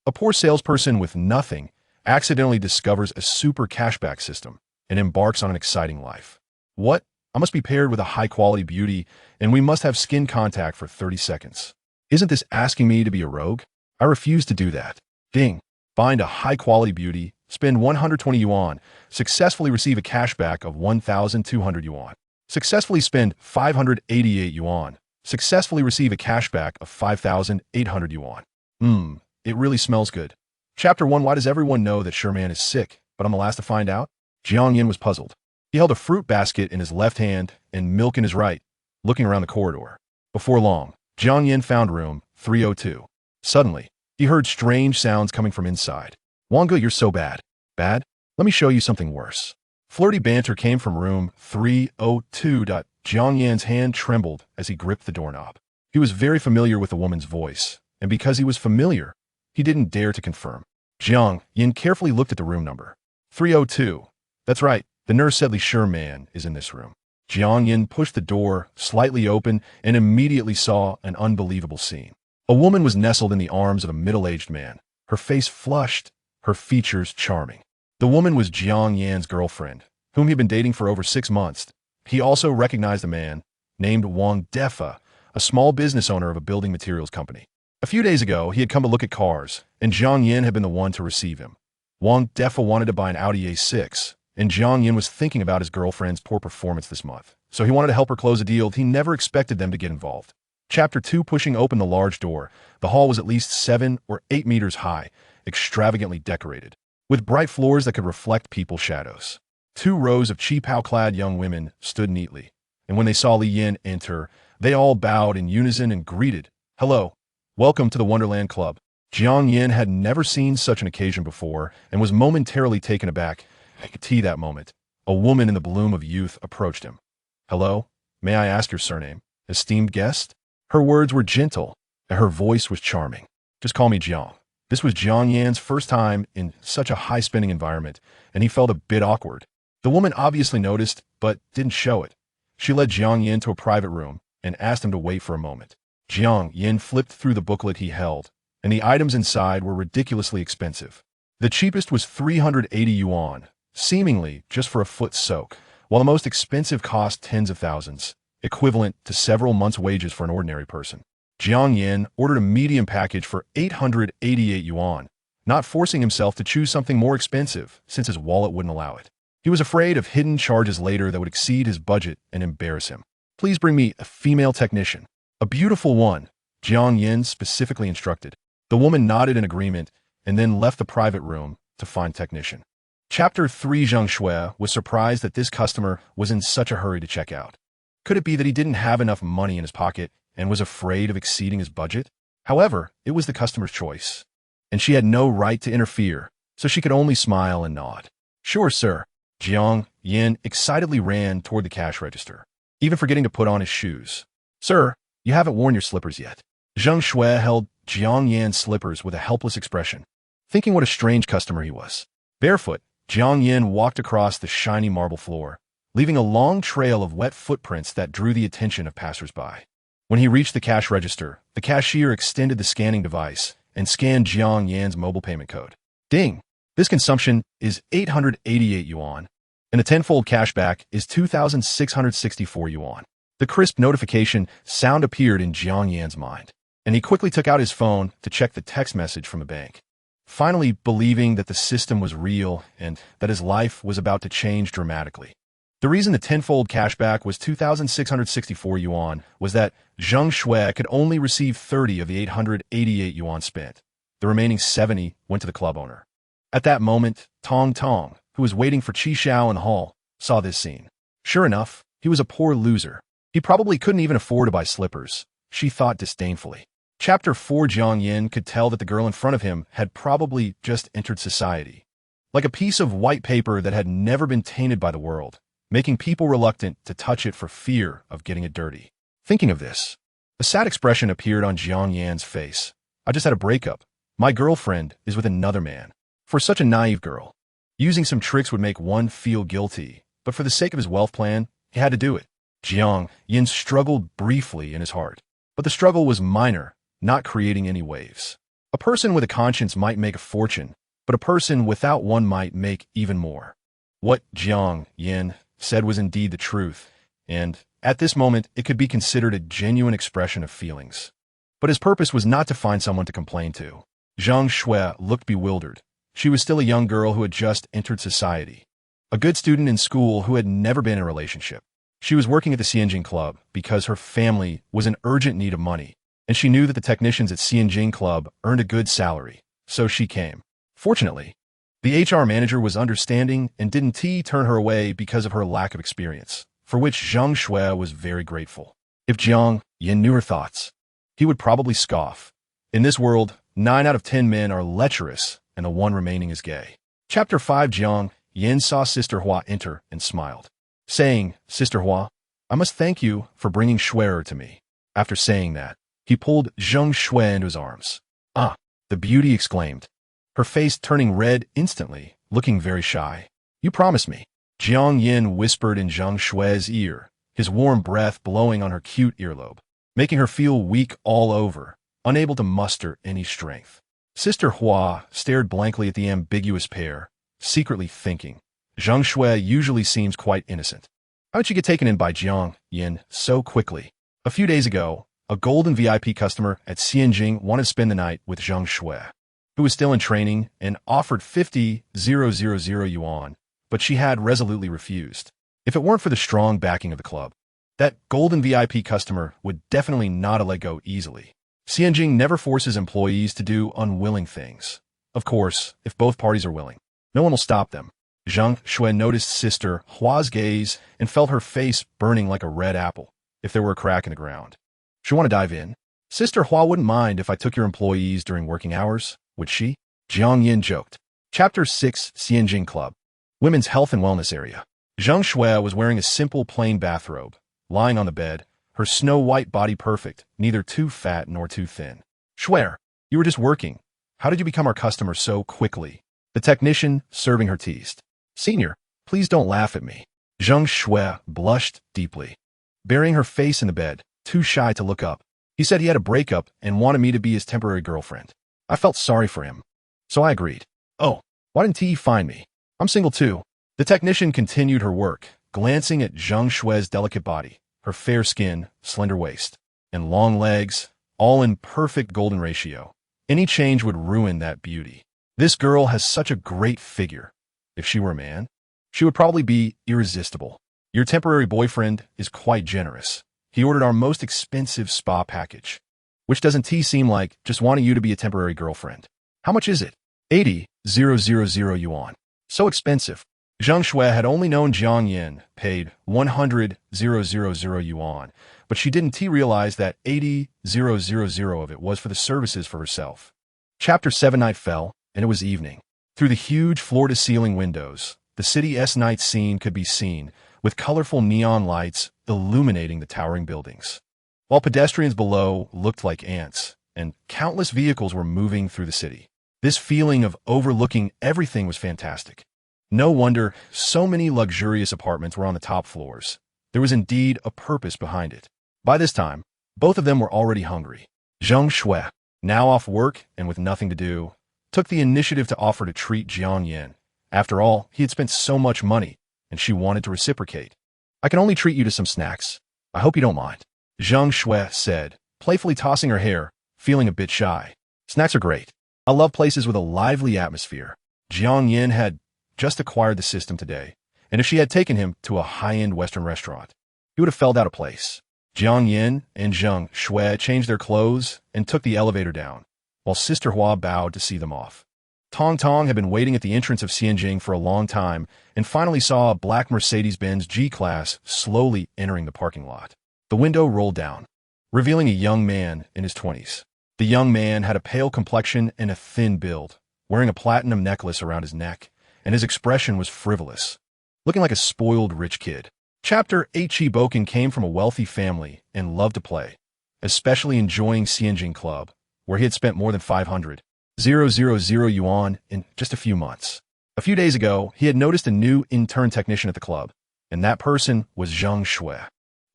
A poor salesperson with nothing accidentally discovers a super cashback system and embarks on an exciting life. What? I must be paired with a high-quality beauty, and we must have skin contact for 30 seconds. Isn't this asking me to be a rogue? I refuse to do that. Ding. Find a high-quality beauty, spend 120 yuan, successfully receive a cashback of 1,200 yuan. Successfully spend 588 yuan, successfully receive a cashback of 5,800 yuan. It really smells good. Chapter 1. Why does everyone know that Sherman is sick, but I'm the last to find out? Jiang Yin was puzzled. He held a fruit basket in his left hand and milk in his right, looking around the corridor. Before long, Jiang Yin found room 302. Suddenly, he heard strange sounds coming from inside. Wanga, you're so bad. Bad? Let me show you something worse. Flirty banter came from room 302. Jiang Yan's hand trembled as he gripped the doorknob. He was very familiar with the woman's voice, and because he was familiar, he didn't dare to confirm. Jiang Yin carefully looked at the room number. 302. That's right, the nurse said Li Sherman is in this room. Jiang Yin pushed the door slightly open and immediately saw an unbelievable scene. A woman was nestled in the arms of a middle-aged man, her face flushed, her features charming. The woman was Jiang Yan's girlfriend, whom he'd been dating for over 6 months. He also recognized a man named Wang Defa, a small business owner of a building materials company. A few days ago, he had come to look at cars, and Jiang Yin had been the one to receive him. Wang Defa wanted to buy an Audi A6, and Jiang Yin was thinking about his girlfriend's poor performance this month, so he wanted to help her close a deal he never expected them to get involved. Chapter 2. Pushing open the large door, the hall was at least 7 or 8 meters high, extravagantly decorated, with bright floors that could reflect people's shadows. 2 rows of cheapao-clad young women stood neatly, and when they saw Li Yin enter, they all bowed in unison and greeted, "Hello. Welcome to the Wonderland Club." Jiang Yin had never seen such an occasion before and was momentarily taken aback. I could see that moment. A woman in the bloom of youth approached him. "Hello, may I ask your surname, esteemed guest?" Her words were gentle, and her voice was charming. "Just call me Jiang." This was Jiang Yan's first time in such a high-spending environment, and he felt a bit awkward. The woman obviously noticed, but didn't show it. She led Jiang Yin to a private room and asked him to wait for a moment. Jiang Yin flipped through the booklet he held, and the items inside were ridiculously expensive. The cheapest was 380 yuan, seemingly just for a foot soak, while the most expensive cost tens of thousands, equivalent to several months' wages for an ordinary person. Jiang Yin ordered a medium package for 888 yuan, not forcing himself to choose something more expensive since his wallet wouldn't allow it. He was afraid of hidden charges later that would exceed his budget and embarrass him. "Please bring me a female technician. A beautiful one," Jiang Yin specifically instructed. The woman nodded in agreement and then left the private room to find technician. Chapter 3. Zheng Shui was surprised that this customer was in such a hurry to check out. Could it be that he didn't have enough money in his pocket and was afraid of exceeding his budget? However, it was the customer's choice, and she had no right to interfere, so she could only smile and nod. "Sure, sir." Jiang Yin excitedly ran toward the cash register, even forgetting to put on his shoes. "Sir, you haven't worn your slippers yet." Zheng Shui held Jiang Yan's slippers with a helpless expression, thinking what a strange customer he was. Barefoot, Jiang Yin walked across the shiny marble floor, leaving a long trail of wet footprints that drew the attention of passersby. When he reached the cash register, the cashier extended the scanning device and scanned Jiang Yan's mobile payment code. Ding! This consumption is 888 yuan, and the tenfold cashback is 2,664 yuan. The crisp notification sound appeared in Jiang Yan's mind, and he quickly took out his phone to check the text message from the bank. Finally, believing that the system was real and that his life was about to change dramatically. The reason the tenfold cashback was 2,664 yuan was that Zheng Shui could only receive 30 of the 888 yuan spent. The remaining 70 went to the club owner. At that moment, Tong Tong, who was waiting for Qi Xiao in the hall, saw this scene. Sure enough, he was a poor loser. He probably couldn't even afford to buy slippers, she thought disdainfully. Chapter 4. Jiang Yin could tell that the girl in front of him had probably just entered society, like a piece of white paper that had never been tainted by the world, making people reluctant to touch it for fear of getting it dirty. Thinking of this, a sad expression appeared on Jiang Yan's face. "I just had a breakup. My girlfriend is with another man." For such a naive girl, using some tricks would make one feel guilty, but for the sake of his wealth plan, he had to do it. Jiang Yin struggled briefly in his heart, but the struggle was minor, not creating any waves. A person with a conscience might make a fortune, but a person without one might make even more. What Jiang Yin said was indeed the truth, and at this moment it could be considered a genuine expression of feelings. But his purpose was not to find someone to complain to. Zhang Shui looked bewildered. She was still a young girl who had just entered society. A good student in school who had never been in a relationship. She was working at the Xianjing Club because her family was in urgent need of money, and she knew that the technicians at Xianjing Club earned a good salary, so she came. Fortunately, the HR manager was understanding and didn't turn her away because of her lack of experience, for which Zhang Shui was very grateful. If Jiang Yin knew her thoughts, he would probably scoff. In this world, 9 out of 10 men are lecherous, and the one remaining is gay. Chapter 5. Jiang Yin saw Sister Hua enter and smiled, saying, "Sister Hua, I must thank you for bringing Shui'er to me." After saying that, he pulled Zhang Shui into his arms. "Ah," the beauty exclaimed, her face turning red instantly, looking very shy. "You promised me." Jiang Yin whispered in Zhang Shui's ear, his warm breath blowing on her cute earlobe, making her feel weak all over, unable to muster any strength. Sister Hua stared blankly at the ambiguous pair, secretly thinking, Zhang Shui usually seems quite innocent. How did she get taken in by Jiang Yin so quickly? A few days ago, a golden VIP customer at Xianjing wanted to spend the night with Zhang Shui, who was still in training and offered 50,000 yuan, but she had resolutely refused. If it weren't for the strong backing of the club, that golden VIP customer would definitely not have let go easily. Xianjing never forces employees to do unwilling things. Of course, if both parties are willing, no one will stop them. Zhang Shui noticed Sister Hua's gaze and felt her face burning like a red apple if there were a crack in the ground. "She want to dive in?" "Sister Hua wouldn't mind if I took your employees during working hours, would she?" Jiang Yin joked. Chapter 6. Xianjing Club. Women's Health and Wellness Area. Zhang Shui was wearing a simple plain bathrobe, lying on the bed, her snow-white body perfect, neither too fat nor too thin. "Shui'er, you were just working. How did you become our customer so quickly?" The technician serving her teased. "Senior, please don't laugh at me." Zhang Shui blushed deeply, burying her face in the bed, too shy to look up. "He said he had a breakup and wanted me to be his temporary girlfriend. I felt sorry for him, so I agreed." "Oh, why didn't he find me? I'm single too." The technician continued her work, glancing at Zhang Shui's delicate body, her fair skin, slender waist, and long legs, all in perfect golden ratio. Any change would ruin that beauty. "This girl has such a great figure. If she were a man, she would probably be irresistible. Your temporary boyfriend is quite generous. He ordered our most expensive spa package, which doesn't seem like just wanting you to be a temporary girlfriend. How much is it?" 80,000 yuan. So expensive. Zhang Shui had only known Jiang Yin paid 100,000 yuan, but she didn't realize that 80,000 of it was for the services for herself. Chapter 7. Night fell, and it was evening. Through the huge floor-to-ceiling windows, the city's night scene could be seen, with colorful neon lights illuminating the towering buildings, while pedestrians below looked like ants, and countless vehicles were moving through the city. This feeling of overlooking everything was fantastic. No wonder so many luxurious apartments were on the top floors. There was indeed a purpose behind it. By this time, both of them were already hungry. Zhang Shui, now off work and with nothing to do, took the initiative to offer to treat Jiang Yin. After all, he had spent so much money, and she wanted to reciprocate. "I can only treat you to some snacks. I hope you don't mind," Zhang Shui said, playfully tossing her hair, feeling a bit shy. "Snacks are great. I love places with a lively atmosphere." Jiang Yin had just acquired the system today, and if she had taken him to a high-end Western restaurant, he would have felt out of place. Jiang Yin and Zhang Shui changed their clothes and took the elevator down, while Sister Hua bowed to see them off. Tong Tong had been waiting at the entrance of Xianjing for a long time and finally saw a black Mercedes-Benz G-Class slowly entering the parking lot. The window rolled down, revealing a young man in his 20s. The young man had a pale complexion and a thin build, wearing a platinum necklace around his neck, and his expression was frivolous, looking like a spoiled rich kid. Chapter 8. Chi Boken came from a wealthy family and loved to play, especially enjoying Xianjing Club, where he had spent more than 500,000 yuan in just a few months. A few days ago, he had noticed a new intern technician at the club, and that person was Zhang Shui.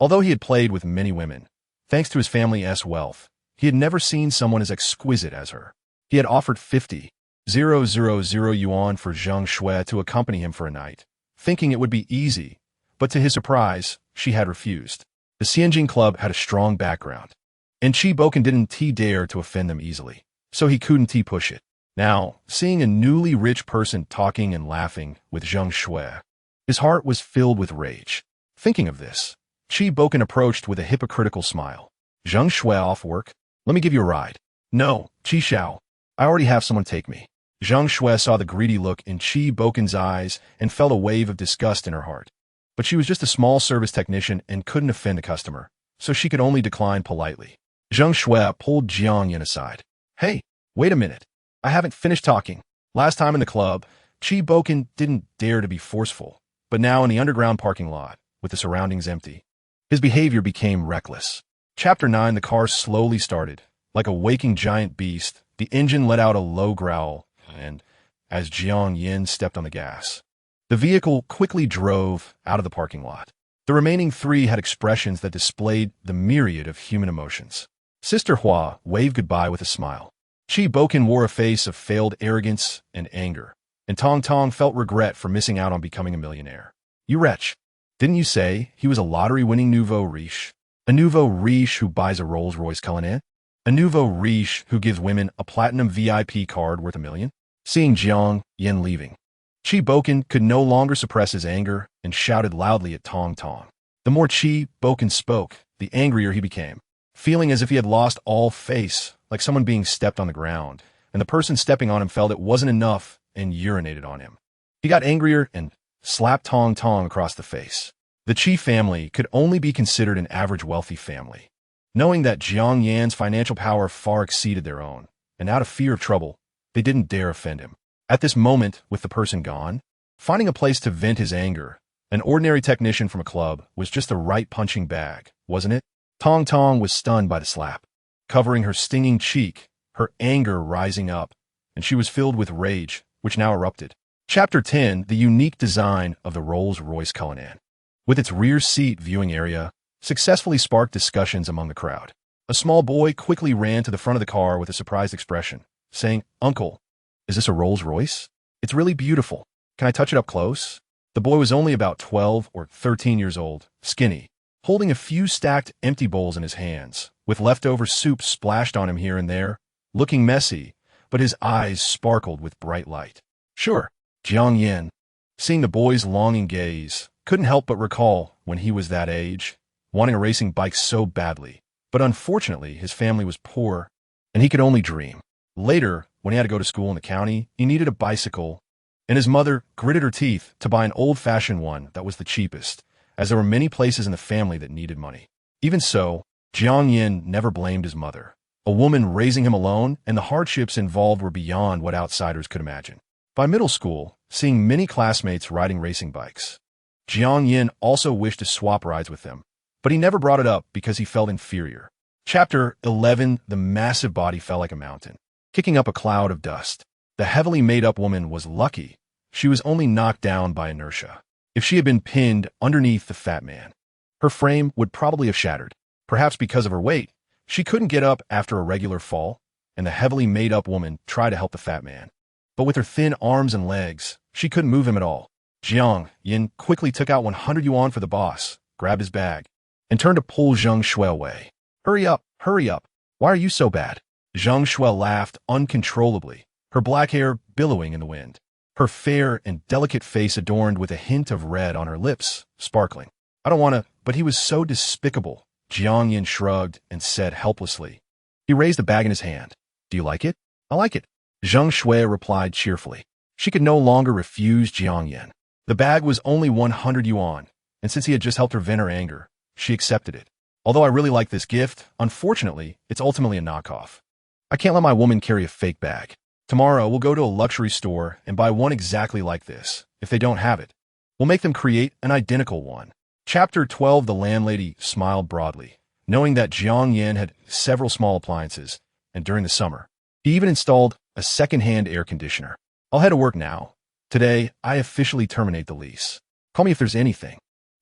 Although he had played with many women, thanks to his family's wealth, he had never seen someone as exquisite as her. He had offered 50,000 yuan for Zheng Shui to accompany him for a night, thinking it would be easy, but to his surprise, she had refused. The Xianjing Club had a strong background, and Qi Boken didn't dare to offend them easily, so he couldn't push it. Now, seeing a newly rich person talking and laughing with Zheng Shui, his heart was filled with rage. Thinking of this, Qi Boken approached with a hypocritical smile. Zheng Shui off work? Let me give you a ride. No, Qi Xiao. I already have someone take me. Zheng Shui saw the greedy look in Qi Boken's eyes and felt a wave of disgust in her heart. But she was just a small service technician and couldn't offend a customer, so she could only decline politely. Zheng Shui pulled Jiang Yin aside. Hey, wait a minute. I haven't finished talking. Last time in the club, Qi Boken didn't dare to be forceful, but now in the underground parking lot, with the surroundings empty, his behavior became reckless. Chapter 9. The car slowly started. Like a waking giant beast, the engine let out a low growl, and as Jiang Yin stepped on the gas, the vehicle quickly drove out of the parking lot. The remaining three had expressions that displayed the myriad of human emotions. Sister Hua waved goodbye with a smile. Qi Boken wore a face of failed arrogance and anger, and Tong Tong felt regret for missing out on becoming a millionaire. You wretch! Didn't you say he was a lottery-winning nouveau riche? A nouveau riche who buys a Rolls-Royce Cullinan? A nouveau riche who gives women a platinum VIP card worth $1 million? Seeing Jiang Yin leaving, Qi Boken could no longer suppress his anger and shouted loudly at Tong Tong. The more Qi Boken spoke, the angrier he became, feeling as if he had lost all face, like someone being stepped on the ground, and the person stepping on him felt it wasn't enough and urinated on him. He got angrier and slapped Tong Tong across the face. The Qi family could only be considered an average wealthy family. Knowing that Jiang Yan's financial power far exceeded their own, and out of fear of trouble, they didn't dare offend him. At this moment, with the person gone, finding a place to vent his anger, an ordinary technician from a club was just the right punching bag, wasn't it? Tong Tong was stunned by the slap, covering her stinging cheek, her anger rising up, and she was filled with rage, which now erupted. Chapter 10. The unique design of the Rolls-Royce Cullinan, with its rear seat viewing area, successfully sparked discussions among the crowd. A small boy quickly ran to the front of the car with a surprised expression, saying, "Uncle, is this a Rolls-Royce? It's really beautiful. Can I touch it up close?" The boy was only about 12 or 13 years old, skinny, holding a few stacked empty bowls in his hands, with leftover soup splashed on him here and there, looking messy, but his eyes sparkled with bright light. Sure, Jiang Yin, seeing the boy's longing gaze, couldn't help but recall when he was that age, wanting a racing bike so badly, but unfortunately his family was poor, and he could only dream. Later, when he had to go to school in the county, he needed a bicycle, and his mother gritted her teeth to buy an old-fashioned one that was the cheapest, as there were many places in the family that needed money. Even so, Jiang Yin never blamed his mother, a woman raising him alone, and the hardships involved were beyond what outsiders could imagine. By middle school, seeing many classmates riding racing bikes, Jiang Yin also wished to swap rides with them, but he never brought it up because he felt inferior. Chapter 11. The massive body fell like a mountain, kicking up a cloud of dust. The heavily made-up woman was lucky. She was only knocked down by inertia. If she had been pinned underneath the fat man, her frame would probably have shattered. Perhaps because of her weight, she couldn't get up after a regular fall, and the heavily made-up woman tried to help the fat man. But with her thin arms and legs, she couldn't move him at all. Jiang Yin quickly took out 100 yuan for the boss, grabbed his bag, and turned to pull Zheng Shui away. Hurry up, hurry up. Why are you so bad? Zheng Shui laughed uncontrollably, her black hair billowing in the wind, her fair and delicate face adorned with a hint of red on her lips, sparkling. I don't want to, but he was so despicable. Jiang Yin shrugged and said helplessly. He raised the bag in his hand. Do you like it? I like it. Zheng Shui replied cheerfully. She could no longer refuse Jiang Yin. The bag was only 100 yuan, and since he had just helped her vent her anger, she accepted it. Although I really like this gift, unfortunately, it's ultimately a knockoff. I can't let my woman carry a fake bag. Tomorrow, we'll go to a luxury store and buy one exactly like this. If they don't have it, we'll make them create an identical one. Chapter 12. The landlady smiled broadly, knowing that Jiang Yin had several small appliances, and during the summer, he even installed a second-hand air conditioner. I'll head to work now. Today, I officially terminate the lease. Call me if there's anything.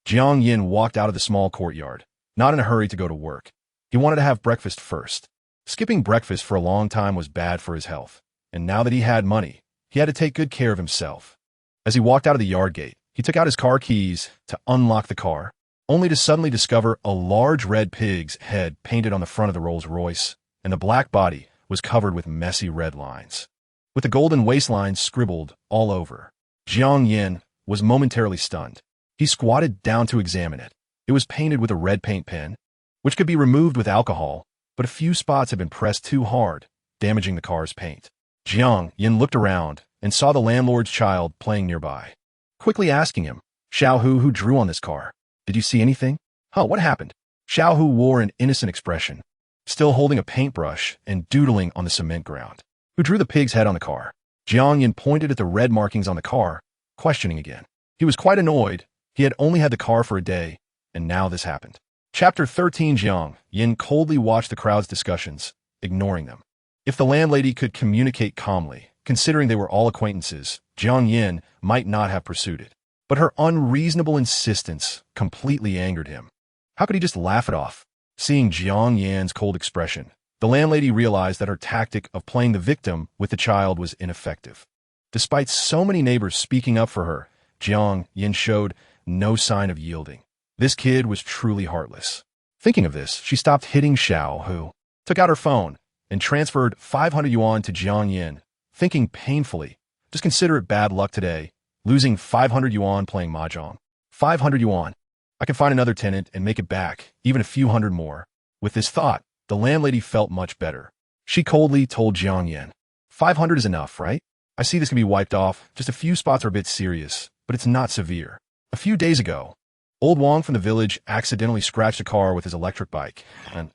Jiang Yin walked out of the small courtyard, not in a hurry to go to work. He wanted to have breakfast first. Skipping breakfast for a long time was bad for his health, and now that he had money, he had to take good care of himself. As he walked out of the yard gate, he took out his car keys to unlock the car, only to suddenly discover a large red pig's head painted on the front of the Rolls-Royce, and the black body was covered with messy red lines, with the golden waistline scribbled all over. Jiang Yin was momentarily stunned. He squatted down to examine it. It was painted with a red paint pen, which could be removed with alcohol, but a few spots had been pressed too hard, damaging the car's paint. Jiang Yin looked around and saw the landlord's child playing nearby, quickly asking him, "Xiao Hu, who drew on this car? Did you see anything? Huh, what happened?" Xiao Hu wore an innocent expression, still holding a paintbrush and doodling on the cement ground. "Who drew the pig's head on the car?" Jiang Yin pointed at the red markings on the car, questioning again. He was quite annoyed. He had only had the car for a day, and now this happened. Chapter 13. Jiang Yin coldly watched the crowd's discussions, ignoring them. If the landlady could communicate calmly, considering they were all acquaintances, Jiang Yin might not have pursued it. But her unreasonable insistence completely angered him. How could he just laugh it off? Seeing Jiang Yin's cold expression, the landlady realized that her tactic of playing the victim with the child was ineffective. Despite so many neighbors speaking up for her, Jiang Yin showed no sign of yielding. This kid was truly heartless. Thinking of this, she stopped hitting Xiao Hu, took out her phone, and transferred 500 yuan to Jiang Yin, thinking painfully, just consider it bad luck today, losing 500 yuan playing mahjong. 500 yuan. I can find another tenant and make it back, even a few hundred more. With this thought, the landlady felt much better. She coldly told Jiang Yin, 500 is enough, right? I see this can be wiped off, just a few spots are a bit serious, but it's not severe. A few days ago, old Wang from the village accidentally scratched a car with his electric bike, and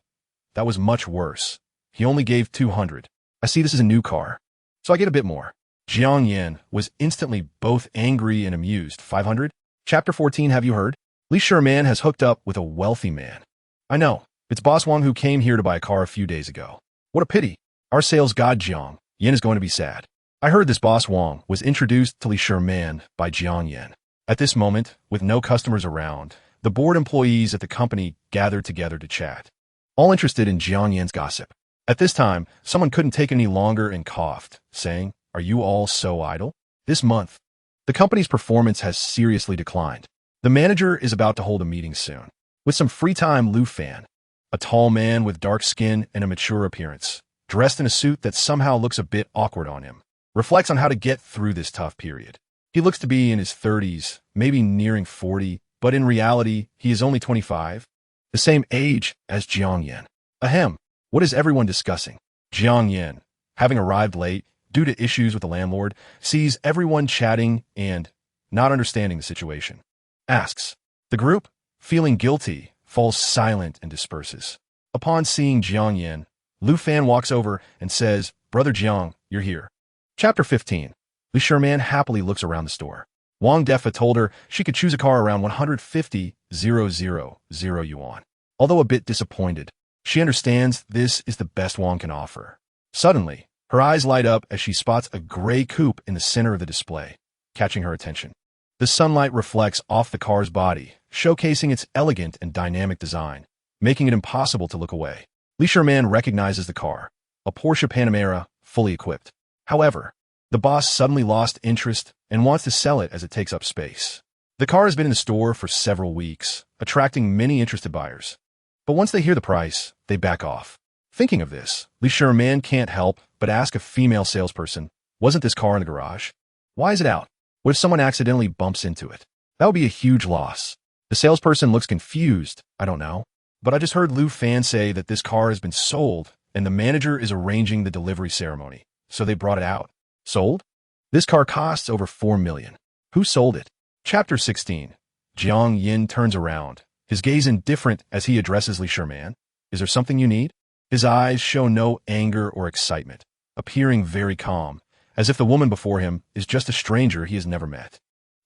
that was much worse. He only gave 200. I see this is a new car, so I get a bit more. Jiang Yin was instantly both angry and amused. 500? Chapter 14. Have you heard? Li Sherman has hooked up with a wealthy man. I know. It's Boss Wang who came here to buy a car a few days ago. What a pity. Our sales god Jiang Yin is going to be sad. I heard this Boss Wang was introduced to Li Sherman by Jiang Yin. At this moment, with no customers around, the board employees at the company gathered together to chat, all interested in Jiang Yin's gossip. At this time, someone couldn't take any longer and coughed, saying, "Are you all so idle? This month, the company's performance has seriously declined. The manager is about to hold a meeting soon. With some free time, Lu Fan, a tall man with dark skin and a mature appearance, dressed in a suit that somehow looks a bit awkward on him, reflects on how to get through this tough period. He looks to be in his 30s, maybe nearing 40, but in reality, he is only 25, the same age as Jiang Yin. Ahem, what is everyone discussing? Jiang Yin, having arrived late due to issues with the landlord, sees everyone chatting and not understanding the situation. Asks. The group, feeling guilty, falls silent and disperses. Upon seeing Jiang Yin, Lu Fan walks over and says, "Brother Jiang, you're here." Chapter 15. Li Sherman happily looks around the store. Wang Defa told her she could choose a car around 150,000 yuan. Although a bit disappointed, she understands this is the best Wang can offer. Suddenly, her eyes light up as she spots a gray coupe in the center of the display, catching her attention. The sunlight reflects off the car's body, showcasing its elegant and dynamic design, making it impossible to look away. Li Sherman recognizes the car, a Porsche Panamera, fully equipped. However, the boss suddenly lost interest and wants to sell it as it takes up space. The car has been in the store for several weeks, attracting many interested buyers. But once they hear the price, they back off. Thinking of this, Li Sherman can't help but ask a female salesperson, "Wasn't this car in the garage? Why is it out? What if someone accidentally bumps into it? That would be a huge loss." The salesperson looks confused. "I don't know. But I just heard Lu Fan say that this car has been sold and the manager is arranging the delivery ceremony, so they brought it out." Sold? This car costs over 4 million. Who sold it? Chapter 16. Jiang Yin turns around, his gaze indifferent as he addresses Li Sherman. "Is there something you need?" His eyes show no anger or excitement, appearing very calm, as if the woman before him is just a stranger he has never met.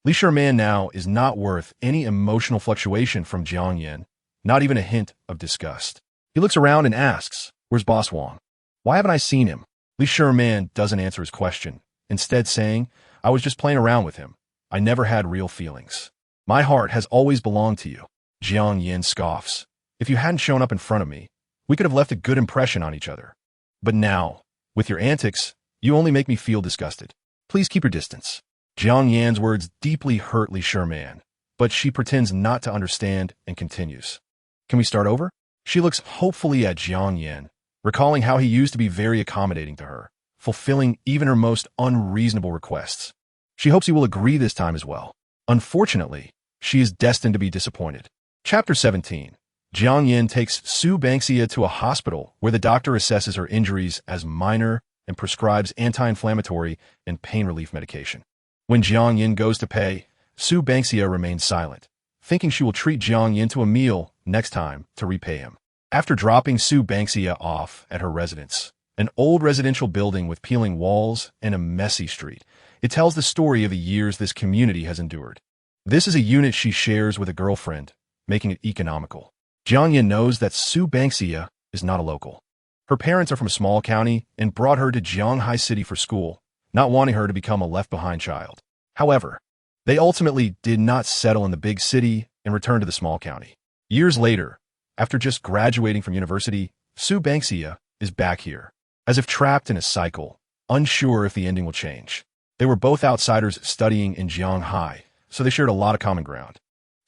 Li Sherman now is not worth any emotional fluctuation from Jiang Yin, not even a hint of disgust. He looks around and asks, "Where's Boss Wang? Why haven't I seen him?" Li Sherman doesn't answer his question, instead saying, "I was just playing around with him. I never had real feelings. My heart has always belonged to you." Jiang Yin scoffs. "If you hadn't shown up in front of me, we could have left a good impression on each other. But now, with your antics, you only make me feel disgusted. Please keep your distance. Jiang Yan's words deeply hurt Li Sherman, but she pretends not to understand and continues. Can we start over? She looks hopefully at Jiang Yan, recalling how he used to be very accommodating to her, fulfilling even her most unreasonable requests. She hopes he will agree this time as well. Unfortunately, she is destined to be disappointed. Chapter 17. Jiang Yan takes Su Bangxia to a hospital where the doctor assesses her injuries as minor and prescribes anti-inflammatory and pain relief medication. When Jiang Yan goes to pay, Su Bangxia remains silent, thinking she will treat Jiang Yan to a meal next time to repay him. After dropping Su Bangxia off at her residence, an old residential building with peeling walls and a messy street, it tells the story of the years this community has endured. This is a unit she shares with a girlfriend, making it economical. Jiang Yan knows that Su Bangxia is not a local. Her parents are from a small county and brought her to Jianghai City for school, not wanting her to become a left-behind child. However, they ultimately did not settle in the big city and returned to the small county. Years later, after just graduating from university, Su Bangxia is back here, as if trapped in a cycle, unsure if the ending will change. They were both outsiders studying in Jianghai, so they shared a lot of common ground.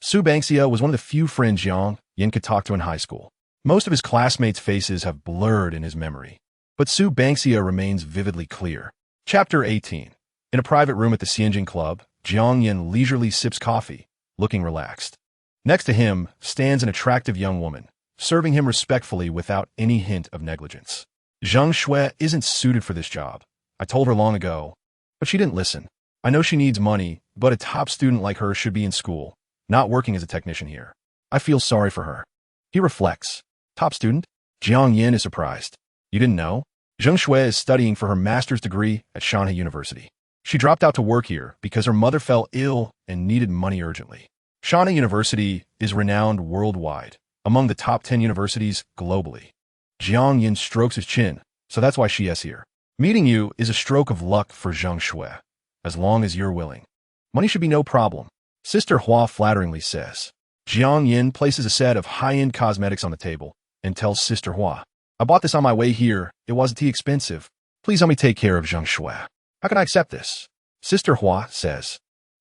Su Bangxia was one of the few friends Jiang Yan could talk to in high school. Most of his classmates' faces have blurred in his memory, but Su Bangxia remains vividly clear. Chapter 18. In a private room at the Xianjing Club, Jiang Yan leisurely sips coffee, looking relaxed. Next to him stands an attractive young woman, serving him respectfully without any hint of negligence. Zheng Shui isn't suited for this job. I told her long ago, but she didn't listen. I know she needs money, but a top student like her should be in school, not working as a technician here. I feel sorry for her. He reflects. Top student? Jiang Yan is surprised. You didn't know? Zheng Shui is studying for her master's degree at Shanghai University. She dropped out to work here because her mother fell ill and needed money urgently. Shanghai University is renowned worldwide, among the top 10 universities globally. Jiang Yan strokes his chin, so that's why she is here. Meeting you is a stroke of luck for Zheng Shui, as long as you're willing. Money should be no problem, Sister Hua flatteringly says. Jiang Yan places a set of high-end cosmetics on the table and tells Sister Hua, I bought this on my way here. It wasn't too expensive. Please help me take care of Zheng Shui. How can I accept this? Sister Hua says.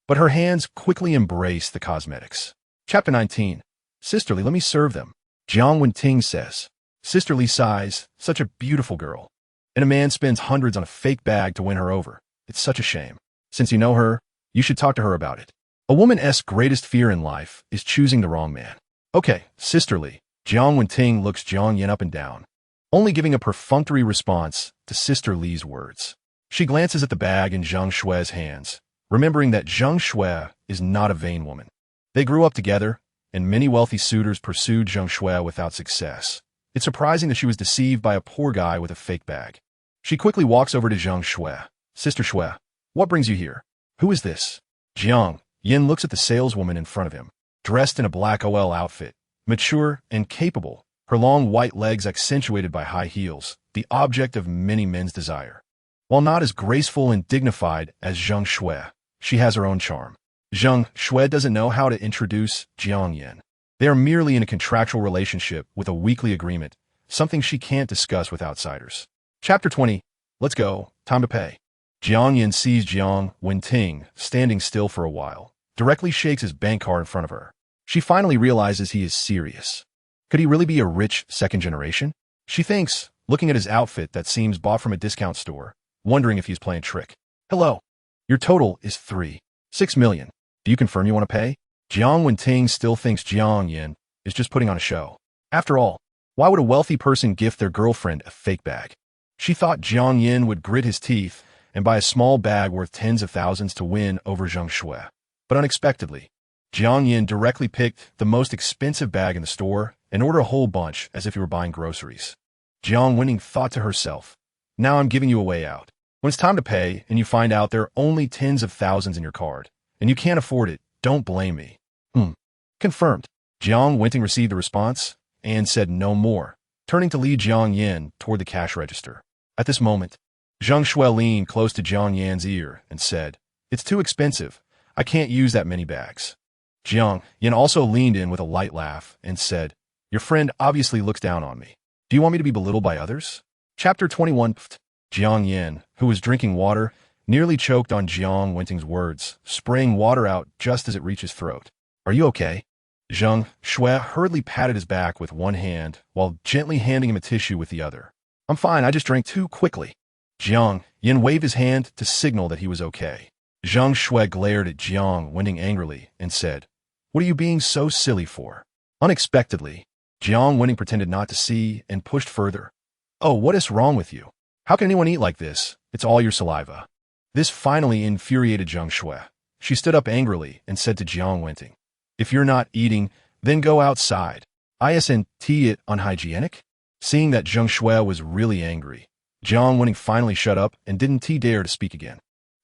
But her hands quickly embrace the cosmetics. Chapter 19. Sisterly, let me serve them. Jiang Wenting says. Sisterly sighs, such a beautiful girl. And a man spends hundreds on a fake bag to win her over. It's such a shame. Since you know her, you should talk to her about it. A woman's greatest fear in life is choosing the wrong man. Okay, sisterly. Jiang Wenting looks Jiang Yan up and down, only giving a perfunctory response to Sister Li's words. She glances at the bag in Zheng Shui's hands, remembering that Zheng Shui is not a vain woman. They grew up together, and many wealthy suitors pursued Zheng Shui without success. It's surprising that she was deceived by a poor guy with a fake bag. She quickly walks over to Zheng Shui. Sister Shui, what brings you here? Who is this? Jiang Yan looks at the saleswoman in front of him, dressed in a black OL outfit, mature and capable, her long white legs accentuated by high heels, the object of many men's desire. While not as graceful and dignified as Zheng Shui, she has her own charm. Zheng Shui doesn't know how to introduce Jiang Yan. They are merely in a contractual relationship with a weekly agreement, something she can't discuss with outsiders. Chapter 20. Let's go. Time to pay. Jiang Yan sees Jiang Wenting standing still for a while, directly shakes his bank card in front of her. She finally realizes he is serious. Could he really be a rich second generation? She thinks, looking at his outfit that seems bought from a discount store, wondering if he's playing trick. Hello. Your total is 3.6 million. Do you confirm you want to pay? Jiang Wenting still thinks Jiang Yan is just putting on a show. After all, why would a wealthy person gift their girlfriend a fake bag? She thought Jiang Yan would grit his teeth and buy a small bag worth tens of thousands to win over Zheng Shui. But unexpectedly, Jiang Yan directly picked the most expensive bag in the store and ordered a whole bunch as if he were buying groceries. Jiang Wenting thought to herself, now I'm giving you a way out. When it's time to pay and you find out there are only tens of thousands in your card, and you can't afford it, don't blame me. Confirmed. Jiang Wenting received the response and said no more, turning to lead Jiang Yan toward the cash register. At this moment, Zheng Shui leaned close to Jiang Yan's ear and said, It's too expensive. I can't use that many bags. Jiang Yan also leaned in with a light laugh and said, Your friend obviously looks down on me. Do you want me to be belittled by others? Chapter 21. Jiang Yin, who was drinking water, nearly choked on Jiang Wenting's words, spraying water out just as it reached his throat. Are you okay? Zhang Shui hurriedly patted his back with one hand while gently handing him a tissue with the other. I'm fine, I just drank too quickly. Jiang Yin waved his hand to signal that he was okay. Zhang Shui glared at Jiang Wenting angrily and said, What are you being so silly for? Unexpectedly, Jiang Wenting pretended not to see and pushed further. Oh, what is wrong with you? How can anyone eat like this? It's all your saliva. This finally infuriated Zhang Shui. She stood up angrily and said to Jiang Wenting, If you're not eating, then go outside. Isn't it unhygienic? Seeing that Zhang Shui was really angry, Jiang Wenting finally shut up and didn't dare to speak again.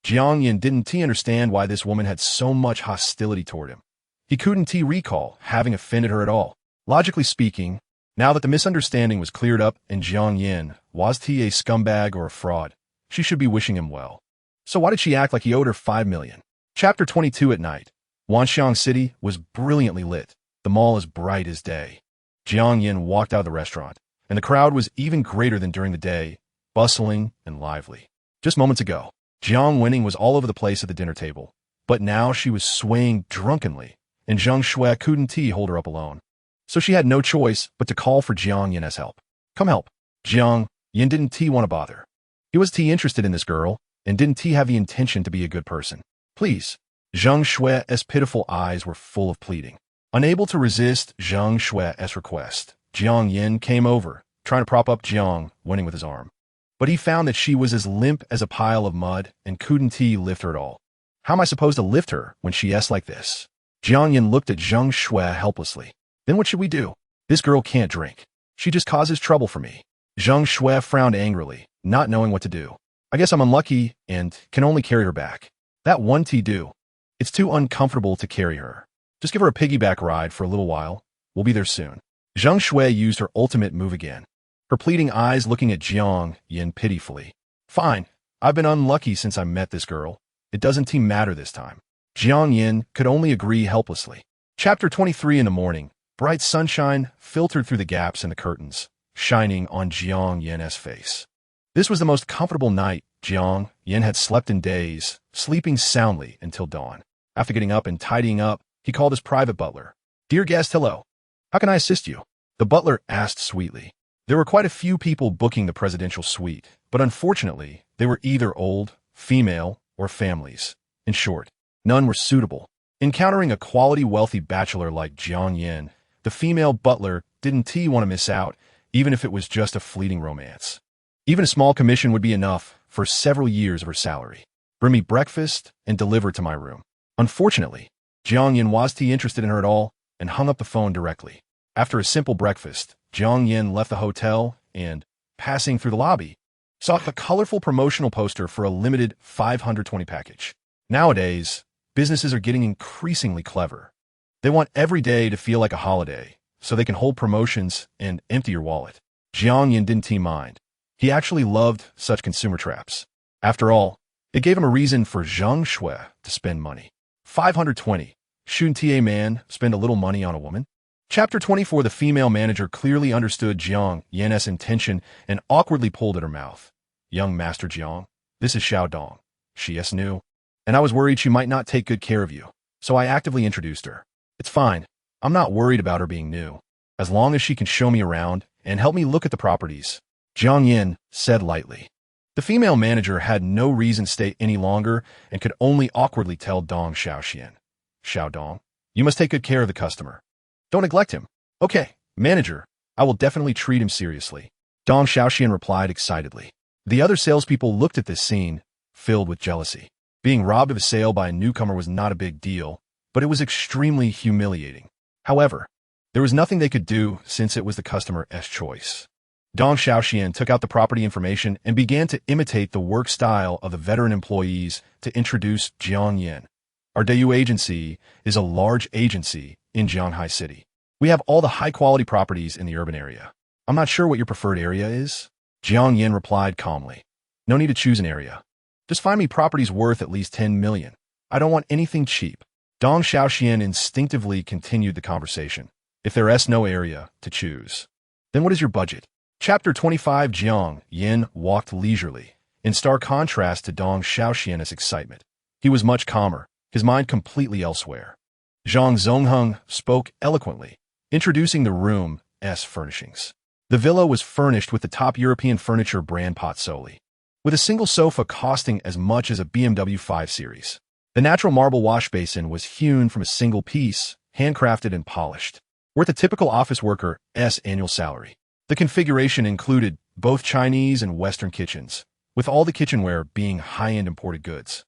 Jiang Yin didn't understand why this woman had so much hostility toward him. He couldn't recall having offended her at all. Logically speaking, now that the misunderstanding was cleared up and Jiang Yin was a scumbag or a fraud, she should be wishing him well. So why did she act like he owed her 5 million? Chapter 22. At night, Wanxiang City was brilliantly lit, the mall as bright as day. Jiang Yin walked out of the restaurant, and the crowd was even greater than during the day, bustling and lively. Just moments ago, Jiang Wenting was all over the place at the dinner table, but now she was swaying drunkenly, and Zhang Shui couldn't hold her up alone. So she had no choice but to call for Jiang Yin's help. Come help. Jiang Yin didn't want to bother. He was interested in this girl, and didn't have the intention to be a good person. Please. Zhang Shui's pitiful eyes were full of pleading. Unable to resist Zhang Shui's request, Jiang Yin came over, trying to prop up Jiang Wenting with his arm. But he found that she was as limp as a pile of mud and couldn't lift her at all. How am I supposed to lift her when she s like this? Jiang Yin looked at Zhang Shui helplessly. Then what should we do? This girl can't drink. She just causes trouble for me. Zhang Shui frowned angrily, not knowing what to do. I guess I'm unlucky and can only carry her back. That won't do. It's too uncomfortable to carry her. Just give her a piggyback ride for a little while. We'll be there soon. Zhang Shui used her ultimate move again, her pleading eyes looking at Jiang Yin pitifully. Fine. I've been unlucky since I met this girl. It doesn't matter this time. Jiang Yin could only agree helplessly. Chapter 23. In the morning, bright sunshine filtered through the gaps in the curtains, shining on Jiang Yin's face. This was the most comfortable night Jiang Yin had slept in days, sleeping soundly until dawn. After getting up and tidying up, he called his private butler. Dear guest, hello. How can I assist you? The butler asked sweetly. There were quite a few people booking the presidential suite, but unfortunately, they were either old, female, or families. In short, none were suitable. Encountering a quality wealthy bachelor like Jiang Yin, the female butler didn't want to miss out, even if it was just a fleeting romance. Even a small commission would be enough for several years of her salary. Bring me breakfast and deliver to my room. Unfortunately, Jiang Yin wasn't interested in her at all and hung up the phone directly. After a simple breakfast, Jiang Yin left the hotel and, passing through the lobby, saw a colorful promotional poster for a limited 520 package. Nowadays, businesses are getting increasingly clever. They want every day to feel like a holiday, so they can hold promotions and empty your wallet. Jiang Yin didn't mind. He actually loved such consumer traps. After all, it gave him a reason for Zhang Shui to spend money. 520. Shouldn't a man spend a little money on a woman? Chapter 24. The female manager clearly understood Jiang Yin's intention and awkwardly pulled at her mouth. Young Master Jiang, this is Xiao Dong. She is new, and I was worried she might not take good care of you, so I actively introduced her. It's fine. I'm not worried about her being new, as long as she can show me around and help me look at the properties, Jiang Yin said lightly. The female manager had no reason to stay any longer and could only awkwardly tell Dong Xiaoxian. Xiao Dong, you must take good care of the customer. Don't neglect him. Okay, manager, I will definitely treat him seriously, Dong Xiaoxian replied excitedly. The other salespeople looked at this scene, filled with jealousy. Being robbed of a sale by a newcomer was not a big deal, but it was extremely humiliating. However, there was nothing they could do since it was the customer's choice. Dong Xiaoxian took out the property information and began to imitate the work style of the veteran employees to introduce Jiang Yin. Our Dayu agency is a large agency in Jianghai City. We have all the high-quality properties in the urban area. I'm not sure what your preferred area is, Jiang Yin replied calmly. No need to choose an area. Just find me properties worth at least 10 million. I don't want anything cheap. Dong Xiaoxian instinctively continued the conversation. If there is no area to choose, then what is your budget? Chapter 25. Jiang Yin walked leisurely, in stark contrast to Dong Xiaoxian's excitement. He was much calmer, his mind completely elsewhere. Zhang Zongheng spoke eloquently, introducing the room's furnishings. The villa was furnished with the top European furniture brand Pozzoli, with a single sofa costing as much as a BMW 5 Series. The natural marble wash basin was hewn from a single piece, handcrafted and polished, worth a typical office worker's annual salary. The configuration included both Chinese and Western kitchens, with all the kitchenware being high-end imported goods.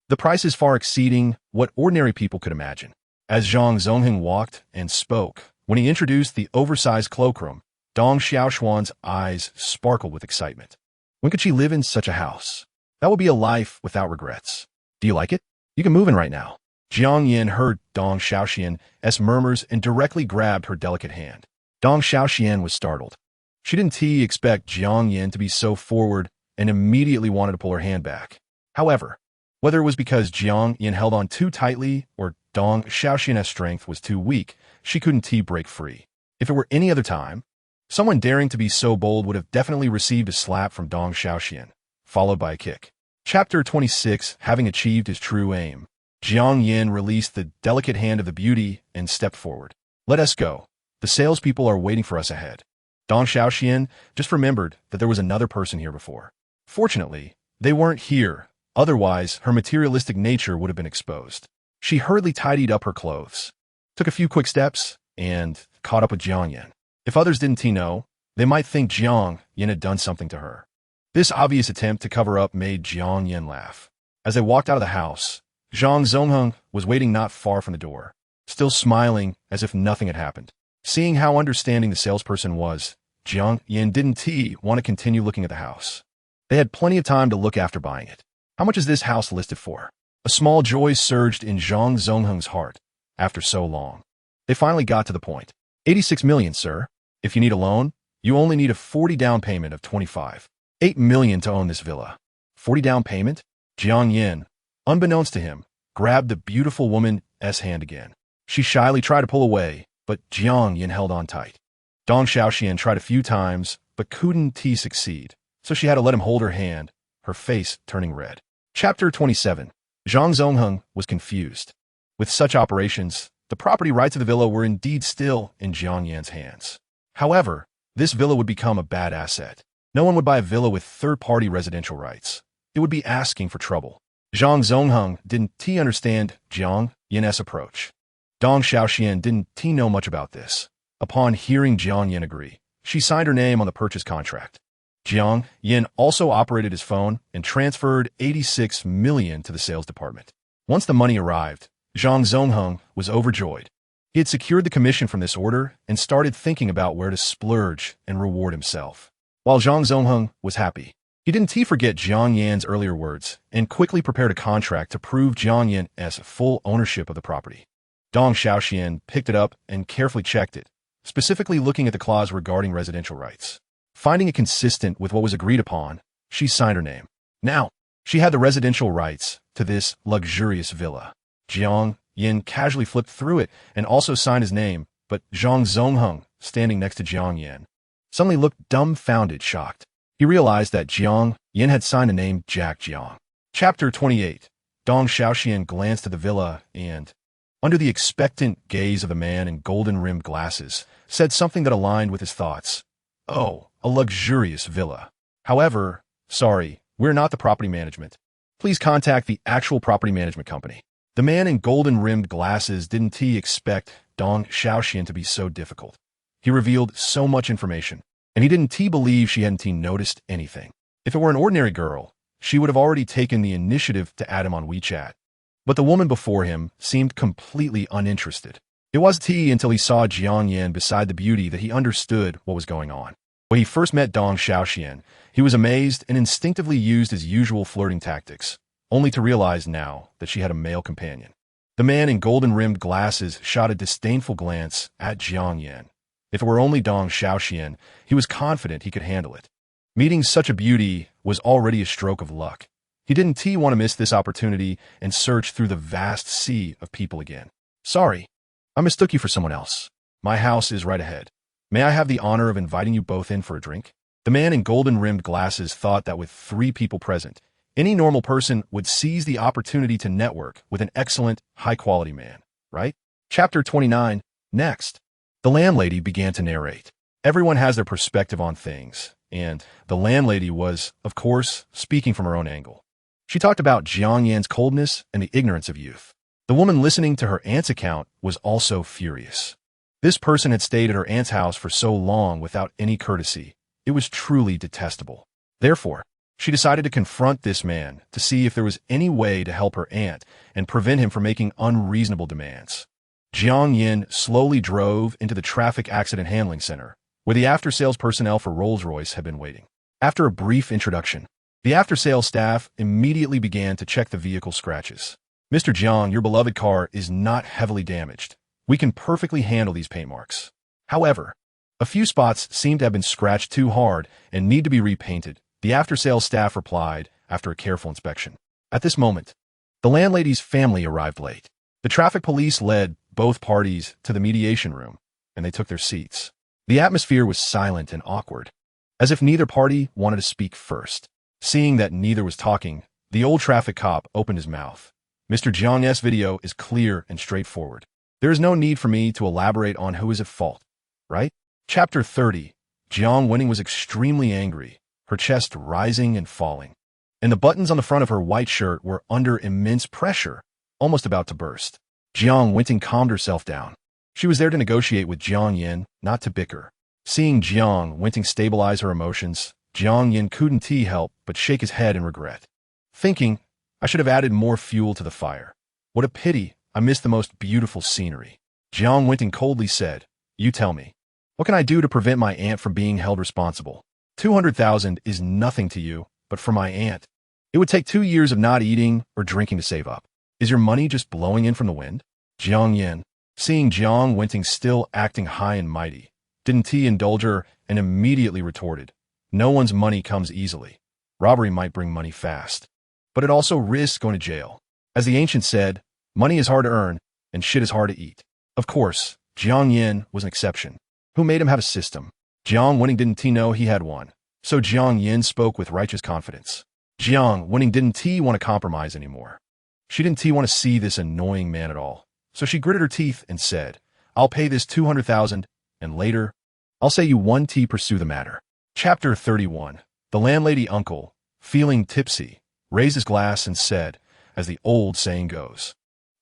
The prices far exceeding what ordinary people could imagine. As Zhang Zongheng walked and spoke, when he introduced the oversized cloakroom, Dong Xiaoxuan's eyes sparkled with excitement. When could she live in such a house? That would be a life without regrets. Do you like it? You can move in right now. Jiang Yin heard Dong Xiaoxian's murmurs and directly grabbed her delicate hand. Dong Xiaoxian was startled. She didn't expect Jiang Yin to be so forward and immediately wanted to pull her hand back. However, whether it was because Jiang Yin held on too tightly or Dong Xiaoxian's strength was too weak, she couldn't break free. If it were any other time, someone daring to be so bold would have definitely received a slap from Dong Xiaoxian, followed by a kick. Chapter 26. Having achieved his true aim, Jiang Yin released the delicate hand of the beauty and stepped forward. Let us go. The salespeople are waiting for us ahead. Dong Xiaoxian just remembered that there was another person here before. Fortunately, they weren't here, otherwise her materialistic nature would have been exposed. She hurriedly tidied up her clothes, took a few quick steps, and caught up with Jiang Yin. If others didn't know, they might think Jiang Yin had done something to her. This obvious attempt to cover up made Jiang Yin laugh. As they walked out of the house, Zhang Zongheng was waiting not far from the door, still smiling as if nothing had happened. Seeing how understanding the salesperson was, Jiang Yin didn't want to continue looking at the house. They had plenty of time to look after buying it. How much is this house listed for? A small joy surged in Zhang Zongheng's heart. After so long, they finally got to the point. 86 million, sir. If you need a loan, you only need a 40 down payment of 25. 8 million to own this villa. 40 down payment? Jiang Yin, unbeknownst to him, grabbed the beautiful woman's hand again. She shyly tried to pull away, but Jiang Yin held on tight. Dong Xiaoxian tried a few times, but couldn't succeed, so she had to let him hold her hand, her face turning red. Chapter 27. Zhang Zongheng was confused. With such operations, the property rights of the villa were indeed still in Jiang Yin's hands. However, this villa would become a bad asset. No one would buy a villa with third-party residential rights. It would be asking for trouble. Zhang Zongheng didn't understand Jiang Yin's approach. Dong Xiaoxian didn't know much about this. Upon hearing Jiang Yin agree, she signed her name on the purchase contract. Jiang Yin also operated his phone and transferred 86 million to the sales department. Once the money arrived, Zhang Zongheng was overjoyed. He had secured the commission from this order and started thinking about where to splurge and reward himself. While Zhang Zongheng was happy, he didn't forget Jiang Yan's earlier words and quickly prepared a contract to prove Jiang Yin as full ownership of the property. Dong Xiaoxian picked it up and carefully checked it, specifically looking at the clause regarding residential rights. Finding it consistent with what was agreed upon, she signed her name. Now, she had the residential rights to this luxurious villa. Jiang Yin casually flipped through it and also signed his name, but Zhang Zongheng, standing next to Jiang Yin, suddenly looked dumbfounded, shocked. He realized that Jiang Yin had signed the name Jack Jiang. Chapter 28. Dong Xiaoxian glanced at the villa and, under the expectant gaze of the man in golden-rimmed glasses, said something that aligned with his thoughts. Oh, a luxurious villa. However, sorry, we're not the property management. Please contact the actual property management company. The man in golden-rimmed glasses didn't expect Dong Xiaoxian to be so difficult. He revealed so much information, and he didn't believe she hadn't noticed anything. If it were an ordinary girl, she would have already taken the initiative to add him on WeChat. But the woman before him seemed completely uninterested. It wasn't until he saw Jiang Yin beside the beauty that he understood what was going on. When he first met Dong Xiaoxian, he was amazed and instinctively used his usual flirting tactics, only to realize now that she had a male companion. The man in golden-rimmed glasses shot a disdainful glance at Jiang Yin. If it were only Dong Xiaoxian, he was confident he could handle it. Meeting such a beauty was already a stroke of luck. He didn't want to miss this opportunity and search through the vast sea of people again. Sorry, I mistook you for someone else. My house is right ahead. May I have the honor of inviting you both in for a drink? The man in golden-rimmed glasses thought that with 3 people present, any normal person would seize the opportunity to network with an excellent, high-quality man, right? Chapter 29. Next, the landlady began to narrate. Everyone has their perspective on things, and the landlady was, of course, speaking from her own angle. She talked about Jiang Yan's coldness and the ignorance of youth. The woman listening to her aunt's account was also furious. This person had stayed at her aunt's house for so long without any courtesy. It was truly detestable. Therefore, she decided to confront this man to see if there was any way to help her aunt and prevent him from making unreasonable demands. Jiang Yan slowly drove into the traffic accident handling center, where the after-sales personnel for Rolls-Royce had been waiting. After a brief introduction, the after-sales staff immediately began to check the vehicle scratches. Mr. Jiang, your beloved car is not heavily damaged. We can perfectly handle these paint marks. However, a few spots seem to have been scratched too hard and need to be repainted, the after-sales staff replied after a careful inspection. At this moment, the landlady's family arrived late. The traffic police led both parties to the mediation room, and they took their seats. The atmosphere was silent and awkward, as if neither party wanted to speak first. Seeing that neither was talking, the old traffic cop opened his mouth. Mr. Jiang's video is clear and straightforward. There is no need for me to elaborate on who is at fault, right? Chapter 30. Jiang Winning was extremely angry, her chest rising and falling, and the buttons on the front of her white shirt were under immense pressure, almost about to burst. Jiang Winting calmed herself down. She was there to negotiate with Jiang Yin, not to bicker. Seeing Jiang Winting stabilize her emotions, Jiang Yin couldn't help but shake his head in regret, thinking, I should have added more fuel to the fire. What a pity, I missed the most beautiful scenery. Jiang Winting coldly said, You tell me. What can I do to prevent my aunt from being held responsible? 200,000 is nothing to you, but for my aunt, it would take 2 years of not eating or drinking to save up. Is your money just blowing in from the wind? Jiang Yin, seeing Jiang Winting still acting high and mighty, didn't indulge her and immediately retorted, No one's money comes easily. Robbery might bring money fast, but it also risks going to jail. As the ancient said, money is hard to earn and shit is hard to eat. Of course, Jiang Yin was an exception. Who made him have a system? Jiang Winning didn't know he had one, so Jiang Yin spoke with righteous confidence. Jiang Winning didn't want to compromise anymore. She didn't want to see this annoying man at all, so she gritted her teeth and said, I'll pay this 200,000, and later, I'll say you 1 pursue the matter. Chapter 31. The landlady uncle, feeling tipsy, raised his glass and said, as the old saying goes,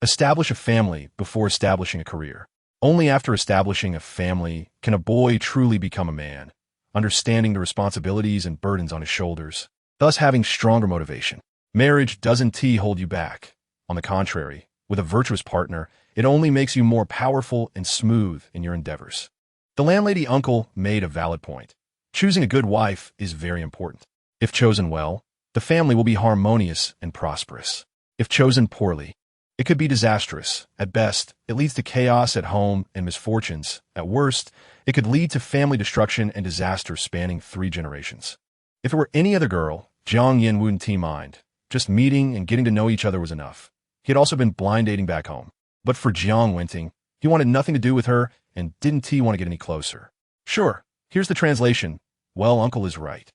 establish a family before establishing a career. Only after establishing a family can a boy truly become a man, understanding the responsibilities and burdens on his shoulders, thus having stronger motivation. Marriage doesn't hold you back. On the contrary, with a virtuous partner, it only makes you more powerful and smooth in your endeavors. The landlady uncle made a valid point. Choosing a good wife is very important. If chosen well, the family will be harmonious and prosperous. If chosen poorly, it could be disastrous. At best, it leads to chaos at home and misfortunes. At worst, it could lead to family destruction and disaster spanning 3 generations. If it were any other girl, Jiang Yin wouldn't mind. Just meeting and getting to know each other was enough. He had also been blind dating back home. But for Jiang Winting, he wanted nothing to do with her and didn't want to get any closer. Sure, here's the translation. Well, uncle is right.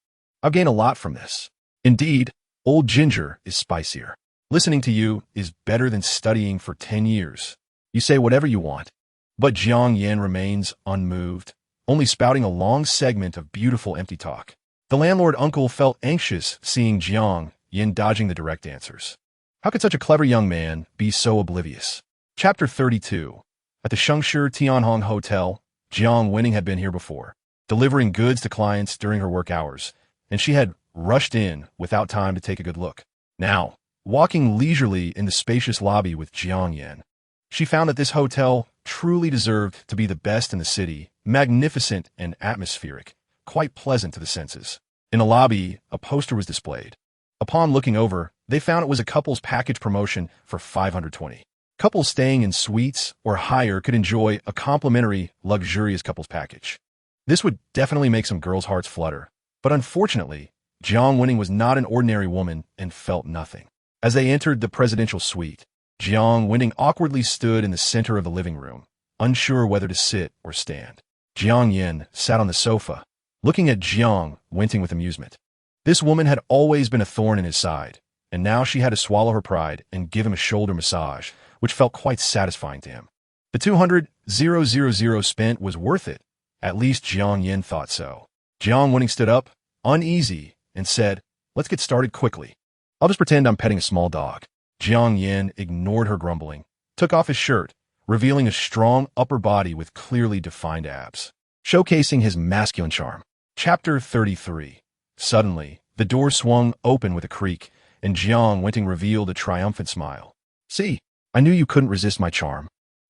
I've gained a lot from this. Indeed, old ginger is spicier. Listening to you is better than studying for 10 years. You say whatever you want. But Jiang Yin remains unmoved, only spouting a long segment of beautiful empty talk. The landlord uncle felt anxious seeing Jiang Yin dodging the direct answers. How could such a clever young man be so oblivious? Chapter 32. At the Shengshi Tianhong Hotel, Jiang Winning had been here before, delivering goods to clients during her work hours, and she had rushed in without time to take a good look. Now, walking leisurely in the spacious lobby with Jiang Yin, she found that this hotel truly deserved to be the best in the city, magnificent and atmospheric, quite pleasant to the senses. In the lobby, a poster was displayed. Upon looking over, they found it was a couple's package promotion for 520. Couples staying in suites or higher could enjoy a complimentary, luxurious couples package. This would definitely make some girls' hearts flutter, but unfortunately, Jiang Winning was not an ordinary woman and felt nothing. As they entered the presidential suite, Jiang Winning awkwardly stood in the center of the living room, unsure whether to sit or stand. Jiang Yin sat on the sofa, looking at Jiang, winking with amusement. This woman had always been a thorn in his side, and now she had to swallow her pride and give him a shoulder massage, which felt quite satisfying to him. The 200,000 spent was worth it. At least Jiang Yin thought so. Jiang Winning stood up, uneasy, and said, "Let's get started quickly. I'll just pretend I'm petting a small dog." Jiang Yin ignored her grumbling, took off his shirt, revealing a strong upper body with clearly defined abs, showcasing his masculine charm. Chapter 33. Suddenly, the door swung open with a creak, and Jiang Winting revealed a triumphant smile. "See, I knew you couldn't resist my charm,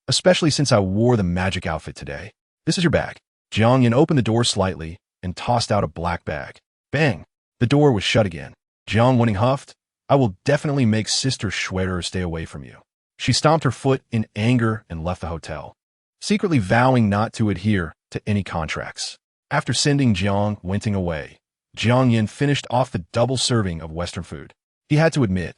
especially since I wore the magic outfit today. This is your bag." Jiang Yin opened the door slightly and tossed out a black bag. Bang! The door was shut again. Jiang Winning huffed, "I will definitely make Sister Schwerer stay away from you." She stomped her foot in anger and left the hotel, secretly vowing not to adhere to any contracts. After sending Jiang Winting away, Jiang Yin finished off the double serving of Western food. He had to admit,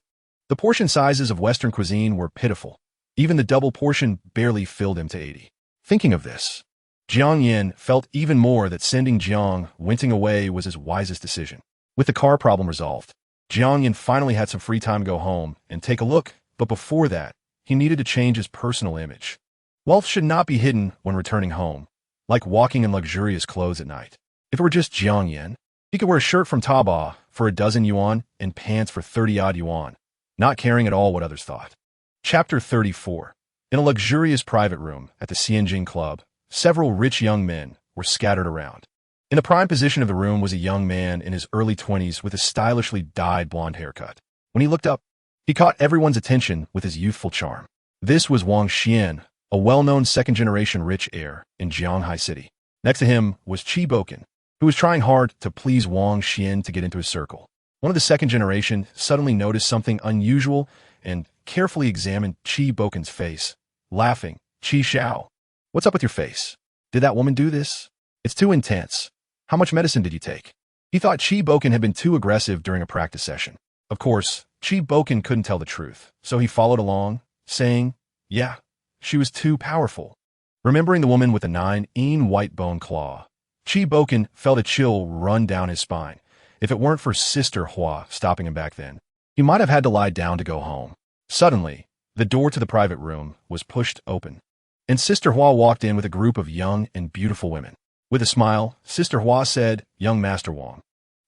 the portion sizes of Western cuisine were pitiful. Even the double portion barely filled him to 80. Thinking of this, Jiang Yin felt even more that sending Jiang Winting away was his wisest decision. With the car problem resolved, Jiang Yin finally had some free time to go home and take a look, but before that, he needed to change his personal image. Wealth should not be hidden when returning home, like walking in luxurious clothes at night. If it were just Jiang Yin, he could wear a shirt from Taobao for 1,000 yuan and pants for 30-odd yuan, not caring at all what others thought. Chapter 34. In a luxurious private room at the Xianjing Club, several rich young men were scattered around. In the prime position of the room was a young man in his early 20s with a stylishly dyed blonde haircut. When he looked up, he caught everyone's attention with his youthful charm. This was Wang Xian, a well-known second-generation rich heir in Jianghai City. Next to him was Qi Boken, who was trying hard to please Wang Xian to get into his circle. One of the second generation suddenly noticed something unusual and carefully examined Qi Boken's face, laughing. "Qi Xiao, what's up with your face? Did that woman do this? It's too intense. How much medicine did you take?" He thought Qi Boken had been too aggressive during a practice session. Of course, Qi Boken couldn't tell the truth, so he followed along, saying, "Yeah, she was too powerful." Remembering the woman with the 9-in white bone claw, Qi Boken felt a chill run down his spine. If it weren't for Sister Hua stopping him back then, he might have had to lie down to go home. Suddenly, the door to the private room was pushed open, and Sister Hua walked in with a group of young and beautiful women. With a smile, Sister Hua said, "Young Master Wang,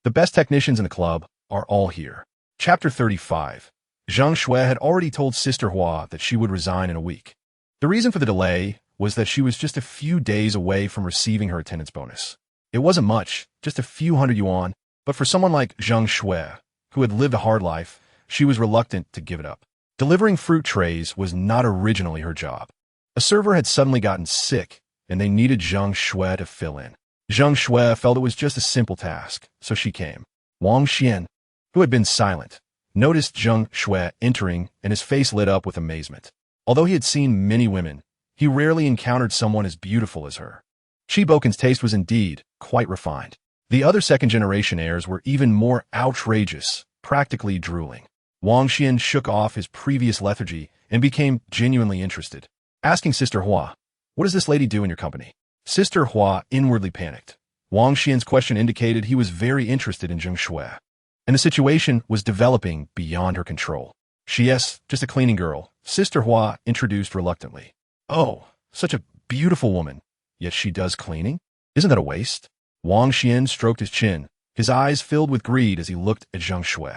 the best technicians in the club are all here." Chapter 35. Zhang Shui had already told Sister Hua that she would resign in a week. The reason for the delay was that she was just a few days away from receiving her attendance bonus. It wasn't much, just a few hundred yuan, but for someone like Zhang Shui, who had lived a hard life, she was reluctant to give it up. Delivering fruit trays was not originally her job. A server had suddenly gotten sick, and they needed Zhang Shui to fill in. Zhang Shui felt it was just a simple task, so she came. Wang Xian, who had been silent, noticed Zhang Shui entering, and his face lit up with amazement. Although he had seen many women, he rarely encountered someone as beautiful as her. Qi Boken's taste was indeed quite refined. The other second-generation heirs were even more outrageous, practically drooling. Wang Xian shook off his previous lethargy and became genuinely interested, asking Sister Hua, "What does this lady do in your company?" Sister Hua inwardly panicked. Wang Xian's question indicated he was very interested in Zhang Shui, and the situation was developing beyond her control. "She's just a cleaning girl," Sister Hua introduced reluctantly. "Oh, such a beautiful woman, yet she does cleaning? Isn't that a waste?" Wang Xian stroked his chin, his eyes filled with greed as he looked at Zhang Shui.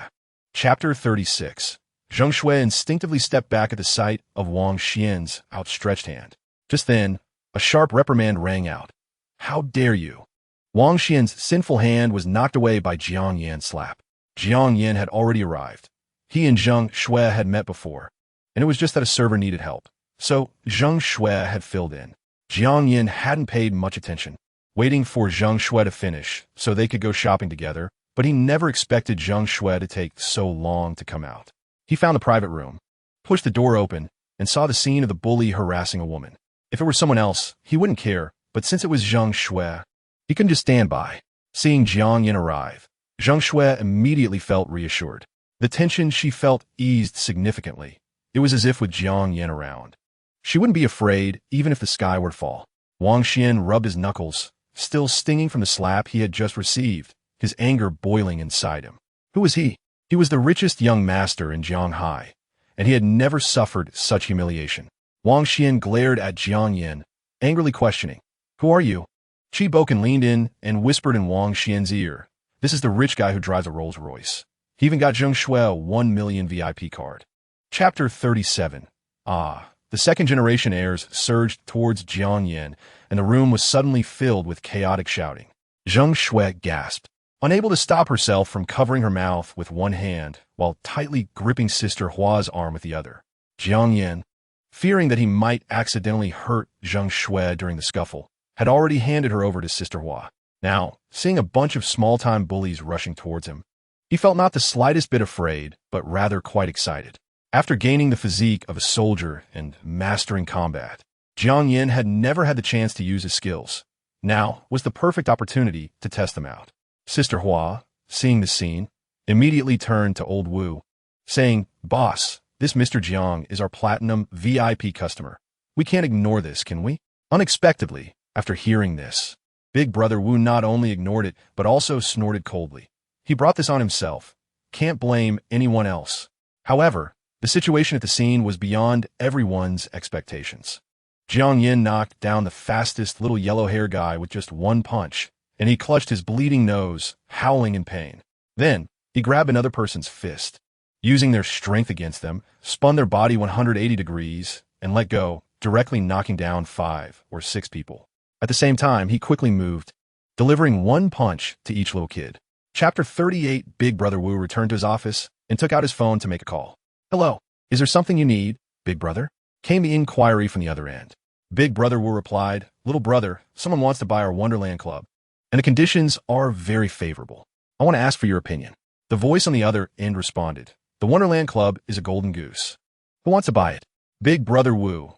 Chapter 36. Zhang Shui instinctively stepped back at the sight of Wang Xian's outstretched hand. Just then, a sharp reprimand rang out. "How dare you!" Wang Xian's sinful hand was knocked away by Jiang Yan's slap. Jiang Yan had already arrived. He and Zhang Shui had met before, and it was just that a server needed help. So Zhang Shui had filled in. Jiang Yan hadn't paid much attention, waiting for Zhang Shui to finish so they could go shopping together, but he never expected Zhang Shui to take so long to come out. He found the private room, pushed the door open, and saw the scene of the bully harassing a woman. If it were someone else, he wouldn't care, but since it was Zhang Shui, he couldn't just stand by. Seeing Jiang Yan arrive, Zhang Shui immediately felt reassured. The tension she felt eased significantly. It was as if with Jiang Yan around, she wouldn't be afraid even if the sky were to fall. Wang Xian rubbed his knuckles, still stinging from the slap he had just received, his anger boiling inside him. Who was he? He was the richest young master in Jianghai, and he had never suffered such humiliation. Wang Xian glared at Jiang Yin, angrily questioning, "Who are you?" Qi Boken leaned in and whispered in Wang Xian's ear, "This is the rich guy who drives a Rolls-Royce. He even got Zheng Shui a 1 million VIP card." Chapter 37. The second-generation heirs surged towards Jiang Yin, and the room was suddenly filled with chaotic shouting. Zheng Shui gasped, unable to stop herself from covering her mouth with one hand while tightly gripping Sister Hua's arm with the other. Jiang Yin, fearing that he might accidentally hurt Zheng Shui during the scuffle, had already handed her over to Sister Hua. Now, seeing a bunch of small-time bullies rushing towards him, he felt not the slightest bit afraid, but rather quite excited. After gaining the physique of a soldier and mastering combat, Jiang Yin had never had the chance to use his skills. Now was the perfect opportunity to test them out. Sister Hua, seeing the scene, immediately turned to old Wu, saying, "Boss, this Mr. Jiang is our platinum VIP customer. We can't ignore this, can we?" Unexpectedly, after hearing this, Big Brother Wu not only ignored it, but also snorted coldly. He brought this on himself. Can't blame anyone else. However, the situation at the scene was beyond everyone's expectations. Jiang Yin knocked down the fastest little yellow-hair guy with just one punch, and he clutched his bleeding nose, howling in pain. Then, he grabbed another person's fist, using their strength against them, spun their body 180 degrees, and let go, directly knocking down 5 or 6 people. At the same time, he quickly moved, delivering one punch to each little kid. Chapter 38. Big Brother Wu returned to his office and took out his phone to make a call. "Hello, is there something you need, Big Brother?" came the inquiry from the other end. Big Brother Wu replied, "Little brother, someone wants to buy our Wonderland Club, and the conditions are very favorable. I want to ask for your opinion." The voice on the other end responded, "The Wonderland Club is a golden goose. Who wants to buy it?" Big Brother Wu,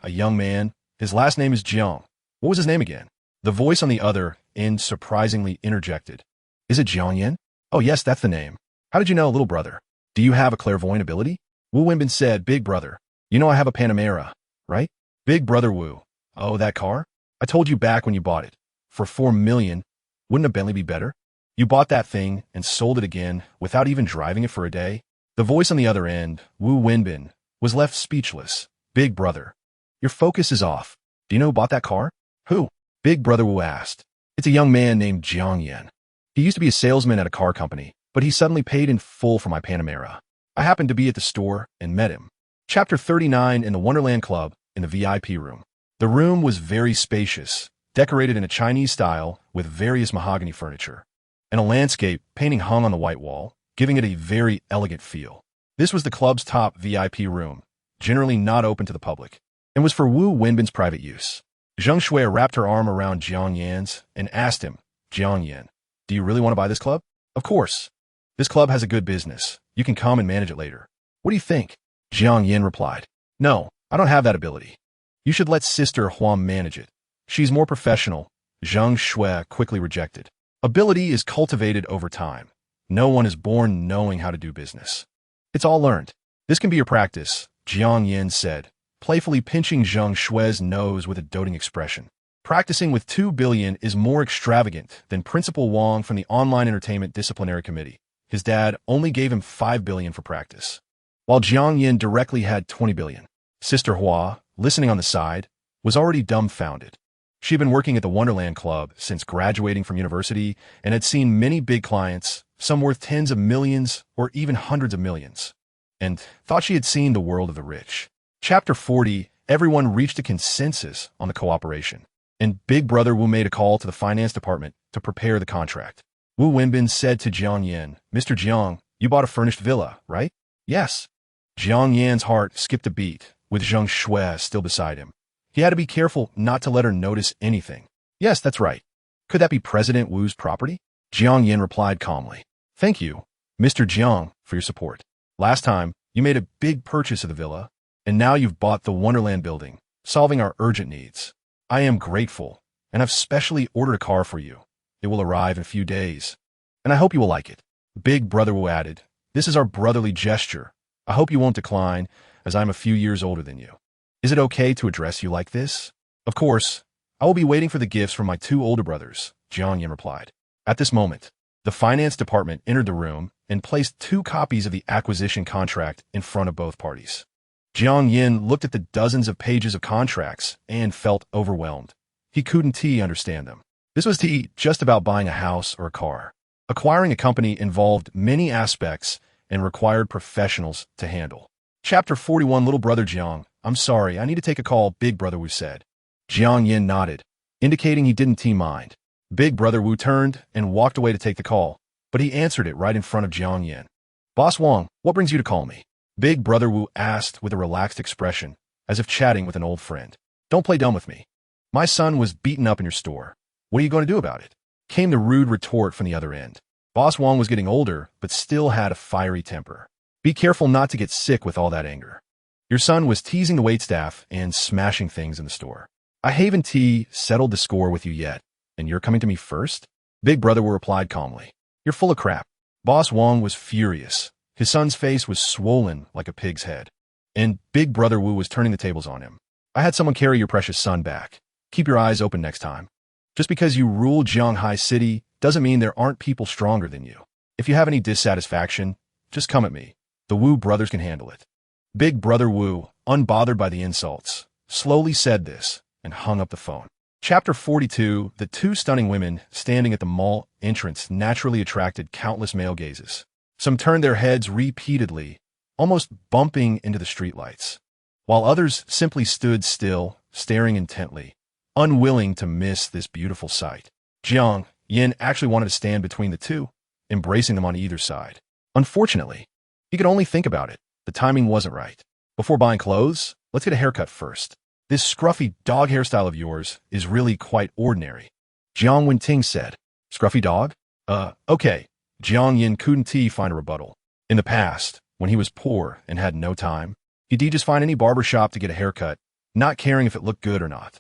a young man, his last name is Jiang. What was his name again? The voice on the other end surprisingly interjected, "Is it Jiang Yin?" "Oh yes, that's the name. How did you know, little brother? Do you have a clairvoyant ability?" Wu Wenbin said, "Big brother, you know I have a Panamera, right?" Big Brother Wu, "Oh, that car? I told you back when you bought it. For 4 million, wouldn't a Bentley be better? You bought that thing and sold it again without even driving it for a day?" The voice on the other end, Wu Wenbin, was left speechless. "Big brother, your focus is off. Do you know who bought that car?" "Who?" Big Brother Wu asked. "It's a young man named Jiang Yin. He used to be a salesman at a car company, but he suddenly paid in full for my Panamera. I happened to be at the store and met him." Chapter 39. In the Wonderland Club, in the VIP room. The room was very spacious, decorated in a Chinese style with various mahogany furniture, and a landscape painting hung on the white wall, giving it a very elegant feel. This was the club's top VIP room, generally not open to the public, and was for Wu Wenbin's private use. Zheng Shui wrapped her arm around Jiang Yin's and asked him, "Jiang Yin, do you really want to buy this club?" "Of course. This club has a good business. You can come and manage it later." "What do you think?" Jiang Yin replied, "No, I don't have that ability. You should let Sister Hua manage it. She's more professional." Zheng Shui quickly rejected. "Ability is cultivated over time. No one is born knowing how to do business. It's all learned. This can be your practice," Jiang Yin said, playfully pinching Zheng Shui's nose with a doting expression. "Practicing with 2 billion is more extravagant than Principal Wang from the Online Entertainment Disciplinary Committee. His dad only gave him 5 billion for practice, while Jiang Yin directly had 20 billion. Sister Hua, listening on the side, was already dumbfounded. She had been working at the Wonderland Club since graduating from university and had seen many big clients, some worth tens of millions or even hundreds of millions, and thought she had seen the world of the rich. Chapter 40. Everyone reached a consensus on the cooperation, and Big Brother Wu made a call to the finance department to prepare the contract. Wu Wenbin said to Jiang Yin, "Mr. Jiang, you bought a furnished villa, right?" "Yes." Jiang Yan's heart skipped a beat, with Zheng Shui still beside him. He had to be careful not to let her notice anything. "Yes, that's right. Could that be President Wu's property?" Jiang Yin replied calmly. "Thank you, Mr. Jiang, for your support. Last time, you made a big purchase of the villa, and now you've bought the Wonderland building, solving our urgent needs. I am grateful, and I've specially ordered a car for you. It will arrive in a few days, and I hope you will like it." Big Brother Wu added, "This is our brotherly gesture. I hope you won't decline, as I'm a few years older than you. Is it okay to address you like this?" "Of course. I will be waiting for the gifts from my two older brothers, Jiang Yin replied. At this moment, the finance department entered the room and placed 2 copies of the acquisition contract in front of both parties. Jiang Yin looked at the dozens of pages of contracts and felt overwhelmed. He couldn't understand them. This was just about buying a house or a car. Acquiring a company involved many aspects and required professionals to handle. Chapter 41. Little brother Jiang, I'm sorry, I need to take a call, Big Brother Wu said. Jiang Yin nodded, indicating he didn't mind. Big Brother Wu turned and walked away to take the call, but he answered it right in front of Jiang Yin. Boss Wang, what brings you to call me? Big Brother Wu asked with a relaxed expression, as if chatting with an old friend. Don't play dumb with me. My son was beaten up in your store. What are you going to do about it? Came the rude retort from the other end. Boss Wang was getting older, but still had a fiery temper. Be careful not to get sick with all that anger. Your son was teasing the waitstaff and smashing things in the store. I haven't settled the score with you yet, and you're coming to me first? Big Brother Wu replied calmly. You're full of crap. Boss Wang was furious. His son's face was swollen like a pig's head. And Big Brother Wu was turning the tables on him. I had someone carry your precious son back. Keep your eyes open next time. Just because you rule Jianghai City doesn't mean there aren't people stronger than you. If you have any dissatisfaction, just come at me. The Wu brothers can handle it. Big Brother Wu, unbothered by the insults, slowly said this and hung up the phone. Chapter 42. The 2 stunning women standing at the mall entrance naturally attracted countless male gazes. Some turned their heads repeatedly, almost bumping into the streetlights, while others simply stood still, staring intently, unwilling to miss this beautiful sight. Jiang Yin actually wanted to stand between the 2, embracing them on either side. Unfortunately, he could only think about it. The timing wasn't right. Before buying clothes, let's get a haircut first. This scruffy dog hairstyle of yours is really quite ordinary. Jiang Wenting said. Scruffy dog? Okay. Jiang Yin couldn't find a rebuttal. In the past, when he was poor and had no time, he'd just find any barber shop to get a haircut, not caring if it looked good or not.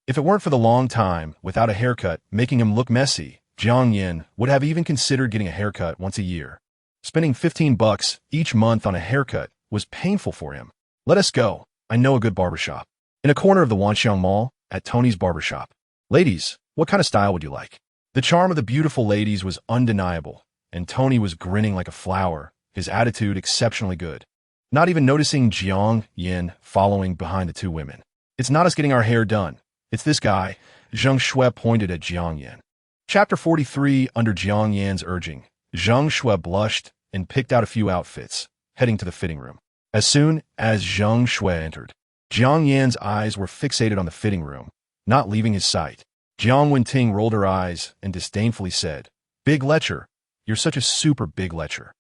If it weren't for the long time without a haircut making him look messy, Jiang Yin would have even considered getting a haircut once a year. Spending $15 each month on a haircut was painful for him. Let us go. I know a good barbershop. In a corner of the Wanxiang Mall, at Tony's barbershop. Ladies, what kind of style would you like? The charm of the beautiful ladies was undeniable, and Tony was grinning like a flower, his attitude exceptionally good. Not even noticing Jiang Yin following behind the 2 women. It's not us getting our hair done. It's this guy. Zheng Shui pointed at Jiang Yin. Chapter 43. Under Jiang Yin's urging, Zheng Shui blushed and picked out a few outfits, heading to the fitting room. As soon as Zheng Shui entered, Jiang Yan's eyes were fixated on the fitting room, not leaving his sight. Jiang Wenting rolled her eyes and disdainfully said, Big lecher, you're such a super big lecher.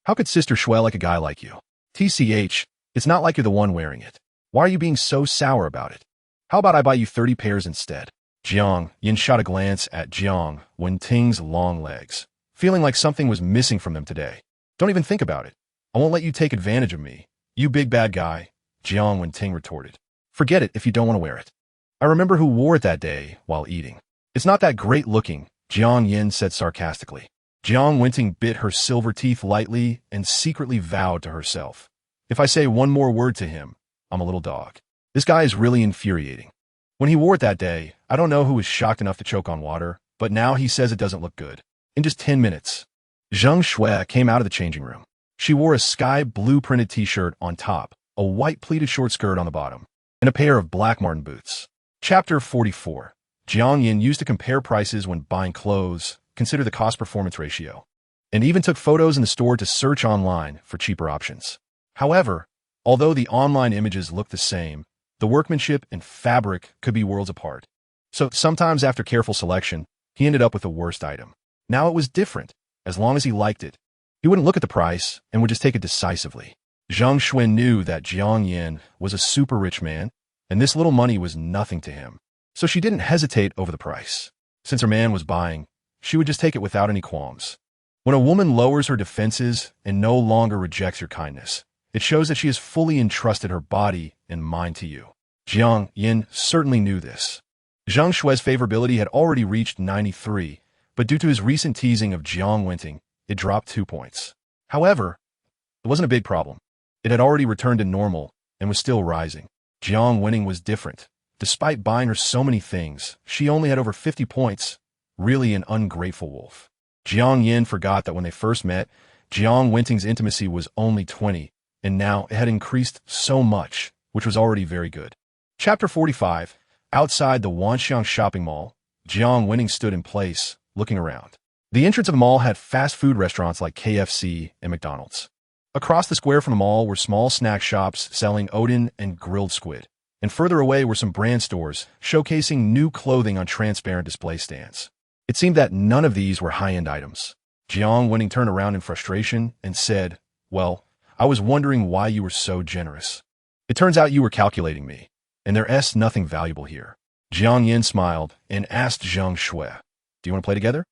How could Sister Shui like a guy like you? TCH, it's not like you're the one wearing it. Why are you being so sour about it? How about I buy you 30 pairs instead? Jiang Yin shot a glance at Jiang Wenting's long legs, feeling like something was missing from them today. Don't even think about it. I won't let you take advantage of me, you big bad guy. Jiang Wenting retorted. Forget it if you don't want to wear it. I remember who wore it that day while eating. It's not that great looking, Jiang Yin said sarcastically. Jiang Wenting bit her silver teeth lightly and secretly vowed to herself. If I say one more word to him, I'm a little dog. This guy is really infuriating. When he wore it that day, I don't know who was shocked enough to choke on water, but now he says it doesn't look good. In just 10 minutes, Zheng Shui came out of the changing room. She wore a sky blue printed t-shirt on top, a white pleated short skirt on the bottom, and a pair of black Martin boots. Chapter 44. Jiang Yin used to compare prices when buying clothes, consider the cost-performance ratio, and even took photos in the store to search online for cheaper options. However, although the online images looked the same, the workmanship and fabric could be worlds apart. So sometimes after careful selection, he ended up with the worst item. Now it was different. As long as he liked it, he wouldn't look at the price and would just take it decisively. Zheng Shui knew that Jiang Yin was a super rich man, and this little money was nothing to him. So she didn't hesitate over the price. Since her man was buying, she would just take it without any qualms. When a woman lowers her defenses and no longer rejects your kindness, it shows that she has fully entrusted her body and mind to you. Jiang Yin certainly knew this. Zheng Shui's favorability had already reached 93, but due to his recent teasing of Jiang Wenting, it dropped 2 points. However, it wasn't a big problem. It had already returned to normal and was still rising. Jiang Wenting was different. Despite buying her so many things, she only had over 50 points. Really an ungrateful wolf. Jiang Yin forgot that when they first met, Jiang Wenting's intimacy was only 20, and now it had increased so much, which was already very good. Chapter 45. Outside the Wanxiang shopping mall, Jiang Wenting stood in place, looking around. The entrance of the mall had fast food restaurants like KFC and McDonald's. Across the square from the mall were small snack shops selling Odin and grilled squid. And further away were some brand stores showcasing new clothing on transparent display stands. It seemed that none of these were high-end items. Jiang Wenting turned around in frustration and said, "Well, I was wondering why you were so generous. It turns out you were calculating me, and there's nothing valuable here." Jiang Yin smiled and asked Zhang Shui, "Do you want to play together?"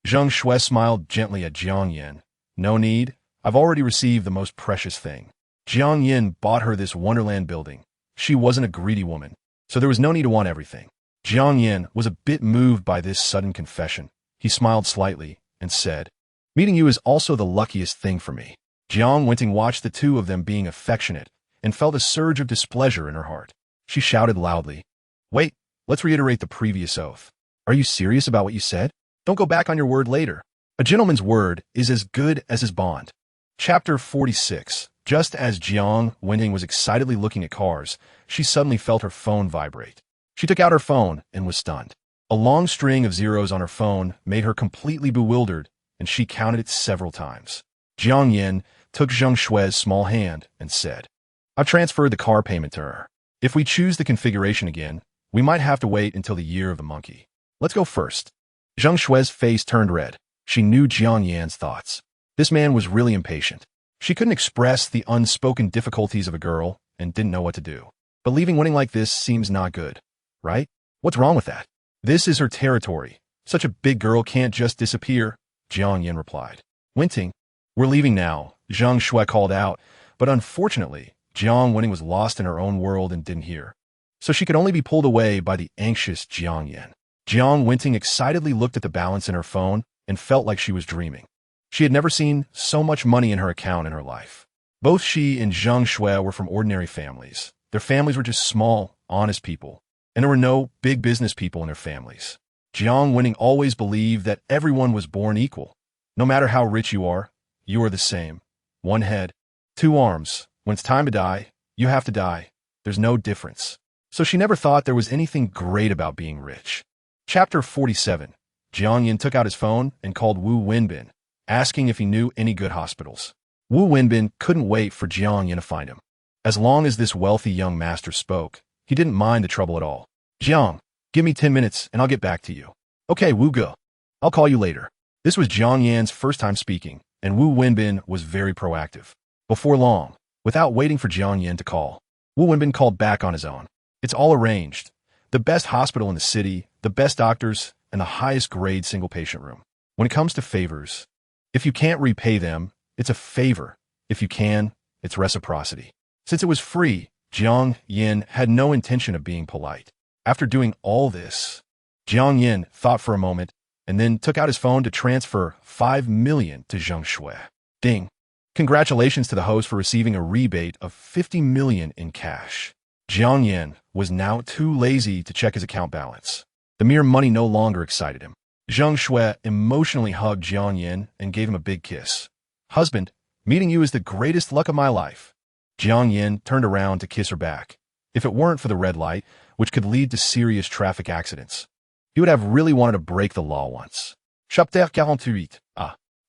Zhang Shui smiled gently at Jiang Yin. "No need. I've already received the most precious thing." Jiang Yin bought her this Wonderland building. She wasn't a greedy woman, so there was no need to want everything. Jiang Yin was a bit moved by this sudden confession. He smiled slightly and said, "Meeting you is also the luckiest thing for me." Jiang Wenting watched the two of them being affectionate and felt a surge of displeasure in her heart. She shouted loudly, "Wait, let's reiterate the previous oath. Are you serious about what you said? Don't go back on your word later. A gentleman's word is as good as his bond." Chapter 46. Just as Jiang Wenting was excitedly looking at cars, she suddenly felt her phone vibrate. She took out her phone and was stunned. A long string of zeros on her phone made her completely bewildered, and she counted it several times. Jiang Yin took Zhang Shui's small hand and said, "I've transferred the car payment to her. If we choose the configuration again, we might have to wait until the year of the monkey. Let's go first." Zhang Shui's face turned red. She knew Jiang Yin's thoughts. This man was really impatient. She couldn't express the unspoken difficulties of a girl and didn't know what to do. But leaving Wenting like this seems not good, right? What's wrong with that? This is her territory. Such a big girl can't just disappear, Jiang Yin replied. Wenting, we're leaving now, Zhang Shui called out, but unfortunately, Jiang Wenting was lost in her own world and didn't hear. So she could only be pulled away by the anxious Jiang Yin. Jiang Wenting excitedly looked at the balance in her phone and felt like she was dreaming. She had never seen so much money in her account in her life. Both she and Zhang Shui were from ordinary families. Their families were just small, honest people, and there were no big business people in their families. Jiang Wenting always believed that everyone was born equal. No matter how rich you are the same. One head, two arms. When it's time to die, you have to die. There's no difference. So she never thought there was anything great about being rich. Chapter 47. Jiang Yin took out his phone and called Wu Wenbin, asking if he knew any good hospitals. Wu Wenbin couldn't wait for Jiang Yin to find him. As long as this wealthy young master spoke, he didn't mind the trouble at all. "Jiang, give me 10 minutes and I'll get back to you." "Okay, Wu Ge. I'll call you later." This was Jiang Yan's first time speaking, and Wu Wenbin was very proactive. Before long, without waiting for Jiang Yin to call, Wu Wenbin called back on his own. "It's all arranged. The best hospital in the city, the best doctors, and the highest grade single patient room. When it comes to favors, if you can't repay them, it's a favor. If you can, it's reciprocity." Since it was free, Jiang Yin had no intention of being polite. After doing all this, Jiang Yin thought for a moment and then took out his phone to transfer 5 million to Zhang Shui. Ding. Congratulations to the host for receiving a rebate of 50 million in cash. Jiang Yin was now too lazy to check his account balance. The mere money no longer excited him. Zhang Shui emotionally hugged Jiang Yin and gave him a big kiss. "Husband, meeting you is the greatest luck of my life." Jiang Yin turned around to kiss her back. If it weren't for the red light, which could lead to serious traffic accidents, he would have really wanted to break the law once. Chapter 48.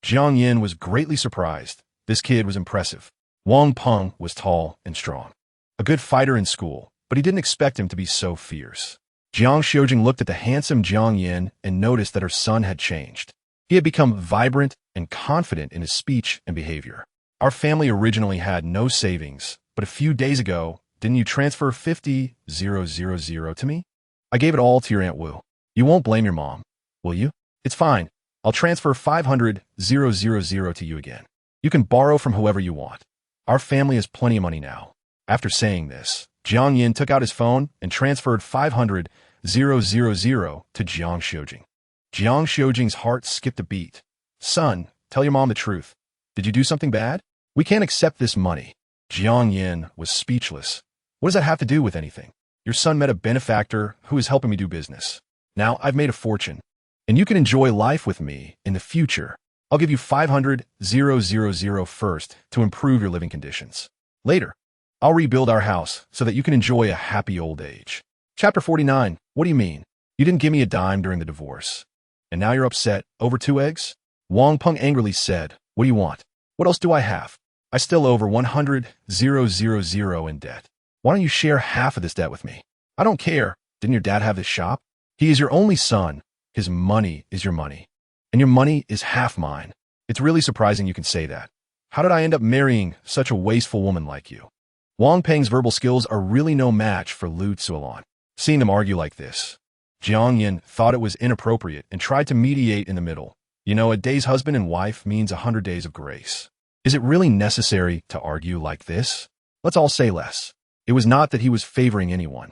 Jiang Yin was greatly surprised. This kid was impressive. Wang Peng was tall and strong. A good fighter in school, but he didn't expect him to be so fierce. Jiang Xiujing looked at the handsome Jiang Yin and noticed that her son had changed. He had become vibrant and confident in his speech and behavior. "Our family originally had no savings, but a few days ago, didn't you transfer 50,000 to me? I gave it all to your Aunt Wu. You won't blame your mom, will you? It's fine. I'll transfer 500,000 to you again. You can borrow from whoever you want. Our family has plenty of money now." After saying this, Jiang Yin took out his phone and transferred 500,000 to Jiang Xiujing. Jiang Xiujing's heart skipped a beat. "Son, tell your mom the truth. Did you do something bad? We can't accept this money." Jiang Yin was speechless. What does that have to do with anything? Your son met a benefactor who is helping me do business. Now I've made a fortune, and you can enjoy life with me in the future. I'll give you 500,000 first to improve your living conditions. Later, I'll rebuild our house so that you can enjoy a happy old age. Chapter 49. What do you mean? You didn't give me a dime during the divorce. And now you're upset over 2 eggs? Wang Peng angrily said, what do you want? What else do I have? I still owe over 100,000 in debt. Why don't you share half of this debt with me? I don't care. Didn't your dad have this shop? He is your only son. His money is your money. And your money is half mine. It's really surprising you can say that. How did I end up marrying such a wasteful woman like you? Wang Peng's verbal skills are really no match for Lu Tsuolan. Seeing them argue like this, Jiang Yin thought it was inappropriate and tried to mediate in the middle. You know, a day's husband and wife means 100 days of grace. Is it really necessary to argue like this? Let's all say less. It was not that he was favoring anyone.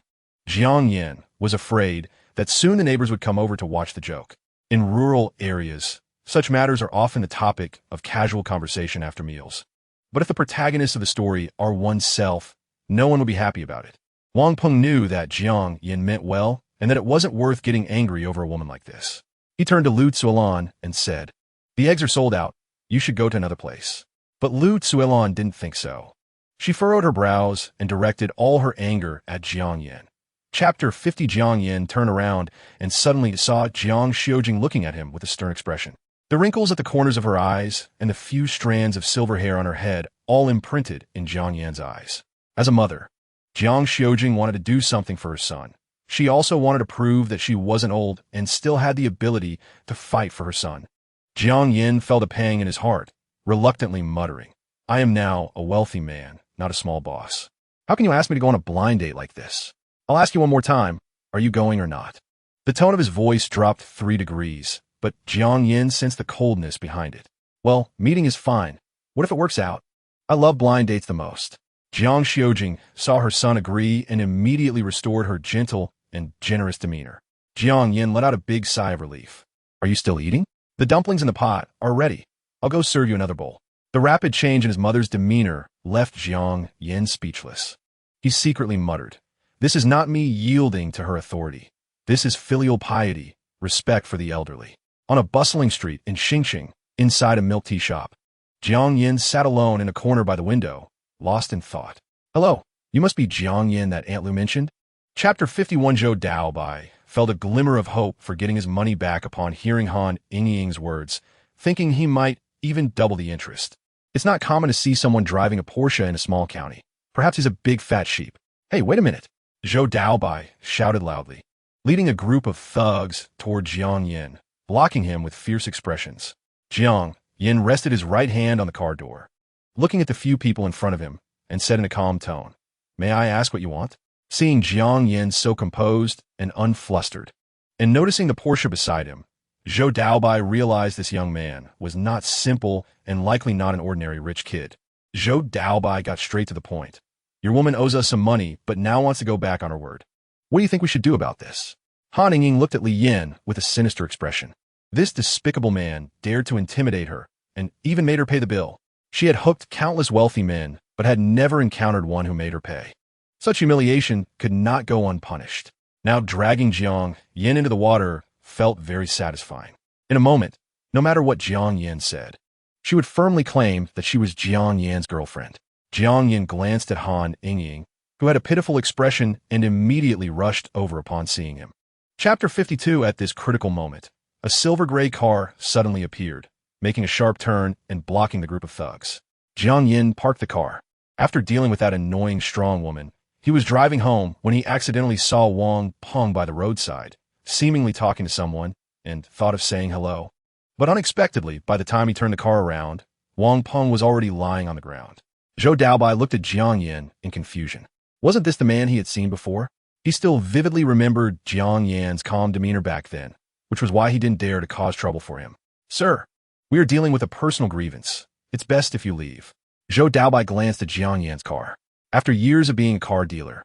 Jiang Yin was afraid that soon the neighbors would come over to watch the joke. In rural areas, such matters are often the topic of casual conversation after meals. But if the protagonists of the story are oneself, no one would be happy about it. Wang Peng knew that Jiang Yin meant well and that it wasn't worth getting angry over a woman like this. He turned to Lu Tsuolan and said, the eggs are sold out. You should go to another place. But Lu Tsuolan didn't think so. She furrowed her brows and directed all her anger at Jiang Yin. Chapter 50. Jiang Yin turned around and suddenly saw Jiang Xiujing looking at him with a stern expression. The wrinkles at the corners of her eyes and the few strands of silver hair on her head all imprinted in Jiang Yin's eyes. As a mother, Jiang Xiujing wanted to do something for her son. She also wanted to prove that she wasn't old and still had the ability to fight for her son. Jiang Yin felt a pang in his heart, reluctantly muttering, I am now a wealthy man, not a small boss. How can you ask me to go on a blind date like this? I'll ask you one more time. Are you going or not? The tone of his voice dropped 3 degrees, but Jiang Yin sensed the coldness behind it. Well, meeting is fine. What if it works out? I love blind dates the most. Jiang Xiujing saw her son agree and immediately restored her gentle and generous demeanor. Jiang Yin let out a big sigh of relief. Are you still eating? The dumplings in the pot are ready. I'll go serve you another bowl. The rapid change in his mother's demeanor left Jiang Yin speechless. He secretly muttered, this is not me yielding to her authority. This is filial piety, respect for the elderly. On a bustling street in Xingqing, inside a milk tea shop, Jiang Yin sat alone in a corner by the window, lost in thought. Hello, you must be Jiang Yin that Aunt Lu mentioned? Chapter 51. Zhou Daobai felt a glimmer of hope for getting his money back upon hearing Han Yingying's words, thinking he might even double the interest. It's not common to see someone driving a Porsche in a small county. Perhaps he's a big fat sheep. Hey, wait a minute. Zhou Daobai shouted loudly, leading a group of thugs toward Jiang Yin, blocking him with fierce expressions. Jiang Yin rested his right hand on the car door, looking at the few people in front of him, and said in a calm tone, May I ask what you want? Seeing Jiang Yin so composed and unflustered, and noticing the Porsche beside him, Zhou Daobai realized this young man was not simple and likely not an ordinary rich kid. Zhou Daobai got straight to the point. Your woman owes us some money, but now wants to go back on her word. What do you think we should do about this? Han Yingying looked at Li Yin with a sinister expression. This despicable man dared to intimidate her and even made her pay the bill. She had hooked countless wealthy men, but had never encountered one who made her pay. Such humiliation could not go unpunished. Now dragging Jiang Yin into the water felt very satisfying. In a moment, no matter what Jiang Yin said, she would firmly claim that she was Jiang Yin's girlfriend. Jiang Yin glanced at Han Yingying, who had a pitiful expression and immediately rushed over upon seeing him. Chapter 52. At this critical moment, a silver-gray car suddenly appeared, making a sharp turn and blocking the group of thugs. Jiang Yin parked the car. After dealing with that annoying strong woman, he was driving home when he accidentally saw Wang Peng by the roadside, seemingly talking to someone, and thought of saying hello. But unexpectedly, by the time he turned the car around, Wang Peng was already lying on the ground. Zhou Daobai looked at Jiang Yin in confusion. Wasn't this the man he had seen before? He still vividly remembered Jiang Yin's calm demeanor back then, which was why he didn't dare to cause trouble for him. Sir, we are dealing with a personal grievance. It's best if you leave. Zhou Daobai glanced at Jiang Yin's car. After years of being a car dealer,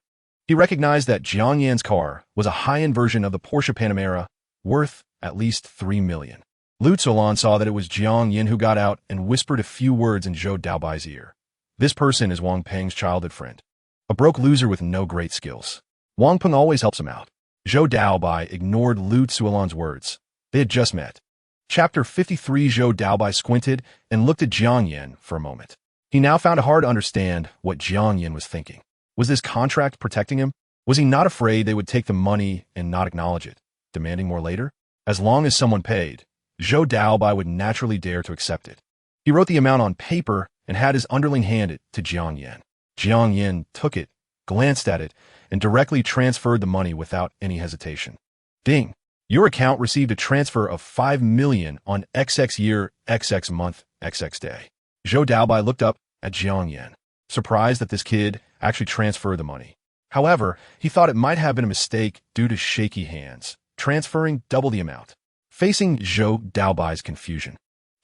he recognized that Jiang Yin's car was a high-end version of the Porsche Panamera, worth at least 3 million. Lu Tsuolan saw that it was Jiang Yin who got out and whispered a few words in Zhou Daobai's ear. This person is Wang Peng's childhood friend, a broke loser with no great skills. Wang Peng always helps him out. Zhou Daobai ignored Lu Tsuolan's words. They had just met. Chapter 53. Zhou Daobai squinted and looked at Jiang Yin for a moment. He now found it hard to understand what Jiang Yin was thinking. Was this contract protecting him? Was he not afraid they would take the money and not acknowledge it, demanding more later? As long as someone paid, Zhou Daobai would naturally dare to accept it. He wrote the amount on paper and had his underling hand it to Jiang Yin. Jiang Yin took it, glanced at it, and directly transferred the money without any hesitation. Ding! Your account received a transfer of 5 million on XX year, XX month, XX day. Zhou Daobai looked up at Jiang Yin, surprised that this kid actually transferred the money. However, he thought it might have been a mistake due to shaky hands, transferring double the amount. Facing Zhou Daobai's confusion,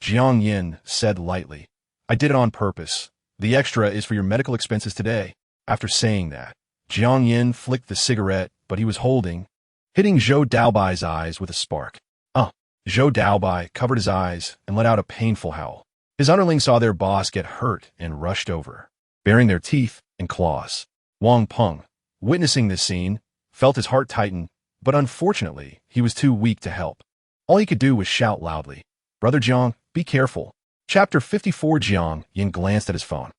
Jiang Yin said lightly, I did it on purpose. The extra is for your medical expenses today. After saying that, Jiang Yin flicked the cigarette, but he was holding, hitting Zhou Daobai's eyes with a spark. Zhou Daobai covered his eyes and let out a painful howl. His underlings saw their boss get hurt and rushed over, baring their teeth and claws. Wang Peng, witnessing this scene, felt his heart tighten, but unfortunately, he was too weak to help. All he could do was shout loudly, Brother Jiang, be careful. Chapter 54. Jiang Yin glanced at his phone.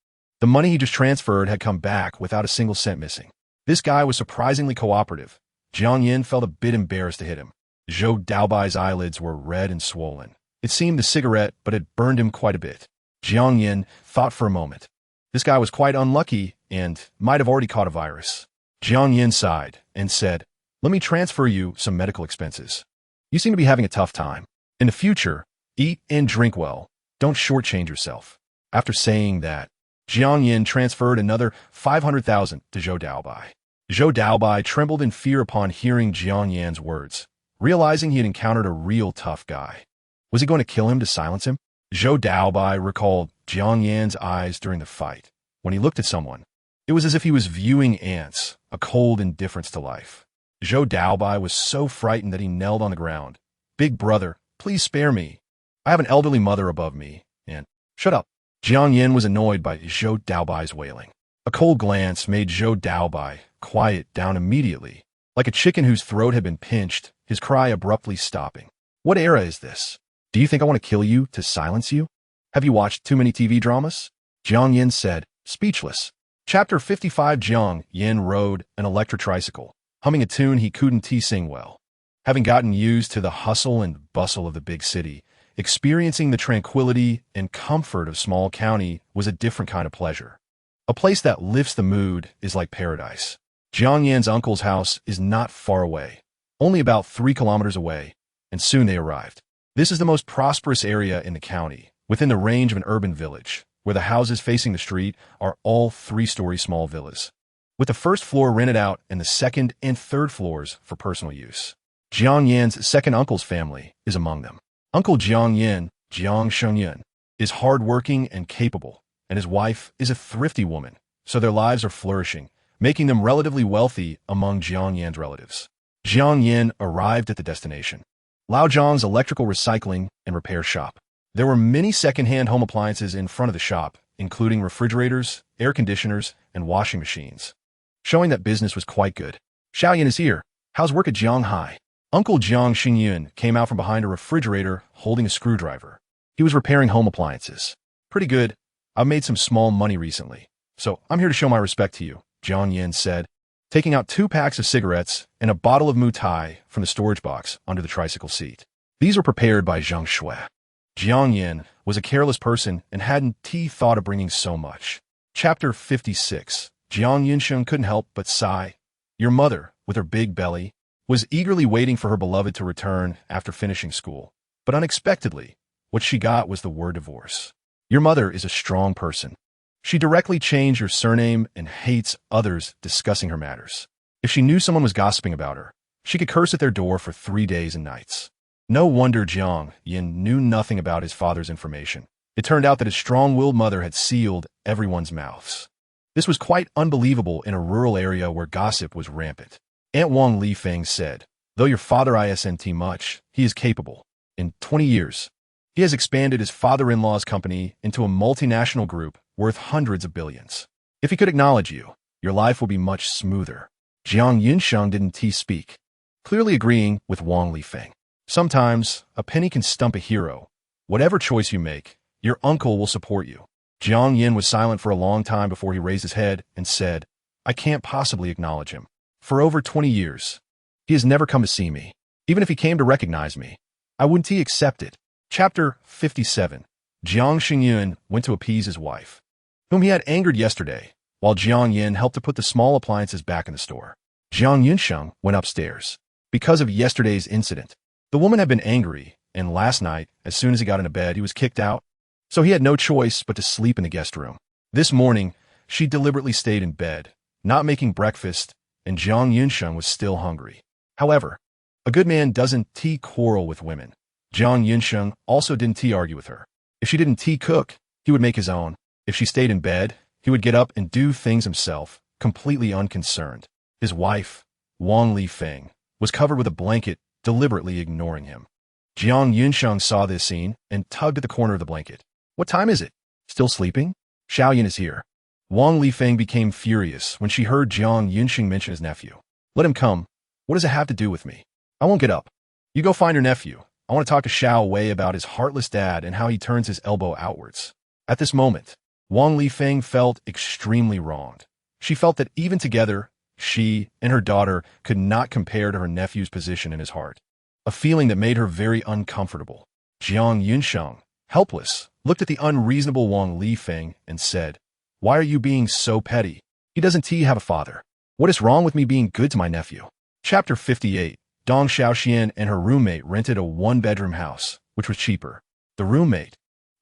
The money he just transferred had come back without a single cent missing. This guy was surprisingly cooperative. Jiang Yin felt a bit embarrassed to hit him. Zhou Daobai's eyelids were red and swollen. It seemed the cigarette, but it burned him quite a bit. Jiang Yin thought for a moment. This guy was quite unlucky and might have already caught a virus. Jiang Yin sighed and said, Let me transfer you some medical expenses. You seem to be having a tough time. In the future, eat and drink well. Don't shortchange yourself. After saying that, Jiang Yin transferred another 500,000 to Zhou Daobai. Zhou Daobai trembled in fear upon hearing Jiang Yin's words, realizing he had encountered a real tough guy. Was he going to kill him to silence him? Zhou Daobai recalled Jiang Yin's eyes during the fight. When he looked at someone, it was as if he was viewing ants, a cold indifference to life. Zhou Daobai was so frightened that he knelt on the ground. Big brother, please spare me. I have an elderly mother above me, and shut up. Jiang Yin was annoyed by Zhou Daobai's wailing. A cold glance made Zhou Daobai quiet down immediately. Like a chicken whose throat had been pinched, his cry abruptly stopping. What era is this? Do you think I want to kill you to silence you? Have you watched too many TV dramas? Jiang Yin said, speechless. Chapter 55. Jiang Yin rode an electric tricycle, humming a tune he couldn't sing well. Having gotten used to the hustle and bustle of the big city, experiencing the tranquility and comfort of small county was a different kind of pleasure. A place that lifts the mood is like paradise. Jiang Yin's uncle's house is not far away, only about 3 kilometers away, and soon they arrived. This is the most prosperous area in the county, within the range of an urban village, where the houses facing the street are all 3-story small villas, with the first floor rented out and the second and third floors for personal use. Jiang Yin's second uncle's family is among them. Uncle Jiang Yin, Jiang Shengyan, is hardworking and capable, and his wife is a thrifty woman, so their lives are flourishing, making them relatively wealthy among Jiang Yin's relatives. Jiang Yin arrived at the destination, Laozhang's electrical recycling and repair shop. There were many second-hand home appliances in front of the shop, including refrigerators, air conditioners, and washing machines, showing that business was quite good. Xiaoyan is here. How's work at Jianghai? Uncle Jiang Xingyun came out from behind a refrigerator holding a screwdriver. He was repairing home appliances. Pretty good. I've made some small money recently, so I'm here to show my respect to you, Jiang Yin said, taking out 2 packs of cigarettes and a bottle of mutai from the storage box under the tricycle seat. These were prepared by Zhang Shui. Jiang Yin was a careless person and hadn't thought of bringing so much. Chapter 56. Jiang Yinsheng couldn't help but sigh. Your mother, with her big belly, was eagerly waiting for her beloved to return after finishing school. But unexpectedly, what she got was the word divorce. Your mother is a strong person. She directly changed her surname and hates others discussing her matters. If she knew someone was gossiping about her, she could curse at their door for 3 days and nights. No wonder Jiang Yin knew nothing about his father's information. It turned out that his strong-willed mother had sealed everyone's mouths. This was quite unbelievable in a rural area where gossip was rampant. Aunt Wang Li Feng said, though your father isn't much, he is capable. In 20 years, he has expanded his father-in-law's company into a multinational group worth hundreds of billions. If he could acknowledge you, your life will be much smoother. Jiang Yunsheng didn't speak, clearly agreeing with Wang Lifeng. Sometimes, a penny can stump a hero. Whatever choice you make, your uncle will support you. Jiang Yin was silent for a long time before he raised his head and said, I can't possibly acknowledge him. For over 20 years, he has never come to see me. Even if he came to recognize me, I wouldn't accept it. Chapter 57. Jiang Xingyun went to appease his wife, whom he had angered yesterday, while Jiang Yin helped to put the small appliances back in the store. Jiang Yunsheng went upstairs. Because of yesterday's incident, the woman had been angry, and last night, as soon as he got into bed, he was kicked out, so he had no choice but to sleep in the guest room. This morning, she deliberately stayed in bed, not making breakfast, and Jiang Yunsheng was still hungry. However, a good man doesn't quarrel with women. Jiang Yunsheng also didn't argue with her. If she didn't cook, he would make his own. If she stayed in bed, he would get up and do things himself, completely unconcerned. His wife, Wang Lifeng, was covered with a blanket, deliberately ignoring him. Jiang Yunsheng saw this scene and tugged at the corner of the blanket. What time is it? Still sleeping? Xiaoyan is here. Wang Lifeng became furious when she heard Jiang Yunsheng mention his nephew. Let him come. What does it have to do with me? I won't get up. You go find your nephew. I want to talk to Xiao Wei about his heartless dad and how he turns his elbow outwards. At this moment, Wang Lifeng felt extremely wronged. She felt that even together, she and her daughter could not compare to her nephew's position in his heart. A feeling that made her very uncomfortable. Jiang Yunsheng, helpless, looked at the unreasonable Wang Lifeng and said, Why are you being so petty? He doesn't have a father. What is wrong with me being good to my nephew? Chapter 58. Dong Xiaoxian and her roommate rented a one-bedroom house, which was cheaper. The roommate,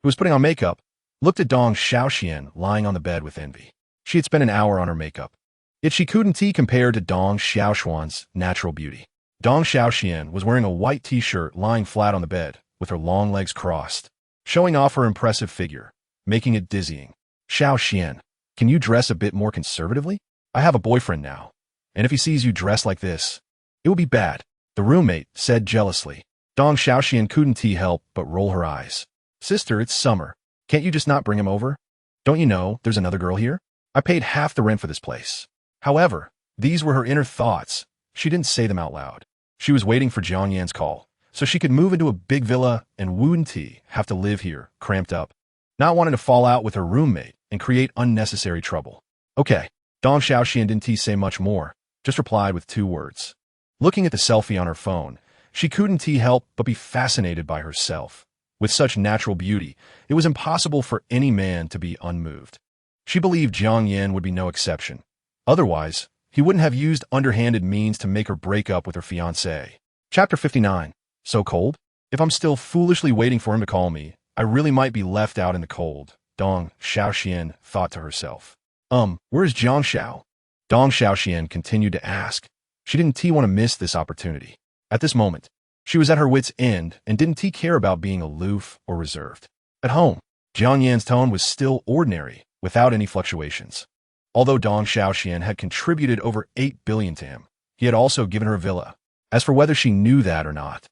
who was putting on makeup, looked at Dong Xiaoxian lying on the bed with envy. She had spent an hour on her makeup, yet she couldn't compare to Dong Xiaoxuan's natural beauty. Dong Xiaoxian was wearing a white t-shirt lying flat on the bed, with her long legs crossed, showing off her impressive figure, making it dizzying. Xiaoxian, can you dress a bit more conservatively? I have a boyfriend now, and if he sees you dressed like this, it will be bad. The roommate said jealously. Dong Xiaoxian couldn't help but roll her eyes. Sister, it's summer. Can't you just not bring him over? Don't you know there's another girl here? I paid half the rent for this place. However, these were her inner thoughts. She didn't say them out loud. She was waiting for Jiang Yan's call, so she could move into a big villa and wouldn't have to live here, cramped up, not wanting to fall out with her roommate and create unnecessary trouble. Okay. Dong Xiaoxian didn't say much more, just replied with 2 words. Looking at the selfie on her phone, she couldn't help but be fascinated by herself. With such natural beauty, it was impossible for any man to be unmoved. She believed Jiang Yan would be no exception. Otherwise, he wouldn't have used underhanded means to make her break up with her fiancé. Chapter 59. So cold? If I'm still foolishly waiting for him to call me, I really might be left out in the cold, Dong Xiaoxian thought to herself. Where's Jiang Xiao? Dong Xiaoxian continued to ask. She didn't want to miss this opportunity. At this moment, she was at her wit's end and didn't care about being aloof or reserved. At home, Jiang Yan's tone was still ordinary, without any fluctuations. Although Dong Xiaoxian had contributed over 8 billion to him, he had also given her a villa. As for whether she knew that or not,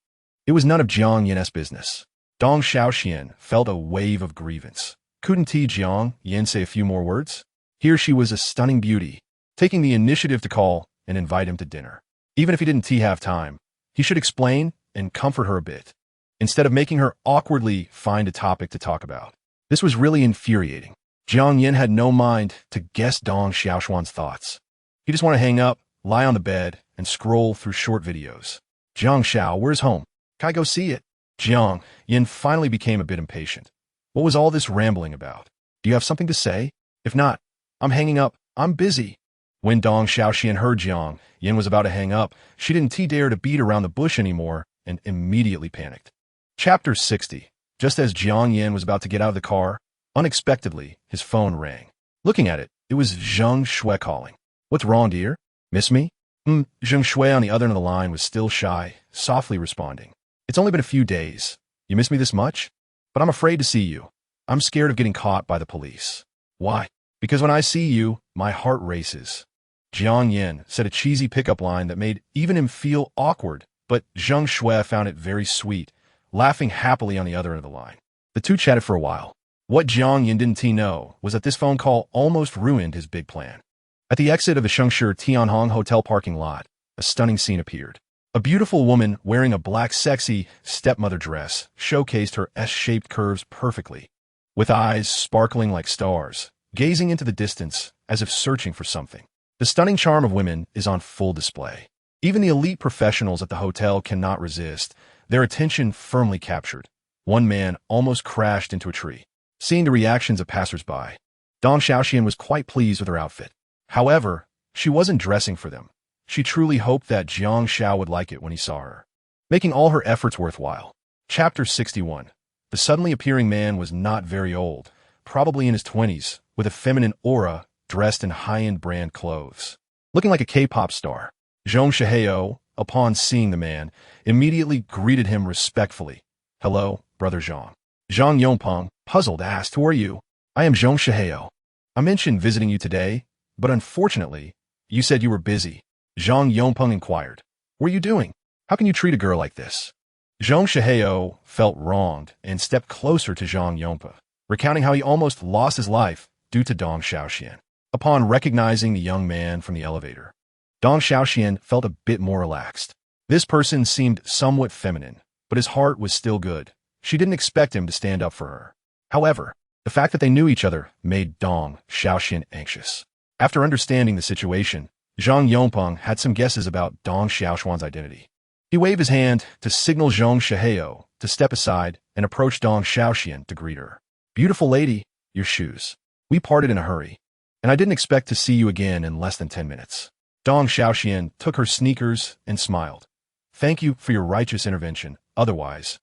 it was none of Jiang Yan's business. Dong Xiaoxian felt a wave of grievance. Couldn't Jiang Yan say a few more words? Here she was a stunning beauty, taking the initiative to call and invite him to dinner. Even if he didn't have time, he should explain and comfort her a bit, instead of making her awkwardly find a topic to talk about. This was really infuriating. Jiang Yan had no mind to guess Dong Xiaoxuan's thoughts. He just wanted to hang up, lie on the bed, and scroll through short videos. Jiang Xiao, where's home? Can I go see it? Jiang Yan finally became a bit impatient. What was all this rambling about? Do you have something to say? If not, I'm hanging up. I'm busy. When Dong Xiaoxian heard Jiang Yan was about to hang up, she didn't dare to beat around the bush anymore and immediately panicked. Chapter 60. Just as Jiang Yan was about to get out of the car, unexpectedly, his phone rang. Looking at it, it was Zheng Shui calling. What's wrong, dear? Miss me? Zheng Shui on the other end of the line was still shy, softly responding. It's only been a few days. You miss me this much? But I'm afraid to see you. I'm scared of getting caught by the police. Why? Because when I see you, my heart races. Jiang Yan said a cheesy pickup line that made even him feel awkward, but Zheng Shui found it very sweet, laughing happily on the other end of the line. The two chatted for a while. What Jiang Yan didn't know was that this phone call almost ruined his big plan. At the exit of the Shengshe Tianhong Hotel parking lot, a stunning scene appeared. A beautiful woman wearing a black sexy stepmother dress showcased her S-shaped curves perfectly, with eyes sparkling like stars, gazing into the distance as if searching for something. The stunning charm of women is on full display. Even the elite professionals at the hotel cannot resist, their attention firmly captured. One man almost crashed into a tree. Seeing the reactions of passers-by, Dong Xiaoxian was quite pleased with her outfit. However, she wasn't dressing for them. She truly hoped that Jiang Xiao would like it when he saw her, making all her efforts worthwhile. Chapter 61. The suddenly appearing man was not very old, probably in his 20s, with a feminine aura, dressed in high-end brand clothes. Looking like a K-pop star, Zhong Shihao, upon seeing the man, immediately greeted him respectfully. "Hello, Brother Zhang." Zhang Yongpeng, puzzled, asked, "Who are you?" "I am Zhong Shihao. I mentioned visiting you today, but unfortunately, you said you were busy." Zhang Yongpeng inquired. "What are you doing? How can you treat a girl like this?" Zhong Shihao felt wronged and stepped closer to Zhang Yongpeng, recounting how he almost lost his life due to Dong Xiaoxian. Upon recognizing the young man from the elevator, Dong Xiaoxian felt a bit more relaxed. This person seemed somewhat feminine, but his heart was still good. She didn't expect him to stand up for her. However, the fact that they knew each other made Dong Xiaoxian anxious. After understanding the situation, Zhang Yongpeng had some guesses about Dong Xiaoxuan's identity. He waved his hand to signal Zhong Shihao to step aside and approach Dong Xiaoxian to greet her. "Beautiful lady, your shoes. We parted in a hurry, and I didn't expect to see you again in less than 10 minutes. Dong Xiaoxian took her sneakers and smiled. "Thank you for your righteous intervention. Otherwise,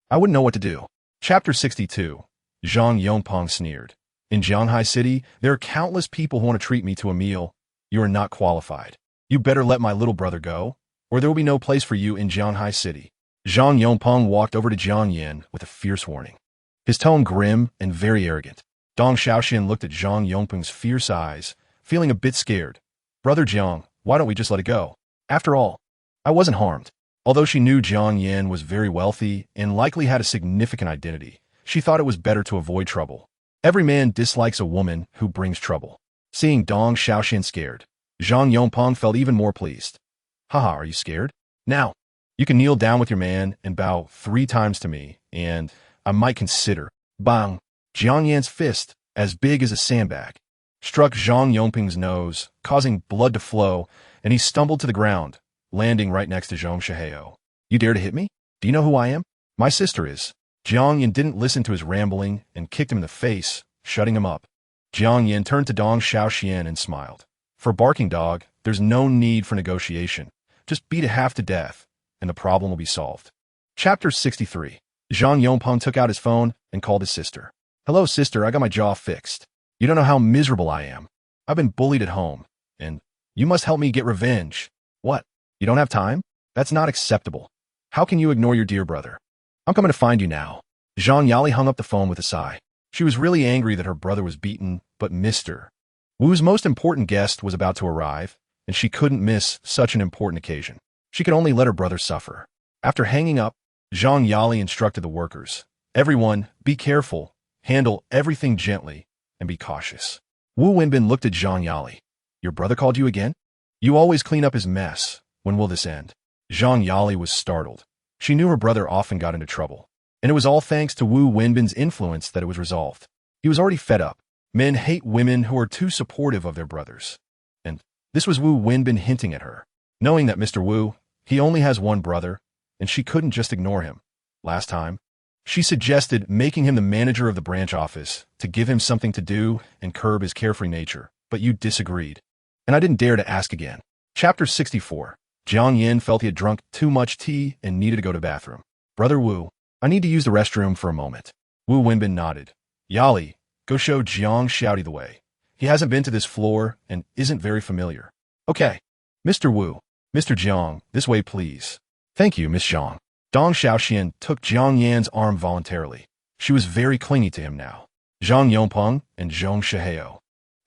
I wouldn't know what to do." Chapter 62. Zhang Yongpeng sneered. "In Jianghai City, there are countless people who want to treat me to a meal. You are not qualified. You better let my little brother go, or there will be no place for you in Jianghai City." Zhang Yongpeng walked over to Jiang Yin with a fierce warning, his tone grim and very arrogant. Dong Xiaoxian looked at Zhang Yongpeng's fierce eyes, feeling a bit scared. "Brother Jiang, why don't we just let it go? After all, I wasn't harmed." Although she knew Jiang Yin was very wealthy and likely had a significant identity, she thought it was better to avoid trouble. Every man dislikes a woman who brings trouble. Seeing Dong Xiaoxian scared, Zhang Yongpeng felt even more pleased. "Haha, are you scared? Now, you can kneel down with your man and bow 3 times to me, and I might consider." Bang! Jiang Yan's fist, as big as a sandbag, struck Zhang Yongpeng's nose, causing blood to flow, and he stumbled to the ground, landing right next to Zhong Shihao. "You dare to hit me? Do you know who I am? My sister is." Jiang Yin didn't listen to his rambling and kicked him in the face, shutting him up. Jiang Yin turned to Dong Xiaoxian and smiled. "For barking dog, there's no need for negotiation. Just beat it half to death, and the problem will be solved." Chapter 63. Zhang Yongpeng took out his phone and called his sister. "Hello, sister, I got my jaw fixed. You don't know how miserable I am. I've been bullied at home, and you must help me get revenge." "What? You don't have time? That's not acceptable. How can you ignore your dear brother? I'm coming to find you now." Zhang Yali hung up the phone with a sigh. She was really angry that her brother was beaten, but missed her. Wu's most important guest was about to arrive, and she couldn't miss such an important occasion. She could only let her brother suffer. After hanging up, Zhang Yali instructed the workers, "Everyone, be careful, handle everything gently, and be cautious." Wu Wenbin looked at Zhang Yali. "Your brother called you again? You always clean up his mess. When will this end?" Zhang Yali was startled. She knew her brother often got into trouble, and it was all thanks to Wu Wenbin's influence that it was resolved. He was already fed up. Men hate women who are too supportive of their brothers. And this was Wu Wenbin hinting at her. Knowing that Mr. Wu, he only has one brother, and she couldn't just ignore him. Last time, she suggested making him the manager of the branch office to give him something to do and curb his carefree nature, but you disagreed. And I didn't dare to ask again. Chapter 64. Jiang Yin felt he had drunk too much tea and needed to go to the bathroom. "Brother Wu, I need to use the restroom for a moment." Wu Wenbin nodded. "Yali, go show Jiang Xiaodi the way. He hasn't been to this floor and isn't very familiar." "Okay. Mr. Wu, Mr. Jiang, this way please." "Thank you, Miss Zhang." Dong Xiaoxian took Jiang Yan's arm voluntarily. She was very clingy to him now. Zhang Yongpeng and Zhong Shihao.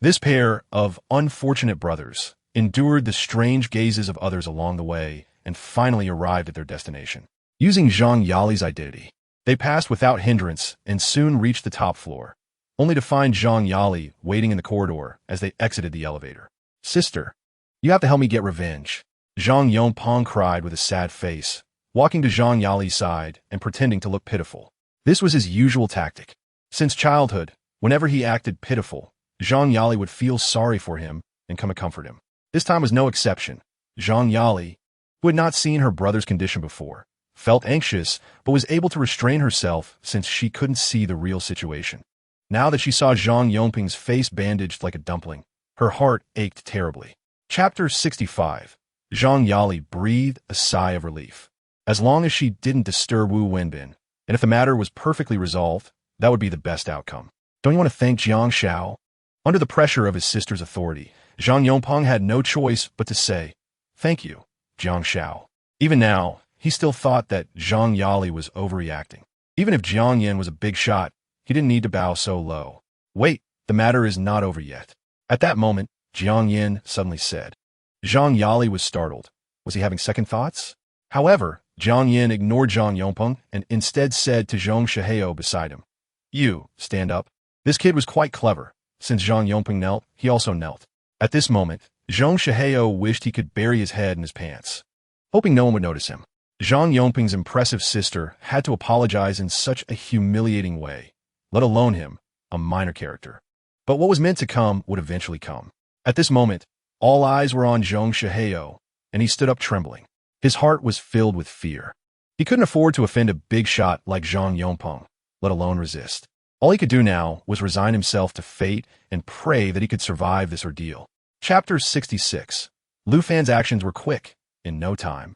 This pair of unfortunate brothers endured the strange gazes of others along the way and finally arrived at their destination. Using Zhang Yali's identity, they passed without hindrance and soon reached the top floor, only to find Zhang Yali waiting in the corridor as they exited the elevator. Sister, you have to help me get revenge. Zhang Yongpeng cried with a sad face, walking to Zhang Yali's side and pretending to look pitiful. This was his usual tactic. Since childhood, whenever he acted pitiful, Zhang Yali would feel sorry for him and come to comfort him. This time was no exception. Zhang Yali, who had not seen her brother's condition before, felt anxious but was able to restrain herself since she couldn't see the real situation. Now that she saw Zhang Yongping's face bandaged like a dumpling, her heart ached terribly. Chapter 65. Zhang Yali breathed a sigh of relief. As long as she didn't disturb Wu Wenbin, and if the matter was perfectly resolved, that would be the best outcome. Don't you want to thank Jiang Xiao? Under the pressure of his sister's authority, Zhang Yongpeng had no choice but to say, "Thank you, Jiang Xiao." Even now, he still thought that Zhang Yali was overreacting. Even if Jiang Yin was a big shot, he didn't need to bow so low. Wait, the matter is not over yet. At that moment, Jiang Yin suddenly said. Zhang Yali was startled. Was he having second thoughts? However, Jiang Yin ignored Zhang Yongpeng and instead said to Zhong Shihao beside him, "You, stand up." This kid was quite clever. Since Zhang Yongpeng knelt, he also knelt. At this moment, Zhong Shihao wished he could bury his head in his pants, hoping no one would notice him. Zhang Yongpeng's impressive sister had to apologize in such a humiliating way, let alone him, a minor character. But what was meant to come would eventually come. At this moment, all eyes were on Zhong Shihao, and he stood up trembling. His heart was filled with fear. He couldn't afford to offend a big shot like Zhang Yongpeng, let alone resist. All he could do now was resign himself to fate and pray that he could survive this ordeal. Chapter 66. Lu Fan's actions were quick, in no time.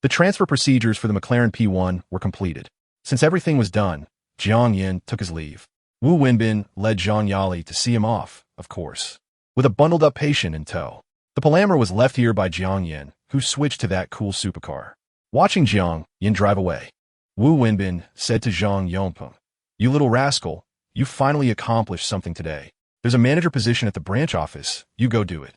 The transfer procedures for the McLaren P1 were completed. Since everything was done, Jiang Yin took his leave. Wu Wenbin led Zhang Yali to see him off, of course, with a bundled-up patient in tow. The Palamer was left here by Jiang Yin, who switched to that cool supercar. Watching Jiang Yin drive away, Wu Wenbin said to Zhang Yongpeng, "You little rascal, you finally accomplished something today. There's a manager position at the branch office. You go do it."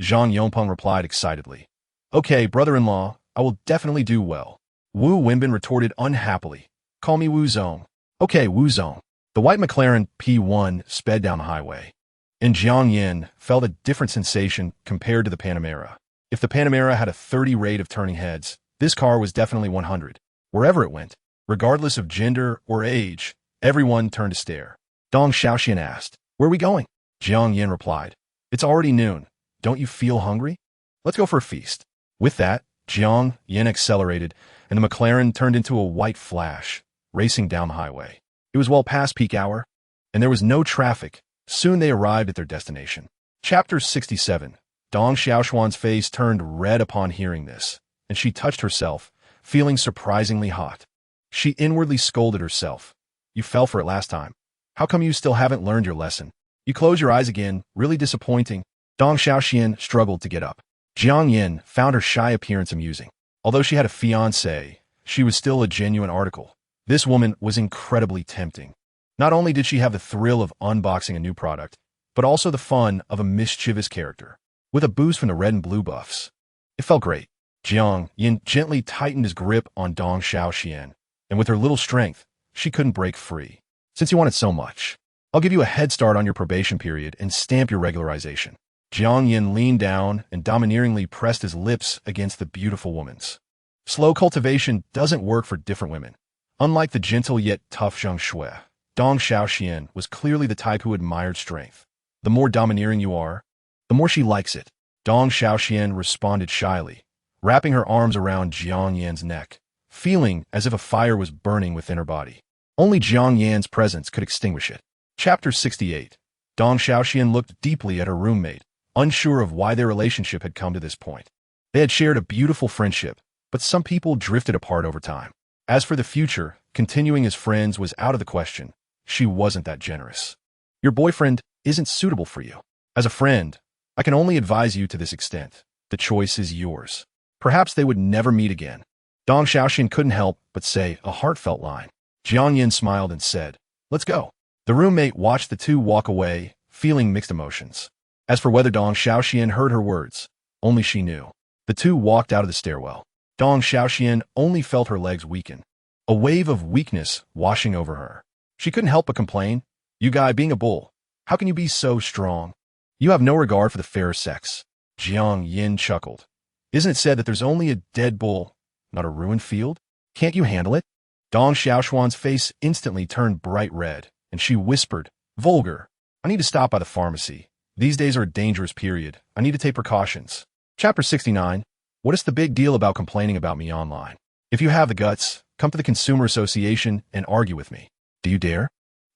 Zhang Yongpeng replied excitedly, "Okay, brother-in-law, I will definitely do well." Wu Wenbin retorted unhappily, "Call me Wu Zong." "Okay, Wu Zong." The white McLaren P1 sped down the highway, and Jiang Yin felt a different sensation compared to the Panamera. If the Panamera had a 30 rate of turning heads, this car was definitely 100. Wherever it went, regardless of gender or age, everyone turned to stare. Dong Xiaoxian asked, "Where are we going?" Jiang Yin replied, "It's already noon. Don't you feel hungry? Let's go for a feast." With that, Jiang Yin accelerated, and the McLaren turned into a white flash, racing down the highway. It was well past peak hour, and there was no traffic. Soon they arrived at their destination. Chapter 67. Dong Xiaoxuan's face turned red upon hearing this, and she touched herself, feeling surprisingly hot. She inwardly scolded herself. "You fell for it last time. How come you still haven't learned your lesson? You close your eyes again, really disappointing." Dong Xiaoxian struggled to get up. Jiang Yin found her shy appearance amusing. Although she had a fiancé, she was still a genuine article. This woman was incredibly tempting. Not only did she have the thrill of unboxing a new product, but also the fun of a mischievous character, with a boost from the red and blue buffs. It felt great. Jiang Yin gently tightened his grip on Dong Xiaoxian, and with her little strength, she couldn't break free. "Since you want it so much, I'll give you a head start on your probation period and stamp your regularization." Jiang Yin leaned down and domineeringly pressed his lips against the beautiful woman's. Slow cultivation doesn't work for different women. Unlike the gentle yet tough Zheng Shui, Dong Xiaoxian was clearly the type who admired strength. The more domineering you are, the more she likes it. Dong Xiaoxian responded shyly, wrapping her arms around Jiang Yan's neck, feeling as if a fire was burning within her body. Only Jiang Yan's presence could extinguish it. Chapter 68. Dong Xiaoxian looked deeply at her roommate, unsure of why their relationship had come to this point. They had shared a beautiful friendship, but some people drifted apart over time. As for the future, continuing as friends was out of the question. She wasn't that generous. "Your boyfriend isn't suitable for you. As a friend, I can only advise you to this extent. The choice is yours." Perhaps they would never meet again. Dong Xiaoxian couldn't help but say a heartfelt line. Jiang Yin smiled and said, "Let's go." The roommate watched the two walk away, feeling mixed emotions. As for whether Dong Xiaoxian heard her words, only she knew. The two walked out of the stairwell. Dong Xiaoxian only felt her legs weaken, a wave of weakness washing over her. She couldn't help but complain, "You guy being a bull, how can you be so strong? You have no regard for the fairer sex." Jiang Yin chuckled. Isn't it said that there's only a dead bull, not a ruined field? Can't you handle it? Dong Xiaoshuan's face instantly turned bright red, and she whispered, vulgar. I need to stop by the pharmacy. These days are a dangerous period. I need to take precautions. Chapter 69. What is the big deal about complaining about me online? If you have the guts, come to the Consumer Association and argue with me. Do you dare?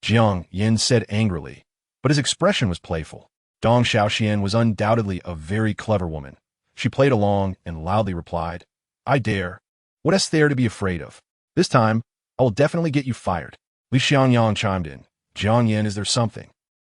Jiang Yin said angrily, but his expression was playful. Dong Xiaoxian was undoubtedly a very clever woman. She played along and loudly replied, I dare. What is there to be afraid of? This time, I will definitely get you fired. Li Xiangyang chimed in. Jiang Yin, is there something?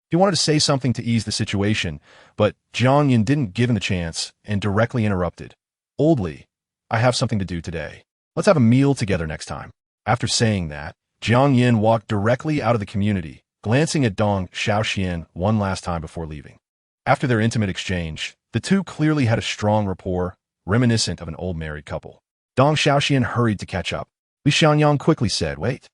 He wanted to say something to ease the situation, but Jiang Yin didn't give him the chance and directly interrupted. Old Li, I have something to do today. Let's have a meal together next time. After saying that, Jiang Yin walked directly out of the community, glancing at Dong Xiaoxian one last time before leaving. After their intimate exchange, the two clearly had a strong rapport, reminiscent of an old married couple. Dong Xiaoxian hurried to catch up. Li Xiangyang quickly said, wait,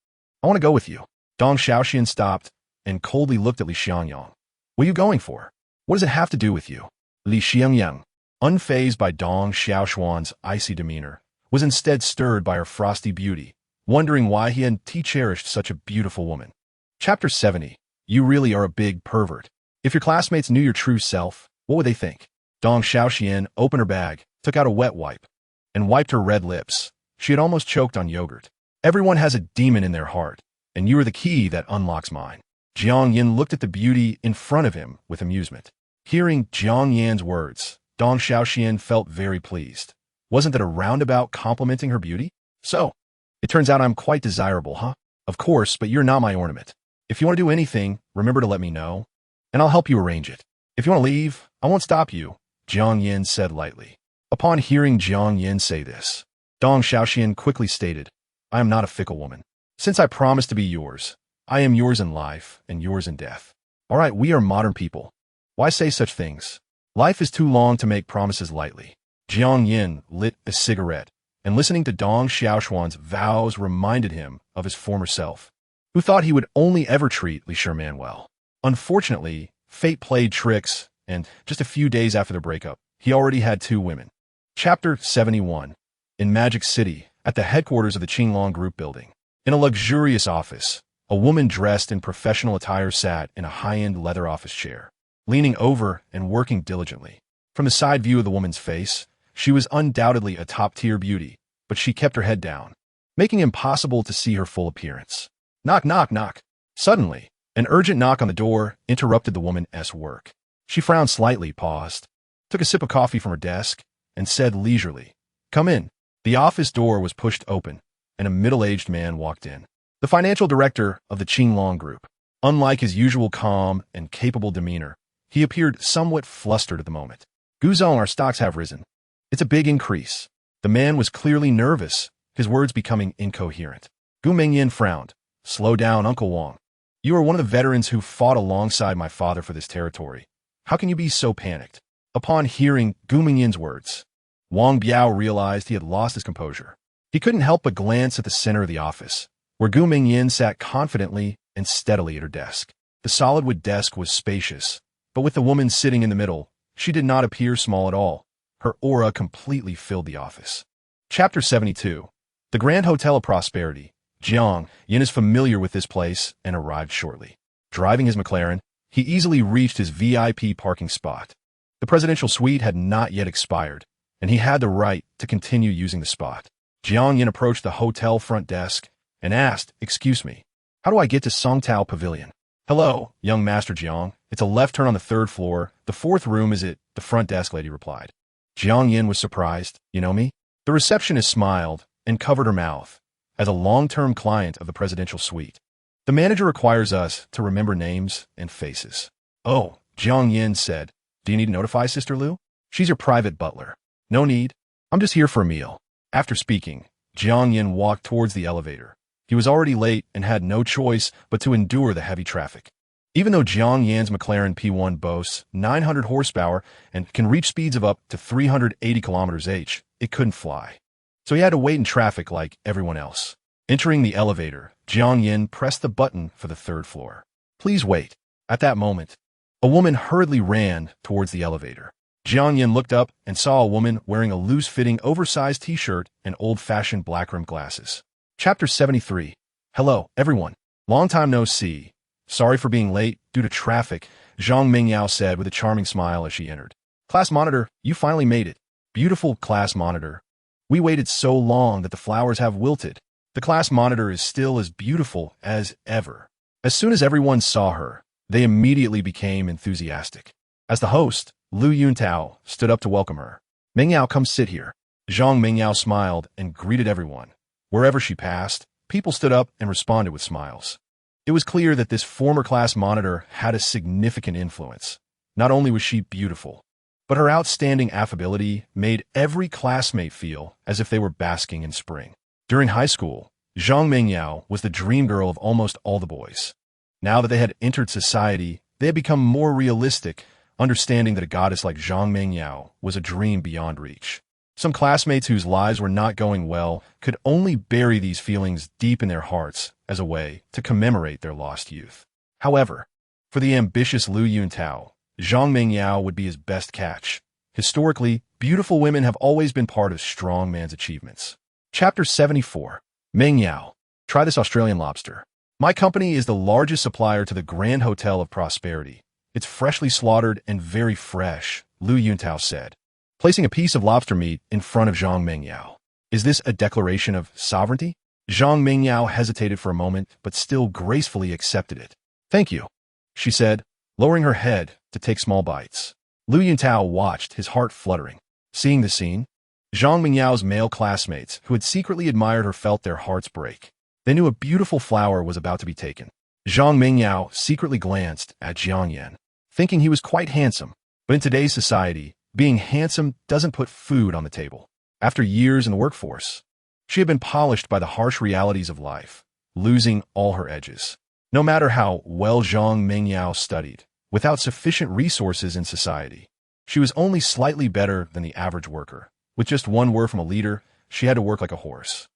I want to go with you. Dong Xiaoxian stopped and coldly looked at Li Xiangyang. What are you going for? What does it have to do with you? Li Xiangyang, unfazed by Dong Xiaoshuan's icy demeanor, was instead stirred by her frosty beauty, wondering why he and T cherished such a beautiful woman. Chapter 70. You really are a big pervert. If your classmates knew your true self, what would they think? Dong Xiaoxian opened her bag, took out a wet wipe, and wiped her red lips. She had almost choked on yogurt. Everyone has a demon in their heart, and you are the key that unlocks mine. Jiang Yin looked at the beauty in front of him with amusement. Hearing Jiang Yan's words, Dong Xiaoxian felt very pleased. Wasn't that a roundabout complimenting her beauty? So, it turns out I'm quite desirable, huh? Of course, but you're not my ornament. If you want to do anything, remember to let me know, and I'll help you arrange it. If you want to leave, I won't stop you, Jiang Yin said lightly. Upon hearing Jiang Yin say this, Dong Xiaoxian quickly stated, I am not a fickle woman. Since I promised to be yours, I am yours in life and yours in death. All right, we are modern people. Why say such things? Life is too long to make promises lightly. Jiang Yin lit a cigarette, and listening to Dong Xiaoshuan's vows reminded him of his former self, who thought he would only ever treat Li Sherman well. Unfortunately, fate played tricks, and just a few days after their breakup, he already had 2 women. Chapter 71. In Magic City, at the headquarters of the Qinglong Group building, in a luxurious office, a woman dressed in professional attire sat in a high-end leather office chair, leaning over and working diligently. From the side view of the woman's face, she was undoubtedly a top-tier beauty, but she kept her head down, making it impossible to see her full appearance. Knock, knock, knock. Suddenly, an urgent knock on the door interrupted the woman's work. She frowned slightly, paused, took a sip of coffee from her desk, and said leisurely, Come in. The office door was pushed open, and a middle-aged man walked in. The financial director of the Qinglong Group. Unlike his usual calm and capable demeanor, he appeared somewhat flustered at the moment. Guzong, our stocks have risen. It's a big increase. The man was clearly nervous, his words becoming incoherent. Gu Mingyin frowned. Slow down, Uncle Wang. You are one of the veterans who fought alongside my father for this territory. How can you be so panicked? Upon hearing Gu Mingyin's words, Wang Biao realized he had lost his composure. He couldn't help but glance at the center of the office, where Gu Mingyin sat confidently and steadily at her desk. The solid wood desk was spacious, but with the woman sitting in the middle, she did not appear small at all. Her aura completely filled the office. Chapter 72. The Grand Hotel of Prosperity. Jiang Yin is familiar with this place and arrived shortly. Driving his McLaren, he easily reached his VIP parking spot. The presidential suite had not yet expired, and he had the right to continue using the spot. Jiang Yin approached the hotel front desk and asked, Excuse me, how do I get to Songtao Pavilion? Hello, young Master Jiang. It's a left turn on the 3rd floor. The 4th room is at the front desk, lady replied. Jiang Yin was surprised. You know me? The receptionist smiled and covered her mouth. As a long-term client of the presidential suite, the manager requires us to remember names and faces. Oh, Jiang Yin said. Do you need to notify Sister Liu? She's your private butler. No need. I'm just here for a meal. After speaking, Jiang Yin walked towards the elevator. He was already late and had no choice but to endure the heavy traffic. Even though Jiang Yin's McLaren P1 boasts 900 horsepower and can reach speeds of up to 380 km/h, it couldn't fly. So he had to wait in traffic like everyone else. Entering the elevator, Jiang Yin pressed the button for the 3rd floor. Please wait. At that moment, a woman hurriedly ran towards the elevator. Jiang Yin looked up and saw a woman wearing a loose-fitting, oversized t-shirt and old-fashioned black-rimmed glasses. Chapter 73. Hello, everyone. Long time no see. Sorry for being late due to traffic, Zhang Mingyao said with a charming smile as she entered. Class monitor, you finally made it. Beautiful class monitor. We waited so long that the flowers have wilted. The class monitor is still as beautiful as ever. As soon as everyone saw her, they immediately became enthusiastic. As the host, Lu Yuntao, stood up to welcome her. Mingyao, come sit here. Zhang Mingyao smiled and greeted everyone. Wherever she passed, people stood up and responded with smiles. It was clear that this former class monitor had a significant influence. Not only was she beautiful, but her outstanding affability made every classmate feel as if they were basking in spring. During high school, Zhang Mingyao was the dream girl of almost all the boys. Now that they had entered society, they had become more realistic, understanding that a goddess like Zhang Mingyao was a dream beyond reach. Some classmates whose lives were not going well could only bury these feelings deep in their hearts as a way to commemorate their lost youth. However, for the ambitious Lu Yuntao, Zhang Mingyao would be his best catch. Historically, beautiful women have always been part of strong man's achievements. Chapter 74. Mingyao, try this Australian lobster. My company is the largest supplier to the Grand Hotel of Prosperity. It's freshly slaughtered and very fresh, Lu Yuntao said, placing a piece of lobster meat in front of Zhang Mingyao. Is this a declaration of sovereignty? Zhang Mingyao hesitated for a moment, but still gracefully accepted it. Thank you, she said, lowering her head to take small bites. Lu Yuntao watched, his heart fluttering. Seeing the scene, Zhang Mingyao's male classmates, who had secretly admired her, felt their hearts break. They knew a beautiful flower was about to be taken. Zhang Mingyao secretly glanced at Jiang Yin, thinking he was quite handsome. But in today's society, being handsome doesn't put food on the table. After years in the workforce, she had been polished by the harsh realities of life, losing all her edges. No matter how well Zhang Mingyao studied, without sufficient resources in society, she was only slightly better than the average worker. With just one word from a leader, she had to work like a horse.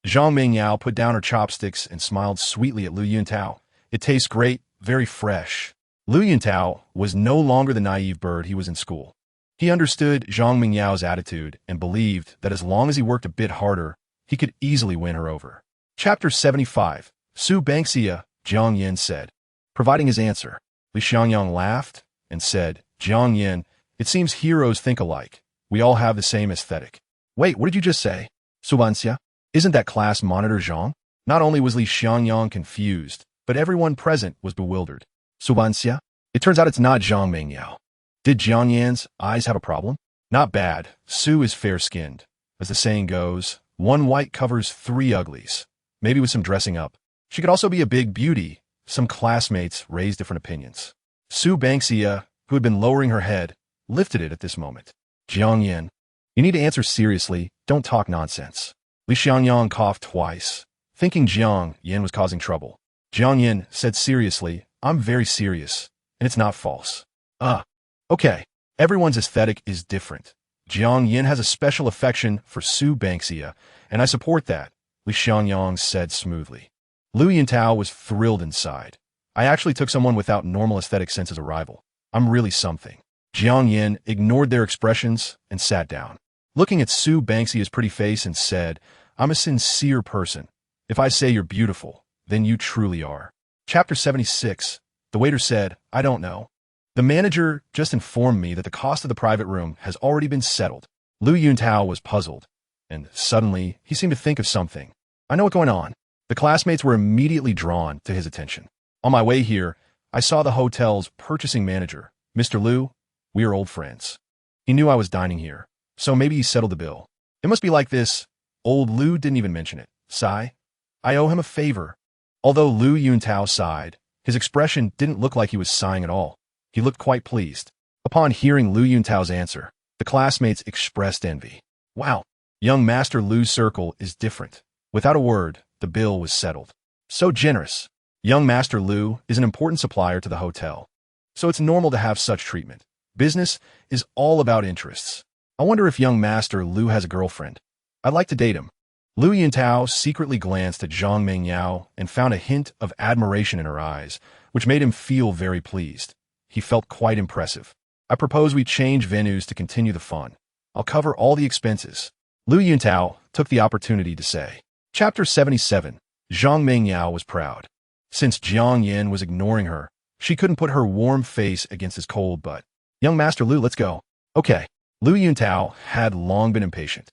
Zhang Mingyao put down her chopsticks and smiled sweetly at Lu Yuntao. It tastes great, very fresh. Lu Yuntao was no longer the naive bird he was in school. He understood Zhang Mingyao's attitude and believed that as long as he worked a bit harder, he could easily win her over. Chapter 75. Su Banksia, Jiang Yin said. Providing his answer, Li Xiangyang laughed and said, Jiang Yin, it seems heroes think alike. We all have the same aesthetic. Wait, what did you just say? Su Banxia? Isn't that class monitor Zhang? Not only was Li Xiangyang confused, but everyone present was bewildered. Su Banxia? It turns out it's not Zhang Mingyao. Did Jiang Yan's eyes have a problem? Not bad. Su is fair-skinned. As the saying goes, one white covers three uglies. Maybe with some dressing up. She could also be a big beauty. Some classmates raised different opinions. Su Banksia, who had been lowering her head, lifted it at this moment. Jiang Yin, you need to answer seriously. Don't talk nonsense. Li Xiangyang coughed twice, thinking Jiang Yin was causing trouble. Jiang Yin said seriously, I'm very serious, and it's not false. Okay. Everyone's aesthetic is different. Jiang Yin has a special affection for Su Banksia, and I support that, Li Xiangyang said smoothly. Lu Yuntao was thrilled inside. I actually took someone without normal aesthetic sense as a rival. I'm really something. Jiang Yin ignored their expressions and sat down, looking at Su Banksia's pretty face and said, I'm a sincere person. If I say you're beautiful, then you truly are. Chapter 76. The waiter said, I don't know. The manager just informed me that the cost of the private room has already been settled. Lu Yuntao was puzzled, and suddenly he seemed to think of something. I know what's going on. The classmates were immediately drawn to his attention. On my way here, I saw the hotel's purchasing manager. Mr. Lu, we are old friends. He knew I was dining here, so maybe he settled the bill. It must be like this. Old Lu didn't even mention it. Sigh. I owe him a favor. Although Lu Yuntao sighed, his expression didn't look like he was sighing at all. He looked quite pleased. Upon hearing Lu Yuntao's answer, the classmates expressed envy. Wow, young Master Lu's circle is different. Without a word, the bill was settled. So generous. Young Master Lu is an important supplier to the hotel, so it's normal to have such treatment. Business is all about interests. I wonder if young Master Lu has a girlfriend. I'd like to date him. Lu Yuntao secretly glanced at Zhang Mingyao and found a hint of admiration in her eyes, which made him feel very pleased. He felt quite impressive. I propose we change venues to continue the fun. I'll cover all the expenses. Lu Yuntao took the opportunity to say. Chapter 77. Zhang Mingyao was proud. Since Jiang Yin was ignoring her, she couldn't put her warm face against his cold butt. Young Master Lu, let's go. Okay. Lu Yuntao had long been impatient.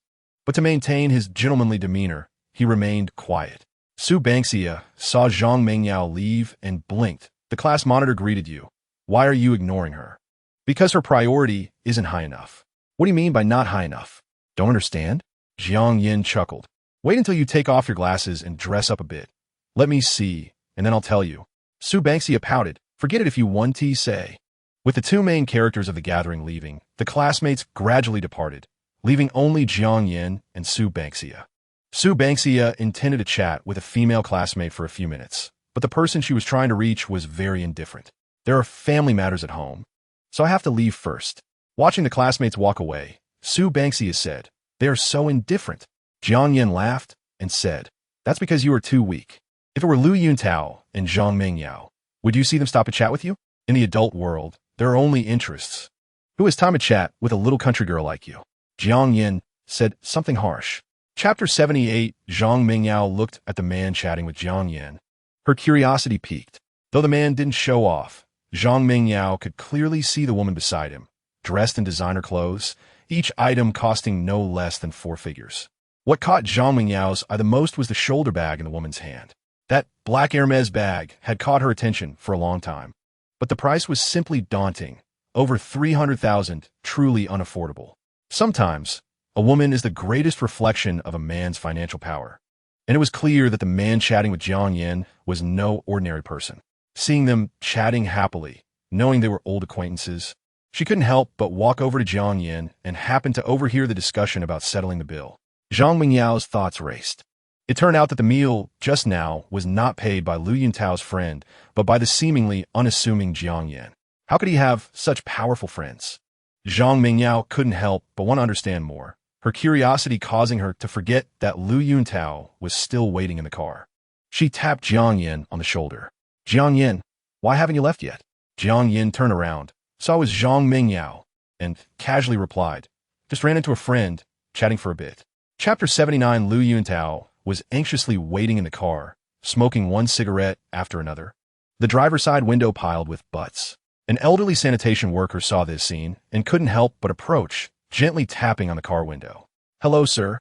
But to maintain his gentlemanly demeanor, he remained quiet. Su Bangxia saw Zhang Mingyao leave and blinked. The class monitor greeted you. Why are you ignoring her? Because her priority isn't high enough. What do you mean by not high enough? Don't understand? Jiang Yin chuckled. Wait until you take off your glasses and dress up a bit. Let me see, and then I'll tell you. Su Bangxia pouted. Forget it if you want to say. With the two main characters of the gathering leaving, the classmates gradually departed, leaving only Jiang Yin and Su Bangxia. Su Bangxia intended to chat with a female classmate for a few minutes, but the person she was trying to reach was very indifferent. There are family matters at home, so I have to leave first. Watching the classmates walk away, Su Bangxia said, They are so indifferent. Jiang Yin laughed and said, That's because you are too weak. If it were Lu Yuntao and Zhang Mingyao, would you see them stop to chat with you? In the adult world, there are only interests. Who has time to chat with a little country girl like you? Jiang Yin said something harsh. Chapter 78. Zhang Mingyao looked at the man chatting with Jiang Yin. Her curiosity piqued. Though the man didn't show off, Zhang Mingyao could clearly see the woman beside him, dressed in designer clothes, each item costing no less than 4 figures. What caught Zhang Mingyao's eye the most was the shoulder bag in the woman's hand. That black Hermes bag had caught her attention for a long time. But the price was simply daunting, over 300,000, truly unaffordable. Sometimes, a woman is the greatest reflection of a man's financial power. And it was clear that the man chatting with Jiang Yin was no ordinary person. Seeing them chatting happily, knowing they were old acquaintances, she couldn't help but walk over to Jiang Yin and happened to overhear the discussion about settling the bill. Zhang Mingyao's thoughts raced. It turned out that the meal just now was not paid by Lu Yuntao's friend, but by the seemingly unassuming Jiang Yin. How could he have such powerful friends? Zhang Mingyao couldn't help but want to understand more, her curiosity causing her to forget that Lu Yuntao was still waiting in the car. She tapped Jiang Yin on the shoulder. Jiang Yin, why haven't you left yet? Jiang Yin turned around, saw it was Zhang Mingyao, and casually replied, Just ran into a friend, chatting for a bit. Chapter 79. Lu Yuntao was anxiously waiting in the car, smoking one cigarette after another. The driver's side window piled with butts. An elderly sanitation worker saw this scene and couldn't help but approach, gently tapping on the car window. Hello, sir.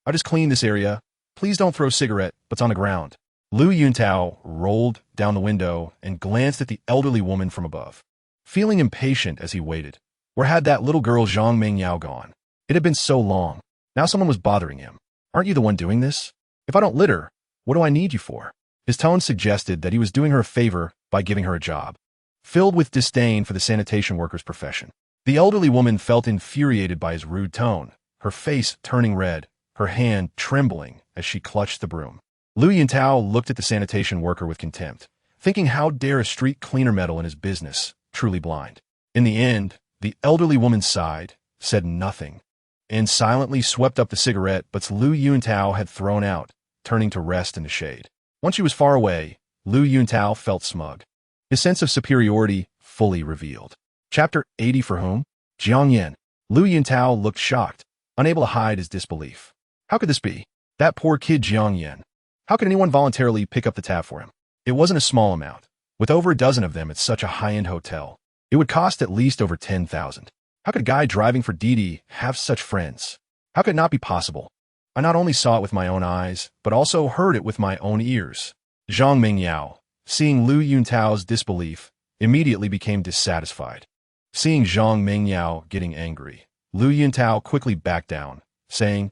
I just cleaned this area. Please don't throw cigarette butts on the ground. Lu Yuntao rolled down the window and glanced at the elderly woman from above. Feeling impatient as he waited, where had that little girl Zhang Mingyao gone? It had been so long. Now someone was bothering him. Aren't you the one doing this? If I don't litter, what do I need you for? His tone suggested that he was doing her a favor by giving her a job. Filled with disdain for the sanitation worker's profession, the elderly woman felt infuriated by his rude tone, her face turning red, her hand trembling as she clutched the broom. Lu Yuntao looked at the sanitation worker with contempt, thinking how dare a street cleaner meddle in his business, truly blind. In the end, the elderly woman sighed, said nothing, and silently swept up the cigarette butts Lu Yuntao had thrown out, turning to rest in the shade. Once she was far away, Lu Yuntao felt smug, his sense of superiority fully revealed. Chapter 80. For whom? Jiang Yin. Lu Yuntao looked shocked, unable to hide his disbelief. How could this be? That poor kid Jiang Yin. How could anyone voluntarily pick up the tab for him? It wasn't a small amount. With over a dozen of them at such a high-end hotel, it would cost at least over 10,000. How could a guy driving for Didi have such friends? How could it not be possible? I not only saw it with my own eyes, but also heard it with my own ears. Zhang Mingyao, seeing Lu Yuntao's disbelief, immediately became dissatisfied. Seeing Zhang Mingyao getting angry, Lu Yuntao quickly backed down, saying,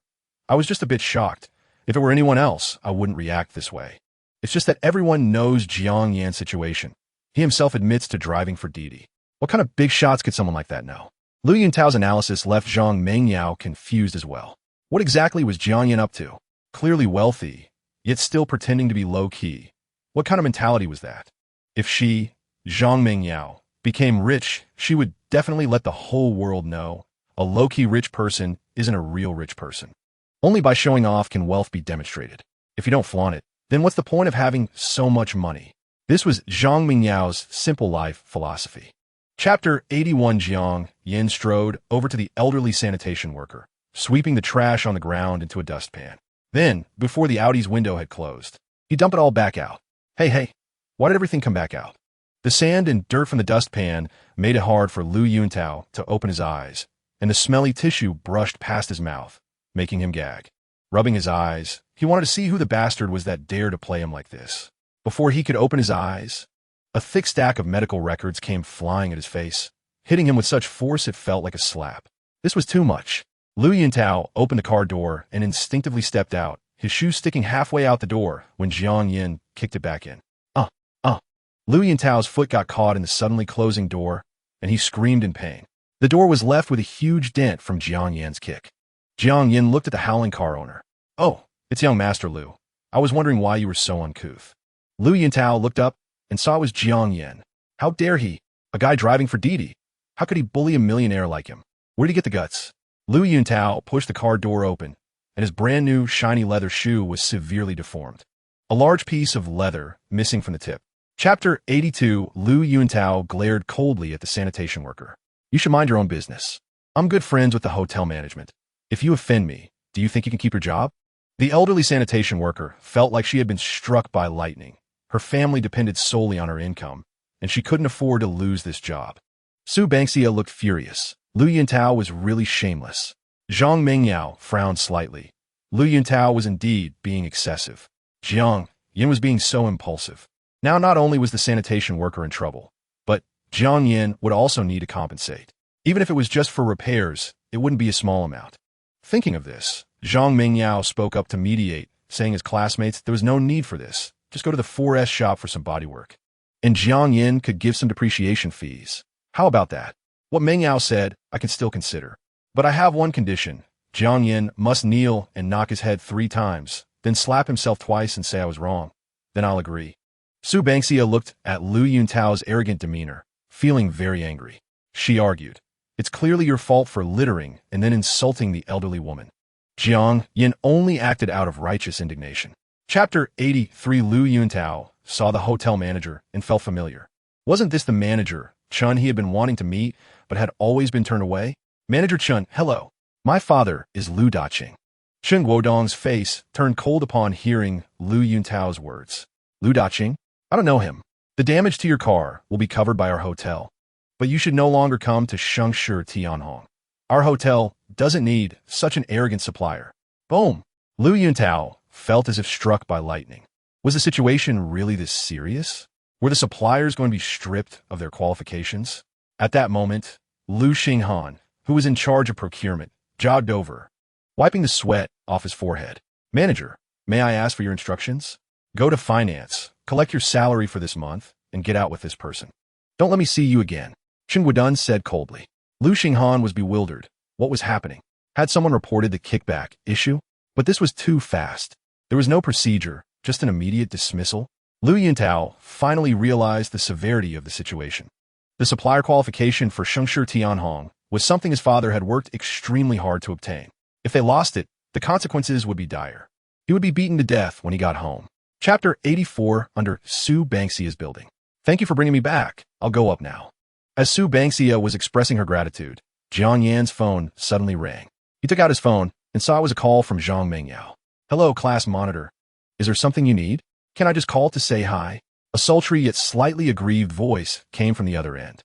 I was just a bit shocked. If it were anyone else, I wouldn't react this way. It's just that everyone knows Jiang Yan's situation. He himself admits to driving for Didi. What kind of big shots could someone like that know? Lu Yuntao's analysis left Zhang Mingyao confused as well. What exactly was Jiang Yan up to? Clearly wealthy, yet still pretending to be low-key. What kind of mentality was that? If she, Zhang Mingyao, became rich, she would definitely let the whole world know a low-key rich person isn't a real rich person. Only by showing off can wealth be demonstrated. If you don't flaunt it, then what's the point of having so much money? This was Zhang Mingyao's simple life philosophy. Chapter 81. Jiang Yin strode over to the elderly sanitation worker, sweeping the trash on the ground into a dustpan. Then, before the Audi's window had closed, he dumped it all back out. Hey, why did everything come back out? The sand and dirt from the dustpan made it hard for Lu Yuntao to open his eyes, and the smelly tissue brushed past his mouth, making him gag. Rubbing his eyes, he wanted to see who the bastard was that dared to play him like this. Before he could open his eyes, a thick stack of medical records came flying at his face, hitting him with such force it felt like a slap. This was too much. Lu Yuntao opened the car door and instinctively stepped out, his shoe sticking halfway out the door when Jiang Yin kicked it back in. Lu Yuntao's foot got caught in the suddenly closing door, and he screamed in pain. The door was left with a huge dent from Jiang Yin's kick. Jiang Yin looked at the howling car owner. "Oh, it's young Master Lu. I was wondering why you were so uncouth." Lu Yuntao looked up and saw it was Jiang Yin. How dare he? A guy driving for Didi. How could he bully a millionaire like him? Where did he get the guts? Lu Yuntao pushed the car door open, and his brand new shiny leather shoe was severely deformed. A large piece of leather missing from the tip. Chapter 82. Lu Yuntao glared coldly at the sanitation worker. "You should mind your own business. I'm good friends with the hotel management. If you offend me, do you think you can keep your job?" The elderly sanitation worker felt like she had been struck by lightning. Her family depended solely on her income, and she couldn't afford to lose this job. Su Bangxia looked furious. Lu Yuntao was really shameless. Zhang Mengyao frowned slightly. Lu Yuntao was indeed being excessive. Jiang Yin was being so impulsive. Now not only was the sanitation worker in trouble, but Jiang Yin would also need to compensate. Even if it was just for repairs, it wouldn't be a small amount. Thinking of this, Zhang Mengyao spoke up to mediate, saying his classmates there was no need for this. Just go to the 4S shop for some bodywork. And Jiang Yin could give some depreciation fees. How about that? What Mengyao said, I can still consider. But I have one condition. Jiang Yin must kneel and knock his head 3 times, then slap himself twice and say I was wrong. Then I'll agree. Su Bangxia looked at Lu Yuntao's arrogant demeanor, feeling very angry. She argued, "It's clearly your fault for littering and then insulting the elderly woman." Jiang Yin only acted out of righteous indignation. Chapter 83. Lu Yuntao saw the hotel manager and felt familiar. Wasn't this the manager, Chun, he had been wanting to meet, but had always been turned away? "Manager Chun, hello. My father is Lu Daqing." Chen Guodong's face turned cold upon hearing Lu Yuntao's words. "Lu Daqing? I don't know him. The damage to your car will be covered by our hotel, but you should no longer come to Shengshi Tianhong. Our hotel doesn't need such an arrogant supplier." Boom! Lu Yuntao felt as if struck by lightning. Was the situation really this serious? Were the suppliers going to be stripped of their qualifications? At that moment, Lu Xinghan, who was in charge of procurement, jogged over, wiping the sweat off his forehead. "Manager, may I ask for your instructions?" "Go to finance, collect your salary for this month, and get out with this person. Don't let me see you again," Chen Guodong said coldly. Lu Xinghan was bewildered. What was happening? Had someone reported the kickback issue? But this was too fast. There was no procedure, just an immediate dismissal. Lu Yuntao finally realized the severity of the situation. The supplier qualification for Shengshi Tianhong was something his father had worked extremely hard to obtain. If they lost it, the consequences would be dire. He would be beaten to death when he got home. Chapter 84. Under Su Bangxia's building. "Thank you for bringing me back. I'll go up now." As Su Bangxia was expressing her gratitude, Jiang Yan's phone suddenly rang. He took out his phone and saw it was a call from Zhang Mengyao. "Hello, class monitor. Is there something you need? Can I just call to say hi?" A sultry yet slightly aggrieved voice came from the other end.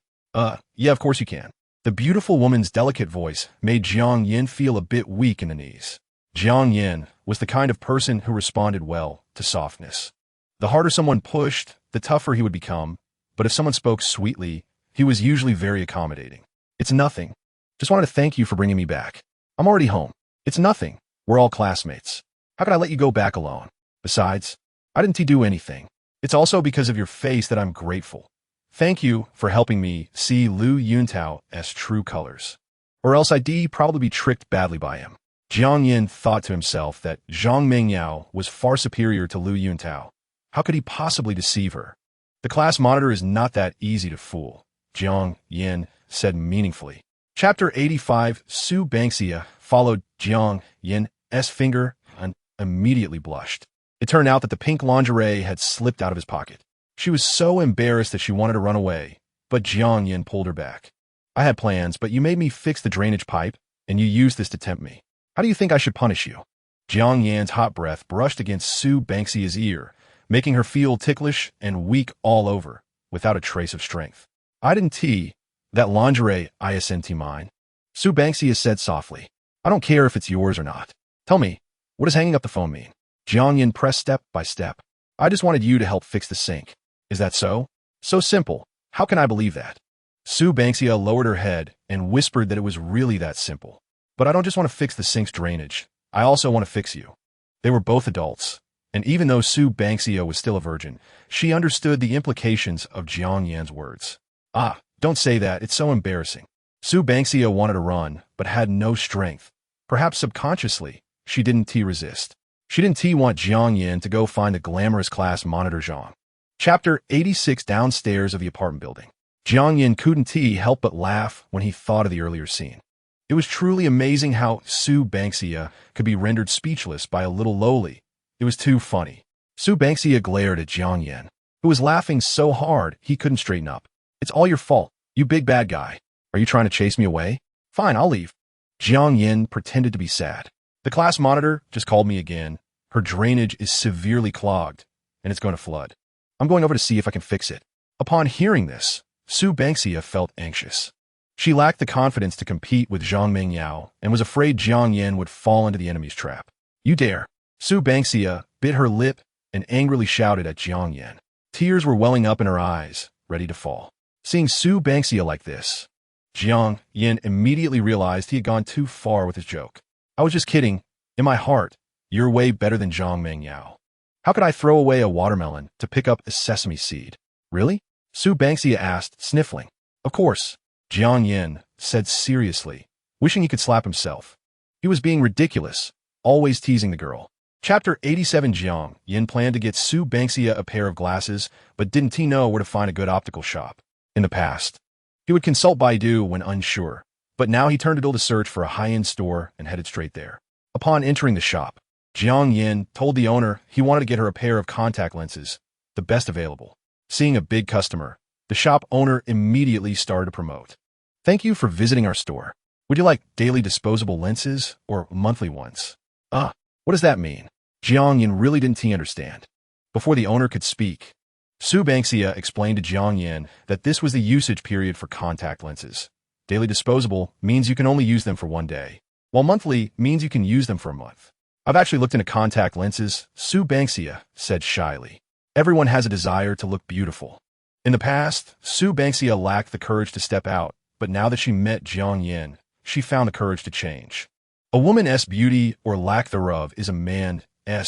Yeah, of course you can." The beautiful woman's delicate voice made Jiang Yin feel a bit weak in the knees. Jiang Yin was the kind of person who responded well to softness. The harder someone pushed, the tougher he would become, but if someone spoke sweetly, he was usually very accommodating. "It's nothing. Just wanted to thank you for bringing me back. I'm already home." "It's nothing. We're all classmates. How could I let you go back alone? Besides, I didn't do anything. It's also because of your face that I'm grateful. Thank you for helping me see Lu Yuntao as true colors. Or else I'd probably be tricked badly by him." Jiang Yin thought to himself that Zhang Mengyao was far superior to Lu Yuntao. How could he possibly deceive her? "The class monitor is not that easy to fool," Jiang Yin said meaningfully. Chapter 85. Su Bangxia followed Jiang Yin's finger and immediately blushed. It turned out that the pink lingerie had slipped out of his pocket. She was so embarrassed that she wanted to run away, but Jiang Yin pulled her back. I had plans, but you made me fix the drainage pipe, and you used this to tempt me. How do you think I should punish you? Jiang Yan's hot breath brushed against Sue Banksia's ear, making her feel ticklish and weak all over, without a trace of strength. I didn't tea. That lingerie isn't mine. Sue Banksia said softly. I don't care if it's yours or not. Tell me, what does hanging up the phone mean? Jiang Yin pressed step by step. I just wanted you to help fix the sink. Is that so? So simple. How can I believe that? Sue Banksia lowered her head and whispered that it was really that simple. But I don't just want to fix the sink's drainage. I also want to fix you. They were both adults, and even though Sue Banksia was still a virgin, she understood the implications of Jiang Yan's words. Ah, don't say that. It's so embarrassing. Sue Banksia wanted to run, but had no strength. Perhaps subconsciously, she didn't resist. She didn't want Jiang Yan to go find a glamorous class monitor Zhang. Chapter 86. Downstairs of the apartment building. Jiang Yan couldn't help but laugh when he thought of the earlier scene. It was truly amazing how Sue Banksia could be rendered speechless by a little lowly. It was too funny. Sue Banksia glared at Jiang Yan, who was laughing so hard he couldn't straighten up. It's all your fault, you big bad guy. Are you trying to chase me away? Fine, I'll leave. Jiang Yan pretended to be sad. The class monitor just called me again. Her drainage is severely clogged, and it's going to flood. I'm going over to see if I can fix it. Upon hearing this, Sue Banksia felt anxious. She lacked the confidence to compete with Zhang Mingyao and was afraid Jiang Yan would fall into the enemy's trap. You dare. Sue Banksia bit her lip and angrily shouted at Jiang Yan. Tears were welling up in her eyes, ready to fall. Seeing Sue Banksia like this, Jiang Yan immediately realized he had gone too far with his joke. I was just kidding. In my heart, you're way better than Zhang Mingyao. How could I throw away a watermelon to pick up a sesame seed? Really? Sue Banksia asked, sniffling. Of course, Jiang Yan said seriously, wishing he could slap himself. He was being ridiculous, always teasing the girl. Chapter 87. Jiang Yan planned to get Sue Banksia a pair of glasses, but didn't he know where to find a good optical shop? In the past, he would consult Baidu when unsure, but now he turned to search for a high-end store and headed straight there. Upon entering the shop, Jiang Yan told the owner he wanted to get her a pair of contact lenses, the best available. Seeing a big customer, the shop owner immediately started to promote. Thank you for visiting our store. Would you like daily disposable lenses or monthly ones? What does that mean? Jiang Yan really didn't understand. Before the owner could speak, Sue Banksia explained to Jiang Yan that this was the usage period for contact lenses. Daily disposable means you can only use them for one day, while monthly means you can use them for a month. I've actually looked into contact lenses, Sue Banksia said shyly. Everyone has a desire to look beautiful. In the past, Sue Banksia lacked the courage to step out, but now that she met Jiang Yan, she found the courage to change. A woman's beauty or lack thereof is a man's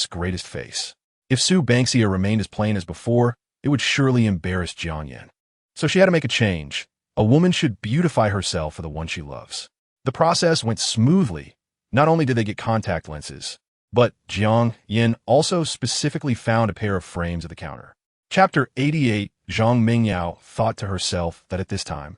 greatest face. If Sue Banksia remained as plain as before, it would surely embarrass Jiang Yan. So she had to make a change. A woman should beautify herself for the one she loves. The process went smoothly. Not only did they get contact lenses, but Jiang Yan also specifically found a pair of frames at the counter. Chapter 88. Zhang Mingyao thought to herself that at this time,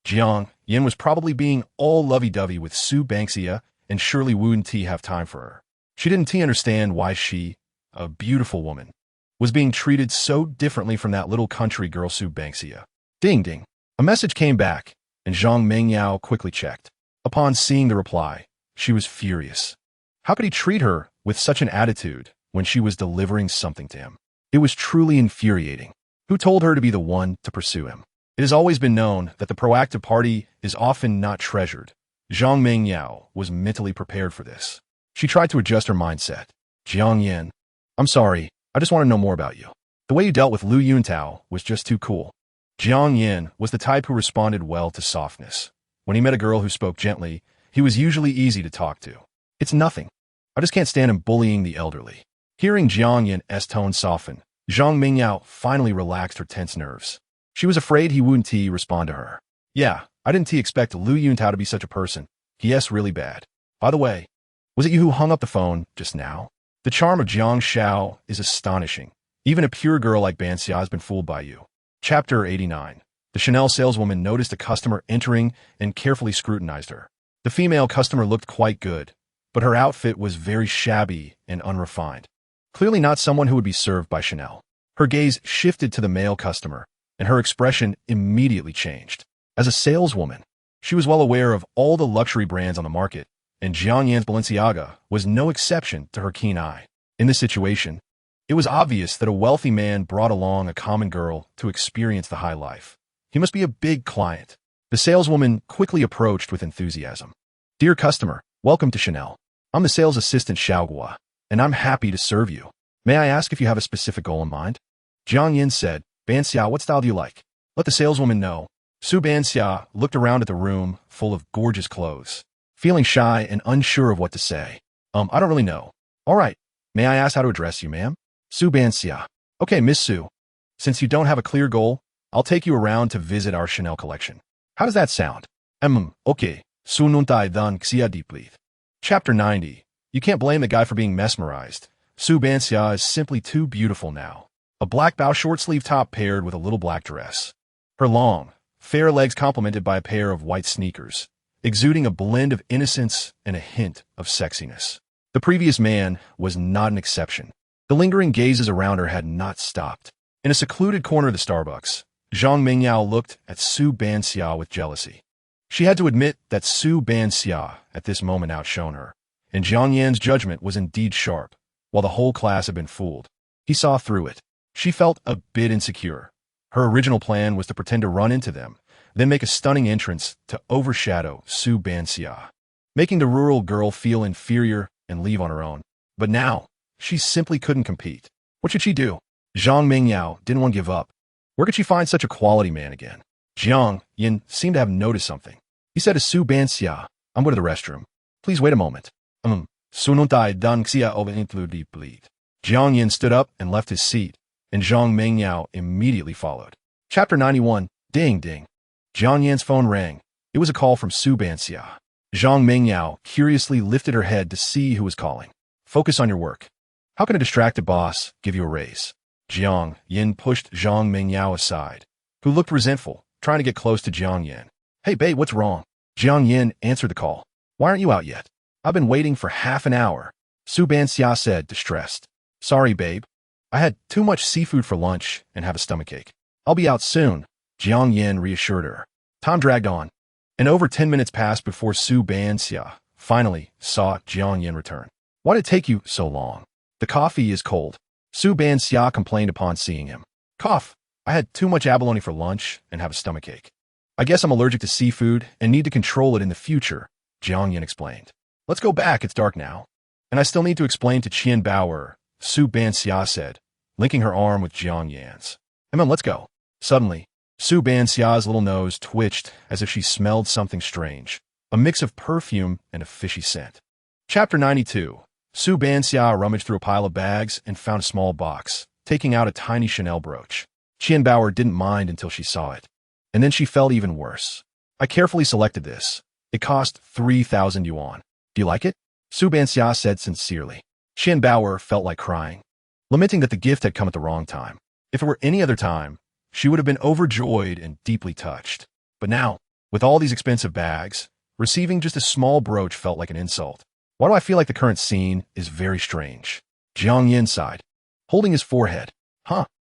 Jiang Yan was probably being all lovey-dovey with Sue Banksia and surely wouldn't have time for her. She didn't understand why she, a beautiful woman, was being treated so differently from that little country girl Sue Banksia. Ding ding. A message came back, and Zhang Mingyao quickly checked. Upon seeing the reply, she was furious. How could he treat her with such an attitude when she was delivering something to him? It was truly infuriating. Who told her to be the one to pursue him? It has always been known that the proactive party is often not treasured. Zhang Mingyao was mentally prepared for this. She tried to adjust her mindset. Jiang Yan, I'm sorry, I just want to know more about you. The way you dealt with Lu Yuntao was just too cool. Jiang Yan was the type who responded well to softness. When he met a girl who spoke gently, he was usually easy to talk to. It's nothing. I just can't stand him bullying the elderly. Hearing Jiang Yan's tone soften, Zhang Mingyao finally relaxed her tense nerves. She was afraid he wouldn't respond to her. Yeah, I didn't expect Lu Yuntao to be such a person. Yes, really bad. By the way, was it you who hung up the phone just now? The charm of Jiang Xiao is astonishing. Even a pure girl like Banxia has been fooled by you. Chapter 89. The Chanel saleswoman noticed a customer entering and carefully scrutinized her. The female customer looked quite good, but her outfit was very shabby and unrefined. Clearly not someone who would be served by Chanel. Her gaze shifted to the male customer, and her expression immediately changed. As a saleswoman, she was well aware of all the luxury brands on the market, and Jiang Yan's Balenciaga was no exception to her keen eye. In this situation, it was obvious that a wealthy man brought along a common girl to experience the high life. He must be a big client. The saleswoman quickly approached with enthusiasm. "Dear customer, welcome to Chanel. I'm the sales assistant Xiaogua, and I'm happy to serve you. May I ask if you have a specific goal in mind?" Jiang Yin said, "Banxia, what style do you like?" Let the saleswoman know. Su Banxia looked around at the room full of gorgeous clothes, feeling shy and unsure of what to say. I don't really know. All right. May I ask how to address you, ma'am?" Su Banxia. "Okay, Miss Su. Since you don't have a clear goal, I'll take you around to visit our Chanel collection. How does that sound?" Okay. Su nuntai dan xia deeply. Chapter 90. You can't blame the guy for being mesmerized. Su Banxia is simply too beautiful now. A black bow short-sleeve top paired with a little black dress. Her long, fair legs complemented by a pair of white sneakers, exuding a blend of innocence and a hint of sexiness. The previous man was not an exception. The lingering gazes around her had not stopped. In a secluded corner of the Starbucks, Zhang Mingyao looked at Su Banxia with jealousy. She had to admit that Su Banxia at this moment outshone her, and Jiang Yan's judgment was indeed sharp. While the whole class had been fooled, he saw through it. She felt a bit insecure. Her original plan was to pretend to run into them, then make a stunning entrance to overshadow Su Banxia, making the rural girl feel inferior and leave on her own. But now, she simply couldn't compete. What should she do? Zhang Mingyao didn't want to give up. Where could she find such a quality man again? Jiang Yin seemed to have noticed something. He said to Su Banxia, "I'm going to the restroom. Please wait a moment." Sununtai dan xia overintludi bleed. Jiang Yin stood up and left his seat, and Zhang Mingyao immediately followed. Chapter 91. Ding, ding. Jiang Yan's phone rang. It was a call from Su Banxia. Zhang Mingyao curiously lifted her head to see who was calling. "Focus on your work. How can a distracted boss give you a raise?" Jiang Yin pushed Zhang Mingyao aside, who looked resentful, trying to get close to Jiang Yin. "Hey, babe, what's wrong?" Jiang Yin answered the call. "Why aren't you out yet?" "I've been waiting for half an hour," Su Banxia said, distressed. "Sorry, babe. I had too much seafood for lunch and have a stomachache. I'll be out soon," Jiang Yin reassured her. Time dragged on, and over 10 minutes passed before Su Banxia finally saw Jiang Yin return. "Why did it take you so long? The coffee is cold," Su Banxia complained upon seeing him. "Cough. I had too much abalone for lunch and have a stomachache. I guess I'm allergic to seafood and need to control it in the future," Jiang Yin explained. "Let's go back, it's dark now. And I still need to explain to Qian Bauer," Su Banxia said, linking her arm with Jiang Yan's. Let's go." Suddenly, Su Banxia's little nose twitched as if she smelled something strange, a mix of perfume and a fishy scent. Chapter 92. Su Banxia rummaged through a pile of bags and found a small box, taking out a tiny Chanel brooch. Qian Bauer didn't mind until she saw it. And then she felt even worse. "I carefully selected this. It cost 3,000 yuan. Do you like it?" Su Banxia said sincerely. Qian Bauer felt like crying, lamenting that the gift had come at the wrong time. If it were any other time, she would have been overjoyed and deeply touched. But now, with all these expensive bags, receiving just a small brooch felt like an insult. "Why do I feel like the current scene is very strange?" Jiang Yin sighed, holding his forehead.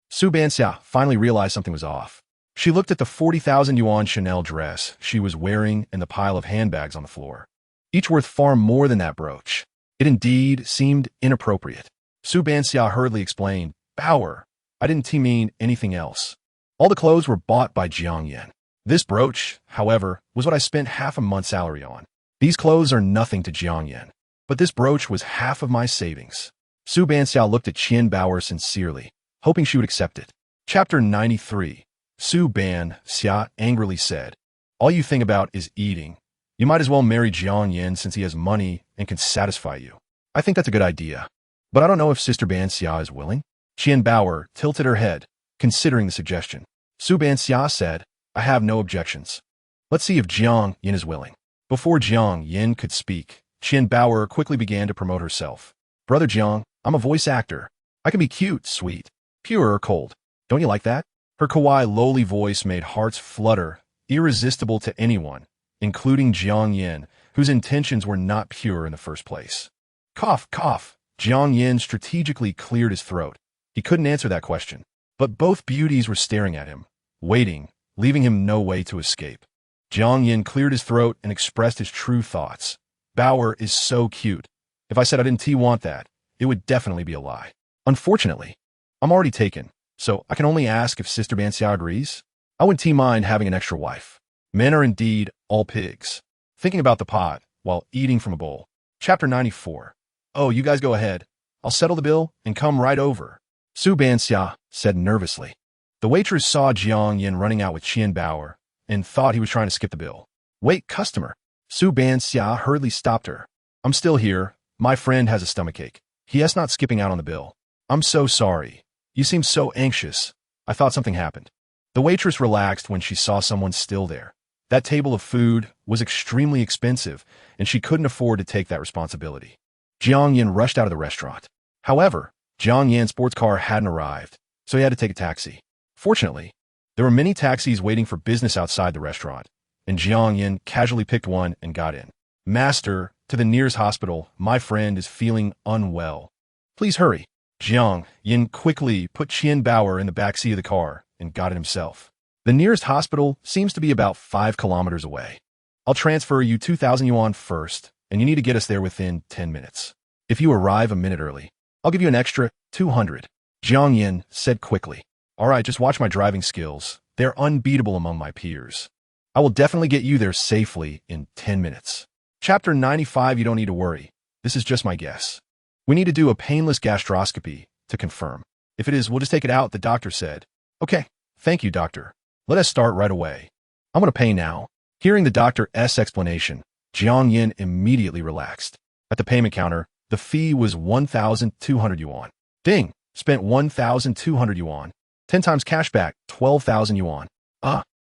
Su Banxia finally realized something was off. She looked at the 40,000 yuan Chanel dress she was wearing and the pile of handbags on the floor, each worth far more than that brooch. It indeed seemed inappropriate. Su Banxia hurriedly explained, "Bauer, I didn't mean anything else. All the clothes were bought by Jiang Yin. This brooch, however, was what I spent half a month's salary on. These clothes are nothing to Jiang Yin, but this brooch was half of my savings." Su Banxia looked at Qian Bauer sincerely, hoping she would accept it. Chapter 93. Su Banxia angrily said, "All you think about is eating. You might as well marry Jiang Yin since he has money and can satisfy you. I think that's a good idea. But I don't know if Sister Banxia is willing." Qian Bauer tilted her head, considering the suggestion. Su Banxia said, "I have no objections. Let's see if Jiang Yin is willing." Before Jiang Yin could speak, Qian Bauer quickly began to promote herself. "Brother Jiang, I'm a voice actor. I can be cute, sweet, pure, or cold. Don't you like that?" Her kawaii lowly voice made hearts flutter, irresistible to anyone, including Jiang Yin, whose intentions were not pure in the first place. Cough, cough. Jiang Yin strategically cleared his throat. He couldn't answer that question. But both beauties were staring at him, waiting, leaving him no way to escape. Jiang Yin cleared his throat and expressed his true thoughts. Bauer is so cute. If I said I didn't want that, it would definitely be a lie. Unfortunately, I'm already taken, so I can only ask if Sister Banxia agrees. I wouldn't mind having an extra wife. Men are indeed all pigs. Thinking about the pot while eating from a bowl. Chapter 94. Oh, you guys go ahead. I'll settle the bill and come right over, Su Banxia said nervously. The waitress saw Jiang Yin running out with Qian Bauer and thought he was trying to skip the bill. Wait, customer. Su Banxia hurriedly stopped her. I'm still here. My friend has a stomachache. He is not skipping out on the bill. I'm so sorry. You seem so anxious. I thought something happened. The waitress relaxed when she saw someone still there. That table of food was extremely expensive, and she couldn't afford to take that responsibility. Jiang Yin rushed out of the restaurant. However, Jiang Yan's sports car hadn't arrived, so he had to take a taxi. Fortunately, there were many taxis waiting for business outside the restaurant, and Jiang Yin casually picked one and got in. Master, to the nearest hospital. My friend is feeling unwell. Please hurry. Jiang Yin quickly put Qian Bauer in the backseat of the car and got it himself. The nearest hospital seems to be about 5 kilometers away. I'll transfer you 2,000 yuan first, and you need to get us there within 10 minutes. If you arrive a minute early, I'll give you an extra 200. Jiang Yin said quickly. All right, just watch my driving skills. They're unbeatable among my peers. I will definitely get you there safely in 10 minutes. Chapter 95. You don't need to worry. This is just my guess. We need to do a painless gastroscopy to confirm. If it is, we'll just take it out, the doctor said. Okay, thank you, doctor. Let us start right away. I'm going to pay now. Hearing the doctor's explanation, Jiang Yin immediately relaxed. At the payment counter, the fee was 1,200 yuan. Ding! Spent 1,200 yuan. 10 times cashback, 12,000 yuan.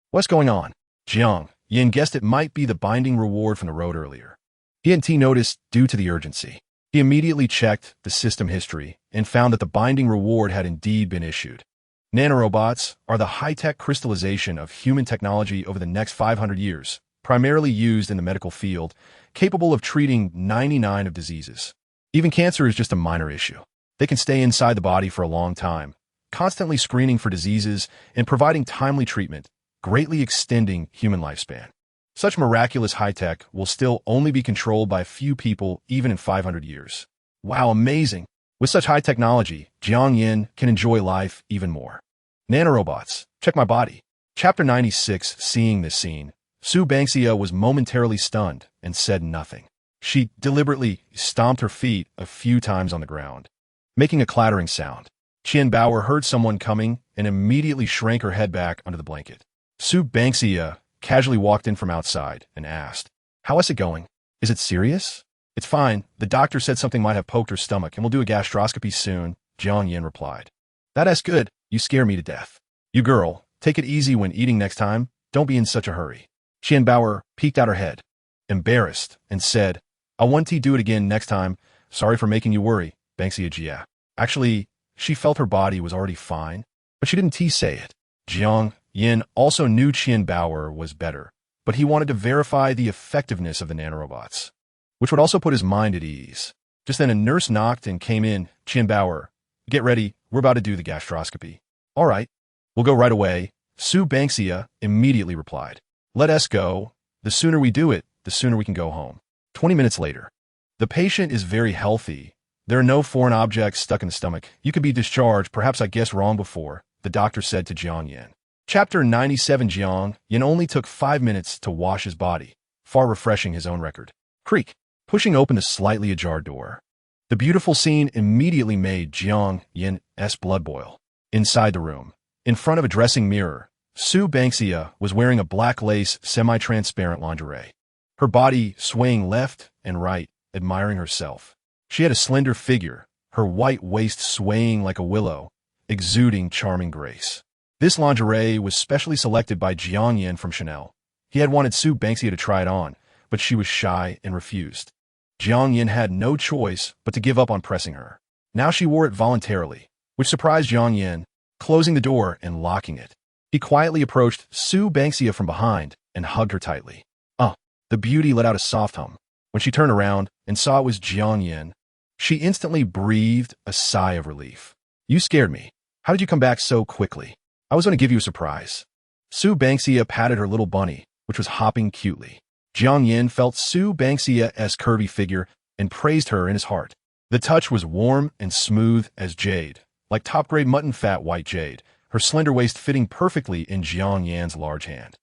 What's going on? Jiang Yin guessed it might be the binding reward from the road earlier. He hadn't noticed due to the urgency. He immediately checked the system history and found that the binding reward had indeed been issued. Nanorobots are the high-tech crystallization of human technology over the next 500 years, primarily used in the medical field, capable of treating 99% of diseases. Even cancer is just a minor issue. They can stay inside the body for a long time, constantly screening for diseases and providing timely treatment, greatly extending human lifespan. Such miraculous high-tech will still only be controlled by a few people even in 500 years. Wow, amazing! With such high technology, Jiang Yin can enjoy life even more. Nanorobots, check my body. Chapter 96. Seeing this scene, Su Banxia was momentarily stunned and said nothing. She deliberately stomped her feet a few times on the ground, making a clattering sound. Qian Bauer heard someone coming and immediately shrank her head back under the blanket. Su Banxia casually walked in from outside and asked, "How is it going? Is it serious?" "It's fine. The doctor said something might have poked her stomach and we'll do a gastroscopy soon," Jiang Yin replied. "That's good. You scare me to death. You girl, take it easy when eating next time. Don't be in such a hurry." Qian Bauer peeked out her head, embarrassed, and said, "I want to do it again next time. Sorry for making you worry, Banxia Jia." Actually, she felt her body was already fine, but she didn't say it. Jiang Yin also knew Qian Bauer was better, but he wanted to verify the effectiveness of the nanorobots, which would also put his mind at ease. Just then a nurse knocked and came in. "Qian Bauer, get ready. We're about to do the gastroscopy." "All right, we'll go right away," Su Banxia immediately replied. "Let us go. The sooner we do it, the sooner we can go home." 20 minutes later. "The patient is very healthy. There are no foreign objects stuck in the stomach. You could be discharged. Perhaps I guessed wrong before," the doctor said to Jiang Yin. Chapter 97. Jiang Yin only took 5 minutes to wash his body, far refreshing his own record. Creak, pushing open the slightly ajar door. The beautiful scene immediately made Jiang Yin's blood boil. Inside the room, in front of a dressing mirror, Su Banxia was wearing a black lace semi-transparent lingerie, her body swaying left and right, admiring herself. She had a slender figure, her white waist swaying like a willow, exuding charming grace. This lingerie was specially selected by Jiang Yin from Chanel. He had wanted Su Banxia to try it on, but she was shy and refused. Jiang Yin had no choice but to give up on pressing her. Now she wore it voluntarily, which surprised Jiang Yin, closing the door and locking it. He quietly approached Su Banxia from behind and hugged her tightly. The beauty let out a soft hum. When she turned around and saw it was Jiang Yin, she instantly breathed a sigh of relief. "You scared me. How did you come back so quickly? I was going to give you a surprise." Sue Banksia patted her little bunny, which was hopping cutely. Jiang Yin felt Sue Banksia's curvy figure and praised her in his heart. The touch was warm and smooth as jade, like top-grade mutton fat white jade, her slender waist fitting perfectly in Jiang Yan's large hand.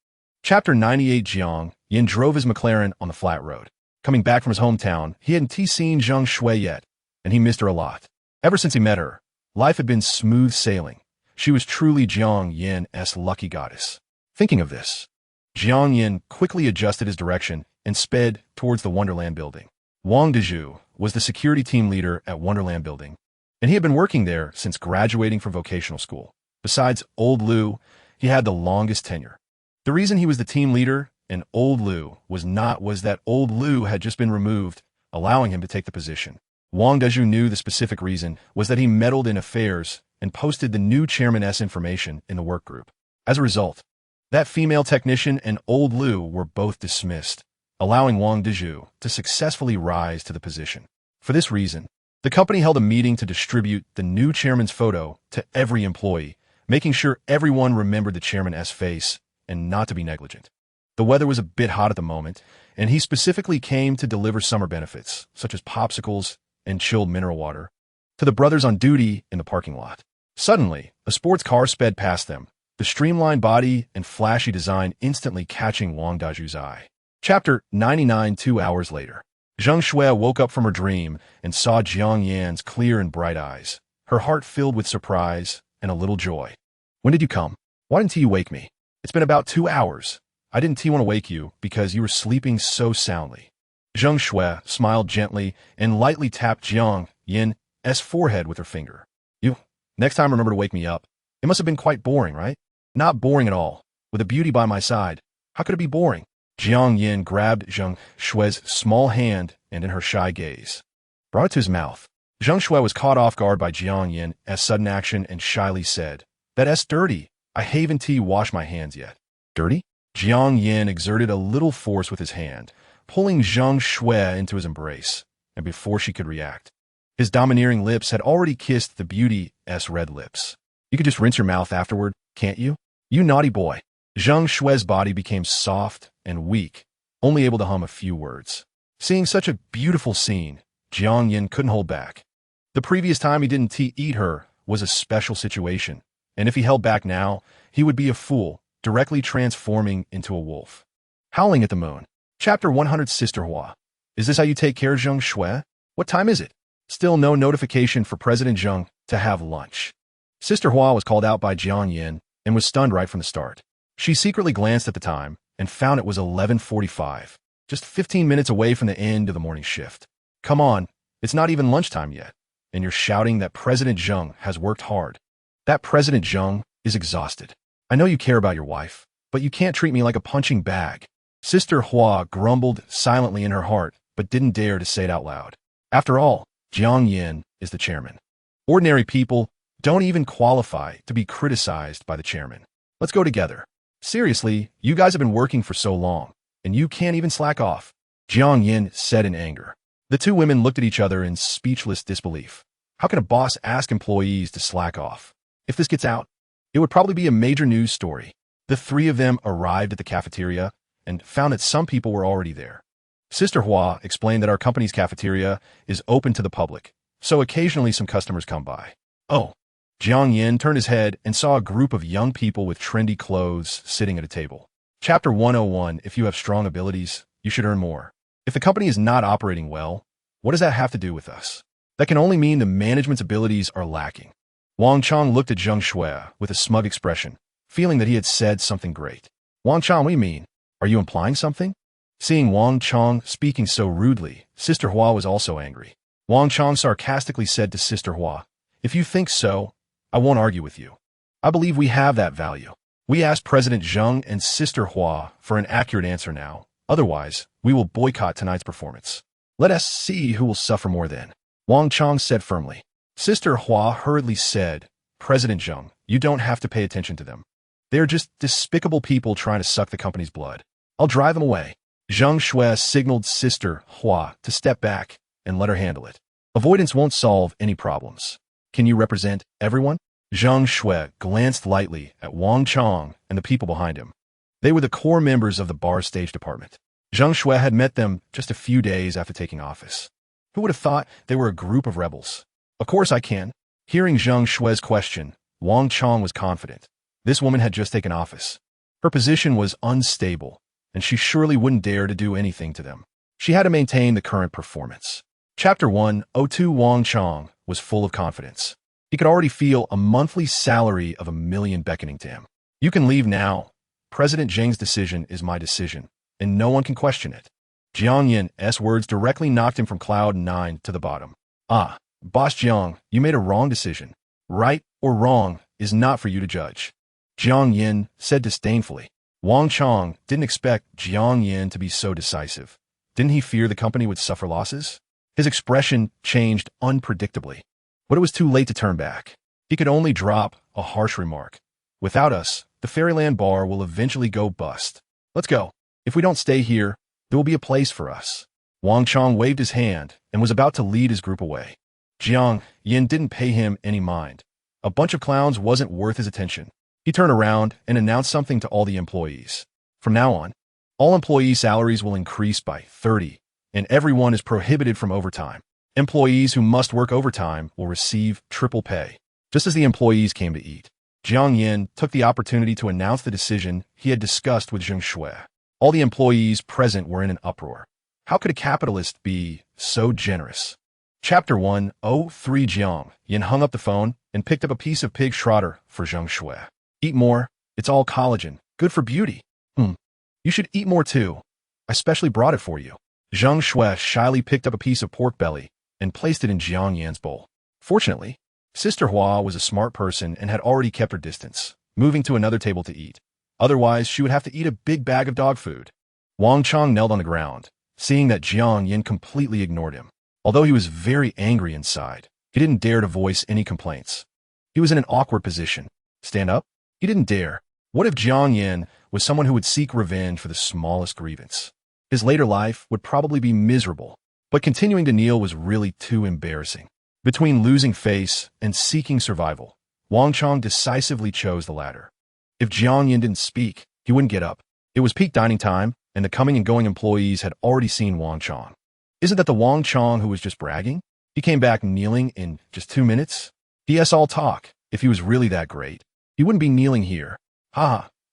Chapter 98. Jiang Yin drove his McLaren on the flat road. Coming back from his hometown, he hadn't seen Zheng Shui yet, and he missed her a lot. Ever since he met her, life had been smooth sailing. She was truly Jiang Yin's lucky goddess. Thinking of this, Jiang Yin quickly adjusted his direction and sped towards the Wonderland building. Wang Dezhu was the security team leader at Wonderland building, and he had been working there since graduating from vocational school. Besides Old Lu, he had the longest tenure. The reason he was the team leader and Old Lu was that Old Lu had just been removed, allowing him to take the position. Wang Dezhu knew the specific reason was that he meddled in affairs and posted the new chairman's information in the work group. As a result, that female technician and Old Lu were both dismissed, allowing Wang Dezhu to successfully rise to the position. For this reason, the company held a meeting to distribute the new chairman's photo to every employee, making sure everyone remembered the chairman's face and not to be negligent. The weather was a bit hot at the moment, and he specifically came to deliver summer benefits, such as popsicles and chilled mineral water, to the brothers on duty in the parking lot. Suddenly, a sports car sped past them, the streamlined body and flashy design instantly catching Wang Dezhu's eye. Chapter 99. 2 hours later, Zheng Shui woke up from her dream and saw Jiang Yan's clear and bright eyes, her heart filled with surprise and a little joy. When did you come? Why didn't you wake me? It's been about 2 hours. I didn't want to wake you because you were sleeping so soundly. Zheng Shui smiled gently and lightly tapped Jiang Yin's forehead with her finger. Next time remember to wake me up. It must have been quite boring, right? Not boring at all. With a beauty by my side, how could it be boring? Jiang Yin grabbed Zheng Shui's small hand and in her shy gaze brought it to his mouth. Zheng Shui was caught off guard by Jiang Yin's sudden action and shyly said, "That's dirty. I haven't washed my hands yet." Dirty? Jiang Yin exerted a little force with his hand, pulling Zheng Shui into his embrace, and before she could react, his domineering lips had already kissed the beauty's red lips. "You could just rinse your mouth afterward, can't you? You naughty boy." Zheng Shui's body became soft and weak, only able to hum a few words. Seeing such a beautiful scene, Jiang Yin couldn't hold back. The previous time he didn't eat her was a special situation, and if he held back now, he would be a fool, directly transforming into a wolf. Howling at the Moon. Chapter 100. Sister Hua. Is this how you take care of Zheng Shui? What time is it? Still no notification for President Zheng to have lunch. Sister Hua was called out by Jiang Yin and was stunned right from the start. She secretly glanced at the time and found it was 11:45, just 15 minutes away from the end of the morning shift. Come on, it's not even lunchtime yet, and you're shouting that President Zheng has worked hard. That President Zheng is exhausted. I know you care about your wife, but you can't treat me like a punching bag. Sister Hua grumbled silently in her heart, but didn't dare to say it out loud. After all, Jiang Yin is the chairman. Ordinary people don't even qualify to be criticized by the chairman. Let's go together. Seriously, you guys have been working for so long, and you can't even slack off, Jiang Yin said in anger. The two women looked at each other in speechless disbelief. How can a boss ask employees to slack off? If this gets out, it would probably be a major news story. The three of them arrived at the cafeteria and found that some people were already there. Sister Hua explained that our company's cafeteria is open to the public, so occasionally some customers come by. Oh. Jiang Yin turned his head and saw a group of young people with trendy clothes sitting at a table. Chapter 101. If you have strong abilities, you should earn more. If the company is not operating well, what does that have to do with us? That can only mean the management's abilities are lacking. Wang Chang looked at Zheng Shui with a smug expression, feeling that he had said something great. Wang Chang, what do you mean? Are you implying something? Seeing Wang Chang speaking so rudely, Sister Hua was also angry. Wang Chang sarcastically said to Sister Hua, "If you think so, I won't argue with you. I believe we have that value. We asked President Zheng and Sister Hua for an accurate answer now. Otherwise, we will boycott tonight's performance. Let us see who will suffer more then," Wang Chang said firmly. Sister Hua hurriedly said, "President Zheng, you don't have to pay attention to them. They're just despicable people trying to suck the company's blood. I'll drive them away." Zheng Shui signaled Sister Hua to step back and let her handle it. Avoidance won't solve any problems. Can you represent everyone? Zhang Shui glanced lightly at Wang Chong and the people behind him. They were the core members of the bar stage department. Zhang Shui had met them just a few days after taking office. Who would have thought they were a group of rebels? Of course I can. Hearing Zhang Shui's question, Wang Chong was confident. This woman had just taken office. Her position was unstable, and she surely wouldn't dare to do anything to them. She had to maintain the current performance. Chapter 102 Wang Chong was full of confidence. He could already feel a monthly salary of $1 million beckoning to him. You can leave now. President Zheng's decision is my decision, and no one can question it. Jiang Yin's words directly knocked him from cloud 9 to the bottom. Boss Jiang, you made a wrong decision. Right or wrong is not for you to judge. Jiang Yin said disdainfully. Wang Chong didn't expect Jiang Yin to be so decisive. Didn't he fear the company would suffer losses? His expression changed unpredictably. But it was too late to turn back. He could only drop a harsh remark. Without us, the Fairyland Bar will eventually go bust. Let's go. If we don't stay here, there will be a place for us. Wang Chong waved his hand and was about to lead his group away. Jiang Yin didn't pay him any mind. A bunch of clowns wasn't worth his attention. He turned around and announced something to all the employees. From now on, all employee salaries will increase by 30, and everyone is prohibited from overtime. Employees who must work overtime will receive triple pay. Just as the employees came to eat, Jiang Yin took the opportunity to announce the decision he had discussed with Zheng Shui. All the employees present were in an uproar. How could a capitalist be so generous? Chapter 103 Jiang Yin hung up the phone and picked up a piece of pig schrotter for Zheng Shui. Eat more. It's all collagen. Good for beauty. You should eat more too. I specially brought it for you. Zheng Shui shyly picked up a piece of pork belly and placed it in Jiang Yan's bowl. Fortunately, Sister Hua was a smart person and had already kept her distance, moving to another table to eat. Otherwise, she would have to eat a big bag of dog food. Wang Chong knelt on the ground, seeing that Jiang Yin completely ignored him. Although he was very angry inside, he didn't dare to voice any complaints. He was in an awkward position. Stand up? He didn't dare. What if Jiang Yin was someone who would seek revenge for the smallest grievance? His later life would probably be miserable, but continuing to kneel was really too embarrassing. Between losing face and seeking survival, Wang Chong decisively chose the latter. If Jiang Yin didn't speak, he wouldn't get up. It was peak dining time, and the coming and going employees had already seen Wang Chong. Isn't that the Wang Chong who was just bragging? He came back kneeling in just 2 minutes? Yes, all talk. If he was really that great, he wouldn't be kneeling here.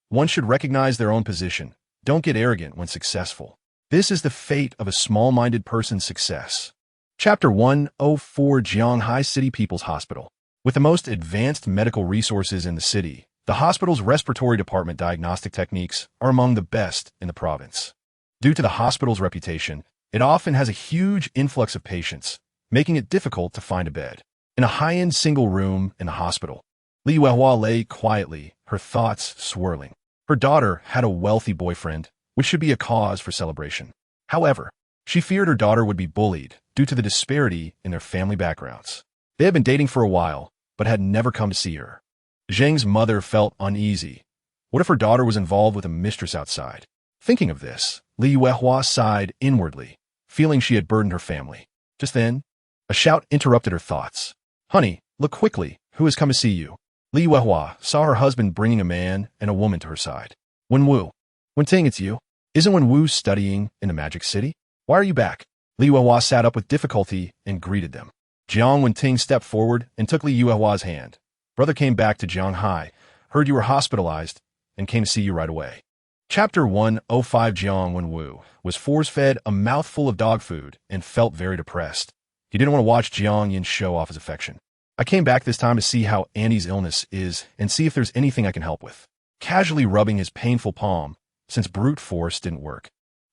One should recognize their own position. Don't get arrogant when successful. This is the fate of a small-minded person's success. Chapter 104 Jianghai City People's Hospital. With the most advanced medical resources in the city, the hospital's respiratory department diagnostic techniques are among the best in the province. Due to the hospital's reputation, it often has a huge influx of patients, making it difficult to find a bed. In a high-end single room in the hospital, Li Weihua lay quietly, her thoughts swirling. Her daughter had a wealthy boyfriend, which should be a cause for celebration. However, she feared her daughter would be bullied due to the disparity in their family backgrounds. They had been dating for a while, but had never come to see her. Zheng's mother felt uneasy. What if her daughter was involved with a mistress outside? Thinking of this, Li Weihua sighed inwardly, feeling she had burdened her family. Just then, a shout interrupted her thoughts. Honey, look quickly, who has come to see you? Li Weihua saw her husband bringing a man and a woman to her side. Wenwu. Wenting, it's you. Isn't Wenwu studying in the Magic City? Why are you back? Li Weihua sat up with difficulty and greeted them. Jiang Wenting stepped forward and took Li Weihua's hand. Brother came back to Jianghai, heard you were hospitalized, and came to see you right away. Chapter 105 Jiang Wenwu was force-fed a mouthful of dog food and felt very depressed. He didn't want to watch Jiang Yin show off his affection. I came back this time to see how Andy's illness is and see if there's anything I can help with. Casually rubbing his painful palm, since brute force didn't work,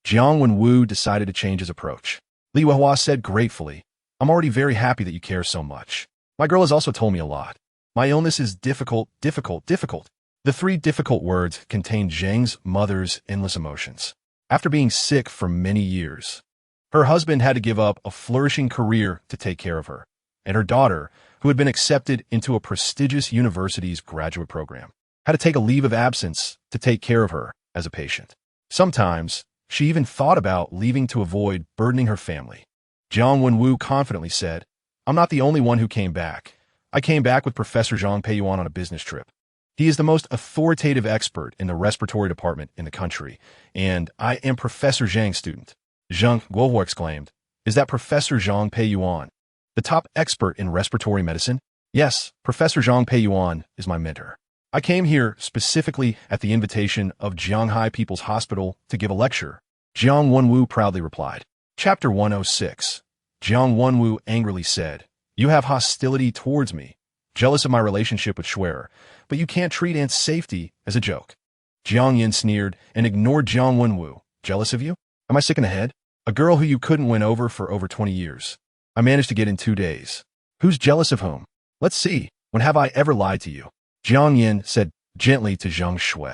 Jiang Wenwu decided to change his approach. Li Weihua said gratefully, I'm already very happy that you care so much. My girl has also told me a lot. My illness is difficult. The 3 difficult words contained Zheng's mother's endless emotions. After being sick for many years, her husband had to give up a flourishing career to take care of her, and her daughter, who had been accepted into a prestigious university's graduate program, had to take a leave of absence to take care of her as a patient. Sometimes, she even thought about leaving to avoid burdening her family. Jiang Wenwu confidently said, I'm not the only one who came back. I came back with Professor Zhang Peiyuan on a business trip. He is the most authoritative expert in the respiratory department in the country, and I am Professor Zhang's student. Zhang Guohuo exclaimed. Is that Professor Zhang Peiyuan, the top expert in respiratory medicine? Yes, Professor Zhang Peiyuan is my mentor. I came here specifically at the invitation of Jianghai People's Hospital to give a lecture, Jiang Wenwu proudly replied. Chapter 106. Jiang Wenwu angrily said, You have hostility towards me, jealous of my relationship with Schwerer, but you can't treat Aunt's safety as a joke. Jiang Yin sneered and ignored Jiang Wenwu. Jealous of you? Am I sick in the head? A girl who you couldn't win over for over 20 years. I managed to get in 2 days. Who's jealous of whom? Let's see. When have I ever lied to you? Jiang Yin said gently to Zhang Shui.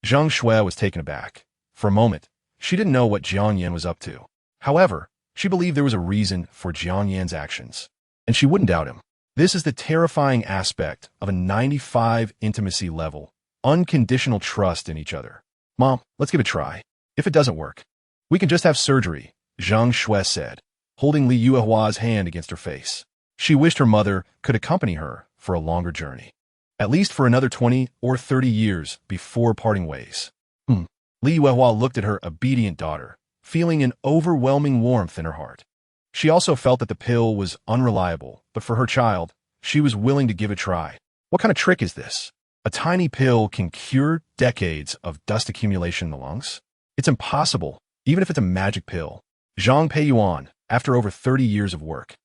Zhang Shui was taken aback. For a moment, she didn't know what Jiang Yin was up to. However, she believed there was a reason for Jiang Yin's actions, and she wouldn't doubt him. This is the terrifying aspect of a 95 intimacy level, unconditional trust in each other. Mom, let's give it a try. If it doesn't work, we can just have surgery, Zhang Shui said, holding Li Yuehua's hand against her face. She wished her mother could accompany her for a longer journey, at least for another 20 or 30 years before parting ways. Li Yuehua looked at her obedient daughter, feeling an overwhelming warmth in her heart. She also felt that the pill was unreliable, but for her child, she was willing to give it a try. What kind of trick is this? A tiny pill can cure decades of dust accumulation in the lungs? It's impossible, even if it's a magic pill. Zhang Peiyuan, after over 30 years of work,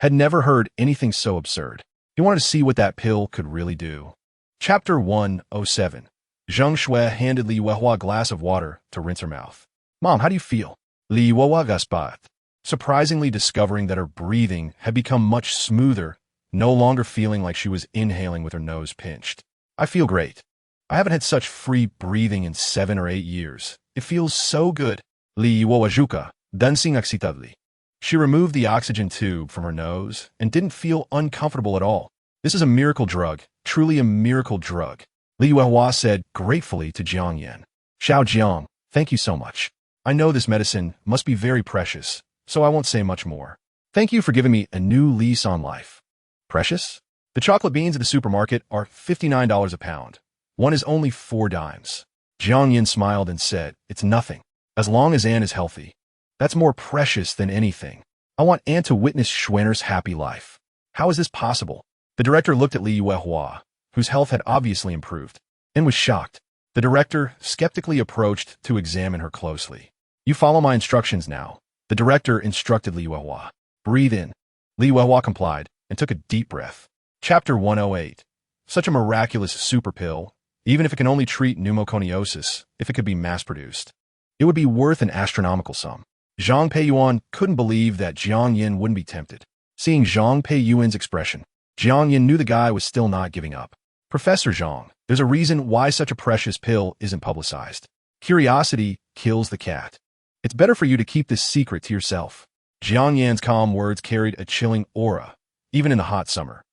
had never heard anything so absurd. He wanted to see what that pill could really do. Chapter 107. Zhang Shui handed Li Yuehua a glass of water to rinse her mouth. Mom, how do you feel? Li Yuehua gasped, surprisingly discovering that her breathing had become much smoother, no longer feeling like she was inhaling with her nose pinched. I feel great. I haven't had such free breathing in 7 or 8 years. It feels so good. Li Yuehua zhuka, dancing excitedly. She removed the oxygen tube from her nose and didn't feel uncomfortable at all. This is a miracle drug, truly a miracle drug, Li Yuehua said gratefully to Jiang Yin. Xiao Jiang, thank you so much. I know this medicine must be very precious, so I won't say much more. Thank you for giving me a new lease on life. Precious? The chocolate beans at the supermarket are $59 a pound. One is only 4 dimes. Jiang Yin smiled and said, It's nothing. As long as Anne is healthy. That's more precious than anything. I want Anne to witness Schwenner's happy life. How is this possible? The director looked at Li Yuehua, whose health had obviously improved, and was shocked. The director skeptically approached to examine her closely. You follow my instructions now. The director instructed Li Yuehua. Breathe in. Li Yuehua complied and took a deep breath. Chapter 108. Such a miraculous super pill, even if it can only treat pneumoconiosis, if it could be mass-produced, it would be worth an astronomical sum. Zhang Peiyuan couldn't believe that Jiang Yin wouldn't be tempted. Seeing Zhang Peiyuan's expression, Jiang Yin knew the guy was still not giving up. Professor Zhang, there's a reason why such a precious pill isn't publicized. Curiosity kills the cat. It's better for you to keep this secret to yourself. Jiang Yan's calm words carried a chilling aura, even in the hot summer,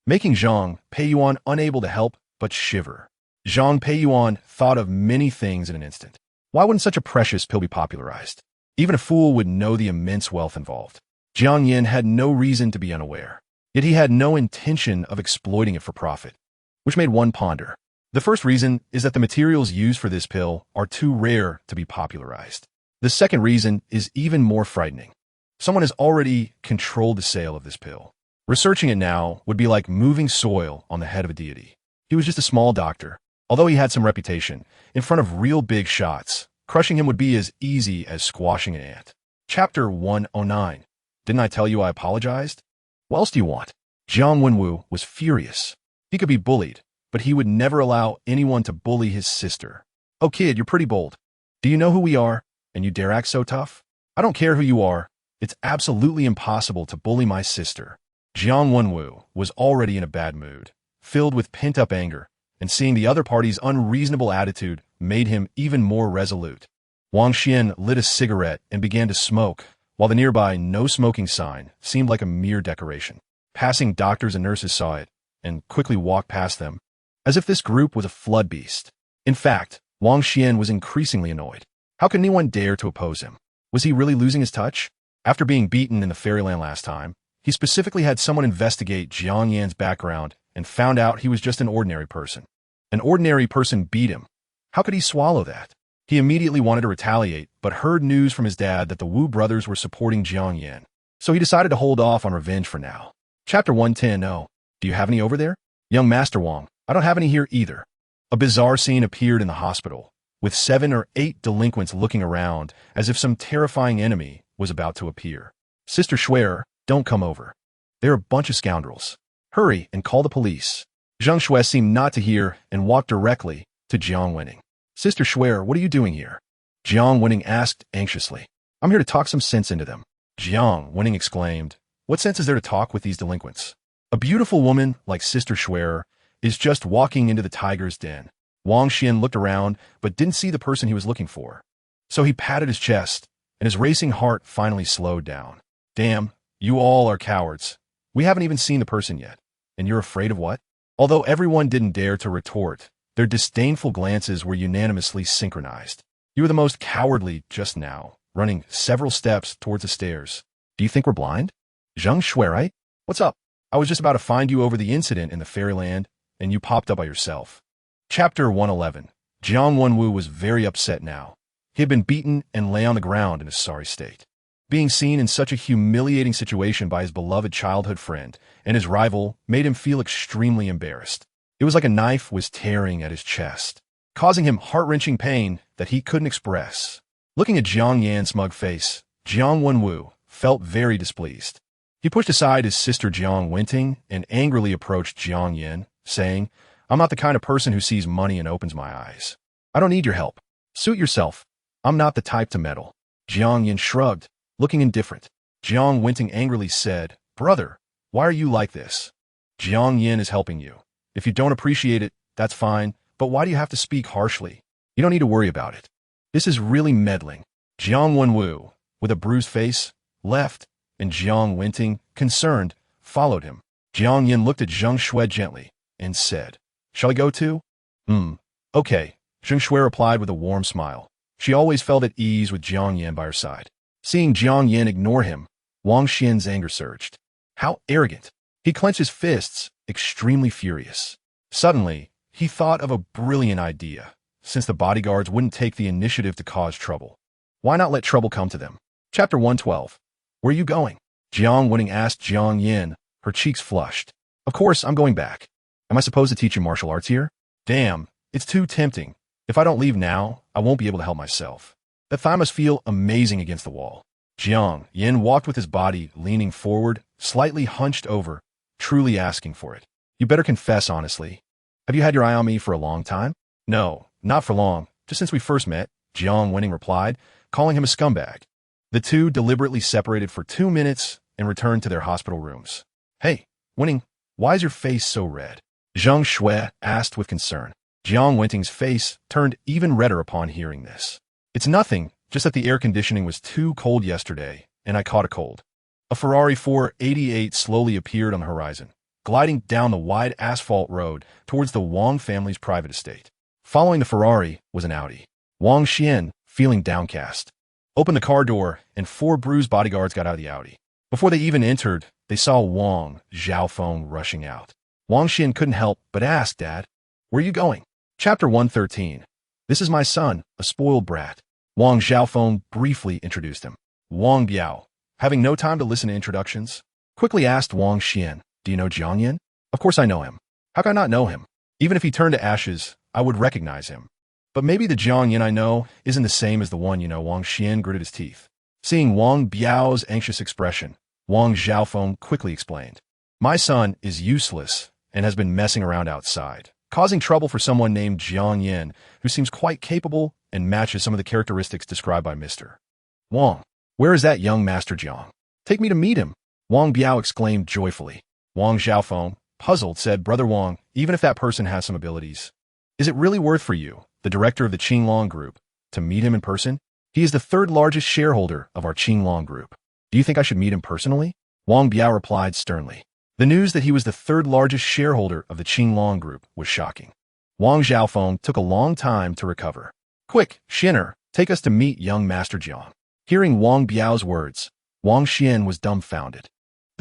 making Zhang Peiyuan unable to help but shiver. Zhang Peiyuan thought of many things in an instant. Why wouldn't such a precious pill be popularized? Even a fool would know the immense wealth involved. Jiang Yin had no reason to be unaware, yet he had no intention of exploiting it for profit, which made one ponder. The first reason is that the materials used for this pill are too rare to be popularized. The second reason is even more frightening. Someone has already controlled the sale of this pill. Researching it now would be like moving soil on the head of a deity. He was just a small doctor. Although he had some reputation, in front of real big shots, crushing him would be as easy as squashing an ant. Chapter 109. Didn't I tell you I apologized? What else do you want? Jiang Wenwu was furious. He could be bullied, but he would never allow anyone to bully his sister. Oh kid, you're pretty bold. Do you know who we are, and you dare act so tough? I don't care who you are. It's absolutely impossible to bully my sister. Jiang Wenwu was already in a bad mood, filled with pent-up anger, and seeing the other party's unreasonable attitude made him even more resolute. Wang Xian lit a cigarette and began to smoke, while the nearby no-smoking sign seemed like a mere decoration. Passing doctors and nurses saw it, and quickly walked past them, as if this group was a flood beast. In fact, Wang Xian was increasingly annoyed. How could anyone dare to oppose him? Was he really losing his touch? After being beaten in the fairyland last time, He specifically had someone investigate Jiang Yan's background and found out he was just an ordinary person. An ordinary person beat him. How could he swallow that? He immediately wanted to retaliate, but heard news from his dad that the Wu brothers were supporting Jiang Yan. So he decided to hold off on revenge for now. Chapter 110. Oh, do you have any over there? Young Master Wang, I don't have any here either. A bizarre scene appeared in the hospital, with 7 or 8 delinquents looking around as if some terrifying enemy was about to appear. Sister Schwer, don't come over. They're a bunch of scoundrels. Hurry and call the police. Zheng Shui seemed not to hear and walked directly to Jiang Winning. Sister Schwer, what are you doing here? Jiang Winning asked anxiously. I'm here to talk some sense into them. Jiang Winning exclaimed. What sense is there to talk with these delinquents? A beautiful woman like Sister Schwer is just walking into the tiger's den. Wang Xian looked around but didn't see the person he was looking for. So he patted his chest, and his racing heart finally slowed down. Damn, you all are cowards. We haven't even seen the person yet. And you're afraid of what? Although everyone didn't dare to retort, their disdainful glances were unanimously synchronized. You were the most cowardly just now, running several steps towards the stairs. Do you think we're blind? Zheng Shui, right? What's up? I was just about to find you over the incident in the fairyland, and you popped up by yourself. Chapter 111. Jiang Wenwu was very upset now. He had been beaten and lay on the ground in a sorry state. Being seen in such a humiliating situation by his beloved childhood friend and his rival made him feel extremely embarrassed. It was like a knife was tearing at his chest, causing him heart-wrenching pain that he couldn't express. Looking at Jiang Yan's smug face, Jiang Wenwu felt very displeased. He pushed aside his sister Jiang Winting and angrily approached Jiang Yan, saying, I'm not the kind of person who sees money and opens my eyes. I don't need your help. Suit yourself. I'm not the type to meddle. Jiang Yan shrugged, looking indifferent. Jiang Winting angrily said, Brother, why are you like this? Jiang Yan is helping you. If you don't appreciate it, that's fine, but why do you have to speak harshly? You don't need to worry about it. This is really meddling. Jiang Wenwu, with a bruised face, left, and Jiang Winting, concerned, followed him. Jiang Yan looked at Zheng Shui gently and said, Shall I go too? Okay, Zheng Shui replied with a warm smile. She always felt at ease with Jiang Yan by her side. Seeing Jiang Yan ignore him, Wang Xian's anger surged. How arrogant! He clenched his fists, extremely furious. Suddenly, he thought of a brilliant idea. Since the bodyguards wouldn't take the initiative to cause trouble, why not let trouble come to them? Chapter 112. Where are you going? Jiang Winning asked Jiang Yan, her cheeks flushed. Of course, I'm going back. Am I supposed to teach you martial arts here? Damn, it's too tempting. If I don't leave now, I won't be able to help myself. That thigh must feel amazing against the wall. Jiang Yan walked with his body leaning forward, slightly hunched over, truly asking for it. You better confess honestly. Have you had your eye on me for a long time? No, not for long, just since we first met, Jiang Winning replied, calling him a scumbag. The two deliberately separated for 2 minutes and returned to their hospital rooms. Hey, Winning, why is your face so red? Zheng Shui asked with concern. Jiang Winting's face turned even redder upon hearing this. It's nothing, just that the air conditioning was too cold yesterday, and I caught a cold. A Ferrari 488 slowly appeared on the horizon, gliding down the wide asphalt road towards the Wang family's private estate. Following the Ferrari was an Audi. Wang Xian, feeling downcast, opened the car door, and 4 bruised bodyguards got out of the Audi. Before they even entered, they saw Wang Xiaofeng rushing out. Wang Xian couldn't help but ask, Dad, where are you going? Chapter 113. This is my son, a spoiled brat. Wang Xiaofeng briefly introduced him. Wang Biao, having no time to listen to introductions, quickly asked Wang Xian, Do you know Jiang Yan? Of course I know him. How can I not know him? Even if he turned to ashes, I would recognize him. But maybe the Jiang Yan I know isn't the same as the one you know. Wang Xian gritted his teeth. Seeing Wang Biao's anxious expression, Wang Xiaofeng quickly explained. My son is useless and has been messing around outside, causing trouble for someone named Jiang Yan, who seems quite capable and matches some of the characteristics described by Mr. Wang. Where is that young Master Jiang? Take me to meet him, Wang Biao exclaimed joyfully. Wang Xiaofeng, puzzled, said, Brother Wang, even if that person has some abilities, is it really worth for you, the director of the Qinglong Group, to meet him in person? He is the 3rd largest shareholder of our Qinglong Group. Do you think I should meet him personally? Wang Biao replied sternly. The news that he was the 3rd largest shareholder of the Qinglong Group was shocking. Wang Xiaofeng took a long time to recover. Quick, Xin'er, take us to meet young Master Jiang. Hearing Wang Biao's words, Wang Xian was dumbfounded.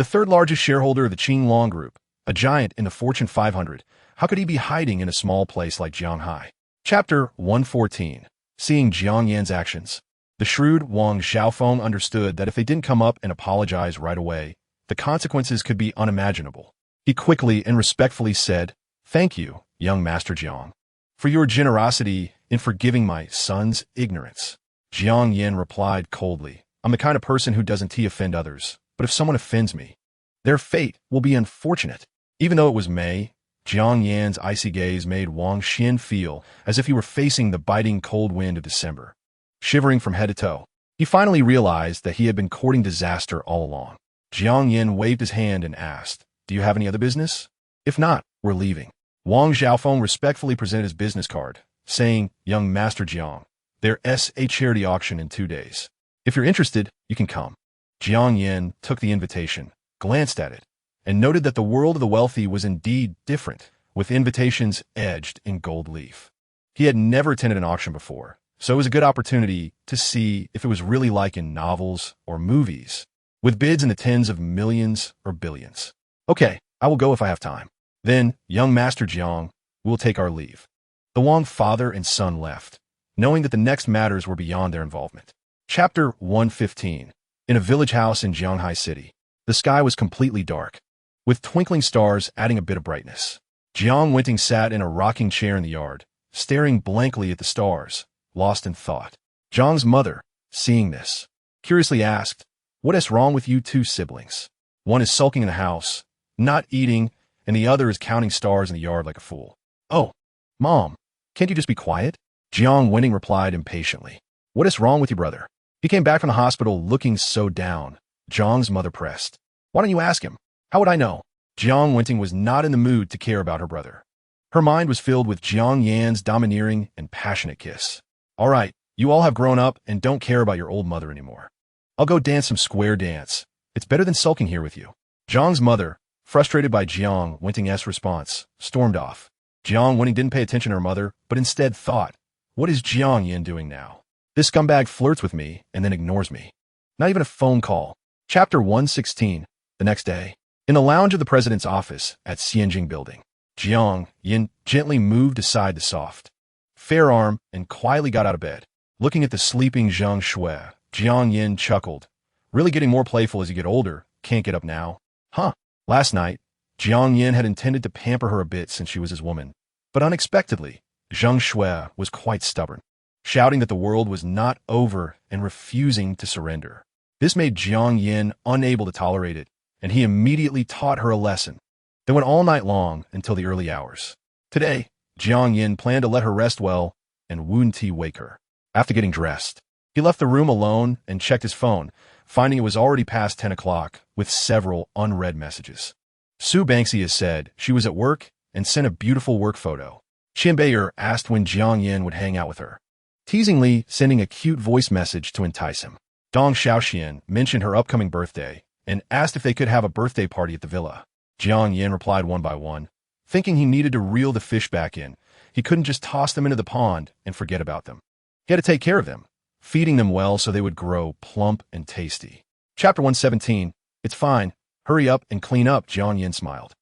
the third largest shareholder of the Qinglong Group, a giant in the Fortune 500. How could he be hiding in a small place like Jianghai? Chapter 114. Seeing Jiang Yan's actions. The shrewd Wang Xiaofeng understood that if they didn't come up and apologize right away, the consequences could be unimaginable. He quickly and respectfully said, "Thank you, young Master Jiang, for your generosity in forgiving my son's ignorance." Jiang Yan replied coldly, "I'm the kind of person who doesn't offend others, but if someone offends me, their fate will be unfortunate." Even though it was May, Jiang Yan's icy gaze made Wang Xin feel as if he were facing the biting cold wind of December. Shivering from head to toe, he finally realized that he had been courting disaster all along. Jiang Yan waved his hand and asked, "Do you have any other business? If not, we're leaving." Wang Xiaofeng respectfully presented his business card, saying, "Young Master Jiang, there's a charity auction in 2 days. If you're interested, you can come." Jiang Yan took the invitation, glanced at it, and noted that the world of the wealthy was indeed different, with invitations edged in gold leaf. He had never attended an auction before, so it was a good opportunity to see if it was really like in novels or movies, with bids in the tens of millions or billions. "Okay, I will go if I have time. Then, young Master Jiang, we will take our leave." The Wang father and son left, knowing that the next matters were beyond their involvement. Chapter 115. In a village house in Jianghai City, the sky was completely dark, with twinkling stars adding a bit of brightness. Jiang Wenting sat in a rocking chair in the yard, staring blankly at the stars, lost in thought. Jiang's mother, seeing this, curiously asked, "What is wrong with you two siblings? One is sulking in the house, not eating, and the other is counting stars in the yard like a fool." "Oh, Mom, can't you just be quiet?" Jiang Wenting replied impatiently. "What is wrong with your brother? He came back from the hospital looking so down." Jiang's mother pressed, "Why don't you ask him? How would I know?" Jiang Wenting was not in the mood to care about her brother. Her mind was filled with Jiang Yan's domineering and passionate kiss. "All right, you all have grown up and don't care about your old mother anymore. I'll go dance some square dance. It's better than sulking here with you." Jiang's mother, frustrated by Jiang Wenting's response, stormed off. Jiang Wenting didn't pay attention to her mother, but instead thought, "What is Jiang Yan doing now? This scumbag flirts with me and then ignores me. Not even a phone call." Chapter 116. The next day, in the lounge of the president's office at Xianjing Building, Jiang Yan gently moved aside the soft, fair arm and quietly got out of bed. Looking at the sleeping Zhang Shui, Jiang Yan chuckled. "Really getting more playful as you get older. Can't get up now. Huh." Last night, Jiang Yan had intended to pamper her a bit since she was his woman, but unexpectedly, Zhang Shui was quite stubborn, shouting that the world was not over and refusing to surrender. This made Jiang Yan unable to tolerate it, and he immediately taught her a lesson. They went all night long until the early hours. Today, Jiang Yan planned to let her rest well and Wu Ti wake her. After getting dressed, he left the room alone and checked his phone, finding it was already past 10 o'clock with several unread messages. Sue Banksy has said she was at work and sent a beautiful work photo. Qian Beier asked when Jiang Yan would hang out with her, teasingly sending a cute voice message to entice him. Dong Xiaoxian mentioned her upcoming birthday and asked if they could have a birthday party at the villa. Jiang Yan replied one by one, thinking he needed to reel the fish back in. He couldn't just toss them into the pond and forget about them. He had to take care of them, feeding them well so they would grow plump and tasty. Chapter 117. It's fine. Hurry up and clean up, Jiang Yan smiled.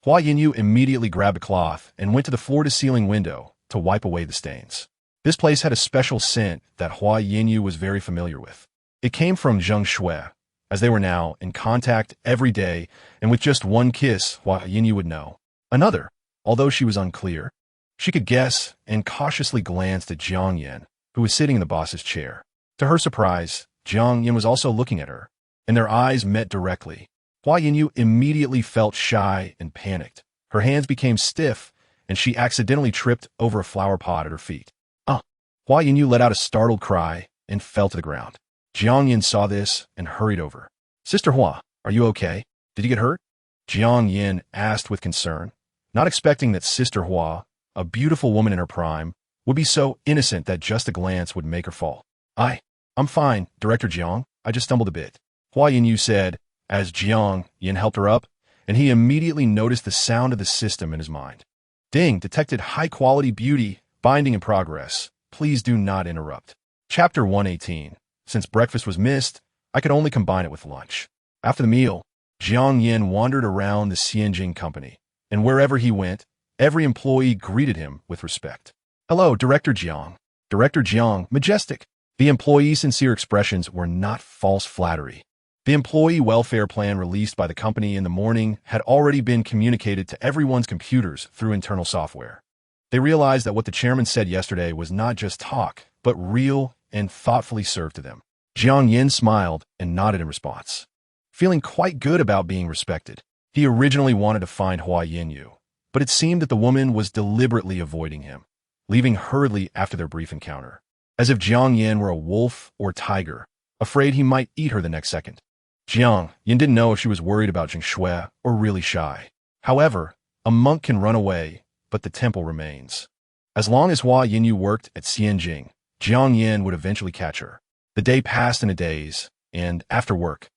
Hua Yinyu immediately grabbed a cloth and went to the floor-to-ceiling window to wipe away the stains. This place had a special scent that Hua Yinyu was very familiar with. It came from Zhang Shui, as they were now in contact every day, and with just one kiss, Hua Yinyu would know. Another, although she was unclear. She could guess and cautiously glanced at Jiang Yan, who was sitting in the boss's chair. To her surprise, Jiang Yan was also looking at her, and their eyes met directly. Hua Yinyu immediately felt shy and panicked. Her hands became stiff, and she accidentally tripped over a flower pot at her feet. Hua Yinyu let out a startled cry and fell to the ground. Jiang Yan saw this and hurried over. Sister Hua, are you okay? Did you get hurt? Jiang Yan asked with concern, not expecting that Sister Hua, a beautiful woman in her prime, would be so innocent that just a glance would make her fall. I'm fine, Director Jiang. I just stumbled a bit. Hua Yinyu said, as Jiang Yan helped her up, and he immediately noticed the sound of the system in his mind. Ding, detected high-quality beauty, binding in progress. Please do not interrupt. Chapter 118. Since breakfast was missed, I could only combine it with lunch. After the meal, Jiang Yin wandered around the Xianjing company, and wherever he went, every employee greeted him with respect. "Hello, Director Jiang." "Director Jiang, majestic." The employee's sincere expressions were not false flattery. The employee welfare plan released by the company in the morning had already been communicated to everyone's computers through internal software. They realized that what the chairman said yesterday was not just talk, but real and thoughtfully served to them. Jiang Yin smiled and nodded in response, feeling quite good about being respected. He originally wanted to find Hua Yinyu, but it seemed that the woman was deliberately avoiding him, leaving hurriedly after their brief encounter, as if Jiang Yin were a wolf or tiger, afraid he might eat her the next second. Jiang Yin didn't know if she was worried about Zheng Shui or really shy. However, a monk can run away, but the temple remains. As long as Hua Yinyu worked at Xianjing, Jiang Yin would eventually catch her. The day passed in a daze, and after work,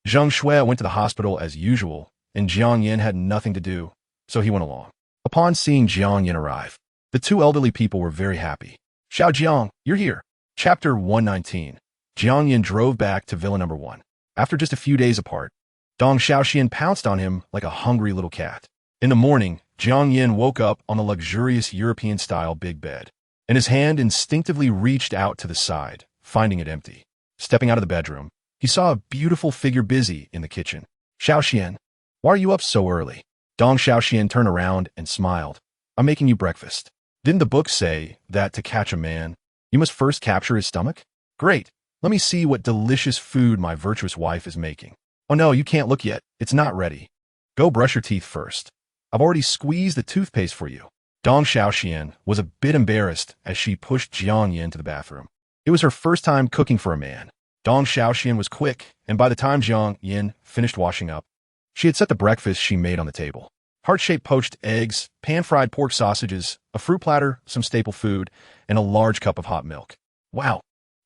Zheng Shui went to the hospital as usual, and Jiang Yin had nothing to do, so he went along. Upon seeing Jiang Yin arrive, the two elderly people were very happy. "Xiao Jiang, you're here." Chapter 119. Jiang Yin drove back to Villa Number 1. After just a few days apart, Dong Xiaoxian pounced on him like a hungry little cat. In the morning, Jiang Yin woke up on the luxurious European-style big bed, and his hand instinctively reached out to the side, finding it empty. Stepping out of the bedroom, he saw a beautiful figure busy in the kitchen. "Xiaoxian, why are you up so early?" Dong Xiaoxian turned around and smiled. "I'm making you breakfast. Didn't the book say that to catch a man, you must first capture his stomach? Great. Let me see what delicious food my virtuous wife is making." "Oh no, you can't look yet. It's not ready. Go brush your teeth first. I've already squeezed the toothpaste for you." Dong Xiaoxian was a bit embarrassed as she pushed Jiang Yin to the bathroom. It was her first time cooking for a man. Dong Xiaoxian was quick, and by the time Jiang Yin finished washing up, she had set the breakfast she made on the table. Heart-shaped poached eggs, pan-fried pork sausages, a fruit platter, some staple food, and a large cup of hot milk. "Wow,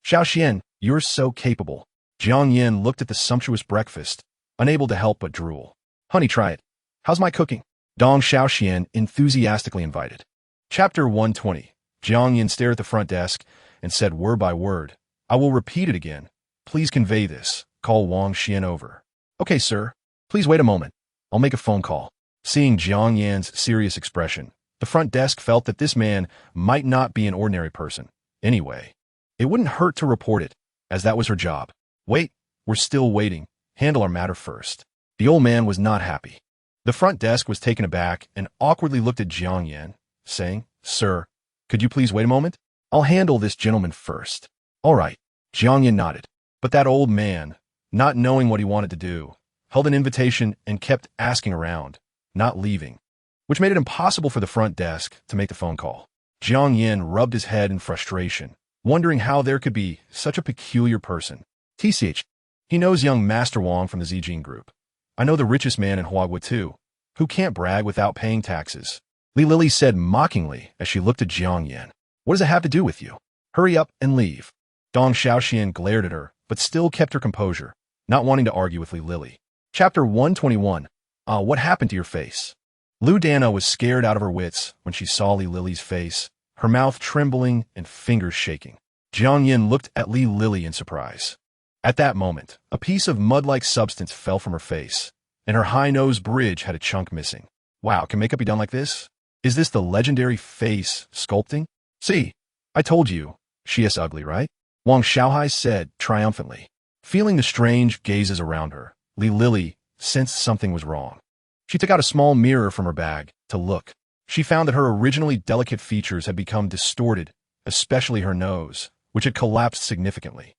Xiaoxian, you're so capable." Jiang Yin looked at the sumptuous breakfast, unable to help but drool. "Honey, try it. How's my cooking?" Dong Xiaoxian enthusiastically invited. Chapter 120. Jiang Yin stared at the front desk and said word by word, "I will repeat it again. Please convey this. Call Wang Xian over." "Okay, sir. Please wait a moment. I'll make a phone call." Seeing Jiang Yan's serious expression, the front desk felt that this man might not be an ordinary person. Anyway, it wouldn't hurt to report it, as that was her job. "Wait, we're still waiting. Handle our matter first." The old man was not happy. The front desk was taken aback and awkwardly looked at Jiang Yan, saying, "Sir, could you please wait a moment? I'll handle this gentleman first." "All right." Jiang Yan nodded. But that old man, not knowing what he wanted to do, held an invitation and kept asking around, not leaving, which made it impossible for the front desk to make the phone call. Jiang Yin rubbed his head in frustration, wondering how there could be such a peculiar person. "TCH, he knows young Master Wang from the Zijing group. I know the richest man in Huagua too, who can't brag without paying taxes." Li Lili said mockingly as she looked at Jiang Yin. "What does it have to do with you? Hurry up and leave." Dong Xiaoxian glared at her, but still kept her composure, not wanting to argue with Li Lili. Chapter 121. What happened to your face? Lu Dana was scared out of her wits when she saw Li Lili's face, her mouth trembling and fingers shaking. Jiang Yin looked at Li Lili in surprise. At that moment, a piece of mud-like substance fell from her face, and her high nose bridge had a chunk missing. "Wow, can makeup be done like this? Is this the legendary face sculpting?" "See, I told you, she is ugly, right?" Wang Xiaohai said triumphantly. Feeling the strange gazes around her, Li Lili sensed something was wrong. She took out a small mirror from her bag to look. She found that her originally delicate features had become distorted, especially her nose, which had collapsed significantly.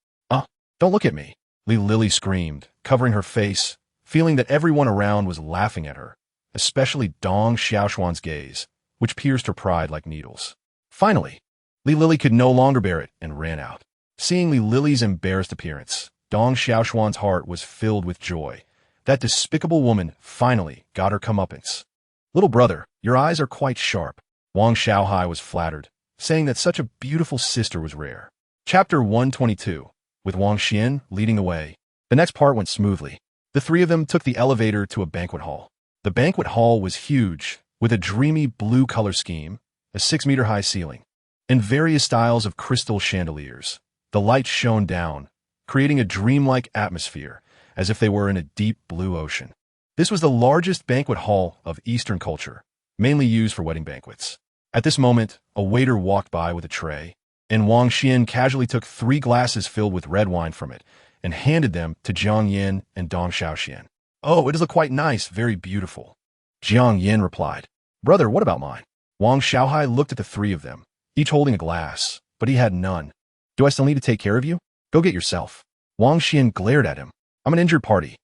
Don't look at me," Li Lili screamed, covering her face, feeling that everyone around was laughing at her, especially Dong Xiaoshuan's gaze, which pierced her pride like needles. Finally, Li Lili could no longer bear it and ran out. Seeing Li Lili's embarrassed appearance, Dong Xiaoshuan's heart was filled with joy. That despicable woman finally got her comeuppance. "Little brother, your eyes are quite sharp." Wang Xiaohai was flattered, saying that such a beautiful sister was rare. Chapter 122. With Wang Xian leading the way, the next part went smoothly. The three of them took the elevator to a banquet hall. The banquet hall was huge, with a dreamy blue color scheme, a 6-meter-high ceiling, and various styles of crystal chandeliers. The lights shone down, creating a dreamlike atmosphere, as if they were in a deep blue ocean. This was the largest banquet hall of Eastern culture, mainly used for wedding banquets. At this moment, a waiter walked by with a tray, and Wang Xian casually took 3 glasses filled with red wine from it and handed them to Jiang Yin and Dong Xiaoxian. "Oh, it does look quite nice, very beautiful." Jiang Yin replied, "Brother, what about mine?" Wang Xiaohai looked at the 3 of them, each holding a glass, but he had none. "Do I still need to take care of you? Go get yourself." Wang Xian glared at him. "I'm an injured party.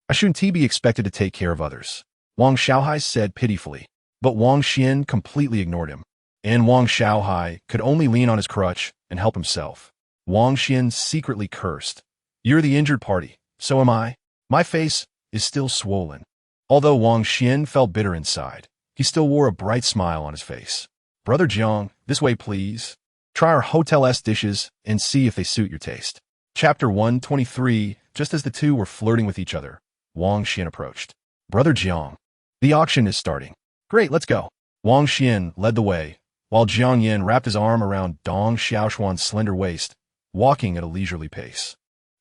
I shouldn't be expected to take care of others," Wang Xiaohai said pitifully. But Wang Xian completely ignored him, and Wang Xiaohai could only lean on his crutch and help himself. Wang Xian secretly cursed. "You're the injured party, so am I." My face is still swollen. Although Wang Xian felt bitter inside, he still wore a bright smile on his face. "Brother Jiang, this way please. Try our hotel-esque dishes and see if they suit your taste." Chapter 123. Just as the two were flirting with each other, Wang Xian approached. "Brother Jiang, the auction is starting." "Great, let's go." Wang Xian led the way, while Jiang Yin wrapped his arm around Dong Xiaoxuan's slender waist, walking at a leisurely pace.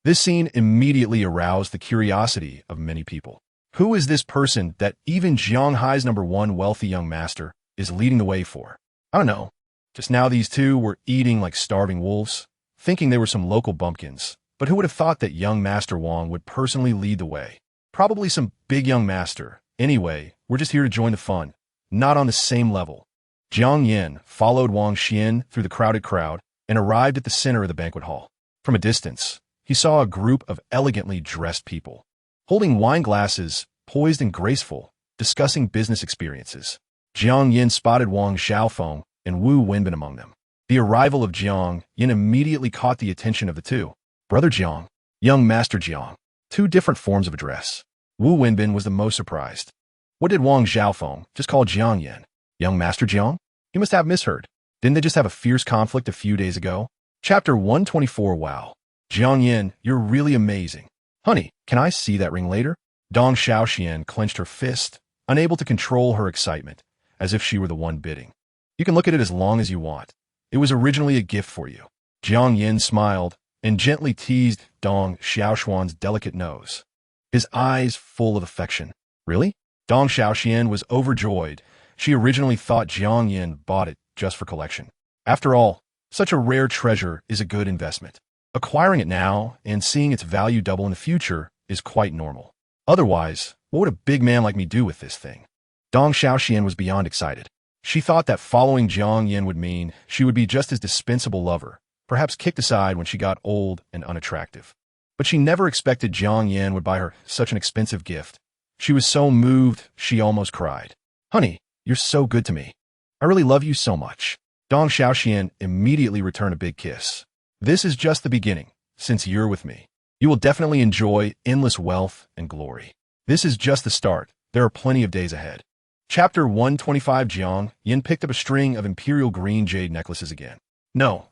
This scene immediately aroused the curiosity of many people. Who is this person that even Jiang Hai's #1 wealthy young master is leading the way for? I don't know. Just now these two were eating like starving wolves, thinking they were some local bumpkins. But who would have thought that young Master Wang would personally lead the way? Probably some big young master. Anyway, we're just here to join the fun, not on the same level. Jiang Yin followed Wang Xian through the crowded crowd and arrived at the center of the banquet hall. From a distance, he saw a group of elegantly dressed people, holding wine glasses, poised and graceful, discussing business experiences. Jiang Yin spotted Wang Xiaofeng and Wu Wenbin among them. The arrival of Jiang Yin immediately caught the attention of the two. "Brother Jiang, young Master Jiang." 2 different forms of address. Wu Wenbin was the most surprised. What did Wang Xiaofeng just call Jiang Yin? Young Master Jiang? He must have misheard. Didn't they just have a fierce conflict a few days ago? Chapter 124. Wow. Jiang Yin, you're really amazing. Honey, can I see that ring later? Dong Xiaoxian clenched her fist, unable to control her excitement, as if she were the one bidding. "You can look at it as long as you want. It was originally a gift for you." Jiang Yin smiled and gently teased Dong Xiaoxuan's delicate nose, his eyes full of affection. "Really?" Dong Xiaoxian was overjoyed. She originally thought Jiang Yin bought it just for collection. After all, such a rare treasure is a good investment. Acquiring it now and seeing its value double in the future is quite normal. Otherwise, what would a big man like me do with this thing? Dong Xiaoxian was beyond excited. She thought that following Jiang Yin would mean she would be just his dispensable lover, perhaps kicked aside when she got old and unattractive. But she never expected Jiang Yin would buy her such an expensive gift. She was so moved, she almost cried. "Honey, you're so good to me. I really love you so much." Dong Xiaoxian immediately returned a big kiss. "This is just the beginning. Since you're with me, you will definitely enjoy endless wealth and glory. This is just the start. There are plenty of days ahead." Chapter 125. Jiang Yin picked up a string of imperial green jade necklaces again. No,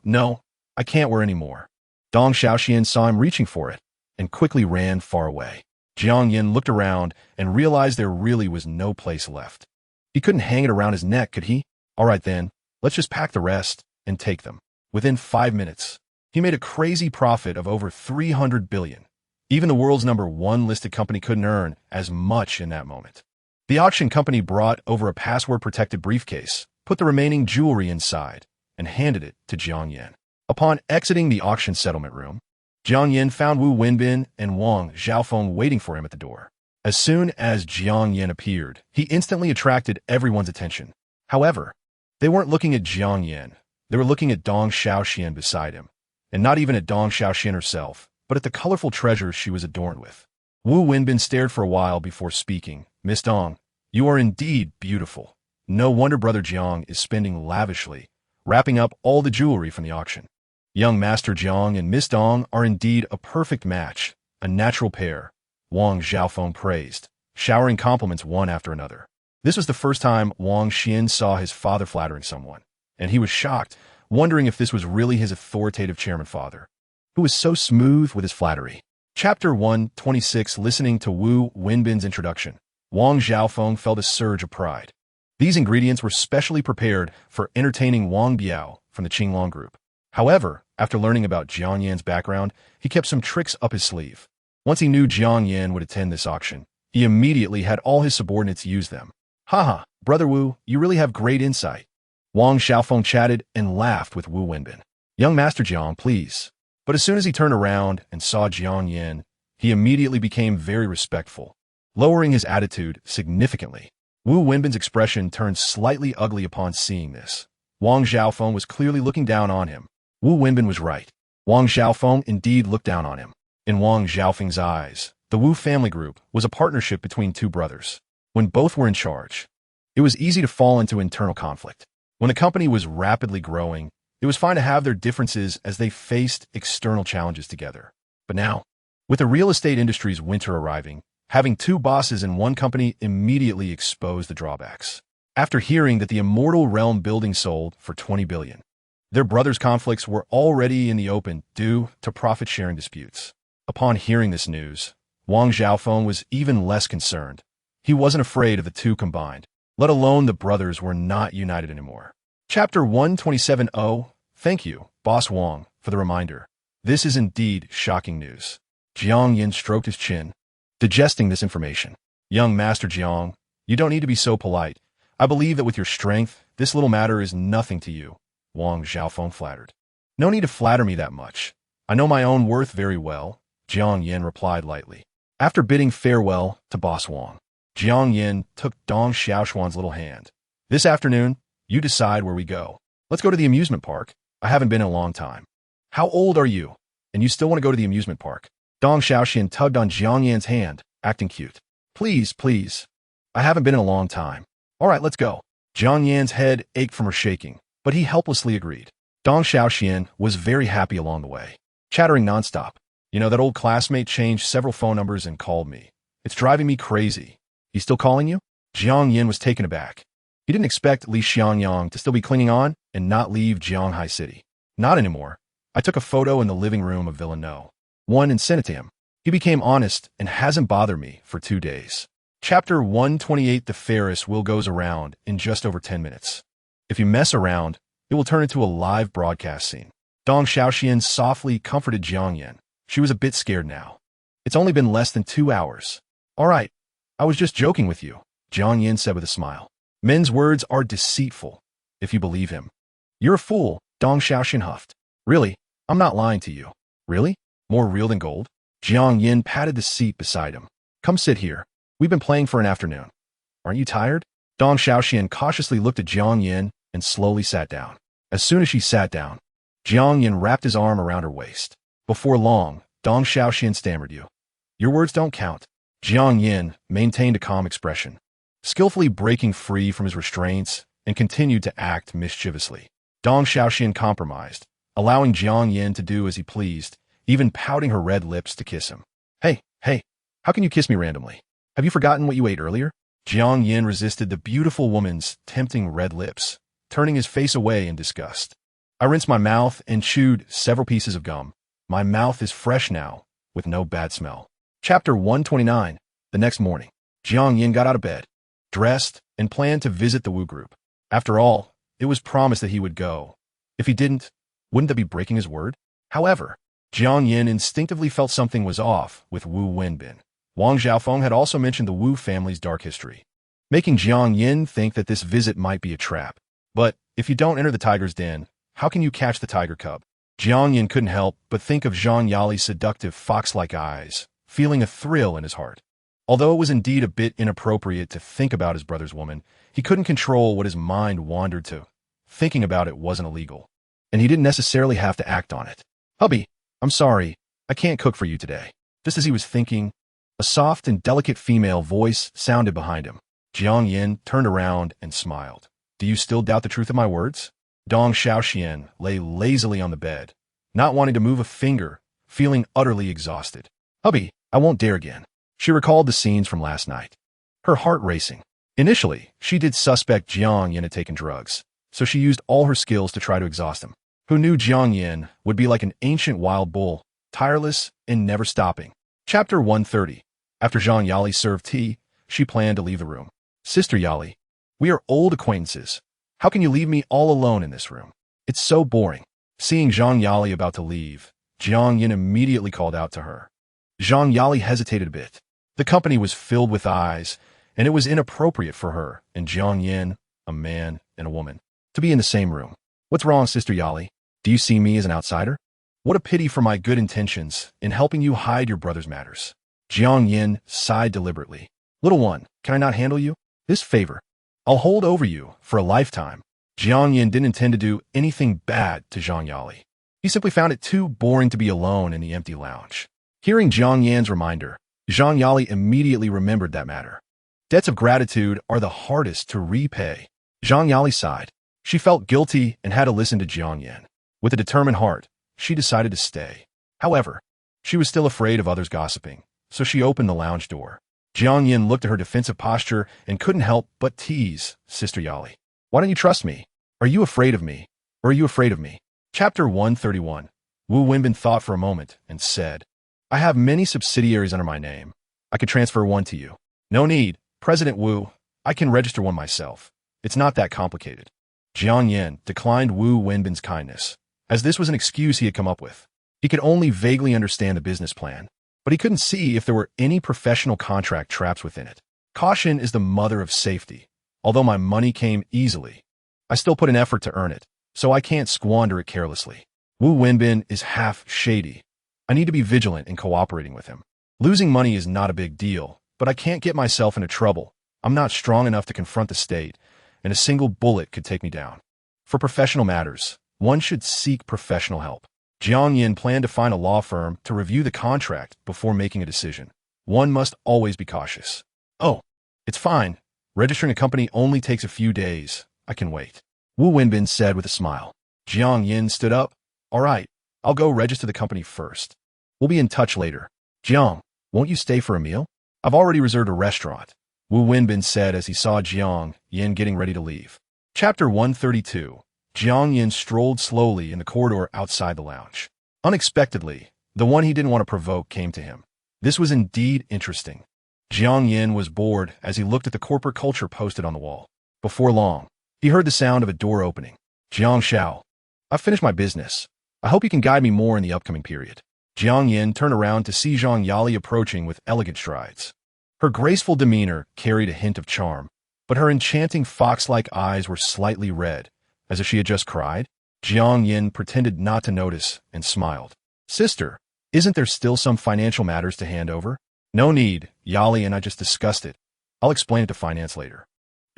I can't wear any more." Dong Xiaoxian saw him reaching for it and quickly ran far away. Jiang Yin looked around and realized there really was no place left. He couldn't hang it around his neck, could he? All right then, let's just pack the rest and take them. Within 5 minutes, he made a crazy profit of over 300 billion. Even the world's #1 listed company couldn't earn as much in that moment. The auction company brought over a password-protected briefcase, put the remaining jewelry inside, and handed it to Jiang Yin. Upon exiting the auction settlement room, Jiang Yin found Wu Wenbin and Wang Xiaofeng waiting for him at the door. As soon as Jiang Yin appeared, he instantly attracted everyone's attention. However, they weren't looking at Jiang Yin. They were looking at Dong Xiaoxian beside him, and not even at Dong Xiaoxian herself, but at the colorful treasures she was adorned with. Wu Wenbin stared for a while before speaking. "Miss Dong, you are indeed beautiful. No wonder Brother Jiang is spending lavishly, wrapping up all the jewelry from the auction. Young Master Jiang and Miss Dong are indeed a perfect match, a natural pair," Wang Xiaofeng praised, showering compliments one after another. This was the first time Wang Xian saw his father flattering someone, and he was shocked, wondering if this was really his authoritative chairman father, who was so smooth with his flattery. Chapter 126. Listening to Wu Wenbin's introduction, Wang Xiaofeng felt a surge of pride. These ingredients were specially prepared for entertaining Wang Biao from the Qinglong group. However, after learning about Jiang Yan's background, he kept some tricks up his sleeve. Once he knew Jiang Yan would attend this auction, He immediately had all his subordinates use them. Haha, Brother Wu, you really have great insight. Wang Xiaofeng chatted and laughed with Wu Wenbin. Young Master Jiang, please. But as soon as he turned around and saw Jiang Yin, he immediately became very respectful, lowering his attitude significantly. Wu Wenbin's expression turned slightly ugly upon seeing this. Wang Xiaofeng was clearly looking down on him. Wu Wenbin was right. Wang Xiaofeng indeed looked down on him. In Wang Xiaofeng's eyes, the Wu family group was a partnership between two brothers. When both were in charge, it was easy to fall into internal conflict. When the company was rapidly growing, it was fine to have their differences as they faced external challenges together. But now, with the real estate industry's winter arriving, having two bosses in one company immediately exposed the drawbacks. After hearing that the Immortal Realm building sold for 20 billion, their brothers' conflicts were already in the open due to profit-sharing disputes. Upon hearing this news, Wang Xiaofeng was even less concerned. He wasn't afraid of the two combined, let alone the brothers were not united anymore. Chapter 127. Oh, thank you, Boss Wang, for the reminder. This is indeed shocking news. Jiang Yin stroked his chin, digesting this information. Young Master Jiang, you don't need to be so polite. I believe that with your strength, this little matter is nothing to you, Wang Xiaofeng flattered. No need to flatter me that much. I know my own worth very well, Jiang Yin replied lightly. After bidding farewell to Boss Wang, Jiang Yin took Dong Xiaoshuan's little hand. This afternoon, you decide where we go. Let's go to the amusement park. I haven't been in a long time. How old are you? And you still want to go to the amusement park? Dong Xiaoxian tugged on Jiang Yin's hand, acting cute. Please, please. I haven't been in a long time. All right, let's go. Jiang Yan's head ached from her shaking, but he helplessly agreed. Dong Xiaoxian was very happy along the way, chattering nonstop. You know, that old classmate changed several phone numbers and called me. It's driving me crazy. He's still calling you? Jiang Yin was taken aback. He didn't expect Li Xiangyang to still be clinging on and not leave Jianghai City. Not anymore. I took a photo in the living room of Billionaire and sent it to him. He became honest and hasn't bothered me for 2 days. Chapter 128. The Ferris wheel goes around in just over 10 minutes. If you mess around, it will turn into a live broadcast scene. Dong Xiaoxian softly comforted Jiang Yin. She was a bit scared now. It's only been less than 2 hours. All right, I was just joking with you, Jiang Yin said with a smile. Men's words are deceitful, if you believe him. You're a fool, Dong Xiaoxian huffed. Really? I'm not lying to you. Really? More real than gold? Jiang Yin patted the seat beside him. Come sit here. We've been playing for an afternoon. Aren't you tired? Dong Xiaoxian cautiously looked at Jiang Yin and slowly sat down. As soon as she sat down, Jiang Yin wrapped his arm around her waist. Before long, Dong Xiaoxian stammered you. Your words don't count. Jiang Yin maintained a calm expression, skillfully breaking free from his restraints and continued to act mischievously. Dong Xiaoxian compromised, allowing Jiang Yin to do as he pleased, even pouting her red lips to kiss him. Hey, how can you kiss me randomly? Have you forgotten what you ate earlier? Jiang Yin resisted the beautiful woman's tempting red lips, turning his face away in disgust. I rinsed my mouth and chewed several pieces of gum. My mouth is fresh now, with no bad smell. Chapter 129. The next morning, Jiang Yin got out of bed, dressed, and planned to visit the Wu group. After all, it was promised that he would go. If he didn't, wouldn't that be breaking his word? However, Jiang Yin instinctively felt something was off with Wu Wenbin. Wang Xiaofeng had also mentioned the Wu family's dark history, making Jiang Yin think that this visit might be a trap. But if you don't enter the tiger's den, how can you catch the tiger cub? Jiang Yin couldn't help but think of Zhang Yali's seductive fox-like eyes, feeling a thrill in his heart. Although it was indeed a bit inappropriate to think about his brother's woman, he couldn't control what his mind wandered to. Thinking about it wasn't illegal, and he didn't necessarily have to act on it. Hubby, I'm sorry, I can't cook for you today. Just as he was thinking, a soft and delicate female voice sounded behind him. Jiang Yin turned around and smiled. Do you still doubt the truth of my words? Dong Xiaoxian lay lazily on the bed, not wanting to move a finger, feeling utterly exhausted. Hubby, I won't dare again. She recalled the scenes from last night, her heart racing. Initially, she did suspect Jiang Yin had taken drugs, so she used all her skills to try to exhaust him. Who knew Jiang Yin would be like an ancient wild bull, tireless and never stopping. Chapter 130. After Zhang Yali served tea, she planned to leave the room. Sister Yali, we are old acquaintances. How can you leave me all alone in this room? It's so boring. Seeing Zhang Yali about to leave, Jiang Yin immediately called out to her. Zhang Yali hesitated a bit. The company was filled with eyes, and it was inappropriate for her and Jiang Yin, a man and a woman, to be in the same room. What's wrong, Sister Yali? Do you see me as an outsider? What a pity for my good intentions in helping you hide your brother's matters. Jiang Yin sighed deliberately. Little one, can I not handle you? This favor. I'll hold over you for a lifetime. Jiang Yin didn't intend to do anything bad to Zhang Yali. He simply found it too boring to be alone in the empty lounge. Hearing Jiang Yan's reminder, Zhang Yali immediately remembered that matter. Debts of gratitude are the hardest to repay. Zhang Yali sighed. She felt guilty and had to listen to Jiang Yan. With a determined heart, she decided to stay. However, she was still afraid of others gossiping, so she opened the lounge door. Jiang Yin looked at her defensive posture and couldn't help but tease Sister Yali. Why don't you trust me? Are you afraid of me? Or are you afraid of me? Chapter 131. Wu Wenbin thought for a moment and said, I have many subsidiaries under my name. I could transfer one to you. No need, President Wu. I can register one myself. It's not that complicated. Jiang Yin declined Wu Wenbin's kindness, as this was an excuse he had come up with. He could only vaguely understand the business plan, but he couldn't see if there were any professional contract traps within it. Caution is the mother of safety. Although my money came easily, I still put an effort to earn it, so I can't squander it carelessly. Wu Wenbin is half shady. I need to be vigilant in cooperating with him. Losing money is not a big deal, but I can't get myself into trouble. I'm not strong enough to confront the state, and a single bullet could take me down. For professional matters, one should seek professional help. Jiang Yin planned to find a law firm to review the contract before making a decision. One must always be cautious. Oh, it's fine. Registering a company only takes a few days. I can wait. Wu Wenbin said with a smile. Jiang Yin stood up. All right, I'll go register the company first. We'll be in touch later. Jiang, won't you stay for a meal? I've already reserved a restaurant, Wu Wenbin said as he saw Jiang Yin getting ready to leave. Chapter 132. Jiang Yin strolled slowly in the corridor outside the lounge. Unexpectedly, the one he didn't want to provoke came to him. This was indeed interesting. Jiang Yin was bored as he looked at the corporate culture posted on the wall. Before long, he heard the sound of a door opening. Jiang Xiao, I've finished my business. I hope you can guide me more in the upcoming period. Jiang Yin turned around to see Zhang Yali approaching with elegant strides. Her graceful demeanor carried a hint of charm, but her enchanting fox-like eyes were slightly red, as if she had just cried. Jiang Yin pretended not to notice and smiled. Sister, isn't there still some financial matters to hand over? No need, Yali and I just discussed it. I'll explain it to finance later.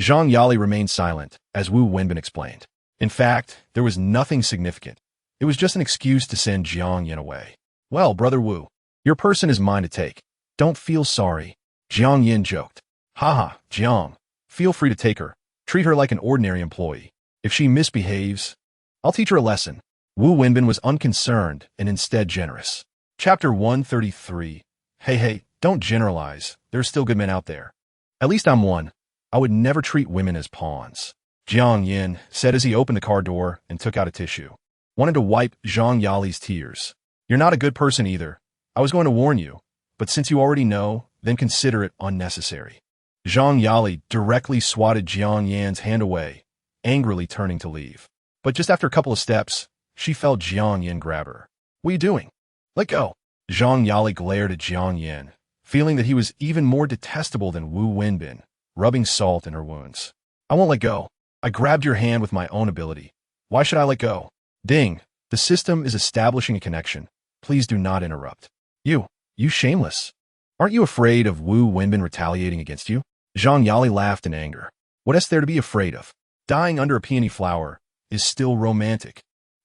Zhang Yali remained silent, as Wu Wenbin explained. In fact, there was nothing significant. It was just an excuse to send Jiang Yin away. Well, Brother Wu, your person is mine to take. Don't feel sorry. Jiang Yin joked. Haha, Jiang, feel free to take her. Treat her like an ordinary employee. If she misbehaves, I'll teach her a lesson. Wu Wenbin was unconcerned and instead generous. Chapter 133. Hey, don't generalize. There are still good men out there. At least I'm one. I would never treat women as pawns. Jiang Yin said as he opened the car door and took out a tissue. Wanted to wipe Zhang Yali's tears. You're not a good person either. I was going to warn you, but since you already know, then consider it unnecessary. Zhang Yali directly swatted Jiang Yan's hand away, angrily turning to leave. But just after a couple of steps, she felt Jiang Yin grab her. What are you doing? Let go. Zhang Yali glared at Jiang Yin, feeling that he was even more detestable than Wu Wenbin, rubbing salt in her wounds. I won't let go. I grabbed your hand with my own ability. Why should I let go? Ding. The system is establishing a connection. Please do not interrupt. You shameless. Aren't you afraid of Wu Wenbin retaliating against you? Zhang Yali laughed in anger. What is there to be afraid of? Dying under a peony flower is still romantic.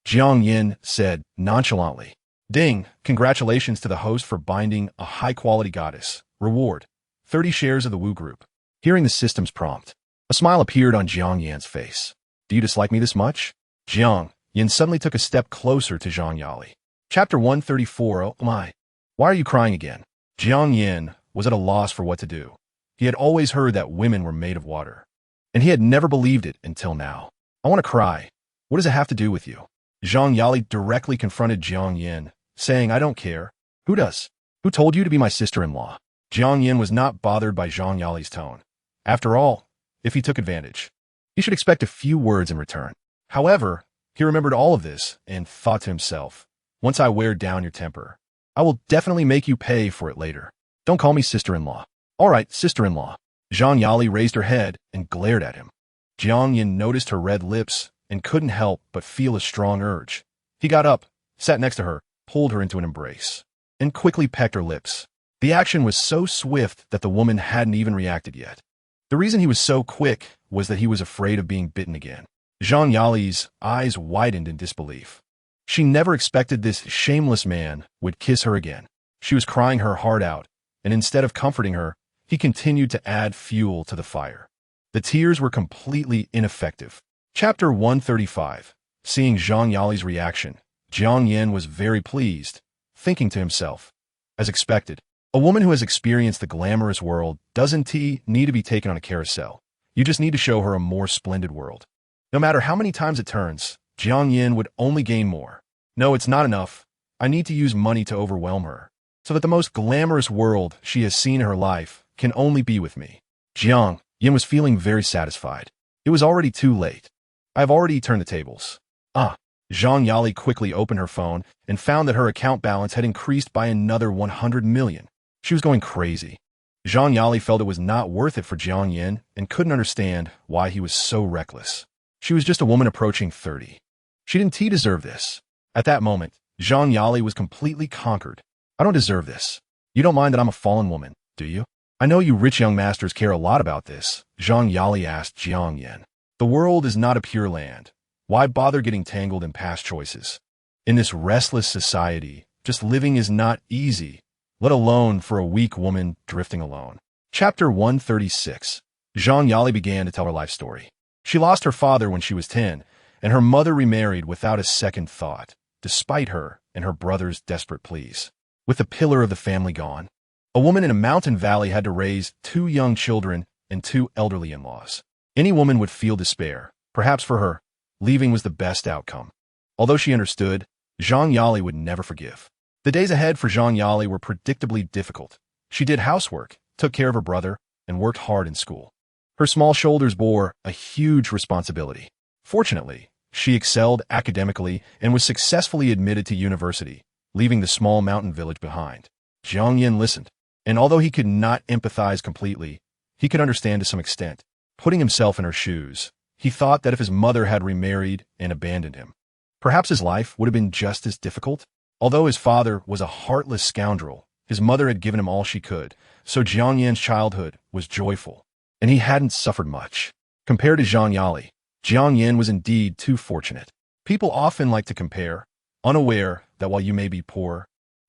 Jiang Yin said nonchalantly. Ding, congratulations to the host for binding a high-quality goddess. Reward, 30 shares of the Wu Group. Hearing the system's prompt, a smile appeared on Jiang Yan's face. Do you dislike me this much? Jiang Yin suddenly took a step closer to Zhang Yali. Chapter 134. Oh my. Why are you crying again? Jiang Yin was at a loss for what to do. He had always heard that women were made of water, and he had never believed it until now. I want to cry. What does it have to do with you? Zhang Yali directly confronted Jiang Yin, saying, I don't care. Who does? Who told you to be my sister-in-law? Jiang Yin was not bothered by Zhang Yali's tone. After all, if he took advantage, he should expect a few words in return. However, he remembered all of this and thought to himself, once I wear down your temper, I will definitely make you pay for it later. Don't call me sister-in-law. All right, sister-in-law. Zhang Yali raised her head and glared at him. Jiang Yin noticed her red lips and couldn't help but feel a strong urge. He got up, sat next to her, pulled her into an embrace, and quickly pecked her lips. The action was so swift that the woman hadn't even reacted yet. The reason he was so quick was that he was afraid of being bitten again. Zhang Yali's eyes widened in disbelief. She never expected this shameless man would kiss her again. She was crying her heart out, and instead of comforting her, he continued to add fuel to the fire. The tears were completely ineffective. Chapter 135. Seeing Zhang Yali's reaction, Jiang Yin was very pleased, thinking to himself, as expected, a woman who has experienced the glamorous world doesn't need to be taken on a carousel. You just need to show her a more splendid world. No matter how many times it turns, Jiang Yin would only gain more. No, it's not enough. I need to use money to overwhelm her, so that the most glamorous world she has seen in her life can only be with me. Jiang Yin was feeling very satisfied. It was already too late. I have already turned the tables. Zhang Yali quickly opened her phone and found that her account balance had increased by another 100 million. She was going crazy. Zhang Yali felt it was not worth it for Jiang Yin and couldn't understand why he was so reckless. She was just a woman approaching 30. She didn't deserve this. At that moment, Zhang Yali was completely conquered. I don't deserve this. You don't mind that I'm a fallen woman, do you? I know you rich young masters care a lot about this, Zhang Yali asked Jiang Yin. The world is not a pure land. Why bother getting tangled in past choices? In this restless society, just living is not easy, let alone for a weak woman drifting alone. Chapter 136. Zhang Yali began to tell her life story. She lost her father when she was 10, and her mother remarried without a second thought, despite her and her brother's desperate pleas. With the pillar of the family gone, a woman in a mountain valley had to raise 2 young children and 2 elderly in-laws. Any woman would feel despair. Perhaps for her, leaving was the best outcome. Although she understood, Zhang Yali would never forgive. The days ahead for Zhang Yali were predictably difficult. She did housework, took care of her brother, and worked hard in school. Her small shoulders bore a huge responsibility. Fortunately, she excelled academically and was successfully admitted to university, leaving the small mountain village behind. Jiang Yin listened, and although he could not empathize completely, he could understand to some extent. Putting himself in her shoes, he thought that if his mother had remarried and abandoned him, perhaps his life would have been just as difficult. Although his father was a heartless scoundrel, his mother had given him all she could, so Jiang Yin's childhood was joyful, and he hadn't suffered much. Compared to Zhang Yali, Jiang Yin was indeed too fortunate. People often like to compare, unaware that while you may be poor,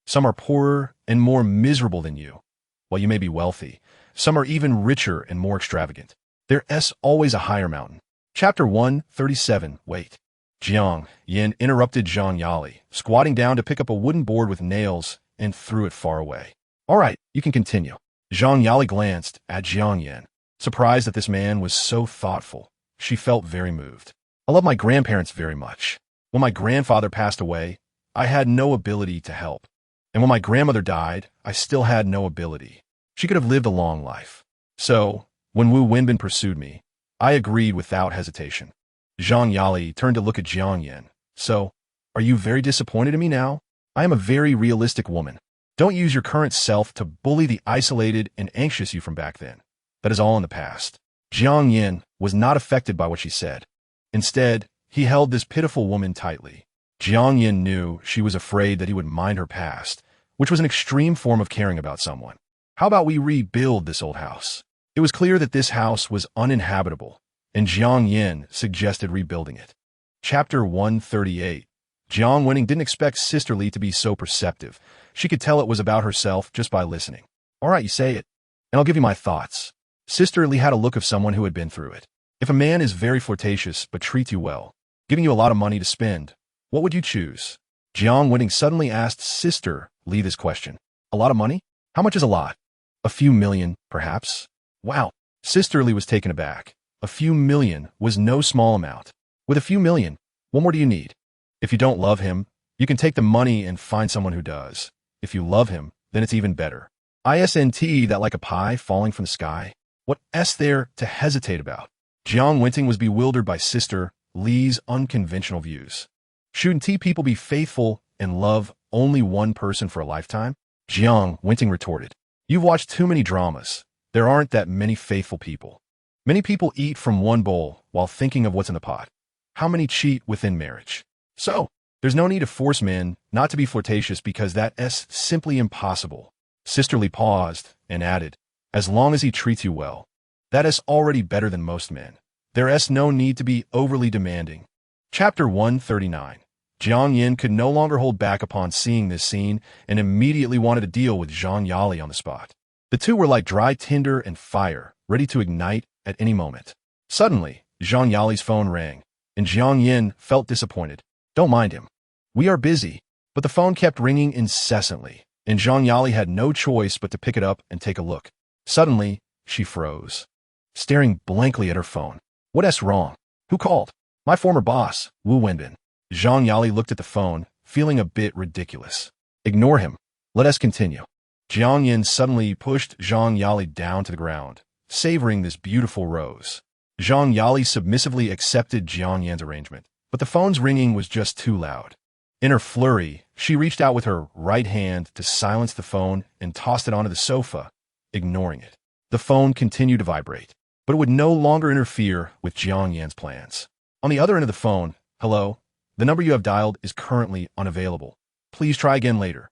some are poorer and more miserable than you. While you may be wealthy, some are even richer and more extravagant. There's always a higher mountain. Chapter 137. Wait. Jiang Yin interrupted Zhang Yali, squatting down to pick up a wooden board with nails and threw it far away. All right, you can continue. Zhang Yali glanced at Jiang Yin, surprised that this man was so thoughtful. She felt very moved. I love my grandparents very much. When my grandfather passed away, I had no ability to help. And when my grandmother died, I still had no ability. She could have lived a long life. So, when Wu Wenbin pursued me, I agreed without hesitation. Zhang Yali turned to look at Jiang Yin. So, are you very disappointed in me now? I am a very realistic woman. Don't use your current self to bully the isolated and anxious you from back then. That is all in the past. Jiang Yin was not affected by what she said. Instead, he held this pitiful woman tightly. Jiang Yin knew she was afraid that he would mind her past, which was an extreme form of caring about someone. How about we rebuild this old house? It was clear that this house was uninhabitable, and Jiang Yin suggested rebuilding it. Chapter 138. Jiang Wenning didn't expect Sister Li to be so perceptive. She could tell it was about herself just by listening. All right, you say it, and I'll give you my thoughts. Sister Li had a look of someone who had been through it. If a man is very flirtatious but treats you well, giving you a lot of money to spend, what would you choose? Jiang Wenning suddenly asked Sister Li this question. A lot of money? How much is a lot? A few million, perhaps? Wow. Sister Li was taken aback. A few million was no small amount. With a few million, what more do you need? If you don't love him, you can take the money and find someone who does. If you love him, then it's even better. Isn't that like a pie falling from the sky? What's there to hesitate about? Jiang Wenting was bewildered by Sister Li's unconventional views. Shouldn't people be faithful and love only one person for a lifetime? Jiang Wenting retorted. You've watched too many dramas. There aren't that many faithful people. Many people eat from one bowl while thinking of what's in the pot. How many cheat within marriage? So, there's no need to force men not to be flirtatious because that's simply impossible. Sisterly paused and added, as long as he treats you well. That is already better than most men. There's no need to be overly demanding. Chapter 139. Jiang Yin could no longer hold back upon seeing this scene and immediately wanted to deal with Zhang Yali on the spot. The two were like dry tinder and fire, ready to ignite at any moment. Suddenly, Zhang Yali's phone rang, and Jiang Yin felt disappointed. Don't mind him. We are busy. But the phone kept ringing incessantly, and Zhang Yali had no choice but to pick it up and take a look. Suddenly, she froze, staring blankly at her phone. What's wrong? Who called? My former boss, Wu Wenbin. Zhang Yali looked at the phone, feeling a bit ridiculous. Ignore him. Let us continue. Jiang Yin suddenly pushed Zhang Yali down to the ground, savoring this beautiful rose. Zhang Yali submissively accepted Jiang Yin's arrangement, but the phone's ringing was just too loud. In her flurry, she reached out with her right hand to silence the phone and tossed it onto the sofa, ignoring it. The phone continued to vibrate, but it would no longer interfere with Jiang Yin's plans. On the other end of the phone, hello, the number you have dialed is currently unavailable. Please try again later.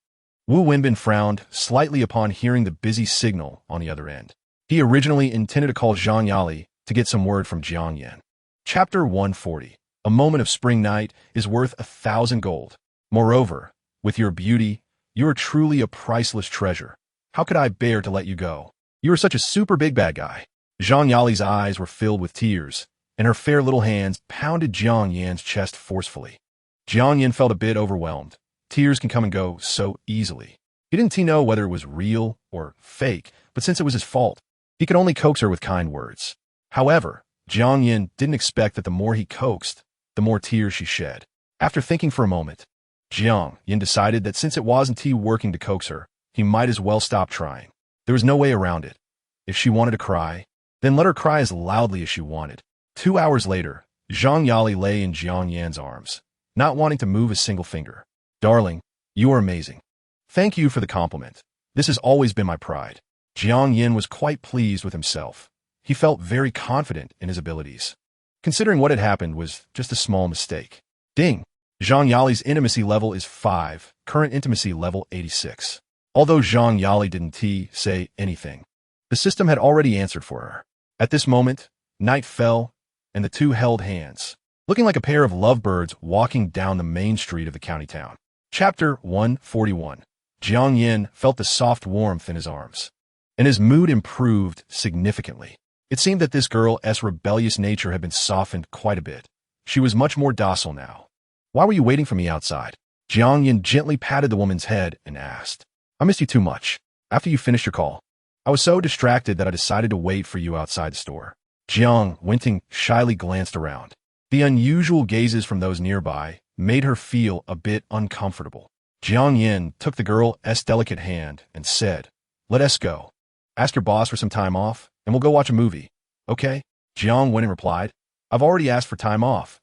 Wu Wenbin frowned slightly upon hearing the busy signal on the other end. He originally intended to call Zhang Yali to get some word from Jiang Yin. Chapter 140. A moment of spring night is worth 1,000 gold. Moreover, with your beauty, you are truly a priceless treasure. How could I bear to let you go? You are such a super big bad guy. Zhang Yali's eyes were filled with tears, and her fair little hands pounded Jiang Yin's chest forcefully. Jiang Yin felt a bit overwhelmed. Tears can come and go so easily. He didn't know whether it was real or fake, but since it was his fault, he could only coax her with kind words. However, Jiang Yin didn't expect that the more he coaxed, the more tears she shed. After thinking for a moment, Jiang Yin decided that since it wasn't he working to coax her, he might as well stop trying. There was no way around it. If she wanted to cry, then let her cry as loudly as she wanted. 2 hours later, Zhang Yali lay in Jiang Yin's arms, not wanting to move a single finger. Darling, you are amazing. Thank you for the compliment. This has always been my pride. Jiang Yin was quite pleased with himself. He felt very confident in his abilities. Considering what had happened was just a small mistake. Ding! Zhang Yali's intimacy level is 5, current intimacy level 86. Although Zhang Yali didn't say anything, the system had already answered for her. At this moment, night fell, and the two held hands, looking like a pair of lovebirds walking down the main street of the county town. Chapter 141. Jiang Yin felt the soft warmth in his arms, and his mood improved significantly. It seemed that this girl's rebellious nature had been softened quite a bit. She was much more docile now. Why were you waiting for me outside? Jiang Yin gently patted the woman's head and asked. I missed you too much. After you finished your call, I was so distracted that I decided to wait for you outside the store. Jiang Yin shyly glanced around. The unusual gazes from those nearby made her feel a bit uncomfortable. Jiang Yin took the girl's delicate hand and said, Let us go. Ask your boss for some time off, and we'll go watch a movie. Okay? Jiang Yin replied, I've already asked for time off,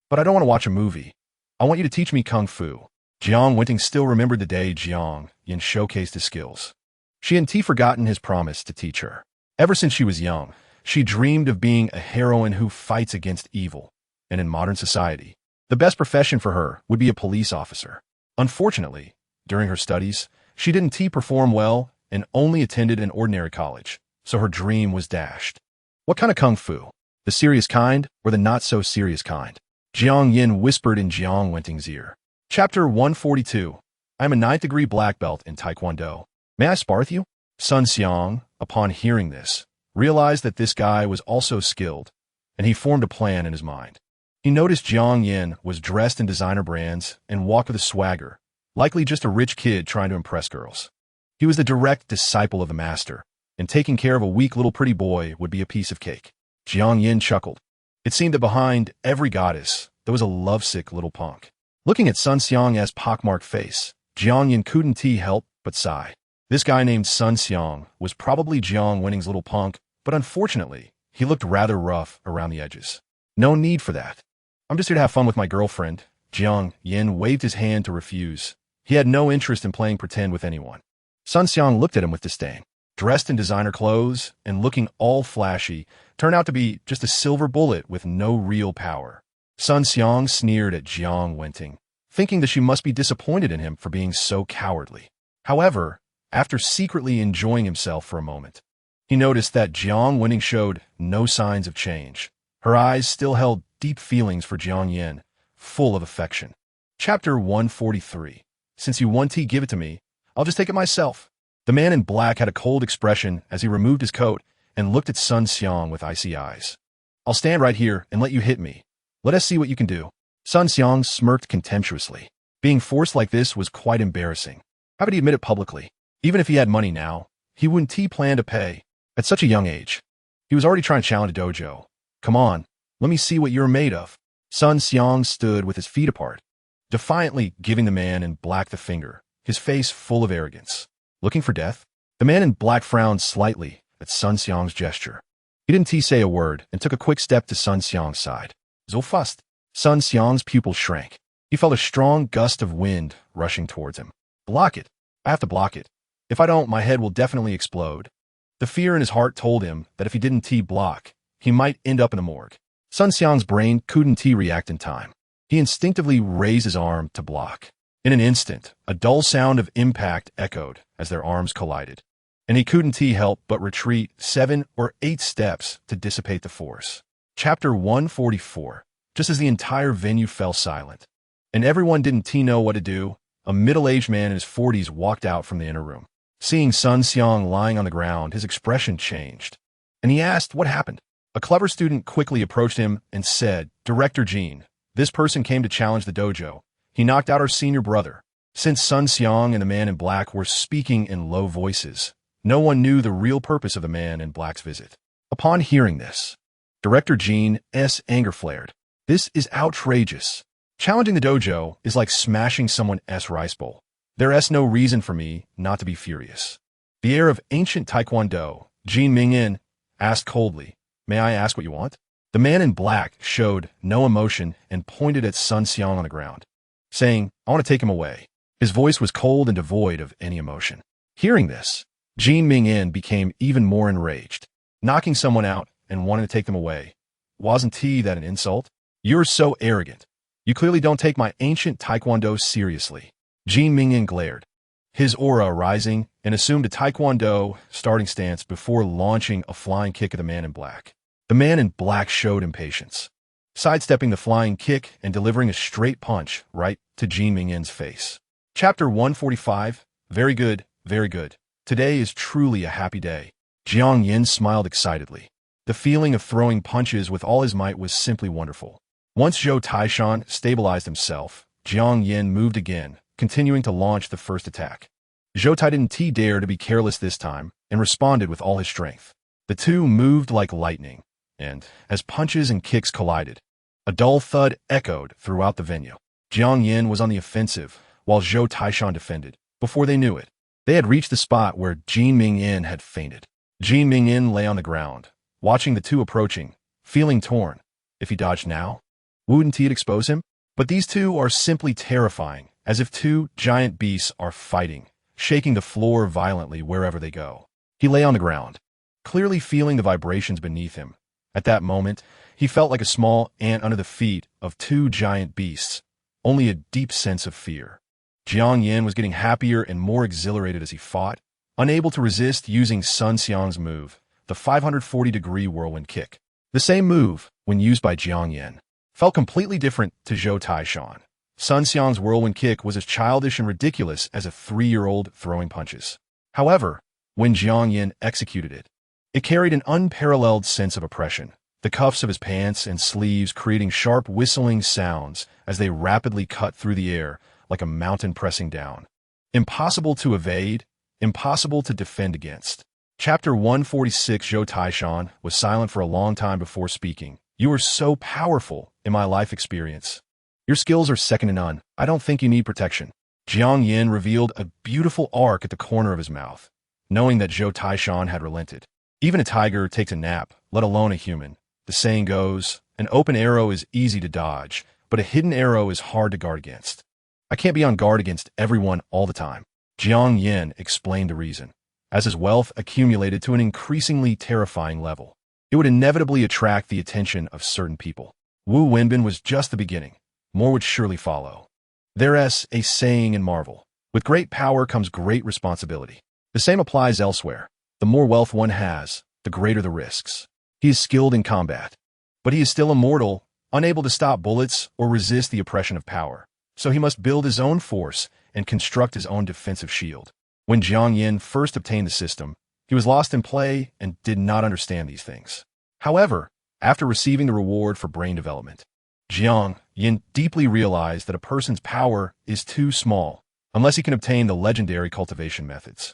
but I don't want to watch a movie. I want you to teach me Kung Fu. Jiang Yin still remembered the day Jiang Yin showcased his skills. She hadn't forgotten his promise to teach her. Ever since she was young, she dreamed of being a heroine who fights against evil. And in modern society, the best profession for her would be a police officer. Unfortunately, during her studies, she didn't perform well and only attended an ordinary college, so her dream was dashed. What kind of Kung Fu? The serious kind or the not-so-serious kind? Jiang Yin whispered in Jiang Wenting's ear. Chapter 142. I am a 9th degree black belt in Taekwondo. May I spar with you? Sun Xiang, upon hearing this, realized that this guy was also skilled, and he formed a plan in his mind. He noticed Jiang Yin was dressed in designer brands and walked with a swagger, likely just a rich kid trying to impress girls. He was the direct disciple of the master, and taking care of a weak little pretty boy would be a piece of cake. Jiang Yin chuckled. It seemed that behind every goddess, there was a lovesick little punk. Looking at Sun Xiang's pockmarked face, Jiang Yin couldn't help but sigh. This guy named Sun Xiang was probably Jiang Winning's little punk, but unfortunately, he looked rather rough around the edges. No need for that. I'm just here to have fun with my girlfriend. Jiang Yin waved his hand to refuse. He had no interest in playing pretend with anyone. Sun Xiang looked at him with disdain. Dressed in designer clothes and looking all flashy, turned out to be just a silver bullet with no real power. Sun Xiang sneered at Jiang Wenting, thinking that she must be disappointed in him for being so cowardly. However, after secretly enjoying himself for a moment, he noticed that Jiang Wenting showed no signs of change. Her eyes still held deep feelings for Jiang Yin, full of affection. Chapter 143. Since you want tea, give it to me. I'll just take it myself. The man in black had a cold expression as he removed his coat and looked at Sun Xiang with icy eyes. I'll stand right here and let you hit me. Let us see what you can do. Sun Xiang smirked contemptuously. Being forced like this was quite embarrassing. How could he admit it publicly? Even if he had money now, he wouldn't plan to pay. At such a young age, he was already trying to challenge a dojo. Come on, let me see what you're made of. Sun Xiang stood with his feet apart, defiantly giving the man in black the finger, his face full of arrogance. Looking for death? The man in black frowned slightly at Sun Xiang's gesture. He didn't say a word and took a quick step to Sun Xiang's side. So fast. Sun Xiang's pupils shrank. He felt a strong gust of wind rushing towards him. Block it. I have to block it. If I don't, my head will definitely explode. The fear in his heart told him that if he didn't block, he might end up in the morgue. Sun Xiang's brain couldn't react in time. He instinctively raised his arm to block. In an instant, a dull sound of impact echoed as their arms collided, and he couldn't help but retreat 7 or 8 steps to dissipate the force. Chapter 144. Just as the entire venue fell silent, and everyone didn't know what to do, a middle-aged man in his 40s walked out from the inner room. Seeing Sun Xiang lying on the ground, his expression changed, and he asked what happened. A clever student quickly approached him and said, Director Jean, this person came to challenge the dojo. He knocked out our senior brother. Since Sun Xiang and the man in black were speaking in low voices, no one knew the real purpose of the man in black's visit. Upon hearing this, Director Jean's anger flared. This is outrageous. Challenging the dojo is like smashing someone's rice bowl. There's no reason for me not to be furious. The heir of ancient Taekwondo, Jin Mingyin, asked coldly, May I ask what you want? The man in black showed no emotion and pointed at Sun Xiang on the ground, saying, I want to take him away. His voice was cold and devoid of any emotion. Hearing this, Jin Mingyin became even more enraged. Knocking someone out and wanting to take them away. Wasn't that an insult? You're so arrogant. You clearly don't take my ancient Taekwondo seriously. Jin Mingyin glared, his aura rising, and assumed a Taekwondo starting stance before launching a flying kick at the man in black. The man in black showed impatience, sidestepping the flying kick and delivering a straight punch right to Jin Mingyin's face. Chapter 145. Very good, very good. Today is truly a happy day. Jiang Yin smiled excitedly. The feeling of throwing punches with all his might was simply wonderful. Once Zhou Taishan stabilized himself, Jiang Yin moved again, continuing to launch the first attack. Zhou Tai didn't dare to be careless this time and responded with all his strength. The two moved like lightning, and, as punches and kicks collided, a dull thud echoed throughout the venue. Jiang Yin was on the offensive, while Zhou Taishan defended. Before they knew it, they had reached the spot where Jin Mingyin had fainted. Jin Mingyin lay on the ground, watching the two approaching, feeling torn. If he dodged now, wouldn't it expose him? But these two are simply terrifying, as if two giant beasts are fighting, shaking the floor violently wherever they go. He lay on the ground, clearly feeling the vibrations beneath him. At that moment, he felt like a small ant under the feet of two giant beasts, only a deep sense of fear. Jiang Yin was getting happier and more exhilarated as he fought, unable to resist using Sun Xiang's move, the 540-degree whirlwind kick. The same move, when used by Jiang Yin, felt completely different to Zhou Taishan. Sun Xiang's whirlwind kick was as childish and ridiculous as a 3-year-old throwing punches. However, when Jiang Yin executed it, it carried an unparalleled sense of oppression, the cuffs of his pants and sleeves creating sharp whistling sounds as they rapidly cut through the air like a mountain pressing down. Impossible to evade, impossible to defend against. Chapter 146. Zhou Taishan was silent for a long time before speaking. You are so powerful in my life experience. Your skills are second to none. I don't think you need protection. Jiang Yin revealed a beautiful arc at the corner of his mouth, knowing that Zhou Taishan had relented. Even a tiger takes a nap, let alone a human. The saying goes, an open arrow is easy to dodge, but a hidden arrow is hard to guard against. I can't be on guard against everyone all the time. Jiang Yin explained the reason. As his wealth accumulated to an increasingly terrifying level, it would inevitably attract the attention of certain people. Wu Wenbin was just the beginning. More would surely follow. There's a saying in Marvel: with great power comes great responsibility. The same applies elsewhere. The more wealth one has, the greater the risks. He is skilled in combat, but he is still immortal, unable to stop bullets or resist the oppression of power. So he must build his own force and construct his own defensive shield. When Jiang Yin first obtained the system, he was lost in play and did not understand these things. However, after receiving the reward for brain development, Jiang Yin deeply realized that a person's power is too small unless he can obtain the legendary cultivation methods.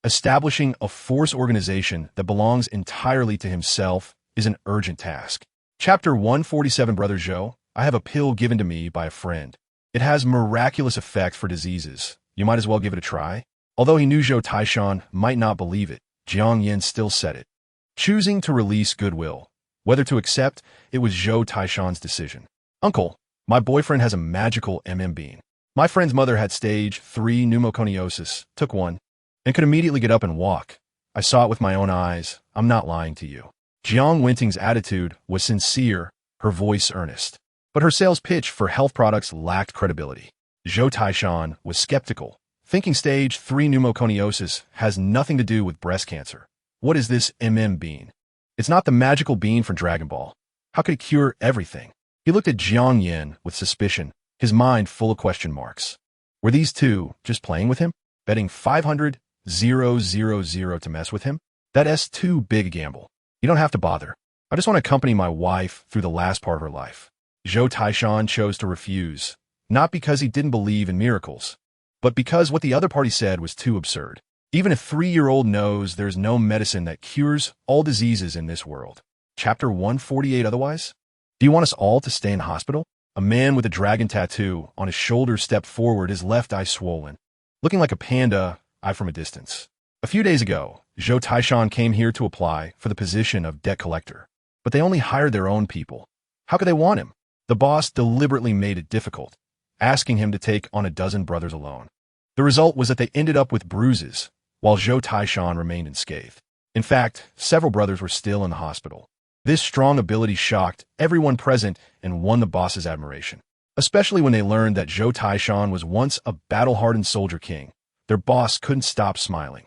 Establishing a force organization that belongs entirely to himself is an urgent task. Chapter 147. Brother Zhou, I have a pill given to me by a friend. It has miraculous effects for diseases. You might as well give it a try. Although he knew Zhou Taishan might not believe it, Jiang Yin still said it. Choosing to release goodwill. Whether to accept, it was Zhou Taishan's decision. Uncle, my boyfriend has a magical bean. My friend's mother had stage 3 pneumoconiosis, took one, and could immediately get up and walk. I saw it with my own eyes. I'm not lying to you. Jiang Wenting's attitude was sincere, her voice earnest. But her sales pitch for health products lacked credibility. Zhou Taishan was skeptical, thinking stage 3 pneumoconiosis has nothing to do with breast cancer. What is this bean? It's not the magical bean from Dragon Ball. How could it cure everything? He looked at Jiang Yin with suspicion, his mind full of question marks. Were these two just playing with him? Betting 500,000 to mess with him? That's too big a gamble. You don't have to bother. I just want to accompany my wife through the last part of her life. Zhou Taishan chose to refuse, not because he didn't believe in miracles, but because what the other party said was too absurd. Even a 3-year-old knows there's no medicine that cures all diseases in this world. Chapter 148. Otherwise? Do you want us all to stay in hospital? A man with a dragon tattoo on his shoulder stepped forward, his left eye swollen, looking like a panda, eye from a distance. A few days ago, Zhou Taishan came here to apply for the position of debt collector, but they only hired their own people. How could they want him? The boss deliberately made it difficult, asking him to take on a dozen brothers alone. The result was that they ended up with bruises, while Zhou Taishan remained unscathed. In fact, several brothers were still in the hospital. This strong ability shocked everyone present and won the boss's admiration, especially when they learned that Zhou Taishan was once a battle-hardened soldier king. Their boss couldn't stop smiling.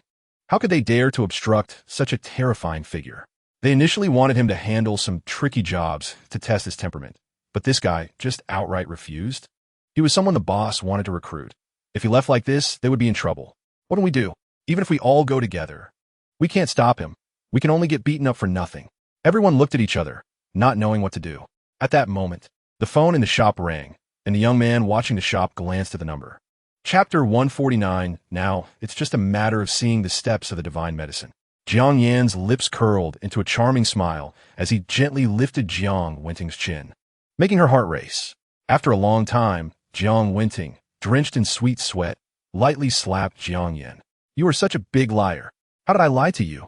How could they dare to obstruct such a terrifying figure? They initially wanted him to handle some tricky jobs to test his temperament, but this guy just outright refused. He was someone the boss wanted to recruit. If he left like this, they would be in trouble. What can we do? Even if we all go together, we can't stop him. We can only get beaten up for nothing. Everyone looked at each other, not knowing what to do. At that moment, the phone in the shop rang, and the young man watching the shop glanced at the number. Chapter 149. Now, it's just a matter of seeing the steps of the divine medicine. Jiang Yan's lips curled into a charming smile as he gently lifted Jiang Wenting's chin, making her heart race. After a long time, Jiang Wenting, drenched in sweet sweat, lightly slapped Jiang Yan. You are such a big liar. How did I lie to you?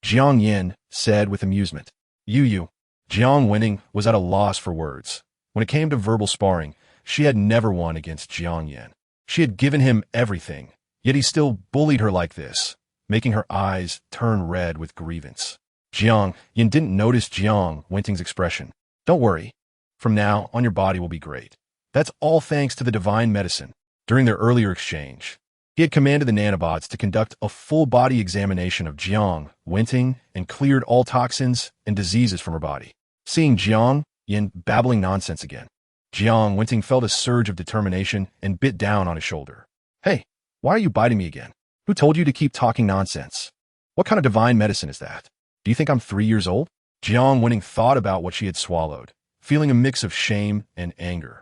Jiang Yin said with amusement. You. Jiang Wenting was at a loss for words. When it came to verbal sparring, she had never won against Jiang Yin. She had given him everything, yet he still bullied her like this, making her eyes turn red with grievance. Jiang Yin didn't notice Jiang Wenting's expression. Don't worry. From now on, your body will be great. That's all thanks to the divine medicine. During their earlier exchange, he had commanded the nanobots to conduct a full-body examination of Jiang Wenting and cleared all toxins and diseases from her body. Seeing Jiang Yin babbling nonsense again, Jiang Wenting felt a surge of determination and bit down on his shoulder. Hey, why are you biting me again? Who told you to keep talking nonsense? What kind of divine medicine is that? Do you think I'm 3 years old? Jiang Wenting thought about what she had swallowed, feeling a mix of shame and anger.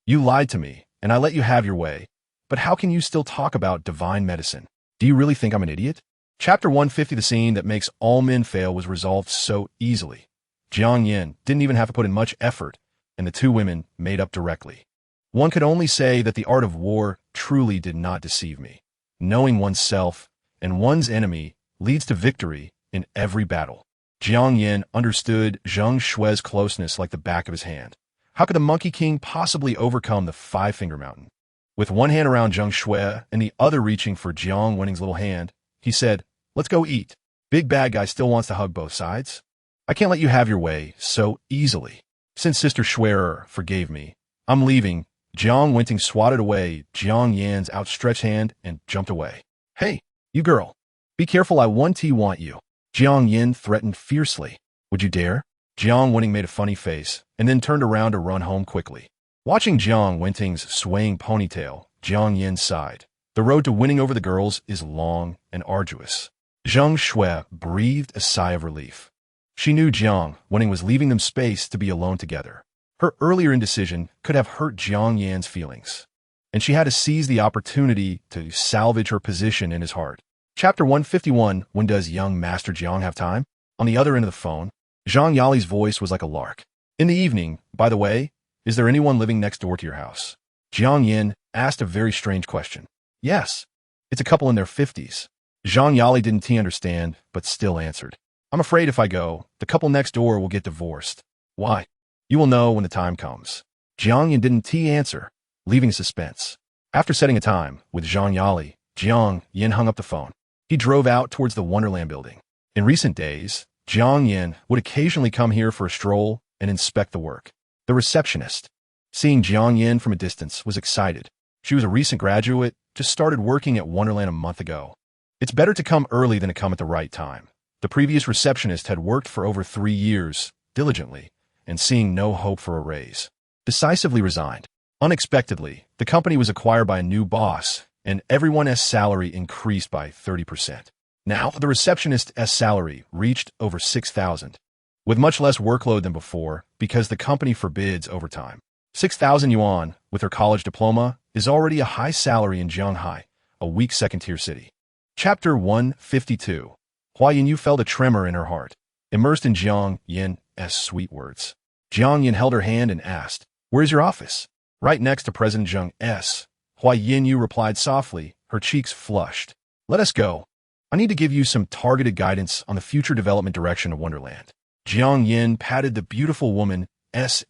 You lied to me, and I let you have your way. But how can you still talk about divine medicine? Do you really think I'm an idiot? Chapter 150. The scene that makes all men fail was resolved so easily. Jiang Yin didn't even have to put in much effort, and the two women made up directly. One could only say that the art of war truly did not deceive me. Knowing oneself and one's enemy leads to victory in every battle. Jiang Yin understood Zheng Shui's closeness like the back of his hand. How could the Monkey King possibly overcome the Five-Finger Mountain? With one hand around Zheng Shui and the other reaching for Jiang Wenting's little hand, he said, "Let's go eat. Big bad guy still wants to hug both sides. I can't let you have your way so easily. Since Sister Schwerer forgave me, I'm leaving." Jiang Wenting swatted away Jiang Yan's outstretched hand and jumped away. "Hey, you girl. Be careful, I want you." Jiang Yan threatened fiercely. "Would you dare?" Jiang Wenting made a funny face and then turned around to run home quickly. Watching Jiang Wenting's swaying ponytail, Jiang Yan sighed. The road to winning over the girls is long and arduous. Zheng Shui breathed a sigh of relief. She knew Jiang Wenting was leaving them space to be alone together. Her earlier indecision could have hurt Jiang Yan's feelings, and she had to seize the opportunity to salvage her position in his heart. Chapter 151, When Does Young Master Jiang Have Time? On the other end of the phone, Zhang Yali's voice was like a lark. "In the evening, by the way, is there anyone living next door to your house?" Jiang Yin asked a very strange question. "Yes, it's a couple in their 50s. Zhang Yali didn't understand, but still answered. "I'm afraid if I go, the couple next door will get divorced." "Why?" "You will know when the time comes." Jiang Yin didn't answer, leaving suspense. After setting a time with Zhang Yali, Jiang Yin hung up the phone. He drove out towards the Wonderland building. In recent days, Jiang Yin would occasionally come here for a stroll and inspect the work. The receptionist, seeing Jiang Yin from a distance, was excited. She was a recent graduate, just started working at Wonderland a month ago. It's better to come early than to come at the right time. The previous receptionist had worked for over 3 years, diligently, and seeing no hope for a raise, decisively resigned. Unexpectedly, the company was acquired by a new boss, and everyone's salary increased by 30%. Now, the receptionist's salary reached over 6,000, with much less workload than before because the company forbids overtime. 6,000 yuan, with her college diploma, is already a high salary in Shanghai, a weak second-tier city. Chapter 152. Hua Yinyu felt a tremor in her heart, immersed in Jiang Yin's sweet words. Jiang Yin held her hand and asked, "Where's your office?" "Right next to President Zheng's." Hua Yinyu replied softly, her cheeks flushed. "Let us go. I need to give you some targeted guidance on the future development direction of Wonderland." Jiang Yin patted the beautiful woman's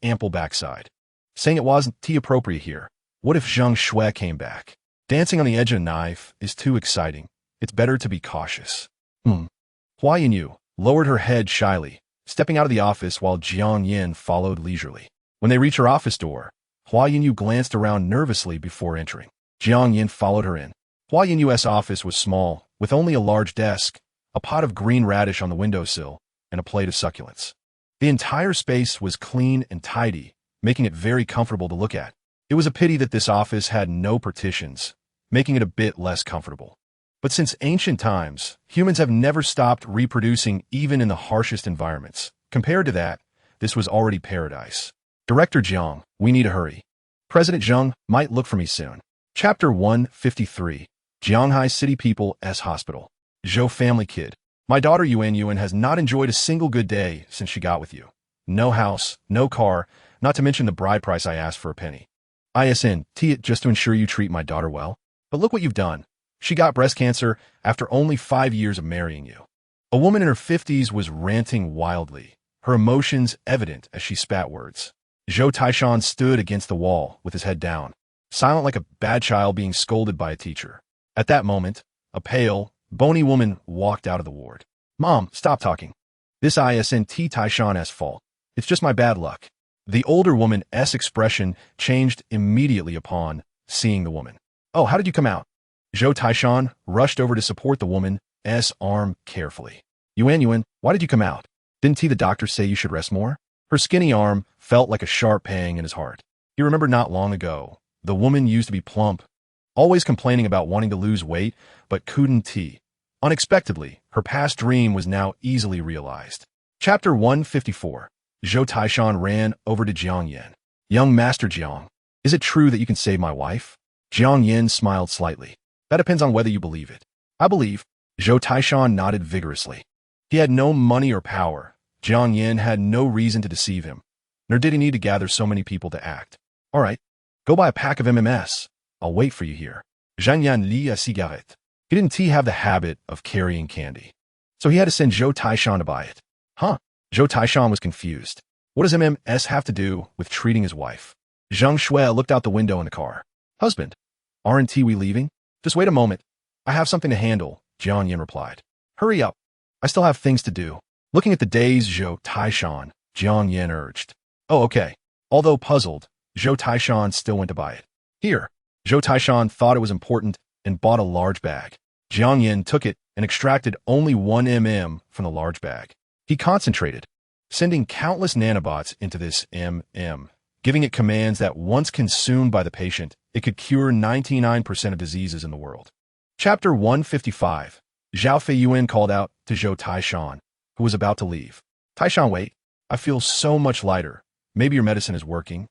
ample backside, saying it wasn't appropriate here. What if Zheng Shui came back? Dancing on the edge of a knife is too exciting. It's better to be cautious. Hua Yinyu lowered her head shyly, stepping out of the office while Jiang Yin followed leisurely. When they reached her office door, Hua Yinyu glanced around nervously before entering. Jiang Yin followed her in. Hua Yinyu's office was small, with only a large desk, a pot of green radish on the windowsill, and a plate of succulents. The entire space was clean and tidy, making it very comfortable to look at. It was a pity that this office had no partitions, making it a bit less comfortable. But since ancient times, humans have never stopped reproducing even in the harshest environments. Compared to that, this was already paradise. "Director Jiang, we need to hurry. President Zheng might look for me soon." Chapter 153. Jianghai City People's Hospital. Zhou family kid. "My daughter Yuan has not enjoyed a single good day since she got with you. No house, no car, not to mention the bride price I asked for a penny. It just to ensure you treat my daughter well. But look what you've done. She got breast cancer after only 5 years of marrying you." A woman in her 50s was ranting wildly, her emotions evident as she spat words. Zhou Taishan stood against the wall with his head down, silent like a bad child being scolded by a teacher. At that moment, a pale, bony woman walked out of the ward. "Mom, stop talking. This isn't Taishan's fault. It's just my bad luck." The older woman's expression changed immediately upon seeing the woman. "Oh, how did you come out?" Zhou Taishan rushed over to support the woman's arm carefully. Yuan, why did you come out? Didn't the doctor say you should rest more?" Her skinny arm felt like a sharp pang in his heart. He remembered not long ago, the woman used to be plump, always complaining about wanting to lose weight, but couldn't. Unexpectedly, her past dream was now easily realized. Chapter 154. Zhou Taishan ran over to Jiang Yin. "Young Master Jiang, is it true that you can save my wife?" Jiang Yin smiled slightly. "That depends on whether you believe it." "I believe." Zhou Taishan nodded vigorously. He had no money or power. Jiang Yin had no reason to deceive him, nor did he need to gather so many people to act. "All right, go buy a pack of MMS. I'll wait for you here." Zhang Yan lit a cigarette. He didn't have the habit of carrying candy, so he had to send Zhou Taishan to buy it. Huh? Zhou Taishan was confused. What does MMS have to do with treating his wife? Zheng Shui looked out the window in the car. "Husband, Aren't we leaving? Just wait a moment. I have something to handle, Jiang Yin replied. Hurry up. I still have things to do. Looking at the dazed Zhou Taishan, Jiang Yin urged. Oh, okay. Although puzzled, Zhou Taishan still went to buy it. Here. Zhou Taishan thought it was important and bought a large bag. Jiang Yin took it and extracted only 1 from the large bag. He concentrated, sending countless nanobots into this giving it commands that once consumed by the patient, it could cure 99% of diseases in the world. Chapter 155. Zhao Feiyuan called out to Zhou Taishan, who was about to leave. Taishan, wait. I feel so much lighter. Maybe your medicine is working.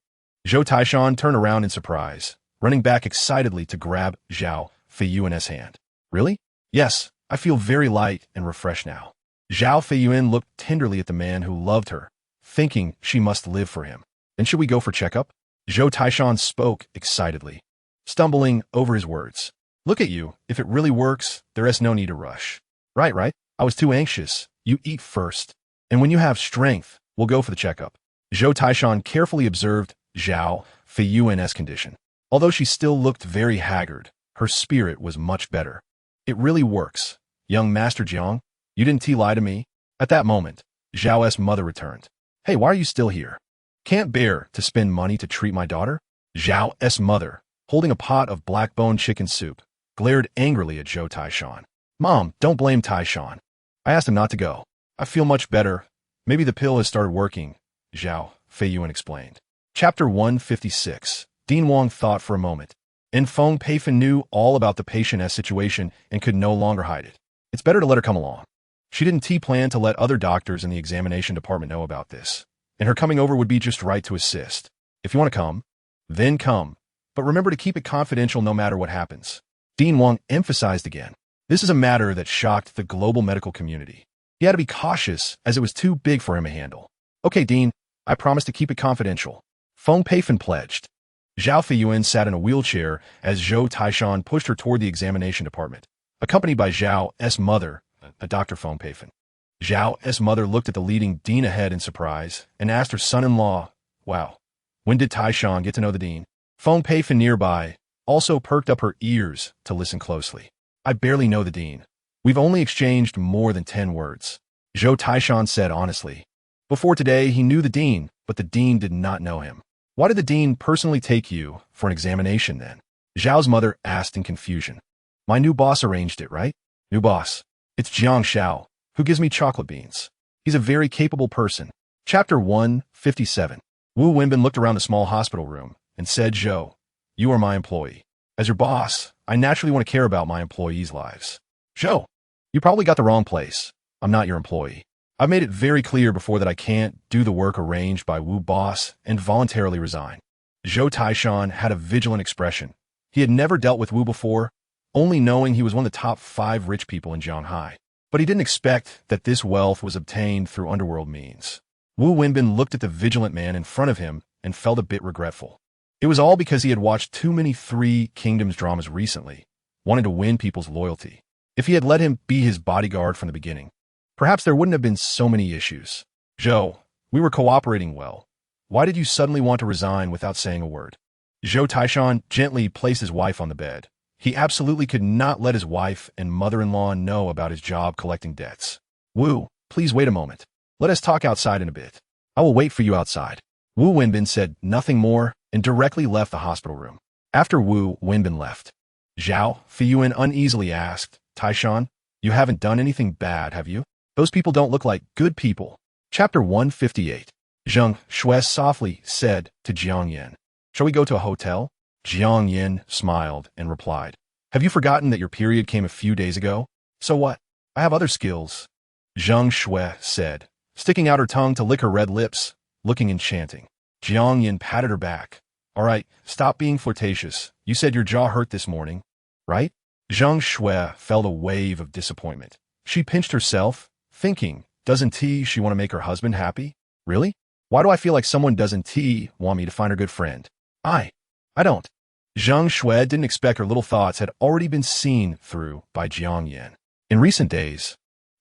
Zhou Taishan turned around in surprise, running back excitedly to grab Zhao Feiyuan's hand. Really? Yes, I feel very light and refreshed now. Zhao Feiyuan looked tenderly at the man who loved her, thinking she must live for him. Then should we go for checkup? Zhou Taishan spoke excitedly, stumbling over his words. Look at you. If it really works, there is no need to rush. Right. I was too anxious. You eat first. And when you have strength, we'll go for the checkup. Zhou Taishan carefully observed Zhao Feiyuan's condition. Although she still looked very haggard, her spirit was much better. It really works. Young Master Jiang, you didn't lie to me? At that moment, Zhao's mother returned. Hey, why are you still here? Can't bear to spend money to treat my daughter? Zhao's mother, holding a pot of black-bone chicken soup, glared angrily at Zhou Taishan. Mom, don't blame Taishan. I asked him not to go. I feel much better. Maybe the pill has started working, Zhao Feiyuan explained. Chapter 156. Dean Wang thought for a moment. And Feng Peifan knew all about the patient's situation and could no longer hide it. It's better to let her come along. She didn't plan to let other doctors in the examination department know about this, and her coming over would be just right to assist. If you want to come, then come. But remember to keep it confidential no matter what happens. Dean Wang emphasized again. This is a matter that shocked the global medical community. He had to be cautious as it was too big for him to handle. Okay, Dean, I promise to keep it confidential. Feng Peifan pledged. Zhao Feiyuan sat in a wheelchair as Zhou Taishan pushed her toward the examination department, accompanied by Zhao's mother, Dr. Feng Peifan. Zhao's mother looked at the leading dean ahead in surprise and asked her son-in-law, wow, when did Taishan get to know the dean? Feng Peifan nearby also perked up her ears to listen closely. I barely know the dean. We've only exchanged more than 10 words. Zhou Taishan said honestly. Before today, he knew the dean, but the dean did not know him. Why did the dean personally take you for an examination then? Zhao's mother asked in confusion. My new boss arranged it, right? New boss. It's Jiang Xiao, who gives me chocolate beans. He's a very capable person. Chapter 157. Wu Wenbin looked around the small hospital room and said, Zhou, you are my employee. As your boss, I naturally want to care about my employees' lives. Zhou, you probably got the wrong place. I'm not your employee. I've made it very clear before that I can't do the work arranged by Wu boss and voluntarily resign. Zhou Taishan had a vigilant expression. He had never dealt with Wu before, only knowing he was one of the top 5 rich people in Shanghai. But he didn't expect that this wealth was obtained through underworld means. Wu Wenbin looked at the vigilant man in front of him and felt a bit regretful. It was all because he had watched too many Three Kingdoms dramas recently, wanted to win people's loyalty. If he had let him be his bodyguard from the beginning, perhaps there wouldn't have been so many issues. Zhou, we were cooperating well. Why did you suddenly want to resign without saying a word? Zhou Taishan gently placed his wife on the bed. He absolutely could not let his wife and mother-in-law know about his job collecting debts. Wu, please wait a moment. Let us talk outside in a bit. I will wait for you outside. Wu Wenbin said nothing more and directly left the hospital room. After Wu Wenbin left, Zhao Feiyuan uneasily asked, Taishan, you haven't done anything bad, have you? Those people don't look like good people. Chapter 158. Zheng Shui softly said to Jiang Yin, shall we go to a hotel? Jiang Yin smiled and replied, have you forgotten that your period came a few days ago? So what? I have other skills. Zheng Shui said, sticking out her tongue to lick her red lips, looking enchanting. Jiang Yin patted her back. All right, stop being flirtatious. You said your jaw hurt this morning, right? Zheng Shui felt a wave of disappointment. She pinched herself, thinking, doesn't she want to make her husband happy? Really? Why do I feel like someone doesn't want me to find her good friend? I don't. Zheng Shui didn't expect her little thoughts had already been seen through by Jiang Yin. In recent days,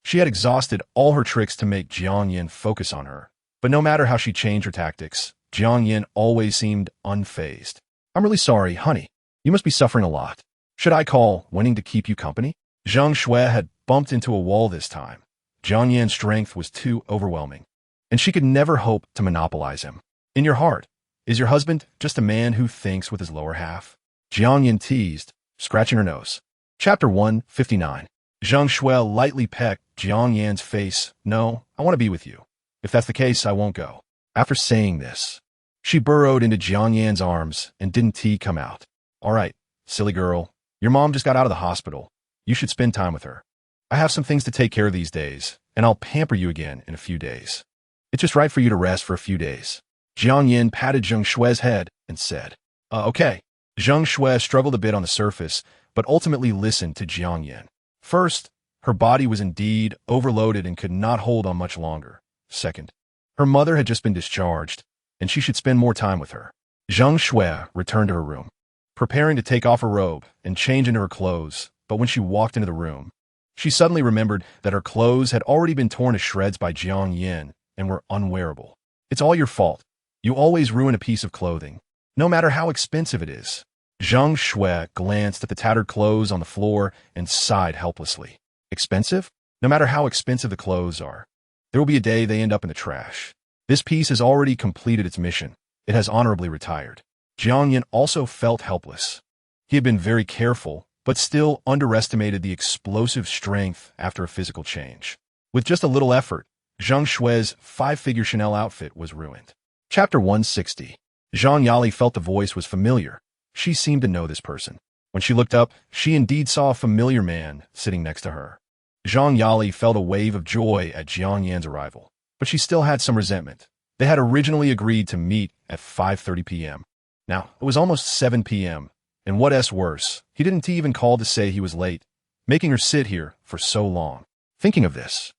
she had exhausted all her tricks to make Jiang Yin focus on her. But no matter how she changed her tactics, Jiang Yin always seemed unfazed. I'm really sorry, honey. You must be suffering a lot. Should I call wanting to keep you company? Zhang Shui had bumped into a wall this time. Jiang Yan's strength was too overwhelming, and she could never hope to monopolize him. In your heart, is your husband just a man who thinks with his lower half? Jiang Yan teased, scratching her nose. Chapter 159. Zhang Shui lightly pecked Jiang Yan's face. No, I want to be with you. If that's the case, I won't go. After saying this, she burrowed into Jiang Yan's arms and didn't come out. All right, silly girl. Your mom just got out of the hospital. You should spend time with her. I have some things to take care of these days, and I'll pamper you again in a few days. It's just right for you to rest for a few days. Jiang Yan patted Zhang Shui's head and said, okay. Zhang Shui struggled a bit on the surface, but ultimately listened to Jiang Yan. First, her body was indeed overloaded and could not hold on much longer. Second, her mother had just been discharged, and she should spend more time with her. Zhang Shui returned to her room, preparing to take off her robe and change into her clothes, but when she walked into the room, she suddenly remembered that her clothes had already been torn to shreds by Jiang Yan and were unwearable. It's all your fault. You always ruin a piece of clothing, no matter how expensive it is. Zhang Shui glanced at the tattered clothes on the floor and sighed helplessly. Expensive? No matter how expensive the clothes are, there will be a day they end up in the trash. This piece has already completed its mission. It has honorably retired. Jiang Yan also felt helpless. He had been very careful, but still underestimated the explosive strength after a physical change. With just a little effort, Zhang Shui's 5-figure Chanel outfit was ruined. Chapter 160. Zhang Yali felt the voice was familiar. She seemed to know this person. When she looked up, she indeed saw a familiar man sitting next to her. Zhang Yali felt a wave of joy at Jiang Yan's arrival, but she still had some resentment. They had originally agreed to meet at 5:30 p.m. Now, it was almost 7 p.m., and what's worse, he didn't even call to say he was late, making her sit here for so long. Thinking of this,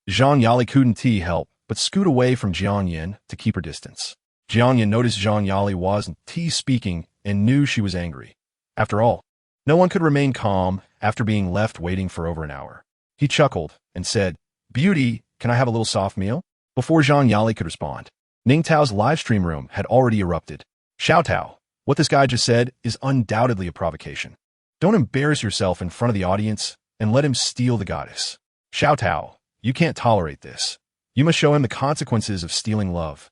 Zhang Yali couldn't help but scoot away from Jiang Yan to keep her distance. Jiang Yan noticed Zhang Yali wasn't speaking and knew she was angry. After all, no one could remain calm after being left waiting for over an hour. He chuckled and said, "Beauty, can I have a little soft meal?" Before Zhang Yali could respond, Ning Tao's livestream room had already erupted. Xiao Tao, what this guy just said is undoubtedly a provocation. Don't embarrass yourself in front of the audience and let him steal the goddess. Xiao Tao, you can't tolerate this. You must show him the consequences of stealing love.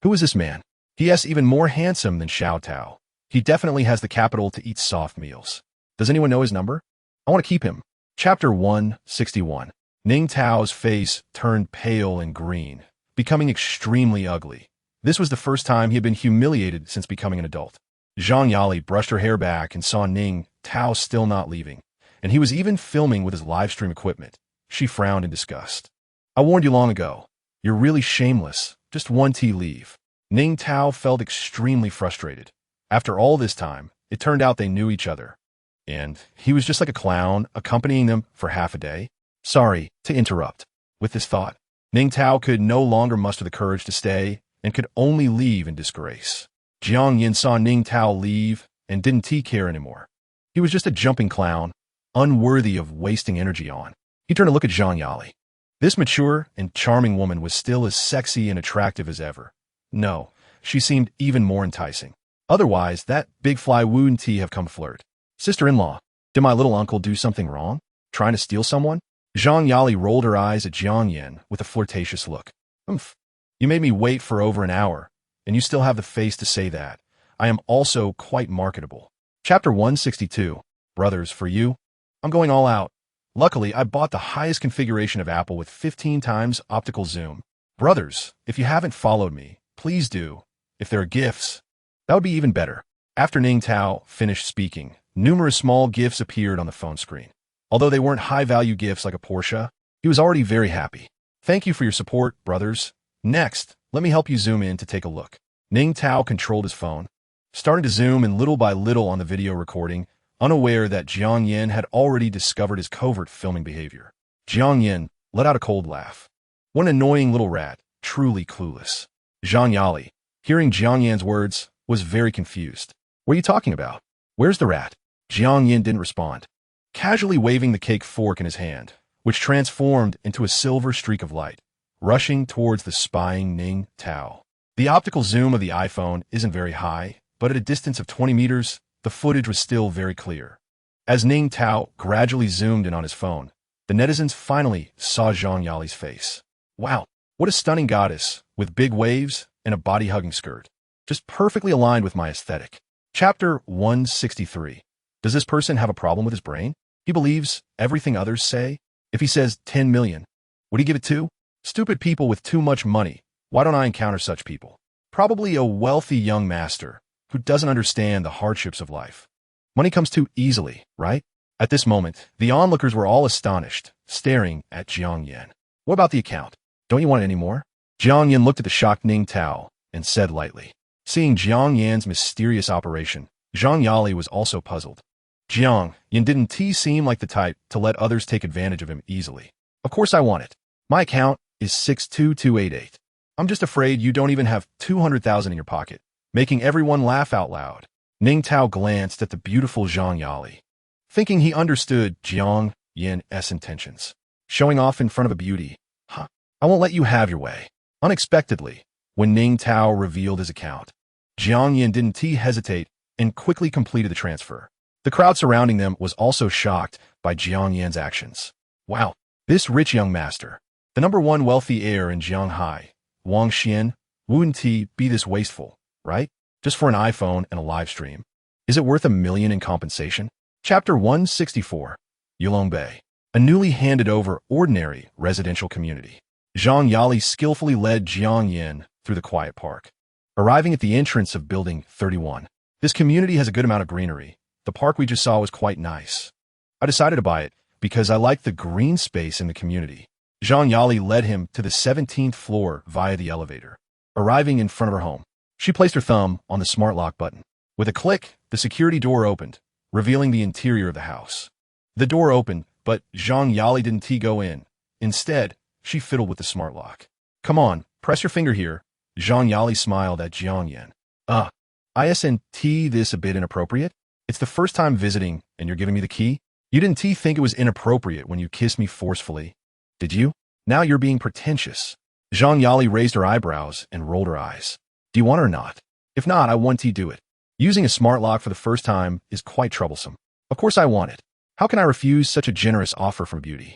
Who is this man? He is even more handsome than Xiao Tao. He definitely has the capital to eat soft meals. Does anyone know his number? I want to keep him. Chapter 161. Ning Tao's face turned pale and green, becoming extremely ugly. This was the first time he had been humiliated since becoming an adult. Zhang Yali brushed her hair back and saw Ning Tao still not leaving, and he was even filming with his live stream equipment. She frowned in disgust. I warned you long ago. You're really shameless. Just one leave. Ning Tao felt extremely frustrated. After all this time, it turned out they knew each other, and he was just like a clown accompanying them for half a day. Sorry to interrupt. With this thought, Ning Tao could no longer muster the courage to stay and could only leave in disgrace. Jiang Yan saw Ning Tao leave and didn't care anymore. He was just a jumping clown, unworthy of wasting energy on. He turned to look at Zhang Yali. This mature and charming woman was still as sexy and attractive as ever. No, she seemed even more enticing. Otherwise, that big fly wouldn't have come flirt. Sister-in-law, did my little uncle do something wrong? Trying to steal someone? Zhang Yali rolled her eyes at Jiang Yan with a flirtatious look. Oomph. You made me wait for over an hour, and you still have the face to say that. I am also quite marketable. Chapter 162. Brothers, for you, I'm going all out. Luckily, I bought the highest configuration of Apple with 15 times optical zoom. Brothers, if you haven't followed me, please do. If there are gifts, that would be even better. After Ning Tao finished speaking, numerous small gifts appeared on the phone screen. Although they weren't high-value gifts like a Porsche, he was already very happy. Thank you for your support, brothers. Next, let me help you zoom in to take a look. Ning Tao controlled his phone, starting to zoom in little by little on the video recording, unaware that Jiang Yan had already discovered his covert filming behavior. Jiang Yan let out a cold laugh. What an annoying little rat, truly clueless. Zhang Yali, hearing Jiang Yan's words, was very confused. What are you talking about? Where's the rat? Jiang Yan didn't respond, casually waving the cake fork in his hand, which transformed into a silver streak of light, rushing towards the spying Ning Tao. The optical zoom of the iPhone isn't very high, but at a distance of 20 meters, the footage was still very clear. As Ning Tao gradually zoomed in on his phone, the netizens finally saw Zhang Yali's face. Wow, what a stunning goddess, with big waves and a body-hugging skirt. Just perfectly aligned with my aesthetic. Chapter 163. Does this person have a problem with his brain? He believes everything others say. If he says 10 million, would he give it 2? Stupid people with too much money. Why don't I encounter such people? Probably a wealthy young master who doesn't understand the hardships of life. Money comes too easily, right? At this moment, the onlookers were all astonished, staring at Jiang Yan. What about the account? Don't you want it anymore? Jiang Yan looked at the shocked Ning Tao and said lightly. Seeing Jiang Yan's mysterious operation, Zhang Yali was also puzzled. Jiang Yan didn't seem like the type to let others take advantage of him easily. Of course I want it. My account is 62288. I'm just afraid you don't even have 200,000 in your pocket, making everyone laugh out loud. Ning Tao glanced at the beautiful Zhang Yali, thinking he understood Jiang Yan's intentions. Showing off in front of a beauty. Huh, I won't let you have your way. Unexpectedly, when Ning Tao revealed his account, Jiang Yan didn't hesitate and quickly completed the transfer. The crowd surrounding them was also shocked by Jiang Yan's actions. Wow, this rich young master, the #1 wealthy heir in Jianghai, Wang Xian, wouldn't he be this wasteful, right? Just for an iPhone and a live stream. Is it worth $1 million in compensation? Chapter 164. Yulong Bay, a newly handed-over ordinary residential community. Zhang Yali skillfully led Jiang Yan through the quiet park. Arriving at the entrance of Building 31, this community has a good amount of greenery. The park we just saw was quite nice. I decided to buy it because I like the green space in the community. Zhang Yali led him to the 17th floor via the elevator. Arriving in front of her home, she placed her thumb on the smart lock button. With a click, the security door opened, revealing the interior of the house. The door opened, but Zhang Yali didn't go in. Instead, she fiddled with the smart lock. Come on, press your finger here. Zhang Yali smiled at Jiang Yan. Isn't this a bit inappropriate? It's the first time visiting, and you're giving me the key? You didn't think it was inappropriate when you kissed me forcefully, did you? Now you're being pretentious. Zhang Yali raised her eyebrows and rolled her eyes. Do you want it or not? If not, I won't do it. Using a smart lock for the first time is quite troublesome. Of course I want it. How can I refuse such a generous offer from Beauty?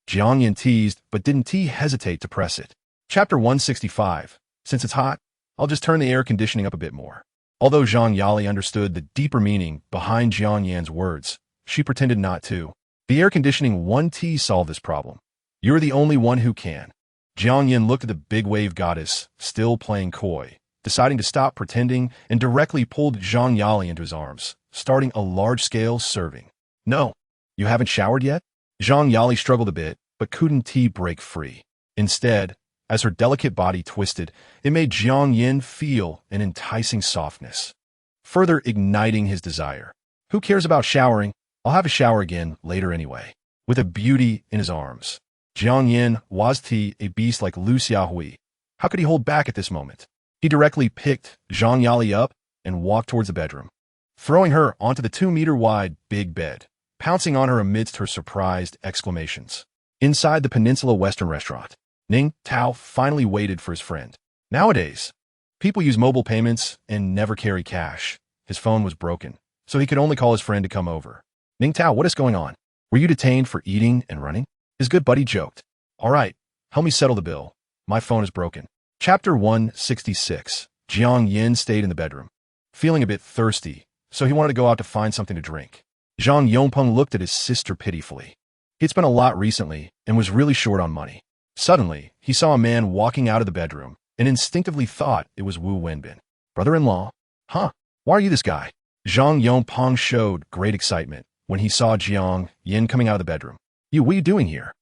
Jiang Yan teased, but didn't hesitate to press it. Chapter 165. Since it's hot, I'll just turn the air conditioning up a bit more. Although Zhang Yali understood the deeper meaning behind Jiang Yan's words, she pretended not to. The air conditioning won't solve this problem. You're the only one who can. Jiang Yan looked at the big wave goddess, still playing coy, deciding to stop pretending and directly pulled Zhang Yali into his arms, starting a large-scale serving. No, you haven't showered yet? Zhang Yali struggled a bit, but couldn't break free. Instead, as her delicate body twisted, it made Jiang Yan feel an enticing softness, further igniting his desire. Who cares about showering? I'll have a shower again later anyway. With a beauty in his arms, Jiang Yan was a beast like Lu Xiaohui. How could he hold back at this moment? He directly picked Zhang Yali up and walked towards the bedroom, throwing her onto the 2-meter-wide big bed, pouncing on her amidst her surprised exclamations. Inside the Peninsula Western restaurant, Ning Tao finally waited for his friend. Nowadays, people use mobile payments and never carry cash. His phone was broken, so he could only call his friend to come over. Ning Tao, what is going on? Were you detained for eating and running? His good buddy joked. All right, help me settle the bill. My phone is broken. Chapter 166. Jiang Yan stayed in the bedroom, feeling a bit thirsty, so he wanted to go out to find something to drink. Zhang Yongpeng looked at his sister pitifully. He'd spent a lot recently and was really short on money. Suddenly, he saw a man walking out of the bedroom and instinctively thought it was Wu Wenbin. Brother-in-law? Huh, why are you this guy? Zhang Yongpeng showed great excitement when he saw Jiang Yan coming out of the bedroom. What are you doing here?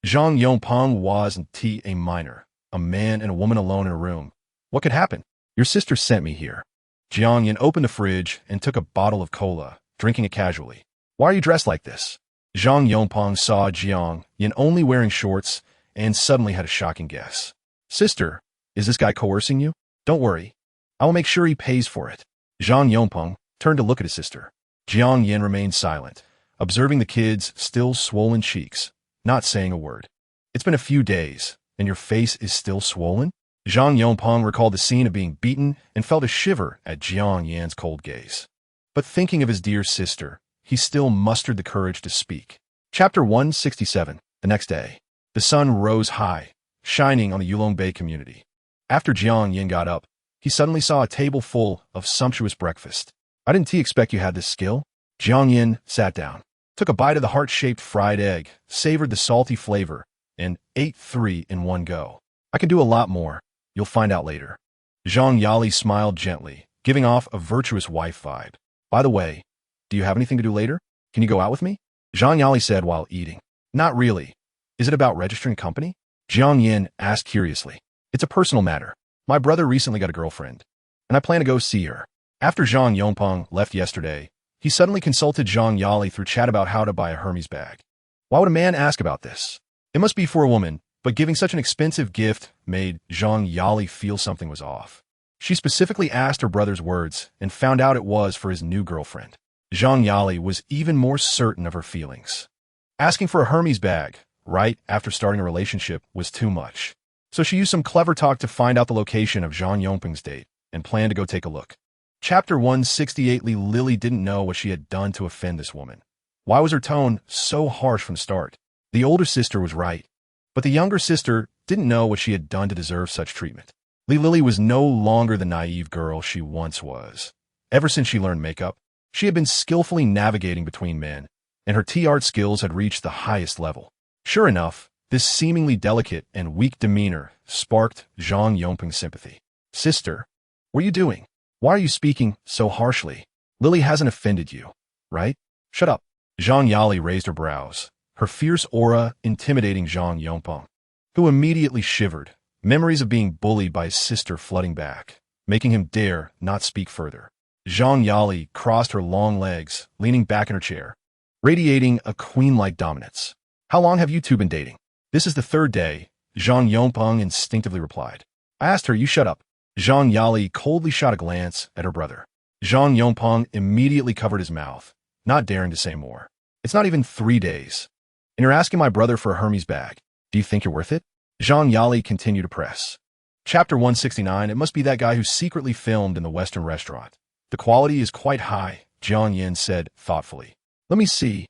Zhang Yongpeng wasn't a minor, a man and a woman alone in a room. What could happen? Your sister sent me here. Jiang Yan opened the fridge and took a bottle of cola, drinking it casually. Why are you dressed like this? Zhang Yongpeng saw Jiang Yan only wearing shorts and suddenly had a shocking guess. Sister, is this guy coercing you? Don't worry. I will make sure he pays for it. Zhang Yongpeng turned to look at his sister. Jiang Yan remained silent, observing the kid's still swollen cheeks, not saying a word. It's been a few days, and your face is still swollen? Zhang Yongpeng recalled the scene of being beaten and felt a shiver at Jiang Yan's cold gaze. But thinking of his dear sister, he still mustered the courage to speak. Chapter 167. The next day. The sun rose high, shining on the Yulong community. After Jiang Yin got up, he suddenly saw a table full of sumptuous breakfast. I didn't expect you had this skill. Jiang Yin sat down, took a bite of the heart-shaped fried egg, savored the salty flavor, and ate 3 in one go. I can do a lot more. You'll find out later. Zhang Yali smiled gently, giving off a virtuous wife vibe. By the way, do you have anything to do later? Can you go out with me? Zhang Yali said while eating. Not really. Is it about registering a company? Jiang Yin asked curiously. It's a personal matter. My brother recently got a girlfriend, and I plan to go see her. After Zhang Yongpeng left yesterday, he suddenly consulted Zhang Yali through chat about how to buy a Hermes bag. Why would a man ask about this? It must be for a woman, but giving such an expensive gift made Zhang Yali feel something was off. She specifically asked her brother's words and found out it was for his new girlfriend. Zhang Yali was even more certain of her feelings. Asking for a Hermes bag right after starting a relationship was too much. So she used some clever talk to find out the location of Zhang Yongpeng's date and planned to go take a look. Chapter 168. Lily didn't know what she had done to offend this woman. Why was her tone so harsh from the start? The older sister was right, but the younger sister didn't know what she had done to deserve such treatment. Lily was no longer the naive girl she once was. Ever since she learned makeup, she had been skillfully navigating between men, and her art skills had reached the highest level. Sure enough, this seemingly delicate and weak demeanor sparked Zhang Yongpeng's sympathy. Sister, what are you doing? Why are you speaking so harshly? Lily hasn't offended you, right? Shut up. Zhang Yali raised her brows, her fierce aura intimidating Zhang Yongpeng, who immediately shivered, memories of being bullied by his sister flooding back, making him dare not speak further. Zhang Yali crossed her long legs, leaning back in her chair, radiating a queen-like dominance. How long have you two been dating? This is the 3rd day, Zhang Yongpeng instinctively replied. I asked her, you shut up. Zhang Yali coldly shot a glance at her brother. Zhang Yongpeng immediately covered his mouth, not daring to say more. It's not even 3 days. And you're asking my brother for a Hermes bag. Do you think you're worth it? Zhang Yali continued to press. Chapter 169. It must be that guy who secretly filmed in the Western restaurant. The quality is quite high, Jiang Yin said thoughtfully. Let me see.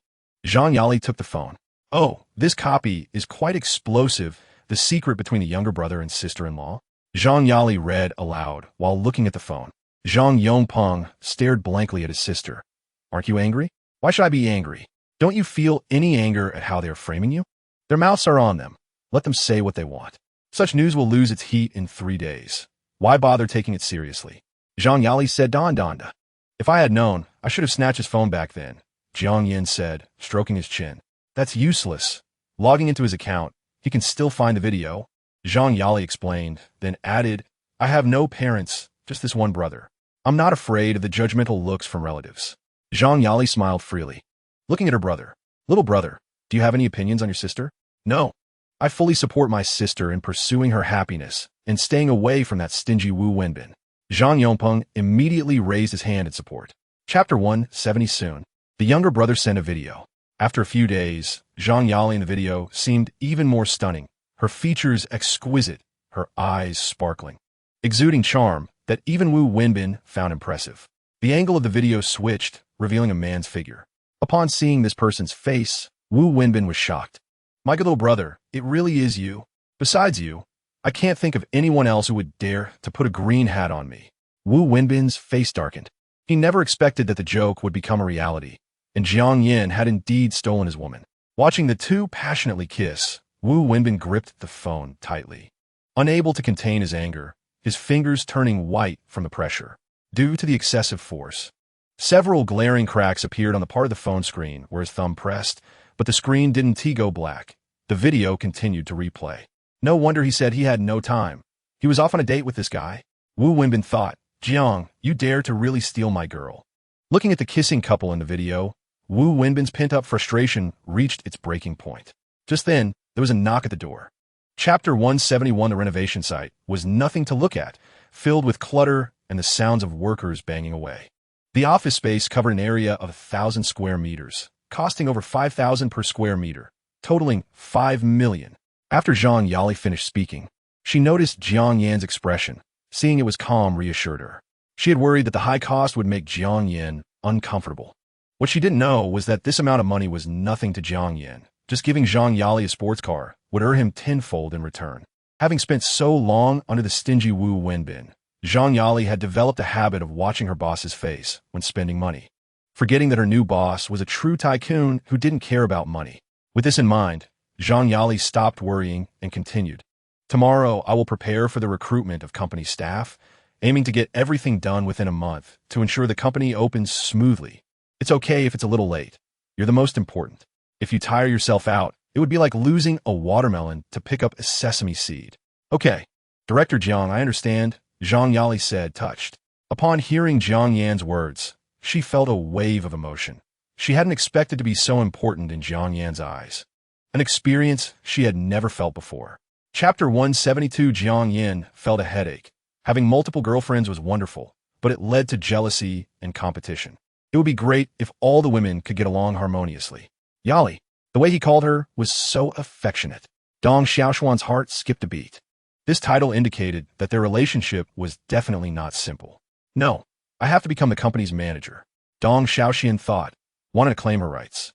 Zhang Yali took the phone. Oh, this copy is quite explosive. The secret between the younger brother and sister-in-law. Zhang Yali read aloud while looking at the phone. Zhang Yongpeng stared blankly at his sister. Aren't you angry? Why should I be angry? Don't you feel any anger at how they are framing you? Their mouths are on them. Let them say what they want. Such news will lose its heat in 3 days. Why bother taking it seriously? Zhang Yali said Donda. If I had known, I should have snatched his phone back then, Jiang Yin said, stroking his chin. That's useless. Logging into his account, he can still find the video. Zhang Yali explained, then added, I have no parents, just this one brother. I'm not afraid of the judgmental looks from relatives. Zhang Yali smiled freely, looking at her brother. Little brother, do you have any opinions on your sister? No. I fully support my sister in pursuing her happiness and staying away from that stingy Wu Wenbin. Zhang Yongpeng immediately raised his hand in support. Chapter 170. Soon, the younger brother sent a video. After a few days, Zhang Yali in the video seemed even more stunning, her features exquisite, her eyes sparkling, exuding charm that even Wu Wenbin found impressive. The angle of the video switched, revealing a man's figure. Upon seeing this person's face, Wu Wenbin was shocked. My good little brother, it really is you. Besides you, I can't think of anyone else who would dare to put a green hat on me. Wu Wenbin's face darkened. He never expected that the joke would become a reality, and Jiang Yin had indeed stolen his woman. Watching the two passionately kiss, Wu Wenbin gripped the phone tightly. Unable to contain his anger, his fingers turning white from the pressure, due to the excessive force. Several glaring cracks appeared on the part of the phone screen where his thumb pressed, but the screen didn't go black. The video continued to replay. No wonder he said he had no time. He was off on a date with this guy. Wu Wenbin thought, Jiang, you dare to really steal my girl. Looking at the kissing couple in the video, Wu Wenbin's pent-up frustration reached its breaking point. Just then, there was a knock at the door. Chapter 171. The renovation site was nothing to look at, filled with clutter and the sounds of workers banging away. The office space covered an area of 1,000 square meters, costing over 5,000 per square meter, totaling 5 million. After Zhang Yali finished speaking, she noticed Jiang Yan's expression. Seeing it was calm reassured her. She had worried that the high cost would make Jiang Yan uncomfortable. What she didn't know was that this amount of money was nothing to Jiang Yin. Just giving Zhang Yali a sports car would earn him tenfold in return. Having spent so long under the stingy Wu Wenbin, Zhang Yali had developed a habit of watching her boss's face when spending money, forgetting that her new boss was a true tycoon who didn't care about money. With this in mind, Zhang Yali stopped worrying and continued. Tomorrow, I will prepare for the recruitment of company staff, aiming to get everything done within a month to ensure the company opens smoothly. It's okay if it's a little late. You're the most important. If you tire yourself out, it would be like losing a watermelon to pick up a sesame seed. Okay, Director Jiang, I understand, Zhang Yali said, touched. Upon hearing Jiang Yan's words, she felt a wave of emotion. She hadn't expected to be so important in Jiang Yan's eyes. An experience she had never felt before. Chapter 172. Jiang Yan felt a headache. Having multiple girlfriends was wonderful, but it led to jealousy and competition. It would be great if all the women could get along harmoniously. Yali, the way he called her, was so affectionate. Dong Xiaoshuan's heart skipped a beat. This title indicated that their relationship was definitely not simple. No, I have to become the company's manager, Dong Xiaoxian thought, wanting to claim her rights.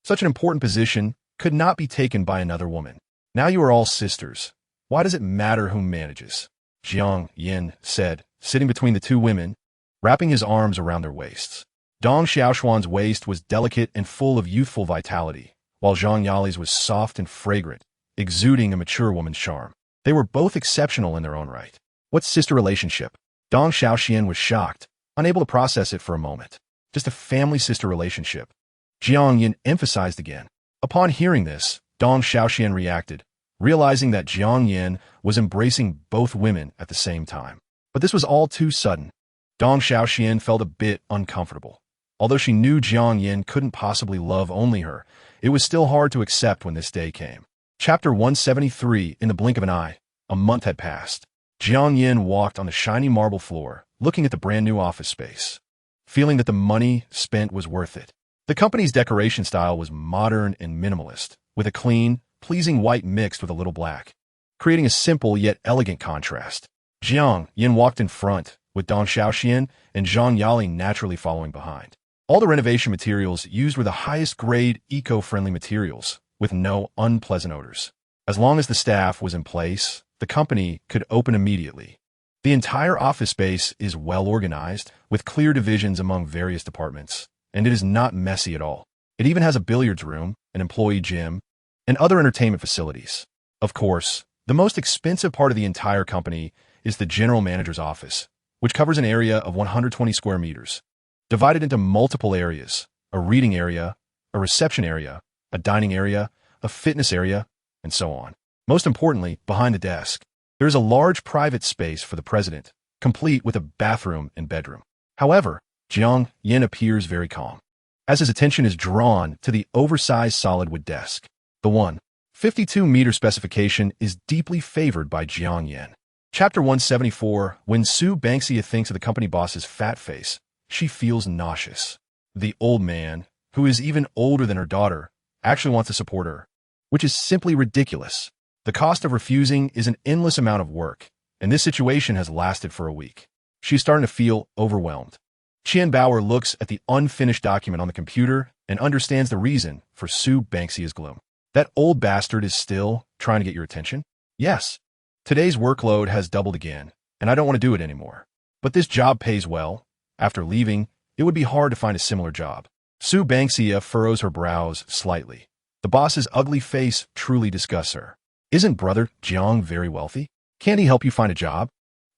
Such an important position could not be taken by another woman. Now you are all sisters. Why does it matter who manages? Jiang Yin said, sitting between the two women, wrapping his arms around their waists. Dong Xiaoshuan's waist was delicate and full of youthful vitality, while Zhang Yali's was soft and fragrant, exuding a mature woman's charm. They were both exceptional in their own right. What sister relationship? Dong Xiaoxian was shocked, unable to process it for a moment. Just a family sister relationship. Jiang Yin emphasized again. Upon hearing this, Dong Xiaoxian reacted, realizing that Jiang Yin was embracing both women at the same time. But this was all too sudden. Dong Xiaoxian felt a bit uncomfortable. Although she knew Jiang Yin couldn't possibly love only her, it was still hard to accept when this day came. Chapter 173. In the blink of an eye, a month had passed. Jiang Yin walked on the shiny marble floor, looking at the brand new office space, feeling that the money spent was worth it. The company's decoration style was modern and minimalist, with a clean, pleasing white mixed with a little black, creating a simple yet elegant contrast. Jiang Yin walked in front, with Dong Xiaoxian and Zhang Yali naturally following behind. All the renovation materials used were the highest grade, eco-friendly materials, with no unpleasant odors. As long as the staff was in place, the company could open immediately. The entire office space is well organized, with clear divisions among various departments, and it is not messy at all. It even has a billiards room, an employee gym, and other entertainment facilities. Of course, the most expensive part of the entire company is the general manager's office, which covers an area of 120 square meters, divided into multiple areas: a reading area, a reception area, a dining area, a fitness area, and so on. Most importantly, behind the desk, there is a large private space for the president, complete with a bathroom and bedroom. However, Jiang Yin appears very calm, as his attention is drawn to the oversized solid wood desk. The 152-meter specification is deeply favored by Jiang Yin. Chapter 174. When Sue Banksia thinks of the company boss's fat face, she feels nauseous. The old man, who is even older than her daughter, actually wants to support her, which is simply ridiculous. The cost of refusing is an endless amount of work, and this situation has lasted for a week. She's starting to feel overwhelmed. Qian Bauer looks at the unfinished document on the computer and understands the reason for Sue Banksia's gloom. That old bastard is still trying to get your attention? Yes. Today's workload has doubled again, and I don't want to do it anymore. But this job pays well. After leaving, it would be hard to find a similar job. Sue Banksia furrows her brows slightly. The boss's ugly face truly disgusts her. Isn't brother Jiang very wealthy? Can't he help you find a job?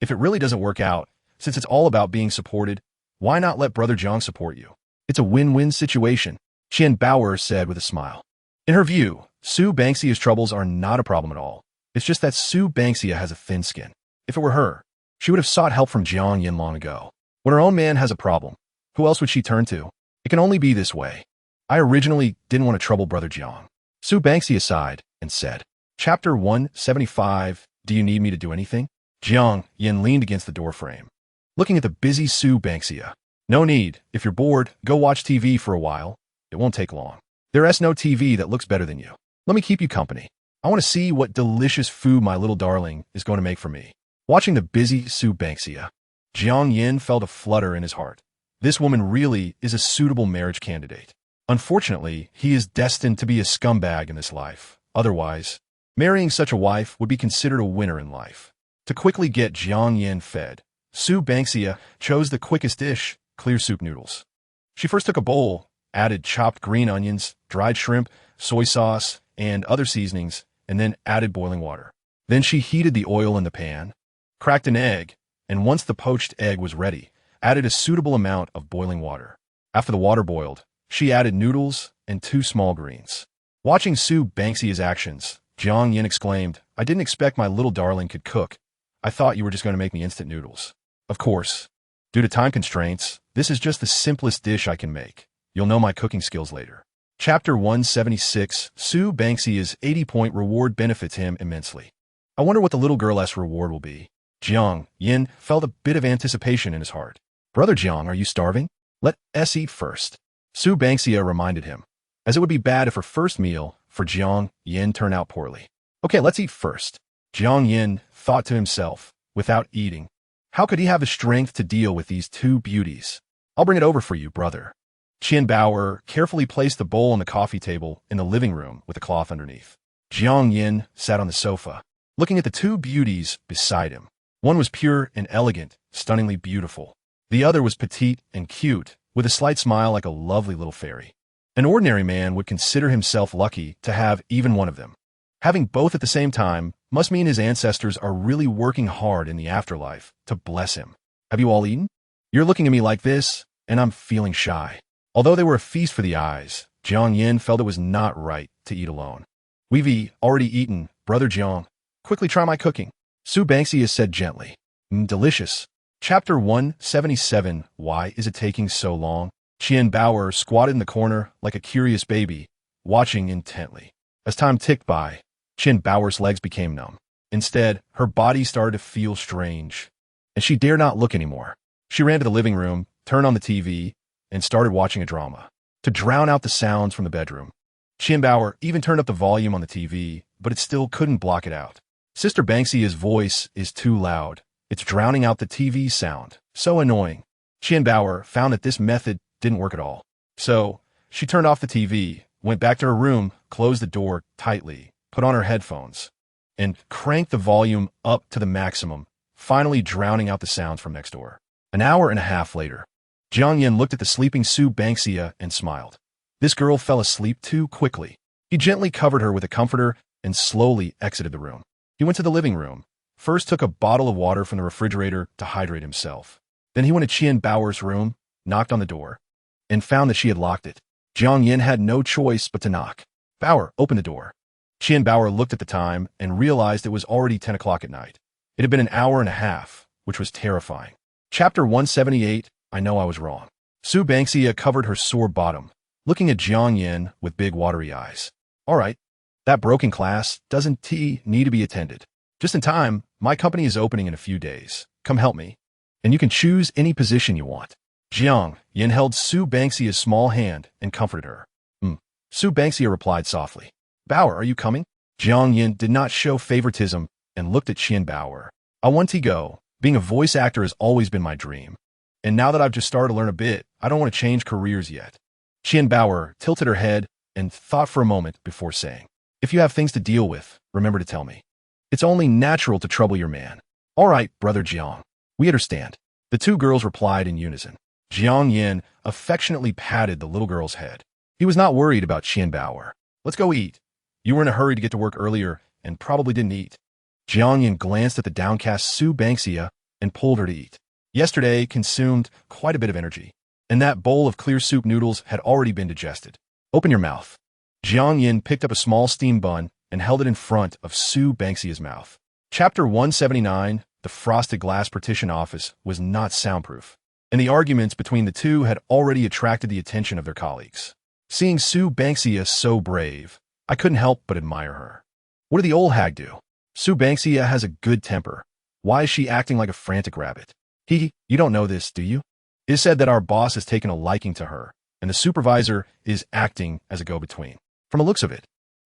If it really doesn't work out, since it's all about being supported, why not let brother Jiang support you? It's a win-win situation, Qian Bauer said with a smile. In her view, Sue Banksia's troubles are not a problem at all. It's just that Sue Banksia has a thin skin. If it were her, she would have sought help from Jiang Yin long ago. When her own man has a problem, who else would she turn to? It can only be this way. I originally didn't want to trouble brother Jiang. Sue Banksia sighed and said, Chapter 175. Do you need me to do anything? Jiang Yin leaned against the doorframe, looking at the busy Sue Banksia. No need. If you're bored, go watch TV for a while. It won't take long. There is no TV that looks better than you. Let me keep you company. I want to see what delicious food my little darling is going to make for me. Watching the busy Sue Banksia, Jiang Yin felt a flutter in his heart. This woman really is a suitable marriage candidate. Unfortunately, he is destined to be a scumbag in this life. Otherwise, marrying such a wife would be considered a winner in life. To quickly get Jiang Yin fed, Sue Banksia chose the quickest dish, clear soup noodles. She first took a bowl, added chopped green onions, dried shrimp, soy sauce, and other seasonings, and then added boiling water. Then she heated the oil in the pan, cracked an egg, and once the poached egg was ready, added a suitable amount of boiling water. After the water boiled, she added noodles and 2 small greens. Watching Sue Banksia's actions, Jiang Yin exclaimed, "I didn't expect my little darling could cook. I thought you were just going to make me instant noodles." Of course, due to time constraints, this is just the simplest dish I can make. You'll know my cooking skills later. Chapter 176, Sue Banksia's 80-point reward benefits him immensely. I wonder what the little girl's reward will be. Jiang Yin felt a bit of anticipation in his heart. "Brother Jiang, are you starving? Let us eat first," Sue Banksia reminded him, as it would be bad if her first meal for Jiang Yin turned out poorly. "Okay, let's eat first." Jiang Yin thought to himself, without eating, how could he have the strength to deal with these 2 beauties? "I'll bring it over for you, brother." Qian Bauer carefully placed the bowl on the coffee table in the living room with a cloth underneath. Jiang Yin sat on the sofa, looking at the 2 beauties beside him. One was pure and elegant, stunningly beautiful. The other was petite and cute, with a slight smile like a lovely little fairy. An ordinary man would consider himself lucky to have even one of them. Having both at the same time must mean his ancestors are really working hard in the afterlife to bless him. "Have you all eaten? You're looking at me like this, and I'm feeling shy." Although they were a feast for the eyes, Jiang Yin felt it was not right to eat alone. "We've already eaten, Brother Jiang. Quickly try my cooking," Sue Banksia said gently. Delicious." Chapter 177, Why is it taking so long? Qian Bauer squatted in the corner like a curious baby, watching intently. As time ticked by, Qian Bauer's legs became numb. Instead, her body started to feel strange, and she dared not look anymore. She ran to the living room, turned on the TV, and started watching a drama to drown out the sounds from the bedroom. Qian Bauer even turned up the volume on the TV, but it still couldn't block it out. Sister Banksia's voice is too loud. It's drowning out the TV sound. So annoying. Qian Bauer found that this method didn't work at all. So, she turned off the TV, went back to her room, closed the door tightly, put on her headphones, and cranked the volume up to the maximum, finally drowning out the sounds from next door. An hour and a half later, Jiang Yin looked at the sleeping Sue Banksia and smiled. This girl fell asleep too quickly. He gently covered her with a comforter and slowly exited the room. He went to the living room, first took a bottle of water from the refrigerator to hydrate himself. Then he went to Qian Bauer's room, knocked on the door, and found that she had locked it. Jiang Yin had no choice but to knock. "Bauer, open the door." Qian Bauer looked at the time and realized it was already 10 o'clock at night. It had been an hour and a half, which was terrifying. Chapter 178, I Know I Was Wrong. Sue Banksia covered her sore bottom, looking at Jiang Yin with big watery eyes. "All right, that broken class doesn't need to be attended. Just in time, my company is opening in a few days. Come help me. And you can choose any position you want." Jiang Yin held Sue Banksia's small hand and comforted her. Sue Banksia replied softly. "Bauer, are you coming?" Jiang Yin did not show favoritism and looked at Qian Bauer. "I want to go. Being a voice actor has always been my dream. And now that I've just started to learn a bit, I don't want to change careers yet." Qian Bauer tilted her head and thought for a moment before saying, "If you have things to deal with, remember to tell me. It's only natural to trouble your man." "All right, Brother Jiang. We understand." The 2 girls replied in unison. Jiang Yin affectionately patted the little girl's head. He was not worried about Qian Bauer. "Let's go eat. You were in a hurry to get to work earlier and probably didn't eat." Jiang Yin glanced at the downcast Sue Banksia and pulled her to eat. Yesterday consumed quite a bit of energy, and that bowl of clear soup noodles had already been digested. "Open your mouth." Jiang Yin picked up a small steam bun and held it in front of Sue Banksia's mouth. Chapter 179, The frosted glass partition office was not soundproof, and the arguments between the 2 had already attracted the attention of their colleagues. Seeing Sue Banksia so brave, I couldn't help but admire her. "What did the old hag do? Sue Banksia has a good temper. Why is she acting like a frantic rabbit?" You don't know this, do you? It is said that our boss has taken a liking to her, and the supervisor is acting as a go-between. From the looks of it,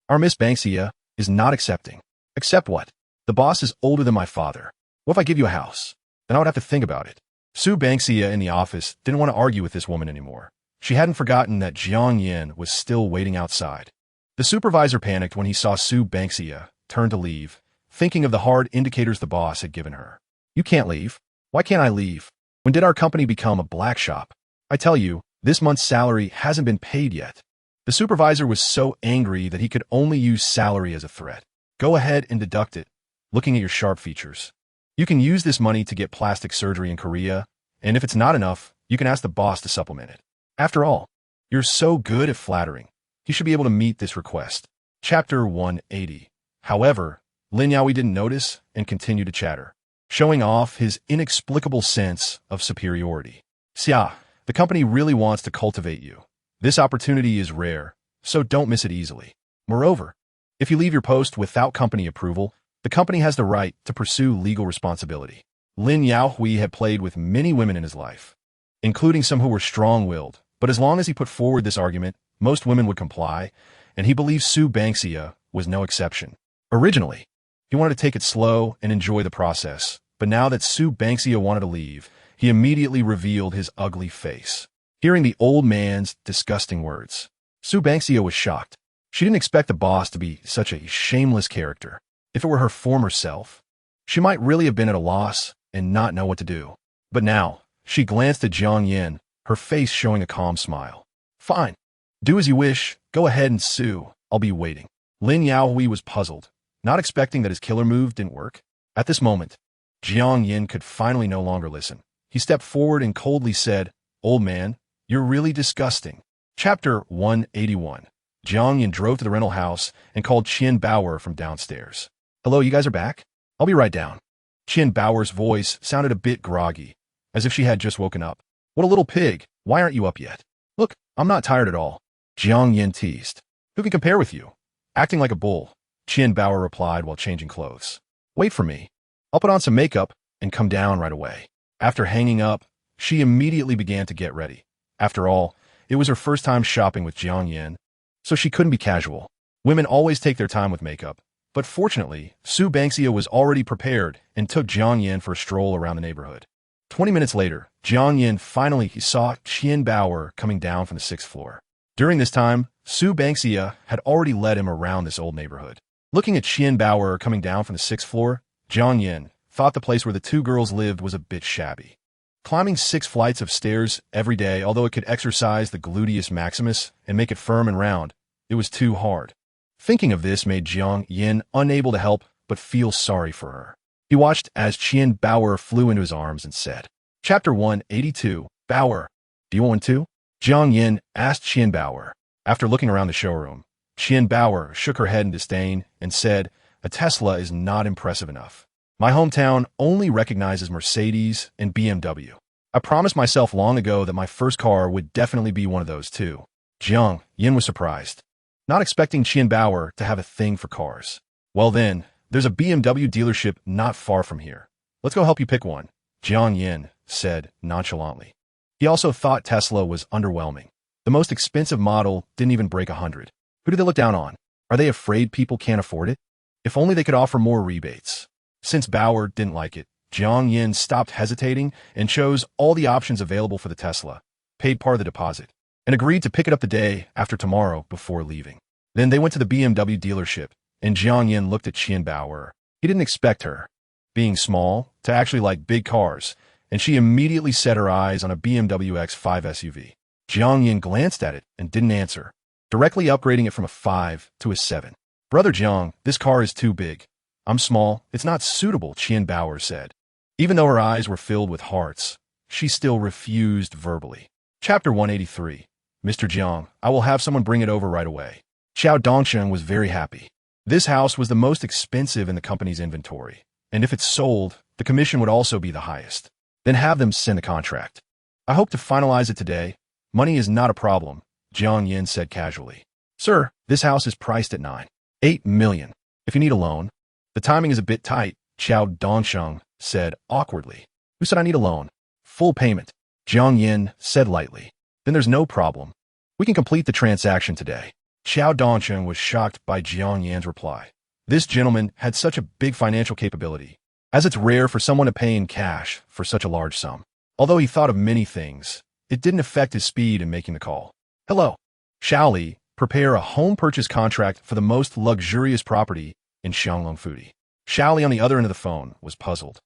our Miss Banksia is not accepting. Accept what? The boss is older than my father. What if I give you a house? Then I would have to think about it. Sue Banksia in the office didn't want to argue with this woman anymore. She hadn't forgotten that Jiang Yin was still waiting outside. The supervisor panicked when he saw Sue Banksia turn to leave, thinking of the hard indicators the boss had given her. You can't leave. Why can't I leave? When did our company become a black shop? I tell you, this month's salary hasn't been paid yet. The supervisor was so angry that he could only use salary as a threat. Go ahead and deduct it, looking at your sharp features. You can use this money to get plastic surgery in Korea, and if it's not enough, you can ask the boss to supplement it. After all, you're so good at flattering. He should be able to meet this request. Chapter 180. However, Lin Yaoi didn't notice and continued to chatter, showing off his inexplicable sense of superiority. Xia, the company really wants to cultivate you. This opportunity is rare, so don't miss it easily. Moreover, if you leave your post without company approval, the company has the right to pursue legal responsibility. Lin Yaoi had played with many women in his life, including some who were strong-willed, but as long as he put forward this argument, most women would comply, and he believed Sue Banksia was no exception. Originally, he wanted to take it slow and enjoy the process, but now that Sue Banksia wanted to leave, he immediately revealed his ugly face. Hearing the old man's disgusting words, Sue Banksia was shocked. She didn't expect the boss to be such a shameless character. If it were her former self, she might really have been at a loss and not know what to do. But now, she glanced at Jiang Yin, her face showing a calm smile. Fine. Do as you wish. Go ahead and sue. I'll be waiting. Lin Yaoi was puzzled, not expecting that his killer move didn't work. At this moment, Jiang Yin could finally no longer listen. He stepped forward and coldly said, Old man, you're really disgusting. Chapter 181. Jiang Yin drove to the rental house and called Qian Bauer from downstairs. Hello, you guys are back? I'll be right down. Qian Bauer's voice sounded a bit groggy, as if she had just woken up. What a little pig. Why aren't you up yet? Look, I'm not tired at all. Jiang Yin teased. Who can compare with you? Acting like a bull, Qian Bauer replied while changing clothes. Wait for me. I'll put on some makeup and come down right away. After hanging up, she immediately began to get ready. After all, it was her first time shopping with Jiang Yin, so she couldn't be casual. Women always take their time with makeup, but fortunately, Sue Banksia was already prepared and took Jiang Yin for a stroll around the neighborhood. 20 minutes later, Jiang Yin finally saw Qian Bauer coming down from the 6th floor. During this time, Sue Banksia had already led him around this old neighborhood. Looking at Qian Bauer coming down from the 6th floor, Jiang Yin thought the place where the two girls lived was a bit shabby. Climbing 6 flights of stairs every day, although it could exercise the gluteus maximus and make it firm and round, it was too hard. Thinking of this made Jiang Yin unable to help but feel sorry for her. He watched as Qian Bauer flew into his arms and said, Chapter 182, Bauer, do you want one too? Jiang Yin asked Qian Bauer. After looking around the showroom, Qian Bauer shook her head in disdain and said, A Tesla is not impressive enough. My hometown only recognizes Mercedes and BMW. I promised myself long ago that my first car would definitely be one of those too. Jiang Yin was surprised, not expecting Qian Bauer to have a thing for cars. Well then, there's a BMW dealership not far from here. Let's go help you pick one, Jiang Yin said nonchalantly. He also thought Tesla was underwhelming. The most expensive model didn't even break 100. Who do they look down on? Are they afraid people can't afford it? If only they could offer more rebates. Since Bauer didn't like it, Jiang Yin stopped hesitating and chose all the options available for the Tesla, paid part of the deposit, and agreed to pick it up the day after tomorrow before leaving. Then they went to the BMW dealership, and Jiang Yin looked at Qian Bauer. He didn't expect her, being small, to actually like big cars, and she immediately set her eyes on a BMW X5 SUV. Jiang Yin glanced at it and didn't answer, directly upgrading it from a 5 to a 7. Brother Jiang, this car is too big. I'm small. It's not suitable, Qian Bauer said. Even though her eyes were filled with hearts, she still refused verbally. Chapter 183. Mr. Jiang, I will have someone bring it over right away. Xiao Dongsheng was very happy. This house was the most expensive in the company's inventory, and if it's sold, the commission would also be the highest. Then have them send the contract. I hope to finalize it today. Money is not a problem, Jiang Yin said casually. Sir, this house is priced at 8 million. If you need a loan. The timing is a bit tight, Xiao Dongsheng said awkwardly. Who said I need a loan? Full payment, Jiang Yin said lightly. Then there's no problem. We can complete the transaction today. Xiao Dongsheng was shocked by Jiang Yin's reply. This gentleman had such a big financial capability, as it's rare for someone to pay in cash for such a large sum. Although he thought of many things, it didn't affect his speed in making the call. Hello. Shall Li prepare a home purchase contract for the most luxurious property in Xianglongfudi? Shao Li on the other end of the phone was puzzled,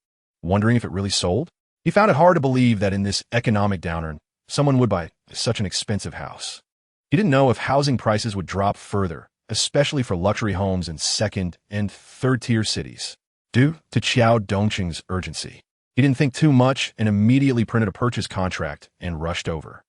wondering if it really sold. He found it hard to believe that in this economic downturn, someone would buy such an expensive house. He didn't know if housing prices would drop further, especially for luxury homes in second- and third-tier cities. Due to Qiao Dongqing's urgency, he didn't think too much and immediately printed a purchase contract and rushed over.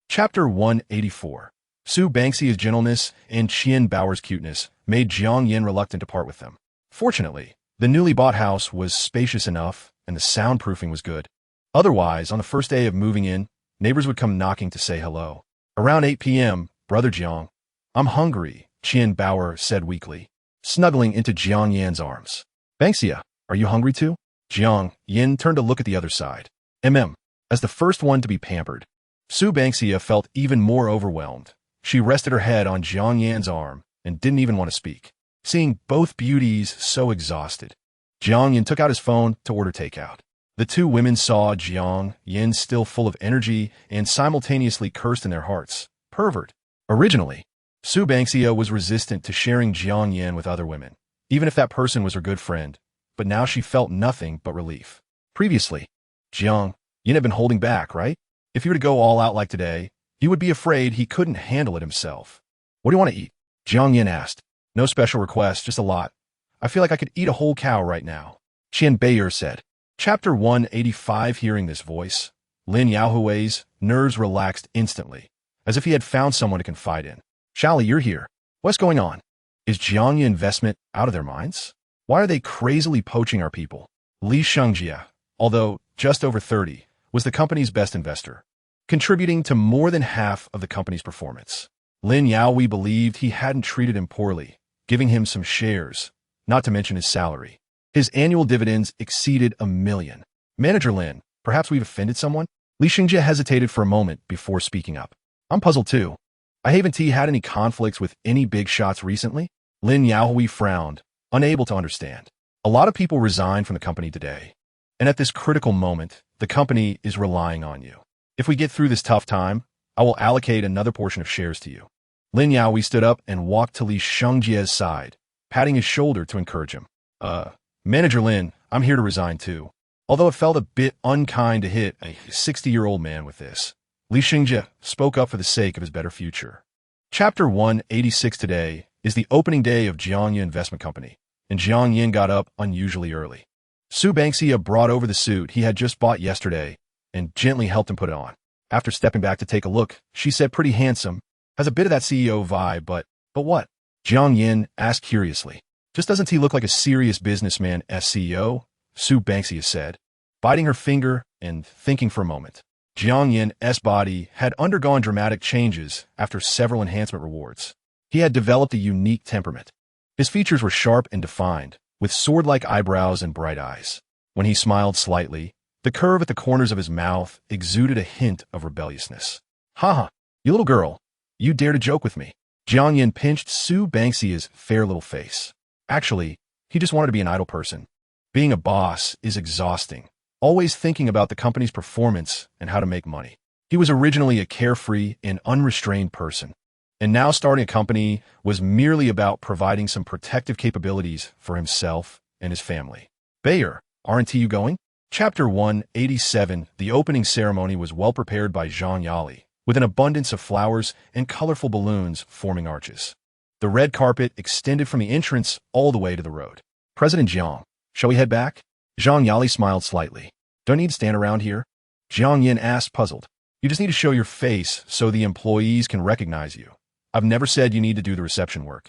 Chapter 184. Su Bangxia's gentleness and Qian Bao's cuteness made Jiang Yin reluctant to part with them. Fortunately, the newly bought house was spacious enough and the soundproofing was good. Otherwise, on the first day of moving in, neighbors would come knocking to say hello. Around 8 p.m., Brother Jiang, I'm hungry, Qian Bao said weakly, snuggling into Jiang Yan's arms. Bangxia, are you hungry too? Jiang Yin turned to look at the other side. As the first one to be pampered, Su Bangxia felt even more overwhelmed. She rested her head on Jiang Yan's arm and didn't even want to speak. Seeing both beauties so exhausted, Jiang Yin took out his phone to order takeout. The two women saw Jiang Yin still full of energy and simultaneously cursed in their hearts. Pervert. Originally, Su Bangxia was resistant to sharing Jiang Yin with other women, even if that person was her good friend, but now she felt nothing but relief. Previously, Jiang Yin had been holding back, right? If he were to go all out like today, he would be afraid he couldn't handle it himself. What do you want to eat? Jiang Yin asked. No special request, just a lot. I feel like I could eat a whole cow right now, Qian Bayer said. Chapter 185. Hearing this voice, Lin Yaohui's nerves relaxed instantly, as if he had found someone to confide in. Shali, you're here. What's going on? Is Jiangya investment out of their minds? Why are they crazily poaching our people? Li Shengjia, although just over 30, was the company's best investor, contributing to more than half of the company's performance. Lin Yaohui believed he hadn't treated him poorly, giving him some shares, not to mention his salary. His annual dividends exceeded $1 million. Manager Lin, perhaps we've offended someone? Li Shengjia hesitated for a moment before speaking up. I'm puzzled too. I haven't had any conflicts with any big shots recently? Lin Yaohui frowned, unable to understand. A lot of people resigned from the company today, and at this critical moment, the company is relying on you. If we get through this tough time, I will allocate another portion of shares to you. Lin Yaohui stood up and walked to Li Shengjia's side, patting his shoulder to encourage him. Manager Lin, I'm here to resign too. Although it felt a bit unkind to hit a 60-year-old man with this, Li Shengjia spoke up for the sake of his better future. Chapter 186. Today is the opening day of Jiangya Investment Company, and Jiang Yin got up unusually early. Su Bangxia brought over the suit he had just bought yesterday and gently helped him put it on. After stepping back to take a look, she said, pretty handsome, has a bit of that CEO vibe, but what? Jiang Yin asked curiously. Just doesn't he look like a serious businessman as CEO? Su Bangxia said, biting her finger and thinking for a moment. Jiang Yin's body had undergone dramatic changes after several enhancement rewards. He had developed a unique temperament. His features were sharp and defined, with sword-like eyebrows and bright eyes. When he smiled slightly, the curve at the corners of his mouth exuded a hint of rebelliousness. Ha, you little girl, you dare to joke with me. Jiang Yin pinched Su Bangxia's fair little face. Actually, he just wanted to be an idle person. Being a boss is exhausting, always thinking about the company's performance and how to make money. He was originally a carefree and unrestrained person, and now starting a company was merely about providing some protective capabilities for himself and his family. Bayer, aren't you going? Chapter 187. The opening ceremony was well prepared by Zhang Yali, with an abundance of flowers and colorful balloons forming arches. The red carpet extended from the entrance all the way to the road. President Jiang, shall we head back? Zhang Yali smiled slightly. Do I need to stand around here? Jiang Yin asked, puzzled. You just need to show your face so the employees can recognize you. I've never said you need to do the reception work.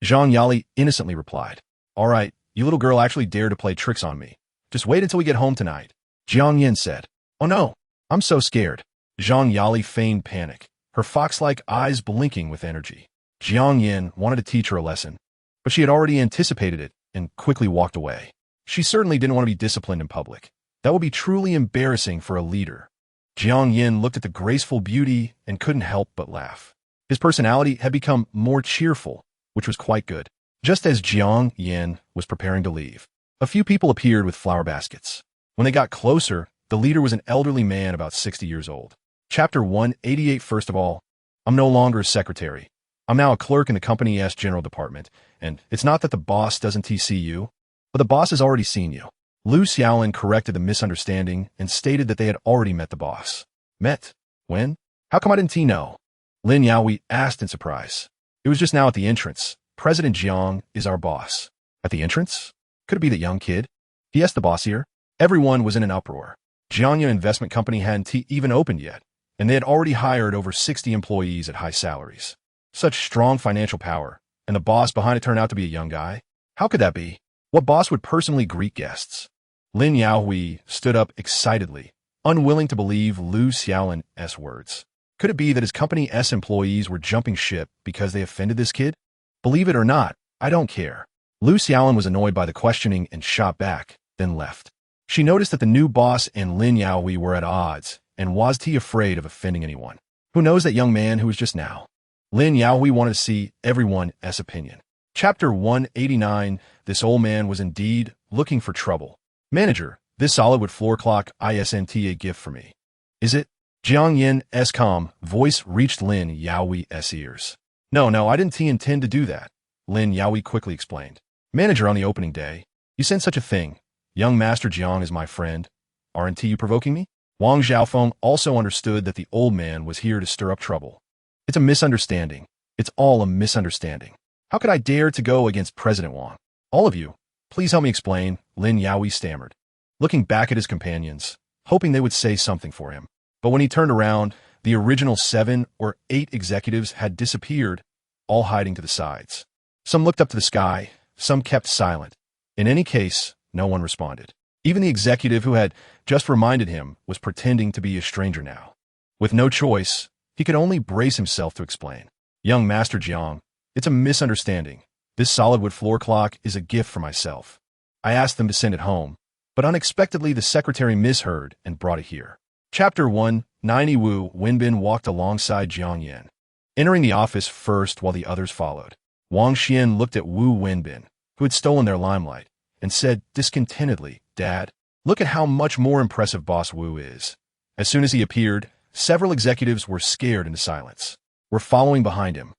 Zhang Yali innocently replied. All right, you little girl actually dared to play tricks on me. Just wait until we get home tonight. Jiang Yin said. Oh no, I'm so scared. Zhang Yali feigned panic, her fox-like eyes blinking with energy. Jiang Yin wanted to teach her a lesson, but she had already anticipated it and quickly walked away. She certainly didn't want to be disciplined in public. That would be truly embarrassing for a leader. Jiang Yin looked at the graceful beauty and couldn't help but laugh. His personality had become more cheerful, which was quite good. Just as Jiang Yin was preparing to leave, a few people appeared with flower baskets. When they got closer, The leader was an elderly man about 60 years old. Chapter 188. First of all, I'm no longer a secretary. I'm now a clerk in the company's general department, and it's not that the boss doesn't see you, but the boss has already seen you. Lu Xiaolin corrected the misunderstanding and stated that they had already met the boss. Met? When? How come I didn't know? Lin Yaoi asked in surprise. It was just now at the entrance. President Jiang is our boss. At the entrance? Could it be that young kid? Yes, the boss here. Everyone was in an uproar. Jiangya Investment Company hadn't even opened yet, and they had already hired over 60 employees at high salaries. Such strong financial power, and the boss behind it turned out to be a young guy? How could that be? What boss would personally greet guests? Lin Yaoi stood up excitedly, unwilling to believe Lu Xiaolin's words. Could it be that his company's employees were jumping ship because they offended this kid? Believe it or not, I don't care. Lu Xiaolin was annoyed by the questioning and shot back, then left. She noticed that the new boss and Lin Yaoi were at odds, and was he afraid of offending anyone? Who knows that young man who was just now? Lin Yaoi wanted to see everyone's opinion. Chapter 189. This old man was indeed looking for trouble. Manager, this solid-wood floor clock isn't a gift for me. Is it? Jiang Yin's calm voice reached Lin Yaoi's ears. No, I didn't intend to do that, Lin Yaoi quickly explained. Manager, on the opening day, you said such a thing. Young Master Jiang is my friend. Aren't you provoking me? Wang Xiaofeng also understood that the old man was here to stir up trouble. It's a misunderstanding. It's all a misunderstanding. How could I dare to go against President Wang? All of you, please help me explain, Lin Yaoi stammered, looking back at his companions, hoping they would say something for him. But when he turned around, the original 7 or 8 executives had disappeared, all hiding to the sides. Some looked up to the sky, some kept silent. In any case, no one responded. Even the executive who had just reminded him was pretending to be a stranger now. With no choice, he could only brace himself to explain. Young Master Jiang, it's a misunderstanding. This solid-wood floor clock is a gift for myself. I asked them to send it home, but unexpectedly the secretary misheard and brought it here. Chapter 190. Wu Wenbin walked alongside Jiang Yan, entering the office first while the others followed. Wang Xian looked at Wu Wenbin, who had stolen their limelight, and said discontentedly, Dad, look at how much more impressive Boss Wu is. As soon as he appeared, several executives were scared into silence. We're following behind him.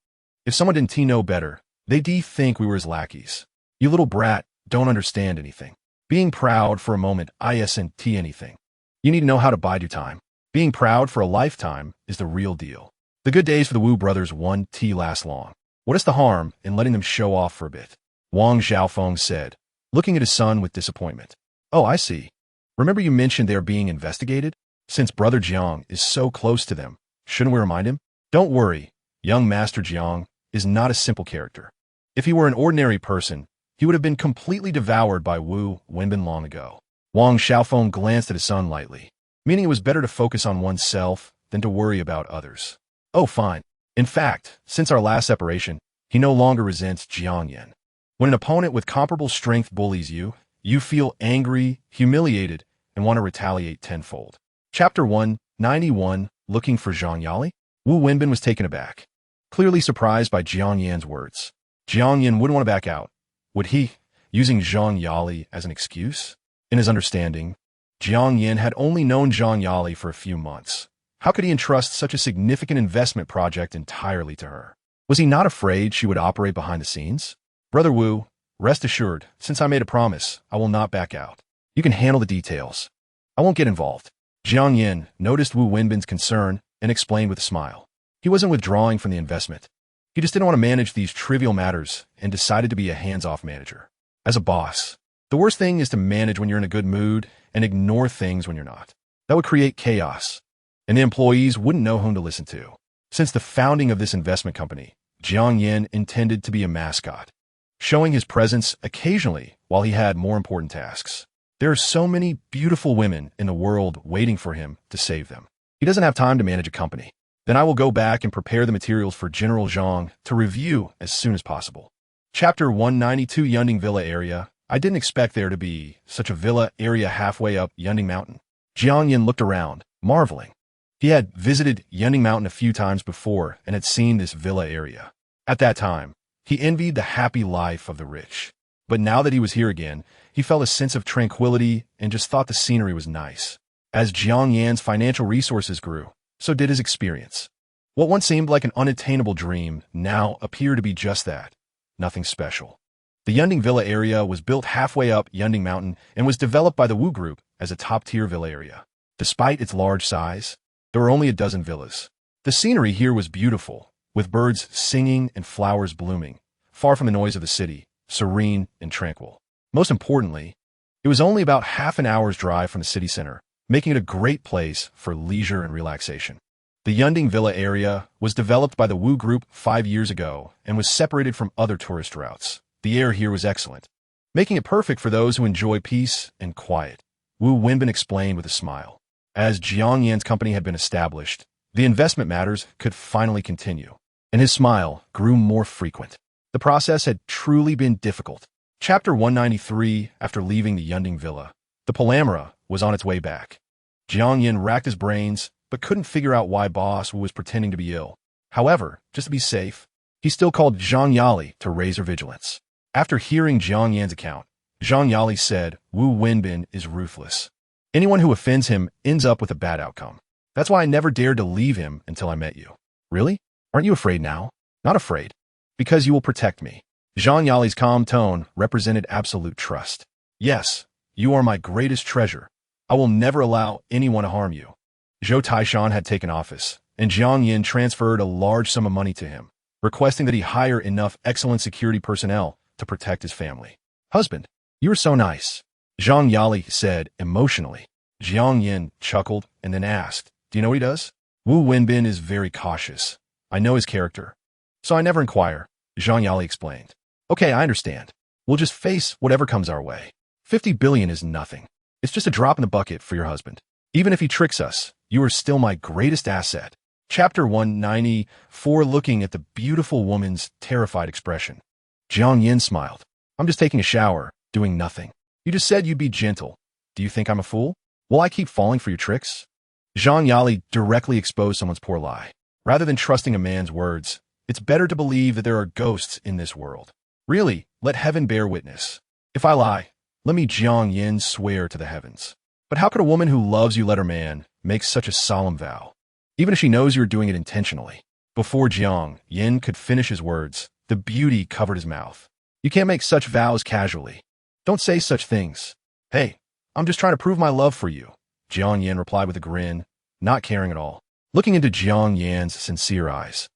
If someone didn't know better, they'd think we were his lackeys. You little brat don't understand anything. Being proud for a moment isn't anything. You need to know how to bide your time. Being proud for a lifetime is the real deal. The good days for the Wu brothers won't last long. What is the harm in letting them show off for a bit? Wang Xiaofeng said, looking at his son with disappointment. Oh, I see. Remember you mentioned they are being investigated? Since Brother Jiang is so close to them, shouldn't we remind him? Don't worry, young Master Jiang is not a simple character. If he were an ordinary person, he would have been completely devoured by Wu Wenbin long ago. Wang Xiaofeng glanced at his son lightly, meaning it was better to focus on oneself than to worry about others. Oh, fine. In fact, since our last separation, he no longer resents Jiang Yan. When an opponent with comparable strength bullies you, you feel angry, humiliated, and want to retaliate tenfold. Chapter 191. Looking for Zhang Yali? Wu Wenbin was taken aback, clearly surprised by Jiang Yan's words. Jiang Yan wouldn't want to back out, would he, using Zhang Yali as an excuse? In his understanding, Jiang Yan had only known Zhang Yali for a few months. How could he entrust such a significant investment project entirely to her? Was he not afraid she would operate behind the scenes? Brother Wu, rest assured, since I made a promise, I will not back out. You can handle the details. I won't get involved. Jiang Yan noticed Wu Wenbin's concern and explained with a smile. He wasn't withdrawing from the investment. He just didn't want to manage these trivial matters and decided to be a hands-off manager. As a boss, the worst thing is to manage when you're in a good mood and ignore things when you're not. That would create chaos, and the employees wouldn't know whom to listen to. Since the founding of this investment company, Jiang Yan intended to be a mascot, showing his presence occasionally while he had more important tasks. There are so many beautiful women in the world waiting for him to save them. He doesn't have time to manage a company. Then I will go back and prepare the materials for General Zhang to review as soon as possible. Chapter 192. Yunding Villa Area. I didn't expect there to be such a villa area halfway up Yunding Mountain. Jiang Yan looked around, marveling. He had visited Yunding Mountain a few times before and had seen this villa area. At that time, he envied the happy life of the rich. But now that he was here again, he felt a sense of tranquility and just thought the scenery was nice. As Jiang Yan's financial resources grew, so did his experience. What once seemed like an unattainable dream now appeared to be just that, nothing special. The Yunding Villa area was built halfway up Yunding Mountain and was developed by the Wu Group as a top-tier villa area. Despite its large size, there were only a dozen villas. The scenery here was beautiful, with birds singing and flowers blooming, far from the noise of the city, serene and tranquil. Most importantly, it was only about half an hour's drive from the city center, making it a great place for leisure and relaxation. The Yunding Villa area was developed by the Wu Group 5 years ago and was separated from other tourist routes. The air here was excellent, making it perfect for those who enjoy peace and quiet, Wu Wenbin explained with a smile. As Jiang Yan's company had been established, the investment matters could finally continue, and his smile grew more frequent. The process had truly been difficult. Chapter 193. After leaving the Yunding Villa, the Palamara was on its way back. Jiang Yan racked his brains, but couldn't figure out why Boss Wu was pretending to be ill. However, just to be safe, he still called Zhang Yali to raise her vigilance. After hearing Jiang Yan's account, Zhang Yali said, Wu Wenbin is ruthless. Anyone who offends him ends up with a bad outcome. That's why I never dared to leave him until I met you. Really? Aren't you afraid now? Not afraid. Because you will protect me. Zhang Yali's calm tone represented absolute trust. Yes, you are my greatest treasure. I will never allow anyone to harm you. Zhou Taishan had taken office, and Jiang Yan transferred a large sum of money to him, requesting that he hire enough excellent security personnel to protect his family. Husband, you are so nice, Zhang Yali said emotionally. Jiang Yan chuckled and then asked, do you know what he does? Wu Wenbin is very cautious. I know his character, so I never inquire, Zhang Yali explained. Okay, I understand. We'll just face whatever comes our way. 50 billion is nothing. It's just a drop in the bucket for your husband. Even if he tricks us, you are still my greatest asset. Chapter 194. Looking at the beautiful woman's terrified expression, Jiang Yan smiled. I'm just taking a shower, doing nothing. You just said you'd be gentle. Do you think I'm a fool? Will I keep falling for your tricks? Zhang Yali directly exposed someone's poor lie. Rather than trusting a man's words, it's better to believe that there are ghosts in this world. Really, let heaven bear witness. If I lie, let me Jiang Yan swear to the heavens. But how could a woman who loves you let her man make such a solemn vow, even if she knows you're doing it intentionally? Before Jiang Yan could finish his words, the beauty covered his mouth. You can't make such vows casually. Don't say such things. Hey, I'm just trying to prove my love for you, Jiang Yan replied with a grin, not caring at all. Looking into Jiang Yan's sincere eyes,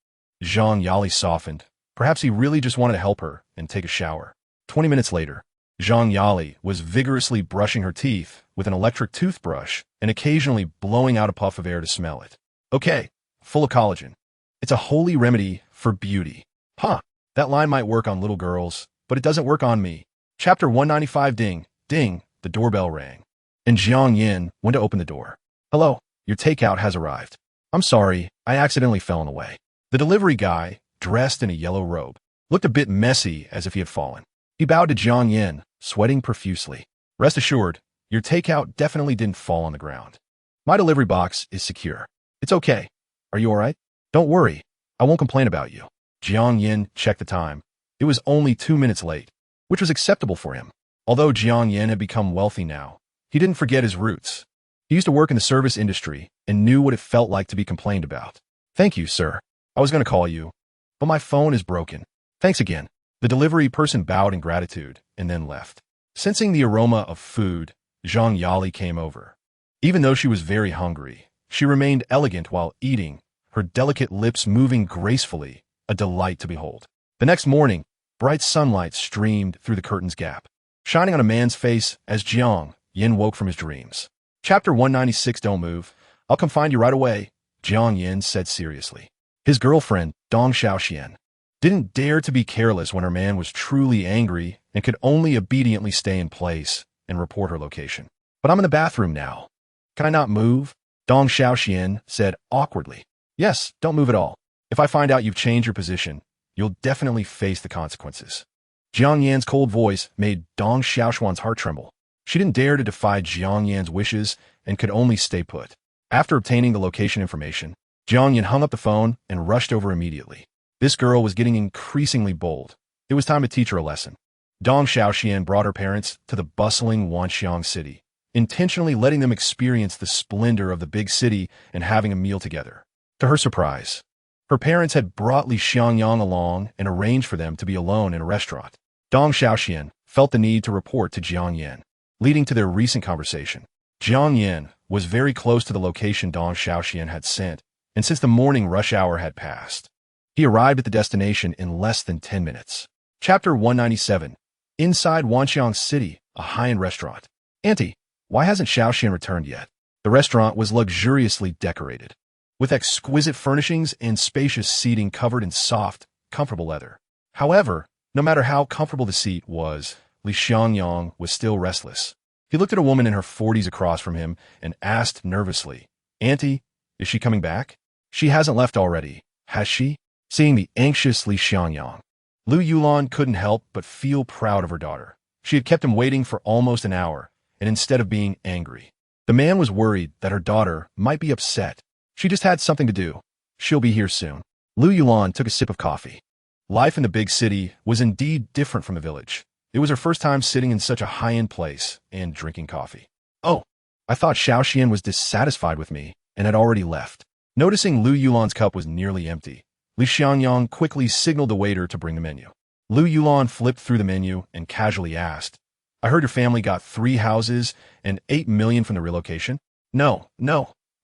Zhang Yali softened. Perhaps he really just wanted to help her and take a shower. 20 minutes later, Zhang Yali was vigorously brushing her teeth with an electric toothbrush and occasionally blowing out a puff of air to smell it. Okay, full of collagen. It's a holy remedy for beauty. Huh, that line might work on little girls, but it doesn't work on me. Chapter 195. Ding, ding, the doorbell rang, and Jiang Yan went to open the door. Hello, your takeout has arrived. I'm sorry, I accidentally fell in the way. The delivery guy, dressed in a yellow robe, looked a bit messy as if he had fallen. He bowed to Jiang Yan, sweating profusely. Rest assured, your takeout definitely didn't fall on the ground. My delivery box is secure. It's okay. Are you all right? Don't worry. I won't complain about you. Jiang Yan checked the time. It was only 2 minutes late, which was acceptable for him. Although Jiang Yan had become wealthy now, he didn't forget his roots. He used to work in the service industry and knew what it felt like to be complained about. Thank you, sir. I was going to call you, but my phone is broken. Thanks again. The delivery person bowed in gratitude and then left. Sensing the aroma of food, Zhang Yali came over. Even though she was very hungry, she remained elegant while eating, her delicate lips moving gracefully, a delight to behold. The next morning, bright sunlight streamed through the curtain's gap, shining on a man's face as Jiang Yan woke from his dreams. Chapter 196. Don't move. I'll come find you right away, Jiang Yan said seriously. His girlfriend, Dong Xiaoxian, didn't dare to be careless when her man was truly angry and could only obediently stay in place and report her location. But I'm in the bathroom now. Can I not move? Dong Xiaoxian said awkwardly. Yes, don't move at all. If I find out you've changed your position, you'll definitely face the consequences. Jiang Yan's cold voice made Dong Xiaoxian's heart tremble. She didn't dare to defy Jiang Yan's wishes and could only stay put. After obtaining the location information, Jiang Yan hung up the phone and rushed over immediately. This girl was getting increasingly bold. It was time to teach her a lesson. Dong Xiaoxian brought her parents to the bustling Wanxiang city, intentionally letting them experience the splendor of the big city and having a meal together. To her surprise, her parents had brought Li Xiangyang along and arranged for them to be alone in a restaurant. Dong Xiaoxian felt the need to report to Jiang Yan, leading to their recent conversation. Jiang Yan was very close to the location Dong Xiaoxian had sent, and since the morning rush hour had passed, he arrived at the destination in less than 10 minutes. Chapter 197. Inside Wanxiang City, a high-end restaurant. Auntie, why hasn't Xiaoxian returned yet? The restaurant was luxuriously decorated, with exquisite furnishings and spacious seating covered in soft, comfortable leather. However, no matter how comfortable the seat was, Li Xiangyang was still restless. He looked at a woman in her 40s across from him and asked nervously, Auntie, is she coming back? She hasn't left already, has she? Seeing the anxious Li Xiangyang, Lu Yulan couldn't help but feel proud of her daughter. She had kept him waiting for almost an hour, and instead of being angry, the man was worried that her daughter might be upset. She just had something to do. She'll be here soon. Lu Yulan took a sip of coffee. Life in the big city was indeed different from the village. It was her first time sitting in such a high-end place and drinking coffee. Oh, I thought Xiaoxian was dissatisfied with me and had already left. Noticing Lu Yulan's cup was nearly empty, Li Xiangyang quickly signaled the waiter to bring the menu. Lu Yulan flipped through the menu and casually asked, I heard your family got 3 houses and 8 million from the relocation? No,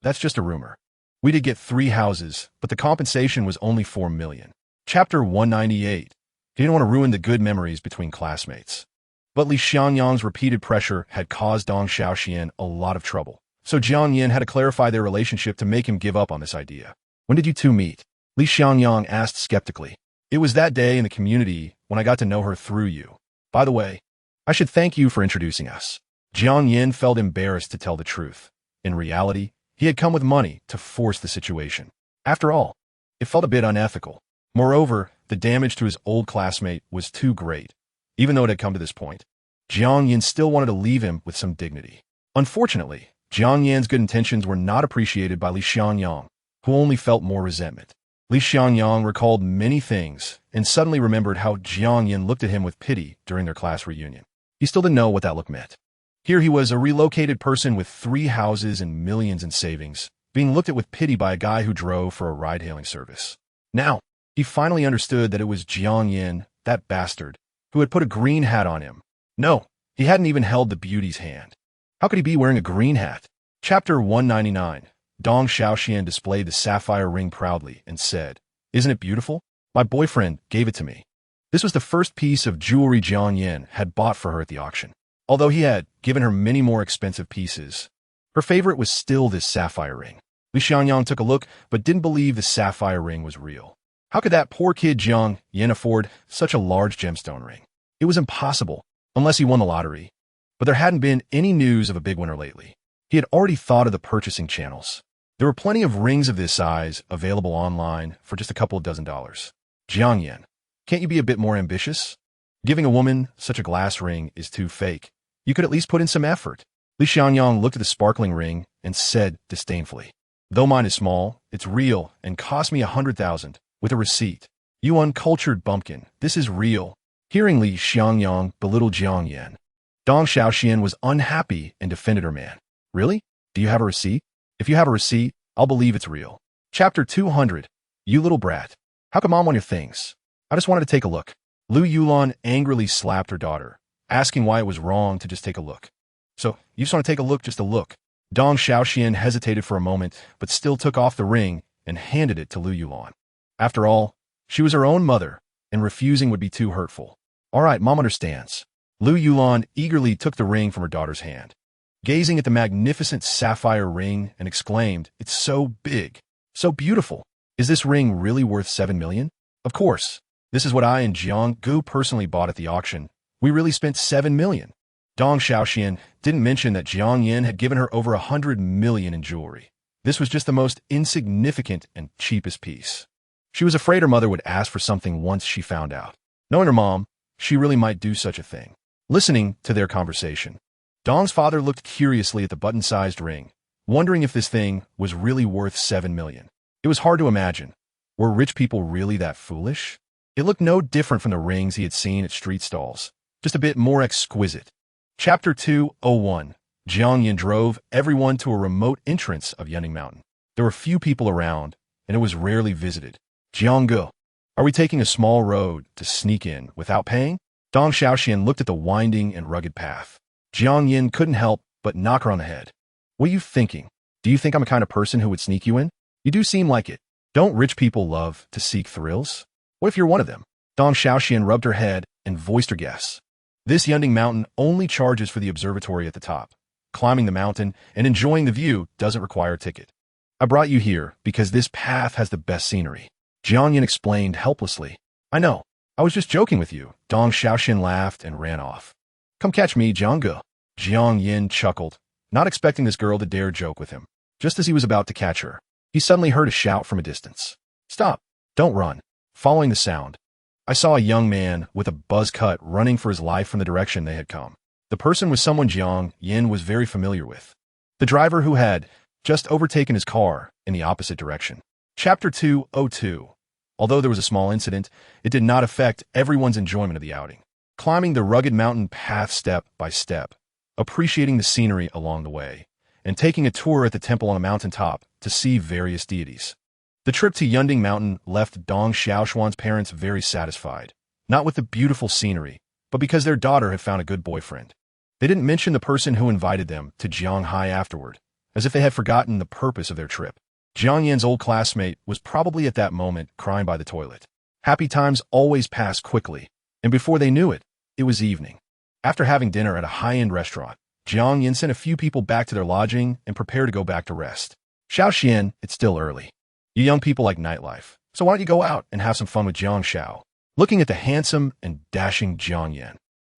that's just a rumor. We did get 3 houses, but the compensation was only 4 million. Chapter 198. He didn't want to ruin the good memories between classmates. But Li Xiangyang's repeated pressure had caused Dong Xiaoxian a lot of trouble, so Jiang Yin had to clarify their relationship to make him give up on this idea. When did you two meet? Li Xiangyang asked skeptically. It was that day in the community when I got to know her through you. By the way, I should thank you for introducing us. Jiang Yin felt embarrassed to tell the truth. In reality, he had come with money to force the situation. After all, it felt a bit unethical. Moreover, the damage to his old classmate was too great. Even though it had come to this point, Jiang Yin still wanted to leave him with some dignity. Unfortunately, Jiang Yan's good intentions were not appreciated by Li Xiangyang, who only felt more resentment. Li Xiangyang recalled many things and suddenly remembered how Jiang Yin looked at him with pity during their class reunion. He still didn't know what that look meant. Here he was, a relocated person with 3 houses and millions in savings, being looked at with pity by a guy who drove for a ride-hailing service. Now, he finally understood that it was Jiang Yin, that bastard, who had put a green hat on him. No, he hadn't even held the beauty's hand. How could he be wearing a green hat? Chapter 199. Dong Xiaoxian displayed the sapphire ring proudly and said, Isn't it beautiful? My boyfriend gave it to me. This was the first piece of jewelry Jiang Yin had bought for her at the auction. Although he had given her many more expensive pieces, her favorite was still this sapphire ring. Li Xiangyang took a look, but didn't believe the sapphire ring was real. How could that poor kid Jiang Yin afford such a large gemstone ring? It was impossible, unless he won the lottery. But there hadn't been any news of a big winner lately. He had already thought of the purchasing channels. There were plenty of rings of this size available online for just a couple of dozen dollars. Jiang Yin, can't you be a bit more ambitious? Giving a woman such a glass ring is too fake. You could at least put in some effort. Li Xiangyang looked at the sparkling ring and said disdainfully, Though mine is small, it's real and cost me 100,000 with a receipt. You uncultured bumpkin, this is real. Hearing Li Xiangyang belittle Jiang Yin, Dong Xiaoxian was unhappy and defended her man. Really? Do you have a receipt? If you have a receipt, I'll believe it's real. Chapter 200. You little brat. How come Mom want your things? I just wanted to take a look. Lu Yulan angrily slapped her daughter, asking why it was wrong to just take a look. So, you just want to take a look just to look. Dong Xiaoxian hesitated for a moment, but still took off the ring and handed it to Lu Yulan. After all, she was her own mother, and refusing would be too hurtful. All right, Mom understands. Lu Yulan eagerly took the ring from her daughter's hand, gazing at the magnificent sapphire ring and exclaimed, It's so big, so beautiful. Is this ring really worth 7 million? Of course. This is what I and Jiang Gu personally bought at the auction. We really spent 7 million. Dong Xiaoxian didn't mention that Jiang Yin had given her over 100 million in jewelry. This was just the most insignificant and cheapest piece. She was afraid her mother would ask for something once she found out. Knowing her mom, she really might do such a thing. Listening to their conversation, Dong's father looked curiously at the button-sized ring, wondering if this thing was really worth 7 million. It was hard to imagine. Were rich people really that foolish? It looked no different from the rings he had seen at street stalls, just a bit more exquisite. Chapter 201. Jiang Yin drove everyone to a remote entrance of Yunding Mountain. There were few people around, and it was rarely visited. Jiangge, are we taking a small road to sneak in without paying? Dong Xiaoxian looked at the winding and rugged path. Jiang Yin couldn't help but knock her on the head. What are you thinking? Do you think I'm the kind of person who would sneak you in? You do seem like it. Don't rich people love to seek thrills? What if you're one of them? Dong Xiaoxian rubbed her head and voiced her guess. This Yunding Mountain only charges for the observatory at the top. Climbing the mountain and enjoying the view doesn't require a ticket. I brought you here because this path has the best scenery. Jiang Yin explained helplessly. I know. I was just joking with you. Dong Xiaoxian laughed and ran off. Come catch me, Jiangge. Jiang Yin chuckled, not expecting this girl to dare joke with him. Just as he was about to catch her, he suddenly heard a shout from a distance. Stop. Don't run. Following the sound, I saw a young man with a buzz cut running for his life from the direction they had come. The person was someone Jiang Yin was very familiar with. The driver who had just overtaken his car in the opposite direction. Chapter 202. Although there was a small incident, it did not affect everyone's enjoyment of the outing. Climbing the rugged mountain path step by step, appreciating the scenery along the way, and taking a tour at the temple on a mountaintop to see various deities. The trip to Yunding Mountain left Dong Xiaoxuan's parents very satisfied, not with the beautiful scenery, but because their daughter had found a good boyfriend. They didn't mention the person who invited them to Jianghai afterward, as if they had forgotten the purpose of their trip. Jiang Yan's old classmate was probably at that moment crying by the toilet. Happy times always pass quickly, and before they knew it, it was evening. After having dinner at a high-end restaurant, Jiang Yin sent a few people back to their lodging and prepared to go back to rest. Xiaoxian, it's still early. You young people like nightlife, so why don't you go out and have some fun with Jiang Xiao? Looking at the handsome and dashing Jiang Yin,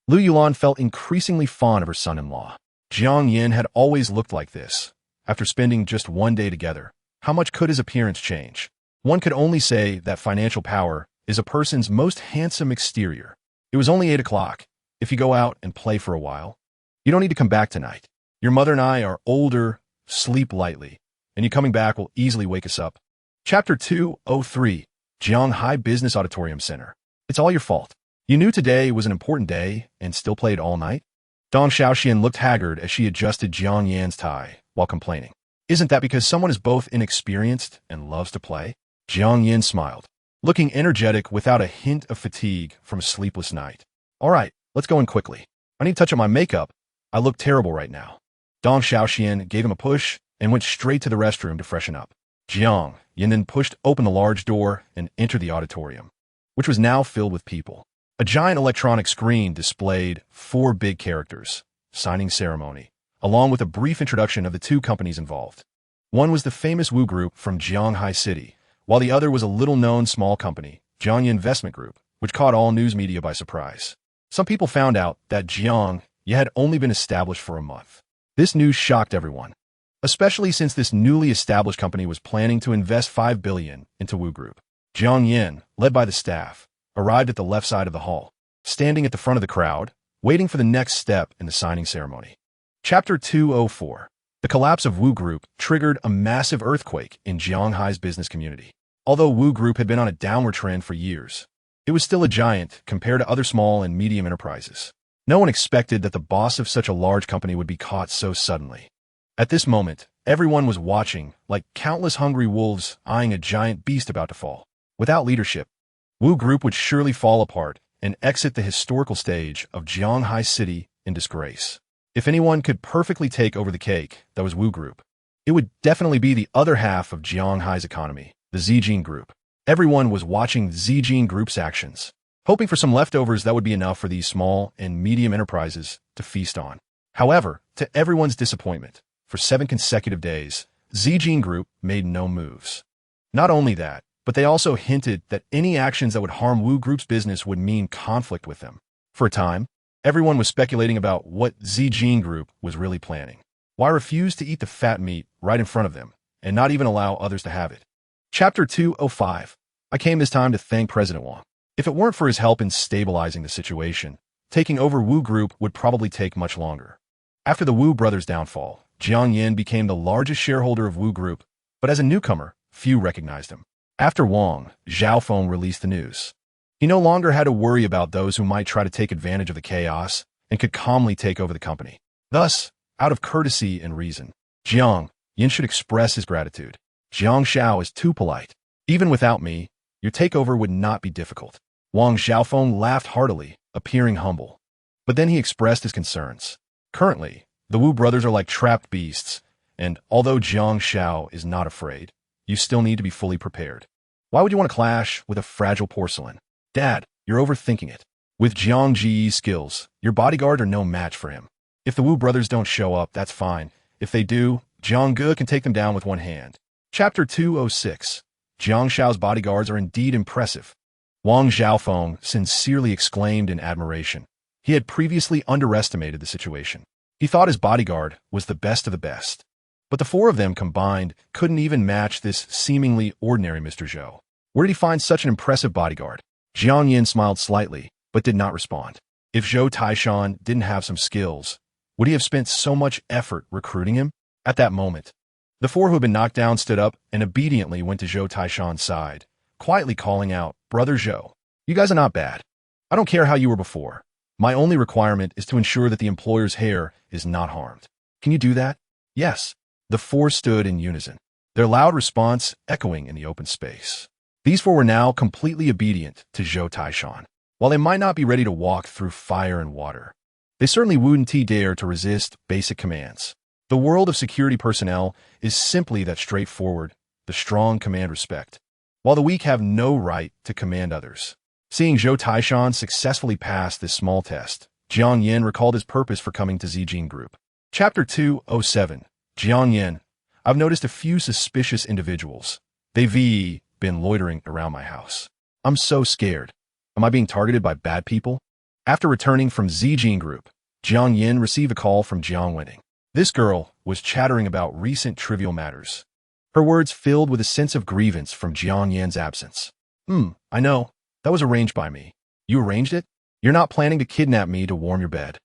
Lu Yulan felt increasingly fond of her son-in-law. Jiang Yin had always looked like this. After spending just one day together, how much could his appearance change? One could only say that financial power is a person's most handsome exterior. It was only 8 o'clock. If you go out and play for a while, you don't need to come back tonight. Your mother and I are older, sleep lightly, and you coming back will easily wake us up. Chapter 203, Jianghai Business Auditorium Center. It's all your fault. You knew today was an important day and still played all night? Dong Xiaoxian looked haggard as she adjusted Jiang Yan's tie while complaining. Isn't that because someone is both inexperienced and loves to play? Jiang Yin smiled, looking energetic without a hint of fatigue from a sleepless night. All right, let's go in quickly. I need to touch up my makeup. I look terrible right now. Dong Xiaoxian gave him a push and went straight to the restroom to freshen up. Jiang Yin then pushed open the large door and entered the auditorium, which was now filled with people. A giant electronic screen displayed 4 big characters, signing ceremony, along with a brief introduction of the 2 companies involved. One was the famous Wu Group from Jianghai City, while the other was a little-known small company, Jiangyi Investment Group, which caught all news media by surprise. Some people found out that Jiangyi had only been established for a month. This news shocked everyone, especially since this newly established company was planning to invest $5 billion into Wu Group. Jiang Yin, led by the staff, arrived at the left side of the hall, standing at the front of the crowd, waiting for the next step in the signing ceremony. Chapter 204. The collapse of Wu Group triggered a massive earthquake in Jianghai's business community. Although Wu Group had been on a downward trend for years, it was still a giant compared to other small and medium enterprises. No one expected that the boss of such a large company would be caught so suddenly. At this moment, everyone was watching, like countless hungry wolves eyeing a giant beast about to fall. Without leadership, Wu Group would surely fall apart and exit the historical stage of Jianghai City in disgrace. If anyone could perfectly take over the cake that was Wu Group, it would definitely be the other half of Jianghai's economy, the Zijin Group. Everyone was watching Zijin Group's actions, hoping for some leftovers that would be enough for these small and medium enterprises to feast on. However, to everyone's disappointment, for 7 consecutive days, Zijin Group made no moves. Not only that, but they also hinted that any actions that would harm Wu Group's business would mean conflict with them. For a time, everyone was speculating about what Zijin Group was really planning. Why refuse to eat the fat meat right in front of them and not even allow others to have it? Chapter 205. I came this time to thank President Wang. If it weren't for his help in stabilizing the situation, taking over Wu Group would probably take much longer. After the Wu brothers' downfall, Jiang Yin became the largest shareholder of Wu Group, but as a newcomer, few recognized him. After Wang, Zhao Feng released the news. He no longer had to worry about those who might try to take advantage of the chaos and could calmly take over the company. Thus, out of courtesy and reason. Jiang Yin should express his gratitude. Jiang Xiao is too polite. Even without me, your takeover would not be difficult. Wang Xiaofeng laughed heartily, appearing humble. But then he expressed his concerns. Currently, the Wu brothers are like trapped beasts, and although Jiang Xiao is not afraid, you still need to be fully prepared. Why would you want to clash with a fragile porcelain? Dad, you're overthinking it. With Jiang Ji's skills, your bodyguard are no match for him. If the Wu brothers don't show up, that's fine. If they do, Jiang Ge can take them down with one hand. Chapter 206. Jiang Xiao's bodyguards are indeed impressive. Wang Xiaofeng sincerely exclaimed in admiration. He had previously underestimated the situation. He thought his bodyguard was the best of the best. But the four of them combined couldn't even match this seemingly ordinary Mr. Zhou. Where did he find such an impressive bodyguard? Jiang Yin smiled slightly, but did not respond. If Zhou Taishan didn't have some skills, would he have spent so much effort recruiting him? At that moment, the four who had been knocked down stood up and obediently went to Zhou Taishan's side, quietly calling out, "Brother Zhou, you guys are not bad. I don't care how you were before. My only requirement is to ensure that the employer's hair is not harmed. Can you do that?" Yes. The four stood in unison, their loud response echoing in the open space. These four were now completely obedient to Zhou Taishan. While they might not be ready to walk through fire and water, they certainly wouldn't dare to resist basic commands. The world of security personnel is simply that straightforward. The strong command respect, while the weak have no right to command others. Seeing Zhou Taishan successfully pass this small test, Jiang Yin recalled his purpose for coming to Zijin Group. Chapter 207. Jiang Yin, I've noticed a few suspicious individuals. They've been loitering around my house. I'm so scared. Am I being targeted by bad people? After returning from Zijin Group, Jiang Yin received a call from Jiang Wenting. This girl was chattering about recent trivial matters. Her words filled with a sense of grievance from Jiang Yin's absence. I know. That was arranged by me. You arranged it? You're not planning to kidnap me to warm your bed,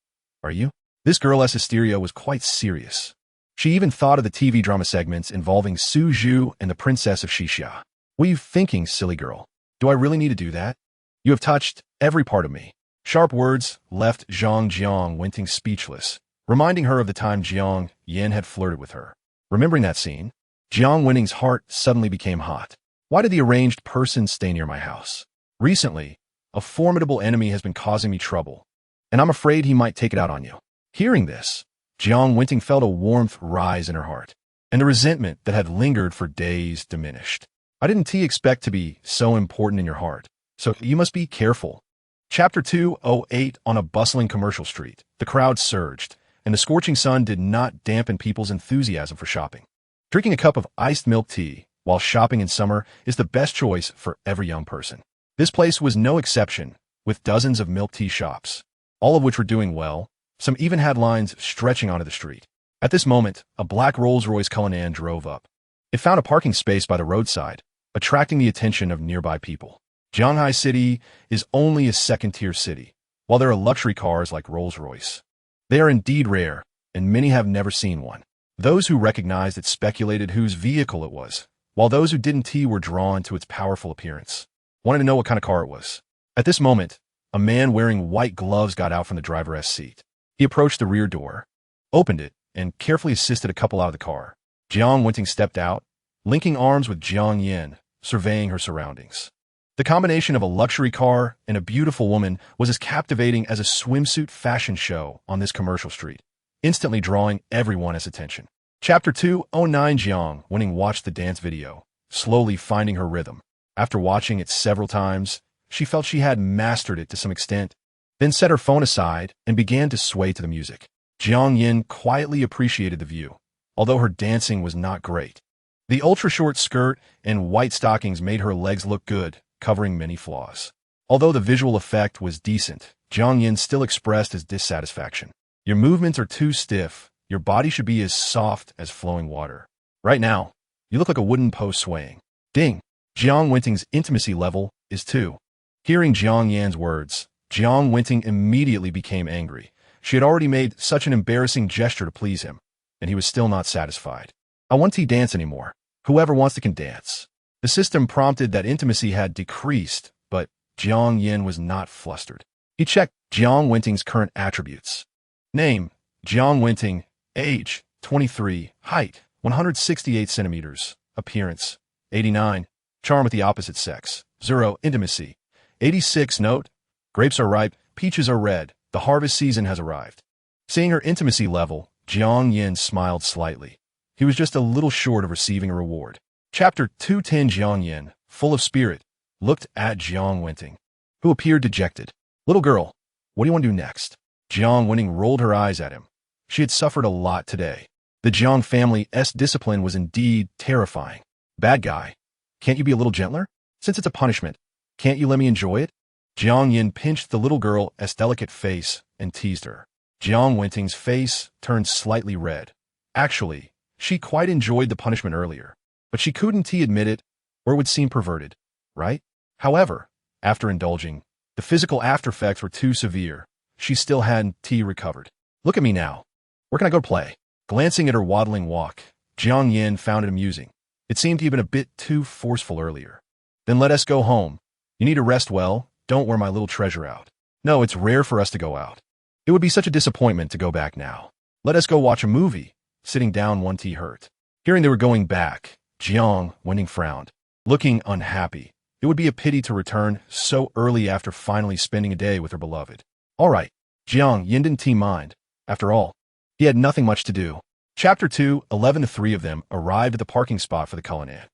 are you? This girl's hysteria was quite serious. She even thought of the TV drama segments involving Su Zhu and the Princess of Xixia. What are you thinking, silly girl? Do I really need to do that? You have touched every part of me. Sharp words left Jiang Wenting speechless, reminding her of the time Jiang Yin had flirted with her. Remembering that scene, Jiang Wenting's heart suddenly became hot. Why did the arranged person stay near my house? Recently, a formidable enemy has been causing me trouble, and I'm afraid he might take it out on you. Hearing this, Jiang Wenting felt a warmth rise in her heart, and the resentment that had lingered for days diminished. I didn't expect to be so important in your heart, so you must be careful. Chapter 208. On a bustling commercial street, the crowd surged, and the scorching sun did not dampen people's enthusiasm for shopping. Drinking a cup of iced milk tea while shopping in summer is the best choice for every young person. This place was no exception, with dozens of milk tea shops, all of which were doing well. Some even had lines stretching onto the street. At this moment, a black Rolls-Royce Cullinan drove up. It found a parking space by the roadside, attracting the attention of nearby people. Shanghai City is only a second-tier city, while there are luxury cars like Rolls-Royce. They are indeed rare, and many have never seen one. Those who recognized it speculated whose vehicle it was, while those who didn't were drawn to its powerful appearance, wanting to know what kind of car it was. At this moment, a man wearing white gloves got out from the driver's seat. He approached the rear door, opened it, and carefully assisted a couple out of the car. Jiang Wenting stepped out, linking arms with Jiang Yin, surveying her surroundings. The combination of a luxury car and a beautiful woman was as captivating as a swimsuit fashion show on this commercial street, instantly drawing everyone's attention. Chapter 209. Jiang Wenting watched the dance video, slowly finding her rhythm. After watching it several times, she felt she had mastered it to some extent, then set her phone aside and began to sway to the music. Jiang Yin quietly appreciated the view, although her dancing was not great. The ultra-short skirt and white stockings made her legs look good, covering many flaws. Although the visual effect was decent, Jiang Yin still expressed his dissatisfaction. Your movements are too stiff. Your body should be as soft as flowing water. Right now, you look like a wooden post swaying. Ding! Jiang Wenting's intimacy level is 2. Hearing Jiang Yan's words, Jiang Wenting immediately became angry. She had already made such an embarrassing gesture to please him, and he was still not satisfied. I won't dance anymore. Whoever wants to can dance. The system prompted that intimacy had decreased, but Jiang Yin was not flustered. He checked Jiang Wenting's current attributes. Name, Jiang Wenting, Age, 23. Height, 168 centimeters. Appearance, 89. Charm with the opposite sex, 0. Intimacy, 86. Note, grapes are ripe, peaches are red, the harvest season has arrived. Seeing her intimacy level, Jiang Yin smiled slightly. He was just a little short of receiving a reward. Chapter 210. Jiang Yin, full of spirit, looked at Jiang Wenting, who appeared dejected. Little girl, what do you want to do next? Jiang Wenting rolled her eyes at him. She had suffered a lot today. The Jiang family's discipline was indeed terrifying. Bad guy, can't you be a little gentler? Since it's a punishment, can't you let me enjoy it? Jiang Yin pinched the little girl's delicate face and teased her. Jiang Wenting's face turned slightly red. Actually, she quite enjoyed the punishment earlier, but she couldn't admit it, or it would seem perverted, right? However, after indulging, the physical aftereffects were too severe. She still hadn't recovered. Look at me now. Where can I go to play? Glancing at her waddling walk, Jiang Yin found it amusing. It seemed even a bit too forceful earlier. Then let us go home. You need to rest well. Don't wear my little treasure out. No, it's rare for us to go out. It would be such a disappointment to go back now. Let us go watch a movie. Sitting down, one tea hurt. Hearing they were going back, Jiang Wenting frowned, looking unhappy. It would be a pity to return so early after finally spending a day with her beloved. All right, Jiang Yin didn't mind. After all, he had nothing much to do. Chapter 2, 11. The three of them arrived at the parking spot for the Cullinan.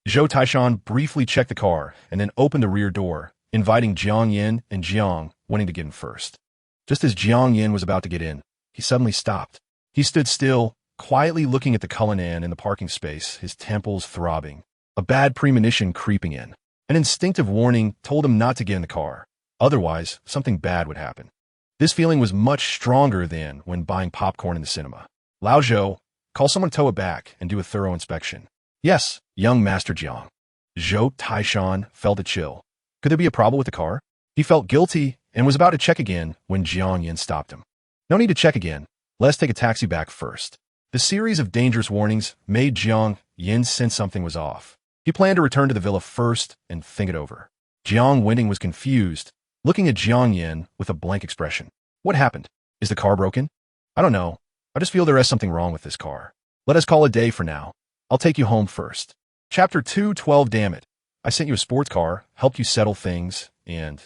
Zhou Taishan briefly checked the car and then opened the rear door, inviting Jiang Yin and Jiang Wenting to get in first. Just as Jiang Yin was about to get in, he suddenly stopped. He stood still, quietly looking at the Cullinan in the parking space, his temples throbbing, a bad premonition creeping in. An instinctive warning told him not to get in the car. Otherwise, something bad would happen. This feeling was much stronger than when buying popcorn in the cinema. Lao Zhou, call someone to tow it back and do a thorough inspection. Yes, young Master Jiang. Zhou Taishan felt a chill. Could there be a problem with the car? He felt guilty and was about to check again when Jiang Yin stopped him. No need to check again. Let's take a taxi back first. The series of dangerous warnings made Jiang Yin sense something was off. He planned to return to the villa first and think it over. Jiang Wenting was confused, looking at Jiang Yin with a blank expression. What happened? Is the car broken? I don't know. I just feel there is something wrong with this car. Let us call it a day for now. I'll take you home first. Chapter 2:12. Damn it. I sent you a sports car, helped you settle things, and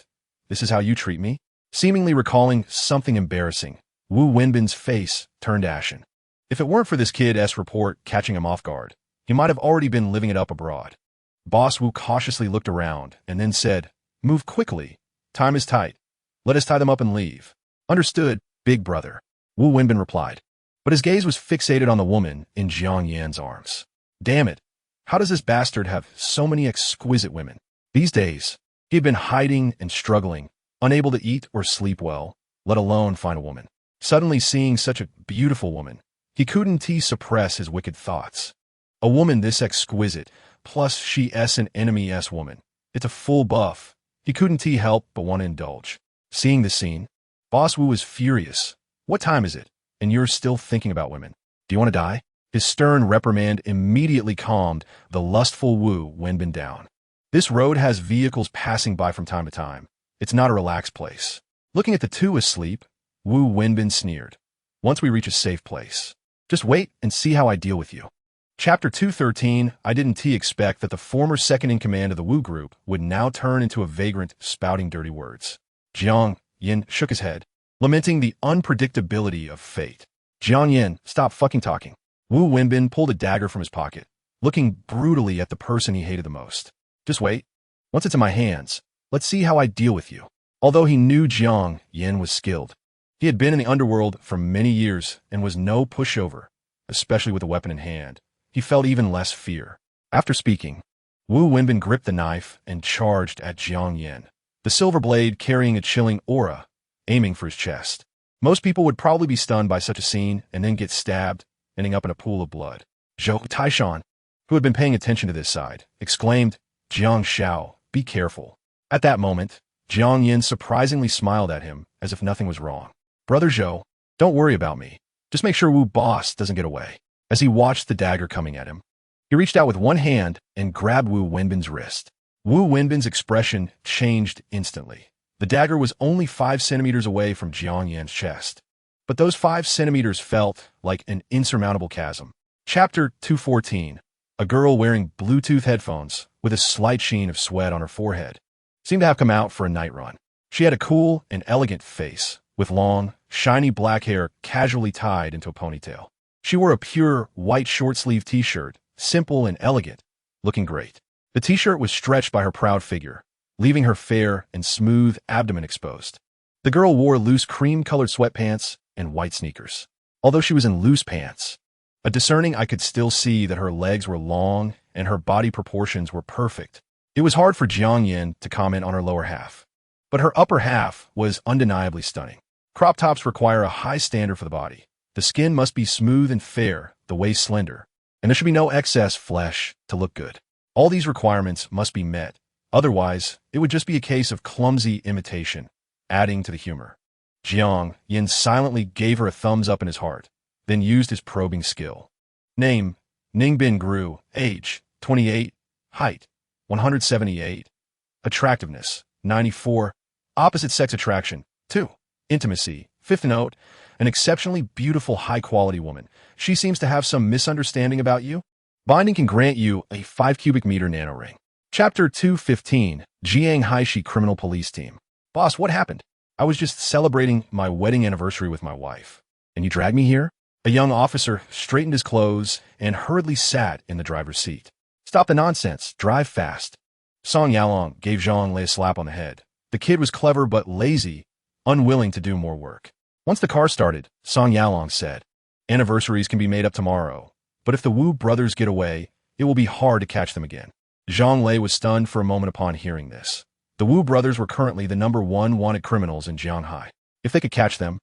this is how you treat me? Seemingly recalling something embarrassing, Wu Wenbin's face turned ashen. If it weren't for this kid's report catching him off guard, he might have already been living it up abroad. Boss Wu cautiously looked around and then said, "Move quickly. Time is tight. Let us tie them up and leave." "Understood, big brother," Wu Wenbin replied. But his gaze was fixated on the woman in Jiang Yan's arms. Damn it. How does this bastard have so many exquisite women? These days, he had been hiding and struggling, unable to eat or sleep well, let alone find a woman. Suddenly seeing such a beautiful woman, he couldn't suppress his wicked thoughts. A woman this exquisite, plus she's an enemy-s woman. It's a full buff. He couldn't help but want to indulge. Seeing the scene, Boss Wu was furious. What time is it? And you're still thinking about women. Do you want to die? His stern reprimand immediately calmed the lustful Wu Wenbin down. This road has vehicles passing by from time to time. It's not a relaxed place. Looking at the two asleep, Wu Wenbin sneered. Once we reach a safe place, just wait and see how I deal with you. Chapter 2:13. I didn't expect that the former second-in-command of the Wu group would now turn into a vagrant spouting dirty words. Jiang Yin shook his head, lamenting the unpredictability of fate. Jiang Yin, stop fucking talking. Wu Wenbin pulled a dagger from his pocket, looking brutally at the person he hated the most. Just wait. Once it's in my hands, let's see how I deal with you. Although he knew Jiang Yin was skilled, he had been in the underworld for many years and was no pushover, especially with a weapon in hand. He felt even less fear. After speaking, Wu Wenbin gripped the knife and charged at Jiang Yin, the silver blade carrying a chilling aura, aiming for his chest. Most people would probably be stunned by such a scene and then get stabbed, ending up in a pool of blood. Zhou Taishan, who had been paying attention to this side, exclaimed, "Jiang Xiao, be careful." At that moment, Jiang Yin surprisingly smiled at him as if nothing was wrong. "Brother Zhou, don't worry about me. Just make sure Wu Boss doesn't get away." As he watched the dagger coming at him, he reached out with one hand and grabbed Wu Wenbin's wrist. Wu Wenbin's expression changed instantly. The dagger was only 5 centimeters away from Jiang Yan's chest. but those 5 centimeters felt like an insurmountable chasm. Chapter 214. A girl wearing Bluetooth headphones with a slight sheen of sweat on her forehead seemed to have come out for a night run. She had a cool and elegant face, with long, shiny black hair casually tied into a ponytail. She wore a pure, white short-sleeve t-shirt, simple and elegant, looking great. The t-shirt was stretched by her proud figure, leaving her fair and smooth abdomen exposed. The girl wore loose cream-colored sweatpants and white sneakers. Although she was in loose pants, a discerning eye could still see that her legs were long and her body proportions were perfect. It was hard for Jiang Yin to comment on her lower half, but her upper half was undeniably stunning. Crop tops require a high standard for the body. The skin must be smooth and fair, the waist slender, and there should be no excess flesh to look good. All these requirements must be met. Otherwise, it would just be a case of clumsy imitation, adding to the humor. Jiang Yin silently gave her a thumbs up in his heart, then used his probing skill. Name, Ningbin Gru. Age, 28. Height, 178. Attractiveness, 94. Opposite sex attraction, 2. Intimacy, 5th note. An exceptionally beautiful, high-quality woman. She seems to have some misunderstanding about you. Binding can grant you a 5 cubic meter nanoring. Chapter 215. Jiang Haishi Criminal Police Team. Boss, what happened? I was just celebrating my wedding anniversary with my wife. And you dragged me here? A young officer straightened his clothes and hurriedly sat in the driver's seat. Stop the nonsense. Drive fast. Song Yalong gave Zhang Lei a slap on the head. The kid was clever but lazy, unwilling to do more work. Once the car started, Song Yalong said, anniversaries can be made up tomorrow, but if the Wu brothers get away, it will be hard to catch them again. Zhang Lei was stunned for a moment upon hearing this. The Wu brothers were currently the #1 wanted criminals in Jianghai. If they could catch them,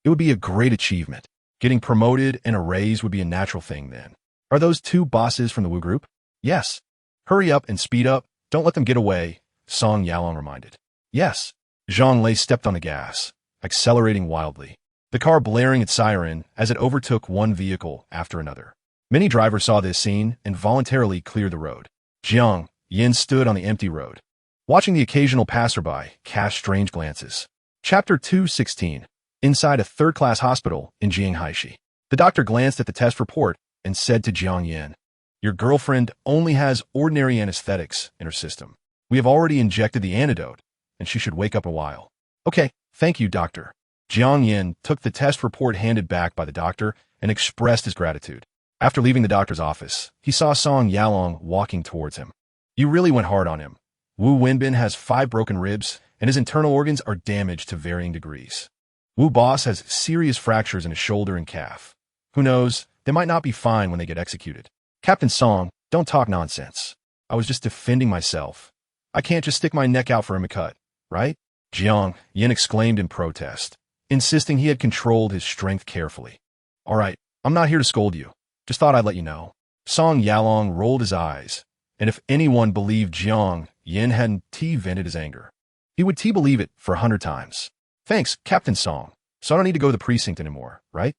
it would be a great achievement. Getting promoted and a raise would be a natural thing then. Are those 2 bosses from the Wu group? Yes. Hurry up and speed up. Don't let them get away, Song Yalong reminded. Yes. Zhang Lei stepped on the gas, accelerating wildly, the car blaring its siren as it overtook one vehicle after another. Many drivers saw this scene and voluntarily cleared the road. Jiang Yin stood on the empty road, watching the occasional passerby cast strange glances. Chapter 216. Inside a third-class hospital in Jianghaishi. The doctor glanced at the test report and said to Jiang Yin, your girlfriend only has ordinary anesthetics in her system. We have already injected the antidote, and she should wake up a while. Okay, thank you, doctor. Jiang Yin took the test report handed back by the doctor and expressed his gratitude. After leaving the doctor's office, he saw Song Yalong walking towards him. You really went hard on him. Wu Wenbin has 5 broken ribs, and his internal organs are damaged to varying degrees. Wu Boss has serious fractures in his shoulder and calf. Who knows, they might not be fine when they get executed. Captain Song, don't talk nonsense. I was just defending myself. I can't just stick my neck out for him to cut, right? Jiang Yin exclaimed in protest, insisting he had controlled his strength carefully. All right, I'm not here to scold you. Just thought I'd let you know. Song Yalong rolled his eyes, and if anyone believed Jiang Yin hadn't T-vented his anger, he would T-believe it for 100 times. Thanks, Captain Song. So I don't need to go to the precinct anymore, right?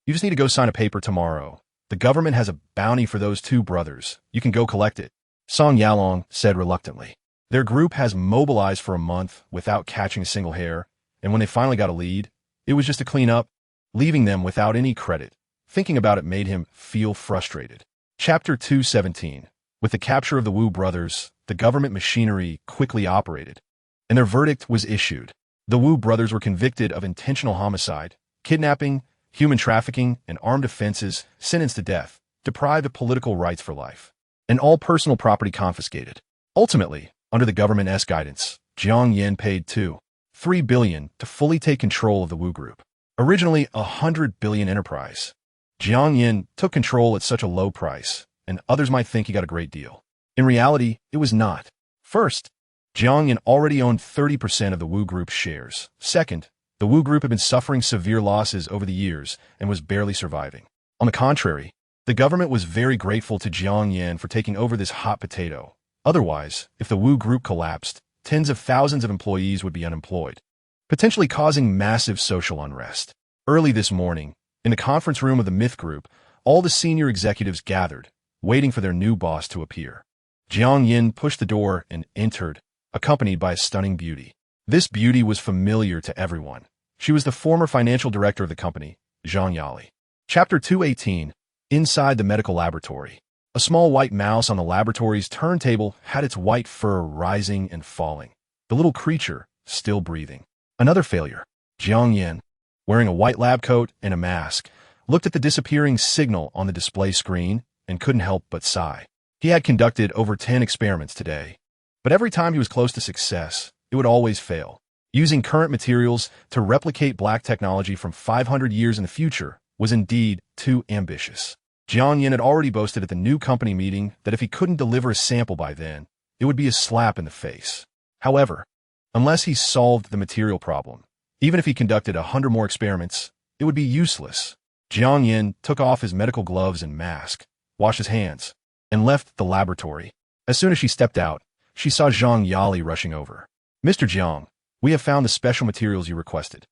You just need to go sign a paper tomorrow. The government has a bounty for those 2 brothers. You can go collect it. Song Yalong said reluctantly. Their group has mobilized for a month without catching a single hair, and when they finally got a lead, it was just to clean up, leaving them without any credit. Thinking about it made him feel frustrated. Chapter 217. With the capture of the Wu brothers, the government machinery quickly operated, and their verdict was issued. The Wu brothers were convicted of intentional homicide, kidnapping, human trafficking, and armed offenses, sentenced to death, deprived of political rights for life, and all personal property confiscated. Ultimately, under the government's guidance, Jiang Yin paid $2.3 billion to fully take control of the Wu Group. Originally a $100 billion enterprise, Jiang Yin took control at such a low price, and others might think he got a great deal. In reality, it was not. First, Jiang Yin already owned 30% of the Wu Group's shares. Second, the Wu Group had been suffering severe losses over the years and was barely surviving. On the contrary, the government was very grateful to Jiang Yin for taking over this hot potato. Otherwise, if the Wu Group collapsed, tens of thousands of employees would be unemployed, potentially causing massive social unrest. Early this morning, in the conference room of the Myth Group, all the senior executives gathered, waiting for their new boss to appear. Jiang Yin pushed the door and entered, accompanied by a stunning beauty. This beauty was familiar to everyone. She was the former financial director of the company, Zhang Yali. Chapter 218. Inside the medical laboratory. A small white mouse on the laboratory's turntable had its white fur rising and falling. The little creature, still breathing. Another failure. Jiang Yin, wearing a white lab coat and a mask, looked at the disappearing signal on the display screen and couldn't help but sigh. He had conducted over 10 experiments today, but every time he was close to success, it would always fail. Using current materials to replicate black technology from 500 years in the future was indeed too ambitious. Jiang Yin had already boasted at the new company meeting that if he couldn't deliver a sample by then, it would be a slap in the face. However, unless he solved the material problem, even if he conducted 100 more experiments, it would be useless. Jiang Yin took off his medical gloves and mask, washed his hands, and left the laboratory. As soon as she stepped out, she saw Zhang Yali rushing over. "Mr. Jiang, we have found the special materials you requested.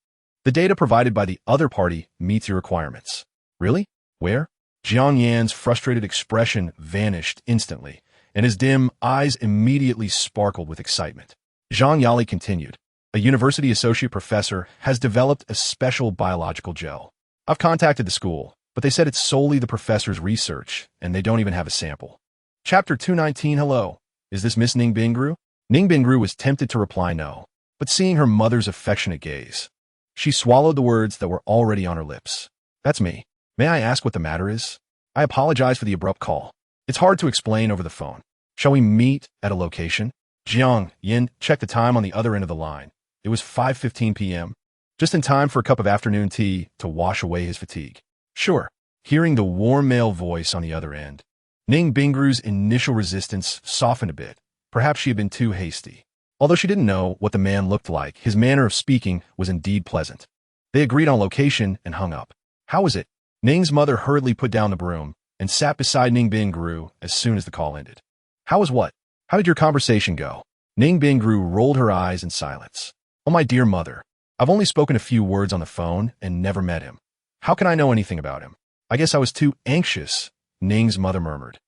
The data provided by the other party meets your requirements." "Really? Where?" Jiang Yan's frustrated expression vanished instantly, and his dim eyes immediately sparkled with excitement. Zhang Yali continued, "A university associate professor has developed a special biological gel. I've contacted the school, but they said it's solely the professor's research, and they don't even have a sample." Chapter 219. Hello. Is this Miss Ning Bingru? Ning Bingru was tempted to reply no, but seeing her mother's affectionate gaze, she swallowed the words that were already on her lips. "That's me. May I ask what the matter is? I apologize for the abrupt call. It's hard to explain over the phone. Shall we meet at a location?" Jiang Yin checked the time on the other end of the line. It was 5:15 p.m., just in time for a cup of afternoon tea to wash away his fatigue. "Sure." Hearing the warm male voice on the other end, Ning Bingru's initial resistance softened a bit. Perhaps she had been too hasty. Although she didn't know what the man looked like, his manner of speaking was indeed pleasant. They agreed on location and hung up. "How is it?" Ning's mother hurriedly put down the broom and sat beside Ning Bingru as soon as the call ended. "How was what? How did your conversation go?" Ning Bingru rolled her eyes in silence. "Oh, my dear mother, I've only spoken a few words on the phone and never met him. How can I know anything about him? I guess I was too anxious," Ning's mother murmured,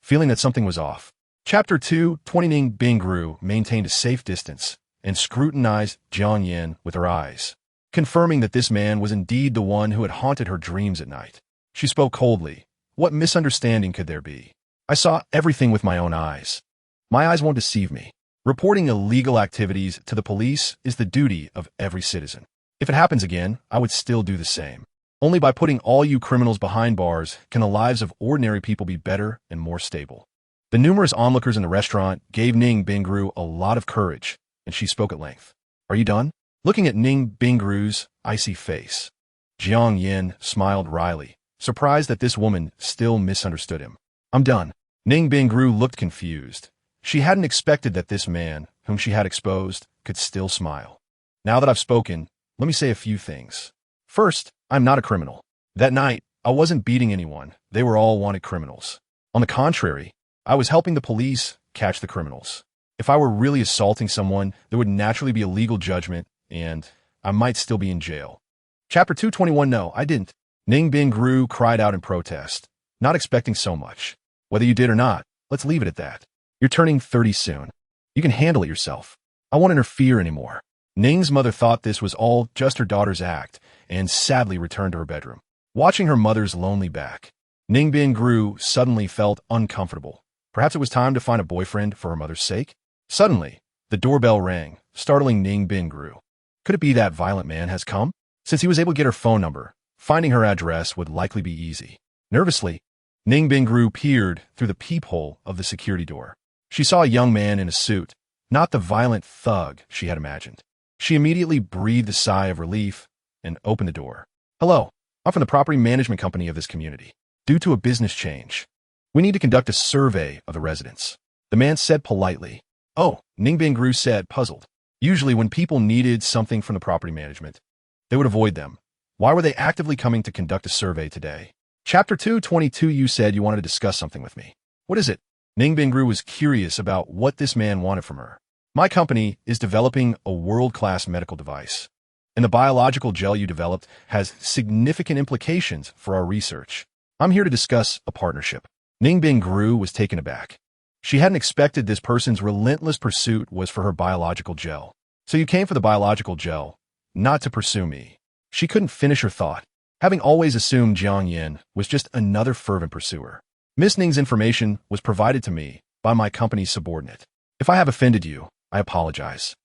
feeling that something was off. Chapter 220. Ning Bingru maintained a safe distance and scrutinized Jiang Yin with her eyes, confirming that this man was indeed the one who had haunted her dreams at night. She spoke coldly. "What misunderstanding could there be? I saw everything with my own eyes. My eyes won't deceive me. Reporting illegal activities to the police is the duty of every citizen. If it happens again, I would still do the same. Only by putting all you criminals behind bars can the lives of ordinary people be better and more stable." The numerous onlookers in the restaurant gave Ning Bingru a lot of courage, and she spoke at length. "Are you done?" Looking at Ning Bingru's icy face, Jiang Yin smiled wryly, surprised that this woman still misunderstood him. "I'm done." Ning Bingru looked confused. She hadn't expected that this man, whom she had exposed, could still smile. "Now that I've spoken, let me say a few things. First, I'm not a criminal. That night, I wasn't beating anyone. They were all wanted criminals. On the contrary, I was helping the police catch the criminals. If I were really assaulting someone, there would naturally be a legal judgment, and I might still be in jail." Chapter 221. No, I didn't. Ning Bingru cried out in protest, not expecting so much. "Whether you did or not, let's leave it at that. You're turning 30 soon. You can handle it yourself. I won't interfere anymore." Ning's mother thought this was all just her daughter's act and sadly returned to her bedroom. Watching her mother's lonely back, Ning Bingru suddenly felt uncomfortable. Perhaps it was time to find a boyfriend for her mother's sake? Suddenly, the doorbell rang, startling Ning Bingru. Could it be that violent man has come? Since he was able to get her phone number, finding her address would likely be easy. Nervously, Ning Bingru peered through the peephole of the security door. She saw a young man in a suit, not the violent thug she had imagined. She immediately breathed a sigh of relief and opened the door. "Hello, I'm from the property management company of this community. Due to a business change, we need to conduct a survey of the residents," the man said politely. "Oh," Ning Bingru said, puzzled. Usually when people needed something from the property management, they would avoid them. Why were they actively coming to conduct a survey today? Chapter 222. You said you wanted to discuss something with me. What is it? Ning Bingru was curious about what this man wanted from her. "My company is developing a world-class medical device, and the biological gel you developed has significant implications for our research. I'm here to discuss a partnership." Ning Bingru was taken aback. She hadn't expected this person's relentless pursuit was for her biological gel. "So you came for the biological gel. not to pursue me. She couldn't finish her thought, having always assumed Jiang Yin was just another fervent pursuer. Miss Ning's information was provided to me by my company's subordinate. If I have offended you, I apologize.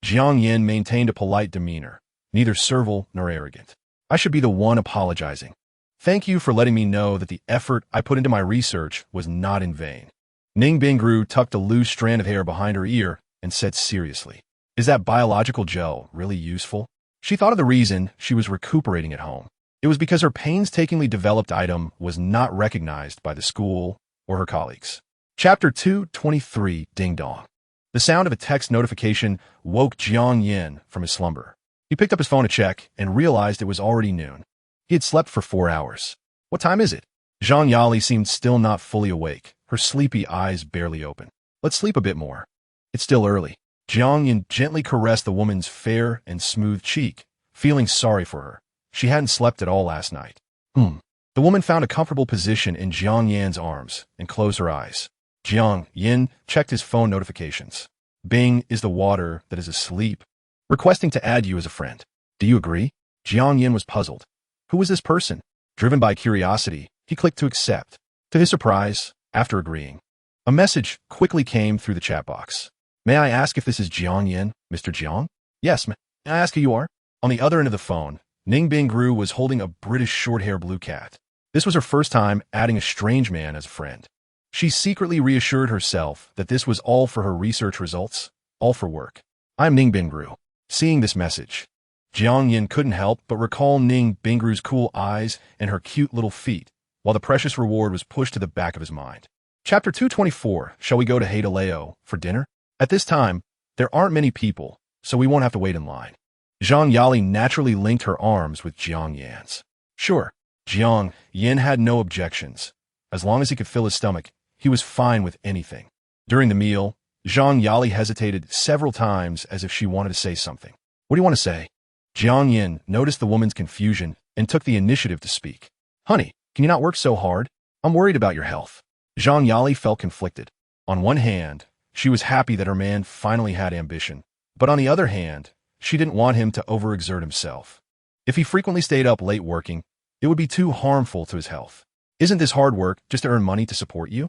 Jiang Yin maintained a polite demeanor, neither servile nor arrogant. I should be the one apologizing. Thank you for letting me know that the effort I put into my research was not in vain. Ning Bingru tucked a loose strand of hair behind her ear and said seriously, "Is that biological gel really useful?" She thought of the reason she was recuperating at home. It was because her painstakingly developed item was not recognized by the school or her colleagues. Chapter 223, Ding Dong. The sound of a text notification woke Jiang Yin from his slumber. He picked up his phone to check and realized it was already noon. He had slept for 4 hours. What time is it? Zhang Yali seemed still not fully awake, her sleepy eyes barely open. Let's sleep a bit more. It's still early. Jiang Yin gently caressed the woman's fair and smooth cheek, feeling sorry for her. She hadn't slept at all last night. The woman found a comfortable position in Jiang Yan's arms and closed her eyes. Jiang Yin checked his phone notifications. Bing is the water that is asleep, requesting to add you as a friend. Do you agree? Jiang Yin was puzzled. Who was this person? Driven by curiosity, he clicked to accept. To his surprise, after agreeing, a message quickly came through the chat box. May I ask if this is Jiang Yin, Mr. Jiang? Yes, may I ask who you are? On the other end of the phone, Ning Bingru was holding a British short-haired blue cat. This was her first time adding a strange man as a friend. She secretly reassured herself that this was all for her research results, all for work. I'm Ning Bingru. Seeing this message, Jiang Yin couldn't help but recall Ning Bingru's cool eyes and her cute little feet, while the precious reward was pushed to the back of his mind. Chapter 224, shall we go to Hadaleo for dinner? At this time, there aren't many people, so we won't have to wait in line. Zhang Yali naturally linked her arms with Jiang Yan's. Sure, Jiang Yin had no objections. As long as he could fill his stomach, he was fine with anything. During the meal, Zhang Yali hesitated several times as if she wanted to say something. What do you want to say? Jiang Yin noticed the woman's confusion and took the initiative to speak. Honey, can you not work so hard? I'm worried about your health. Zhang Yali felt conflicted. On one hand, she was happy that her man finally had ambition, but on the other hand, she didn't want him to overexert himself. If he frequently stayed up late working, it would be too harmful to his health. Isn't this hard work just to earn money to support you?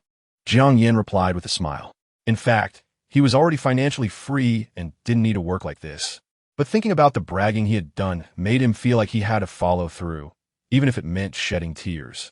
Jiang Yin replied with a smile. In fact, he was already financially free and didn't need to work like this. But thinking about the bragging he had done made him feel like he had to follow through, even if it meant shedding tears.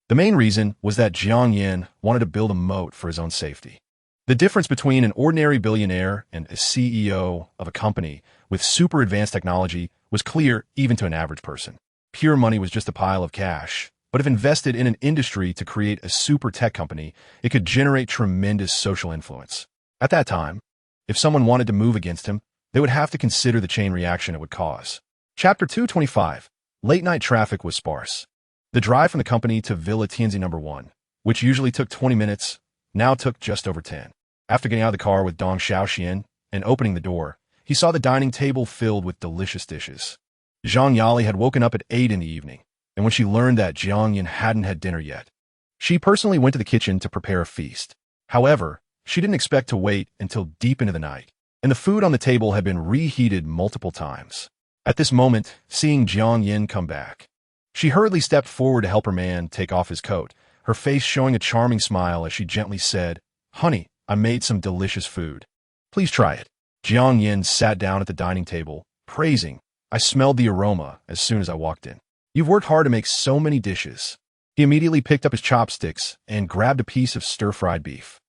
The main reason was that Jiang Yin wanted to build a moat for his own safety. The difference between an ordinary billionaire and a CEO of a company with super advanced technology was clear even to an average person. Pure money was just a pile of cash, but if invested in an industry to create a super tech company, it could generate tremendous social influence. At that time, if someone wanted to move against him, they would have to consider the chain reaction it would cause. Chapter 225. Late-night traffic was sparse. The drive from the company to Villa Tianzi No. 1, which usually took 20 minutes, now took just over 10. After getting out of the car with Dong Xiaoxian and opening the door, he saw the dining table filled with delicious dishes. Zhang Yali had woken up at 8 in the evening, and when she learned that Jiang Yin hadn't had dinner yet, she personally went to the kitchen to prepare a feast. However, she didn't expect to wait until deep into the night, and the food on the table had been reheated multiple times. At this moment, seeing Jiang Yin come back, she hurriedly stepped forward to help her man take off his coat, her face showing a charming smile as she gently said, "Honey, I made some delicious food. Please try it." Jiang Yin sat down at the dining table, praising, "I smelled the aroma as soon as I walked in. You've worked hard to make so many dishes." He immediately picked up his chopsticks and grabbed a piece of stir-fried beef.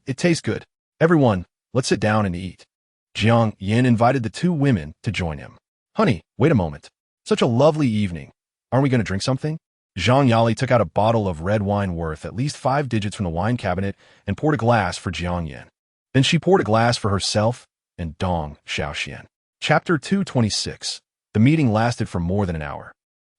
"It tastes good. Everyone, let's sit down and eat." Jiang Yin invited the two women to join him. "Honey, wait a moment. Such a lovely evening. Aren't we going to drink something?" Zhang Yali took out a bottle of red wine worth at least 5 digits from the wine cabinet and poured a glass for Jiang Yin. Then she poured a glass for herself and Dong Xiaoxian. Chapter 226. The meeting lasted for more than an hour.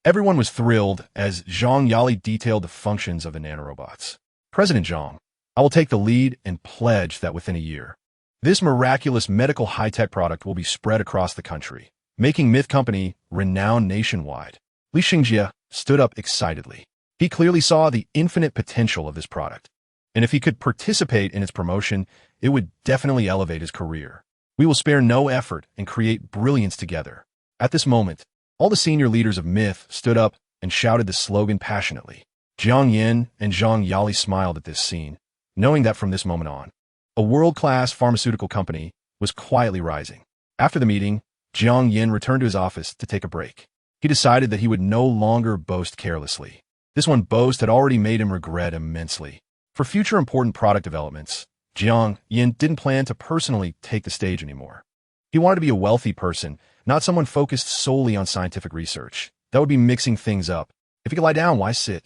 Everyone was thrilled as Zhang Yali detailed the functions of the nanorobots. "President Zhang, I will take the lead and pledge that within a year, this miraculous medical high-tech product will be spread across the country, making Myth Company renowned nationwide." Li Xingjie stood up excitedly. He clearly saw the infinite potential of this product, and if he could participate in its promotion, it would definitely elevate his career. "We will spare no effort and create brilliance together." At this moment, all the senior leaders of Myth stood up and shouted the slogan passionately. Jiang Yin and Zhang Yali smiled at this scene, knowing that from this moment on, a world-class pharmaceutical company was quietly rising. After the meeting, Jiang Yin returned to his office to take a break. He decided that he would no longer boast carelessly. This one boast had already made him regret immensely. For future important product developments, Jiang Yin didn't plan to personally take the stage anymore. He wanted to be a wealthy person, not someone focused solely on scientific research. That would be mixing things up. If he could lie down, why sit?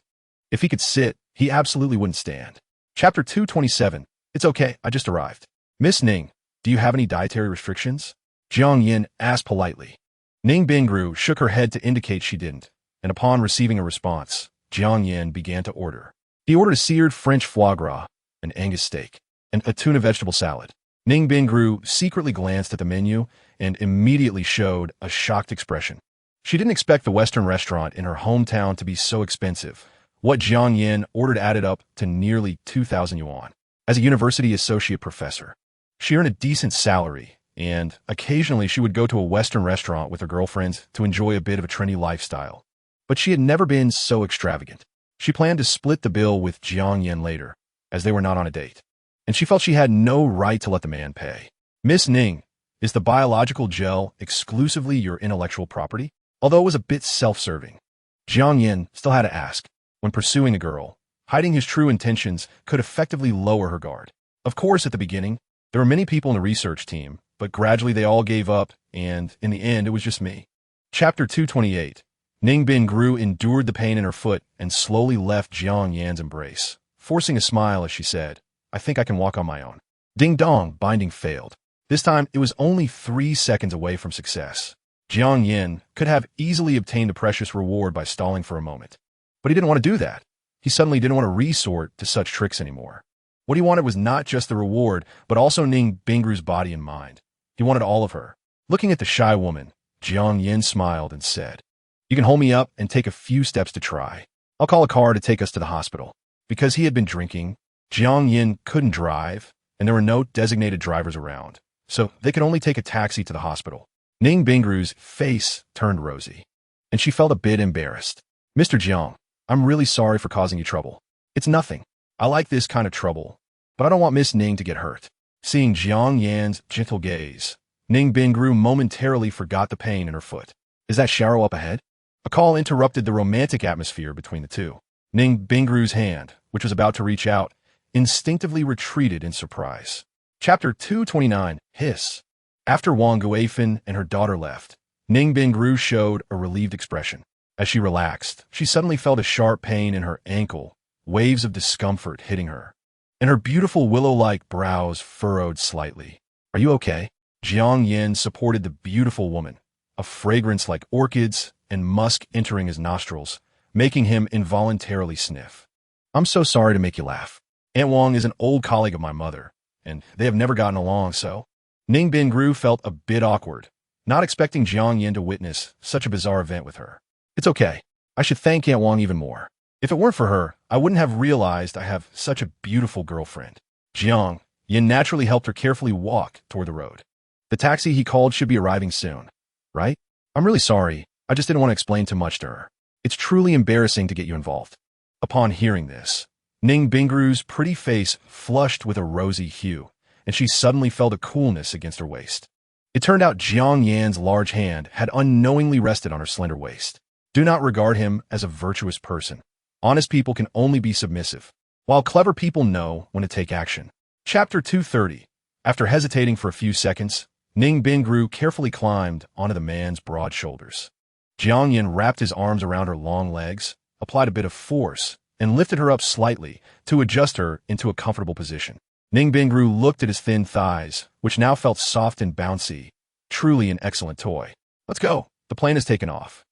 If he could sit, he absolutely wouldn't stand. Chapter 227. It's okay, I just arrived. Miss Ning, do you have any dietary restrictions? Jiang Yin asked politely. Ning Bingru shook her head to indicate she didn't, and upon receiving a response, Jiang Yin began to order. He ordered a seared French foie gras, an Angus steak, and a tuna vegetable salad. Ning Bingru secretly glanced at the menu and immediately showed a shocked expression. She didn't expect the Western restaurant in her hometown to be so expensive. What Jiang Yin ordered added up to nearly 2,000 yuan. As a university associate professor, she earned a decent salary, and occasionally she would go to a Western restaurant with her girlfriends to enjoy a bit of a trendy lifestyle. But she had never been so extravagant. She planned to split the bill with Jiang Yin later, as they were not on a date. And she felt she had no right to let the man pay. Miss Ning, is the biological gel exclusively your intellectual property? Although it was a bit self-serving, Jiang Yin still had to ask. When pursuing a girl, hiding his true intentions could effectively lower her guard. Of course, at the beginning, there were many people in the research team, but gradually they all gave up, and in the end, it was just me. Chapter 228. Ning Bingru endured the pain in her foot and slowly left Jiang Yan's embrace, forcing a smile as she said, I think I can walk on my own. Ding dong, binding failed. This time, it was only 3 seconds away from success. Jiang Yin could have easily obtained the precious reward by stalling for a moment. But he didn't want to do that. He suddenly didn't want to resort to such tricks anymore. What he wanted was not just the reward, but also Ning Bingru's body and mind. He wanted all of her. Looking at the shy woman, Jiang Yin smiled and said, You can hold me up and take a few steps to try. I'll call a car to take us to the hospital. Because he had been drinking, Jiang Yin couldn't drive, and there were no designated drivers around, so they could only take a taxi to the hospital. Ning Bingru's face turned rosy, and she felt a bit embarrassed. Mr. Jiang, I'm really sorry for causing you trouble. It's nothing. I like this kind of trouble, but I don't want Miss Ning to get hurt. Seeing Jiang Yan's gentle gaze, Ning Bingru momentarily forgot the pain in her foot. Is that Sharo up ahead? A call interrupted the romantic atmosphere between the two. Ning Bingru's hand, which was about to reach out, instinctively retreated in surprise. Chapter 229. Hiss. After Wang Guifan and her daughter left, Ning Bingru showed a relieved expression. As she relaxed, she suddenly felt a sharp pain in her ankle, waves of discomfort hitting her, and her beautiful willow-like brows furrowed slightly. Are you okay? Jiang Yin supported the beautiful woman, a fragrance like orchids and musk entering his nostrils, making him involuntarily sniff. I'm so sorry to make you laugh. Aunt Wang is an old colleague of my mother, and they have never gotten along, so... Ning Bingru felt a bit awkward, not expecting Jiang Yin to witness such a bizarre event with her. It's okay. I should thank Aunt Wang even more. If it weren't for her, I wouldn't have realized I have such a beautiful girlfriend. Jiang Yin naturally helped her carefully walk toward the road. The taxi he called should be arriving soon, right? I'm really sorry. I just didn't want to explain too much to her. It's truly embarrassing to get you involved. Upon hearing this, Ning Bingru's pretty face flushed with a rosy hue, and she suddenly felt a coolness against her waist. It turned out Jiang Yan's large hand had unknowingly rested on her slender waist. Do not regard him as a virtuous person. Honest people can only be submissive, while clever people know when to take action. Chapter 230. After hesitating for a few seconds, Ning Bingru carefully climbed onto the man's broad shoulders. Jiang Yin wrapped his arms around her long legs, applied a bit of force, and lifted her up slightly to adjust her into a comfortable position. Ning Bingru looked at his thin thighs, which now felt soft and bouncy, truly an excellent toy. Let's go. The plane has taken off.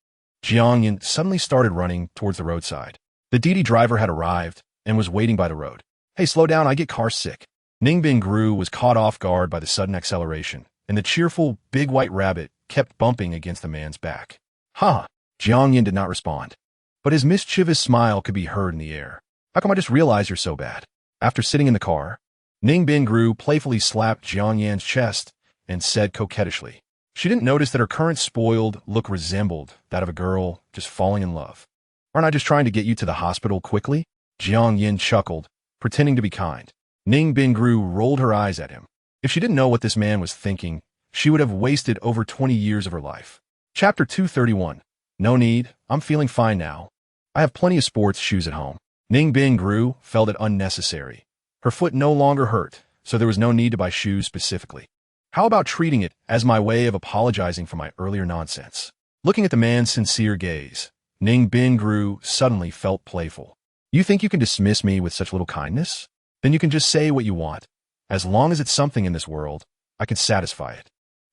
Jiang Yin suddenly started running towards the roadside. The Didi driver had arrived and was waiting by the road. Hey, slow down, I get car sick. Ning Bingru was caught off guard by the sudden acceleration, and the cheerful, big white rabbit kept bumping against the man's back. Ha! Jiang Yin did not respond, but his mischievous smile could be heard in the air. How come I just realized you're so bad? After sitting in the car, Ning Bingru playfully slapped Jiang Yan's chest and said coquettishly, She didn't notice that her current spoiled look resembled that of a girl just falling in love. Aren't I just trying to get you to the hospital quickly? Jiang Yin chuckled, pretending to be kind. Ning Bingru rolled her eyes at him. If she didn't know what this man was thinking, she would have wasted over 20 years of her life. Chapter 231. No need, I'm feeling fine now. I have plenty of sports shoes at home. Ning Bingru felt it unnecessary. Her foot no longer hurt, so there was no need to buy shoes specifically. How about treating it as my way of apologizing for my earlier nonsense? Looking at the man's sincere gaze, Ning Bingru suddenly felt playful. You think you can dismiss me with such little kindness? Then you can just say what you want. As long as it's something in this world, I can satisfy it.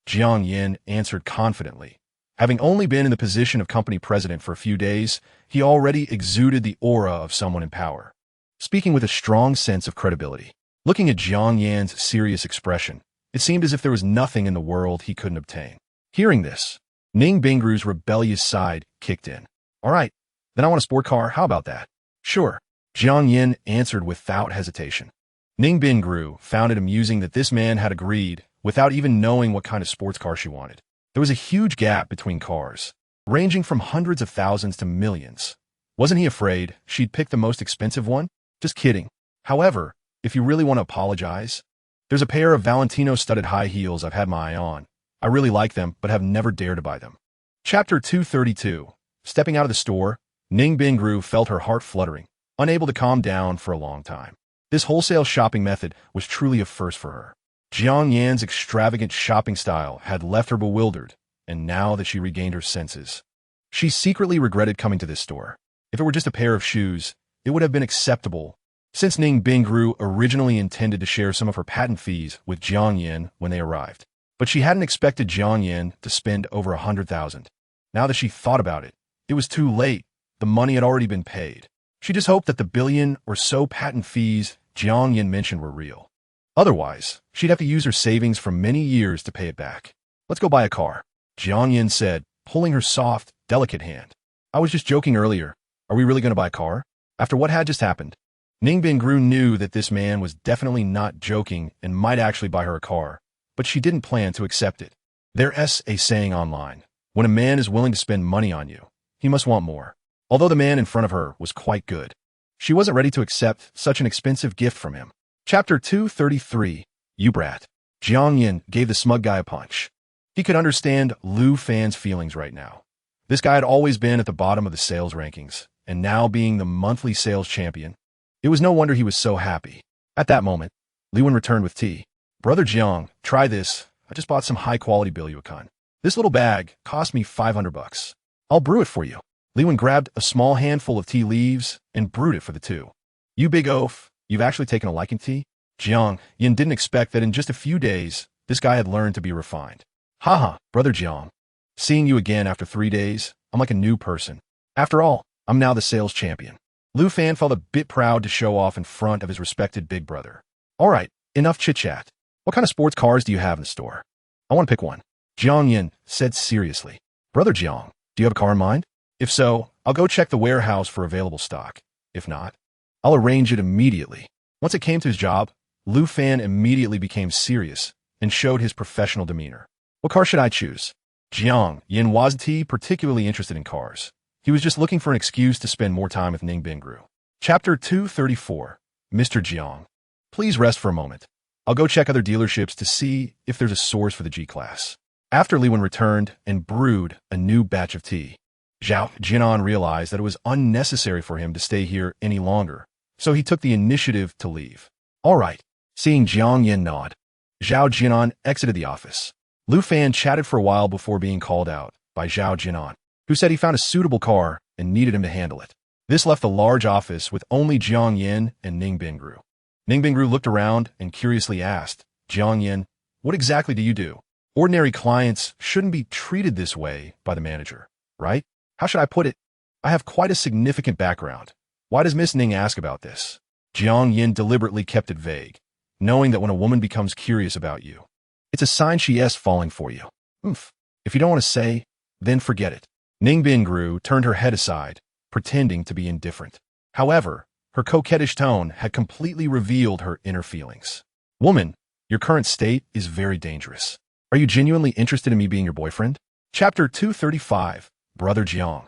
Jiang Yin answered confidently. Having only been in the position of company president for a few days, he already exuded the aura of someone in power, speaking with a strong sense of credibility. Looking at Jiang Yan's serious expression, it seemed as if there was nothing in the world he couldn't obtain. Hearing this, Ning Bingru's rebellious side kicked in. All right, then I want a sport car, how about that? Sure, Jiang Yin answered without hesitation. Ning Bingru found it amusing that this man had agreed without even knowing what kind of sports car she wanted. There was a huge gap between cars, ranging from hundreds of thousands to millions. Wasn't he afraid she'd pick the most expensive one? Just kidding. However, if you really want to apologize, there's a pair of Valentino-studded high heels I've had my eye on. I really like them, but have never dared to buy them. Chapter 232. Stepping out of the store, Ning Bingru felt her heart fluttering, unable to calm down for a long time. This wholesale shopping method was truly a first for her. Jiang Yan's extravagant shopping style had left her bewildered, and now that she regained her senses, she secretly regretted coming to this store. If it were just a pair of shoes, it would have been acceptable, since Ning Bingru originally intended to share some of her patent fees with Jiang Yan when they arrived. But she hadn't expected Jiang Yan to spend over 100,000. Now that she thought about it, it was too late. The money had already been paid. She just hoped that the billion or so patent fees Jiang Yan mentioned were real. Otherwise, she'd have to use her savings from many years to pay it back. Let's go buy a car, Jiang Yan said, pulling her soft, delicate hand. I was just joking earlier. Are we really going to buy a car? After what had just happened, Ning Bingru knew that this man was definitely not joking and might actually buy her a car, but she didn't plan to accept it. There's a saying online, when a man is willing to spend money on you, he must want more. Although the man in front of her was quite good, she wasn't ready to accept such an expensive gift from him. Chapter 233. You brat. Jiang Yin gave the smug guy a punch. He could understand Lu Fan's feelings right now. This guy had always been at the bottom of the sales rankings, and now being the monthly sales champion, it was no wonder he was so happy. At that moment, Li Wen returned with tea. Brother Jiang, try this. I just bought some high-quality Billionaire. This little bag cost me $500. I'll brew it for you. Li Wen grabbed a small handful of tea leaves and brewed it for the two. You big oaf, you've actually taken a liking to tea? Jiang Yin didn't expect that in just a few days, this guy had learned to be refined. Haha, Brother Jiang. Seeing you again after 3 days, I'm like a new person. After all, I'm now the sales champion. Lu Fan felt a bit proud to show off in front of his respected big brother. All right, enough chit-chat. What kind of sports cars do you have in the store? I want to pick one. Jiang Yin said seriously. Brother Jiang, do you have a car in mind? If so, I'll go check the warehouse for available stock. If not, I'll arrange it immediately. Once it came to his job, Lu Fan immediately became serious and showed his professional demeanor. What car should I choose? Jiang Yin wasn't particularly interested in cars. He was just looking for an excuse to spend more time with Ning Bingru. Chapter 234. Mr. Jiang. Please rest for a moment. I'll go check other dealerships to see if there's a source for the G-Class. After Li Wen returned and brewed a new batch of tea, Zhao Jinan realized that it was unnecessary for him to stay here any longer, so he took the initiative to leave. All right. Seeing Jiang Yin nod, Zhao Jinan exited the office. Lu Fan chatted for a while before being called out by Zhao Jinan, who said he found a suitable car and needed him to handle it. This left the large office with only Jiang Yin and Ning Bingru. Ning Bingru looked around and curiously asked, Jiang Yin, what exactly do you do? Ordinary clients shouldn't be treated this way by the manager, right? How should I put it? I have quite a significant background. Why does Miss Ning ask about this? Jiang Yin deliberately kept it vague, knowing that when a woman becomes curious about you, it's a sign she is falling for you. If you don't want to say, then forget it. Ning Bingru turned her head aside, pretending to be indifferent. However, her coquettish tone had completely revealed her inner feelings. Woman, your current state is very dangerous. Are you genuinely interested in me being your boyfriend? Chapter 235, Brother Jiang.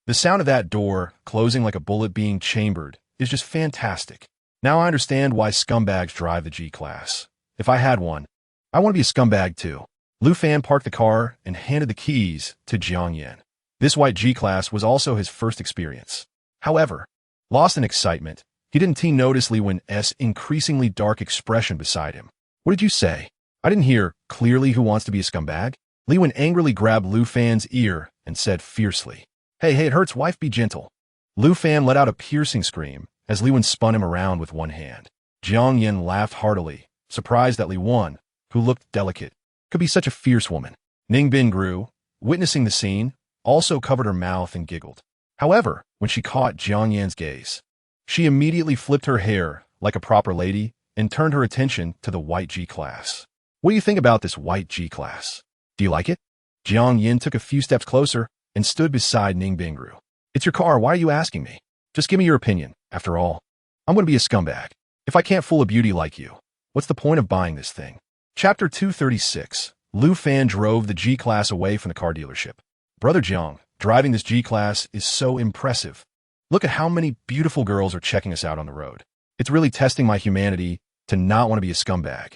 The sound of that door, closing like a bullet being chambered, is just fantastic. Now I understand why scumbags drive the G-Class. If I had one, I want to be a scumbag too. Lu Fan parked the car and handed the keys to Jiang Yin. This white G-Class was also his first experience. However, lost in excitement, he didn't notice Li Wen's increasingly dark expression beside him. What did you say? I didn't hear clearly who wants to be a scumbag. Li Wen angrily grabbed Lu Fan's ear and said fiercely, Hey, it hurts, wife, be gentle. Lu Fan let out a piercing scream as Li Wen spun him around with one hand. Jiang Yin laughed heartily, surprised that Li Wen, who looked delicate, could be such a fierce woman. Ning Bingru, witnessing the scene, also covered her mouth and giggled. However, when she caught Jiang Yin's gaze, she immediately flipped her hair like a proper lady and turned her attention to the white G-Class. What do you think about this white G-Class? Do you like it? Jiang Yin took a few steps closer and stood beside Ning Bingru. It's your car, why are you asking me? Just give me your opinion. After all, I'm going to be a scumbag. If I can't fool a beauty like you, what's the point of buying this thing? Chapter 236. Lu Fan drove the G-Class away from the car dealership. Brother Jiang, driving this G-Class is so impressive. Look at how many beautiful girls are checking us out on the road. It's really testing my humanity to not want to be a scumbag.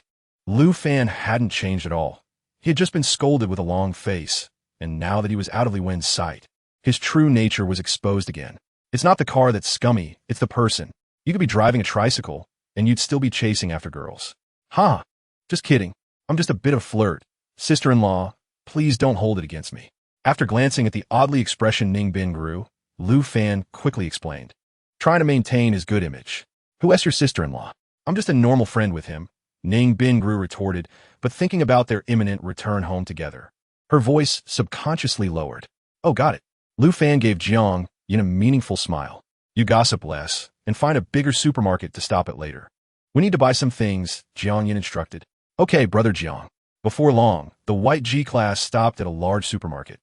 Lu Fan hadn't changed at all. He had just been scolded with a long face, and now that he was out of Li Wen's sight, his true nature was exposed again. It's not the car that's scummy, it's the person. You could be driving a tricycle, and you'd still be chasing after girls. Huh? Just kidding. I'm just a bit of a flirt. Sister-in-law, please don't hold it against me. After glancing at the oddly expression Ning Bingru, Lu Fan quickly explained, trying to maintain his good image. Who's your sister-in-law? I'm just a normal friend with him, Ning Bingru retorted, but thinking about their imminent return home together. Her voice subconsciously lowered. Oh, got it. Lu Fan gave Jiang Yin a meaningful smile. You gossip less, and find a bigger supermarket to stop at later. We need to buy some things, Jiang Yin instructed. Okay, Brother Jiang. Before long, the white G-Class stopped at a large supermarket,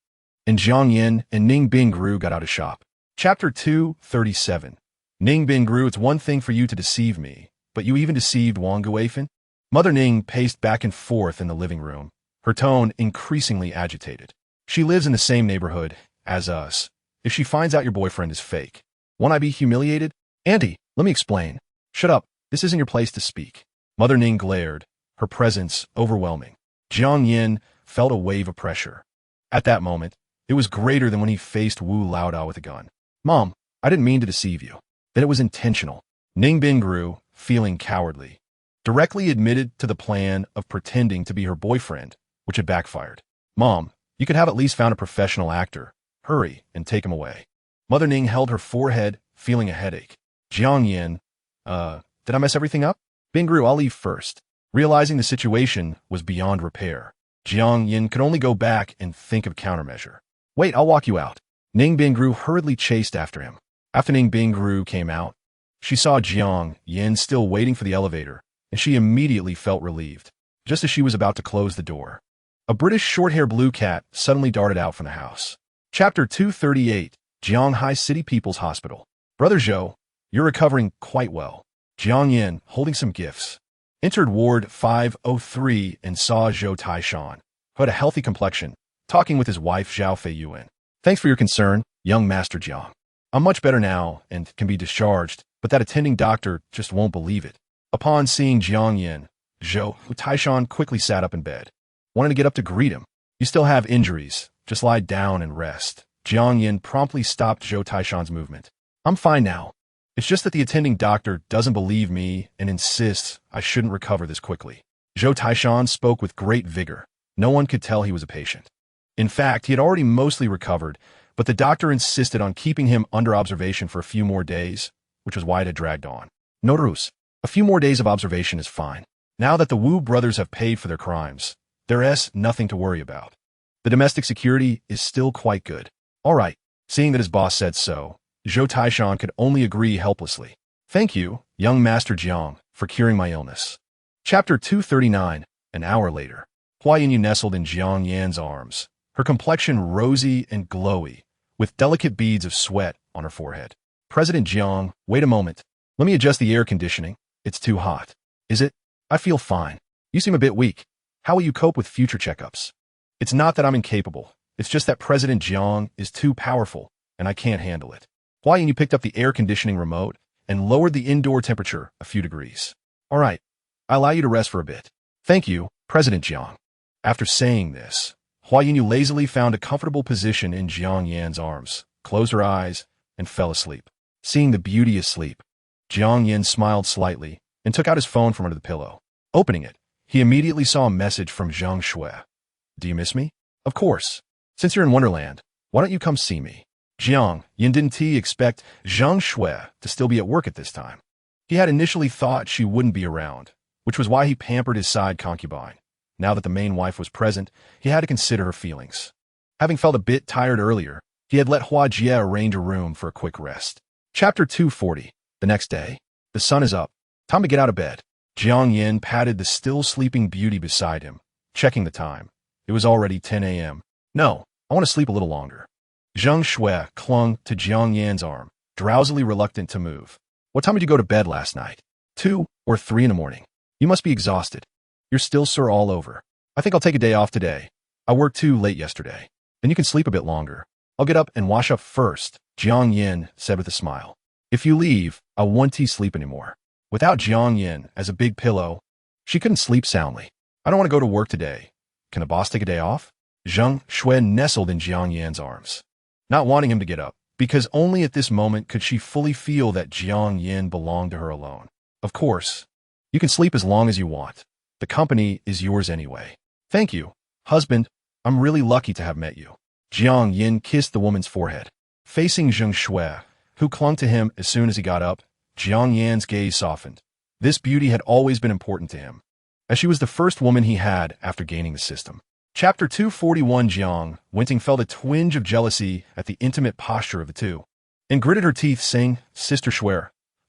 and Jiang Yin and Ning Bingru got out of shop. Chapter 237. Ning Bingru, it's one thing for you to deceive me, but you even deceived Wang Guifan? Mother Ning paced back and forth in the living room, her tone increasingly agitated. She lives in the same neighborhood as us. If she finds out your boyfriend is fake, won't I be humiliated? Auntie, let me explain. Shut up, this isn't your place to speak. Mother Ning glared, her presence overwhelming. Jiang Yin felt a wave of pressure. At that moment, it was greater than when he faced Wu Laodao with a gun. Mom, I didn't mean to deceive you. That it was intentional. Ning Bingru, feeling cowardly, directly admitted to the plan of pretending to be her boyfriend, which had backfired. Mom, you could have at least found a professional actor. Hurry and take him away. Mother Ning held her forehead, feeling a headache. Jiang Yin, did I mess everything up? Bingru, I'll leave first. Realizing the situation was beyond repair, Jiang Yin could only go back and think of countermeasure. Wait, I'll walk you out. Ning Bingru hurriedly chased after him. After Ning Bingru came out, she saw Jiang Yin still waiting for the elevator, and she immediately felt relieved. Just as she was about to close the door, a British short-haired blue cat suddenly darted out from the house. Chapter 238. Jianghai City People's Hospital. Brother Zhou, you're recovering quite well. Jiang Yin, holding some gifts, entered Ward 503 and saw Zhou Taishan, who had a healthy complexion, talking with his wife Zhao Feiyuan. Thanks for your concern, young Master Jiang. I'm much better now and can be discharged, but that attending doctor just won't believe it. Upon seeing Jiang Yin, Zhou Taishan quickly sat up in bed, wanting to get up to greet him. You still have injuries. Just lie down and rest. Jiang Yin promptly stopped Zhou Taishan's movement. I'm fine now. It's just that the attending doctor doesn't believe me and insists I shouldn't recover this quickly. Zhou Taishan spoke with great vigor. No one could tell he was a patient. In fact, he had already mostly recovered, but the doctor insisted on keeping him under observation for a few more days, which was why it had dragged on. No ruse. A few more days of observation is fine. Now that the Wu brothers have paid for their crimes, there's nothing to worry about. The domestic security is still quite good. All right. Seeing that his boss said so, Zhou Taishan could only agree helplessly. Thank you, young Master Jiang, for curing my illness. Chapter 239. An hour later, Hua Yinyu nestled in Jiang Yan's arms, her complexion rosy and glowy, with delicate beads of sweat on her forehead. President Jiang, wait a moment. Let me adjust the air conditioning. It's too hot. Is it? I feel fine. You seem a bit weak. How will you cope with future checkups? It's not that I'm incapable. It's just that President Jiang is too powerful, and I can't handle it. Why? And you picked up the air conditioning remote and lowered the indoor temperature a few degrees. All right, I allow you to rest for a bit. Thank you, President Jiang. After saying this, Hua Yinyu lazily found a comfortable position in Jiang Yan's arms, closed her eyes, and fell asleep. Seeing the beauty asleep, Jiang Yan smiled slightly and took out his phone from under the pillow. Opening it, he immediately saw a message from Zhang Shui. Do you miss me? Of course. Since you're in Wonderland, why don't you come see me? Jiang Yan didn't expect Zhang Shui to still be at work at this time. He had initially thought she wouldn't be around, which was why he pampered his side concubine. Now that the main wife was present, he had to consider her feelings. Having felt a bit tired earlier, he had let Hua Jie arrange a room for a quick rest. Chapter 240. The next day. The sun is up. Time to get out of bed. Jiang Yan patted the still sleeping beauty beside him, checking the time. It was already 10 a.m. No, I want to sleep a little longer. Zhang Shui clung to Jiang Yan's arm, drowsily reluctant to move. What time did you go to bed last night? 2 or 3 in the morning. You must be exhausted. You're still sore all over. I think I'll take a day off today. I worked too late yesterday. Then you can sleep a bit longer. I'll get up and wash up first, Jiang Yan said with a smile. If you leave, I won't sleep anymore. Without Jiang Yan as a big pillow, she couldn't sleep soundly. I don't want to go to work today. Can the boss take a day off? Zhang Shui nestled in Jiang Yan's arms, not wanting him to get up, because only at this moment could she fully feel that Jiang Yan belonged to her alone. Of course, you can sleep as long as you want. The company is yours anyway. Thank you, husband. I'm really lucky to have met you. Jiang Yan kissed the woman's forehead. Facing Zhang Shui, who clung to him as soon as he got up, Jiang Yan's gaze softened. This beauty had always been important to him, as she was the first woman he had after gaining the system. Chapter 241. Jiang Wenting felt a twinge of jealousy at the intimate posture of the two, and gritted her teeth, saying, Sister Shui,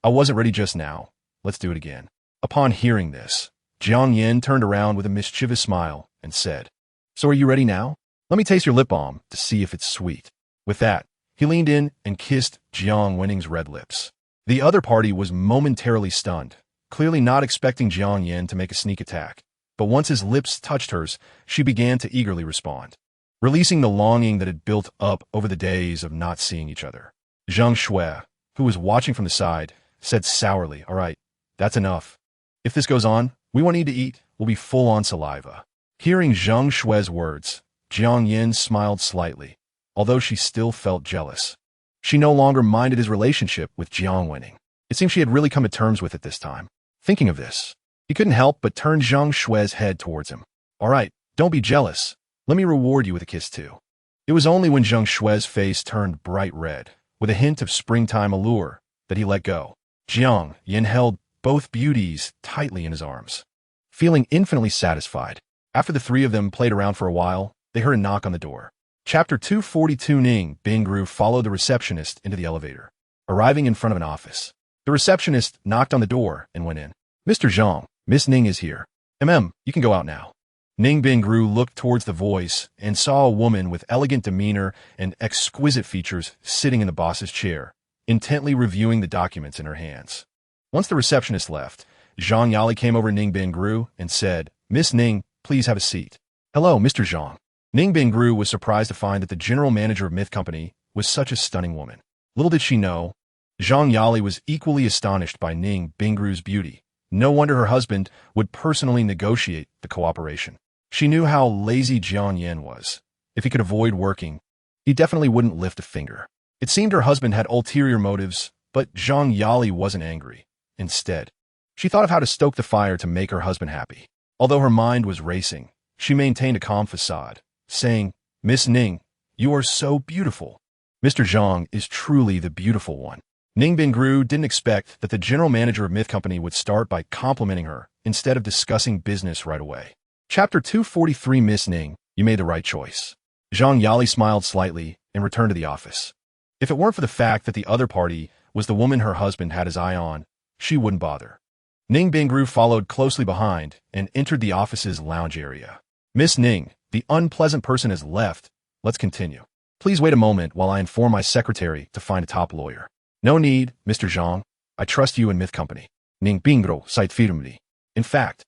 I wasn't ready just now. Let's do it again. Upon hearing this, Jiang Yan turned around with a mischievous smile and said, So are you ready now? Let me taste your lip balm to see if it's sweet. With that, he leaned in and kissed Jiang Wenting's red lips. The other party was momentarily stunned, clearly not expecting Jiang Yan to make a sneak attack. But once his lips touched hers, she began to eagerly respond, releasing the longing that had built up over the days of not seeing each other. Zhang Shui, who was watching from the side, said sourly, All right, that's enough. If this goes on, we won't need to eat. We'll be full on saliva. Hearing Zhang Shui's words, Jiang Yan smiled slightly, although she still felt jealous. She no longer minded his relationship with Jiang Wenting. It seemed she had really come to terms with it this time. Thinking of this, he couldn't help but turn Zhang Shui's head towards him. All right, don't be jealous. Let me reward you with a kiss too. It was only when Zhang Shui's face turned bright red, with a hint of springtime allure, that he let go. Jiang Yan held both beauties tightly in his arms, feeling infinitely satisfied. After the three of them played around for a while, they heard a knock on the door. Chapter 242. Ning Bingru followed the receptionist into the elevator, arriving in front of an office. The receptionist knocked on the door and went in. Mr. Zhang, Miss Ning is here. You can go out now. Ning Bingru looked towards the voice and saw a woman with elegant demeanor and exquisite features sitting in the boss's chair, intently reviewing the documents in her hands. Once the receptionist left, Zhang Yali came over to Ning Bingru and said, Miss Ning, please have a seat. Hello, Mr. Zhang. Ning Bingru was surprised to find that the general manager of Myth Company was such a stunning woman. Little did she know, Zhang Yali was equally astonished by Ning Bingru's beauty. No wonder her husband would personally negotiate the cooperation. She knew how lazy Jiang Yan was. If he could avoid working, he definitely wouldn't lift a finger. It seemed her husband had ulterior motives, but Zhang Yali wasn't angry. Instead, she thought of how to stoke the fire to make her husband happy. Although her mind was racing, she maintained a calm facade, saying, Miss Ning, you are so beautiful. Mr. Zhang is truly the beautiful one. Ning Bingru didn't expect that the general manager of Myth Company would start by complimenting her instead of discussing business right away. Chapter 243. Miss Ning, you made the right choice. Zhang Yali smiled slightly and returned to the office. If it weren't for the fact that the other party was the woman her husband had his eye on, she wouldn't bother. Ning Bingru followed closely behind and entered the office's lounge area. Miss Ning, the unpleasant person has left. Let's continue. Please wait a moment while I inform my secretary to find a top lawyer. No need, Mr. Zhang. I trust you in Myth Company. Ning Bingru said firmly. In fact,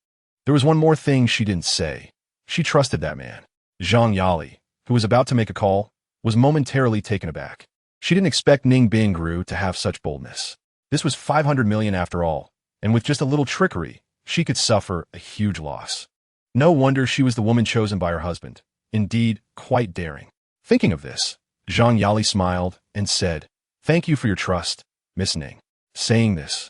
there was one more thing she didn't say. She trusted that man. Zhang Yali, who was about to make a call, was momentarily taken aback. She didn't expect Ning Bingru to have such boldness. This was 500 million after all, and with just a little trickery, she could suffer a huge loss. No wonder she was the woman chosen by her husband. Indeed, quite daring. Thinking of this, Zhang Yali smiled and said, "Thank you for your trust, Miss Ning." Saying this,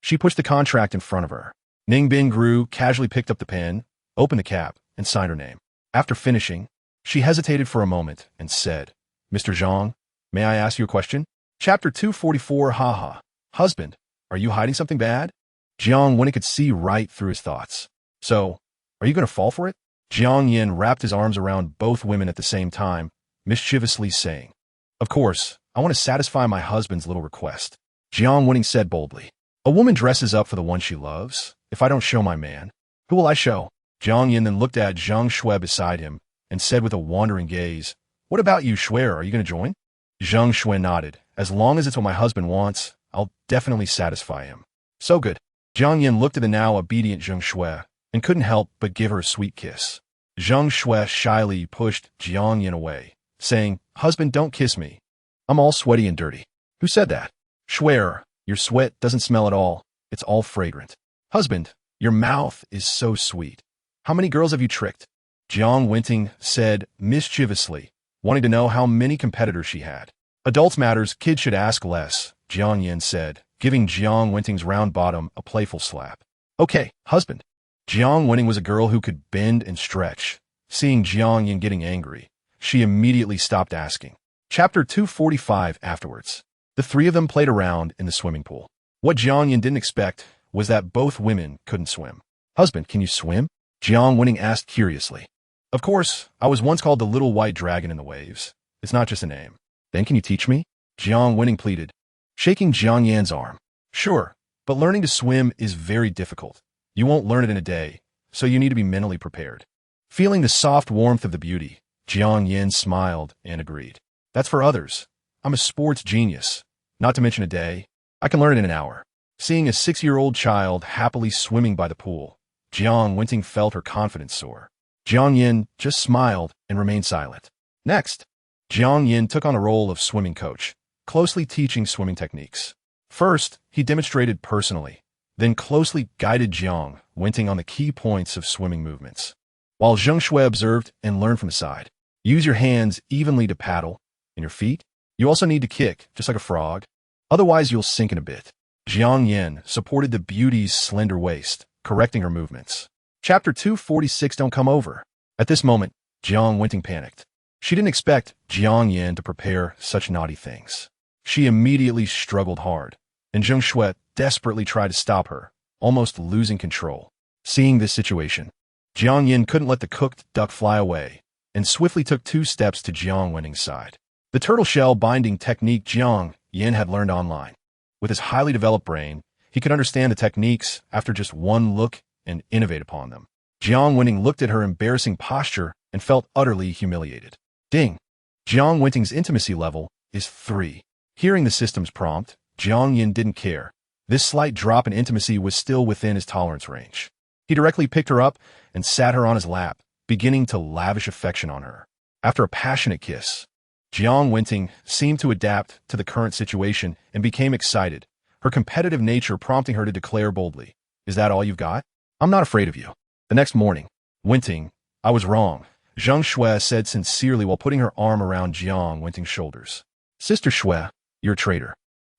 she pushed the contract in front of her. Ning Bingru casually picked up the pen, opened the cap, and signed her name. After finishing, she hesitated for a moment and said, "Mr. Zhang, may I ask you a question?" Chapter 244. Haha. Husband, are you hiding something bad? Jiang Wen could see right through his thoughts. So, are you going to fall for it? Jiang Yin wrapped his arms around both women at the same time, mischievously saying, "Of course, I want to satisfy my husband's little request." Jiang Wen said boldly, "A woman dresses up for the one she loves. If I don't show my man, who will I show?" Jiang Yin then looked at Zhang Shui beside him and said with a wandering gaze, "What about you, Shui? Are you going to join?" Zhang Shui nodded. "As long as it's what my husband wants, I'll definitely satisfy him." "So good." Jiang Yin looked at the now obedient Zhang Shui and couldn't help but give her a sweet kiss. Zhang Shui shyly pushed Jiang Yin away, saying, "Husband, don't kiss me. I'm all sweaty and dirty." "Who said that?" "Swear, your sweat doesn't smell at all. It's all fragrant." "Husband, your mouth is so sweet. How many girls have you tricked?" Jiang Wenting said mischievously, wanting to know how many competitors she had. "Adults matters, kids should ask less," Jiang Yin said, giving Jiang Wenting's round bottom a playful slap. "Okay, husband." Jiang Wenting was a girl who could bend and stretch. Seeing Jiang Yin getting angry, she immediately stopped asking. Chapter 245. Afterwards, the three of them played around in the swimming pool. What Jiang Yin didn't expect was that both women couldn't swim. "Husband, can you swim?" Jiang Wenting asked curiously. "Of course, I was once called the little white dragon in the waves. It's not just a name." "Then can you teach me?" Jiang Wenting pleaded, shaking Jiang Yan's arm. "Sure, but learning to swim is very difficult. You won't learn it in a day, so you need to be mentally prepared." Feeling the soft warmth of the beauty, Jiang Yin smiled and agreed. "That's for others. I'm a sports genius. Not to mention a day. I can learn it in an hour." Seeing a 6-year-old child happily swimming by the pool, Jiang Wenting felt her confidence soar. Jiang Yin just smiled and remained silent. Next, Jiang Yin took on a role of swimming coach, closely teaching swimming techniques. First, he demonstrated personally, then closely guided Jiang Wenting on the key points of swimming movements. While Zheng Shui observed and learned from the side. Use your hands evenly to paddle, and your feet. You also need to kick, just like a frog. Otherwise, you'll sink in a bit. Jiang Yin supported the beauty's slender waist, correcting her movements. Chapter 246. Don't come over. At this moment, Jiang Wenting panicked. She didn't expect Jiang Yin to prepare such naughty things. She immediately struggled hard, and Zheng Shui desperately tried to stop her, almost losing control. Seeing this situation, Jiang Yin couldn't let the cooked duck fly away, and swiftly took 2 steps to Jiang Wenting's side. The turtle shell binding technique Jiang Yin had learned online. With his highly developed brain, he could understand the techniques after just one look and innovate upon them. Jiang Wenting looked at her embarrassing posture and felt utterly humiliated. Ding! Jiang Wenting's intimacy level is 3. Hearing the system's prompt, Jiang Yin didn't care. This slight drop in intimacy was still within his tolerance range. He directly picked her up and sat her on his lap, beginning to lavish affection on her. After a passionate kiss, Jiang Wenting seemed to adapt to the current situation and became excited, her competitive nature prompting her to declare boldly, "Is that all you've got? I'm not afraid of you." The next morning, Wenting, "I was wrong," Zheng Shui said sincerely while putting her arm around Jiang Wenting's shoulders. "Sister Shui, you're a traitor.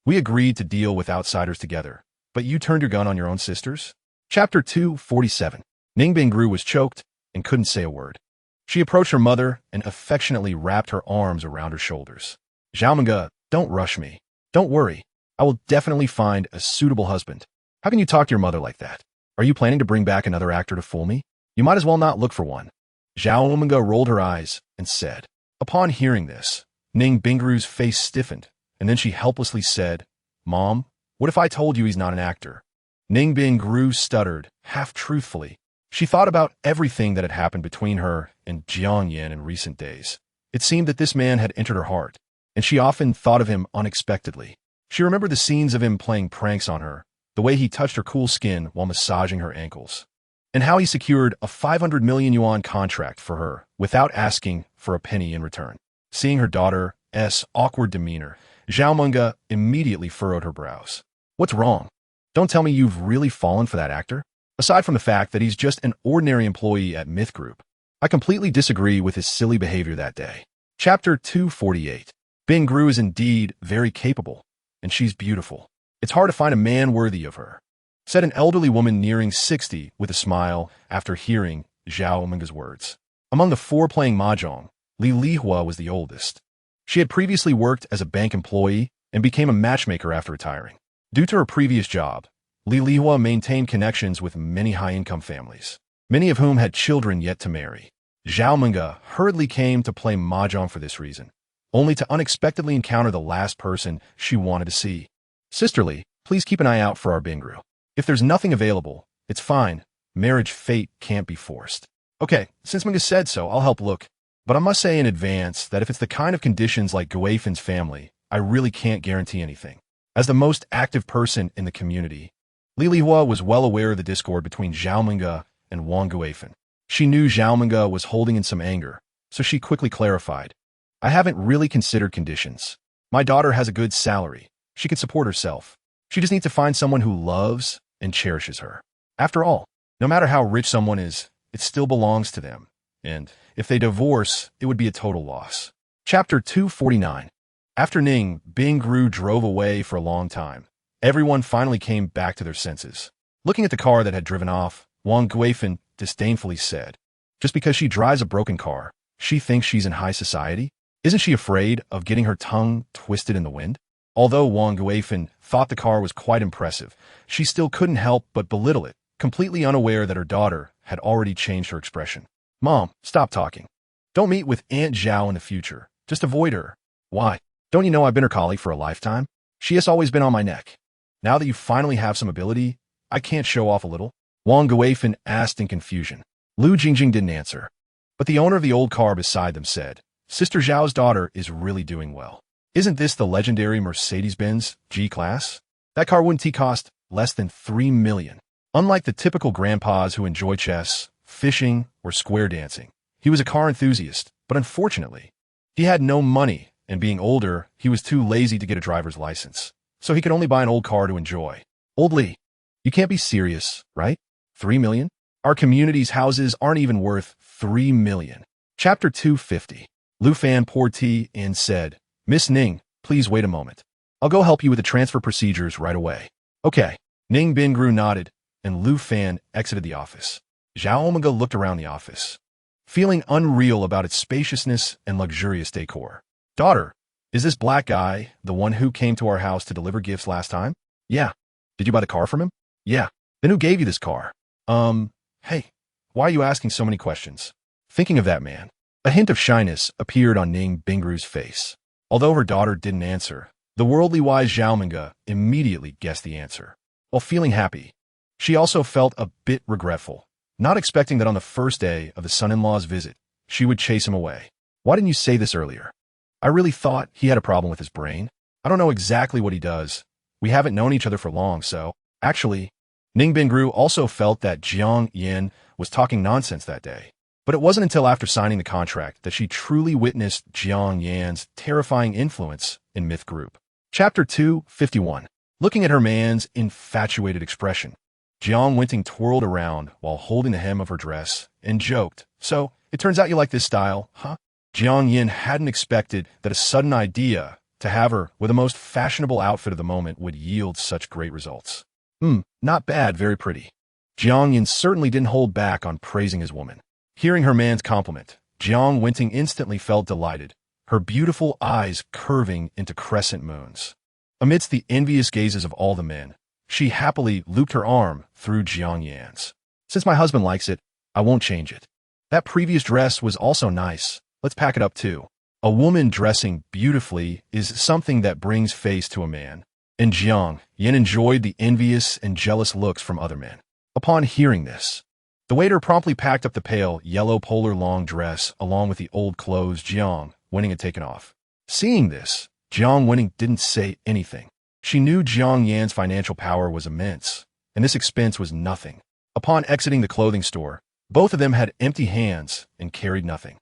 We agreed to deal with outsiders together, but you turned your gun on your own sisters?" Chapter 247. Ning Bingru was choked and couldn't say a word. She approached her mother and affectionately wrapped her arms around her shoulders. "Xiaominga, don't rush me. Don't worry. I will definitely find a suitable husband. How can you talk to your mother like that? Are you planning to bring back another actor to fool me? You might as well not look for one." Xiaominga rolled her eyes and said. Upon hearing this, Ning Bingru's face stiffened, and then she helplessly said, "Mom, what if I told you he's not an actor?" Ning Bingru stuttered, half truthfully. She thought about everything that had happened between her and Jiang Yin in recent days. It seemed that this man had entered her heart, and she often thought of him unexpectedly. She remembered the scenes of him playing pranks on her, the way he touched her cool skin while massaging her ankles. and how he secured a 500 million yuan contract for her without asking for a penny in return. Seeing her daughter's awkward demeanor, Zhao Munga immediately furrowed her brows. What's wrong? Don't tell me you've really fallen for that actor? Aside from the fact that he's just an ordinary employee at Myth Group, I completely disagree with his silly behavior that day. Chapter 248. Bing Gru is indeed very capable, and she's beautiful. It's hard to find a man worthy of her, said an elderly woman nearing 60 with a smile after hearing Zhao Munga's words. Among the four playing mahjong, Li Lihua was the oldest. She had previously worked as a bank employee and became a matchmaker after retiring. Due to her previous job, Li Lihua maintained connections with many high-income families, many of whom had children yet to marry. Zhao Munga hurriedly came to play mahjong for this reason, only to unexpectedly encounter the last person she wanted to see. Sisterly, please keep an eye out for our Bing Gru. If there's nothing available, it's fine. Marriage fate can't be forced. Okay, since Munga said so, I'll help look. But I must say in advance that if it's the kind of conditions like Guifan's family, I really can't guarantee anything. As the most active person in the community, Li Lihua was well aware of the discord between Zhao Munga and Wang Guifan. She knew Zhao Munga was holding in some anger, so she quickly clarified. I haven't really considered conditions. My daughter has a good salary. She can support herself. She just needs to find someone who loves and cherishes her. After all, no matter how rich someone is, it still belongs to them. And if they divorce, it would be a total loss. Chapter 249. After Ning, Bing Gru drove away for a long time. Everyone finally came back to their senses. Looking at the car that had driven off, Wang Guifan disdainfully said, just because she drives a broken car, she thinks she's in high society? Isn't she afraid of getting her tongue twisted in the wind? Although Wang Guifan thought the car was quite impressive, she still couldn't help but belittle it, completely unaware that her daughter had already changed her expression. Mom, stop talking. Don't meet with Aunt Zhao in the future. Just avoid her. Why? Don't you know I've been her colleague for a lifetime? She has always been on my neck. Now that you finally have some ability, I can't show off a little? Wang Guifan asked in confusion. Lu Jingjing didn't answer. But the owner of the old car beside them said, Sister Zhao's daughter is really doing well. Isn't this the legendary Mercedes-Benz G-Class? That car wouldn't cost less than 3 million. Unlike the typical grandpas who enjoy chess, fishing, or square dancing, he was a car enthusiast, but unfortunately, he had no money, and being older, he was too lazy to get a driver's license, so he could only buy an old car to enjoy. Old Li, you can't be serious, right? 3 million? Our community's houses aren't even worth 3 million. Chapter 250. Lu Fan poured tea and said, Miss Ning, please wait a moment. I'll go help you with the transfer procedures right away. Okay. Ning Bing Gru nodded, and Lu Fan exited the office. Zhao Omega looked around the office, feeling unreal about its spaciousness and luxurious decor. Daughter, is this black guy the one who came to our house to deliver gifts last time? Yeah. Did you buy the car from him? Yeah. Then who gave you this car? Hey, why are you asking so many questions? Thinking of that man. A hint of shyness appeared on Ning Bingru's face. Although her daughter didn't answer, the worldly wise Zhao Minga immediately guessed the answer. While feeling happy, she also felt a bit regretful, not expecting that on the first day of the son-in-law's visit, she would chase him away. Why didn't you say this earlier? I really thought he had a problem with his brain. I don't know exactly what he does. We haven't known each other for long, so... Actually, Ning Bingru also felt that Jiang Yin was talking nonsense that day. But it wasn't until after signing the contract that she truly witnessed Jiang Yan's terrifying influence in Myth Group. Chapter 251. Looking at her man's infatuated expression, Jiang Winting twirled around while holding the hem of her dress and joked, So, it turns out you like this style, huh? Jiang Yin hadn't expected that a sudden idea to have her with the most fashionable outfit of the moment would yield such great results. Not bad, very pretty. Jiang Yin certainly didn't hold back on praising his woman. Hearing her man's compliment, Jiang Winting instantly felt delighted, her beautiful eyes curving into crescent moons. Amidst the envious gazes of all the men, she happily looped her arm through Jiang Yan's. Since my husband likes it, I won't change it. That previous dress was also nice. Let's pack it up too. A woman dressing beautifully is something that brings face to a man, and Jiang Yin enjoyed the envious and jealous looks from other men. Upon hearing this, the waiter promptly packed up the pale yellow polar long dress along with the old clothes Jiang Winning had taken off. Seeing this, Jiang Winning didn't say anything. She knew Jiang Yan's financial power was immense, and this expense was nothing. Upon exiting the clothing store, both of them had empty hands and carried nothing.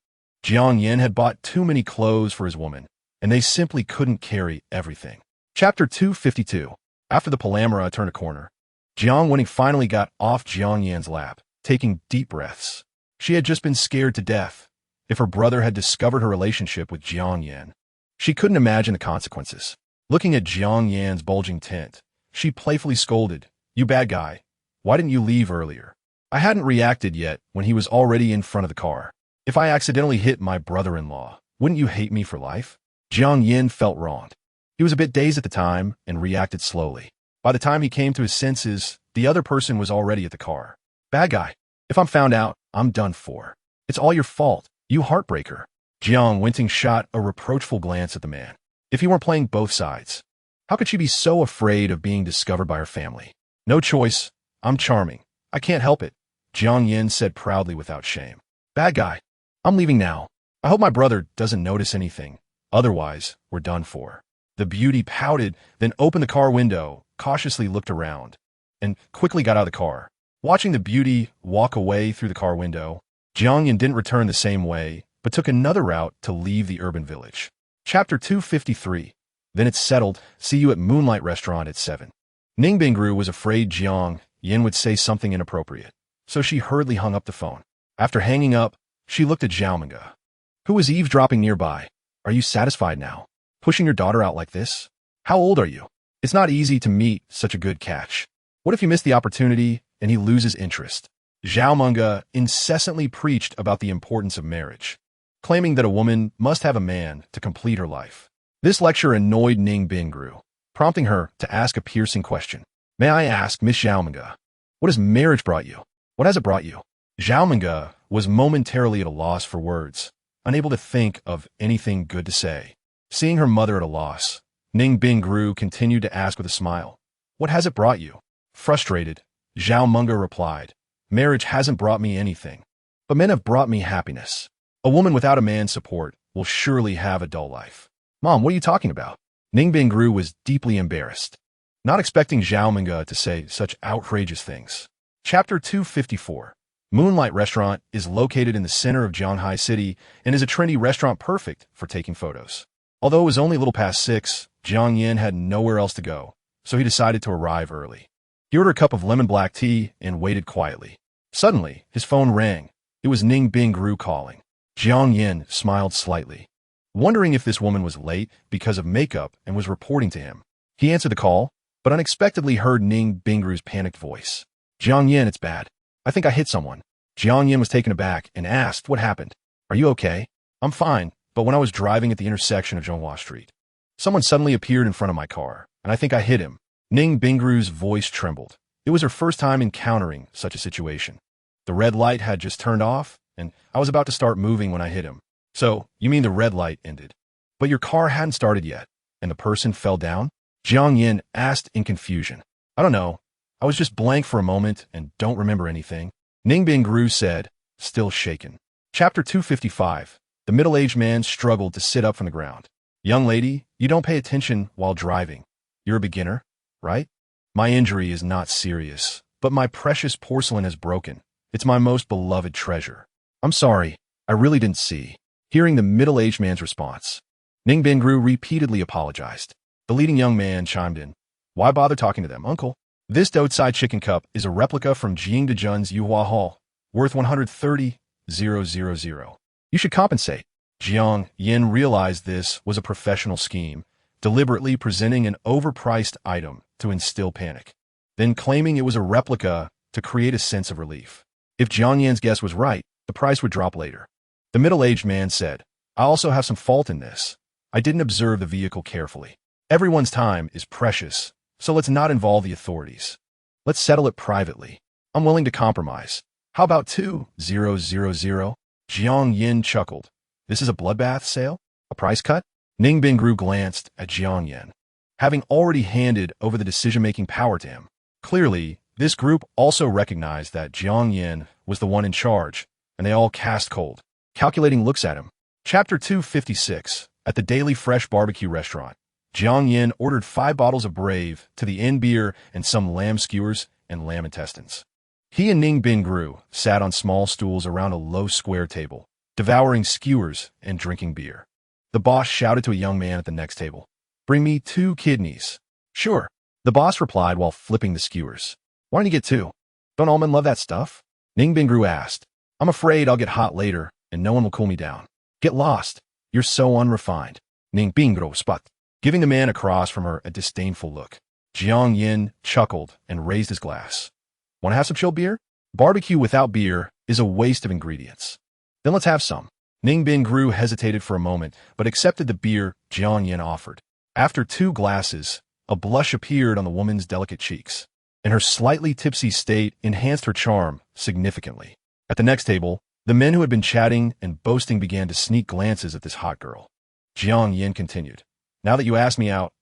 Jiang Yin had bought too many clothes for his woman, and they simply couldn't carry everything. Chapter 252. After the Palamara turned a corner, Jiang Winning finally got off Jiang Yan's lap, taking deep breaths. She had just been scared to death. If her brother had discovered her relationship with Jiang Yan, she couldn't imagine the consequences. Looking at Jiang Yan's bulging tent, she playfully scolded, "You bad guy. Why didn't you leave earlier?" I hadn't reacted yet when he was already in front of the car. If I accidentally hit my brother-in-law, wouldn't you hate me for life? Jiang Yin felt wronged. He was a bit dazed at the time and reacted slowly. By the time he came to his senses, the other person was already at the car. "Bad guy. If I'm found out, I'm done for. It's all your fault, you heartbreaker." Jiang Winting shot a reproachful glance at the man. If he weren't playing both sides, how could she be so afraid of being discovered by her family? "No choice. I'm charming. I can't help it," Jiang Yin said proudly without shame. "Bad guy. I'm leaving now. I hope my brother doesn't notice anything. Otherwise, we're done for." The beauty pouted, then opened the car window, cautiously looked around, and quickly got out of the car. Watching the beauty walk away through the car window, Jiang Yin didn't return the same way, but took another route to leave the urban village. Chapter 253. Then it's settled. See you at Moonlight Restaurant at 7. Ning Bingru was afraid Jiang Yin would say something inappropriate, so she hurriedly hung up the phone. After hanging up, she looked at Zhao Mengge, who was eavesdropping nearby. "Are you satisfied now? Pushing your daughter out like this? How old are you? It's not easy to meet such a good catch. What if you miss the opportunity and he loses interest?" Zhao Mengge incessantly preached about the importance of marriage, claiming that a woman must have a man to complete her life. This lecture annoyed Ning Bingru, prompting her to ask a piercing question. "May I ask, Miss Zhao Mengge, what has marriage brought you? What has it brought you?" Zhao Mengge was momentarily at a loss for words, unable to think of anything good to say. Seeing her mother at a loss, Ning Bingru continued to ask with a smile, "What has it brought you?" Frustrated, Zhao Mengge replied, "Marriage hasn't brought me anything, but men have brought me happiness. A woman without a man's support will surely have a dull life." "Mom, what are you talking about?" Ning Bingru was deeply embarrassed, not expecting Zhao Mengge to say such outrageous things. Chapter 254. Moonlight Restaurant is located in the center of Zhanghai City and is a trendy restaurant perfect for taking photos. Although it was only a little past 6, Jiang Yin had nowhere else to go, so he decided to arrive early. He ordered a cup of lemon black tea and waited quietly. Suddenly, his phone rang. It was Ning Bingru calling. Jiang Yin smiled slightly, wondering if this woman was late because of makeup and was reporting to him. He answered the call, but unexpectedly heard Ning Bingru's panicked voice. "Jiang Yin, it's bad. I think I hit someone." Jiang Yin was taken aback and asked, "What happened? Are you okay?" "I'm fine, but when I was driving at the intersection of Zhonghua Street, someone suddenly appeared in front of my car, and I think I hit him." Ning Bingru's voice trembled. It was her first time encountering such a situation. "The red light had just turned off, and I was about to start moving when I hit him." "So, you mean the red light ended? But your car hadn't started yet, and the person fell down?" Jiang Yin asked in confusion. "I don't know. I was just blank for a moment and don't remember anything," Ning Bingru said, still shaken. Chapter 255. The middle-aged man struggled to sit up from the ground. "Young lady, you don't pay attention while driving. You're a beginner, right? My injury is not serious, but my precious porcelain has broken. It's my most beloved treasure. I'm sorry, I really didn't see." Hearing the middle-aged man's response, Ning Bingru repeatedly apologized. The leading young man chimed in. "Why bother talking to them, uncle? This Doutside chicken cup is a replica from Jing Dejun's Yuhua Hall, worth 130,000. You should compensate." Jiang Yin realized this was a professional scheme, deliberately presenting an overpriced item to instill panic, then claiming it was a replica to create a sense of relief. If Jiang Yin's guess was right, the price would drop later. The middle-aged man said, "I also have some fault in this. I didn't observe the vehicle carefully. Everyone's time is precious, so let's not involve the authorities. Let's settle it privately. I'm willing to compromise. How about 2,000? Jiang Yin chuckled. "This is a bloodbath sale? A price cut?" Ning Bingru glanced at Jiang Yin, having already handed over the decision-making power to him. Clearly, this group also recognized that Jiang Yin was the one in charge, and they all cast cold, calculating looks at him. Chapter 256. At the Daily Fresh Barbecue Restaurant, Jiang Yin ordered 5 bottles of Brave to the Inn beer and some lamb skewers and lamb intestines. He and Ning Bingru sat on small stools around a low square table, devouring skewers and drinking beer. The boss shouted to a young man at the next table, "Bring me 2 kidneys." "Sure," the boss replied while flipping the skewers. "Why don't you get 2? Don't all men love that stuff?" Ning Bingru asked. "I'm afraid I'll get hot later, and no one will cool me down." "Get lost. You're so unrefined." Ning Bingru spat, giving the man across from her a disdainful look. Jiang Yin chuckled and raised his glass. "Want to have some chilled beer? Barbecue without beer is a waste of ingredients." "Then let's have some." Ning Bingru hesitated for a moment, but accepted the beer Jiang Yin offered. After 2 glasses, a blush appeared on the woman's delicate cheeks, and her slightly tipsy state enhanced her charm significantly. At the next table, the men who had been chatting and boasting began to sneak glances at this hot girl. Jiang Yin continued, "Now that you asked me out,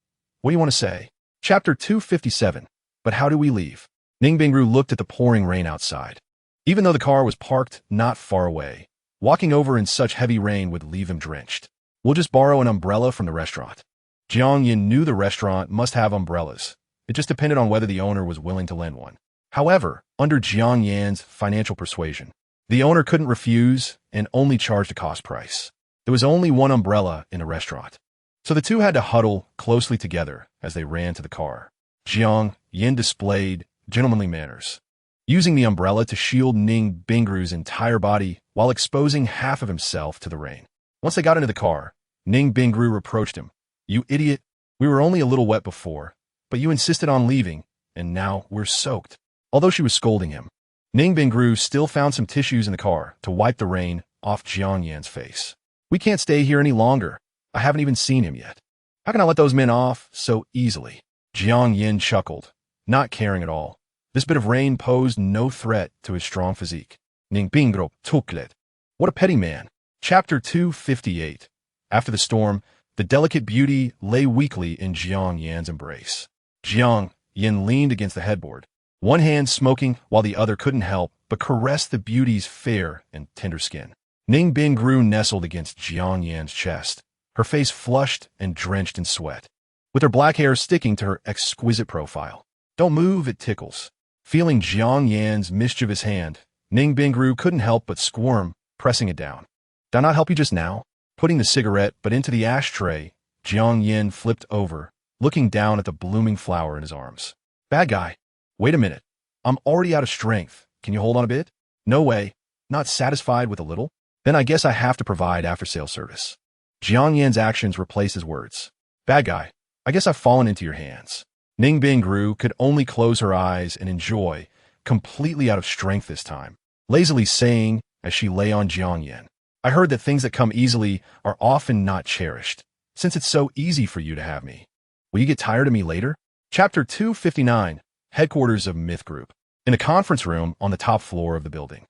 what do you want to say?" Chapter 257, But How Do We Leave? Ning Bingru looked at the pouring rain outside. Even though the car was parked not far away, walking over in such heavy rain would leave him drenched. "We'll just borrow an umbrella from the restaurant." Jiang Yin knew the restaurant must have umbrellas. It just depended on whether the owner was willing to lend one. However, under Jiang Yan's financial persuasion, the owner couldn't refuse and only charged a cost price. There was only one umbrella in a restaurant, so the two had to huddle closely together as they ran to the car. Jiang Yin displayed gentlemanly manners, using the umbrella to shield Ning Bingru's entire body while exposing half of himself to the rain. Once they got into the car, Ning Bingru reproached him. "You idiot, we were only a little wet before, but you insisted on leaving, and now we're soaked." Although she was scolding him, Ning Bingru still found some tissues in the car to wipe the rain off Jiang Yan's face. "We can't stay here any longer. I haven't even seen him yet. How can I let those men off so easily?" Jiang Yin chuckled, not caring at all. This bit of rain posed no threat to his strong physique. Ning Bingru tuklet. What a petty man. Chapter 258. After the storm, the delicate beauty lay weakly in Jiang Yan's embrace. Jiang Yin leaned against the headboard, one hand smoking while the other couldn't help but caress the beauty's fair and tender skin. Ning Bingru nestled against Jiang Yan's chest, her face flushed and drenched in sweat, with her black hair sticking to her exquisite profile. "Don't move, it tickles." Feeling Jiang Yan's mischievous hand, Ning Bingru couldn't help but squirm, pressing it down. "Did I not help you just now?" Putting the cigarette but into the ashtray, Jiang Yin flipped over, looking down at the blooming flower in his arms. "Bad guy. Wait a minute. I'm already out of strength. Can you hold on a bit?" "No way. Not satisfied with a little? Then I guess I have to provide after-sale service." Jiang Yan's actions replaced his words. "Bad guy. I guess I've fallen into your hands." Ning Bingru could only close her eyes and enjoy, completely out of strength this time, lazily saying as she lay on Jiang Yin, "I heard that things that come easily are often not cherished, since it's so easy for you to have me. Will you get tired of me later?" Chapter 259, Headquarters of Myth Group. In a conference room on the top floor of the building.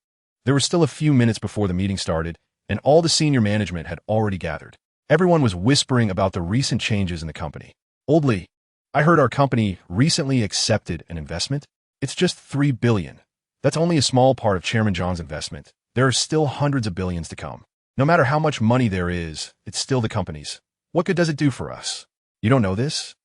There were still a few minutes before the meeting started, and all the senior management had already gathered. Everyone was whispering about the recent changes in the company. "Old Lee, I heard our company recently accepted an investment. It's just $3 billion. That's only a small part of Chairman John's investment. There are still hundreds of billions to come. No matter how much money there is, it's still the company's. What good does it do for us? You don't know this?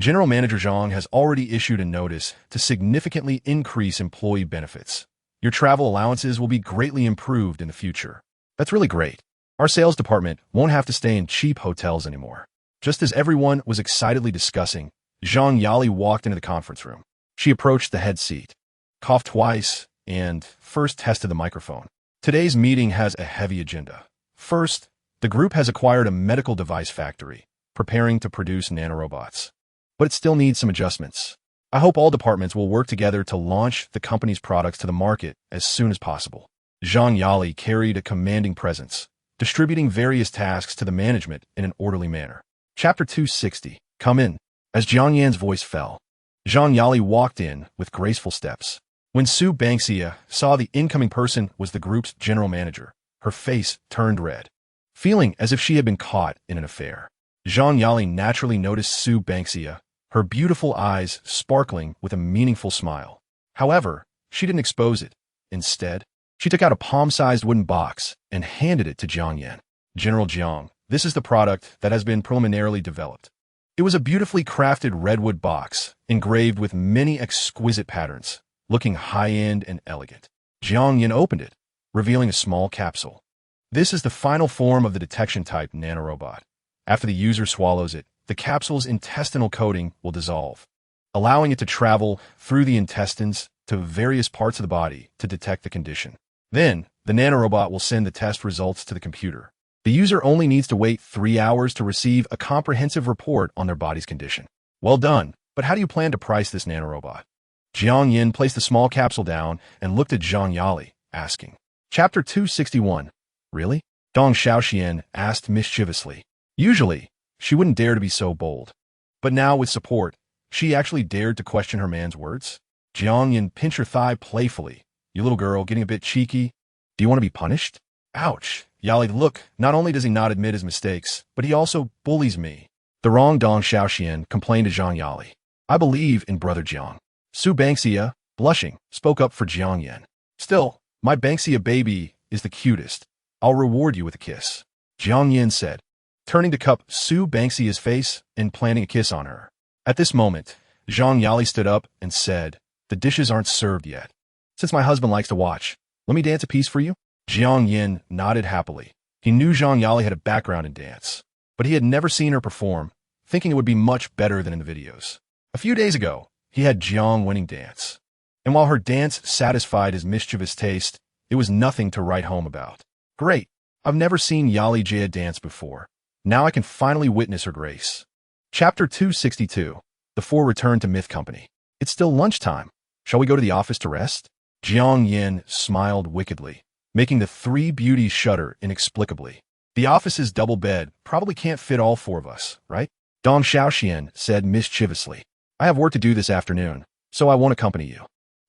General Manager Zhang has already issued a notice to significantly increase employee benefits. Your travel allowances will be greatly improved in the future. That's really great. Our sales department won't have to stay in cheap hotels anymore." Just as everyone was excitedly discussing, Zhang Yali walked into the conference room. She approached the head seat, coughed twice, and first tested the microphone. "Today's meeting has a heavy agenda. First, the group has acquired a medical device factory, preparing to produce nanorobots. But it still needs some adjustments. I hope all departments will work together to launch the company's products to the market as soon as possible." Zhang Yali carried a commanding presence, distributing various tasks to the management in an orderly manner. Chapter 260, Come In. As Jiang Yan's voice fell, Zhang Yali walked in with graceful steps. When Sue Banksia saw the incoming person was the group's general manager, her face turned red, feeling as if she had been caught in an affair. Zhang Yali naturally noticed Sue Banksia, her beautiful eyes sparkling with a meaningful smile. However, she didn't expose it. Instead, she took out a palm-sized wooden box and handed it to Jiang Yan. "General Jiang, this is the product that has been preliminarily developed." It was a beautifully crafted redwood box, engraved with many exquisite patterns, looking high-end and elegant. Jiang Yin opened it, revealing a small capsule. This is the final form of the detection-type nanorobot. After the user swallows it, the capsule's intestinal coating will dissolve, allowing it to travel through the intestines to various parts of the body to detect the condition. Then, the nanorobot will send the test results to the computer. The user only needs to wait 3 hours to receive a comprehensive report on their body's condition. Well done, but how do you plan to price this nanorobot? Jiang Yin placed the small capsule down and looked at Zhang Yali, asking. Chapter 261. Really? Dong Xiaoxian asked mischievously. Usually, she wouldn't dare to be so bold. But now, with support, she actually dared to question her man's words. Jiang Yin pinched her thigh playfully. You little girl, getting a bit cheeky. Do you want to be punished? Ouch. Yali, look, not only does he not admit his mistakes, but he also bullies me. The wrong Dong Xiaoxian complained to Zhang Yali. I believe in brother Jiang. Su Bangxia, blushing, spoke up for Jiang Yin. Still, my Bangxia baby is the cutest. I'll reward you with a kiss. Jiang Yin said, turning to cup Su Bangxia's face and planting a kiss on her. At this moment, Zhang Yali stood up and said, the dishes aren't served yet. Since my husband likes to watch, let me dance a piece for you? Jiang Yin nodded happily. He knew Zhang Yali had a background in dance, but he had never seen her perform, thinking it would be much better than in the videos. A few days ago, he had Jiang winning dance. And while her dance satisfied his mischievous taste, it was nothing to write home about. Great. I've never seen Yali Jaya dance before. Now I can finally witness her grace. Chapter 262. The four return to Myth Company. It's still lunchtime. Shall we go to the office to rest? Jiang Yin smiled wickedly, making the three beauties shudder inexplicably. The office's double bed probably can't fit all four of us, right? Dong Xiaoxian said mischievously. I have work to do this afternoon, so I won't accompany you.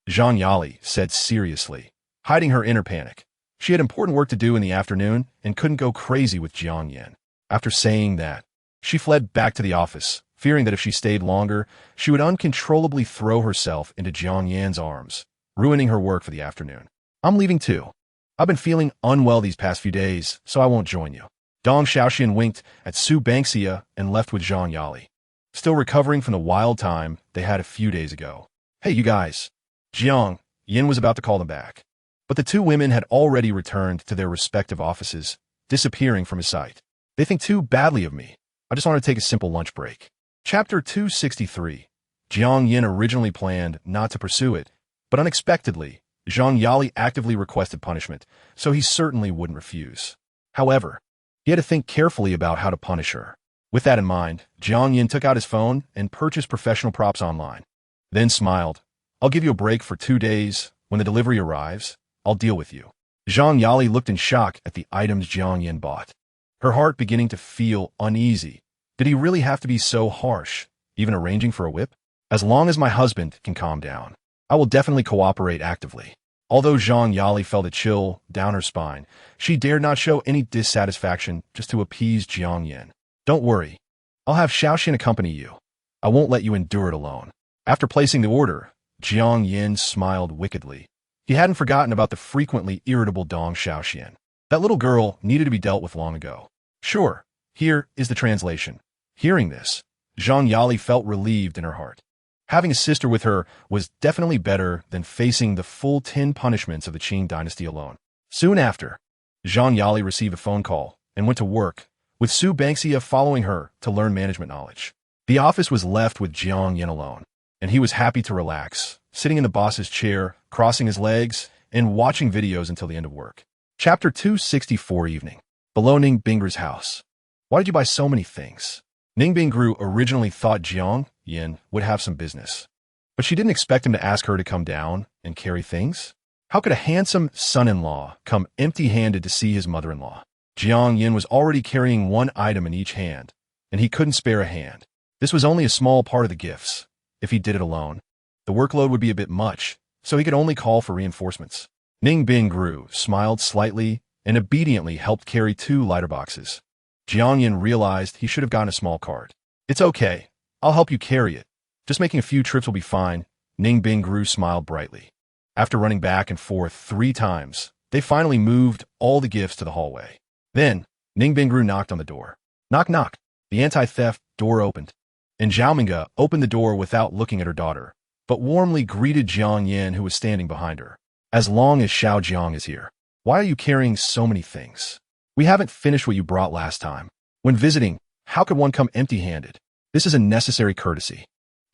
Zhang Yali said seriously, hiding her inner panic. She had important work to do in the afternoon and couldn't go crazy with Jiang Yin. After saying that, she fled back to the office, fearing that if she stayed longer, she would uncontrollably throw herself into Jiang Yin's arms, ruining her work for the afternoon. I'm leaving too. I've been feeling unwell these past few days, so I won't join you. Dong Xiaoxian winked at Su Bangxia and left with Zhang Yali, still recovering from the wild time they had a few days ago. Hey, you guys. Jiang Yin was about to call them back, but the two women had already returned to their respective offices, disappearing from his sight. They think too badly of me. I just want to take a simple lunch break. Chapter 263. Jiang Yin originally planned not to pursue it, but unexpectedly, Zhang Yali actively requested punishment, so he certainly wouldn't refuse. However, he had to think carefully about how to punish her. With that in mind, Jiang Yin took out his phone and purchased professional props online. Then smiled. I'll give you a break for 2 days. When the delivery arrives, I'll deal with you. Zhang Yali looked in shock at the items Jiang Yin bought, her heart beginning to feel uneasy. Did he really have to be so harsh, even arranging for a whip? As long as my husband can calm down, I will definitely cooperate actively. Although Zhang Yali felt a chill down her spine, she dared not show any dissatisfaction just to appease Jiang Yin. Don't worry. I'll have Xiaoxian accompany you. I won't let you endure it alone. After placing the order, Jiang Yin smiled wickedly. He hadn't forgotten about the frequently irritable Dong Xiaoxian. That little girl needed to be dealt with long ago. Sure, here is the translation. Hearing this, Zhang Yali felt relieved in her heart. Having a sister with her was definitely better than facing the full 10 punishments of the Qing dynasty alone. Soon after, Zhang Yali received a phone call and went to work, with Su Bangxia following her to learn management knowledge. The office was left with Jiang Yin alone, and he was happy to relax, sitting in the boss's chair, crossing his legs, and watching videos until the end of work. Chapter 264 Evening. Below Ning Bingru's house. Why did you buy so many things? Ning Bingru originally thought Jiang Yin would have some business, but she didn't expect him to ask her to come down and carry things. How could a handsome son-in-law come empty-handed to see his mother-in-law? Jiang Yin was already carrying one item in each hand, and he couldn't spare a hand. This was only a small part of the gifts. If he did it alone, the workload would be a bit much, so he could only call for reinforcements. Ning Bingru smiled slightly and obediently helped carry 2 lighter boxes. Jiang Yin realized he should have gotten a small cart. It's okay. I'll help you carry it. Just making a few trips will be fine. Ning Bingru smiled brightly. After running back and forth 3 times, they finally moved all the gifts to the hallway. Then, Ning Bingru knocked on the door. Knock, knock. The anti-theft door opened, and Zhao Minga opened the door without looking at her daughter, but warmly greeted Jiang Yin, who was standing behind her. As long as Xiao Jiang is here. Why are you carrying so many things? We haven't finished what you brought last time. When visiting, how could one come empty-handed? This is a necessary courtesy.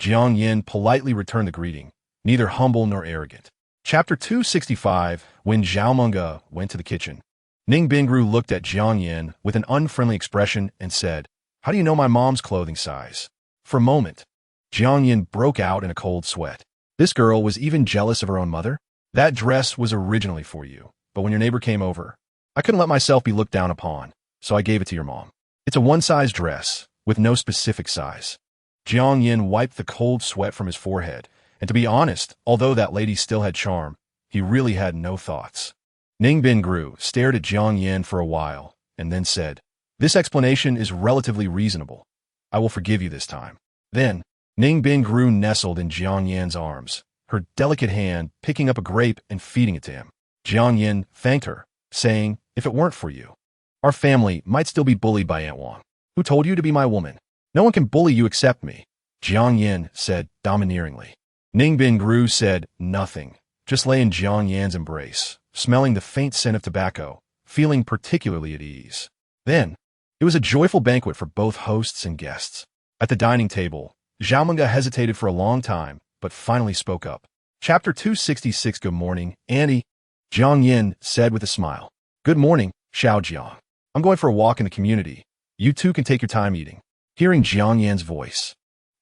Jiang Yin politely returned the greeting, neither humble nor arrogant. Chapter 265. When Zhao Munga went to the kitchen, Ning Bingru looked at Jiang Yin with an unfriendly expression and said, "How do you know my mom's clothing size?" For a moment, Jiang Yin broke out in a cold sweat. This girl was even jealous of her own mother? That dress was originally for you, but when your neighbor came over, I couldn't let myself be looked down upon, so I gave it to your mom. It's a one-size dress, with no specific size. Jiang Yin wiped the cold sweat from his forehead, and to be honest, although that lady still had charm, he really had no thoughts. Ning Bingru stared at Jiang Yin for a while, and then said, "This explanation is relatively reasonable. I will forgive you this time." Then, Ning Bingru nestled in Jiang Yin's arms, her delicate hand picking up a grape and feeding it to him. Jiang Yin thanked her, saying, "If it weren't for you, our family might still be bullied by Aunt Wang. Who told you to be my woman? No one can bully you except me," Jiang Yin said domineeringly. Ning Bingru said nothing, just lay in Jiang Yin's embrace, smelling the faint scent of tobacco, feeling particularly at ease. Then, it was a joyful banquet for both hosts and guests. At the dining table, Zhao Munga hesitated for a long time, but finally spoke up. Chapter 266. Good morning, Annie, Jiang Yin said with a smile. "Good morning, Xiao Jiang. I'm going for a walk in the community. You two can take your time eating." Hearing Jiang Yan's voice,